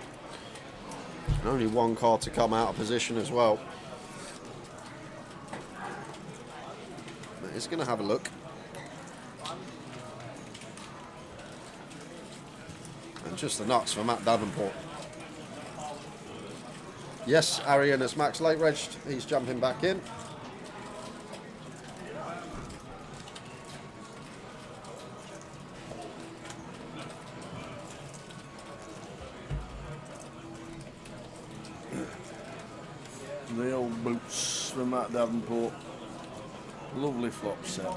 And only one card to come out of position as well. Matt is going to have a look. And just the nuts for Matt Davenport. Yes, Arian is max late regged. He's jumping back in. The old boots from Matt Davenport. Lovely flop set.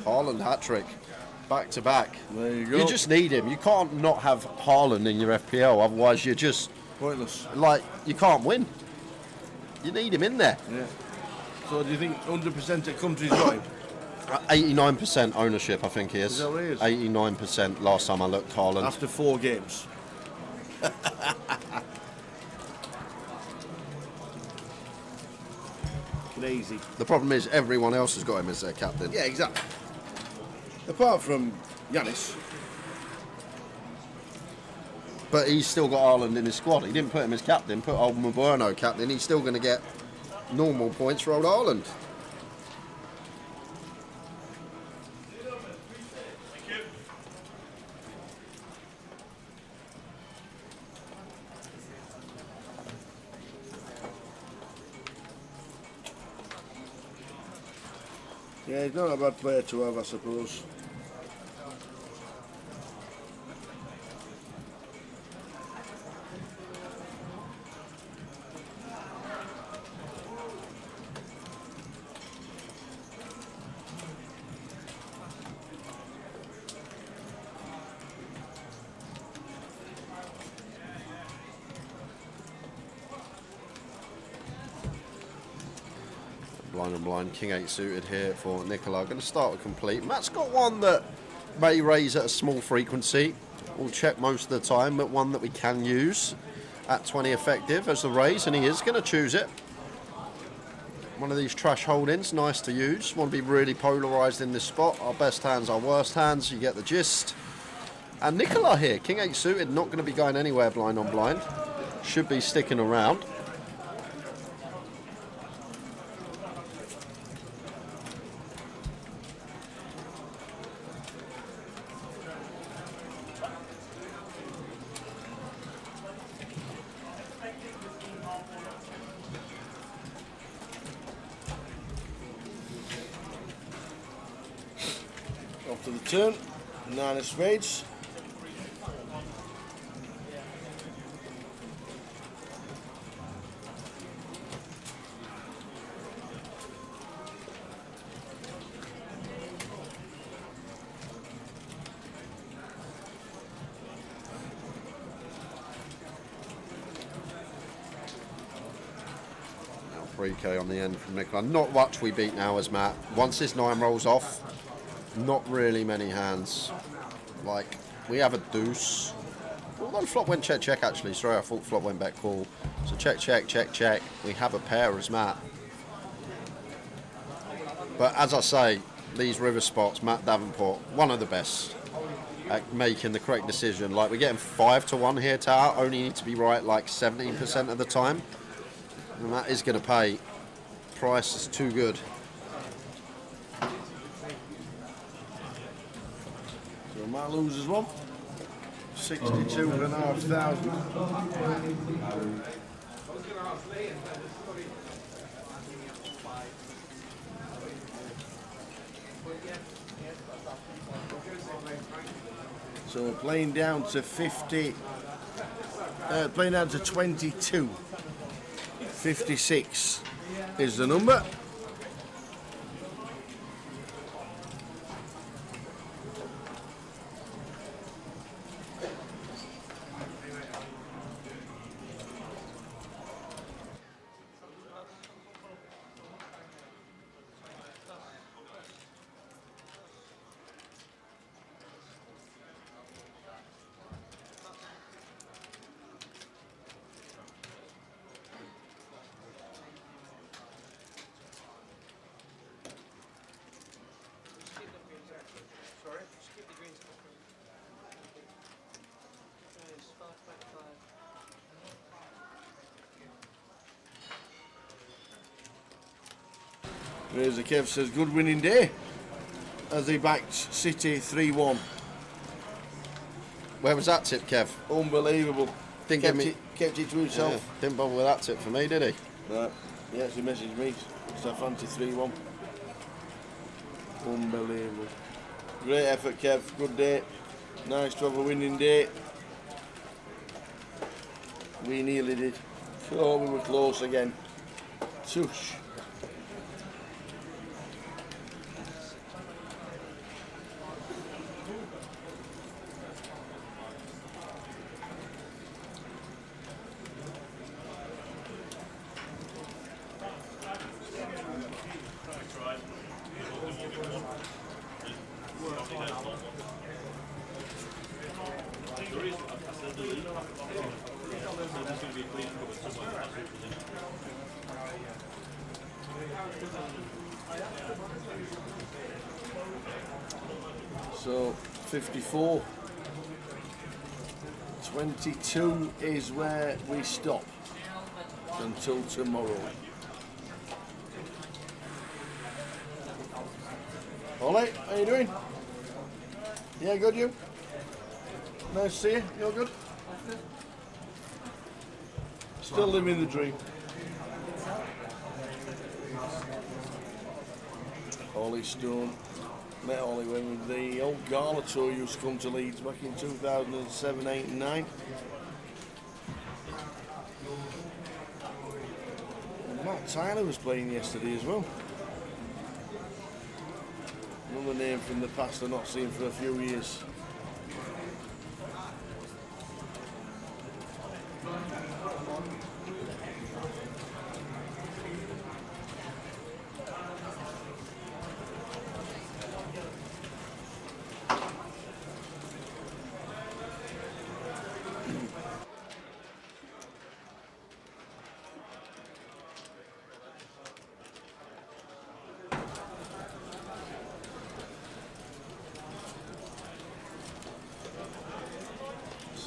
Haaland hat-trick, back to back. There you go. You just need him. You can't not have Haaland in your FPL, otherwise you're just pointless. Like, you can't win. You need him in there. Yeah. So do you think 100% of countries got him? 89% ownership, I think he is. Is that what he is? 89% last time I looked, Haaland. After 4 games. Crazy. The problem is everyone else has got him as their captain. Yeah, exactly. Apart from Yanis. But he's still got Haaland in his squad. He didn't put him as captain, put old Maburno captain. He's still going to get normal points for old Haaland. Yeah, he's not a bad player to have, I suppose. Blind and blind, King 8 suited here for Nicola. Going to start with complete. Matt's got one that may raise at a small frequency. We'll check most of the time, but one that we can use at 20 effective as the raise, and he is going to choose it. One of these trash holdings, nice to use. Want to be really polarised in this spot. Our best hands, our worst hands, you get the gist. And Nicola here, King 8 suited, not going to be going anywhere blind on blind. Should be sticking around. Off to the turn, 9 of spades. Now 3k on the end from Nicola. Not much we beat now as Matt. Once this 9 rolls off, not really many hands. Like, we have a deuce. Although flop went check, check actually. Sorry, I thought flop went back call. So check, check, check, check. We have a pair as Matt. But as I say, these river spots, Matt Davenport, one of the best at making the correct decision. Like, we're getting 5 to 1 here, Tower. Only need to be right like 17% of the time. And that is going to pay. Price is too good. So Matt loses one. 62,500. So we're playing down to 50. Playing down to 22. 56 is the number. There's the Kev says good winning day as he backed City 3-1. Where was that tip, Kev? Unbelievable. Didn't kept it to himself. Yeah, didn't bother with that tip for me, did he? No. Yes, he messaged me. So I fancy 3-1. Unbelievable. Great effort, Kev. Good day. Nice to have a winning day. We nearly did. Oh, we were close again. Tush. So 54. 22 is where we stop until tomorrow. Ollie, how you doing? Yeah, good, you? Nice to see you. You're good? Still living the dream. Ollie Stone. Met Ollie when the old Gala tour used to come to Leeds back in 2007, 8 and 9. And Matt Tyler was playing yesterday as well. Another name from the past I've not seen for a few years.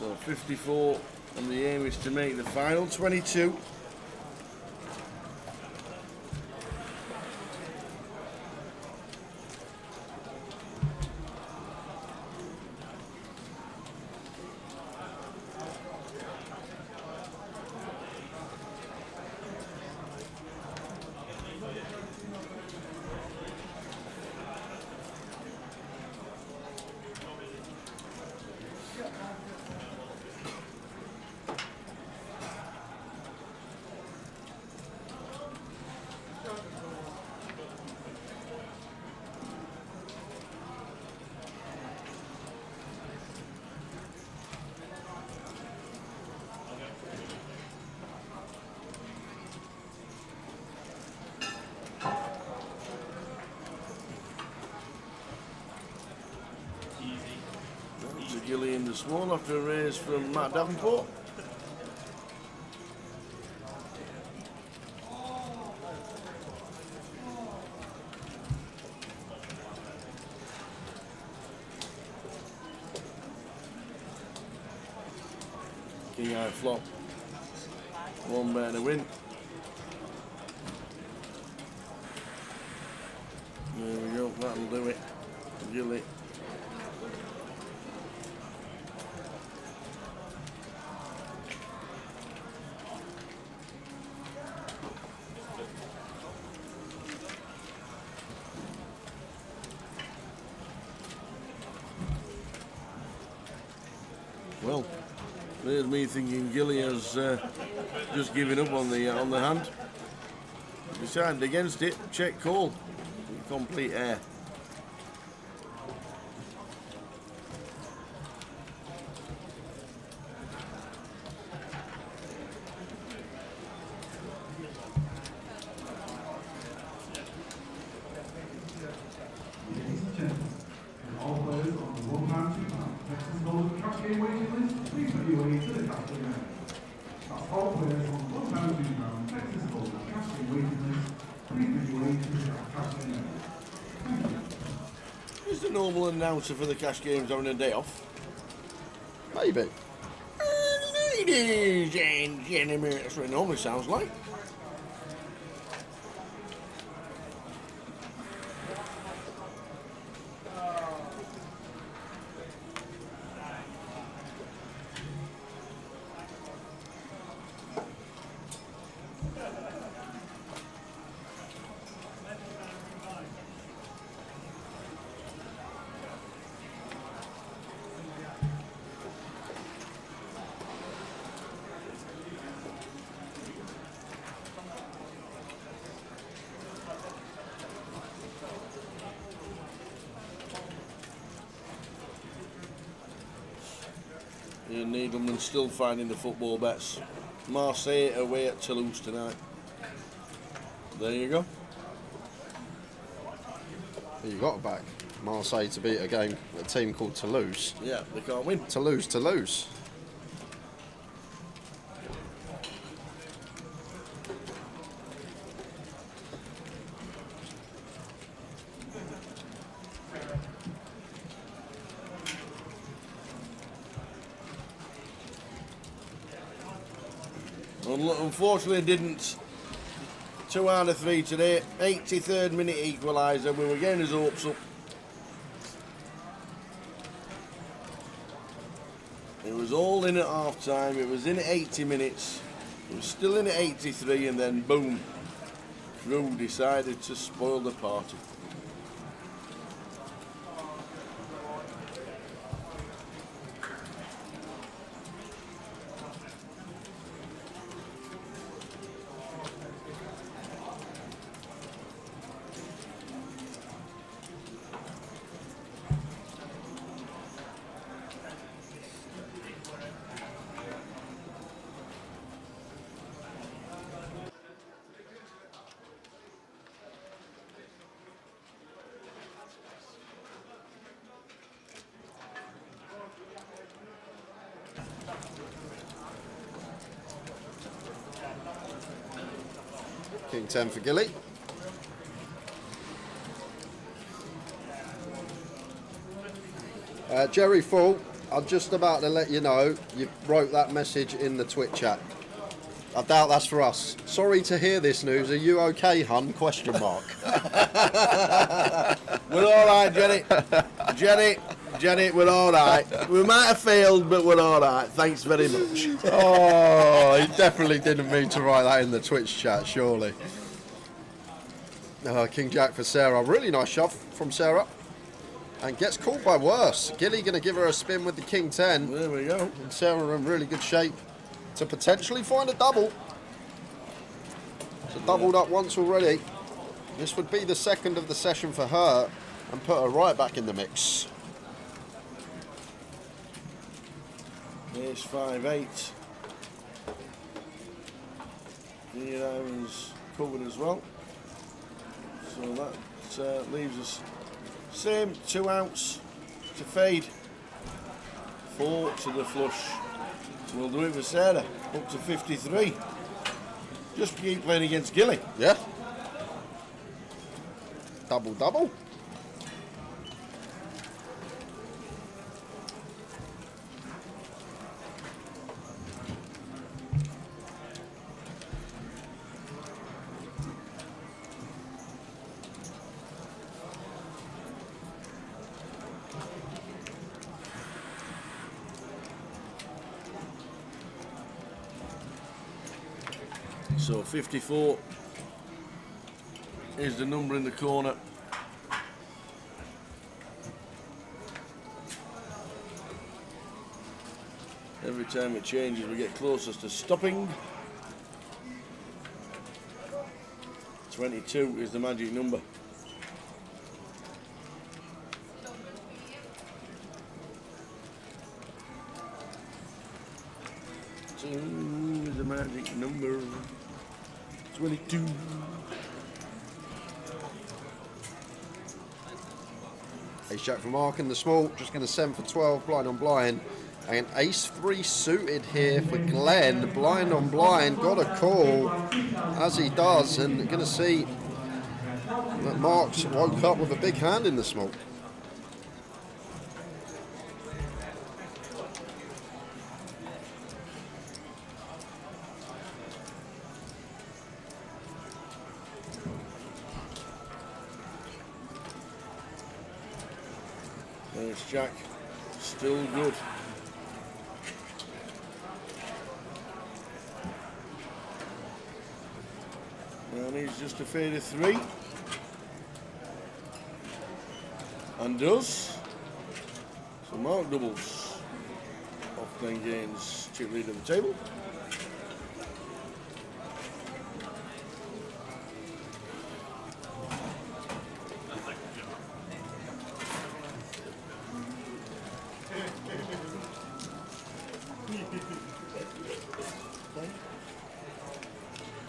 So 54, and the aim is to make the final 22. Gillian the small after a raise from Matt Davenport. King high flop. One bear to win. There we go, that'll do it. Gilly. Well, there's me thinking Gilly has just given up on the hand. Decided against it. Check call. Complete air. Is the normal announcer for the cash games having a day off? Maybe. Ladies and gentlemen, that's what it normally sounds like. Ian Needleman still finding the football bets. Marseille away at Toulouse tonight. There you go. You got to back Marseille to beat a team called Toulouse. Yeah, they can't win. Toulouse. Unfortunately didn't. 2 out of 3 today. 83rd minute equaliser. We were getting his hopes up. It was all in at half time. It was in at 80 minutes. It was still in at 83, and then boom, Drew decided to spoil the party. King 10 for Gilly. Jerry full, I'm just about to let you know, you wrote that message in the Twitch chat. I doubt that's for us. Sorry to hear this news. Are you okay, hun? Question mark. We're all right, Jenny. Jenny, we're all right. We might have failed, but we're all right. Thanks very much. Oh, he definitely didn't mean to write that in the Twitch chat, surely. King Jack for Sarah. Really nice shove from Sarah. And gets caught by worse. Gilly going to give her a spin with the King 10. There we go. And Sarah in really good shape to potentially find a double. So doubled up once already. This would be the second of the session for her and put her right back in the mix. There's 5-8. The irons covered as well. So that leaves us same 2 ounce to fade. 4 to the flush. We'll do it for Sarah. Up to 53. Just keep playing against Gilly. Yeah. Double. So 54 is the number in the corner. Every time it changes, we get closest to stopping. 22 is the magic number. Two is the magic number. 22. Ace Jack from Mark in the small, just going to send for 12, blind on blind. And ace 3 suited here for Glenn, blind on blind, got a call as he does, and going to see that Mark's woke up with a big hand in the small. There's Jack, still good. And he's just a fade of 3. And does. So Mark doubles. Off Glen Gaines, chip lead of the table.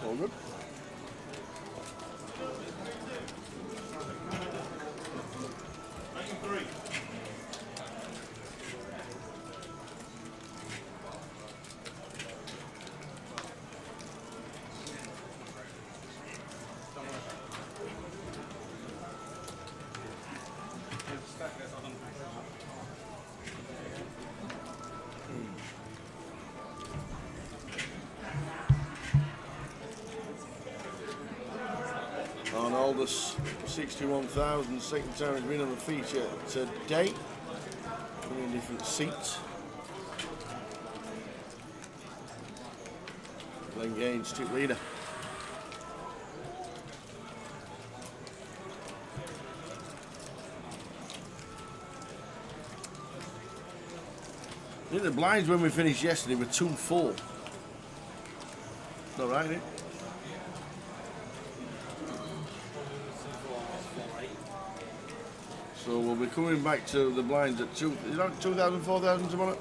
All good. Arnoldus, 61,000, second time he's been on the feature today. 20 different seats. Glen Gaines, chip leader. I think the blinds when we finished yesterday were 2-4. Not right, is it? So we'll be coming back to the blinds at 2,000, 4,000 tomorrow.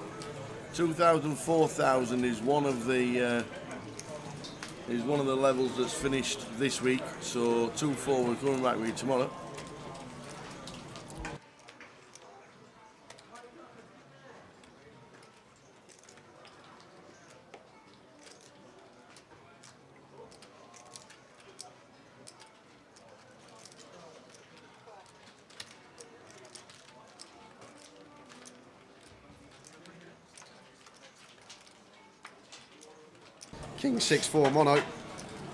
2,000, 4,000 is one of the levels that's finished this week. So 2-4 we're coming back with you tomorrow. King 6-4 mono.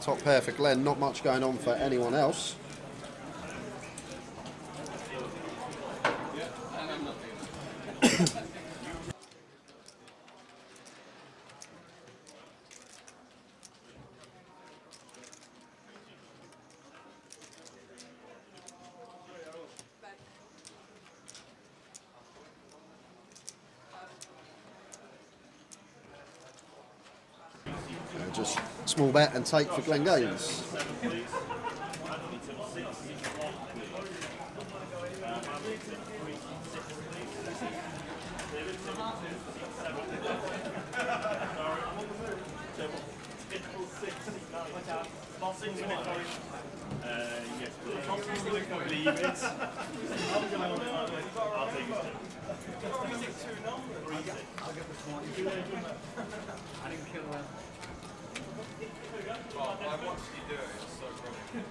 Top pair for Glenn. Not much going on for anyone else. Just small bet and take for Glenn Gaines. I watched you do it, it's so brilliant.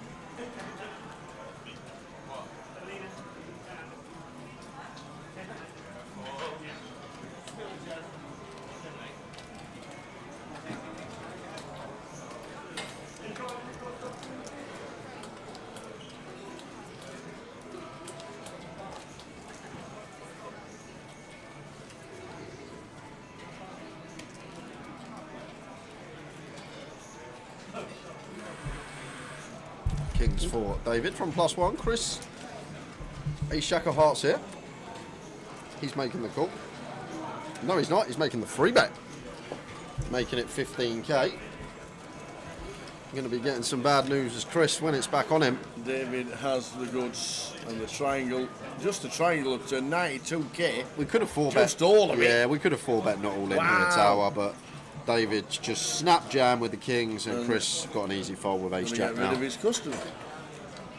Kings for David from +1. Chris, a shack of hearts here. He's making the call. No, he's not. He's making the free bet. Making it 15k. Going to be getting some bad news as Chris when it's back on him. David has the goods and the triangle. Just the triangle up to 92k. We could have 4-bet. Just all of it. Yeah, we could have 4-bet not all in here, Tower, but David just snap jam with the Kings and Chris got an easy fold with Ace Jack get rid now. of his customer.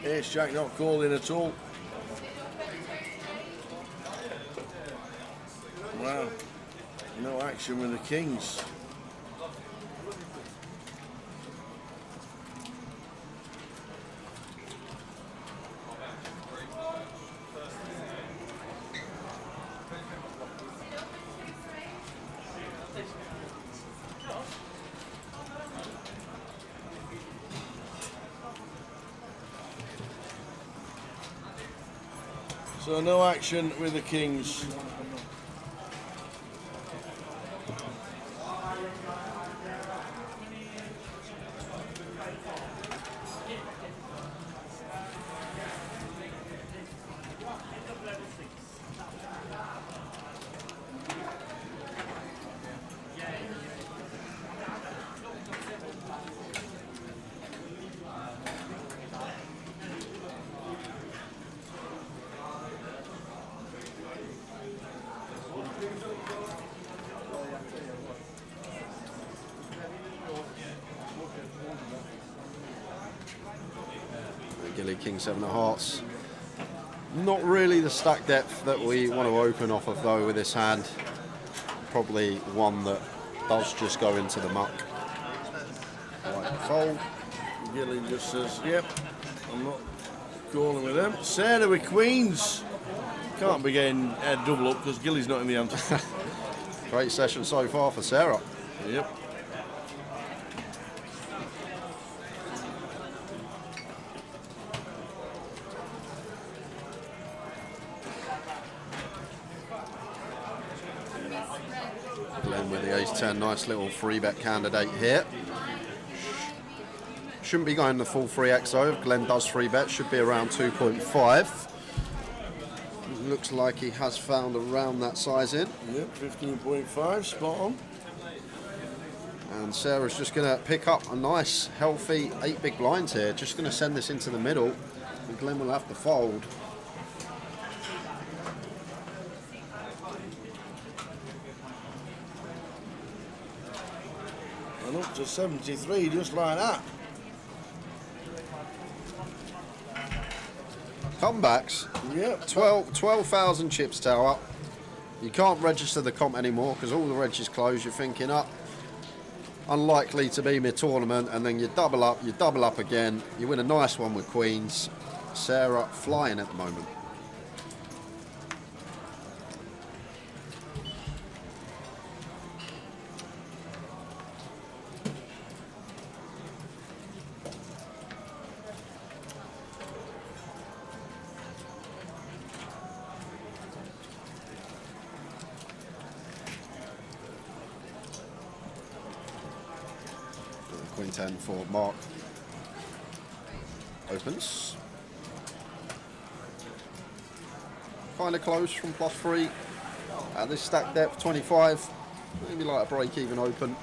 Ace Jack not calling at all. Wow. No action with the Kings. So no action with the Kings. Gilly King 7 of hearts. Not really the stack depth that we want to open off of though with this hand. Probably one that does just go into the muck. Like fold. Gilly just says, yep, I'm not calling with them. Sarah with Queens. Can't be getting a double up because Gilly's not in the ante. Great session so far for Sarah. Yep. Glenn with the ace-10, nice little free bet candidate here. Shouldn't be going the full 3x though. If Glenn does free bet, should be around 2.5. Looks like he has found around that size in. Yep, 15.5, spot on. And Sarah's just going to pick up a nice, healthy 8 big blinds here. Just going to send this into the middle, and Glenn will have to fold. And up to 73, just like that. Comebacks. Yep. 12,000 chips, Tower. You can't register the comp anymore because all the reg is closed. You're thinking up. Unlikely to be mid-tournament, and then you double up again. You win a nice one with Queens. Sarah flying at the moment. 9-10 for Mark. Opens. Kind of close from +3. At this stack depth, 25. Maybe like a break-even open.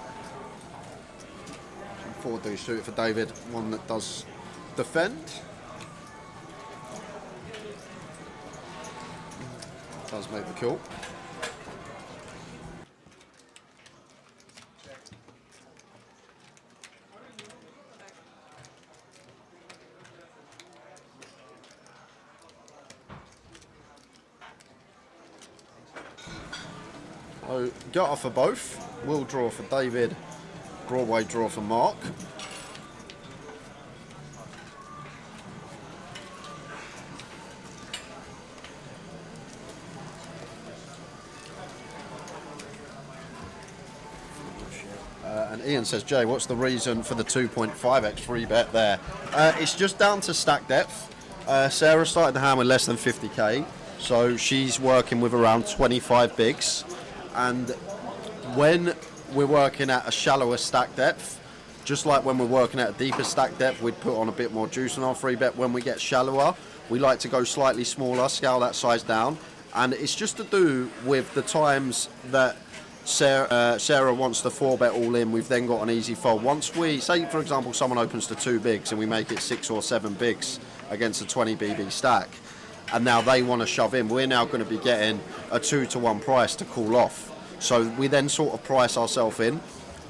4 do suit for David. One that does defend. Does make the call. So, gutter for both. Will draw for David. Broadway draw for Mark. And Ian says, Jay, what's the reason for the 2.5x free bet there? It's just down to stack depth. Sarah started the hand with less than 50k, so she's working with around 25 bigs. And when we're working at a shallower stack depth, just like when we're working at a deeper stack depth, we'd put on a bit more juice on our free bet. When we get shallower, we like to go slightly smaller, scale that size down. And it's just to do with the times that Sarah wants the 4-bet all in. We've then got an easy fold. Once we, say for example, someone opens to 2 bigs and we make it 6 or 7 bigs against a 20 BB stack, and now they want to shove in, we're now going to be getting a 2-to-1 price to call off. So we then sort of price ourselves in,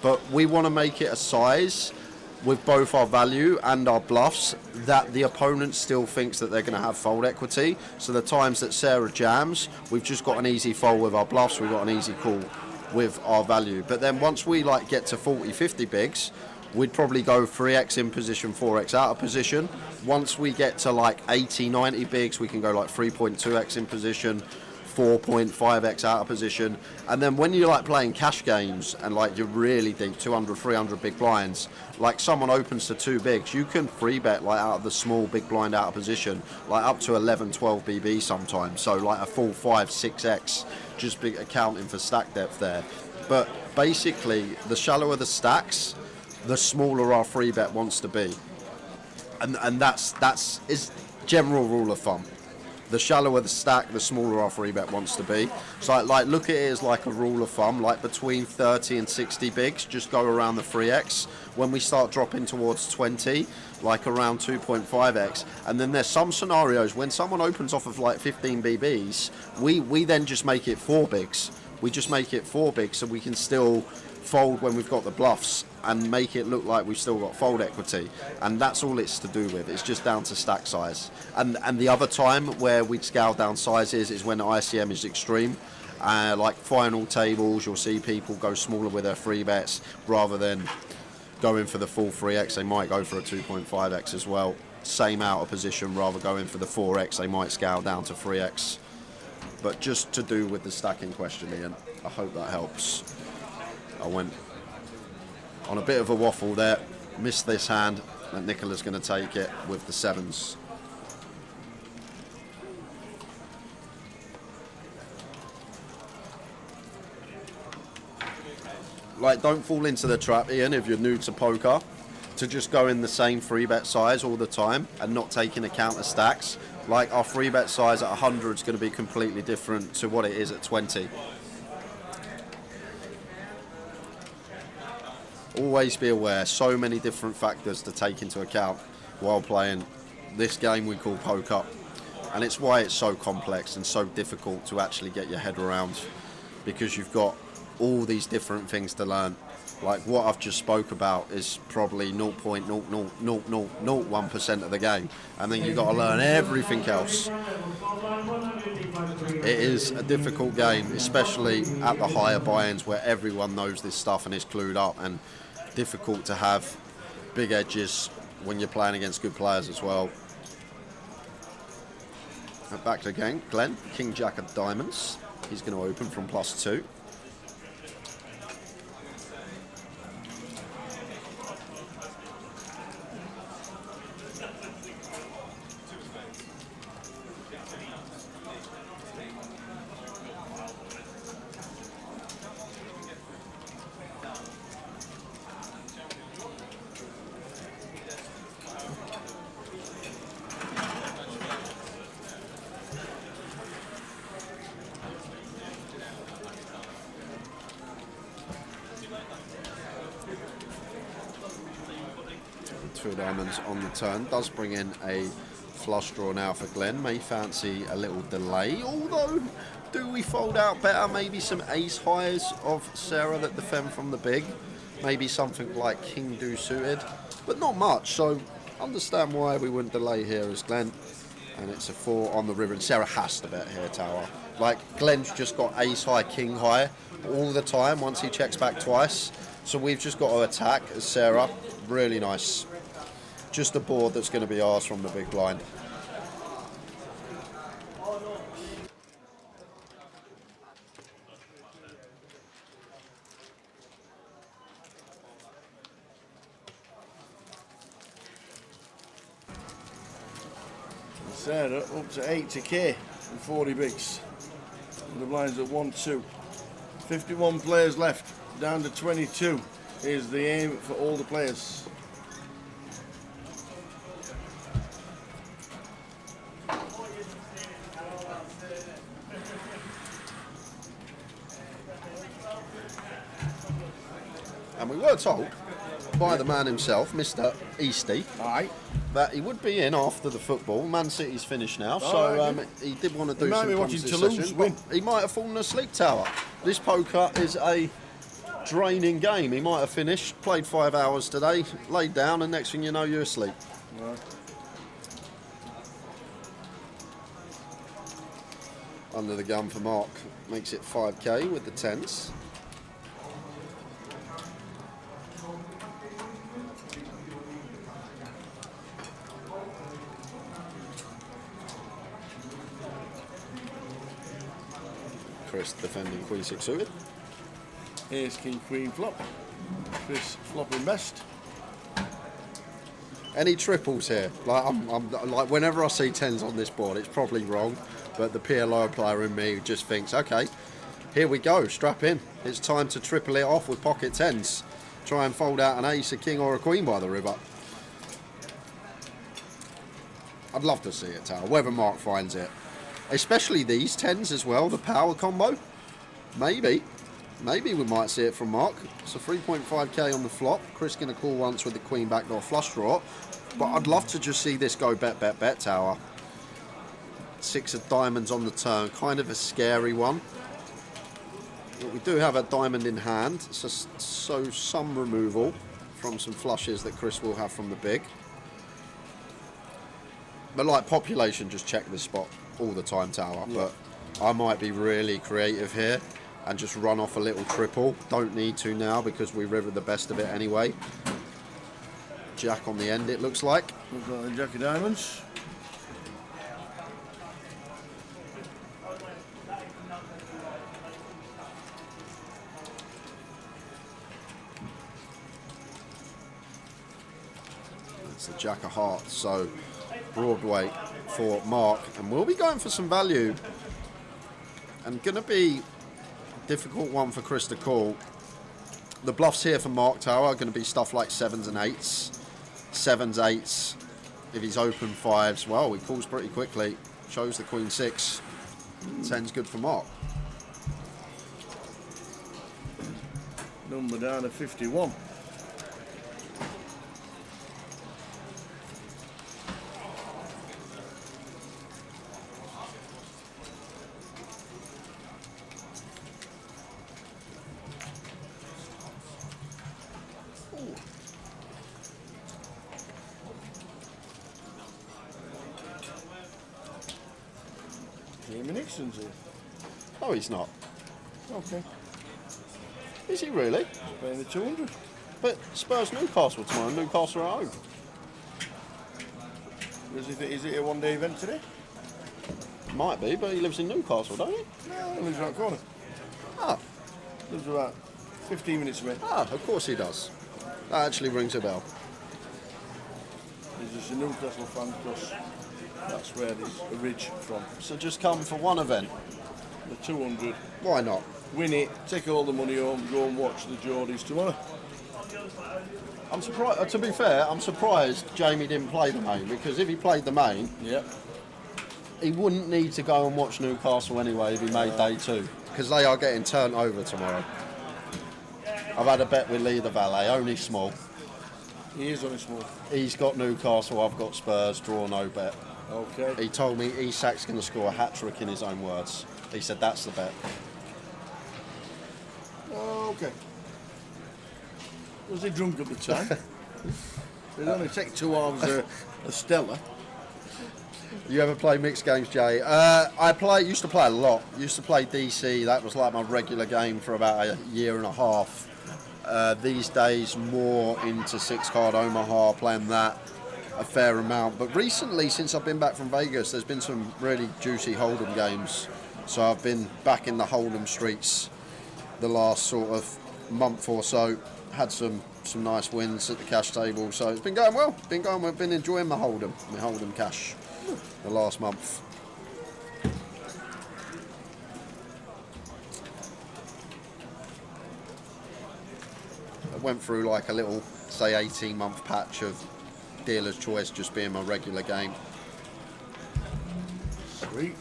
but we want to make it a size with both our value and our bluffs that the opponent still thinks that they're going to have fold equity. So the times that Sarah jams, we've just got an easy fold with our bluffs, we've got an easy call with our value. But then once we like get to 40-50 bigs, we'd probably go 3x in position, 4x out of position. Once we get to like 80-90 bigs, we can go like 3.2x in position, 4.5x out of position. And then when you're like playing cash games and like you're really deep, 200, 300 big blinds, like someone opens to 2 bigs, you can free bet like out of the small big blind out of position, like up to 11, 12 BB sometimes. So like a full 5, 6x, just big accounting for stack depth there. But basically, the shallower the stacks, the smaller our free bet wants to be. And that's is general rule of thumb. The shallower the stack, the smaller our free bet wants to be. So like look at it as like a rule of thumb, like between 30 and 60 bigs, just go around the 3x. When we start dropping towards 20, like around 2.5x. And then there's some scenarios when someone opens off of like 15 BBs, we then just make it 4 bigs. We just make it 4 bigs so we can still fold when we've got the bluffs and make it look like we've still got fold equity. And that's all it's to do with. It's just down to stack size. And the other time where we'd scale down sizes is when ICM is extreme. Like final tables, you'll see people go smaller with their free bets rather than going for the full 3x. They might go for a 2.5x as well. Same out of position, rather going for the 4x, they might scale down to 3x. But just to do with the stacking question, Ian, I hope that helps. I went on a bit of a waffle there, missed this hand, and Nicola's going to take it with the 7s. Like, don't fall into the trap, Ian, if you're new to poker, to just go in the same free bet size all the time and not take into account the stacks. Like, our free bet size at 100 is going to be completely different to what it is at 20. Always be aware, so many different factors to take into account while playing this game we call poker. And it's why it's so complex and so difficult to actually get your head around, because you've got all these different things to learn. Like what I've just spoke about is probably 0.00001% of the game, and then you've got to learn everything else. It is a difficult game, especially at the higher buy-ins where everyone knows this stuff and is clued up, and difficult to have big edges when you're playing against good players as well. Back to the game, Glenn, King Jack of Diamonds. He's going to open from +2. 2 diamonds on the turn. Does bring in a flush draw now for Glenn. May fancy a little delay, although do we fold out better? Maybe some ace highs of Sarah that defend from the big. Maybe something like king do suited, but not much, so understand why we wouldn't delay here as Glenn. And it's a 4 on the river, and Sarah has to bet here, Tower. Like, Glenn's just got ace high, king high all the time once he checks back twice. So we've just got to attack as Sarah. Really nice. Just a board that's going to be ours from the big blind. Sarah up to 80k and 40 bigs. And the blinds at 1-2. 51 players left, down to 22 is the aim for all the players. And we were told by the man himself, Mr. Easty, that he would be in after the football. Man City's finished now, so he did want to do some conversation, but he might have fallen asleep, Tower. This poker is a draining game. He might have finished, played 5 hours today, laid down, and next thing you know, you're asleep. Right. Under the gun for Mark, makes it 5k with the 10s. Chris defending Queen 6 suited. Ace, King, Queen flop. Chris flopping best. Any triples here? Like I'm like whenever I see 10s on this board, it's probably wrong, but the PLO player in me just thinks, okay, here we go, strap in. It's time to triple it off with pocket 10s. Try and fold out an ace, a king, or a queen by the river. I'd love to see it, Tower. Whether Mark finds it. Especially these 10s as well, the power combo. Maybe we might see it from Mark. It's a 3.5k on the flop. Chris going to call once with the queen backdoor flush draw. But I'd love to just see this go bet, bet, bet, Tower. 6 of diamonds on the turn. Kind of a scary one. But we do have a diamond in hand. So some removal from some flushes that Chris will have from the big. But like population, just check this spot all the time, Tower. Yeah. But I might be really creative here and just run off a little triple. Don't need to now because we river the best of it anyway. Jack on the end, it looks like. We've got a jack of diamonds. It's the jack of hearts, so broad weight for Mark, and we'll be going for some value. And gonna be a difficult one for Chris to call. The bluffs here for Mark, Tower, are going to be stuff like 7s and 8s. 7s, 8s. If he's open 5s, well, he calls pretty quickly. Shows the Queen 6. 10's good for Mark. Number down to 51. Nixon's here. Oh, he's not. Okay. Is he really? He's paying the 200. But Spurs Newcastle tomorrow. Newcastle are at home. Is it a one-day event today? Might be, but he lives in Newcastle, don't he? No, he lives around the corner. Ah. Lives about 15 minutes away. Ah, of course he does. That actually rings a bell. He's just a Newcastle fan because that's where this ridge from. So just come for one event. The 200. Why not? Win it, take all the money home, go and watch the Geordies tomorrow. I'm surprised. To be fair, I'm surprised Jamie didn't play the main, because if he played the main, he wouldn't need to go and watch Newcastle anyway if he made day 2, because they are getting turned over tomorrow. I've had a bet with Lee the Valet, only small. He is on a small. He's got Newcastle, I've got Spurs, draw no bet. Okay. He told me Isak's going to score a hat-trick in his own words. He said that's the bet. Okay. Was he drunk at the time? It only take 2 hours a Stella. You ever play mixed games, Jay? Used to play a lot. Used to play DC. That was like my regular game for about a year and a half. These days, more into 6-card Omaha, playing that a fair amount. But recently, since I've been back from Vegas, there's been some really juicy Hold'em games. So I've been back in the Hold'em streets the last sort of month or so. Had some nice wins at the cash table. So it's been going well. Been enjoying my Hold'em cash the last month. I went through like a little, say, 18-month patch of dealer's choice just being my regular game. Sweet.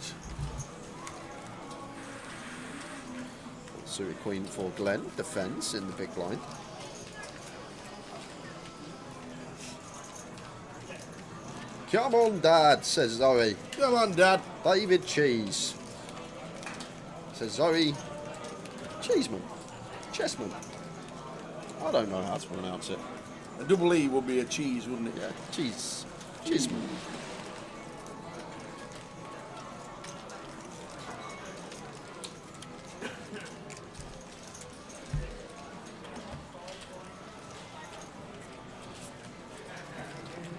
Suited queen for Glenn, defends in the big blind. Come on, Dad, says Zoe. Come on, Dad. David Cheese, says Zoe. Cheeseman. Chessman. I don't know how to pronounce it. A double E would be a cheese, wouldn't it? Yeah, cheese. Cheeseman.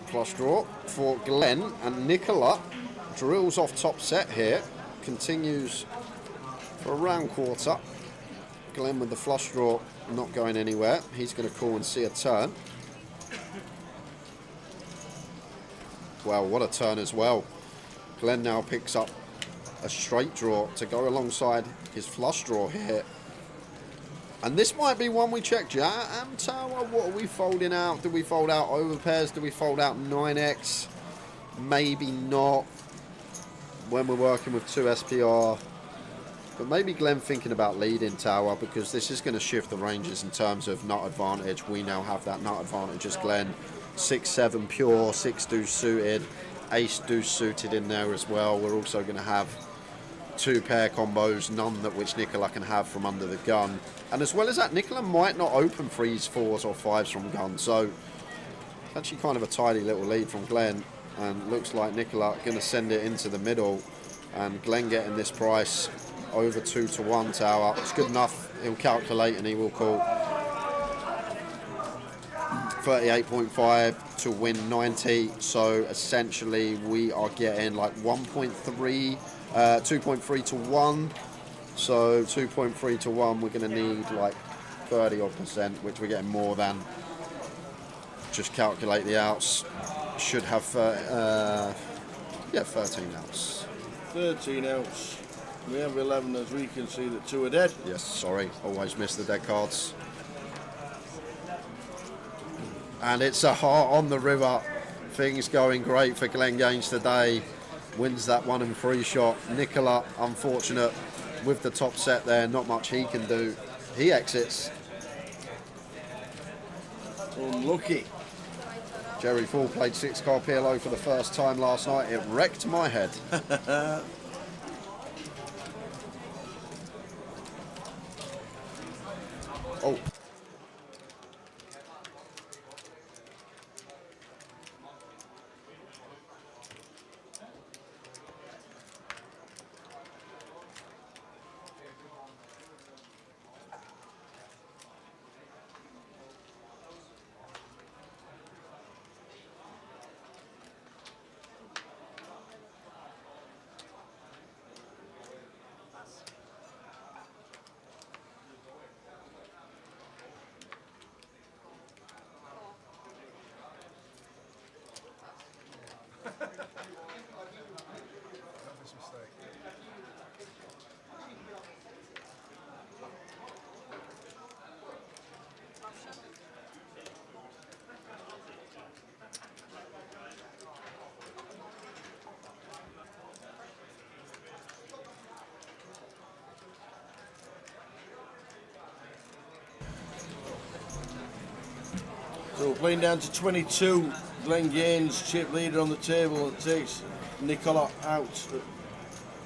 Flush draw for Glenn, and Nicola drills off top set here. Continues for a round quarter. Glenn with the flush draw not going anywhere. He's going to call and see a turn. Well, what a turn as well. Glenn now picks up a straight draw to go alongside his flush draw here. And this might be one we check, Tower, what are we folding out? Do we fold out overpairs? Do we fold out 9x? Maybe not when we're working with 2 SPR. But maybe Glenn thinking about leading Tower, because this is going to shift the ranges in terms of nut advantage. We now have that nut advantage as Glenn. 6-7 pure, 6 deuce suited, ace deuce suited in there as well. We're also going to have 2 pair combos, none that which Nicola can have from under the gun. And as well as that, Nicola might not open 3s, 4s or 5s from gun. So it's actually kind of a tidy little lead from Glenn. And looks like Nicola going to send it into the middle. And Glenn getting this price over 2-1 Tower. It's good enough. He'll calculate and he will call. 38.5 to win 90. So essentially we are getting like 1.3, 2.3 to 1. So 2.3 to 1, we're going to need like 30%, which we're getting more than. Just calculate the outs. Should have 13 outs. 13 outs. We have 11 as we can see that 2 are dead. Yes, sorry, always miss the dead cards. And it's a heart on the river. Things going great for Glenn Gaines today. Wins that 1 and 3 shot. Nicola, unfortunate with the top set there. Not much he can do. He exits. Unlucky. Jerry Full played 6-card PLO for the first time last night. It wrecked my head. Oh. playing down to 22. Glenn Gaines, chip leader on the table, and takes Nicola out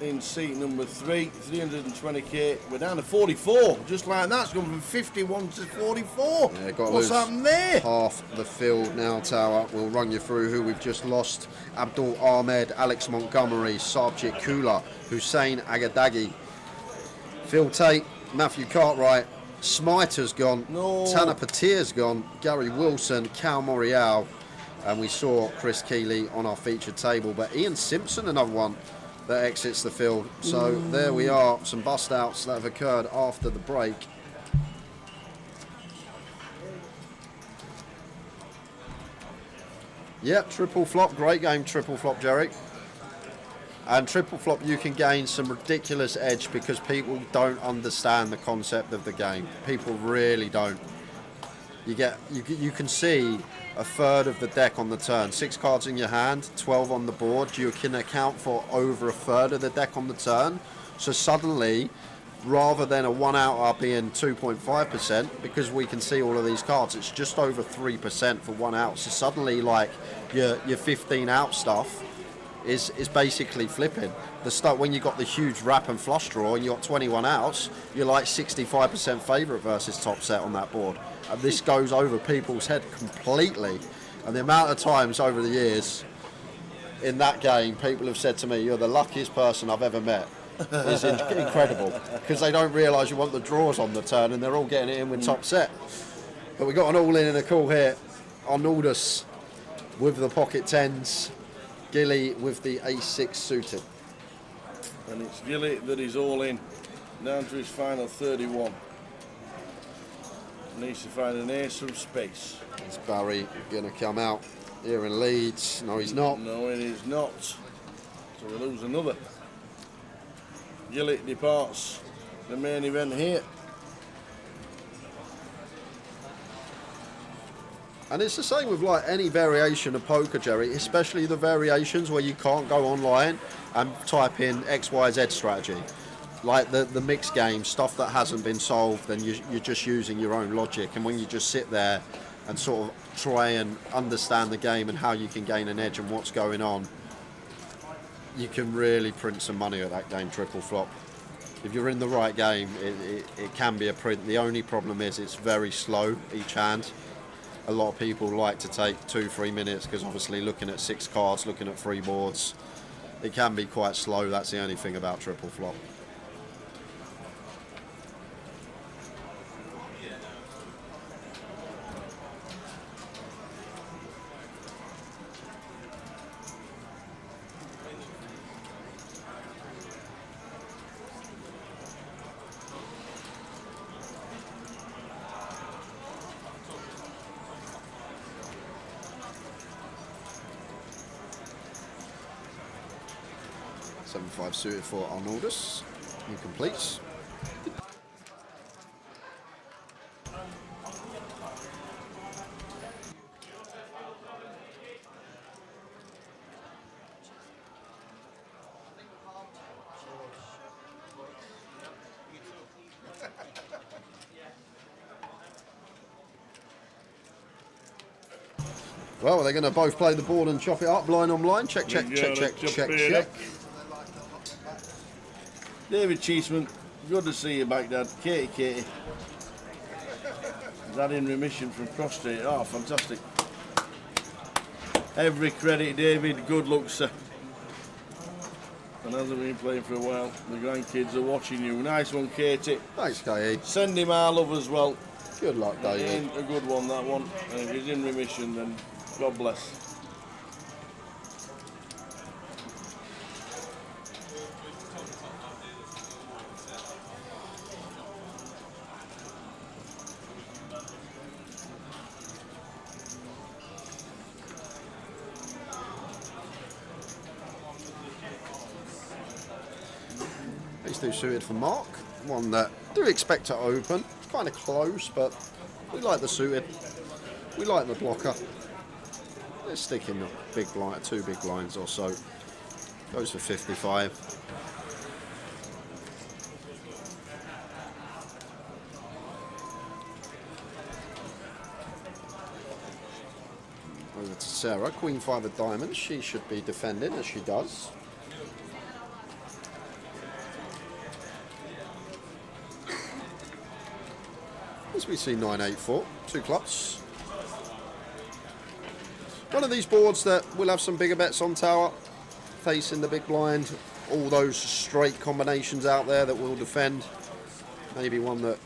in seat number 3. 320k. We're down to 44. Just like that, it's gone from 51 to 44. Yeah, got What's happened there? Half the field now, Tower. We'll run you through who we've just lost. Abdul Ahmed, Alex Montgomery, Sarabjit Kula, Hussein Agadagi, Phil Tate, Matthew Cartwright, Smiter's gone, Tanner Patir's gone, Gary Wilson, Cal Morial, and we saw Chris Keeley on our featured table, but Ian Simpson, another one that exits the field. So there we are, some bust outs that have occurred after the break. Yep, triple flop, great game, triple flop, Jerry. And triple flop, you can gain some ridiculous edge because people don't understand the concept of the game. People really don't. You can see a third of the deck on the turn. 6 cards in your hand, 12 on the board. You can account for over a third of the deck on the turn. So suddenly, rather than a 1 out being 2.5%, because we can see all of these cards, it's just over 3% for 1 out. So suddenly, like your 15 out stuff is basically flipping. The stuff when you got the huge wrap and flush draw and you got 21 outs, you're like 65% favourite versus top set on that board. And this goes over people's head completely. And the amount of times over the years in that game, people have said to me, "You're the luckiest person I've ever met." Is incredible because they don't realise you want the draws on the turn and they're all getting it in with top set. But we got an all in and a call here. Arnoldus with the pocket 10s, Gilly with the ace-6 suited. And it's Gilly that is all in, down to his final 31. Needs to find an ace from space. Is Barry going to come out here in Leeds? No, he's not. No, it is not. So we lose another. Gillett departs the main event here. And it's the same with like any variation of poker, Jerry, especially the variations where you can't go online and type in XYZ strategy. Like the mixed game, stuff that hasn't been solved, and you're just using your own logic. And when you just sit there and sort of try and understand the game and how you can gain an edge and what's going on, you can really print some money at that game, triple flop. If you're in the right game, it can be a print. The only problem is it's very slow each hand. A lot of people like to take 2-3 minutes because obviously looking at 6 cards, looking at 3 boards, it can be quite slow. That's the only thing about triple flop. Five suited for Arnoldus. He completes. Well, they're going to both play the board and chop it up, blind on blind. Check, check, check, check, check, check. David Cheeseman, good to see you back, Dad. Katie. Dad in remission from prostate. Oh, fantastic. Every credit, David. Good luck, sir. And hasn't been playing for a while. The grandkids are watching you. Nice one, Katie. Thanks, Katie. Send him our love as well. Good luck, David. A good one, that one. And if he's in remission, then God bless. These two suited for Mark. One that I do expect to open. It's kind of close, but we like the suited. We like the blocker. Let's stick in the big blind, 2 big blinds or so. Goes for 55. to Sarah. Queen 5 of diamonds. She should be defending, as she does. As we see 9-8-4, 2 clubs. One of these boards that will have some bigger bets on tower, facing the big blind. All those straight combinations out there that will defend. Maybe one that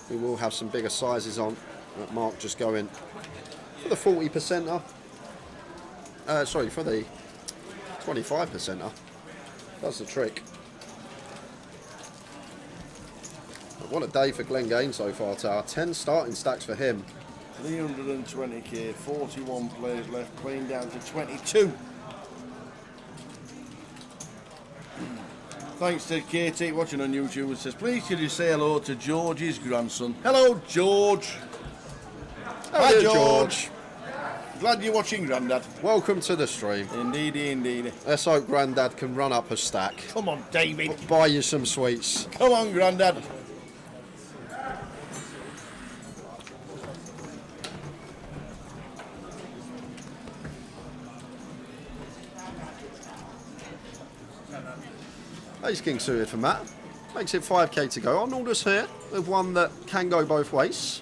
we will have some bigger sizes on. Mark just going for the 40%er. Sorry, for the 25%er. That's the trick. But what a day for Glenn Gaines so far, Tower. 10 starting stacks for him. 320k, 41 players left, playing down to 22. Thanks to Katie watching on YouTube. It says, please could you say hello to George's grandson. Hello, George. Hi, George. Glad you're watching, Grandad. Welcome to the stream. Indeedy, indeedy. Let's hope Grandad can run up a stack. Come on, David. Buy you some sweets. Come on, Grandad. Ace King suited for Matt. Makes it 5k to go. Arnoldus here with one that can go both ways.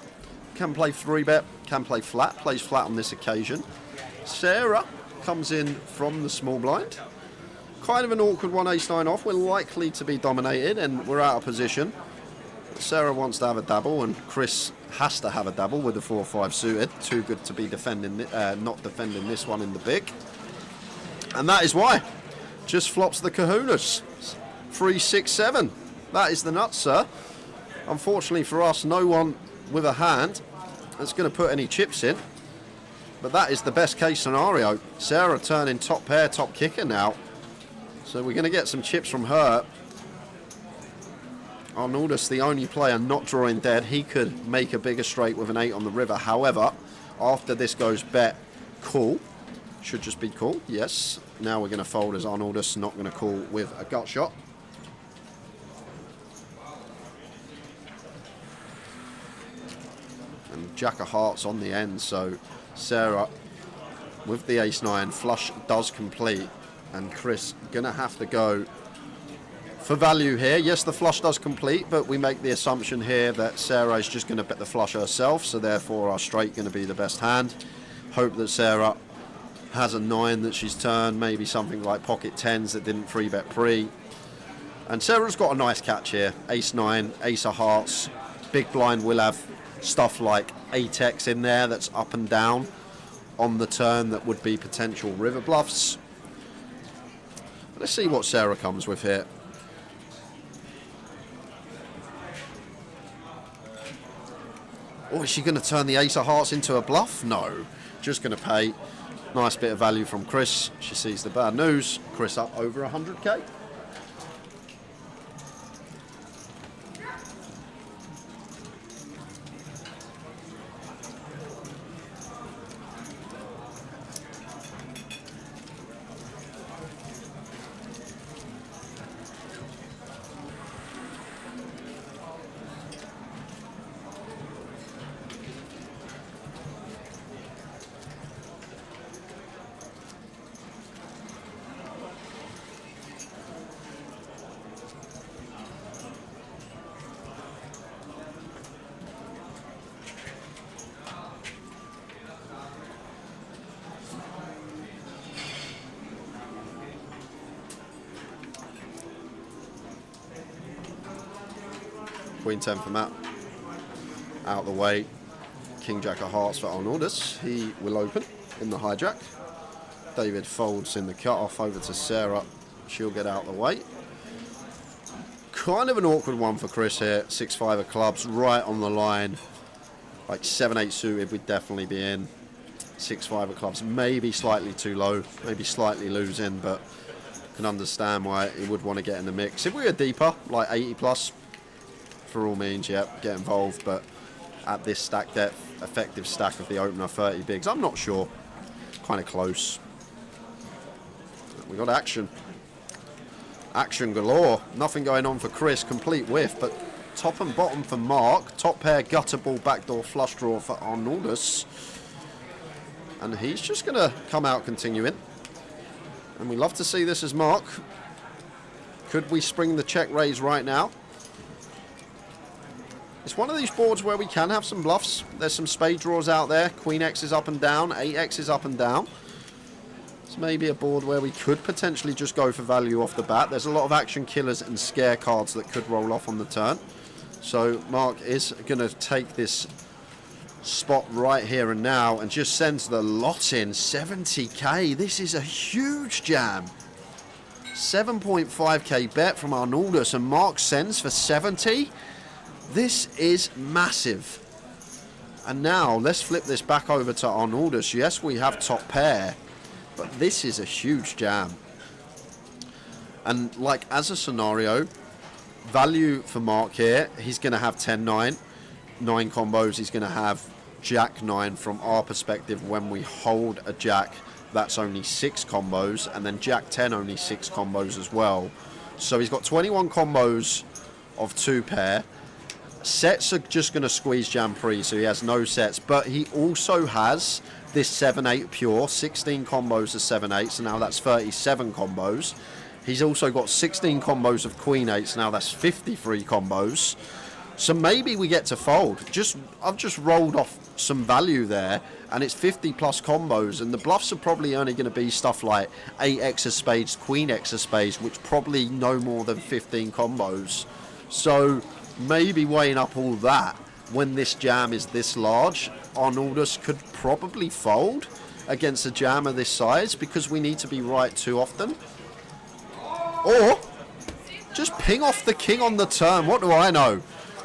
Can play 3-bet, can play flat. Plays flat on this occasion. Sarah comes in from the small blind. Kind of an awkward one, ace-9 off. We're likely to be dominated and we're out of position. Sarah wants to have a dabble and Chris has to have a dabble with the 4-5 suited. Too good to be defending, not defending this one in the big. And that is why. Just flops the kahunas. 3, 6, 7. That is the nuts, sir. Unfortunately for us, no one with a hand that's going to put any chips in. But that is the best case scenario. Sarah turning top pair, top kicker now. So we're going to get some chips from her. Arnoldus, the only player not drawing dead. He could make a bigger straight with an 8 on the river. However, after this goes bet, call. Should just be call, yes. Now we're going to fold as Arnoldus not going to call with a gut shot. And Jack of Hearts on the end, so Sarah with the ace-9, flush does complete. And Chris going to have to go for value here. Yes, the flush does complete, but we make the assumption here that Sarah is just going to bet the flush herself, so therefore our straight going to be the best hand. Hope that Sarah has a 9 that she's turned, maybe something like pocket 10s that didn't 3-bet pre. And Sarah's got a nice catch here. Ace-9, ace of hearts. Big blind will have stuff like 8x in there that's up and down on the turn that would be potential river bluffs. Let's see what Sarah comes with here. Or is she going to turn the ace of hearts into a bluff? No. Just going to pay. Nice bit of value from Chris. She sees the bad news. Chris up over 100k. Queen 10 for Matt. Out of the way. King Jack of Hearts for Arnoldus. He will open in the hijack. David folds in the cut-off over to Sarah. She'll get out of the way. Kind of an awkward one for Chris here. 6-5 of clubs, right on the line. Like 7-8 suited, we'd definitely be in. 6-5 of clubs, maybe slightly too low. Maybe slightly losing, but can understand why he would want to get in the mix. If we were deeper, like 80 plus, for all means, yeah, get involved, but at this stack depth, effective stack of the opener 30 bigs, I'm not sure. Kind of close. We got action. Action galore. Nothing going on for Chris, complete whiff, but top and bottom for Mark. Top pair gutter ball backdoor flush draw for Arnoldus. And he's just going to come out continuing. And we love to see this as Mark. Could we spring the check raise right now? It's one of these boards where we can have some bluffs. There's some spade draws out there. Queen X is up and down. 8X is up and down. It's maybe a board where we could potentially just go for value off the bat. There's a lot of action killers and scare cards that could roll off on the turn. So Mark is going to take this spot right here and now and just sends the lot in. 70k. This is a huge jam. 7.5k bet from Arnoldus, and Mark sends for 70. This is massive. And now let's flip this back over to Arnoldus. Yes, we have top pair, but this is a huge jam. And like as a scenario, value for Mark here, he's going to have 10-9. 9 combos, he's going to have Jack-9 from our perspective. When we hold a Jack, that's only 6 combos, and then Jack-10 only 6 combos as well. So he's got 21 combos of 2 pair. Sets are just going to squeeze jam pre, so he has no sets, but he also has this 7-8 pure, 16 combos of 7-8, so now that's 37 combos. He's also got 16 combos of Queen 8, so now that's 53 combos. So maybe we get to fold. I've just rolled off some value there, and it's 50 plus combos, and the bluffs are probably only going to be stuff like 8x of spades, Queen X of spades, which probably no more than 15 combos. So maybe weighing up all that, when this jam is this large, Arnoldus could probably fold against a jam of this size, because we need to be right too often. Or just ping off the king on the turn. What do I know?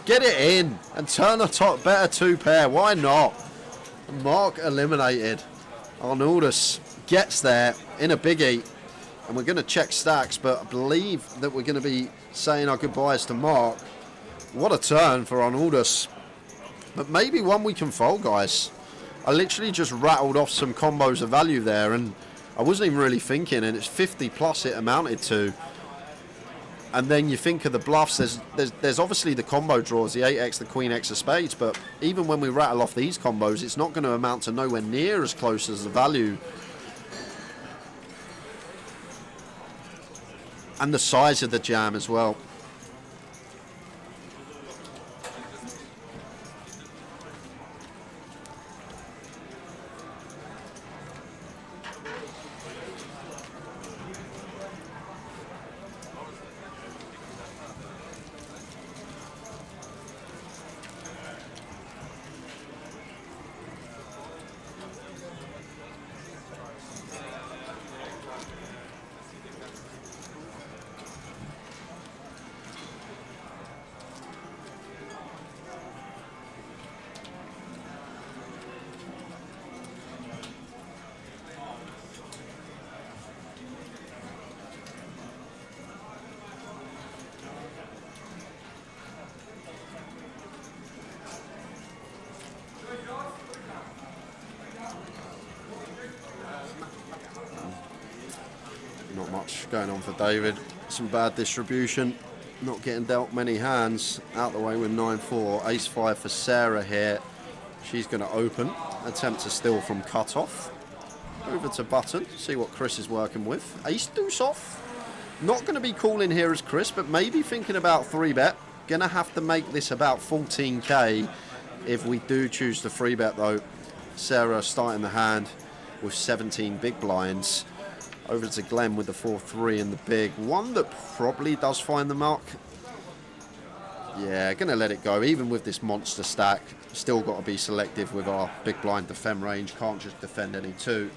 Get it in and turn a top better 2 pair. Why not? Mark eliminated. Arnoldus gets there in a biggie, and we're going to check stacks, but I believe that we're going to be saying our goodbyes to Mark. What a turn for Arnoldus. But maybe one we can fold, guys. I literally just rattled off some combos of value there, and I wasn't even really thinking, and it's 50 plus it amounted to. And then you think of the bluffs, there's obviously the combo draws, the 8x, the Queen X of spades, but even when we rattle off these combos, it's not going to amount to nowhere near as close as the value. And the size of the jam as well. Not much going on for David. Some bad distribution. Not getting dealt many hands. Out the way with 9-4. Ace-5 for Sarah here. She's going to open. Attempt to steal from cutoff. Over to button. See what Chris is working with. Ace-deuce off. Not going to be calling here as Chris, but maybe thinking about 3-bet. Going to have to make this about 14k if we do choose to 3-bet though. Sarah starting the hand with 17 big blinds. Over to Glenn with the 4-3 and the big. One that probably does find the mark. Yeah, going to let it go. Even with this monster stack, still got to be selective with our big blind defend range. Can't just defend any 2.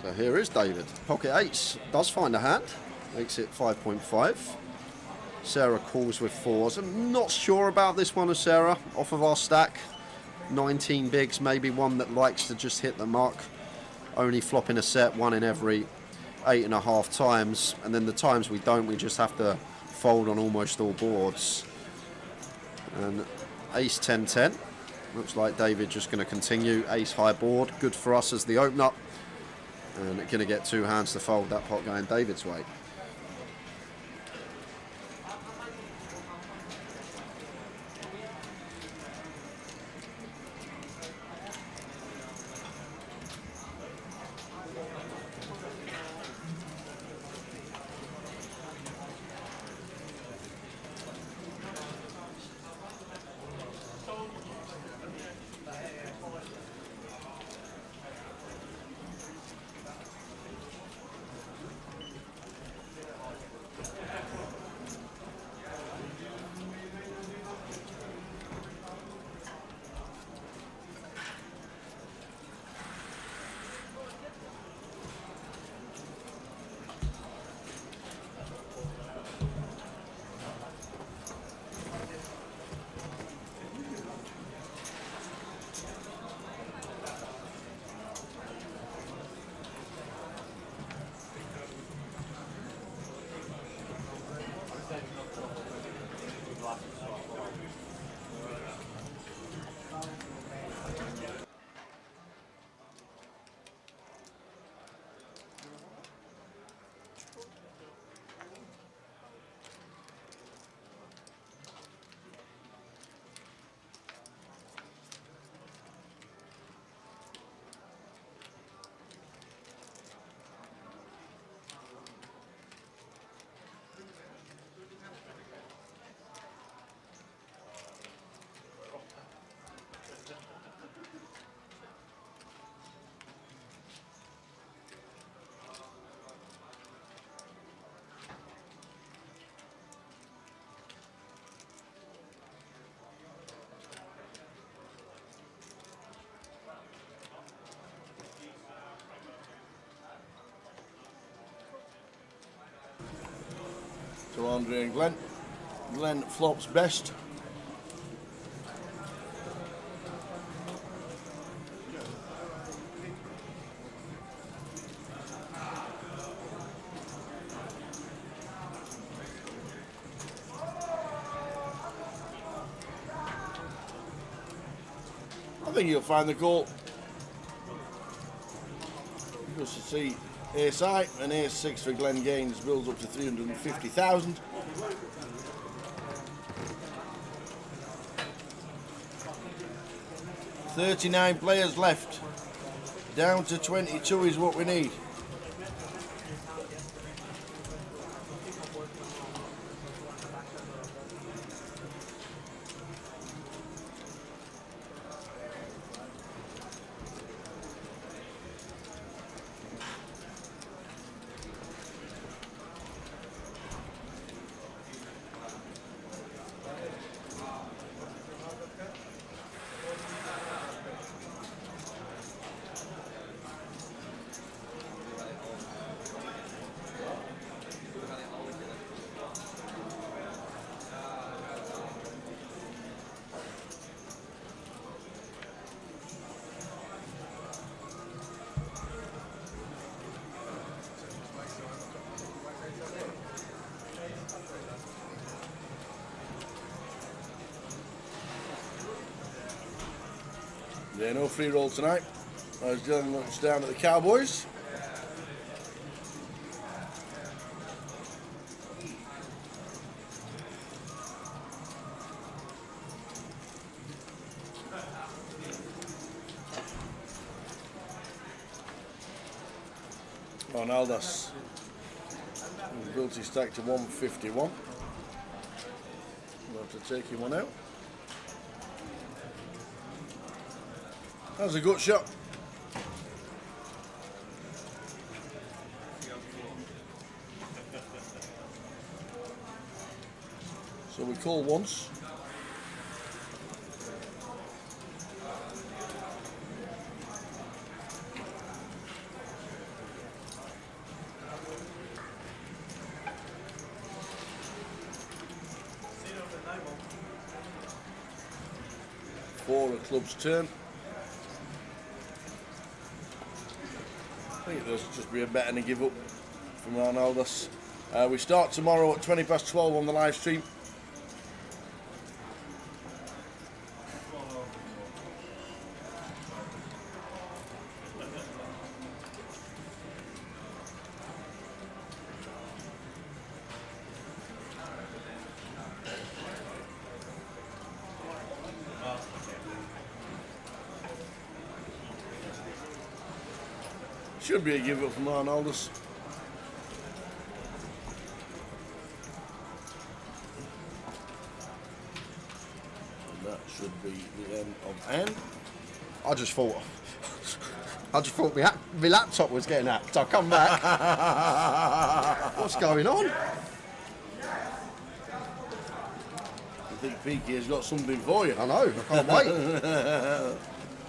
So here is David. Pocket ace does find a hand, makes it 5.5. Sarah calls with 4s. I'm not sure about this one of Sarah, off of our stack. 19 bigs, maybe one that likes to just hit the mark. Only flopping a set, one in every 8.5 times. And then the times we don't, we just have to fold on almost all boards. And ace 10-10. Looks like David just going to continue. Ace high board, good for us as the opener. And going to get 2 hands to fold, that pot going David's way. To Andre and Glenn. Glenn flops best. I think you'll find the goal. Just to see ace high and ace 6 for Glenn Gaines builds up to 350,000. "39 players left. Down to 22 is what we need." Yeah, no free roll tonight. As Dylan looks down at the Cowboys. Ronaldo's built his stack to 151. We'll have to take him one out. That was a good shot. So we call once. 4, a club's turn. I think there's just be a bet and a give up from Arnaldus. We start tomorrow at 12:20 on the live stream. Should be a give up from Arnaldus. And that should be the end of end. I just thought my laptop was getting hacked. I come back. What's going on? I think Peaky has got something for you. I know. I can't wait.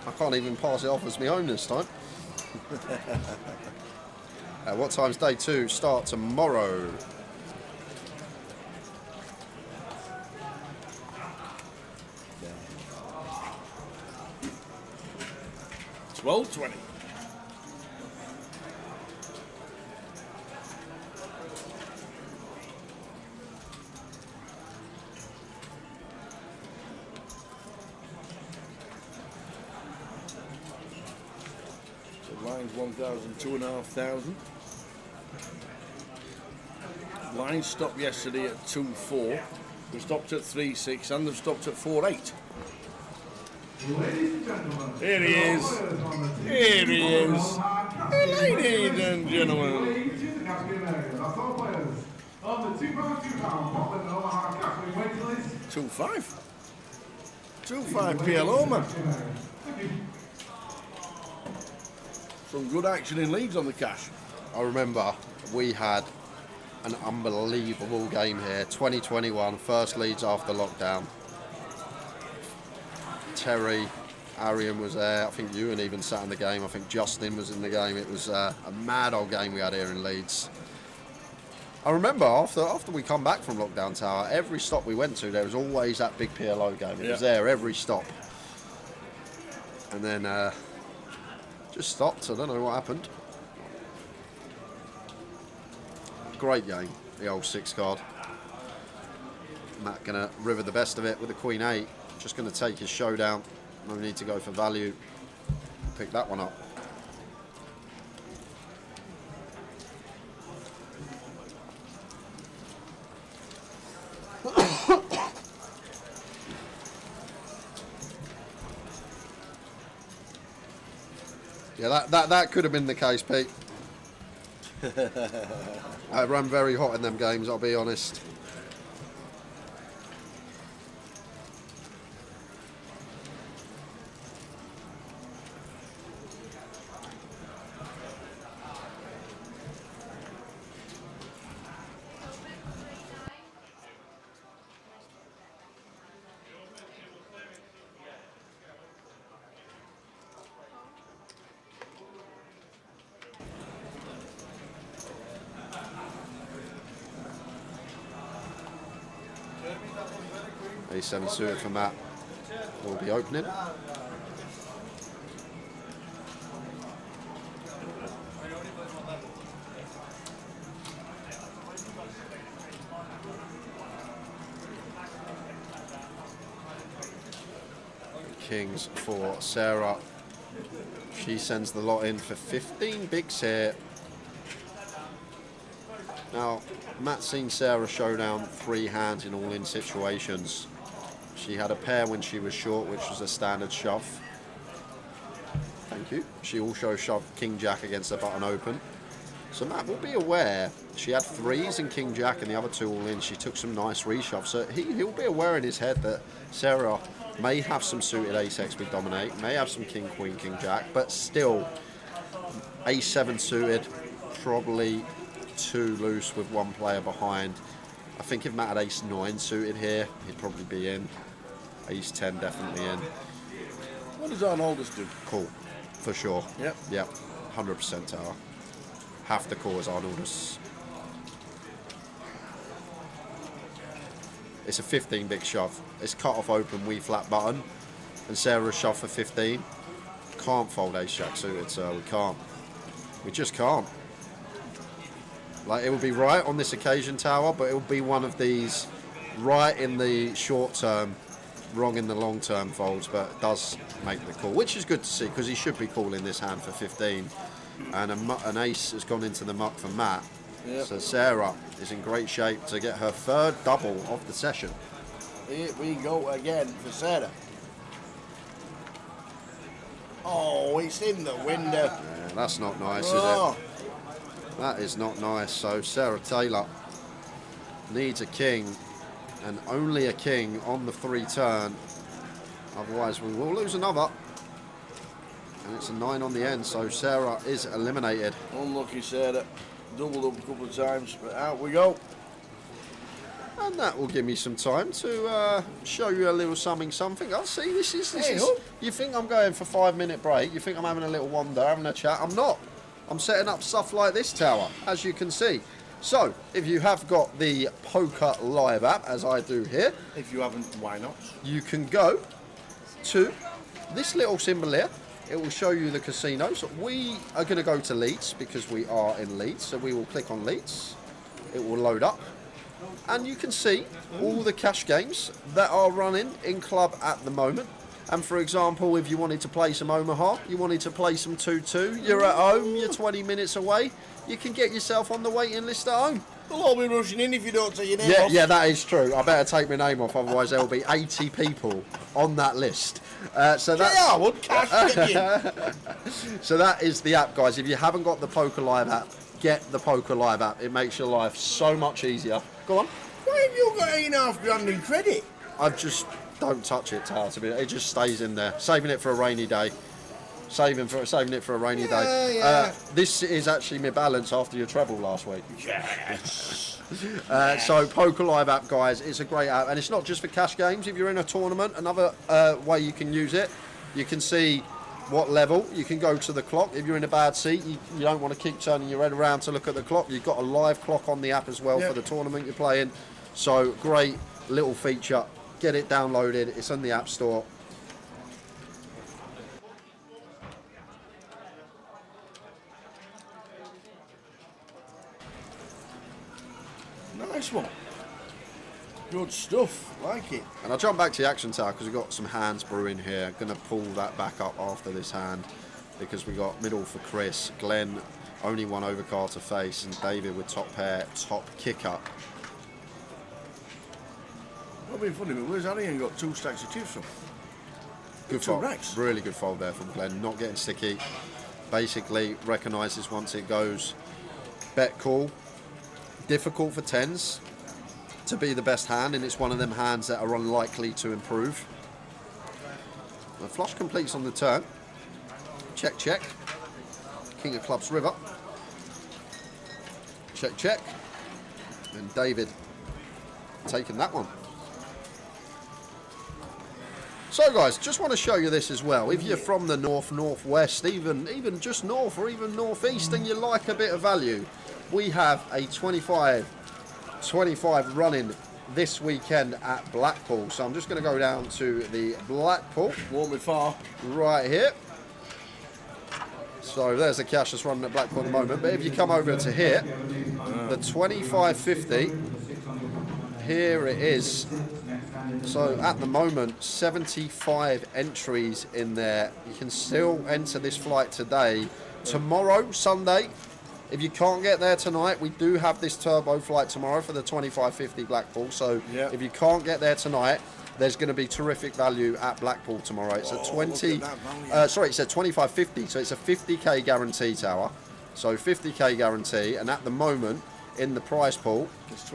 I can't even pass it off as my own this time. What time's day 2? Start tomorrow. Yeah. 12:20. Lines 1,000, 2,500. Lines stopped yesterday at 2.4. We stopped at 3.6 and they've stopped at 4.8. Here he is. Here he is. Ladies and gentlemen. 2.5. 2.5 PLO, man. Some good action in Leeds on the cash. I remember we had an unbelievable game here. 2021, first Leeds after lockdown. Terry, Arian was there. I think Ewan even sat in the game. I think Justin was in the game. It was a mad old game we had here in Leeds. I remember after we come back from Lockdown Tower, every stop we went to, there was always that big PLO game. It was there every stop. And then just stopped. I don't know what happened. Great game, the old 6 card. Matt gonna river the best of it with the Queen 8. Just gonna take his showdown. No need to go for value. Pick that one up. Yeah, that could have been the case, Pete. I ran very hot in them games, I'll be honest. A7 suited for Matt will be opening. Kings for Sarah. She sends the lot in for 15 bigs here. Now, Matt's seen Sarah show down 3 hands in all-in situations. She had a pair when she was short, which was a standard shove. Thank you. She also shoved King Jack against the button open. So Matt will be aware. She had 3s in King Jack and the other 2 all in. She took some nice reshoves. So he'll be aware in his head that Sarah may have some suited ace-x with dominate, may have some King Queen, King Jack, but still A7 suited, probably too loose with one player behind. I think if Matt had ace-9 suited here, he'd probably be in. Ace-10 definitely in. What does Arnaldus do? Call, for sure. Yep. Yep, 100% tower. Have to call as Arnaldus. It's a 15 big shove. It's cut off open, we flat button. and Sarah shoved for 15. Can't fold ace jack suited, so we can't. We just can't. Like, it would be right on this occasion, Tower, but it would be one of these right in the short term, wrong in the long term folds, but it does make the call, which is good to see because he should be calling this hand for 15. And an ace has gone into the muck for Matt. Yep. So Sarah is in great shape to get her third double of the session. Here we go again for Sarah. Oh, it's in the window. Yeah, that's not nice, Oh. is it? That is not nice. So Sarah Taylor needs a king, and only a king on the 3 turn. Otherwise, we will lose another. And it's a 9 on the end, so Sarah is eliminated. Unlucky Sarah. Doubled up a couple of times, but out we go. And that will give me some time to show you a little something. I'll see, this is. You think I'm going for 5-minute break? You think I'm having a little wander, having a chat? I'm not. I'm setting up stuff like this, Tower, as you can see. So, if you have got the Poker Live app, as I do here. If you haven't, why not? You can go to this little symbol here. It will show you the casinos. We are going to go to Leeds because we are in Leeds. So we will click on Leeds. It will load up. And you can see all the cash games that are running in club at the moment. And for example, if you wanted to play some Omaha, you wanted to play some 2-2, you're at home, you're 20 minutes away, you can get yourself on the waiting list at home. They'll all be rushing in if you don't take your name off. Yeah, that is true. I better take my name off, otherwise there will be 80 people on that list. So that is the app, guys. If you haven't got the Poker Live app, get the Poker Live app. It makes your life so much easier. Go on. Why have you got £8.5 grand in credit? I've just don't touch it, Tal. It just stays in there. Saving it for a rainy day. Saving it for a rainy day. Yeah. This is actually my balance after your treble last week. Yes. So Poker Live app, guys, it's a great app, and it's not just for cash games. If you're in a tournament, another way you can use it, you can see what level. You can go to the clock. If you're in a bad seat, you don't want to keep turning your head around to look at the clock. You've got a live clock on the app as well for the tournament you're playing. So great little feature. Get it downloaded. It's on the App Store. Nice one. Good stuff. Like it. And I'll jump back to the action tower because we've got some hands brewing here. Going to pull that back up after this hand because we got middle for Chris. Glenn, only one overcard to face, and David with top pair, top kicker. That'd be funny, but where's Harry and got 2 stacks of chips from? Good Two fold. racks. Really good fold there from Glenn. Not getting sticky. Basically recognises once it goes bet call. Difficult for 10s to be the best hand, and it's one of them hands that are unlikely to improve. The flush completes on the turn. Check, check. King of clubs river. Check, check. And David taking that one. So guys, just want to show you this as well. If you're from the north, northwest, even just north or even northeast, and you like a bit of value, we have a 25 running this weekend at Blackpool. So I'm just going to go down to the Blackpool. Won't be far. Right here. So there's the cash that's running at Blackpool at the moment. But if you come over to here, the 25.50, here it is. So at the moment, 75 entries in there. You can still enter this flight today. Tomorrow, Sunday, if you can't get there tonight, we do have this turbo flight tomorrow for the 25.50 Blackpool. So if you can't get there tonight, there's going to be terrific value at Blackpool tomorrow. It's a it's a 25.50, so it's a 50k guarantee, Tower. So 50k guarantee, and at the moment in the prize pool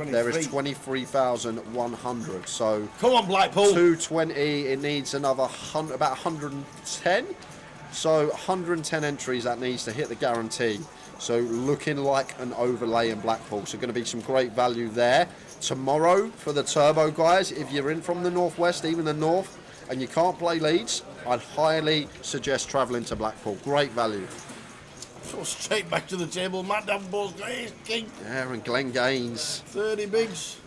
there is 23,100. So come on, Blackpool. 220. It needs another about 110. So 110 entries that needs to hit the guarantee. So looking like an overlay in Blackpool. So going to be some great value there. Tomorrow for the turbo, guys, if you're in from the northwest, even the north, and you can't play Leeds, I'd highly suggest travelling to Blackpool. Great value. So straight back to the table, Matt Davenport's King. Yeah, and Glenn Gaines. 30 bigs.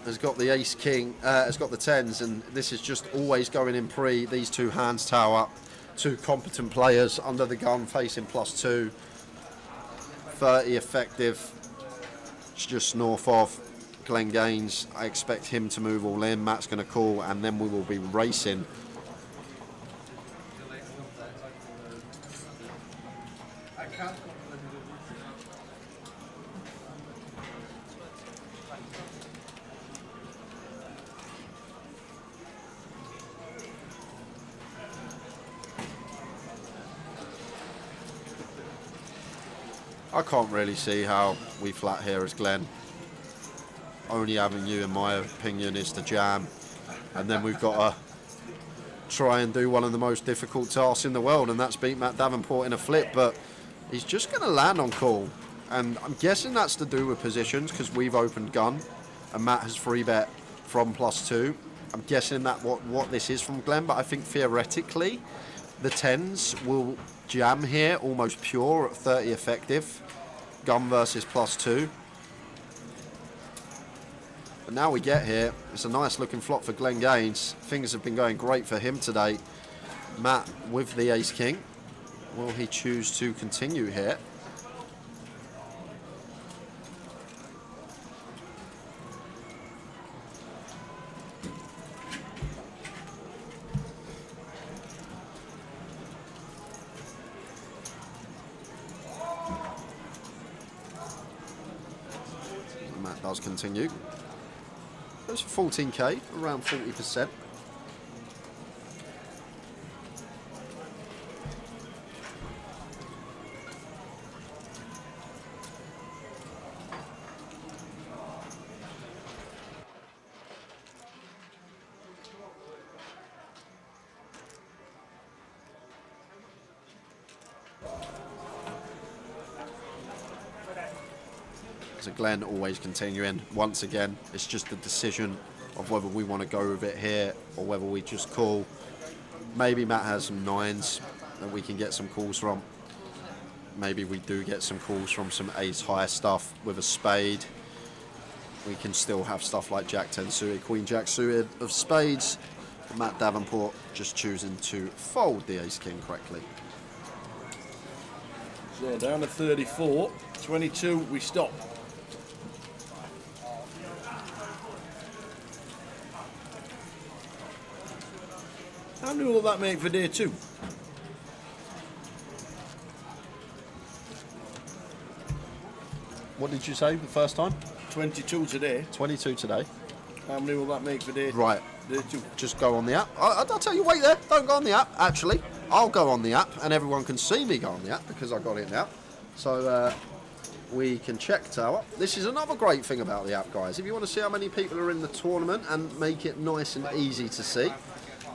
has got the ace king, has got the tens, and this is just always going in pre. These two hands tower, two competent players under the gun facing +2. 30 effective. It's just north of Glenn Gaines. I expect him to move all in. Matt's going to call, and then we will be racing. I can't really see how we flat here as Glenn. Only avenue, in my opinion, is to jam. And then we've got to try and do one of the most difficult tasks in the world, and that's beat Matt Davenport in a flip. But he's just going to land on call. And I'm guessing that's to do with positions, because we've opened gun, and Matt has free bet from +2. I'm guessing that what this is from Glenn, but I think theoretically the tens will jam here, almost pure at 30 effective. Gun versus +2. But now we get here, it's a nice looking flop for Glenn Gaines. Things have been going great for him today. Matt with the ace king. Will he choose to continue here? Matt does continue. Goes for 14k, around 40%. So Glenn always continuing. Once again, it's just a decision of whether we want to go with it here or whether we just call. Maybe Matt has some nines that we can get some calls from. Maybe we do get some calls from some ace high stuff with a spade. We can still have stuff like Jack 10 suited, Queen Jack suited of spades. Matt Davenport just choosing to fold the ace king correctly. So down to 34, 22, we stop. How many will that make for day 2? What did you say the first time? 22 today. 22 today. How many will that make for day 2? Right. Day 2. Just go on the app. I'll tell you, wait there. Don't go on the app, actually. I'll go on the app, and everyone can see me go on the app because I got it now. So we can check Tower. This is another great thing about the app, guys. If you want to see how many people are in the tournament and make it nice and easy to see,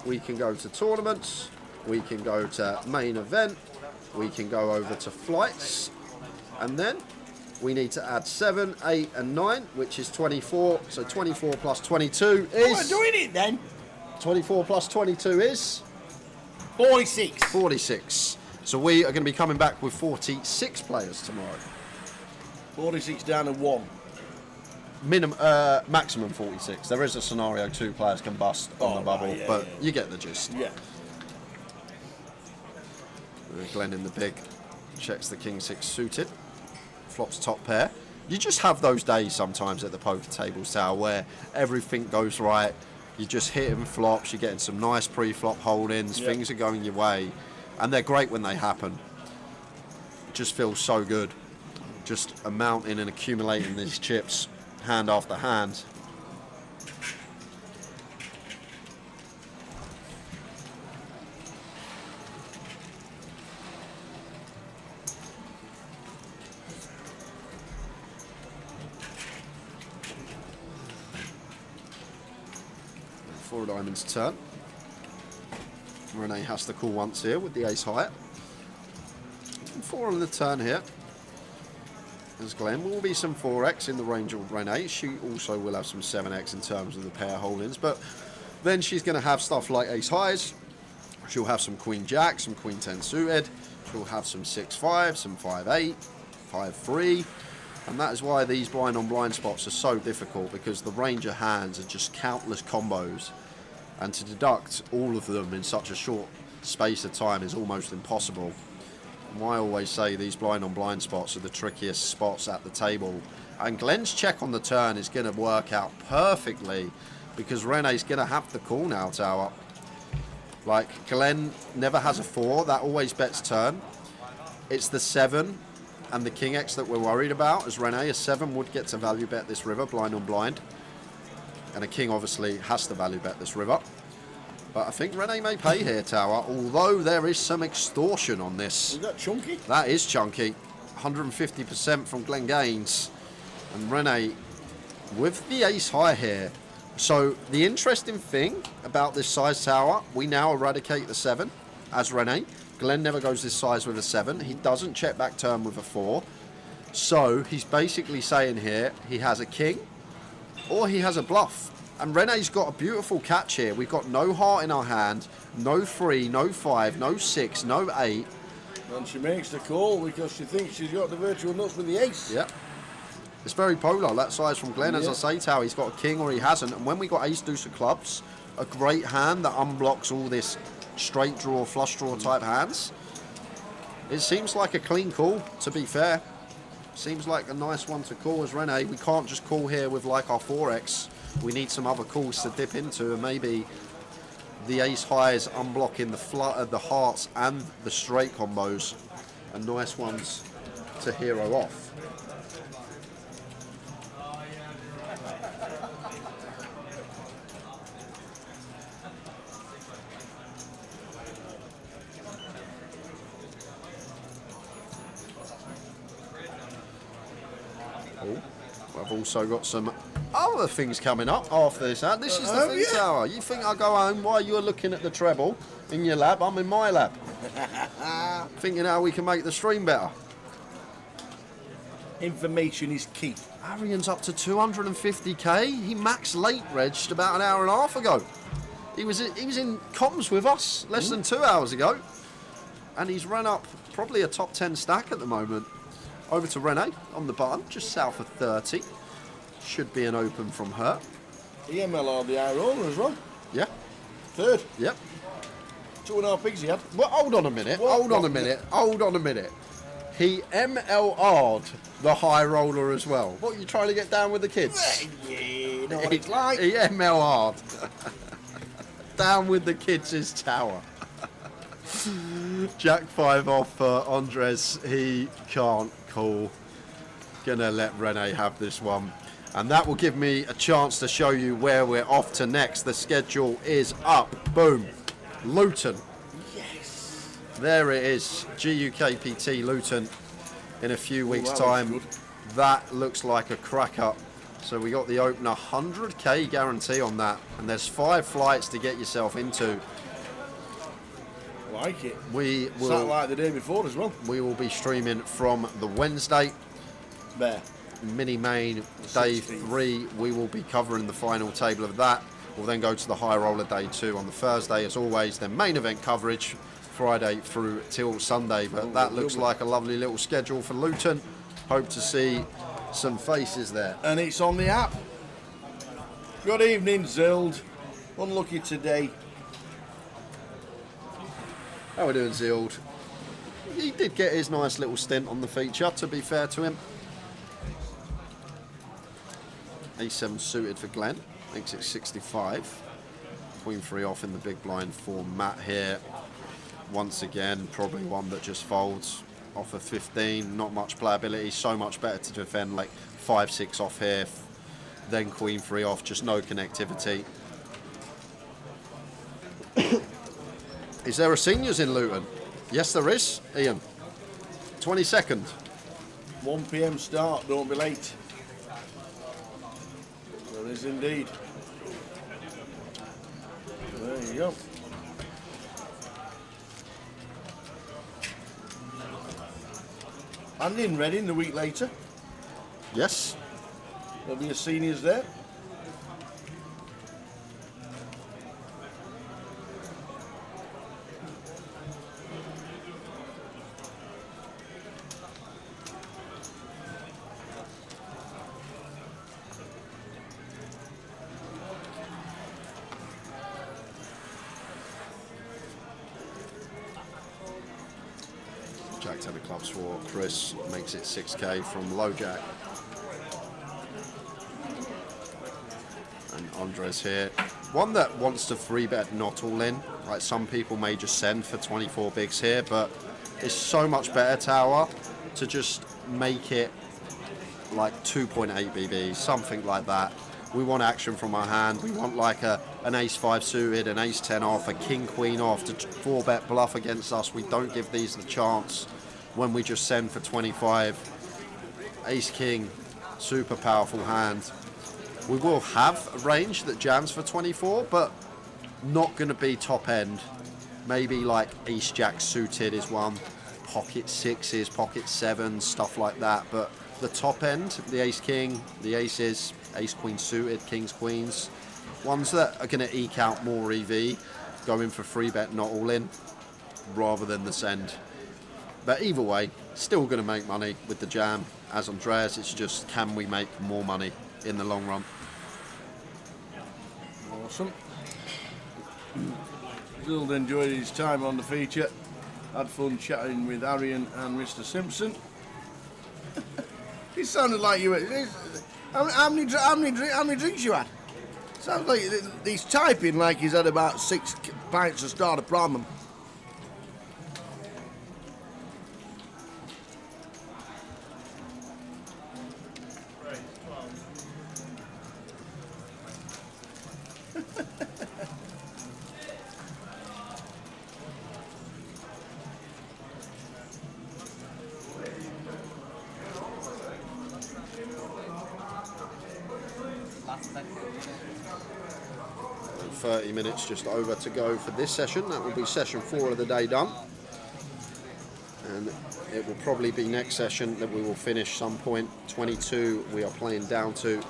we can go to tournaments, we can go to main event, we can go over to flights, and then we need to add 7, 8 and 9, which is 24. So 24 plus 22 is... We're doing it then. 24 plus 22 is... 46. 46. So we are going to be coming back with 46 players tomorrow. 46 down to 1. Maximum 46. There is a scenario 2 players can bust on the bubble, right, but yeah. you get the gist. Yeah. Glenn in the big, checks the king 6 suited, flops top pair. You just have those days sometimes at the poker tables, Tower, where everything goes right. You're just hitting flops, you're getting some nice pre-flop holdings, things are going your way, and they're great when they happen. It just feels so good. Just amounting and accumulating these chips, hand after hand. Four diamonds turn. Renee has to call once here with the ace high. 4 on the turn here. As Glenn will be some 4x in the range of Renee. She also will have some 7x in terms of the pair holdings, but then she's going to have stuff like ace highs. She'll have some queen jack, some queen 10 suited. She'll have some 6-5, some 5-8, 5-3. And that is why these blind on blind spots are so difficult, because the range of hands are just countless combos, and to deduct all of them in such a short space of time is almost impossible. And I always say these blind on blind spots are the trickiest spots at the table. And Glenn's check on the turn is going to work out perfectly, because Rene's going to have the call now, Tower. Like, Glenn never has a 4, that always bets turn. It's the 7 and the King X that we're worried about, as Rene, a 7 would get to value bet this river, blind on blind. And a King obviously has to value bet this river. But I think Rene may pay here, Tower, although there is some extortion on this. Is that chunky? That is chunky. 150% from Glenn Gaines. And Rene with the ace high here. So the interesting thing about this size, Tower, we now eradicate the 7 as Rene. Glenn never goes this size with a 7. He doesn't check back turn with a 4. So he's basically saying here he has a king or he has a bluff. And Rene's got a beautiful catch here. We've got no heart in our hand, no 3, no 5, no 6, no 8. And she makes the call because she thinks she's got the virtual nuts with the ace. Yep. It's very polar, that size from Glenn. As I say, Tower, he's got a king or he hasn't. And when we got ace deuce of clubs, a great hand that unblocks all this straight draw, flush draw type hands, it seems like a clean call, to be fair. Seems like a nice one to call as Rene. We can't just call here with like our 4x. We need some other calls to dip into, and maybe the ace highs unblocking the hearts and the straight combos are nice ones to hero off. I've also got some other things coming up after this. This is the thing, Tower. You think I go home while you're looking at the treble in your lab? I'm in my lab. Thinking how we can make the stream better. Information is key. Arian's up to 250k. He max late regged about an hour and a half ago. He was in comms with us less than 2 hours ago. And he's run up probably a top 10 stack at the moment. Over to Rene on the button, just south of 30. Should be an open from her. The MLR, the high roller as well. Yeah. Third. Yep. 2.5 pigs he had. Well, hold on a minute. Hold on a minute. He MLR'd the high roller as well. What, you trying to get down with the kids? Yeah, you know what it's like. He MLR'd. Down with the kids is Tower. Jack 5 off for Andres. He can't call. Gonna let Rene have this one. And that will give me a chance to show you where we're off to next. The schedule is up. Boom. Luton. Yes. There it is. GUKPT Luton in a few weeks' time. That looks like a cracker. So we got the opener 100k guarantee on that. And there's 5 flights to get yourself into. Like it. We will. Satellite the day before as well. We will be streaming from the Wednesday. There. Mini main day 3. We will be covering the final table of that. We'll then go to the high roller day 2 on the Thursday as always. Then main event coverage Friday through till Sunday. But that looks like a lovely little schedule for Luton. Hope to see some faces there. And it's on the app. Good evening, Zild. Unlucky today. How are we doing, Zild? He did get his nice little stint on the feature, to be fair to him. A7 suited for Glenn, makes it 65. Queen 3 off in the big blind for Matt here. Once again, probably one that just folds off of 15. Not much playability, so much better to defend, like 5-6 off here. Then Queen 3 off, just no connectivity. Is there a seniors in Luton? Yes, there is, Ian. 22nd. 1 p.m. start, don't be late. There is indeed. There you go. And in Reading the week later. Yes. There'll be a seniors there. 10 of clubs for Chris, makes it 6k from low jack. And Andres here, one that wants to 3-bet not all in. Like, some people may just send for 24 bigs here, but it's so much better, Tower, to just make it like 2.8 BB, something like that. We want action from our hand. We want like an ace-5 suited, an ace-10 off, a king-queen off to 4-bet bluff against us. We don't give these the chance when we just send for 25. Ace-king, super powerful hand. We will have a range that jams for 24, but not going to be top end. Maybe like ace-jack suited is one, pocket sixes, pocket sevens, stuff like that. But the top end, the ace-king, the aces, ace-queen suited, kings, queens, ones that are going to eke out more EV, going for 3-bet not all in, rather than the send. But either way, still going to make money with the jam. As Andreas, it's just, can we make more money in the long run? Awesome. Still enjoyed his time on the feature. Had fun chatting with Arian and Mr. Simpson. It sounded like you were... How many drinks you had? Sounds like he's typing like he's had about 6 pints of starter Brahman. And 30 minutes just over to go for this session. That will be session 4 of the day done. And it will probably be next session that we will finish some point. 22 we are playing down to.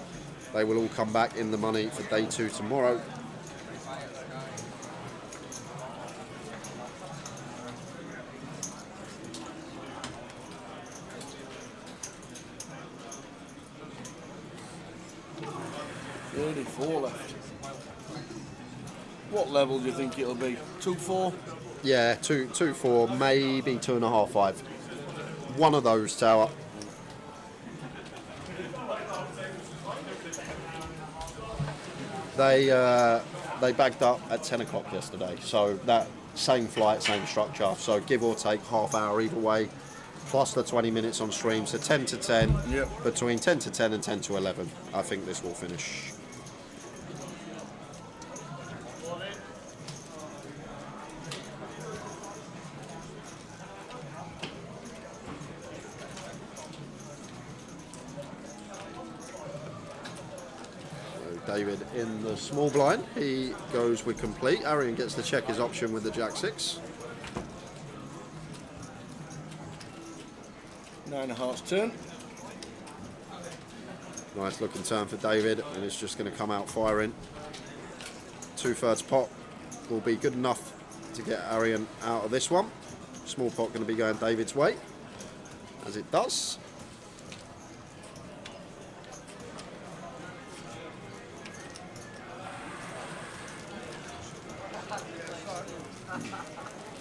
They will all come back in the money for day 2 tomorrow. Left. What level do you think it'll be? 2-4? Yeah, 2-4, maybe 2.5-5. One of those, Tower. They bagged up at 10 o'clock yesterday, so that same flight, same structure. So give or take half hour either way, plus the 20 minutes on stream. So 10 to 10, yep. Between 10 to 10 and 10 to 11. I think this will finish. David in the small blind, he goes with complete. Arian gets to check his option with the Jack-6. 9 of hearts turn. Nice looking turn for David, and it's just going to come out firing. 2/3 pot will be good enough to get Arian out of this one. Small pot going to be going David's way, as it does.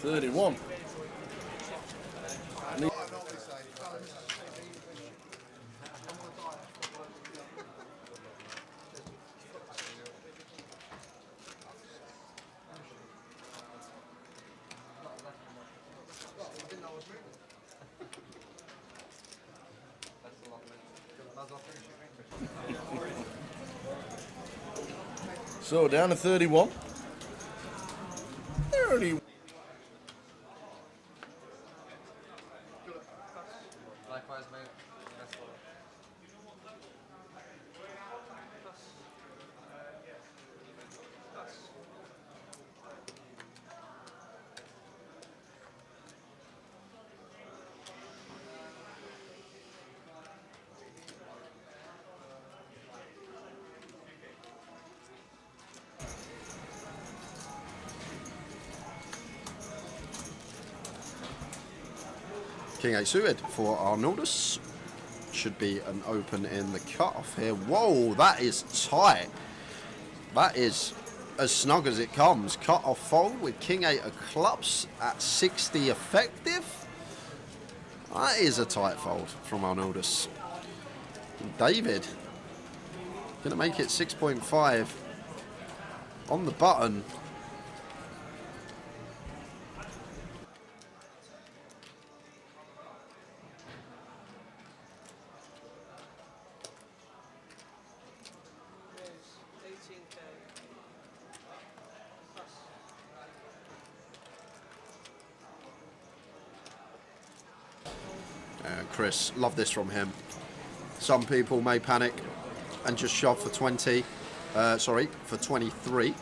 $31. So down to 31. 30. Likewise, mate. King 8 suited for Arnoldus. Should be an open in the cutoff here. Whoa, that is tight. That is as snug as it comes. Cutoff fold with King 8 of clubs at 60 effective. That is a tight fold from Arnoldus. David going to make it 6.5 on the button. Chris, love this from him. Some people may panic and just shove for 20, for 23.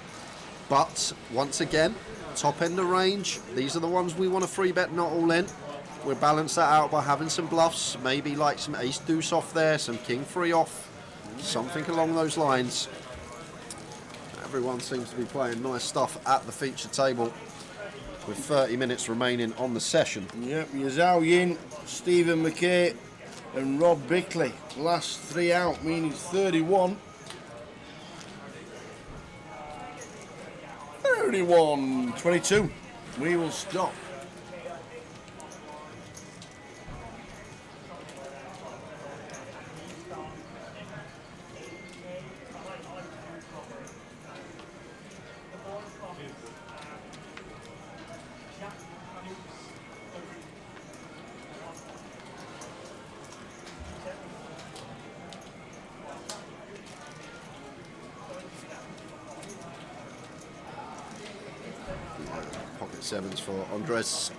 But once again, top end of range, these are the ones we want to free bet, not all in. We'll balance that out by having some bluffs, maybe like some ace deuce off there, some king three off, something along those lines. Everyone seems to be playing nice stuff at the feature table with 30 minutes remaining on the session. Yep, Zhao Yin, Stephen McKay and Rob Bickley. Last three out, meaning 31. 31, 22. We will stop. Sevens for Andres.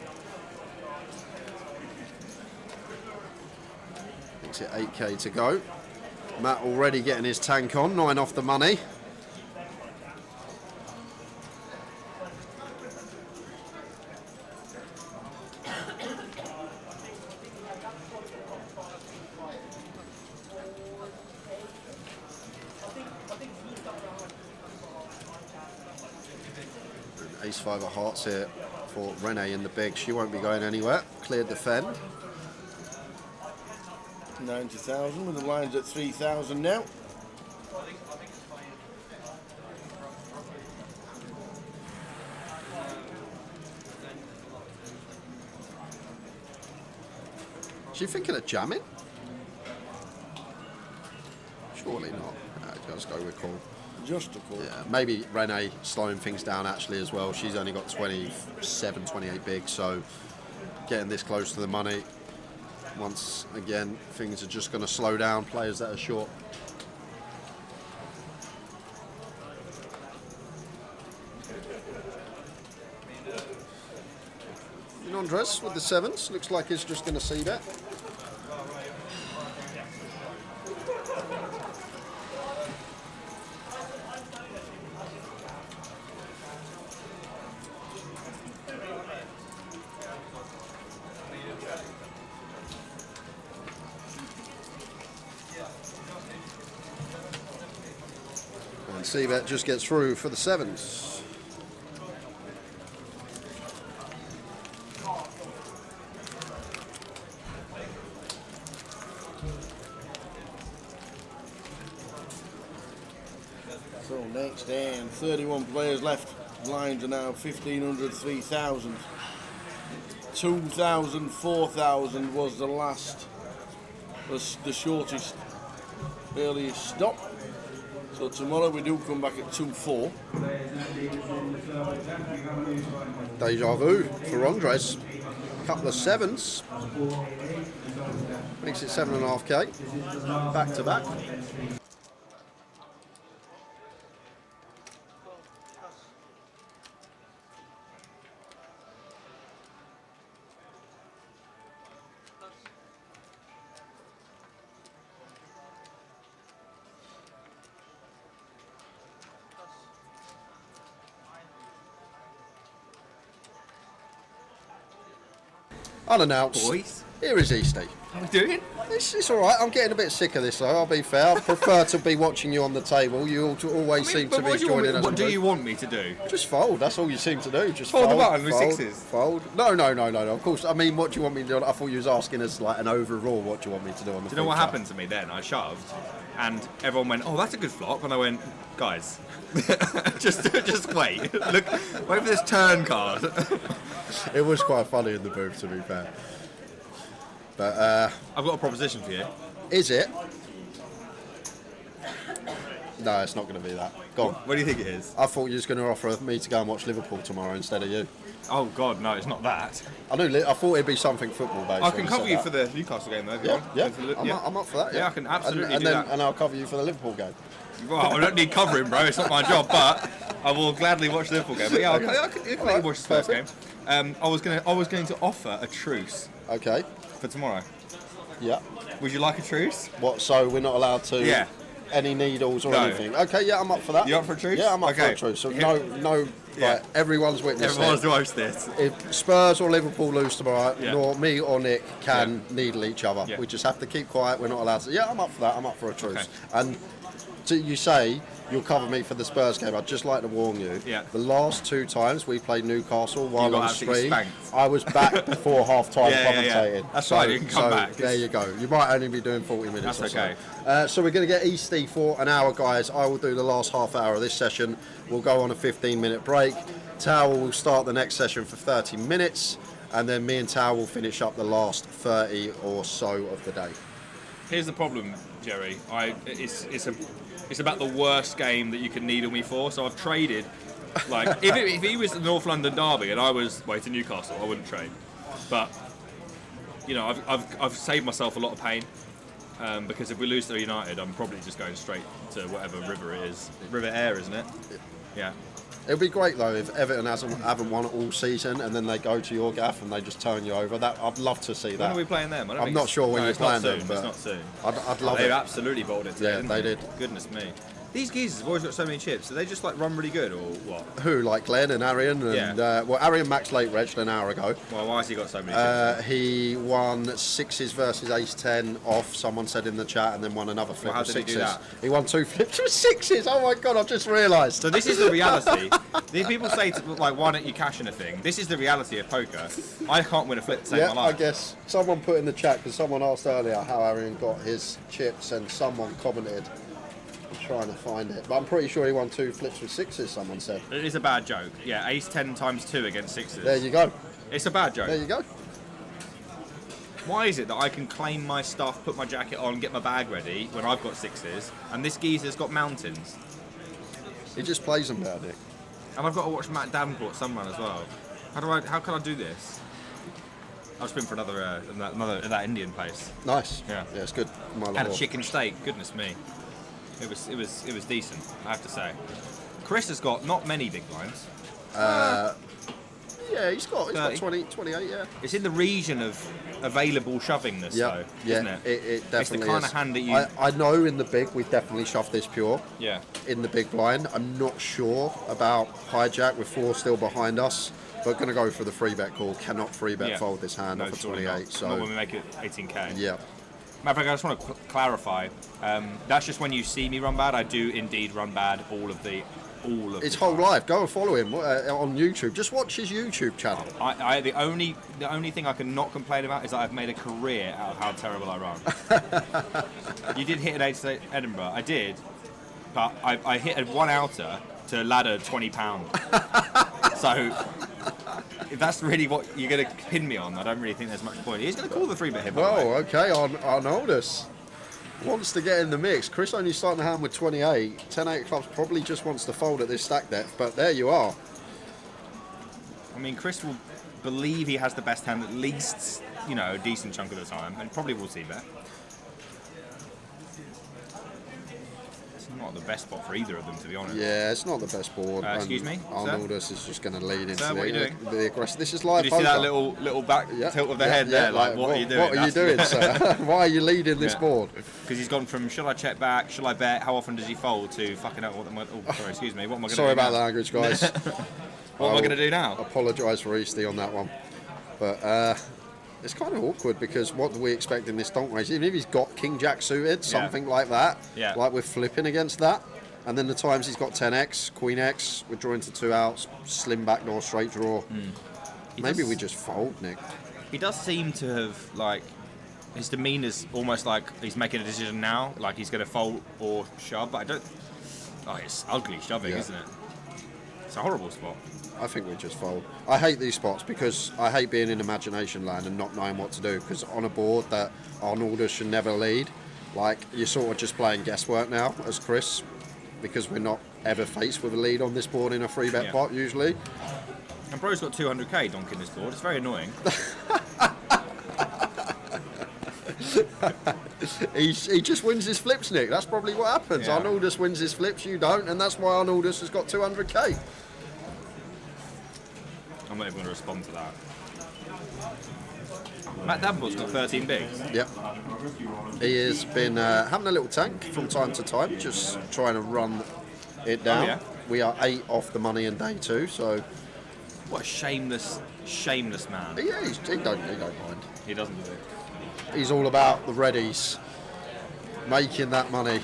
Makes it 8k to go. Matt already getting his tank on, 9 off the money. Ace 5 of hearts here for Renee in the big. She won't be going anywhere. Cleared the fen. 90,000 with the lines at 3,000 now. Is she thinking of jamming? Surely not. Just go with call. Just a call. Yeah, maybe Renee slowing things down actually as well. She's only got 27, 28 big, so getting this close to the money. Once again, things are just going to slow down, players that are short. Andres with the sevens, looks like he's just going to see that. And C-Bet just gets through for the sevens. So next hand, 31 players left. Lines are now 1,500, 3,000. 2,000, 4,000 was the last, the shortest, earliest stop. So tomorrow we do come back at 2-4. Deja vu for Andres. Couple of sevens. Makes it 7.5k. Back to back. Unannounced. Boys. Here is Easty. How are we doing? It's all right. I'm getting a bit sick of this, though. I'll be fair. I prefer to be watching you on the table. You always seem to be joining us. What do you want me to do? Just fold. That's all you seem to do. Just fold the button with fold, sixes. Fold. No. Of course. I mean, what do you want me to do? I thought you was asking us like an overall. What do you want me to do on the? Do you know what happened to me then? I shoved, and everyone went, "Oh, that's a good flop," and I went, "Guys, just wait. Look, wait for this turn card." It was quite funny in the booth, to be fair. But I've got a proposition for you. Is it? No, it's not going to be that. Go on. What do you think it is? I thought you was going to offer me to go and watch Liverpool tomorrow instead of you. Oh God, no, it's not that. I thought it'd be something football based. I can cover you for the Newcastle game though. If you want. Yeah. I'm up for that. Yeah, I can absolutely and do then, that. And I'll cover you for the Liverpool game. Well, I don't need covering, bro. It's not my job, but I will gladly watch the Liverpool game. But yeah, I can let you watch the Spurs game. I was going to offer a truce. Okay. For tomorrow. Yeah. Would you like a truce? What? So we're not allowed to? Yeah. Any needles or No. anything? Okay. Yeah, I'm up for that. You up for a truce? Yeah, I'm up for Okay. a truce. So no. Yeah. Right, everyone's witness. Everyone's watched this. If Spurs or Liverpool lose tomorrow, Yeah. nor me or Nick can needle each other. Yeah. We just have to keep quiet. We're not allowed to. Yeah, I'm up for that. I'm up for a truce. Okay. And you say you'll cover me for the Spurs game. I'd just like to warn you. Yeah. The last 2 times we played Newcastle while got on absolutely stream, spanked. I was back before half time Yeah. commentating. That's right. You can come back. There you go. You might only be doing 40 minutes. That's or okay. So we're going to get Easty for an hour, guys. I will do the last half hour of this session. We'll go on a 15-minute break. Tower will start the next session for 30 minutes, and then me and Tower will finish up the last 30 or so of the day. Here's the problem, Jerry. It's about the worst game that you can needle me for. So I've traded. Like if he was the North London derby and I was to Newcastle, I wouldn't trade. But you know, I've saved myself a lot of pain because if we lose to United, I'm probably just going straight to whatever river it is. River Air, isn't it? Yeah. It'd be great though if Everton haven't won it all season and then they go to your gaff and they just turn you over. That I'd love to see that. When are we playing them? I'm not sure when you're playing them, but it's not soon. I'd love it. They absolutely bowled it today. Yeah, didn't they did. Goodness me. These geezers have always got so many chips. Do they just like run really good or what? Who, like Glenn and Arian? And, well, Arian maxed late reg an hour ago. Well, why has he got so many chips? He won 6s versus ace-10 off, someone said in the chat, and then won another flip Well, how with did he 6s. do that? He won 2 flips with 6s. Oh my God, I've just realised. So this is the reality. These people say, why don't you cash in a thing? This is the reality of poker. I can't win a flip to save Yeah, my life. I guess someone put in the chat, because someone asked earlier how Arian got his chips, and someone commented. I'm trying to find it, but I'm pretty sure he won 2 flips with 6s, someone said. It is a bad joke. Yeah, ace 10 times 2 against 6s. There you go. It's a bad joke. There you go. Why is it that I can claim my stuff, put my jacket on, get my bag ready when I've got 6s, and this geezer's got mountains? He just plays them better, Nick. And I've got to watch Matt Davenport Sunrun as well. How can I do this? I'll spin for another that Indian place. Nice. Yeah. Yeah, it's good. Had a chicken steak. Goodness me. It was decent, I have to say. Chris has got not many big blinds. Yeah, he's got 20, 28, yeah. It's in the region of available shovingness, though, isn't it? It definitely It's the kind is. of hand that you... I know in the big we definitely shove this pure. Yeah. In the big blind. I'm not sure about hijack with 4 still behind us, but going to go for the free bet call. Cannot free bet fold this hand off of surely 28. not. So Not when we make it 18k. Yeah. Matter of fact, I just want to clarify. That's just when you see me run bad. I do indeed run bad all of the His whole life. Go and follow him on YouTube. Just watch his YouTube channel. The only thing I can not complain about is that I've made a career out of how terrible I run. You did hit an 8 to Edinburgh. I did, but I hit a 1 outer to ladder £20. So if that's really what you're going to pin me on, I don't really think there's much point. He's going to call the 3-bet hit. Well, okay, Arnoldus wants to get in the mix. Chris only starting the hand with 28. 10-8 clubs probably just wants to fold at this stack depth, but there you are. I mean, Chris will believe he has the best hand at least, a decent chunk of the time, and probably will see bet. It's not the best spot for either of them, to be honest. Yeah, it's not the best board. Excuse me, Arnoldus is just going to lead into what are you doing? the aggressive. This is live Did you see poker. that little back tilt of the head there? Like, what are you doing? What are you doing, sir? Why are you leading this board? Because he's gone from should I check back, should I bet, how often does he fold, to fucking hell, sorry, excuse me, what am I going to do Sorry about now? the language, guys. What am I going to do now? Apologise for Easty on that one. But it's kind of awkward because what do we expect in this donk race? Even if he's got King Jack suited, something like that, like we're flipping against that. And then the times he's got 10x, Queen X, we're drawing to 2 outs, slim backdoor, straight draw. Maybe we just fold, Nick. He does seem to have, his demeanour's almost like he's making a decision now, like he's going to fold or shove, but I don't... Oh, it's ugly shoving, isn't it? It's a horrible spot. I think we just fold. I hate these spots because I hate being in imagination land and not knowing what to do, because on a board that Arnoldus should never lead, like, you're sort of just playing guesswork now as Chris, because we're not ever faced with a lead on this board in a 3-bet pot usually. And Bro's got 200k donking this board. It's very annoying. He just wins his flips, Nick. That's probably what happens. Yeah. Arnoldus wins his flips, you don't, and that's why Arnoldus has got 200k. I'm not even going to respond to that. Matt Davenport's got 13 bigs. Yep. He has been having a little tank from time to time, just trying to run it down. Oh, yeah. We are 8 off the money in day 2, so... What a shameless man. Yeah, he don't mind. He doesn't do it. He's all about the readies, making that money.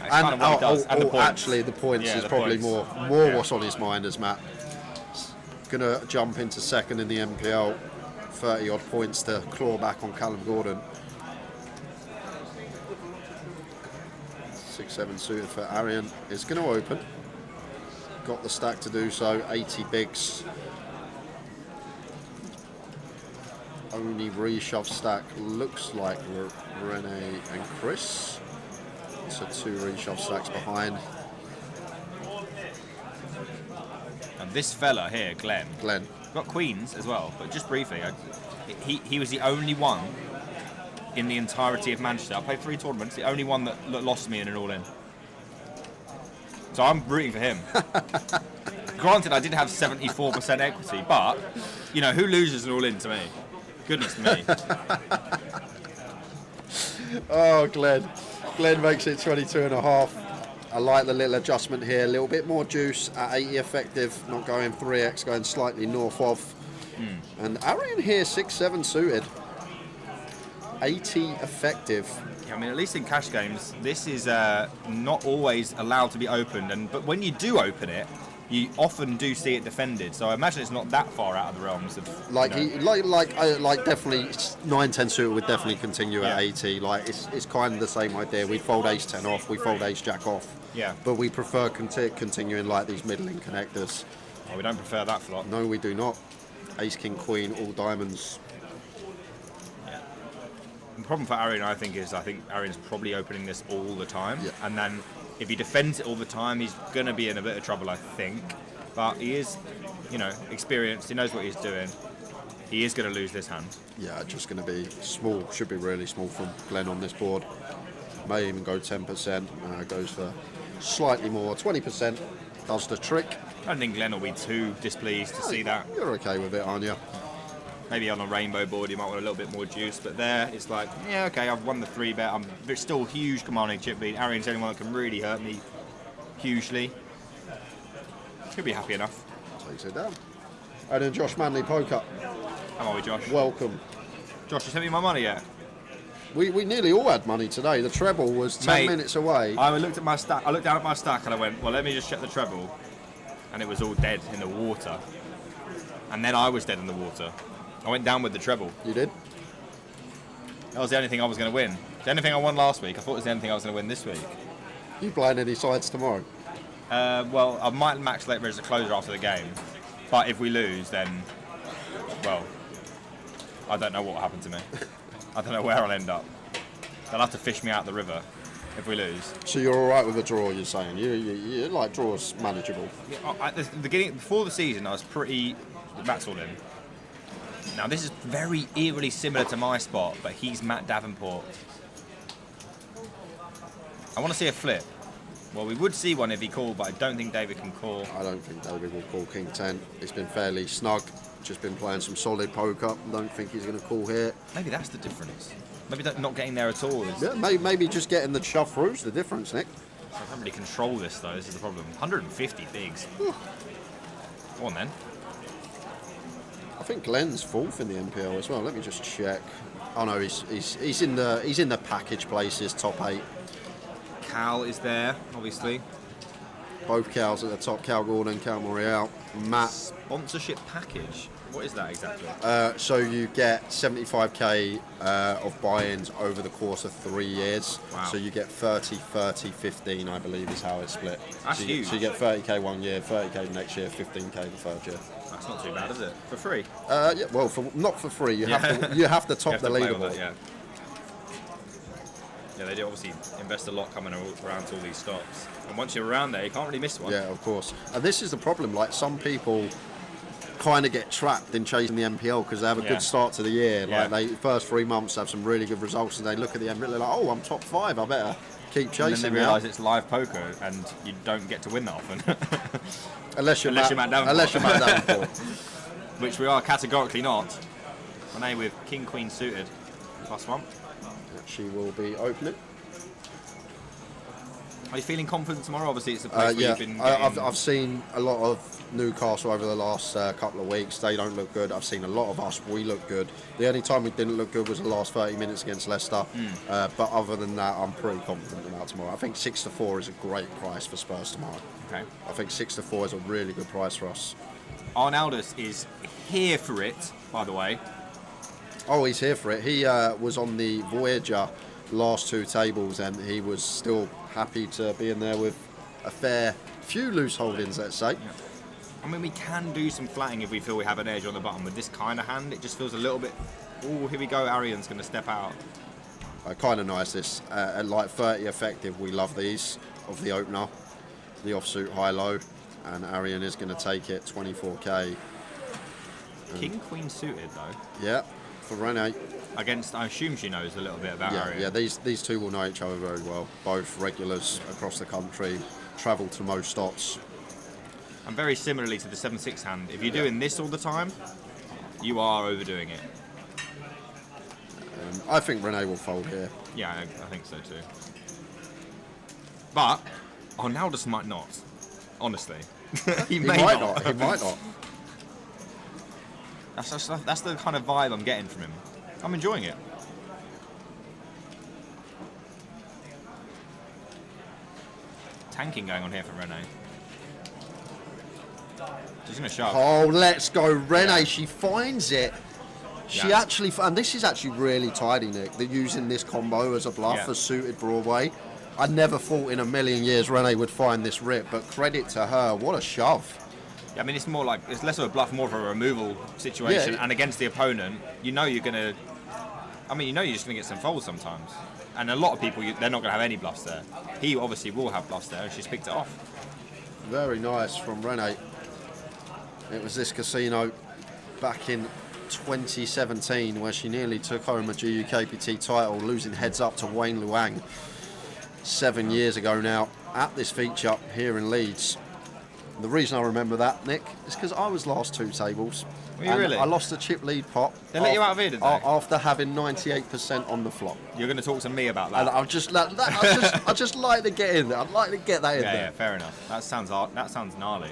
Kind of what he does, and the points. Actually, the points Yeah, is the probably points. more Yeah. what's on his mind as Matt. Gonna jump into second in the MPL, 30 odd points to claw back on Callum Gordon. 6-7 suited for Arian is going to open. Got the stack to do so, 80 bigs. Only reshove stack looks like Renee and Chris. So 2 reshove stacks behind. And this fella here, Glenn, Glenn, got queens as well, but just briefly, he was the only one in the entirety of Manchester. I played 3 tournaments, the only one that lost me in an all-in. So I'm rooting for him. Granted, I did have 74% equity, but, you know, who loses an all-in to me? Goodness me. Oh, Glenn. Glenn makes it 22.5. I like the little adjustment here. A little bit more juice at 80 effective, not going 3x, going slightly north of. And Arian here, 6-7 suited. 80 effective. Yeah, I mean, at least in cash games, this is not always allowed to be opened. But when you do open it, you often do see it defended. So I imagine it's not that far out of the realms of... Like, you know. like definitely 9-10 suited would definitely continue at 80. Like, it's kind of the same idea. We fold ace-10 off, we fold ace-jack off. Yeah. But we prefer continuing like these middling connectors. Oh, we don't prefer that flop. No, we do not. Ace, king, queen, all diamonds. The problem for Arian, I think Arian's probably opening this all the time. Yeah. And then if he defends it all the time, he's going to be in a bit of trouble, I think. But he is, you know, experienced. He knows what he's doing. He is going to lose this hand. Yeah, just going to be small. Should be really small from Glenn on this board. May even go 10%. Goes for slightly more. 20% does the trick. I don't think Glenn will be too displeased to see that. You're okay with it, aren't you? Maybe on a rainbow board you might want a little bit more juice, but there it's like, yeah, okay, I've won the 3-bet. There's still huge commanding chip lead. Arian's the only one that can really hurt me hugely. Could be happy enough. Takes it down. And then Josh Manley poker. How are we, Josh? Welcome. Josh, you sent me my money yet? We nearly all had money today. The treble was 10 minutes away. I looked at my stack. I looked down at my stack and I went, well, let me just check the treble, and it was all dead in the water. And then I was dead in the water. I went down with the treble. You did? That was the only thing I was going to win. The only thing I won last week, I thought it was the only thing I was going to win this week. You playing any sides tomorrow? Well, I might max Late Red as a closer after the game. But if we lose, then, well, I don't know what will happen to me. I don't know where I'll end up. They'll have to fish me out the river if we lose. So you're all right with the draw, you're saying? You like draws manageable? Yeah, at the beginning, before the season, I was pretty... Matt's all in. Now, this is very eerily similar to my spot, but he's Matt Davenport. I want to see a flip. Well, we would see one if he called, but I don't think David can call. I don't think David will call King 10. It's been fairly snug. Just been playing some solid poker. Don't think he's going to call here. Maybe that's the difference. Maybe not getting there at all. Yeah, maybe just getting the shove through's the difference, Nick. I can't really control this, though. This is the problem. 150 bigs. Go on, then. I think Glenn's 4th in the MPL as well. Let me just check. Oh no, he's in the package places, top 8. Cal is there, obviously. Both Cals at the top. Cal Gordon, Cal Morial, Matt. Sponsorship package. What is that exactly? So you get 75k of buy-ins over the course of 3 years. Wow. So you get 30, 30, 15, I believe is how it's split. That's so huge. So you get 30k 1 year, 30k next year, 15k the third year. That's not too bad, is it? For free? Yeah, well, not for free. You have to top the leaderboard. Yeah, they do obviously invest a lot coming around to all these stops. And once you're around there, you can't really miss one. Yeah, of course. And this is the problem. Like, some people kind of get trapped in chasing the MPL because they have a good start to the year. Yeah. Like, they first 3 months have some really good results, and they look at the MPL, they're like, oh, I'm top 5, I better keep chasing. And then they realise it's live poker, and you don't get to win that often. unless you're Matt Davenport. Which we are categorically not. Renee with King Queen suited, +1. She will be opening. Are you feeling confident tomorrow? Obviously, it's a place where you've been getting... I've seen a lot of Newcastle over the last couple of weeks. They don't look good. I've seen a lot of us. We look good. The only time we didn't look good was the last 30 minutes against Leicester. But other than that, I'm pretty confident about tomorrow. I think 6-4 is a great price for Spurs tomorrow. Okay. I think 6-4 is a really good price for us. Arnaldus is here for it, by the way. Oh, he's here for it. He was on the Voyager last 2 tables, and he was still happy to be in there with a fair few loose holdings, let's say. Yeah. I mean, we can do some flatting if we feel we have an edge on the button. With this kind of hand, it just feels a little bit... Oh, here we go. Arian's going to step out. Kind of nice, this. At like 30 effective, we love these, of the opener. The offsuit high-low. And Arian is going to take it, 24k. King Queen suited, though. Yeah, for Renee. Against, I assume she knows a little bit about Arian. Yeah, these two will know each other very well. Both regulars across the country, travel to most stops. And very similarly to the 7-6 hand, if you're doing this all the time, you are overdoing it. I think Renee will fold here. Yeah, I think so too. But Arnaldus might not. Honestly, he might not. He might not. That's the kind of vibe I'm getting from him. I'm enjoying it. Tanking going on here for Renee. She's going to shove. Oh, let's go, Renee. She finds it. She Yeah. actually, and this is actually really tidy, Nick. They're using this combo as a bluff for suited Broadway. I never thought in a million years Renee would find this rip, but credit to her. What a shove. Yeah, I mean, it's less of a bluff, more of a removal situation. Yeah. And against the opponent, you know you're going to... I mean, you know you're just going to get some folds sometimes. And a lot of people, they're not going to have any bluffs there. He obviously will have bluffs there, and she's picked it off. Very nice from Renee. It was this casino back in 2017 where she nearly took home a UKPL title, losing heads up to Wayne Luang 7 years ago now at this feature here in Leeds. The reason I remember that, Nick, is because I was last 2 tables. Were you really? I lost a chip lead pot. They let you out of here, didn't they? After having 98% on the flop. You're going to talk to me about that. And I just like to get in there. I'd like to get that in there. Yeah, fair enough. That sounds gnarly.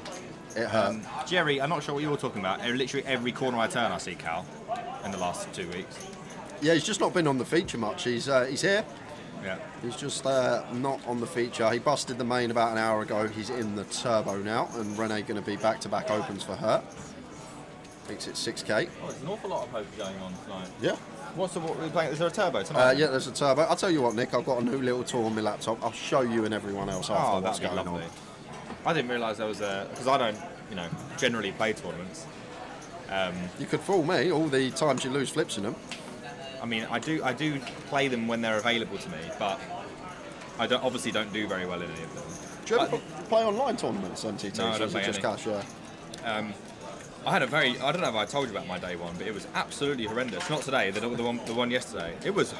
It hurt. Jerry, I'm not sure what you were talking about. Literally every corner I turn, I see Cal in the last 2 weeks. Yeah, he's just not been on the feature much. He's here. Yeah. He's just not on the feature. He busted the main about an hour ago. He's in the turbo now, and Renee going to be back-to-back opens for her. Thinks it's 6k. Oh, there's an awful lot of poker going on tonight. Yeah. What are we playing? Is there a turbo tonight? Yeah, there's a turbo. I'll tell you what, Nick, I've got a new little tool on my laptop. I'll show you and everyone else after what's going on. I didn't realise there was a... Because I don't, generally play tournaments. You could fool me all the times you lose flips in them. I mean, I do play them when they're available to me, but I obviously don't do very well in any of them. Do you ever play online tournaments, MTT? No, I don't play just any. cash, yeah. I had I don't know if I told you about my day one, but it was absolutely horrendous. Not today, the one yesterday. It was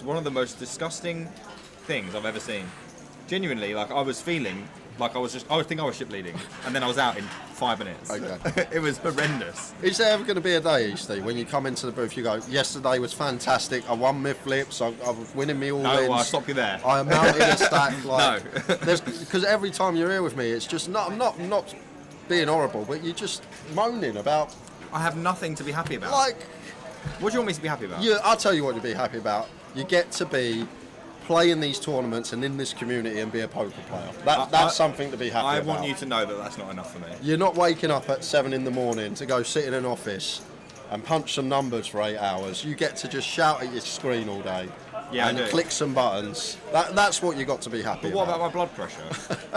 one of the most disgusting things I've ever seen. Genuinely, like I was feeling like I would think I was ship leading, and then I was out in 5 minutes. Okay. It was horrendous. Is there ever going to be a day, Steve, when you come into the booth, you go, yesterday was fantastic, I won my flips, I was winning me all No, wins. I'll stop you there. I mounted a stack. Like, No. Because every time you're here with me, it's just, I'm not being horrible, but you're just moaning about... I have nothing to be happy about. Like... What do you want me to be happy about? I'll tell you what to be happy about. You get to be play in these tournaments and in this community and be a poker player. That's something to be happy I about. want you to know that that's not enough for me. You're not waking up at 7 in the morning to go sit in an office and punch some numbers for 8 hours. You get to just shout at your screen all day and click some buttons. That's what you got to be happy But what about. about my blood pressure?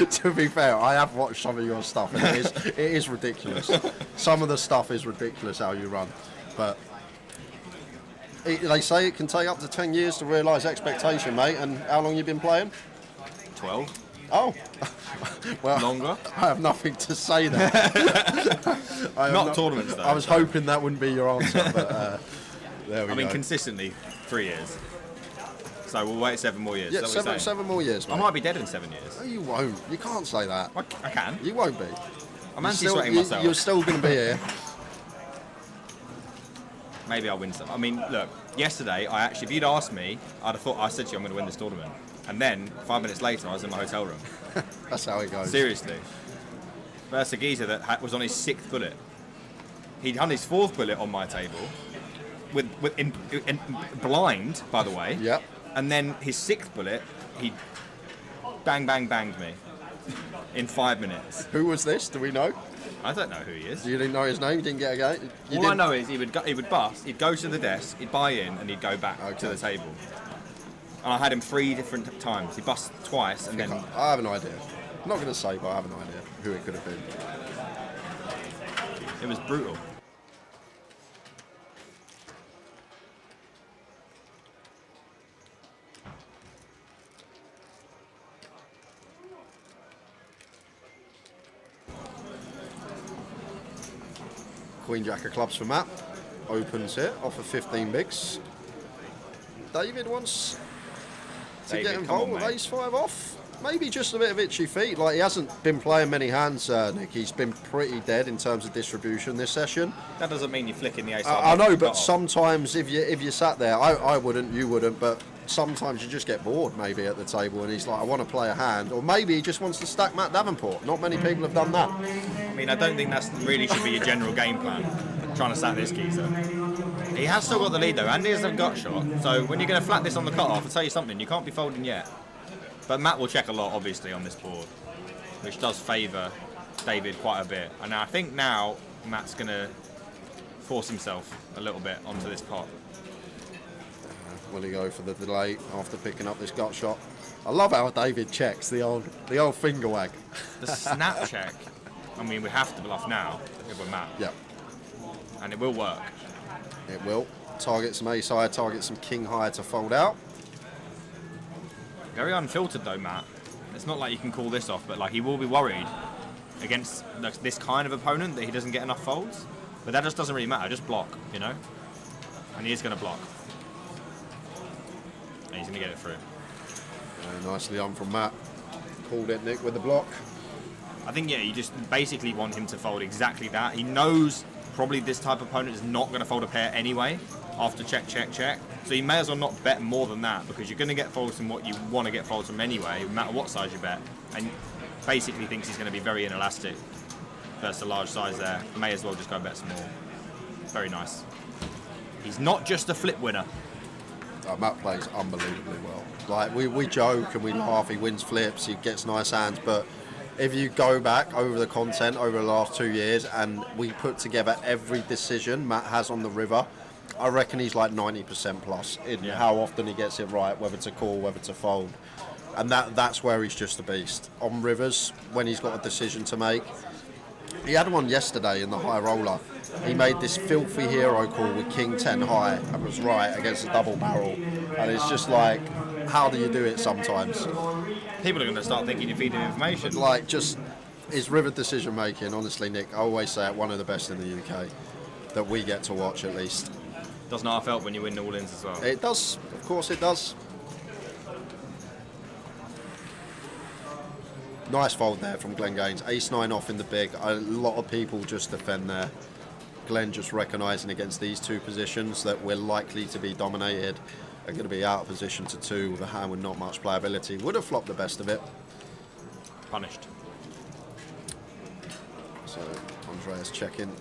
To be fair, I have watched some of your stuff and it is ridiculous. Some of the stuff is ridiculous how you run. But they say it can take up to 10 years to realise expectation, mate. And how long you been playing? 12. Oh. Well, longer? I have nothing to say there. Not tournaments, though. I was hoping that wouldn't be your answer, but there we go. I mean, consistently 3 years. So we'll wait 7 more years. Yeah, Is that what you're saying? 7 more years, mate. I might be dead in 7 years. No, you won't. You can't say that. I can. You won't be. I'm anti-sweating myself. You're still going to be here. Maybe I'll win some. I mean, look, yesterday, if you'd asked me, I said to you I'm going to win this tournament. And then, 5 minutes later, I was in my hotel room. That's how it goes. Seriously. Versus a geezer that was on his 6th bullet. He'd done his 4th bullet on my table, in blind, by the way. Yep. And then his 6th bullet, he banged me in 5 minutes. Who was this? Do we know? I don't know who he is. You didn't know his name? You didn't get a game? All I know is he would bust, he'd go to the desk, he'd buy in, and he'd go back to the table. And I had him 3 different times. He bust twice, and then... I have an idea. I'm not going to say, but I have an idea who it could have been. It was brutal. Queen Jack of clubs for Matt. Opens it off of 15 bigs. David wants to get involved with ace-5 off. Maybe just a bit of itchy feet. Like, he hasn't been playing many hands, Nick. He's been pretty dead in terms of distribution this session. That doesn't mean you're flicking the ace. I know, but sometimes if you sat there, I wouldn't, you wouldn't, but sometimes you just get bored maybe at the table and he's like, I want to play a hand. Or maybe he just wants to stack Matt Davenport. Not many people have done that. I mean, I don't think that's really should be your general game plan, trying to stack this geezer. He has still got the lead though. Andy has a gut shot, so when you're going to flat this on the cut-off, I'll tell you something, you can't be folding yet. But Matt will check a lot, obviously, on this board, which does favour David quite a bit. And I think now Matt's going to force himself a little bit onto this pot. Will he go for the delay after picking up this gut shot? I love how David checks the old finger wag. The snap check. I mean, we have to bluff now if we're Matt. Yep. And it will work. It will. Target some ace high, target some king high to fold out. Very unfiltered though, Matt. It's not like you can call this off, but like he will be worried against this kind of opponent that he doesn't get enough folds. But that just doesn't really matter. Just block, you know. And he is going to block. And he's going to get it through. Very nicely done from Matt. Called it, Nick, with the block. I think, yeah, you just basically want him to fold exactly that. He knows probably this type of opponent is not going to fold a pair anyway after check, check, check. So you may as well not bet more than that because you're going to get folds from what you want to get folds from anyway, no matter what size you bet. And basically thinks he's going to be very inelastic versus a large size there. May as well just go bet small. Very nice. He's not just a flip winner. Matt plays unbelievably well. Like, we joke and we laugh, he wins flips, he gets nice hands, but if you go back over the content over the last 2 years and we put together every decision Matt has on the river, I reckon he's like 90% plus in how often he gets it right, whether to call, whether to fold. And that's where he's just a beast. On rivers, when he's got a decision to make. He had one yesterday in the high roller. He made this filthy hero call with king 10 high and was right against a double barrel. And it's just like, how do you do it sometimes? People are going to start thinking you're feeding information. Like, just his river decision making, honestly, Nick, I always say it, one of the best in the UK that we get to watch at least. Doesn't half help when you win all-ins as well. It does, of course it does. Nice fold there from Glenn Gaines. Ace-9 off in the big. A lot of people just defend there. Glenn just recognising against these two positions that we're likely to be dominated. Are going to be out of position to 2 with a hand with not much playability. Would have flopped the best of it. Punished. So Andreas checking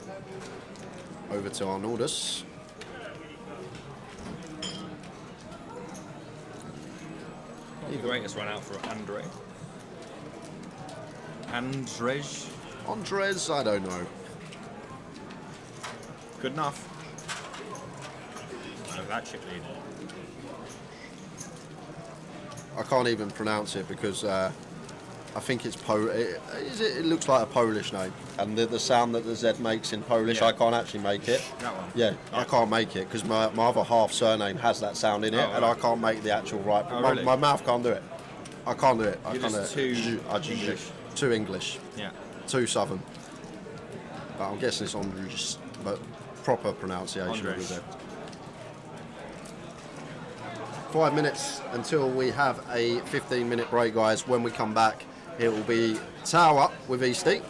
over to Arnoldus. The greatest run out for Andrej. Andres, I don't know. Good enough. Oh, that chip lead. I can't even pronounce it because I think it's it looks like a Polish name, and the sound that the Z makes in Polish, I can't actually make it. That one? Yeah, I can't make it because my other half surname has that sound in it, and I can't make the actual right. Really? My mouth can't do it. I can't do it. You're just too English. Too English. Yeah. Too Southern. But I'm guessing it's Andres, but proper pronunciation of it. 5 minutes until we have a 15-minute break, guys. When we come back, it will be Tower with Easty.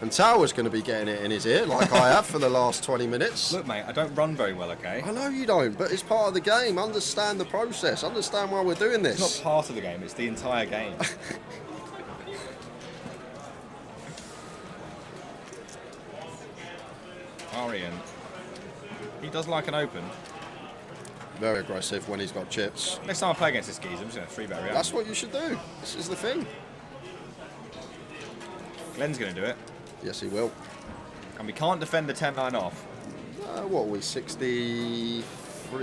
And Tower's going to be getting it in his ear, like I have for the last 20 minutes. Look, mate, I don't run very well, okay? I know you don't, but it's part of the game. Understand the process. Understand why we're doing this. It's not part of the game, it's the entire game. Aryan. He does like an open. Very aggressive when he's got chips. Next time I play against this geezer, I'm just going to 3-bet react. That's what you should do. This is the thing. Glenn's going to do it. Yes, he will. And we can't defend the 10-9 off. What are we, 63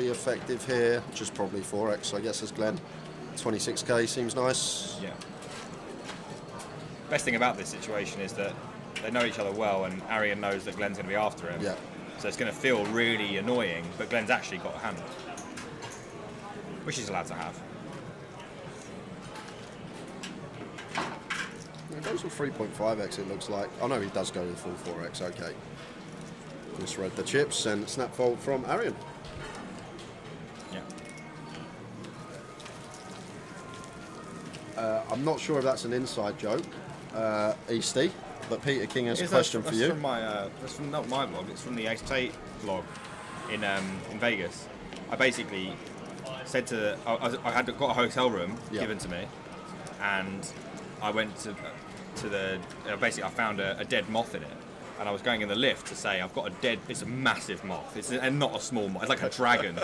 effective here? Just probably 4x, I guess, as Glenn. 26k seems nice. Yeah. Best thing about this situation is that they know each other well, and Aryan knows that Glenn's going to be after him. Yeah. So it's going to feel really annoying, but Glenn's actually got a hand, which he's allowed to have. He goes with 3.5x, it looks like. Oh no, he does go with full 4x, okay. Misread the chips and snap fold from Aryan. Yeah. I'm not sure if that's an inside joke, Easty, but Peter King has a question for you. That's from not my blog, it's from the Ace blog in Vegas. I basically said to I had got a hotel room given to me, and I went to the basically I found a dead moth in it, and I was going in the lift to say I've got it's a massive moth, and not a small moth, it's like a dragon.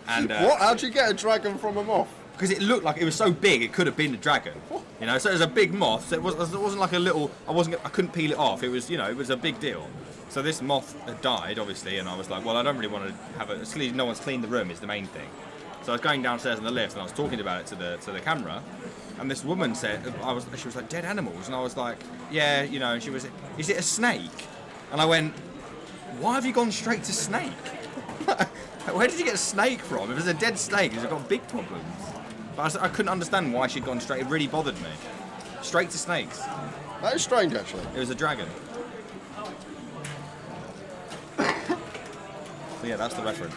And what? How'd you get a dragon from a moth? Because it looked like it was so big, it could have been a dragon. You know, so it was a big moth. So it wasn't like a little. I couldn't peel it off. It was, you know, it was a big deal. So this moth had died, obviously, and I was like, well, I don't really want to have it. No one's cleaned the room is the main thing. So I was going downstairs in the lift, and I was talking about it to the camera, and this woman said, she was like, dead animals, and I was like, yeah, you know, and she was, is it a snake? And I went, why have you gone straight to snake? Where did you get a snake from? If it's a dead snake, it's got big problems. But I couldn't understand why she'd gone straight. It really bothered me. Straight to snakes. That is strange, actually. It was a dragon. So yeah, that's the reference.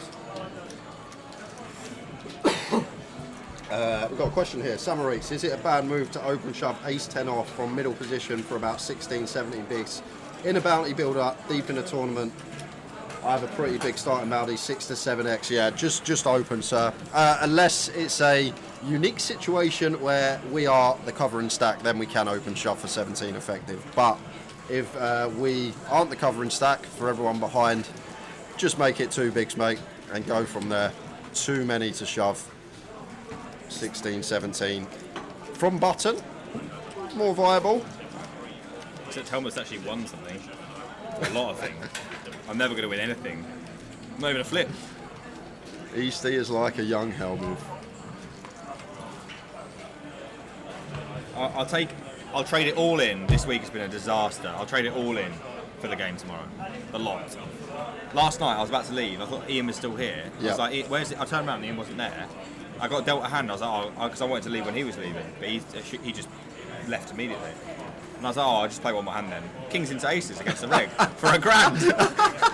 We've got a question here. Samaris, is it a bad move to open shove ace-10 off from middle position for about 16, 17 bigs in a bounty build-up, deep in a tournament? I have a pretty big starting bounty, 6 to 7x. Yeah, just open, sir. Unless it's a unique situation where we are the covering stack, then we can open shove for 17 effective. But if we aren't the covering stack for everyone behind, just make it 2 bigs, mate, and go from there. Too many to shove. 16, 17. From button, more viable. Except Helmut's actually won something. A lot of things. I'm never going to win anything. I'm not even a flip. Easty is like a young Helmut. I'll trade it all in. This week has been a disaster. I'll trade it all in for the game tomorrow. The lot. Last night I was about to leave. I thought Ian was still here. I was like, where's it? I turned around and Ian wasn't there. I got dealt a hand. I was like, oh, because I wanted to leave when he was leaving, but he just left immediately. And I was like, oh, I'll just play one more hand then. Kings into aces against the reg for $1,000.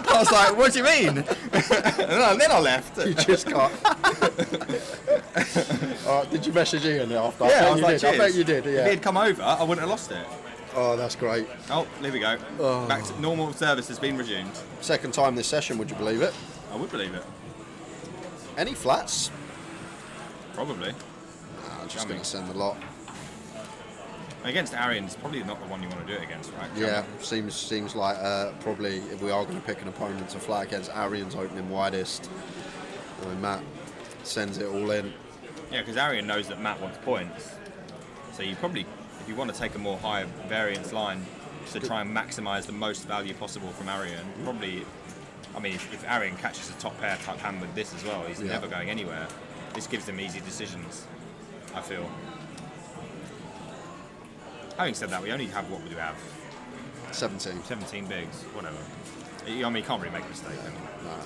I was like, what do you mean? And then I left. You just got. Did you message Ian after? Yeah, I was like, I bet you did. Yeah. If he had come over, I wouldn't have lost it. Oh, that's great. Oh, there we go. Oh. Back to normal service has been resumed. Second time this session, would you believe it? I would believe it. Any flats? Probably. I'm just going to send a lot. Against Aryan, it's probably not the one you want to do it against, right? Yeah, seems like probably if we are going to pick an opponent to flat against, Aryan's opening widest. And Matt sends it all in. Yeah, because Arian knows that Matt wants points. So you probably, if you want to take a more high variance line to try and maximise the most value possible from Arian, probably, I mean, if Arian catches a top pair type hand with this as well, he's never going anywhere. This gives him easy decisions, I feel. Having said that, we only have, what would we have? 17. 17 bigs, whatever. I mean, you can't really make a mistake then.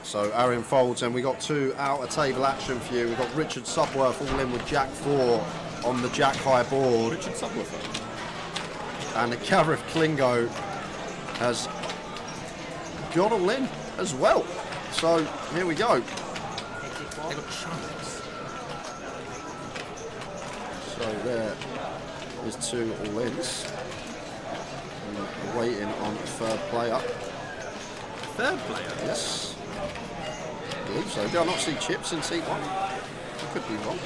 So Arian folds, and we got 2 outer table action for you. We've got Richard Subworth all in with Jack 4 on the Jack high board. Richard Subworth. And Gareth Klingo has got all in as well. So here we go. They got chunks. So there is 2 all-ins. And waiting on a third player. Third player? Yes. I believe so. Do I not see chips in seat 1? I could be wrong.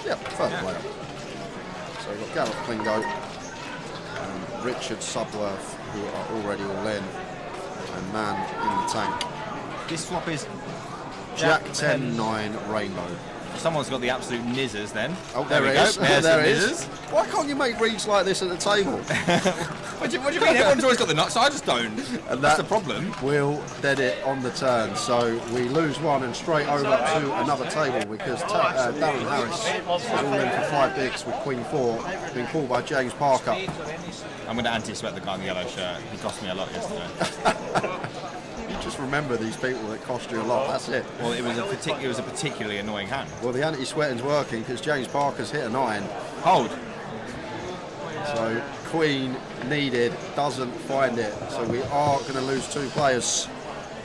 Yeah, third player. So we've got Gareth Klingo and Richard Subworth, who are already all in, and man in the tank. This swap is Jack 10-9 Rainbow. Someone's got the absolute nizzers then. Oh, there it is. There it is. Why can't you make reads like this at the table? What do you mean? Everyone's always got the nuts, I just don't. And that's the problem. We'll dead it on the turn. So we lose one and straight over to another table because Darren Harris is all in for 5 bigs with Queen 4, being called by James Parker. I'm going to anti-sweat the guy in the yellow shirt. He cost me a lot yesterday. You just remember these people that cost you a lot, that's it. Well, it was a particularly annoying hand. Well, the anti-sweating's working because James Parker's hit a 9. Hold. So Queen needed, doesn't find it. So we are going to lose 2 players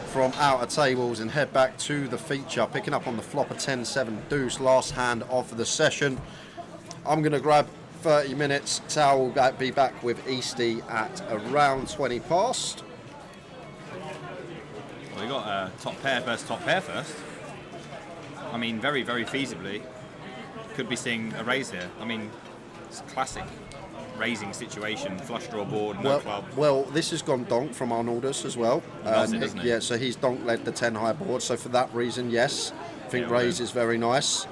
from outer tables and head back to the feature, picking up on the flop a 10-7 deuce, last hand of the session. I'm going to grab 30 minutes. Tower will be back with Easty at around 20 past. Well, we got top pair versus top pair first. I mean, very, very feasibly, could be seeing a raise here. I mean, it's a classic raising situation, flush draw board, no club. Well, this has gone donk from Arnoldus as well. Doesn't it? Yeah, so he's donk led the 10 high board. So for that reason, yes, I think raise is very nice.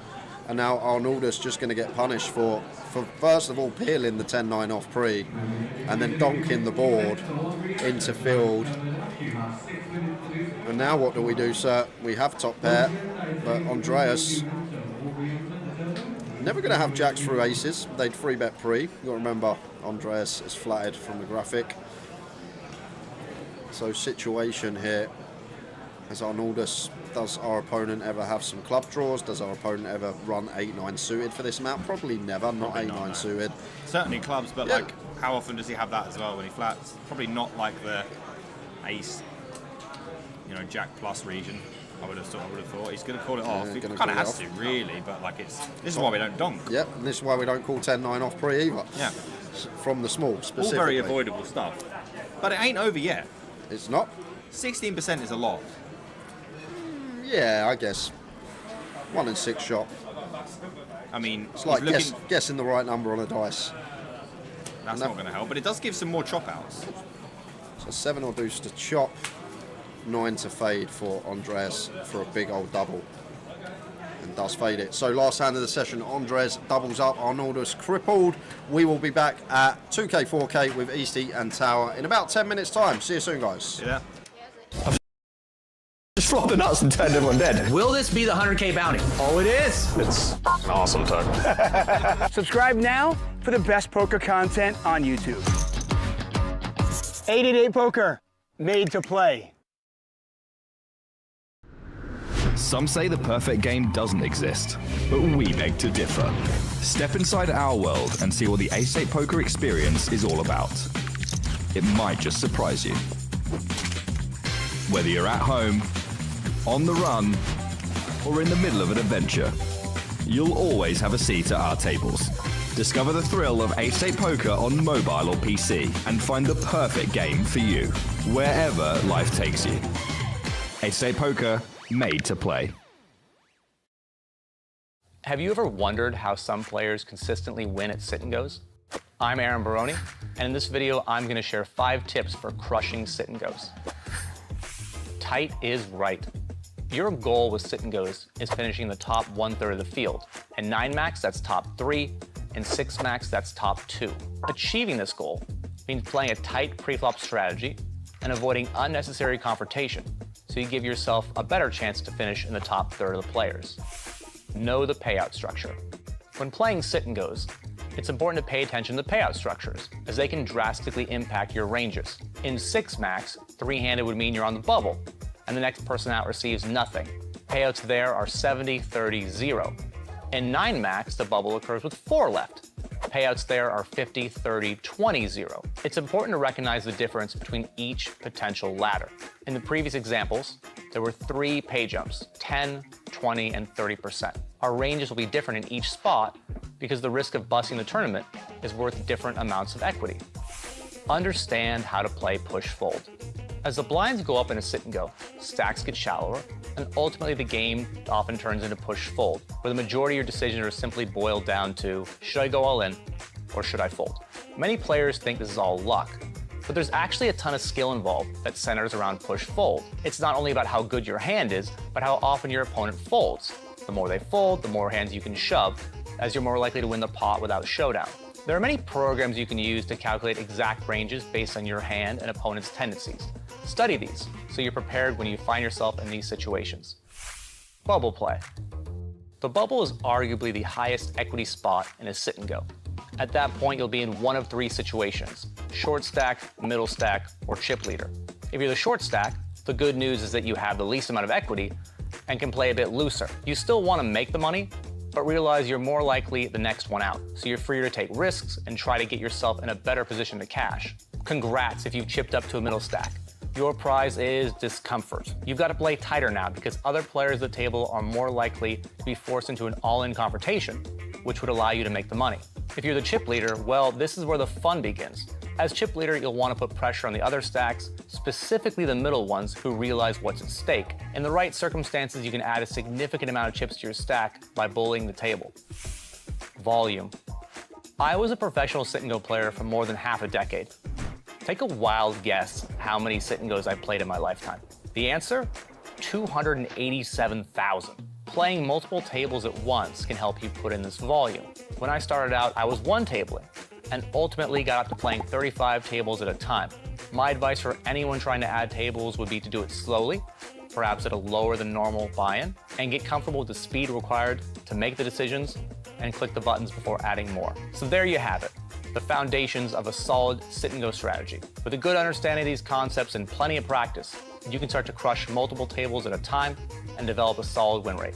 And now Arnoldus just going to get punished for first of all peeling the 10-9 off pre, and then donking the board into field. And now what do we do, sir? We have top pair, but Andreas never going to have jacks through aces. They'd 3-bet pre. You've got to remember, Andreas is flatted from the graphic. So situation here, as Arnoldus, does our opponent ever have some club draws? Does our opponent ever run 8-9 suited for this amount? Probably never, not 8-9 suited. Certainly clubs, but like, how often does he have that as well when he flats? Probably not like the ace, jack plus region. I would have thought he's going to call it off. He kind of has to, really, but like this is why we don't donk. Yep, and this is why we don't call 10-9 off pre either. Yeah, from the small specifically. All very avoidable stuff, but it ain't over yet. It's not. 16% is a lot. Yeah, I guess 1 in 6 shot. I mean, it's like guessing the right number on a dice. That's not going to help, but it does give some more chop outs. So 7 or deuce to chop, 9 to fade for Andres for a big old double, and does fade it. So last hand of the session, Andres doubles up, Arnoldus crippled. We will be back at 2K, 4K with Easty and Tower in about 10 minutes time. See you soon, guys. Yeah. Just flopped the nuts and turned everyone dead. Will this be the 100K bounty? Oh, it is. It's an awesome turn. Subscribe now for the best poker content on YouTube. 888 Poker, made to play. Some say the perfect game doesn't exist, but we beg to differ. Step inside our world and see what the Ace-8 Poker experience is all about. It might just surprise you. Whether you're at home, on the run, or in the middle of an adventure, you'll always have a seat at our tables. Discover the thrill of Ace-8 Poker on mobile or PC and find the perfect game for you, wherever life takes you. Ace-8 Poker, made to play. Have you ever wondered how some players consistently win at sit-and-goes? I'm Aaron Baroni, and in this video, I'm going to share 5 tips for crushing sit-and-goes. Tight is right. Your goal with sit and goes is finishing the top 1/3 of the field. In 9 max, that's top 3. In 6 max, that's top 2. Achieving this goal means playing a tight pre-flop strategy and avoiding unnecessary confrontation, so you give yourself a better chance to finish in the top 1/3 of the players. Know the payout structure. When playing sit and goes, it's important to pay attention to payout structures, as they can drastically impact your ranges. In 6 max, 3-handed would mean you're on the bubble, and the next person out receives nothing. Payouts there are 70, 30, 0. In 9 max, the bubble occurs with 4 left. Payouts there are 50, 30, 20, 0. It's important to recognize the difference between each potential ladder. In the previous examples, there were 3 pay jumps, 10, 20, and 30%. Our ranges will be different in each spot because the risk of busting the tournament is worth different amounts of equity. Understand how to play push-fold. As the blinds go up in a sit and go, stacks get shallower, and ultimately the game often turns into push-fold, where the majority of your decisions are simply boiled down to, should I go all in or should I fold? Many players think this is all luck, but there's actually a ton of skill involved that centers around push-fold. It's not only about how good your hand is, but how often your opponent folds. The more they fold, the more hands you can shove, as you're more likely to win the pot without a showdown. There are many programs you can use to calculate exact ranges based on your hand and opponent's tendencies. Study these so you're prepared when you find yourself in these situations. Bubble play. The bubble is arguably the highest equity spot in a sit and go. At that point, you'll be in one of 3 situations: short stack, middle stack, or chip leader. If you're the short stack, the good news is that you have the least amount of equity and can play a bit looser. You still want to make the money, but realize you're more likely the next one out, so you're freer to take risks and try to get yourself in a better position to cash. Congrats if you've chipped up to a middle stack. Your prize is discomfort. You've got to play tighter now because other players at the table are more likely to be forced into an all-in confrontation, which would allow you to make the money. If you're the chip leader, well, this is where the fun begins. As chip leader, you'll want to put pressure on the other stacks, specifically the middle ones who realize what's at stake. In the right circumstances, you can add a significant amount of chips to your stack by bullying the table. Volume. I was a professional sit and go player for more than half a decade. Take a wild guess how many sit and goes I played in my lifetime. The answer? 287,000. Playing multiple tables at once can help you put in this volume. When I started out, I was one tabling, and ultimately got up to playing 35 tables at a time. My advice for anyone trying to add tables would be to do it slowly, perhaps at a lower than normal buy-in, and get comfortable with the speed required to make the decisions and click the buttons before adding more. So there you have it, the foundations of a solid sit and go strategy. With a good understanding of these concepts and plenty of practice, you can start to crush multiple tables at a time and develop a solid win rate.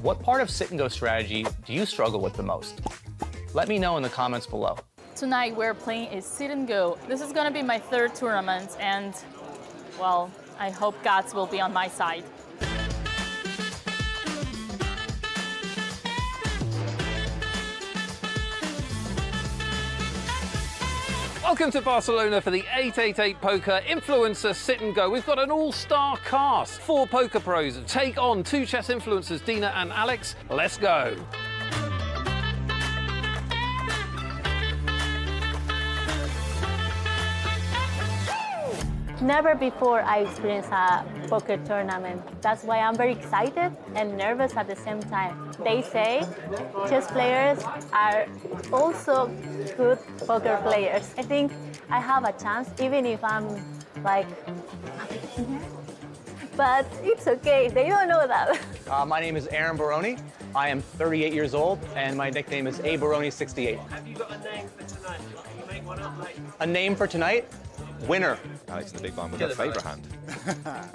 What part of sit and go strategy do you struggle with the most? Let me know in the comments below. Tonight we're playing a sit and go. This is gonna be my 3rd tournament and, well, I hope gods will be on my side. Welcome to Barcelona for the 888 Poker Influencer Sit and Go. We've got an all-star cast. 4 poker pros take on 2 chess influencers, Dina and Alex. Let's go. Never before I experienced a poker tournament. That's why I'm very excited and nervous at the same time. They say chess players are also good poker players. I think I have a chance, even if I'm like a beginner. But it's okay, they don't know that. My name is Aaron Baroni. I am 38 years old, and my nickname is A Baroni68. Have you got a name for tonight? Can you make one up later? A name for tonight? Winner. Alex in the big blind with her favourite hand.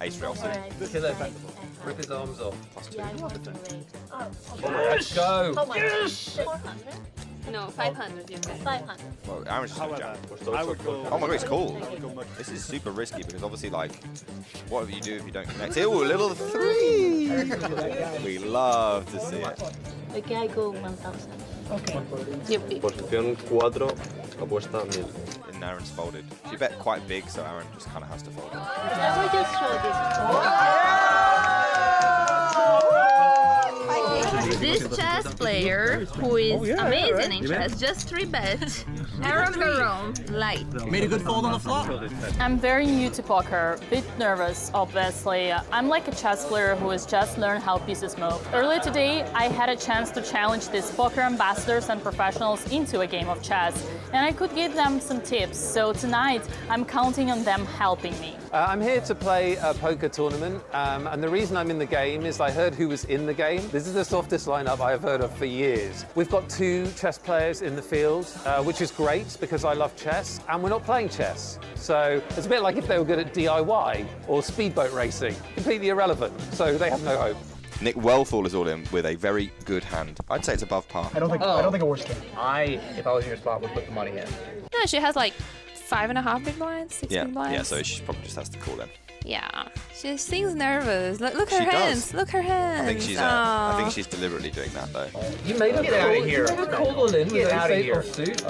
Ace real suit. Kill it. Rip his arms off. +2. Let's go. How much? Yes. 400? No, 500 you said. 500. Well, Aaron's just However, I would go. Oh my god, it's cool. This is super risky because obviously, like, what do you do if you don't connect? Ooh, a little 3. We love to see it. Okay, I go 1,000. Okay. You pick. Posición 4, apuesta 1000. And Aaron's folded. She bet quite big, so Aaron just kind of has to fold it. I will just show this. This chess player, who is amazing in chess, just 3-bet. Aaron Barone, light. Made a good fold on the flop. I'm very new to poker, bit nervous, obviously. I'm like a chess player who has just learned how pieces move. Earlier today, I had a chance to challenge these poker ambassadors and professionals into a game of chess, and I could give them some tips. So tonight, I'm counting on them helping me. I'm here to play a poker tournament, and the reason I'm in the game is I heard who was in the game. This is the softest lineup I have heard of for years. We've got 2 chess players in the field, which is great because I love chess, and we're not playing chess. So it's a bit like if they were good at DIY or speedboat racing, completely irrelevant. So they have no hope. Nick Wellfall is all in with a very good hand. I'd say it's above par. I don't think a worse game. If I was in your spot, would put the money in. No, she has like 5.5 big blinds, 16 blinds. Yeah, so she probably just has to call in. Yeah, she seems nervous. Look her She hands. does. Look her hands. I think she's deliberately doing that though. You made a Get out of here. You never called in with Get out of ace here. or suit.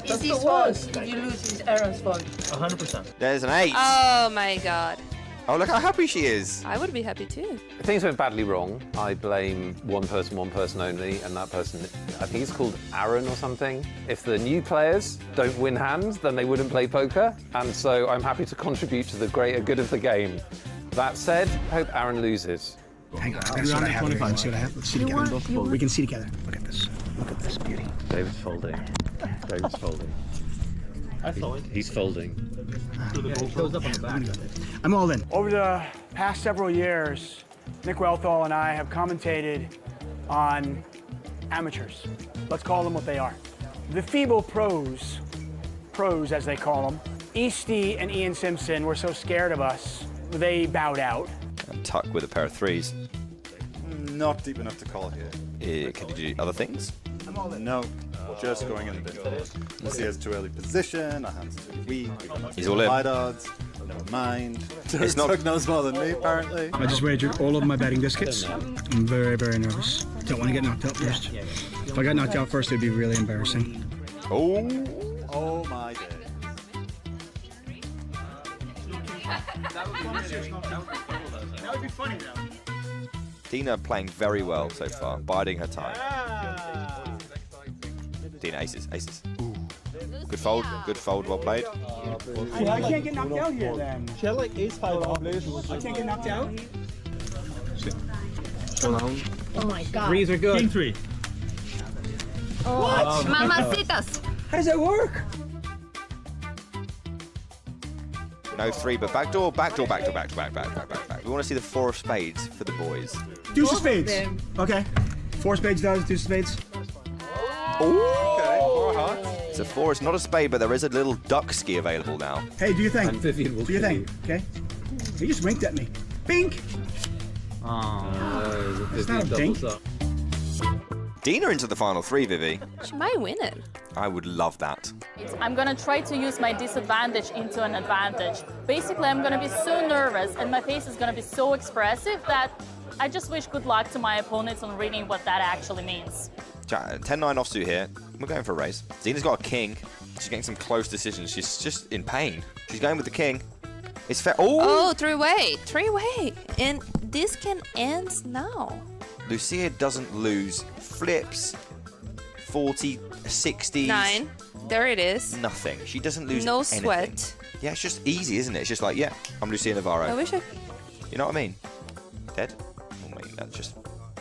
It's his fault. If you lose, it's Aaron's fault. 100%. There's an 8. Oh my god. Oh, look how happy she is. I would be happy too. Things went badly wrong. I blame one person only, and that person, I think it's called Aaron or something. If the new players don't win hands, then they wouldn't play poker, and so I'm happy to contribute to the greater good of the game. That said, I hope Aaron loses. Hang on, that's what I have. Let's see what I have. Let's see together. We can see together. Look at this. Look at this beauty. David's folding. David's folding. He's folding. I'm all in. Over the past several years, Nick Wellthall and I have commentated on amateurs. Let's call them what they are. The feeble pros as they call them. Easty and Ian Simpson were so scared of us, they bowed out. And Tuck with a pair of 3s. Not deep enough to call here. Can you do other things? No, just going in the bin. He has too early position, our hands too weak. He's all in. Wide odds, never mind. It's not- Tuck knows more than me, apparently. I just wagered all of my betting biscuits. I'm very, very nervous. Don't want to get knocked out first. If I got knocked out first, it'd be really embarrassing. Oh my day. That would be funny though. Dina playing very well so far, biding her time. Dina, aces. Good fold, well played. I can't get knocked out here then. She had like ace 5 off. I can't get knocked out? Oh my god. Threes are good. King 3. What? Mamacitas. How does that work? No 3, but backdoor. We want to see the 4 of spades for the boys. Deuce of spades. Okay. 4 spades does, deuce of spades. Okay, 4 of hearts. It's a 4, it's not a spade, but there is a little duck ski available now. Hey, do your thing. And Vivian will Do your thing, okay? He just winked at me. Bink! Oh, It's not a dink. Dina into the final 3, Vivi. She might win it. I would love that. I'm gonna try to use my disadvantage into an advantage. Basically, I'm gonna be so nervous and my face is gonna be so expressive that I just wish good luck to my opponents on reading what that actually means. 10-9 offsuit here. We're going for a raise. Dina's got a king. She's getting some close decisions. She's just in pain. She's going with the king. It's fair. Oh, three-way. And this can end now. Lucia doesn't lose. Flips. 40, 60s. 9. There it is. Nothing. She doesn't lose No anything. sweat. Yeah, it's just easy, isn't it? It's just like, yeah, I'm Lucia Navarro. I wish I... You know what I mean? Dead? I mean, that's just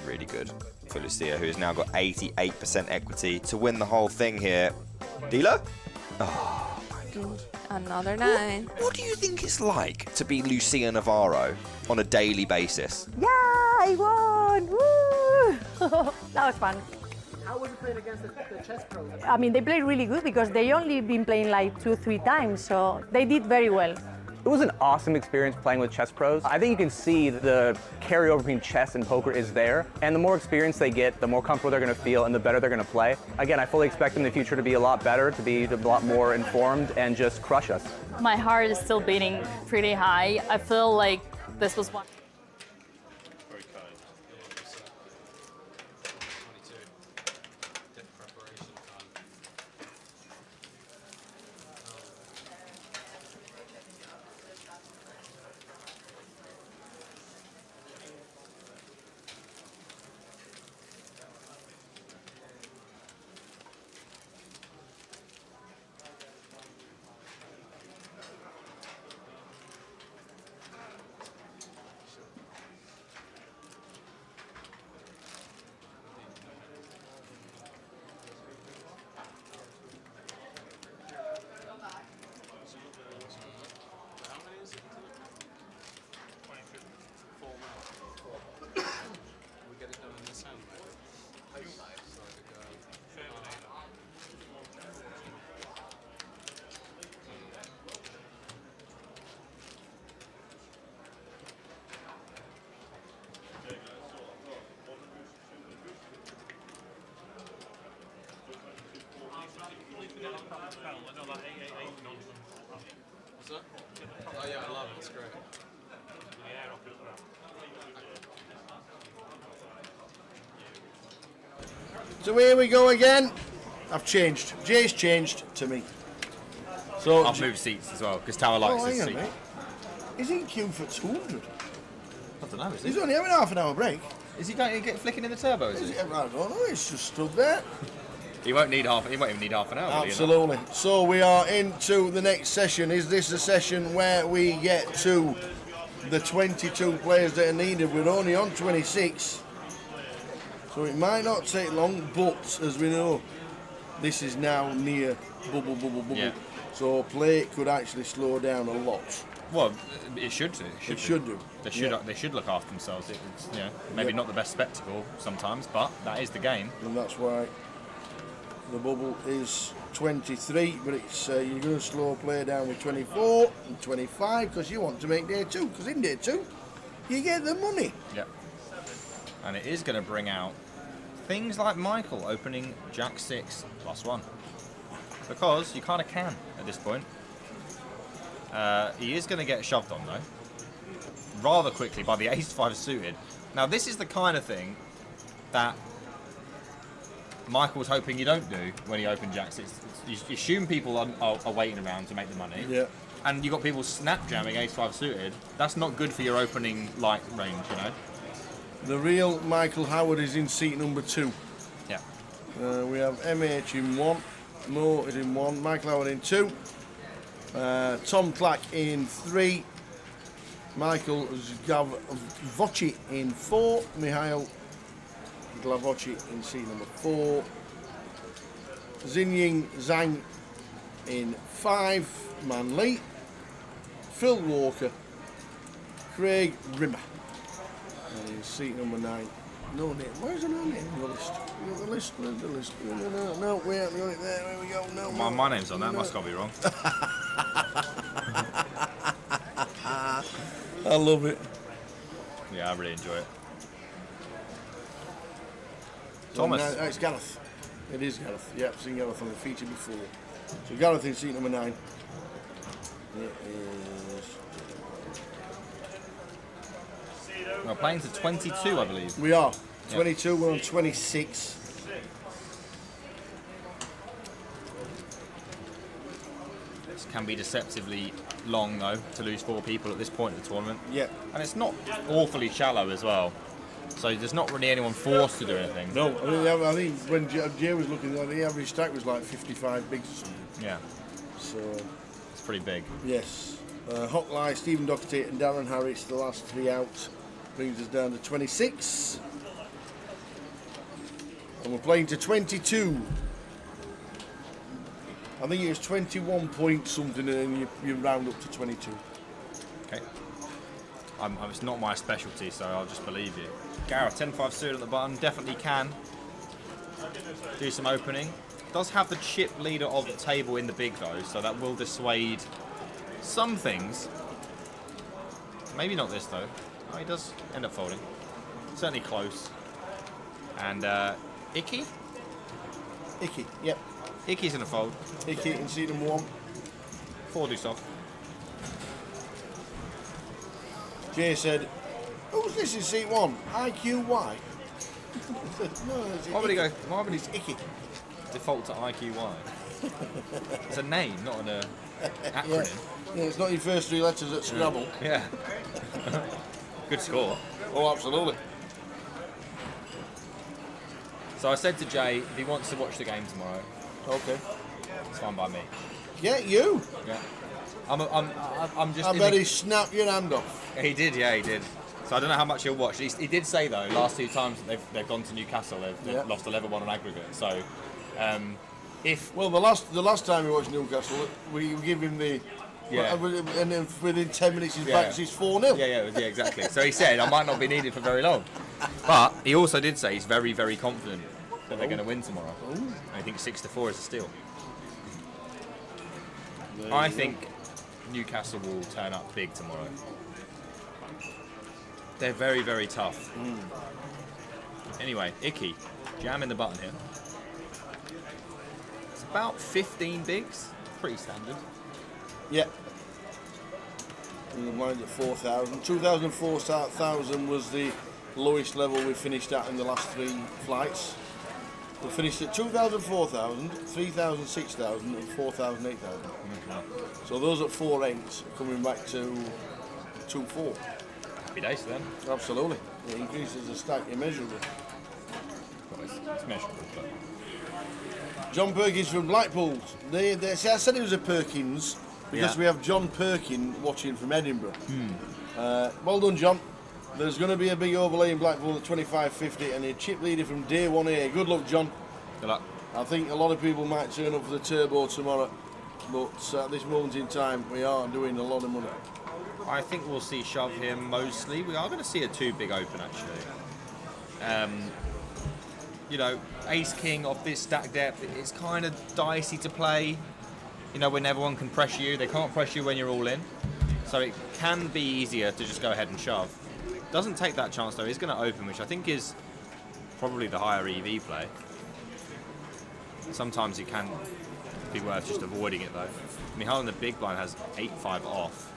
really good for Lucia, who has now got 88% equity to win the whole thing here. Dealer? Oh, my God. Another 9. What do you think it's like to be Lucia Navarro on a daily basis? Yeah, I won! Woo! That was fun. How was it playing against the chess pros? I mean, they played really good because they only been playing like 2-3 times, so they did very well. It was an awesome experience playing with chess pros. I think you can see the carryover between chess and poker is there, and the more experience they get, the more comfortable they're going to feel and the better they're going to play. Again, I fully expect them in the future to be a lot better, to be a lot more informed and just crush us. My heart is still beating pretty high. I feel like this was one. Oh yeah, I love it. It's great. So here we go again. I've changed. Jay's changed to me. So I've moved seats as well because Tower likes his hang on, seat. mate. Is he in queue for 200? I don't know. Is He's only having half an hour break. Is he going to get flicking in the turbo? Is he? I don't know. He's just stood there. He won't need half. He won't even need half an hour. will he, Absolutely. So we are into the next session. Is this a session where we get to the 22 players that are needed? We're only on 26. So it might not take long, but as we know, this is now near bubble. Yeah. So play could actually slow down a lot. Well, it should do. It should do. They should. Yeah. They should look after themselves. It's maybe Yeah. not the best spectacle sometimes, but that is the game. And that's why the bubble is 23, but it's you're going to slow play down with 24 and 25 because you want to make day 2. Because in day 2, you get the money. Yeah. And it is going to bring out things like Michael opening Jack 6 +1. Because you kind of can at this point. He is going to get shoved on though, rather quickly by the Ace-5 suited. Now this is the kind of thing that Michael's hoping you don't do when you open Jack 6. You assume people are waiting around to make the money. Yeah. And you've got people snap jamming Ace-5 suited. That's not good for your opening light range, you know. The real Michael Howard is in seat number 2. Yeah. We have MH in 1, Mo is in 1, Michael Howard in 2, Tom Clack in 3, Michael Glavocci in 4, Mihail Glavocci in seat number 4, Xinying Zhang in 5, Manly, Phil Walker, Craig Rimmer, and in seat number 9. No name. Where's the no name on the list? You got the list? Where's the list? No, we haven't got it there. There we go. No. My name's on that. Must got to be wrong. I love it. Yeah, I really enjoy it. So Thomas. now, it's Gareth. It is Gareth. Yeah, I've seen Gareth on the feature before. So Gareth in seat number 9. It is. We're playing to 22, I believe. We are. Yeah. 22, we're on 26. This can be deceptively long, though, to lose 4 people at this point in the tournament. Yeah. And it's not awfully shallow as well. So there's not really anyone forced to do anything. No, I think when Jay was looking at the average stack was like 55 bigs or something. Yeah. So it's pretty big. Yes. Hockley, Stephen Doherty and Darren Harris, the last 3 out, brings us down to 26. And we're playing to 22. I think it was 21 point something and then you round up to 22. Okay. It's not my specialty, so I'll just believe you. Gareth, 10-5 suited at the button, definitely can do some opening. Does have the chip leader of the table in the big though, so that will dissuade some things. Maybe not this though. Oh, he does end up folding. Certainly close. And Icky? Icky, yep. Icky's gonna fold. Icky in seat number 1. 4 do soft. Jay said, who's this in seat 1? IQY? No, it's Why would he go? Icky. Why would he It's Icky. default to IQY? It's a name, not an Yeah. acronym. Yeah, it's not your first 3 letters at Scrabble. Yeah. Good score. Oh, absolutely. So I said to Jay, if he wants to watch the game tomorrow, okay, it's fine by me. Yeah, you. Yeah. I'm just. I bet he snapped your hand off. He did, yeah, he did. So I don't know how much he'll watch. He did say though, last 2 times that they've gone to Newcastle, they've Yeah. lost 11-1 on aggregate. So, if Well, the last time we watched Newcastle, we give him the. Yeah. And then within 10 minutes he's Yeah. back, he's 4-0. yeah, exactly. So he said I might not be needed for very long, but he also did say he's very, very confident that they're going to win tomorrow. Ooh. I think 6-4 is a steal. There I you think Newcastle will turn up big tomorrow. They're very, very tough. Anyway, Icky, jamming the button here. It's about 15 bigs, pretty standard. Yeah. And the blinds at 4,000. 2,000 was the lowest level we finished at in the last 3 flights. We finished at 2,000, 4,000, 3,000, 6,000 and 4,000, 8,000. So those at 4/8 coming back to 2,4. Happy days then. Absolutely. It increases the stack immeasurably. Well, it's measurable, but... John Perkins from Blackpool. See, I said it was a Perkins because we have John Perkin watching from Edinburgh. Well done, John. There's going to be a big overlay in Blackpool at 25.50 and a chip leader from day 1A. Good luck, John. Good luck. I think a lot of people might turn up for the turbo tomorrow, but at this moment in time, we are doing a lot of money. I think we'll see shove here mostly. We are going to see a 2 big open actually. You know, ace king of this stack depth, it's kind of dicey to play. You know, when everyone can pressure you, they can't pressure you when you're all in. So it can be easier to just go ahead and shove. Doesn't take that chance though. He's going to open, which I think is probably the higher EV play. Sometimes it can be worth just avoiding it though. Mihal in the big blind has 8-5 off.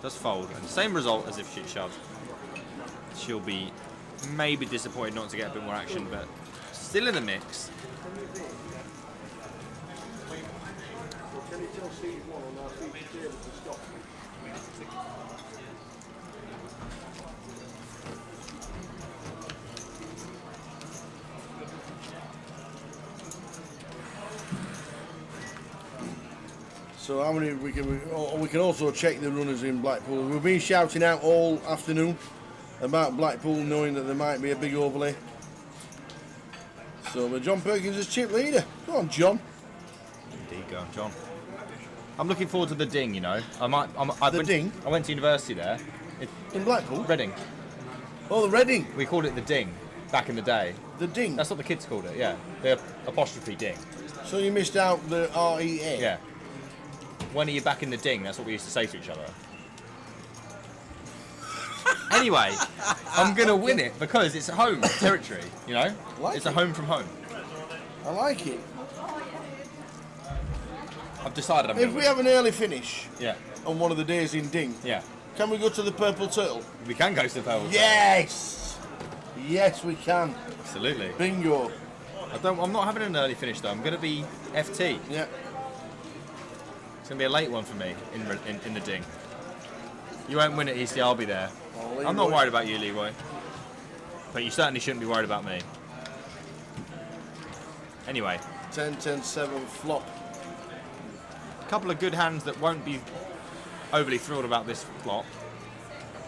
Does fold, and same result as if she'd shoved. She'll be maybe disappointed not to get a bit more action, but still in the mix. So how many we can also check the runners in Blackpool. We've been shouting out all afternoon about Blackpool, knowing that there might be a big overlay. So but John Perkins is chip leader. Go on, John. Indeed, go on, John. I'm looking forward to the ding. You know, Ding? I went to university there. In Blackpool? Reading. Oh, the Reading. We called it the ding back in the day. The ding. That's what the kids called it. Yeah, the apostrophe ding. So you missed out the REA. Yeah. When are you back in the ding? That's what we used to say to each other. Anyway, I'm going to win it because it's home territory, you know? It's a home from home. I like it. I've decided I'm going If to we win. have an early finish Yeah. on one of the days in Ding, can we go to the Purple Turtle? We can go to the Purple Turtle. Yes! Yes, we can. Absolutely. Bingo. I'm not having an early finish though. I'm going to be FT. Yeah. It's going to be a late one for me in the ding. You won't win at EC, I'll be there. Oh, I'm not worried about you, Leroy. But you certainly shouldn't be worried about me. Anyway. 10, 10, 7 flop. A couple of good hands that won't be overly thrilled about this flop.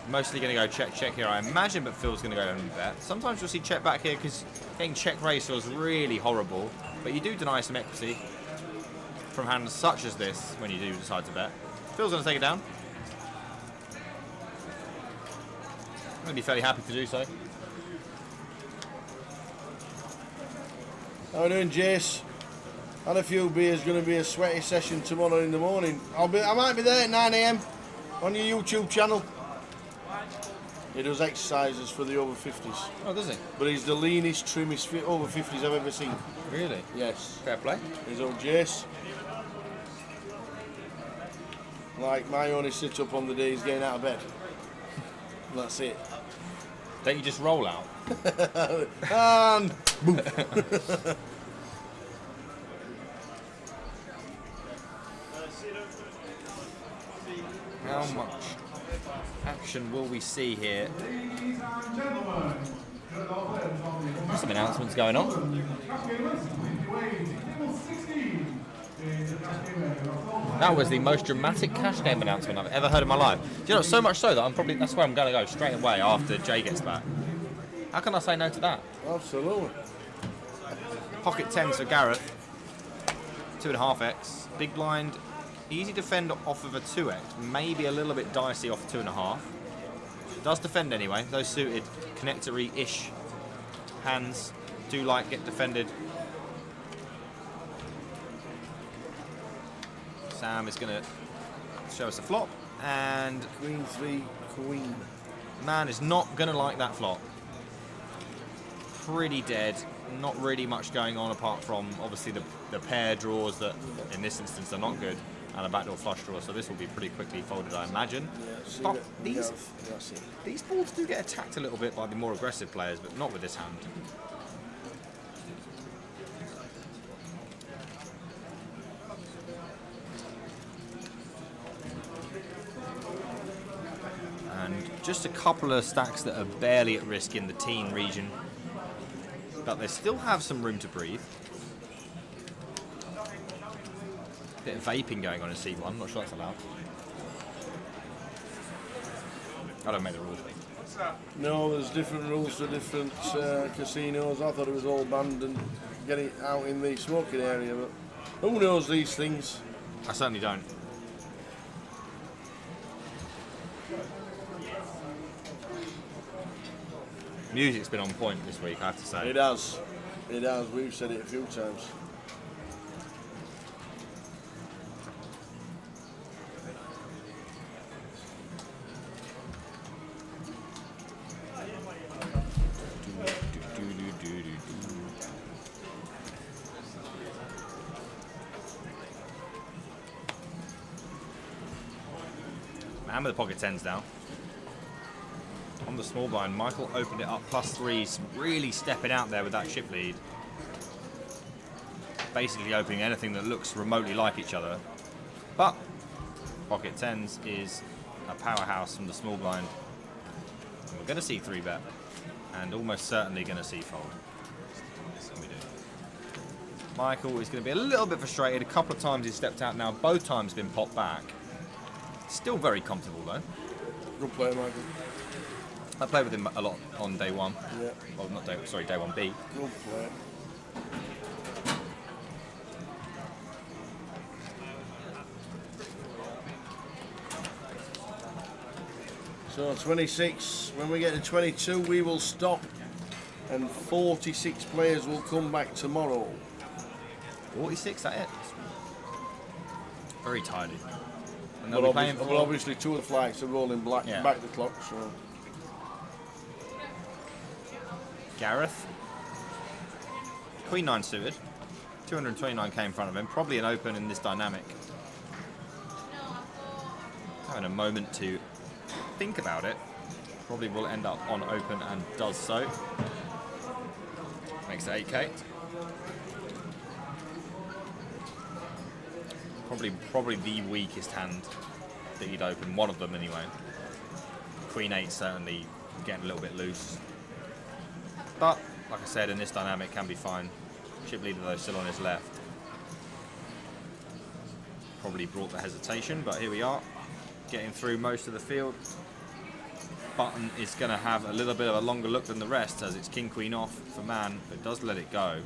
Mostly going to go check, check here, I imagine, but Phil's going to go and bet. Sometimes you'll see check back here because getting check raise feels really horrible. But you do deny some equity from hands such as this when you do decide to bet. Phil's going to take it down. I'm going to be fairly happy to do so. How are we doing, Jace? Had a few beers, going to be a sweaty session tomorrow in the morning. I might be there at 9 AM on your YouTube channel. He does exercises for the over 50s. Oh, does he? But he's the leanest, trimmest over 50s I've ever seen. Really? Yes. Fair play. He's old Jace. Like, my only sit up on the day he's getting out of bed. That's it. Don't you just roll out? And boom. How much action will we see here? Some announcements going on. That was the most dramatic cash game announcement I've ever heard in my life. Do you know, so much so that that's where I'm going to go straight away after Jay gets back. How can I say no to that? Absolutely. Pocket 10s for Gareth. 2.5x. Big blind. Easy defend off of a 2x. Maybe a little bit dicey off 2.5. Does defend anyway. Those suited connectory-ish hands do get defended. Sam is going to show us a flop, and Queen 3, Queen. Man is not going to like that flop. Pretty dead. Not really much going on apart from obviously the pair draws that in this instance are not good. and a backdoor flush draw, so this will be pretty quickly folded, I imagine. Yeah, But these boards do get attacked a little bit by the more aggressive players, but not with this hand. And just a couple of stacks that are barely at risk in the teen region, but they still have some room to breathe. Bit of vaping going on in C1, not sure that's allowed. I don't make the rules. No, there's different rules for different casinos. I thought it was all banned and getting out in the smoking area, but who knows these things? I certainly don't. Music's been on point this week, I have to say. It has. It has. We've said it a few times. Man with the pocket tens now. On the small blind, Michael opened it up +3s, really stepping out there with that chip lead. Basically opening anything that looks remotely like each other. But pocket tens is a powerhouse from the small blind. And we're going to see 3-bet, and almost certainly going to see fold. We do. Michael is going to be a little bit frustrated. A couple of times he's stepped out now, both times been popped back. Still very comfortable though. Good player, Michael. I played with him a lot on day one. Yeah. Well, not day, sorry, day 1B. Good player. So 26. When we get to 22, we will stop, and 46 players will come back tomorrow. 46, that it? Very tidy. And they'll Well, be playing for... obviously 2 of the flags are rolling black, Yeah. back the clock, so... Gareth. Queen 9 suited. 229k in front of him. Probably an open in this dynamic. Having a moment to think about it. Probably will end up on open and does so. Makes it 8k. Probably the weakest hand that he'd open. One of them anyway. Queen 8 certainly getting a little bit loose. But, like I said, in this dynamic can be fine. Chip leader though still on his left. Probably brought the hesitation, but here we are. Getting through most of the field. Button is going to have a little bit of a longer look than the rest as it's king queen off for man, but does let it go.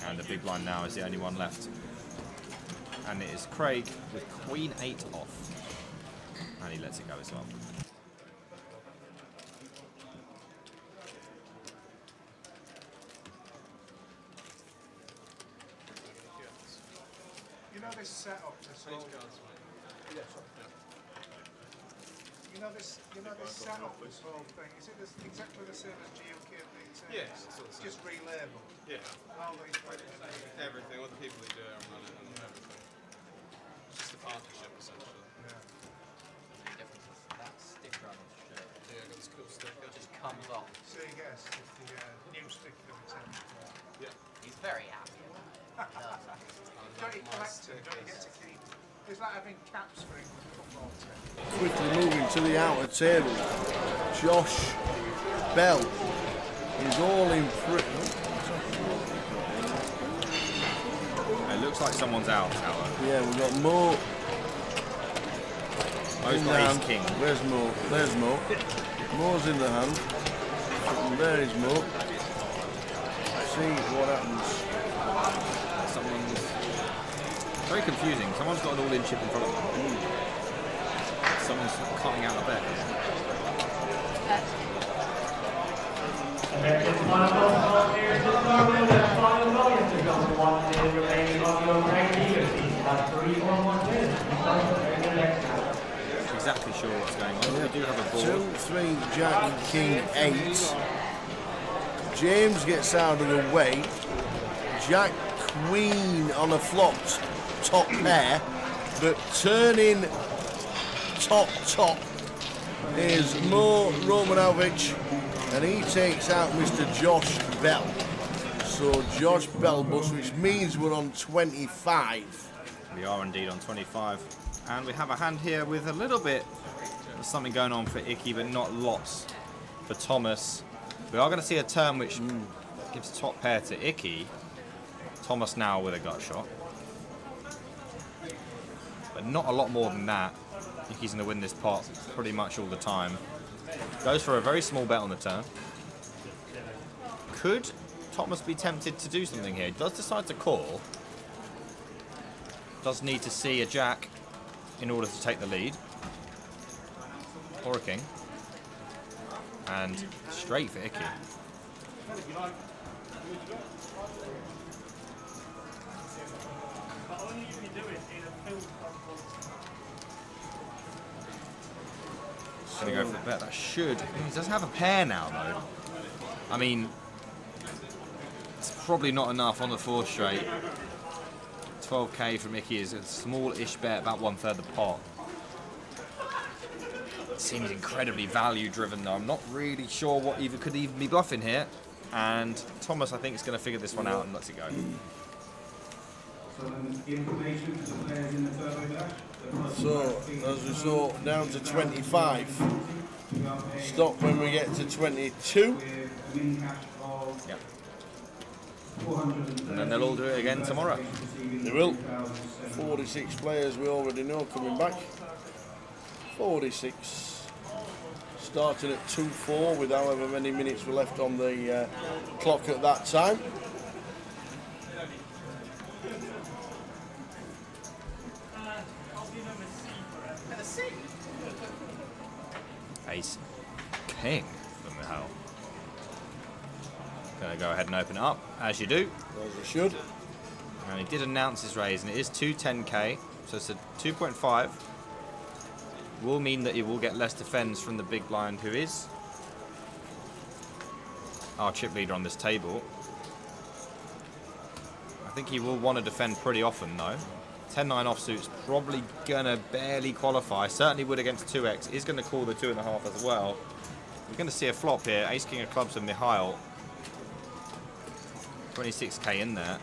And the big blind now is the only one left. And it is Craig with queen 8 off. And he lets it go as well. You know this setup, this whole... You know this setup, this whole thing, is it exactly the same as UKPL? Yes, it's just relabeled. Yeah. All these players. Everything, all the people who do it and run it and everything. It's just a partnership essentially. Yeah. The difference is that sticker on his shirt. Yeah, got this cool sticker. It just comes off. So you get the new sticker of the 10. Yeah. He's very happy about it. Don't you collect it? Don't you get to keep? It's like having caps for England football team. Quickly moving to the outer table. Josh Bell is all in front. It looks like someone's out, Tower. Yeah, we've got Mo. Mo's got ace king. Where's Mo? There's Mo. Mo's in the hand. And there is Mo. See what happens. Someone's very confusing. Someone's got an all-in chip in front of them. Someone's cutting out a bet. Exactly sure what's going on. We do have a board. 2, 3, Jack, King, 8. James gets out of the way. Jack, queen on a flopped top pair, but turning top is Mo Romanovic, and he takes out Mr. Josh Bell. So Josh Bell bus, which means we're on 25. We are indeed on 25. And we have a hand here with a little bit of something going on for Icky, but not lots for Thomas. We are going to see a turn which gives top pair to Icky. Thomas now with a gut shot. But not a lot more than that. Icky's going to win this pot pretty much all the time. Goes for a very small bet on the turn. Could Thomas be tempted to do something here? He does decide to call. Does need to see a jack in order to take the lead. Or a king. And straight for Icky. Gonna go for the bet. That should. He does have a pair now, though. I mean, it's probably not enough on the 4 straight. 12k from Icky is a small-ish bet, about 1/3 the pot. Seems incredibly value-driven, though. I'm not really sure what could even be bluffing here. And Thomas, I think, is going to figure this one out and lets it go. So, as we saw, down to 25. Stop when we get to 22. Yeah. And then they'll all do it again tomorrow. They will. 46 players we already know coming back. 46. Starting at 2-4 with however many minutes were left on the clock at that time. Ace king for Michal. Gonna go ahead and open it up, as you do. As you should. And he did announce his raise, and it is 210k, so it's a 2.5. Will mean that he will get less defense from the big blind, who is our chip leader on this table. I think he will want to defend pretty often, though. 10-9 offsuit's probably gonna barely qualify. Certainly would against 2x. Is gonna call the 2.5 as well. We're gonna see a flop here. Ace king of clubs for Michal. 26k in there,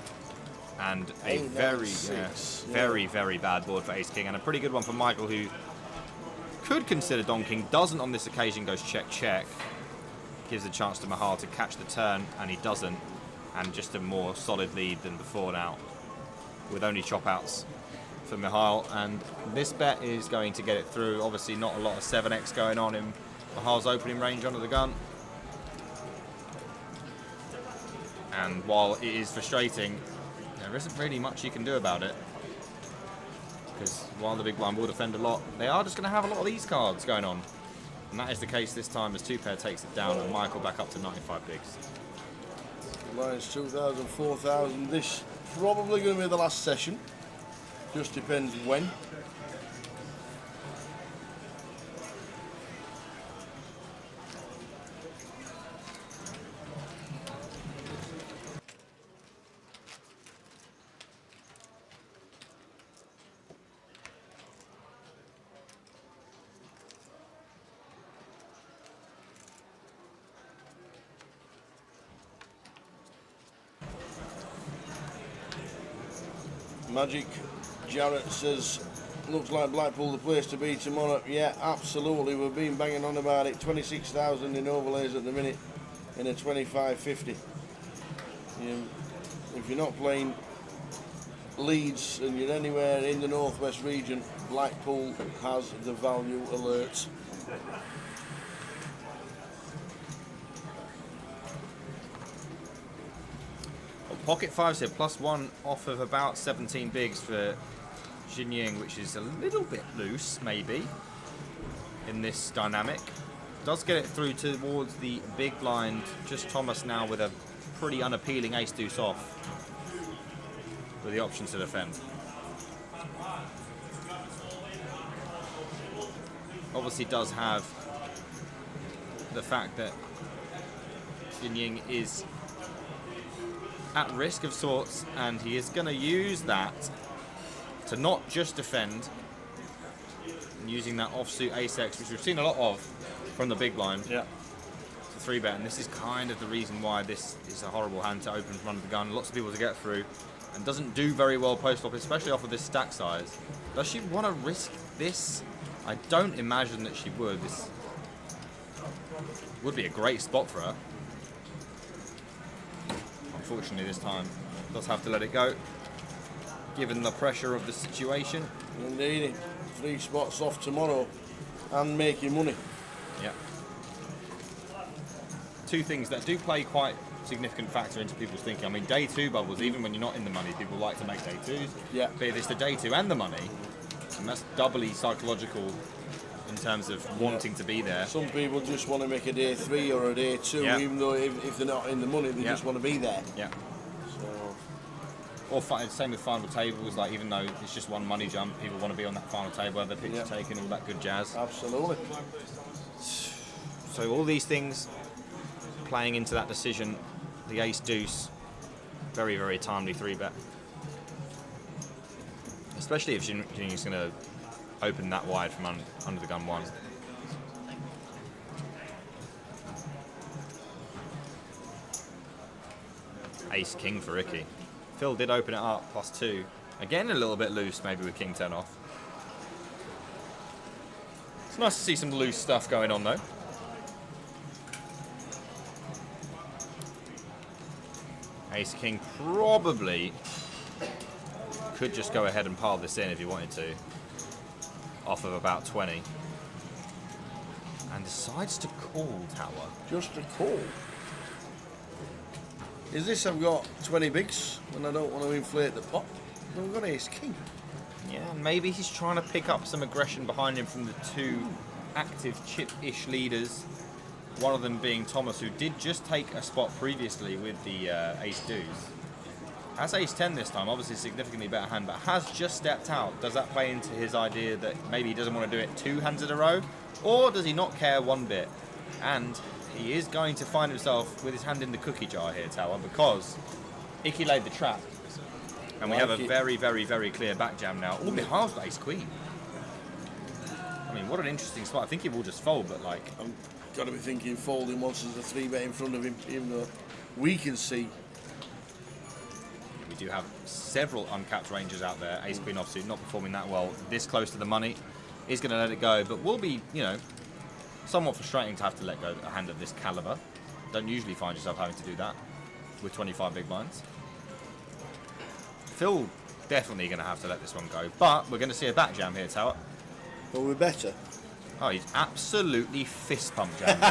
and a very bad board for Ace King, and a pretty good one for Michael, who could consider donking. Doesn't on this occasion. Goes check. Gives a chance to Michal to catch the turn, and he doesn't. And just a more solid lead than before now, with only chop outs for Michal. And this bet is going to get it through. Obviously not a lot of 7x going on in Michal's opening range under the gun. And while it is frustrating, there isn't really much you can do about it. Because while the big blind will defend a lot, they are just going to have a lot of these cards going on. And that is the case this time as 2 pair takes it down and Michael back up to 95 bigs. Lines 2,000, 4,000. This probably going to be the last session. Just depends when. Magic Jarrett says, looks like Blackpool the place to be tomorrow. Yeah, absolutely. We've been banging on about it. 26,000 in overlays at the minute in a 25.50. If you're not playing Leeds and you're anywhere in the northwest region, Blackpool has the value alerts. Pocket fives here, +1 off of about 17 bigs for Jinying, which is a little bit loose, maybe, in this dynamic. Does get it through towards the big blind. Just Thomas now with a pretty unappealing ace-deuce off, with the option to defend. Obviously does have the fact that Jinying is at risk of sorts, and he is going to use that to not just defend, and using that offsuit ace-x, which we've seen a lot of from the big blind. Yeah. It's a 3-bet, and this is kind of the reason why this is a horrible hand to open from under the gun. Lots of people to get through, and doesn't do very well post-flop, especially off of this stack size. Does she want to risk this? I don't imagine that she would. This would be a great spot for her. Unfortunately, this time does have to let it go, given the pressure of the situation. Indeed, 3 spots off tomorrow and making money. Yeah. Two things that do play quite significant factor into people's thinking. I mean, day 2 bubbles, even when you're not in the money, people like to make day 2s. Yeah. But if it's the day 2 and the money, and that's doubly psychological in terms of wanting to be there. Some people just want to make a day 3 or a day 2, Yeah. even though if they're not in the money, they Yeah. just want to be there. Yeah. So. Or same with final tables, like even though it's just one money jump, people want to be on that final table, have their picture taken, all that good jazz. Absolutely. So all these things playing into that decision, the ace deuce, very, very timely 3-bet. Especially if Jing's going to open that wide from under the gun 1. Ace king for Ricky. Phil did open it up, +2. Again, a little bit loose, maybe with king 10 off. It's nice to see some loose stuff going on, though. Ace king probably could just go ahead and pile this in if he wanted to, off of about 20. And decides to call Tower. Just a call. Is this I've got 20 bigs and I don't want to inflate the pot? I've got ace king. Yeah, maybe he's trying to pick up some aggression behind him from the 2 active chip-ish leaders. One of them being Thomas, who did just take a spot previously with the ace deuce. Has ace 10 this time, obviously a significantly better hand, but has just stepped out. Does that play into his idea that maybe he doesn't want to do it 2 hands in a row? Or does he not care one bit? And he is going to find himself with his hand in the cookie jar here, Tower, because Icky laid the trap. And we have a very, very, very clear back jam now. All behalf of ace queen. I mean, what an interesting spot. I think he will just fold, but like... I'm got to be thinking folding once there's a 3-bet in front of him, even though we can see. We do have several uncapped ranges out there. Ace queen offsuit not performing that well. This close to the money is going to let it go, but will be, you know, somewhat frustrating to have to let go a hand of this caliber. Don't usually find yourself having to do that with 25 big blinds. Phil definitely going to have to let this one go, but we're going to see a back jam here, Tower. But we're better. Oh, he's absolutely fist pump jamming.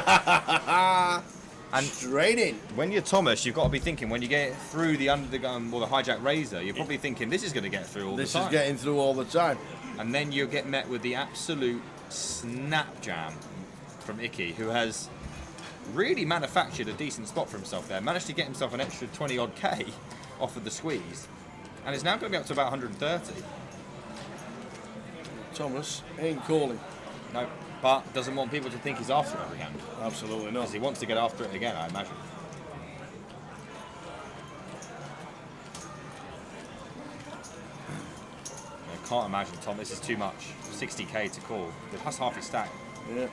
And straight in. When you're Thomas, you've got to be thinking, when you get through the under the gun or the hijack razor, you're probably thinking this is going to get through all the time. This is getting through all the time. And then you get met with the absolute snap jam from Icky, who has really manufactured a decent spot for himself there. Managed to get himself an extra 20 odd K off of the squeeze, and is now going to be up to about 130. Thomas ain't calling. No, but doesn't want people to think he's after every hand. Absolutely not. Because he wants to get after it again, I imagine. I can't imagine, Tom. This is too much. 60k to call. That's half his stack. Yeah.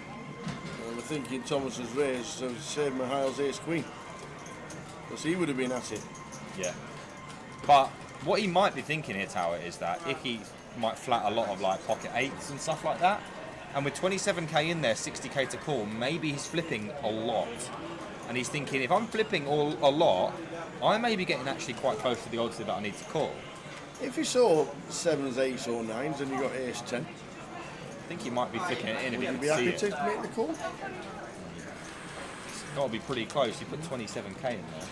I'm thinking Thomas's raise, so save Mihail's ace queen. Because he would have been at it. Yeah. But what he might be thinking here, Tower, is that Icky might flat a lot of like pocket 8s and stuff like that. And with 27k in there, 60k to call, maybe he's flipping a lot. And he's thinking, if I'm flipping a lot, I may be getting actually quite close to the odds that I need to call. If you saw 7s, 8s or 9s and you got ace 10, I think he might be flicking it in if he would can you see be it. happy to make the call? It's got to be pretty close. You put 27k in there.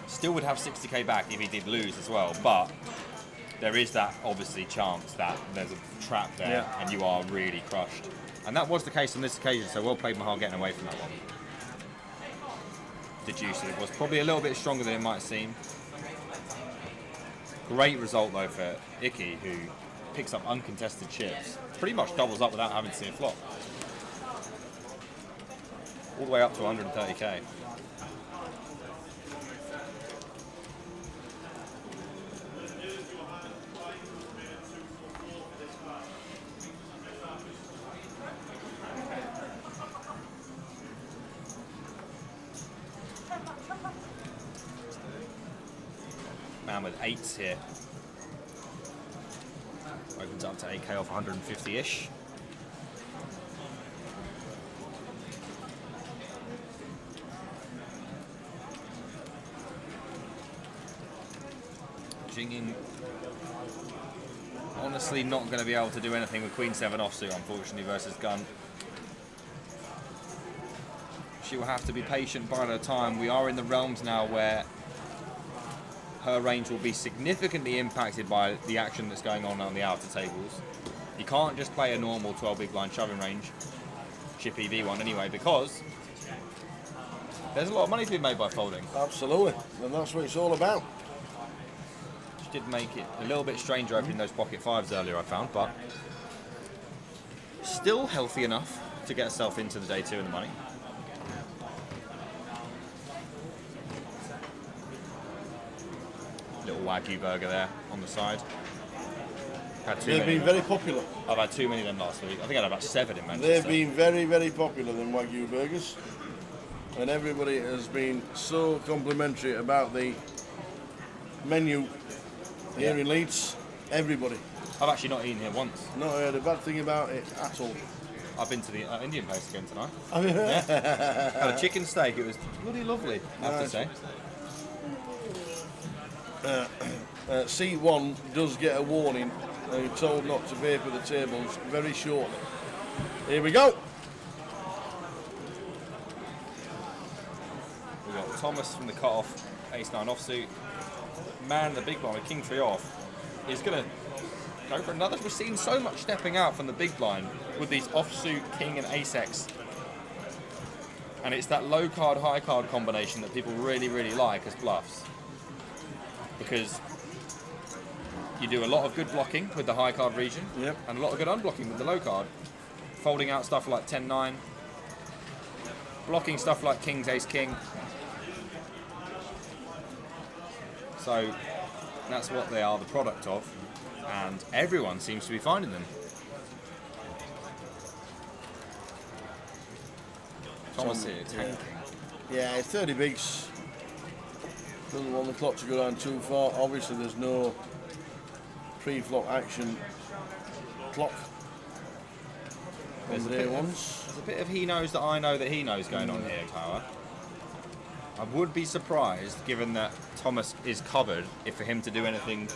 Still would have 60k back if he did lose as well, but there is that obviously chance that there's a trap there and you are really crushed. And that was the case on this occasion, so well played Mahal getting away from that one. Deduced it was probably a little bit stronger than it might seem. Great result though for Icky, who picks up uncontested chips. Pretty much doubles up without having to see a flop. all the way up to 130k. Man with 8s here. Opens up to 8k off 150-ish. Jinging, honestly not going to be able to do anything with Queen 7 offsuit, unfortunately, versus Gun. She will have to be patient by the time. We are in the realms now where her range will be significantly impacted by the action that's going on the outer tables. You can't just play a normal 12 big blind shoving range, chip EV1 anyway, because there's a lot of money to be made by folding. Absolutely, and that's what it's all about. She did make it a little bit stranger opening those pocket 5s earlier, I found, but still healthy enough to get herself into the day 2 in the money. Little Wagyu burger there on the side. They've been very popular. I've had too many of them last week. I think I had about 7 in Manchester. They've been very, very popular, them Wagyu burgers. And everybody has been so complimentary about the menu here in Leeds. Everybody. I've actually not eaten here once. Not heard a bad thing about it at all. I've been to the Indian place again tonight. Have you? Yeah. Had a chicken steak. It was bloody lovely, I have to say. C1 does get a warning. You're told not to vapor the tables very shortly. Here we go. We've got Thomas from the cut-off, ace-9 offsuit. Man, the big blind with king 3 off is going to go for another. We're seeing so much stepping out from the big blind with these offsuit king and ace-x. And it's that low card, high card combination that people really, really like as bluffs. Because you do a lot of good blocking with the high card region, and a lot of good unblocking with the low card. Folding out stuff like 10-9, blocking stuff like kings, ace, king. So that's what they are the product of, and everyone seems to be finding them. Thomas here, tanking. Yeah, 30 bigs. Doesn't want the clock to go down too far. Obviously, there's no pre-flop action clock on the day ones. There's a bit of he knows that I know that he knows going on here, Tower. I would be surprised, given that Thomas is covered, if for him to do anything,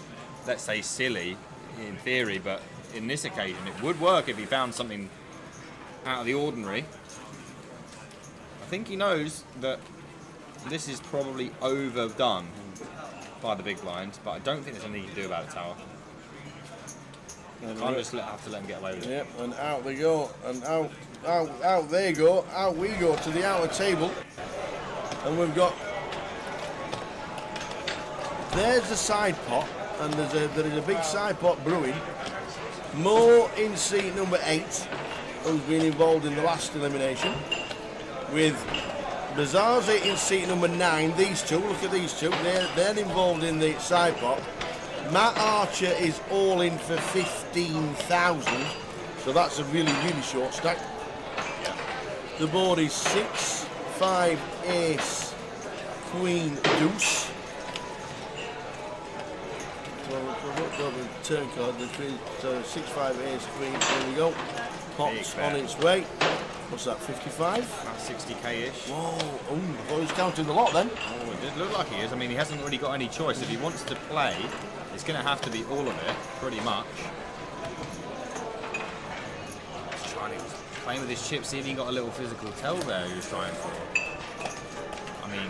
let's say silly, in theory, but in this occasion it would work if he found something out of the ordinary. I think he knows that this is probably overdone by the big blind, but I don't think there's anything you can do about it, Tower. Can't just have to let him get away with it. Yep, and out they go, and out they go, out we go to the outer table, and we've got, there's the side pot, and there is a big side pot brewing. Mo in seat number 8, who's been involved in the last elimination, with Bazazi in seat number 9. These two, look at these two, they're involved in the side pot. Matt Archer is all in for 15,000, so that's a really, really short stack. Yeah. The board is 6, 5, ace, queen, deuce. So the turn card, the 6, 5, ace, queen, there we go. Pot's on its way. What's that, 55? About 60k-ish. Whoa, oh, I thought he was counting the lot then. Oh, it did look like he is. I mean, he hasn't really got any choice. If he wants to play, it's going to have to be all of it, pretty much. He's playing with his chips, even he got a little physical tell there he was trying for. I mean,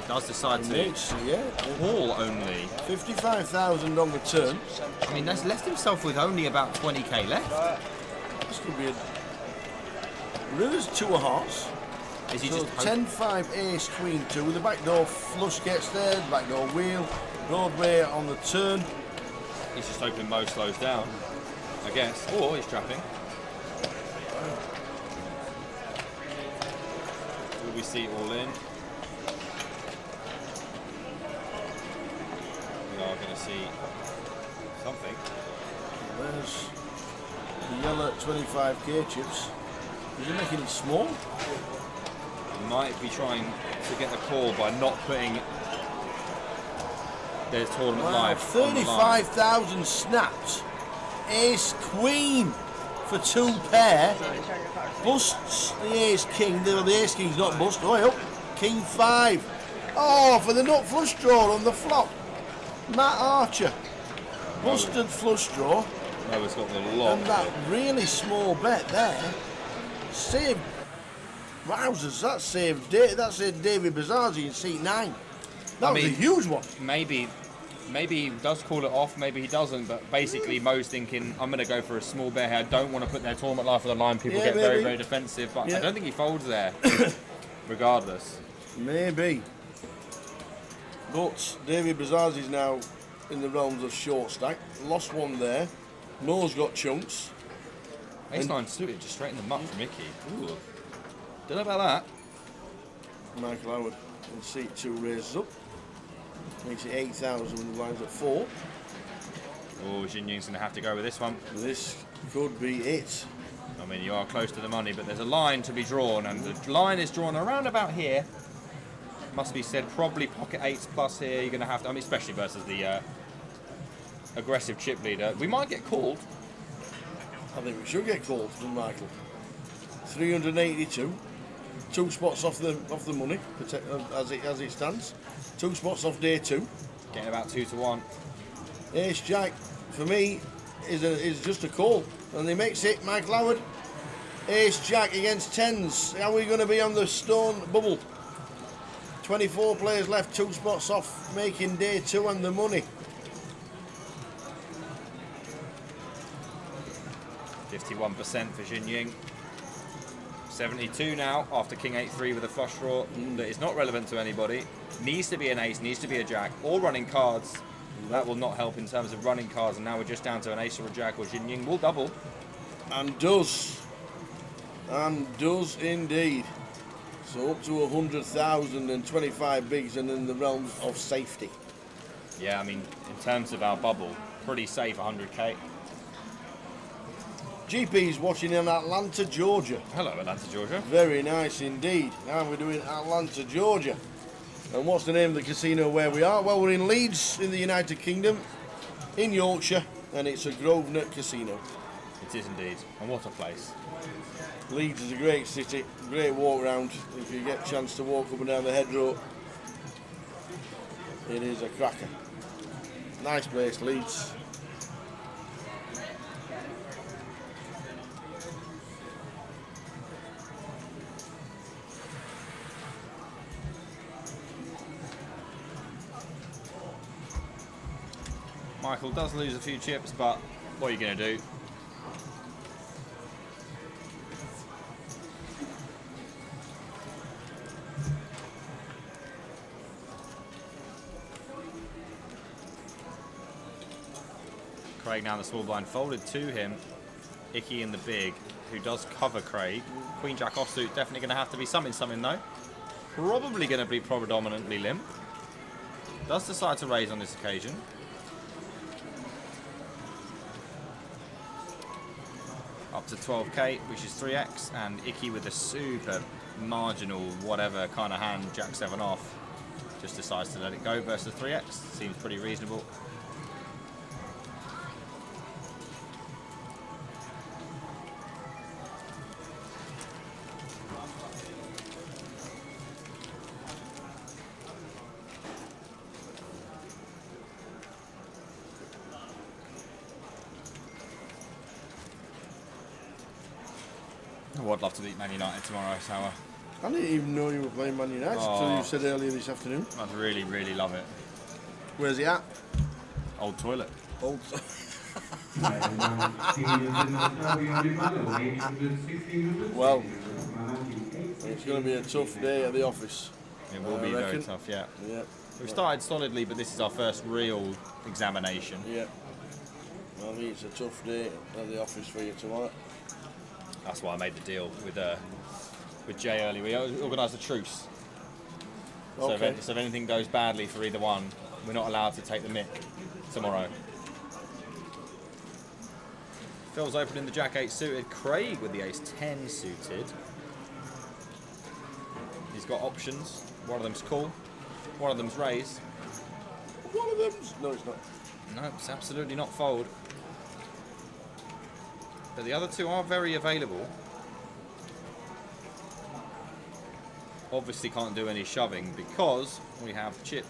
does decide to call only. 55,000 on the turn. I mean, that's left himself with only about 20k left. This could be a River's 2 of hearts. Is he so just 10, 5, ace, queen, 2. The backdoor flush gets there, the backdoor wheel, Broadway on the turn. He's just hoping Mo slows down, I guess. Or he's trapping. we see it all in. We are going to see something. There's the yellow 25k chips. Is he making it small? He might be trying to get the call by not putting their tournament live. on the line. 35,000 snaps. Ace Queen for 2 pair. Busts the Ace King. The Ace King's not bust. Oh, up. King 5. Oh, for the nut flush draw on the flop. Matt Archer. Busted flush draw. Noah's got the lot. And that really small bet there saved. Wowzers, that saved David Bazarzi in seat 9. That was a huge one. Maybe he does call it off, maybe he doesn't, but basically Mo's thinking, I'm going to go for a small bet here. I don't want to put their tournament life on the line. People get very, very defensive, but I don't think he folds there, regardless. Maybe. But David Bazarzi's now in the realms of short stack. Lost one there. Mo's got chunks. Ace-9 suited, just straighten them up for Mickey. Ooh. Don't know about that. Michael Howard in seat 2 raises up. Makes it 8,000 when the line's at 4. Oh, Jin Ying's going to have to go with this one. This could be it. I mean, you are close to the money, but there's a line to be drawn, and the line is drawn around about here. Must be said, probably pocket 8s plus here. You're going to have to, I mean, especially versus the aggressive chip leader. We might get called. I think we should get called from Michael. 382. 2 spots off the money as it stands. 2 spots off day 2. Getting about 2 to 1. Ace Jack for me is just a call, and he makes it. Michael Howard. Ace Jack against 10s. How are we going to be on the stone bubble? 24 players left. 2 spots off making day 2 and the money. 51% for Jin Ying. 72 now after King 8-3 with a flush draw that is not relevant to anybody. Needs to be an ace, needs to be a jack, or running cards. That will not help in terms of running cards, and now we're just down to an ace or a jack, or Jin Ying will double. And does. And does indeed. So up to 100,000 and 25 bigs and in the realms of safety. Yeah, I mean, in terms of our bubble, pretty safe 100k. GP's watching in Atlanta, Georgia. Hello, Atlanta, Georgia. Very nice indeed. Now we're doing Atlanta, Georgia. And what's the name of the casino where we are? Well, we're in Leeds in the United Kingdom, in Yorkshire, and it's a Grosvenor casino. It is indeed. And what a place. Leeds is a great city, great walk round. If you get a chance to walk up and down the hedgerow, it is a cracker. Nice place, Leeds. Michael does lose a few chips, but what are you going to do? Craig now the small blind folded to him. Icky in the big, who does cover Craig. Queen Jack offsuit definitely going to have to be something though. Probably going to be predominantly limp. Does decide to raise on this occasion. Up to 12k, which is 3x, and Icky with a super marginal whatever kind of hand, Jack 7 off, just decides to let it go versus 3x. Seems pretty reasonable. I'd love to beat Man United tomorrow, Tower. I didn't even know you were playing Man United until you said earlier this afternoon. I'd really, really love it. Where's he at? Old toilet. Old. Well, it's going to be a tough day at the office. It will be very tough, yeah. We've started solidly, but this is our first real examination. Yeah. I think it's a tough day at the office for you tomorrow. That's why I made the deal with with Jay earlier. We organised a truce. So, Okay. so if anything goes badly for either one, we're not allowed to take the mick tomorrow. Phil's opening the Jack 8 suited. Craig with the Ace 10 suited. He's got options. One of them's call. One of them's raise. One of them's... No, it's not. No, it's absolutely not fold. But the other two are very available. Obviously can't do any shoving because we have chip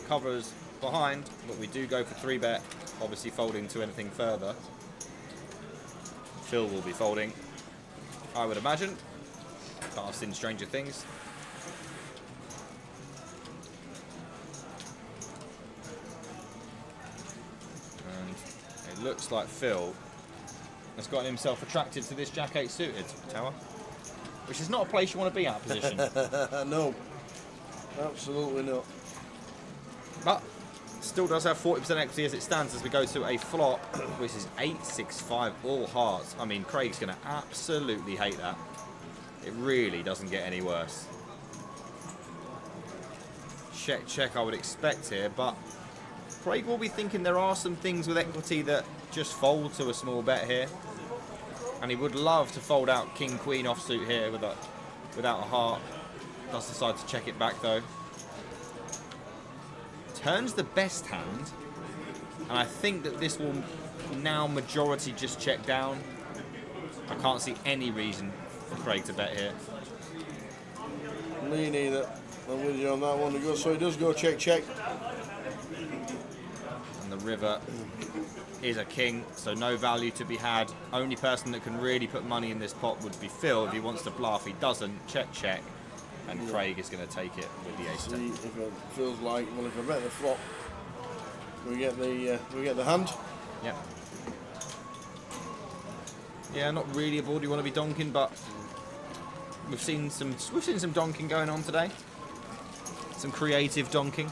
covers behind, but we do go for 3-bet, obviously folding to anything further. Phil will be folding, I would imagine. I've seen stranger things. And it looks like Phil has gotten himself attracted to this Jack 8 suited, Tower. Which is not a place you want to be out of position. No, absolutely not. But still does have 40% equity as it stands as we go to a flop, which is 8-6-5 all hearts. I mean, Craig's going to absolutely hate that. It really doesn't get any worse. Check, check I would expect here, but Craig will be thinking there are some things with equity that just fold to a small bet here. And he would love to fold out King Queen offsuit here without a heart. Does decide to check it back though. Turns the best hand, and I think that this will now majority just check down. I can't see any reason for Craig to bet here. Me neither. I'm with you on that one. So he does go check, check. And the river is a king, so no value to be had. Only person that can really put money in this pot would be Phil if he wants to bluff. He doesn't. Check, check. And Craig is going to take it with the ace 10. See if it feels like, well, if I bet the flop, we get the hand. Yep. Yeah, not really a board you want to be donking, but we've seen some donking going on today. Some creative donking.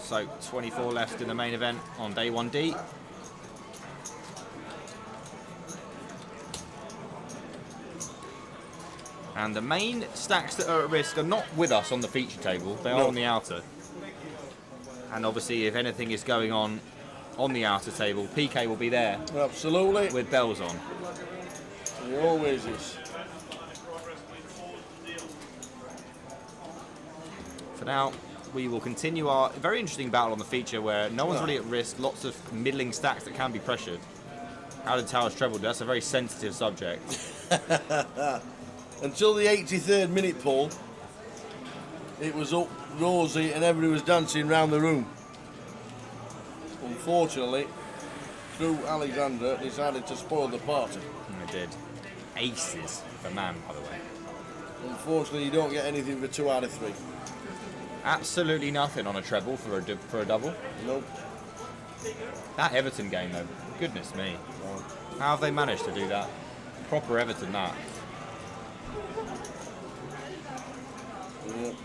So 24 left in the main event on day 1D. And the main stacks that are at risk are not with us on the feature table, they are on the outer. And obviously if anything is going on the outer table, PK will be there. Absolutely. With bells on. He always is. For now, we will continue our very interesting battle on the feature where no one's really at risk, lots of middling stacks that can be pressured. How did Tower's Treble do? That's a very sensitive subject. Until the 83rd minute, Paul, it was up rosy and everybody was dancing round the room. Unfortunately, through Alexander, decided to spoil the party. And they did. Aces for man, by the way. Unfortunately, you don't get anything for 2 out of 3. Absolutely nothing on a treble for a double. Nope. That Everton game, though, goodness me. How have they managed to do that? Proper Everton, that. Yep.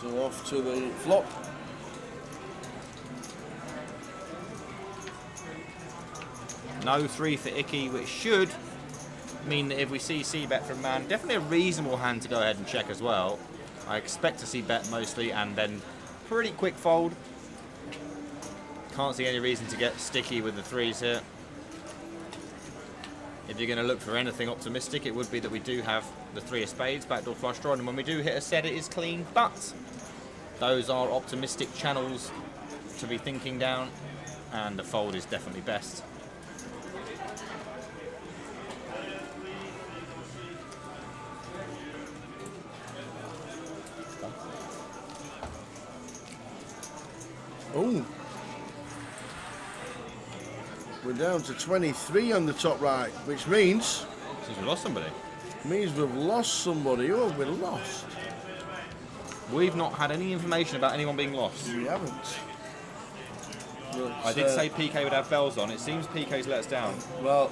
So off to the flop. No 3 for Icky, which should mean that if we see C-bet from man, definitely a reasonable hand to go ahead and check as well. I expect to see bet mostly and then pretty quick fold. Can't see any reason to get sticky with the 3s here. If you're going to look for anything optimistic, it would be that we do have the 3 of spades, backdoor flush draw, and when we do hit a set, it is clean, but those are optimistic channels to be thinking down, and the fold is definitely best. Oh. We're down to 23 on the top right, which means... We've lost somebody. Means we've lost somebody. Oh, we're lost. We've not had any information about anyone being lost. We haven't. But, I did say PK would have bells on. It seems PK's let us down. Well,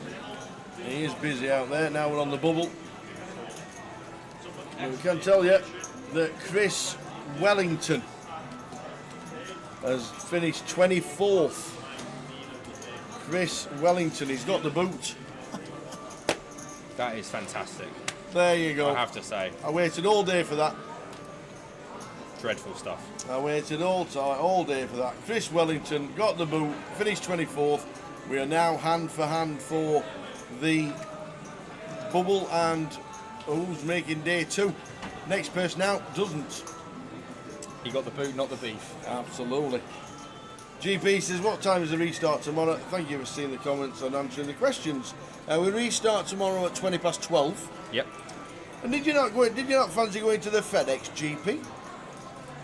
he is busy out there. Now we're on the bubble. We can tell you that Chris Wellington has finished 24th. Chris Wellington, he's got the boot. That is fantastic. There you go. I have to say. I waited all day for that. Dreadful stuff. I waited all day for that. Chris Wellington got the boot, finished 24th. We are now hand for hand for the bubble, and who's making day 2? Next person out doesn't. He got the boot, not the beef. Absolutely. GP says, what time is the restart tomorrow? Thank you for seeing the comments and answering the questions. We restart tomorrow at 12:20. Yep. And did you not fancy going to the FedEx GP?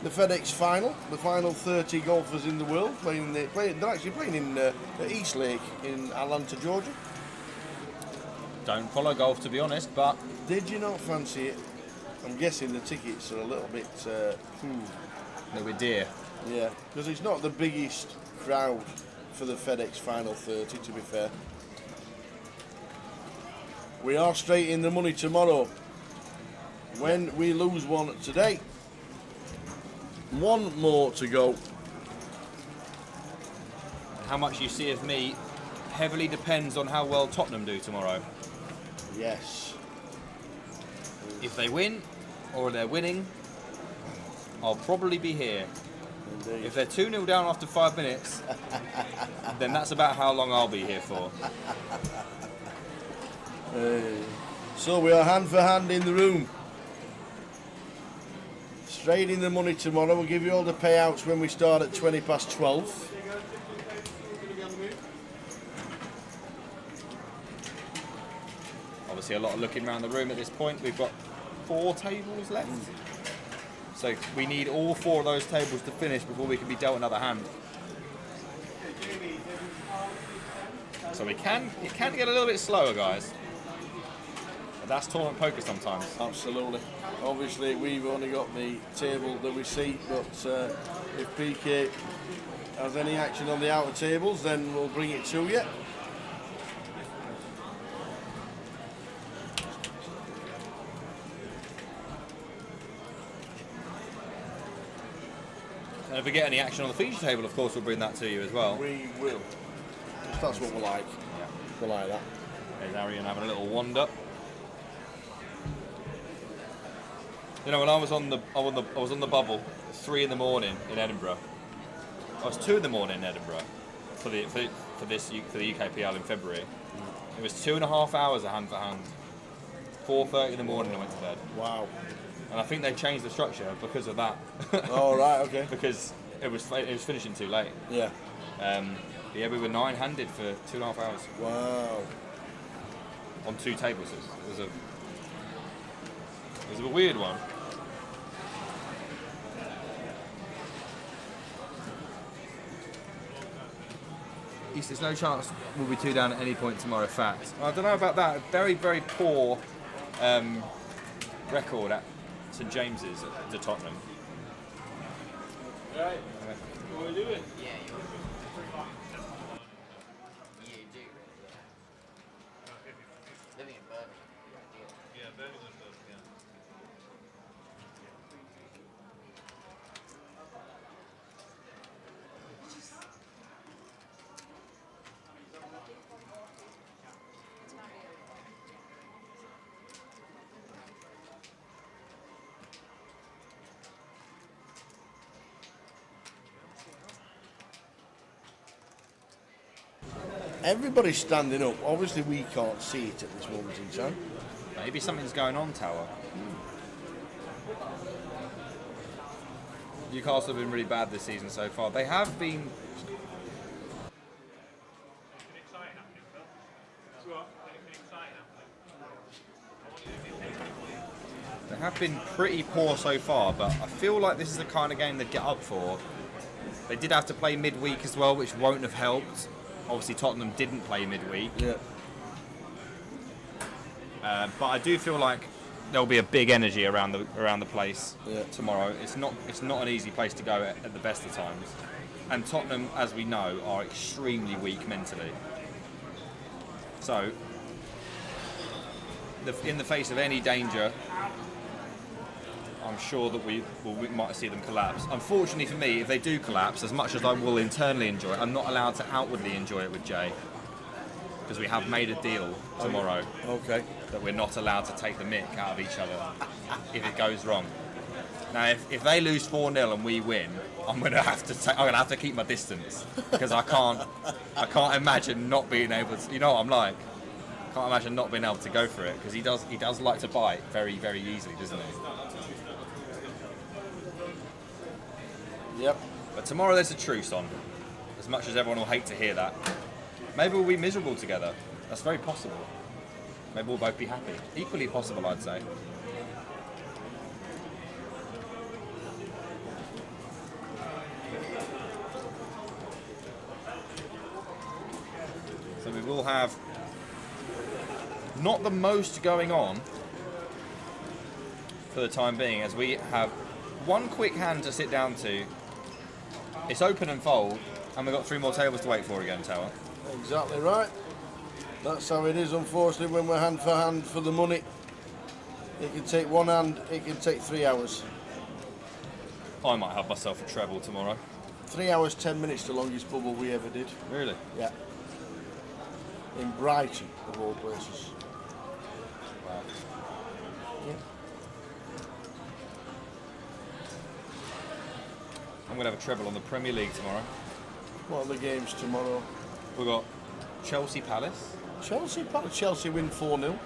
The FedEx final, the final 30 golfers in the world they're actually playing in East Lake in Atlanta, Georgia. Don't follow golf, to be honest, but did you not fancy it? I'm guessing the tickets are a little bit a little bit dear. Yeah, because it's not the biggest crowd for the FedEx final 30, to be fair. We are straight in the money tomorrow. When we lose one today, one more to go. How much you see of me heavily depends on how well Tottenham do tomorrow. Yes. If they win, or they're winning, I'll probably be here. Indeed. If they're 2-0 down after 5 minutes, then that's about how long I'll be here for. So we are hand for hand in the room. Straight in the money tomorrow. We'll give you all the payouts when we start at 12:20. Obviously a lot of looking around the room at this point. We've got 4 tables left. So we need all 4 of those tables to finish before we can be dealt another hand. So it can get a little bit slower, guys. But that's tournament poker sometimes. Absolutely. Obviously, we've only got the table that we see, but if PK has any action on the outer tables, then we'll bring it to you. And if we get any action on the feature table, of course, we'll bring that to you as well. We will. That's what we like. Yeah. We like that. There's Arian having a little wander. You know, when I was on the bubble, 3 in the morning in Edinburgh. I was 2 in the morning in Edinburgh for the UKPL in February. It was 2.5 hours of hand for hand. 4:30 in the morning I went to bed. Wow. And I think they changed the structure because of that. Oh right, okay. Because it was finishing too late. Yeah. Yeah, we were 9-handed for 2.5 hours. Wow. On 2 tables. It was a weird one. There's no chance we'll be 2 down at any point tomorrow, fact. I don't know about that. Very, very poor record at St James's to Tottenham. Right. You want to do it? Yeah, you want living in Birmingham. Yeah, Birmingham does, yeah. Everybody's standing up. Obviously, we can't see it at this moment in time. Maybe something's going on, Tower. Newcastle have been really bad this season so far. They have been. They have been pretty poor so far, but I feel like this is the kind of game they'd get up for. They did have to play midweek as well, which won't have helped. Obviously, Tottenham didn't play midweek. Yeah. But I do feel like there'll be a big energy around the place tomorrow. It's not an easy place to go at the best of times. And Tottenham, as we know, are extremely weak mentally. So, in the face of any danger, I'm sure that we might see them collapse. Unfortunately for me, if they do collapse, as much as I will internally enjoy it, I'm not allowed to outwardly enjoy it with Jay. Because we have made a deal tomorrow that we're not allowed to take the mick out of each other if it goes wrong. Now, if they lose 4-0 and we win, I'm gonna have to keep my distance because I can't imagine not being able to. You know what I'm like? Can't imagine not being able to go for it because he does like to bite very, very easily, doesn't he? Yep. But tomorrow there's a truce on. As much as everyone will hate to hear that, maybe we'll be miserable together. That's very possible. Maybe we'll both be happy. Equally possible, I'd say. So we will have not the most going on for the time being, as we have one quick hand to sit down to. It's open and fold, and we've got 3 more tables to wait for again, Tower. Exactly right. That's how it is, unfortunately, when we're hand for hand for the money. It can take 1 hand, it can take 3 hours. I might have myself a treble tomorrow. 3 hours, 10 minutes, the longest bubble we ever did. Really? Yeah. In Brighton, of all places. Wow. Yeah. I'm going to have a treble on the Premier League tomorrow. What are the games tomorrow? We've got Chelsea Palace. Chelsea win 4-0.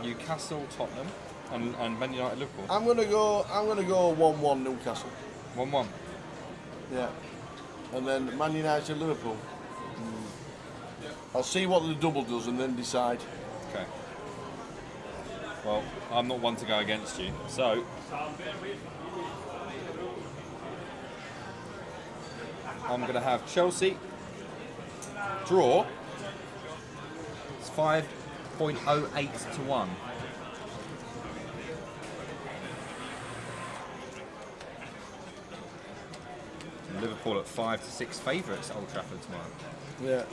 Newcastle Tottenham and Man United Liverpool. I'm gonna go 1-1 Newcastle. 1-1. Yeah. And then Man United Liverpool. I'll see what the double does and then decide. Okay. Well, I'm not one to go against you, so I'm going to have Chelsea draw. It's 5.08 to 1. And Liverpool at 5 to 6 favourites at Old Trafford tomorrow. Yeah.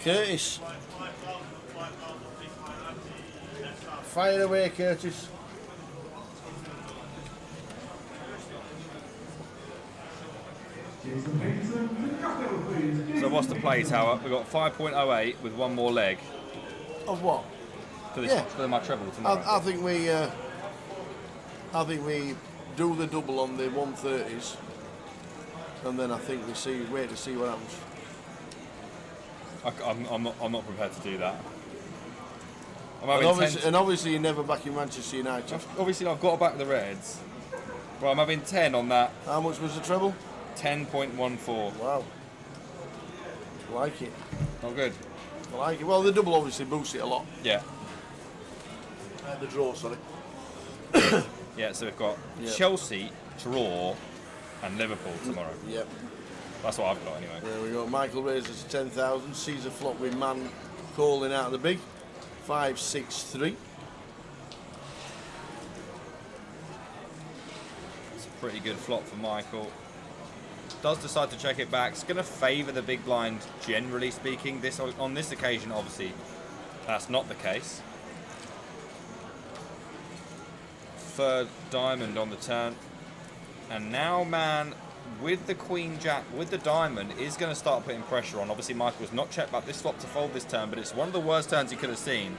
Curtis. Fire away, Curtis. So what's the play, Tower? We've got 5.08 with 1 more leg. Of what? For, this, for my treble tomorrow. I think we do the double on the 130s, and then I think we wait to see what happens. I'm not prepared to do that. And obviously you're never back in Manchester United. Obviously I've got to back the Reds. Well, I'm having 10 on that. How much was the treble? 10.14. Wow. Like it. Not good. I like it. Well, the double obviously boosts it a lot. Yeah. The draw, sorry. Yeah, so we've got Chelsea, draw, and Liverpool tomorrow. Yep. That's what I've got anyway. There we go. Michael raises to 10,000. Caesar flop with man calling out of the big. 5-6-3. It's a pretty good flop for Michael. Does decide to check it back. It's going to favour the big blind, generally speaking. On this occasion, obviously, that's not the case. Third diamond on the turn. And now, man, with the Queen Jack, with the diamond, is going to start putting pressure on. Obviously, Michael's not checked back this flop to fold this turn, but it's one of the worst turns he could have seen.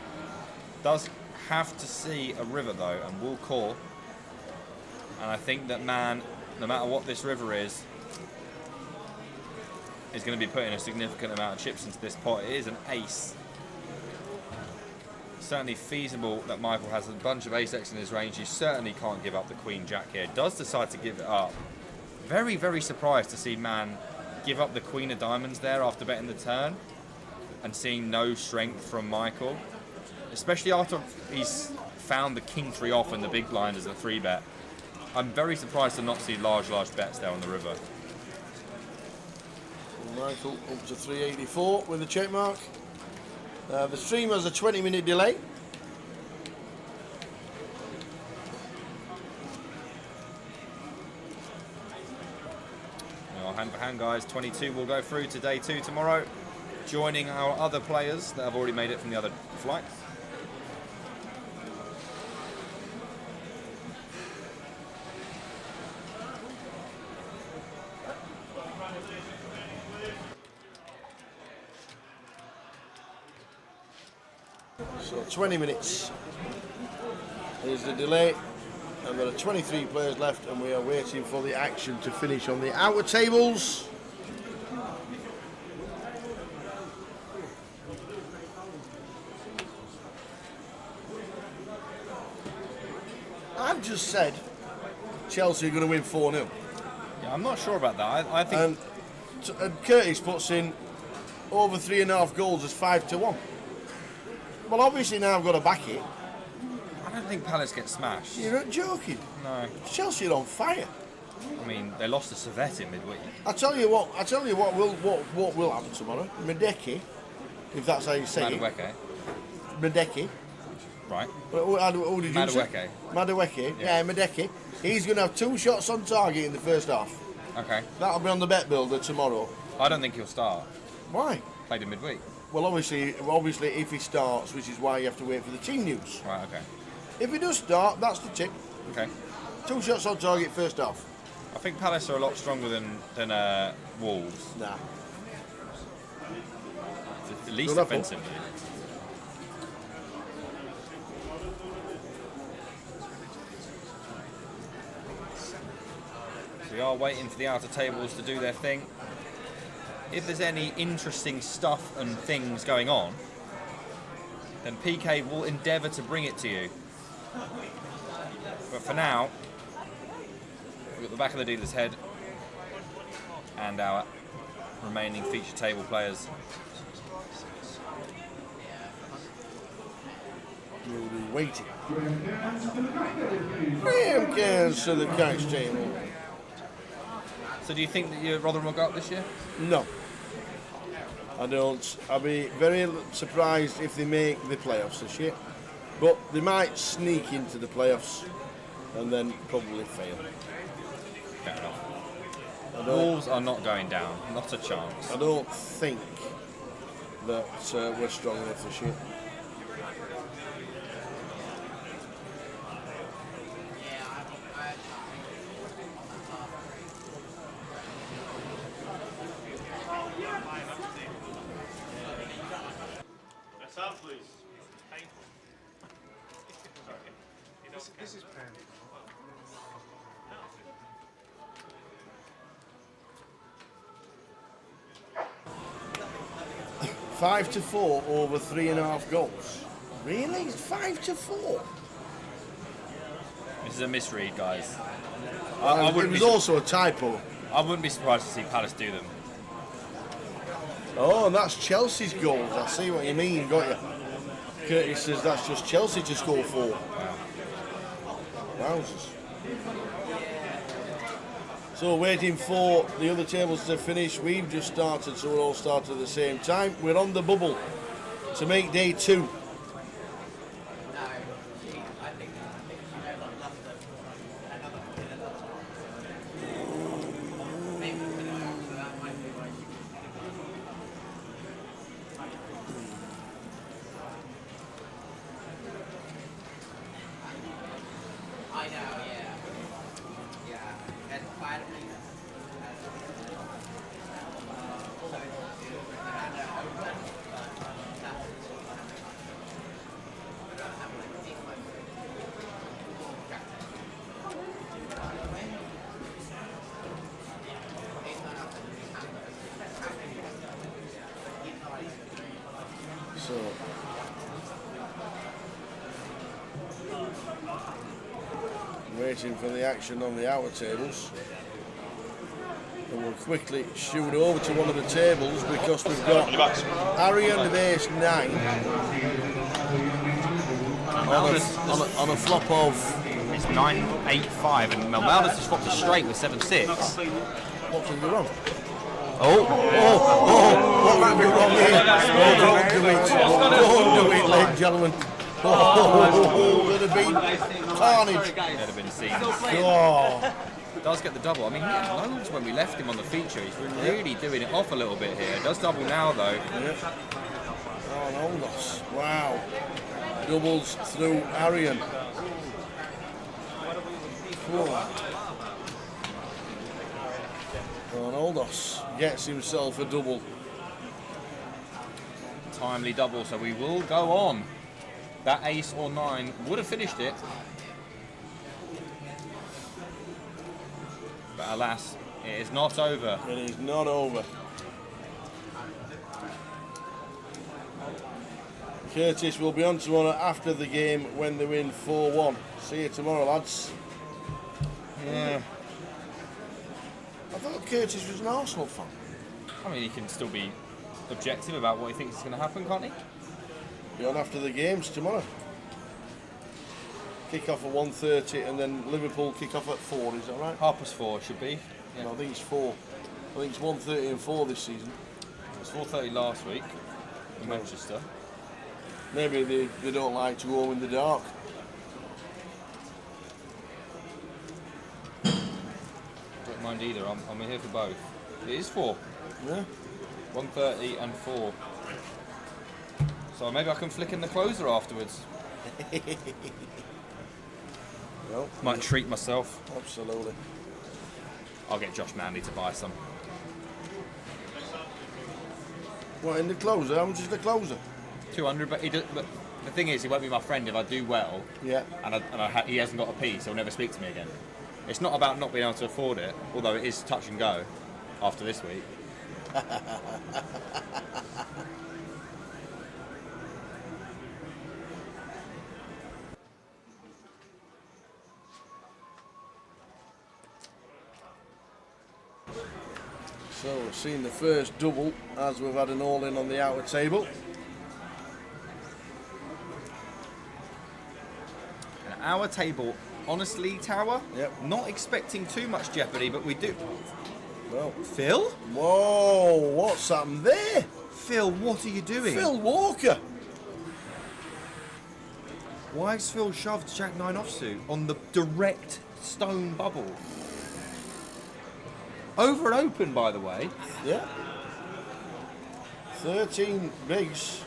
Does have to see a river, though, and will call. And I think that, man, no matter what this river is going to be putting a significant amount of chips into this pot. It is an ace. Certainly feasible that Michael has a bunch of ace-X in his range. He certainly can't give up the Queen Jack here. Does decide to give it up. Very, very surprised to see man give up the Queen of Diamonds there after betting the turn and seeing no strength from Michael. Especially after he's found the King 3 off in the big blind as a 3-bet. I'm very surprised to not see large bets there on the river. Michael up to 384 with a check mark. The stream has a 20-minute delay. And guys, 22 will go through to day 2 tomorrow, joining our other players that have already made it from the other flights. So 20 minutes is the delay, and there are 23 players left, and we are waiting for the action to finish on the outer tables. I've just said Chelsea are going to win 4-0. Yeah, I'm not sure about that. I think. And Curtis puts in over 3.5 goals as 5-1. Well, obviously now I've got to back it. I don't think Palace get smashed. You're not joking. No. Chelsea are on fire. I mean, they lost to Servette in midweek. I tell you what will happen tomorrow. Madeki, if that's how you say Madueke. it. Madeki. Right. Who did you say? Madueke. Yeah, Madeki. He's going to have 2 shots on target in the first half. Okay. That'll be on the bet builder tomorrow. I don't think he'll start. Why? Played in midweek. Well, obviously, if he starts, which is why you have to wait for the team news. Right, okay. If he does start, that's the tip. Okay. 2 shots on target first half. I think Palace are a lot stronger than Wolves. Nah. At least Good offensively. So we are waiting for the outer tables to do their thing. If there's any interesting stuff and things going on, then PK will endeavour to bring it to you. But for now, we've got the back of the dealer's head and our remaining feature table players. We'll be waiting. Graham Cairns to the catch table. So do you think that your Rotherham will go up this year? No. I don't. I'll be very surprised if they make the playoffs this year. But they might sneak into the playoffs and then probably fail. Fair enough. Wolves are not going down. Not a chance. I don't think that we're strong enough this year. This is pen. 5-4 over 3.5 goals. Really? It's 5-4. This is a misread, guys. It was also a typo. I wouldn't be surprised to see Palace do them. Oh, and that's Chelsea's goals. I see what you mean, got you. Curtis says that's just Chelsea to score 4. Wowzers. So waiting for the other tables to finish. We've just started, so we'll all start at the same time. We're on the bubble to make day 2. So waiting for the action on the outer tables. And we'll quickly shoot over to one of the tables because we've got Arian with ace 9 on a flop of... It's 9-8-5 and Melmaldas has swapped a straight with 7-6. What can go wrong? What might be wrong here? Don't do it. Don't do it, ladies and gentlemen. There'd have been carnage. There'd have been scenes. Oh. Does get the double. I mean, he had loads when we left him on the feature. He's been really doing it off a little bit here. Does double now, though. Oh, Oldos. Wow. Doubles through Arian. Oldos gets himself a double. Timely double, so we will go on. That ace or 9 would have finished it. But alas, it is not over. It is not over. Curtis will be on tomorrow after the game when they win 4-1. See you tomorrow, lads. Yeah. I thought Curtis was an Arsenal fan. I mean, he can still be objective about what he thinks is going to happen, can't he? Be on after the games tomorrow. Kick off at 1:30 and then Liverpool kick off at 4, is that right? 4:30 should be. Yeah. No, I think it's 4. I think it's 1:30 and 4 this season. It was 4:30 last week in Manchester. Maybe they don't like to go in the dark. Don't mind either, I'm here for both. It is 4. Yeah. 1:30 and 4. So maybe I can flick in the closer afterwards. Well, might treat myself. Absolutely. I'll get Josh Manley to buy some. What, in the closer? How much is the closer? 200, but but the thing is, he won't be my friend if I do well. Yeah. And he hasn't got a P, so he'll never speak to me again. It's not about not being able to afford it, although it is touch and go after this week. So we've seen the first double as we've had an all-in on the outer table. And our table, honestly, Tower, yep. Not expecting too much jeopardy, but we do. Well, Phil? Whoa, what's happened there? Phil, what are you doing? Phil Walker. Why has Phil shoved Jack 9 offsuit on the direct stone bubble? Over and open, by the way. Yeah. 13 bigs.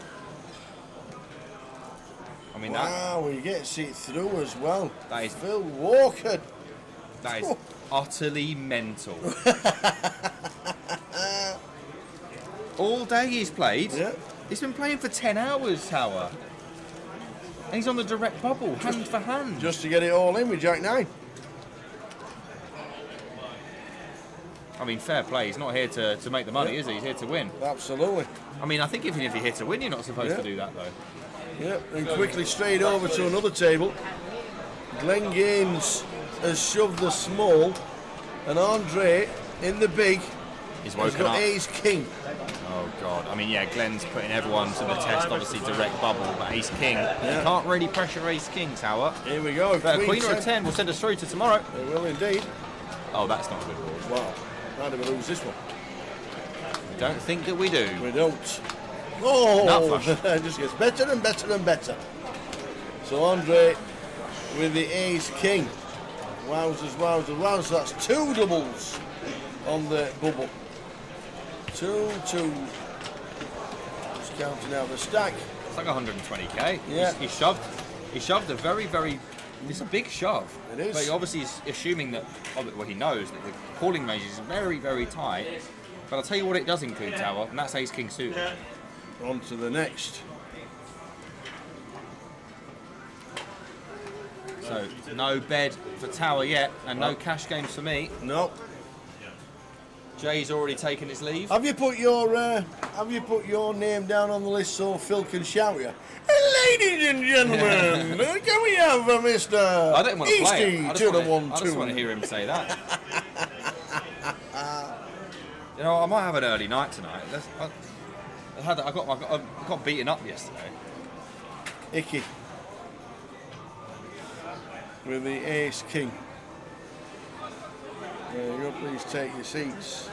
I mean, wow, he gets it through as well. That is Phil Walker. That is utterly mental. All day he's played. Yeah. He's been playing for 10 hours, Tower. And he's on the direct bubble, hand for hand. Just to get it all in with Jack 9. I mean, fair play. He's not here to make the money, is he? He's here to win. Absolutely. I mean, I think even if you're here to win, you're not supposed to do that, though. Yep, and quickly straight over to another table. Glenn Gaines has shoved the small, and Andre in the big He's has woken got up. ace king. Oh, God. I mean, yeah, Glenn's putting everyone to the test, obviously, direct bubble, but ace king. You can't really pressure ace king, Tower. Here we go. Queen or a 10 will send us through to tomorrow. They will indeed. Oh, that's not a good board. Wow. How do we lose this one? I don't think that we do. We don't. Oh, Nut it just gets better and better and better. So Andre with the ace king. Wowzers, wowzers, wowzers. That's 2 doubles on the bubble. 2, 2. Just counting out the stack. It's like 120k. Yeah. He shoved a very, very. It's a big shove. It is. But he obviously is assuming that. Well, he knows that the calling range is very, very tight. But I'll tell you what it does include, Tower, and that's ace king suited. On to the next. So no bed for Tower yet, and no cash games for me. No. Jay's already taken his leave. Have you put your name down on the list so Phil can shout you? Ladies and gentlemen, can we have Mr. I don't want to play it. I just want to 2. hear him say that. You know, I might have an early night tonight. I got beaten up yesterday. Icky. With the ace king. There you go, please take your seats.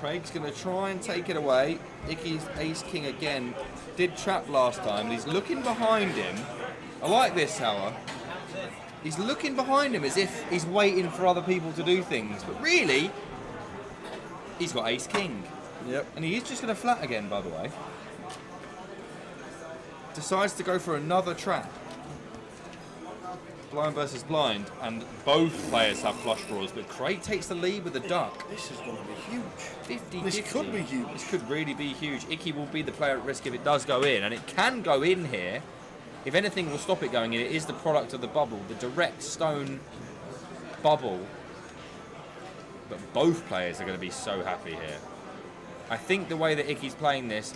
Craig's going to try and take it away. Icky's ace-king again. Did trap last time. He's looking behind him. I like this, Howard. He's looking behind him as if he's waiting for other people to do things. But really, he's got ace-king. Yep. And he is just going to flat again, by the way. Decides to go for another trap. Blind versus blind, and both players have flush draws, but Craig takes the lead with the duck. This is going to be huge. 50-50. This could be huge. This could really be huge. Icky will be the player at risk if it does go in, and it can go in here. If anything will stop it going in, it is the product of the bubble, the direct stone bubble. But both players are going to be so happy here. I think the way that Icky's playing this,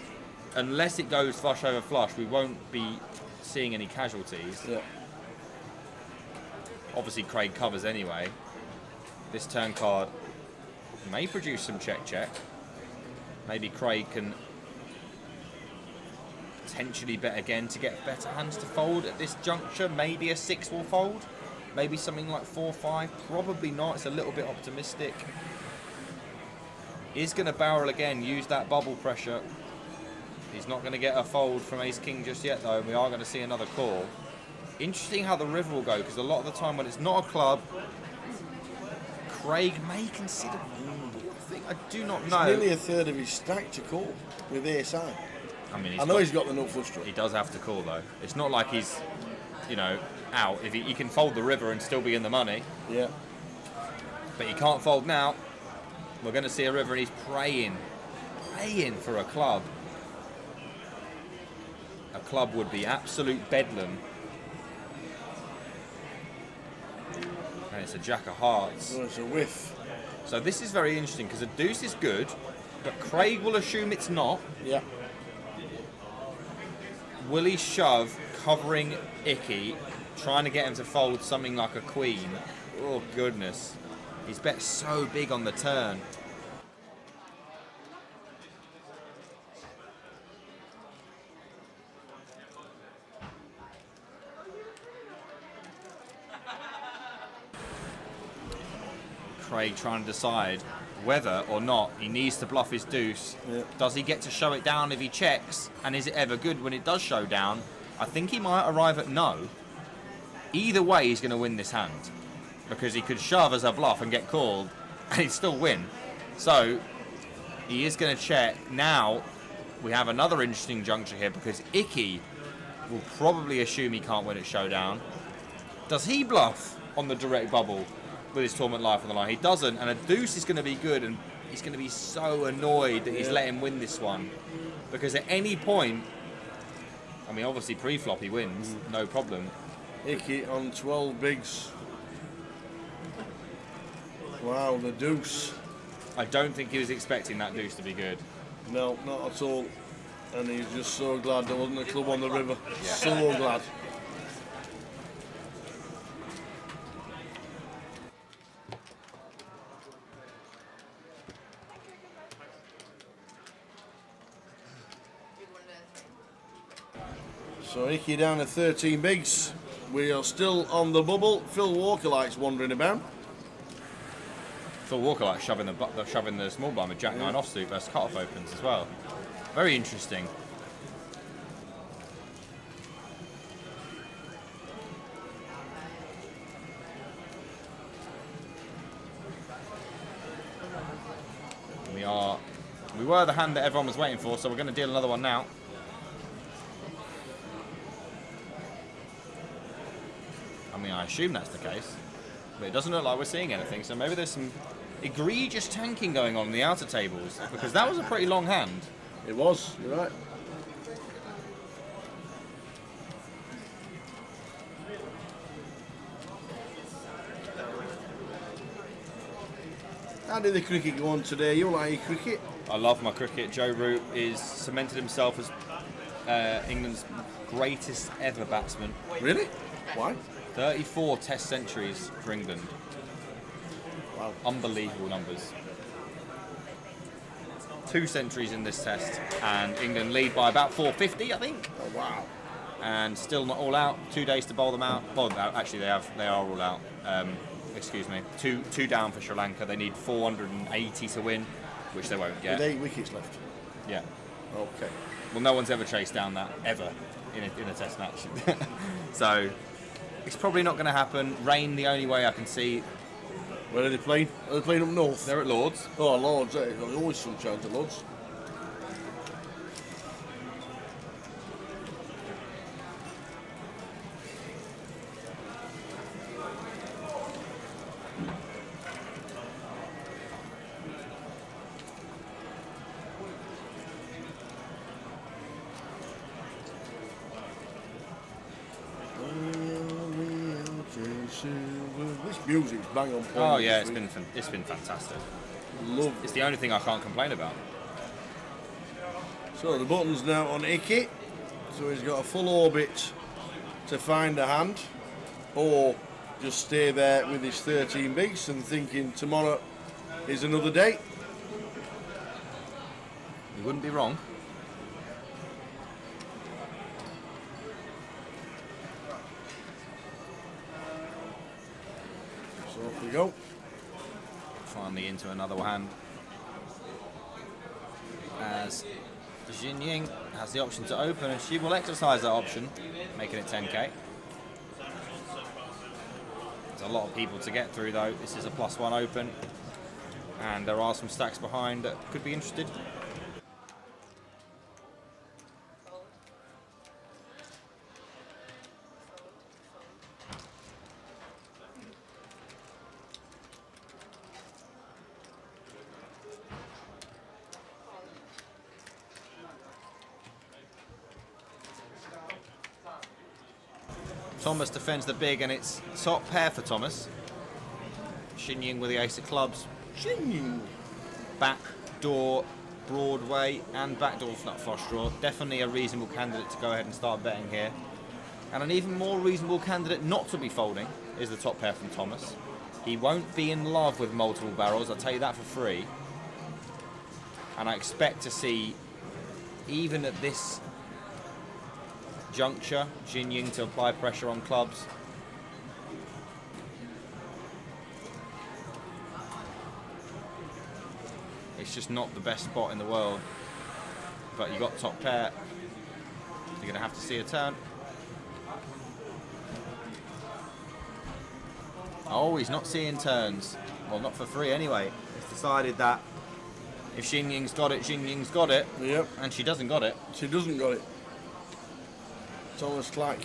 unless it goes flush over flush, we won't be seeing any casualties. Yeah. Obviously, Craig covers anyway. This turn card may produce some check. Maybe Craig can potentially bet again to get better hands to fold at this juncture. Maybe a 6 will fold. Maybe something like 4-5. Probably not. It's a little bit optimistic. Is going to barrel again. Use that bubble pressure. He's not going to get a fold from ace-king just yet, though. We are going to see another call. Interesting how the river will go, because a lot of the time when it's not a club, Craig may consider. I do not know. It's nearly a third of his stack to call with ace high. I mean, he's got the nut flush draw. He does have to call, though. It's not like he's, out. If he can fold the river and still be in the money. Yeah. But he can't fold now. We're going to see a river, and he's praying for a club. A club would be absolute bedlam. And it's a jack of hearts. Oh, it's a whiff. So this is very interesting because a deuce is good, but Craig will assume it's not. Yeah. Will he shove, covering Icky, trying to get him to fold something like a queen? Oh, goodness. He's bet so big on the turn. Craig trying to decide whether or not he needs to bluff his deuce. Yeah. Does he get to show it down if he checks? And is it ever good when it does show down? I think he might arrive at no. Either way, he's going to win this hand. Because he could shove as a bluff and get called, and he'd still win. So, he is going to check. Now, we have another interesting juncture here, because Icky will probably assume he can't win at showdown. Does he bluff on the direct bubble with his tournament life on the line? He doesn't, and a deuce is going to be good, and he's going to be so annoyed that he's let him win this one. Because at any point, I mean, obviously pre-flop he wins, no problem. Icky on 12 bigs. Wow, the deuce. I don't think he was expecting that deuce to be good. No, not at all. And he's just so glad there wasn't a club on the river. Yeah. So glad. So Icky down to 13 bigs. We are still on the bubble. Phil Walker likes wandering about. Phil Walker likes shoving the small blind with Jack 9 offsuit versus cut-off opens as well. Very interesting. We were the hand that everyone was waiting for, so we're going to deal another one now. I mean, I assume that's the case, but it doesn't look like we're seeing anything, so maybe there's some egregious tanking going on in the outer tables, because that was a pretty long hand. It was, you're right. How did the cricket go on today? You like your cricket? I love my cricket. Joe Root is cemented himself as England's greatest ever batsman. Really? Why? 34 test centuries for England. Wow. Unbelievable numbers. 2 centuries in this test, and England lead by about 450, I think. Oh, wow. And still not all out. 2 days to bowl them out. Well, actually, they are all out. Excuse me. Two down for Sri Lanka. They need 480 to win. which they won't get. With 8 wickets left. Yeah. Okay. Well, no one's ever chased down that, ever, in a test match. So, it's probably not going to happen. Rain, the only way I can see. Where are they playing? Are they playing up north? They're at Lords. Oh, Lords. There's always some chance at Lords. This music's bang on point. Oh yeah, it's been fantastic. Love. It's the only thing I can't complain about. So the button's now on Icky, so he's got a full orbit to find a hand, or just stay there with his 13 bigs and thinking tomorrow is another day. You wouldn't be wrong. So off we go. Finally into another hand. As Jin Ying has the option to open, and she will exercise that option, making it 10k. There's a lot of people to get through though. This is a +1 open, and there are some stacks behind that could be interested. Thomas defends the big, and it's top pair for Thomas. Shin Ying with the ace of clubs. Shin Ying. Backdoor Broadway and backdoor nut flush draw. Definitely a reasonable candidate to go ahead and start betting here. And an even more reasonable candidate not to be folding is the top pair from Thomas. He won't be in love with multiple barrels, I'll tell you that for free. And I expect to see, even at this juncture, Jin Ying to apply pressure on clubs. It's just not the best spot in the world. But you got top pair. You're going to have to see a turn. Oh, he's not seeing turns. Well, not for free anyway. He's decided that if Jin Ying's got it, Jin Ying's got it. Yep. And she doesn't got it. She doesn't got it. Thomas Clack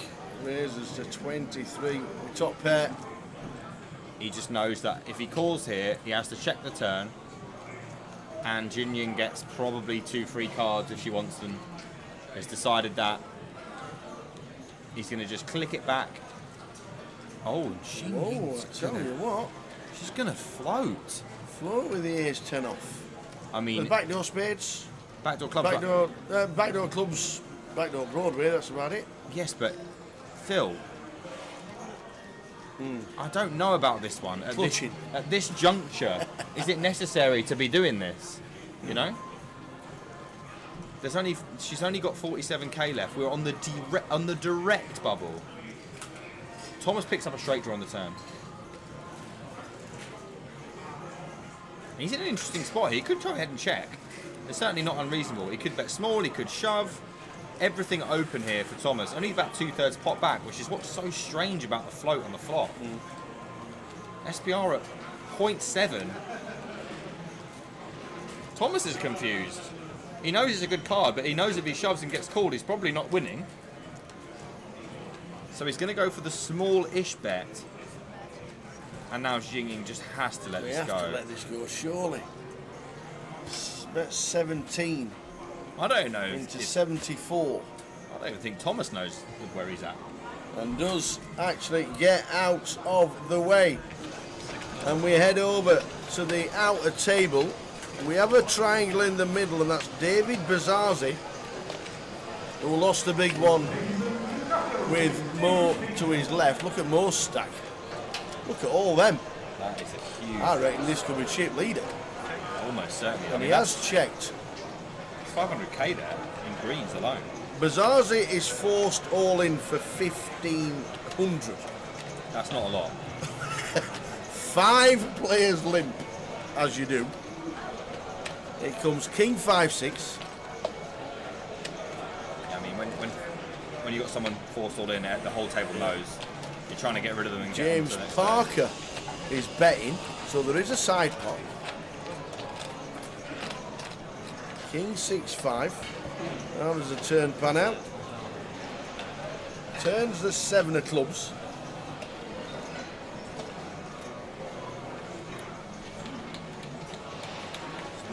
raises to 23. Top pair. He just knows that if he calls here, he has to check the turn. And Jin Ying gets probably 2 free cards if she wants them. He's decided that he's going to just click it back. Oh, Jin Ying's tell you what. She's going to float. Float with the ace 10 off. I mean, the backdoor spades. Backdoor clubs. Backdoor clubs. Backdoor Broadway, that's about it. Yes, but Phil, I don't know about this one. At this juncture, is it necessary to be doing this? You know? She's only got 47k left. We're on the direct bubble. Thomas picks up a straight draw on the turn. He's in an interesting spot. He could go ahead and check. It's certainly not unreasonable. He could bet small, he could shove. Everything open here for Thomas. Only about 2/3 pot back, which is what's so strange about the float on the flop. SPR at 0.7. Thomas is confused. He knows it's a good card, but he knows if he shoves and gets called, he's probably not winning. So he's going to go for the small-ish bet. And now Jin Ying just has to let this go. We have to let this go, surely. Bet 17. I don't know. Into 74. I don't even think Thomas knows where he's at. And does actually get out of the way. And we head over to the outer table. We have a triangle in the middle, and that's David Bazzazi, who lost the big one with Mo to his left. Look at Mo's stack. Look at all them. That is a huge... I reckon this could be chip leader. Almost certainly. And he has checked. 500k there in greens alone. Bazzazi is forced all in for 1,500. That's not a lot. 5 players limp, as you do. It comes King 5-6. I mean, when you got someone forestalled in there, the whole table knows you're trying to get rid of them and get them James to the next Parker is betting, so there is a side pot. King 6-5. How does the turn pan out? Turns the 7 of clubs.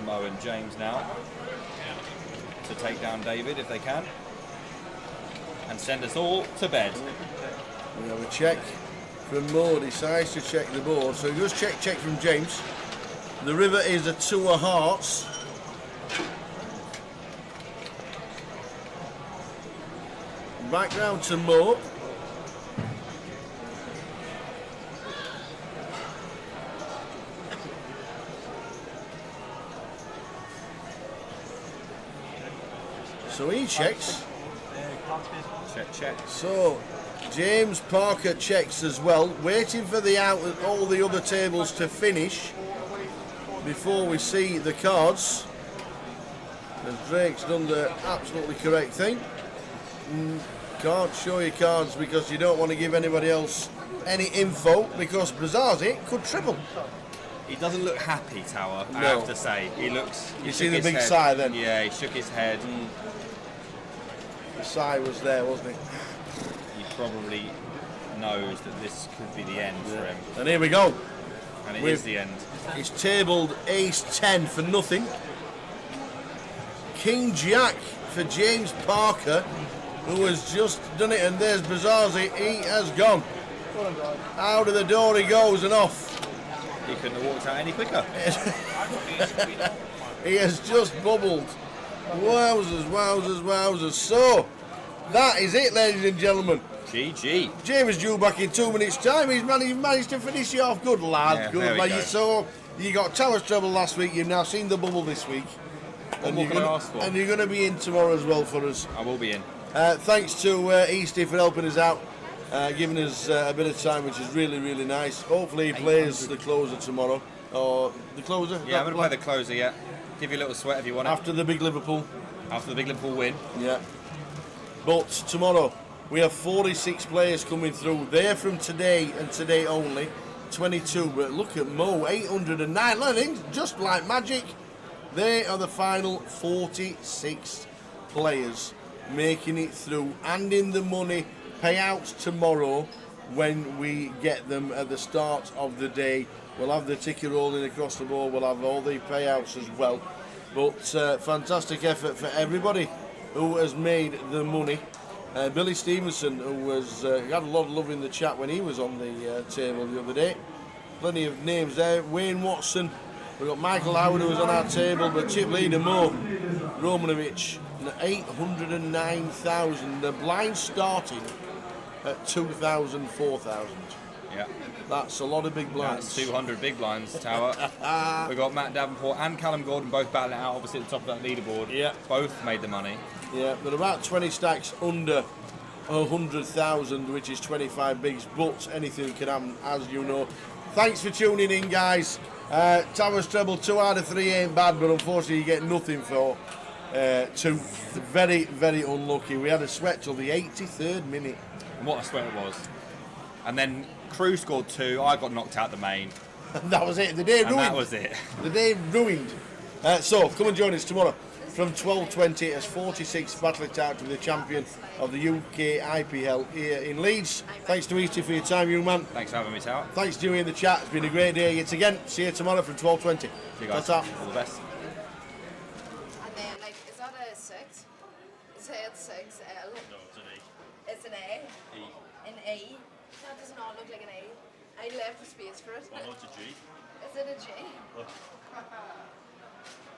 Mo and James now to take down David if they can and send us all to bed. We have a check from Mo, decides to check the board, so he goes check from James. The river is a 2 of hearts. Back round to Mo. So he checks. Check. So James Parker checks as well, waiting for all the other tables to finish before we see the cards. And Drake's done the absolutely correct thing. Can't show you cards because you don't want to give anybody else any info, because Brazzazi could triple. He doesn't look happy, Tower, I No. have to say. He looks... You see the big sigh then? Yeah, he shook his head. The sigh was there, wasn't it? He probably knows that this could be the end for him. And here we go. And it is the end. It's tabled Ace 10 for nothing. King Jack for James Parker, who has just done it, and there's Brazzazi. He has gone. Out of the door he goes and off. He couldn't have walked out any quicker. He has just bubbled. Wowzers. So, that is it, ladies and gentlemen. GG. James due back in 2 minutes' time. He's managed to finish you off. Good lad. Yeah, Good there we lad. go. So, you got Tower Treble last week. You've now seen the bubble this week. What more can I ask for? And you're going to be in tomorrow as well for us. I will be in. Thanks to Easty for helping us out, giving us a bit of time, which is really, really nice. Hopefully he plays the closer tomorrow. Or the closer? Yeah, I'm going to play the closer, yeah. Give you a little sweat if you want it. After the big Liverpool. After the big Liverpool win. Yeah. But tomorrow, we have 46 players coming through. They're from today and today only. 22, but look at Mo, 809. Learning, just like magic. They are the final 46 players making it through, and in the money payouts tomorrow when we get them at the start of the day. We'll have the ticket rolling across the board, we'll have all the payouts as well. But fantastic effort for everybody who has made the money. Billy Stevenson, who had a lot of love in the chat when he was on the table the other day. Plenty of names there. Wayne Watson. We've got Michael Howard, who was on our table, but chip leader Mo Romanovich, 809,000. The blind starting at 2,000, 4,000. Yeah. That's a lot of big blinds. That's 200 big blinds, Tower. We've got Matt Davenport and Callum Gordon both battling it out, obviously at the top of that leaderboard. Yeah. Both made the money. Yeah, they're about 20 stacks under 100,000, which is 25 bigs, but anything can happen, as you know. Thanks for tuning in, guys. Towers Treble, 2 out of 3 ain't bad, but unfortunately you get nothing for 2. Very, very unlucky. We had a sweat till the 83rd minute. And what a sweat it was. And then Crew scored 2, I got knocked out the main. And that was it, the day ruined. And that was it. The day ruined. So, come and join us tomorrow from 12:20 as 46 battle it out to be the champion of the UKPL here in Leeds. Thanks to Easty for your time, young man. Thanks for having me, Tower. Thanks to you in the chat. It's been a great day yet again. See you tomorrow from 12:20. See you guys. Ta-ta. All the best. And then, like, is that a 6? Is it 6L? No, it's an E. It's an A? E. An A? That does not look like an A. I left a space for it. Oh, no, it's a G. Is it a G? Look.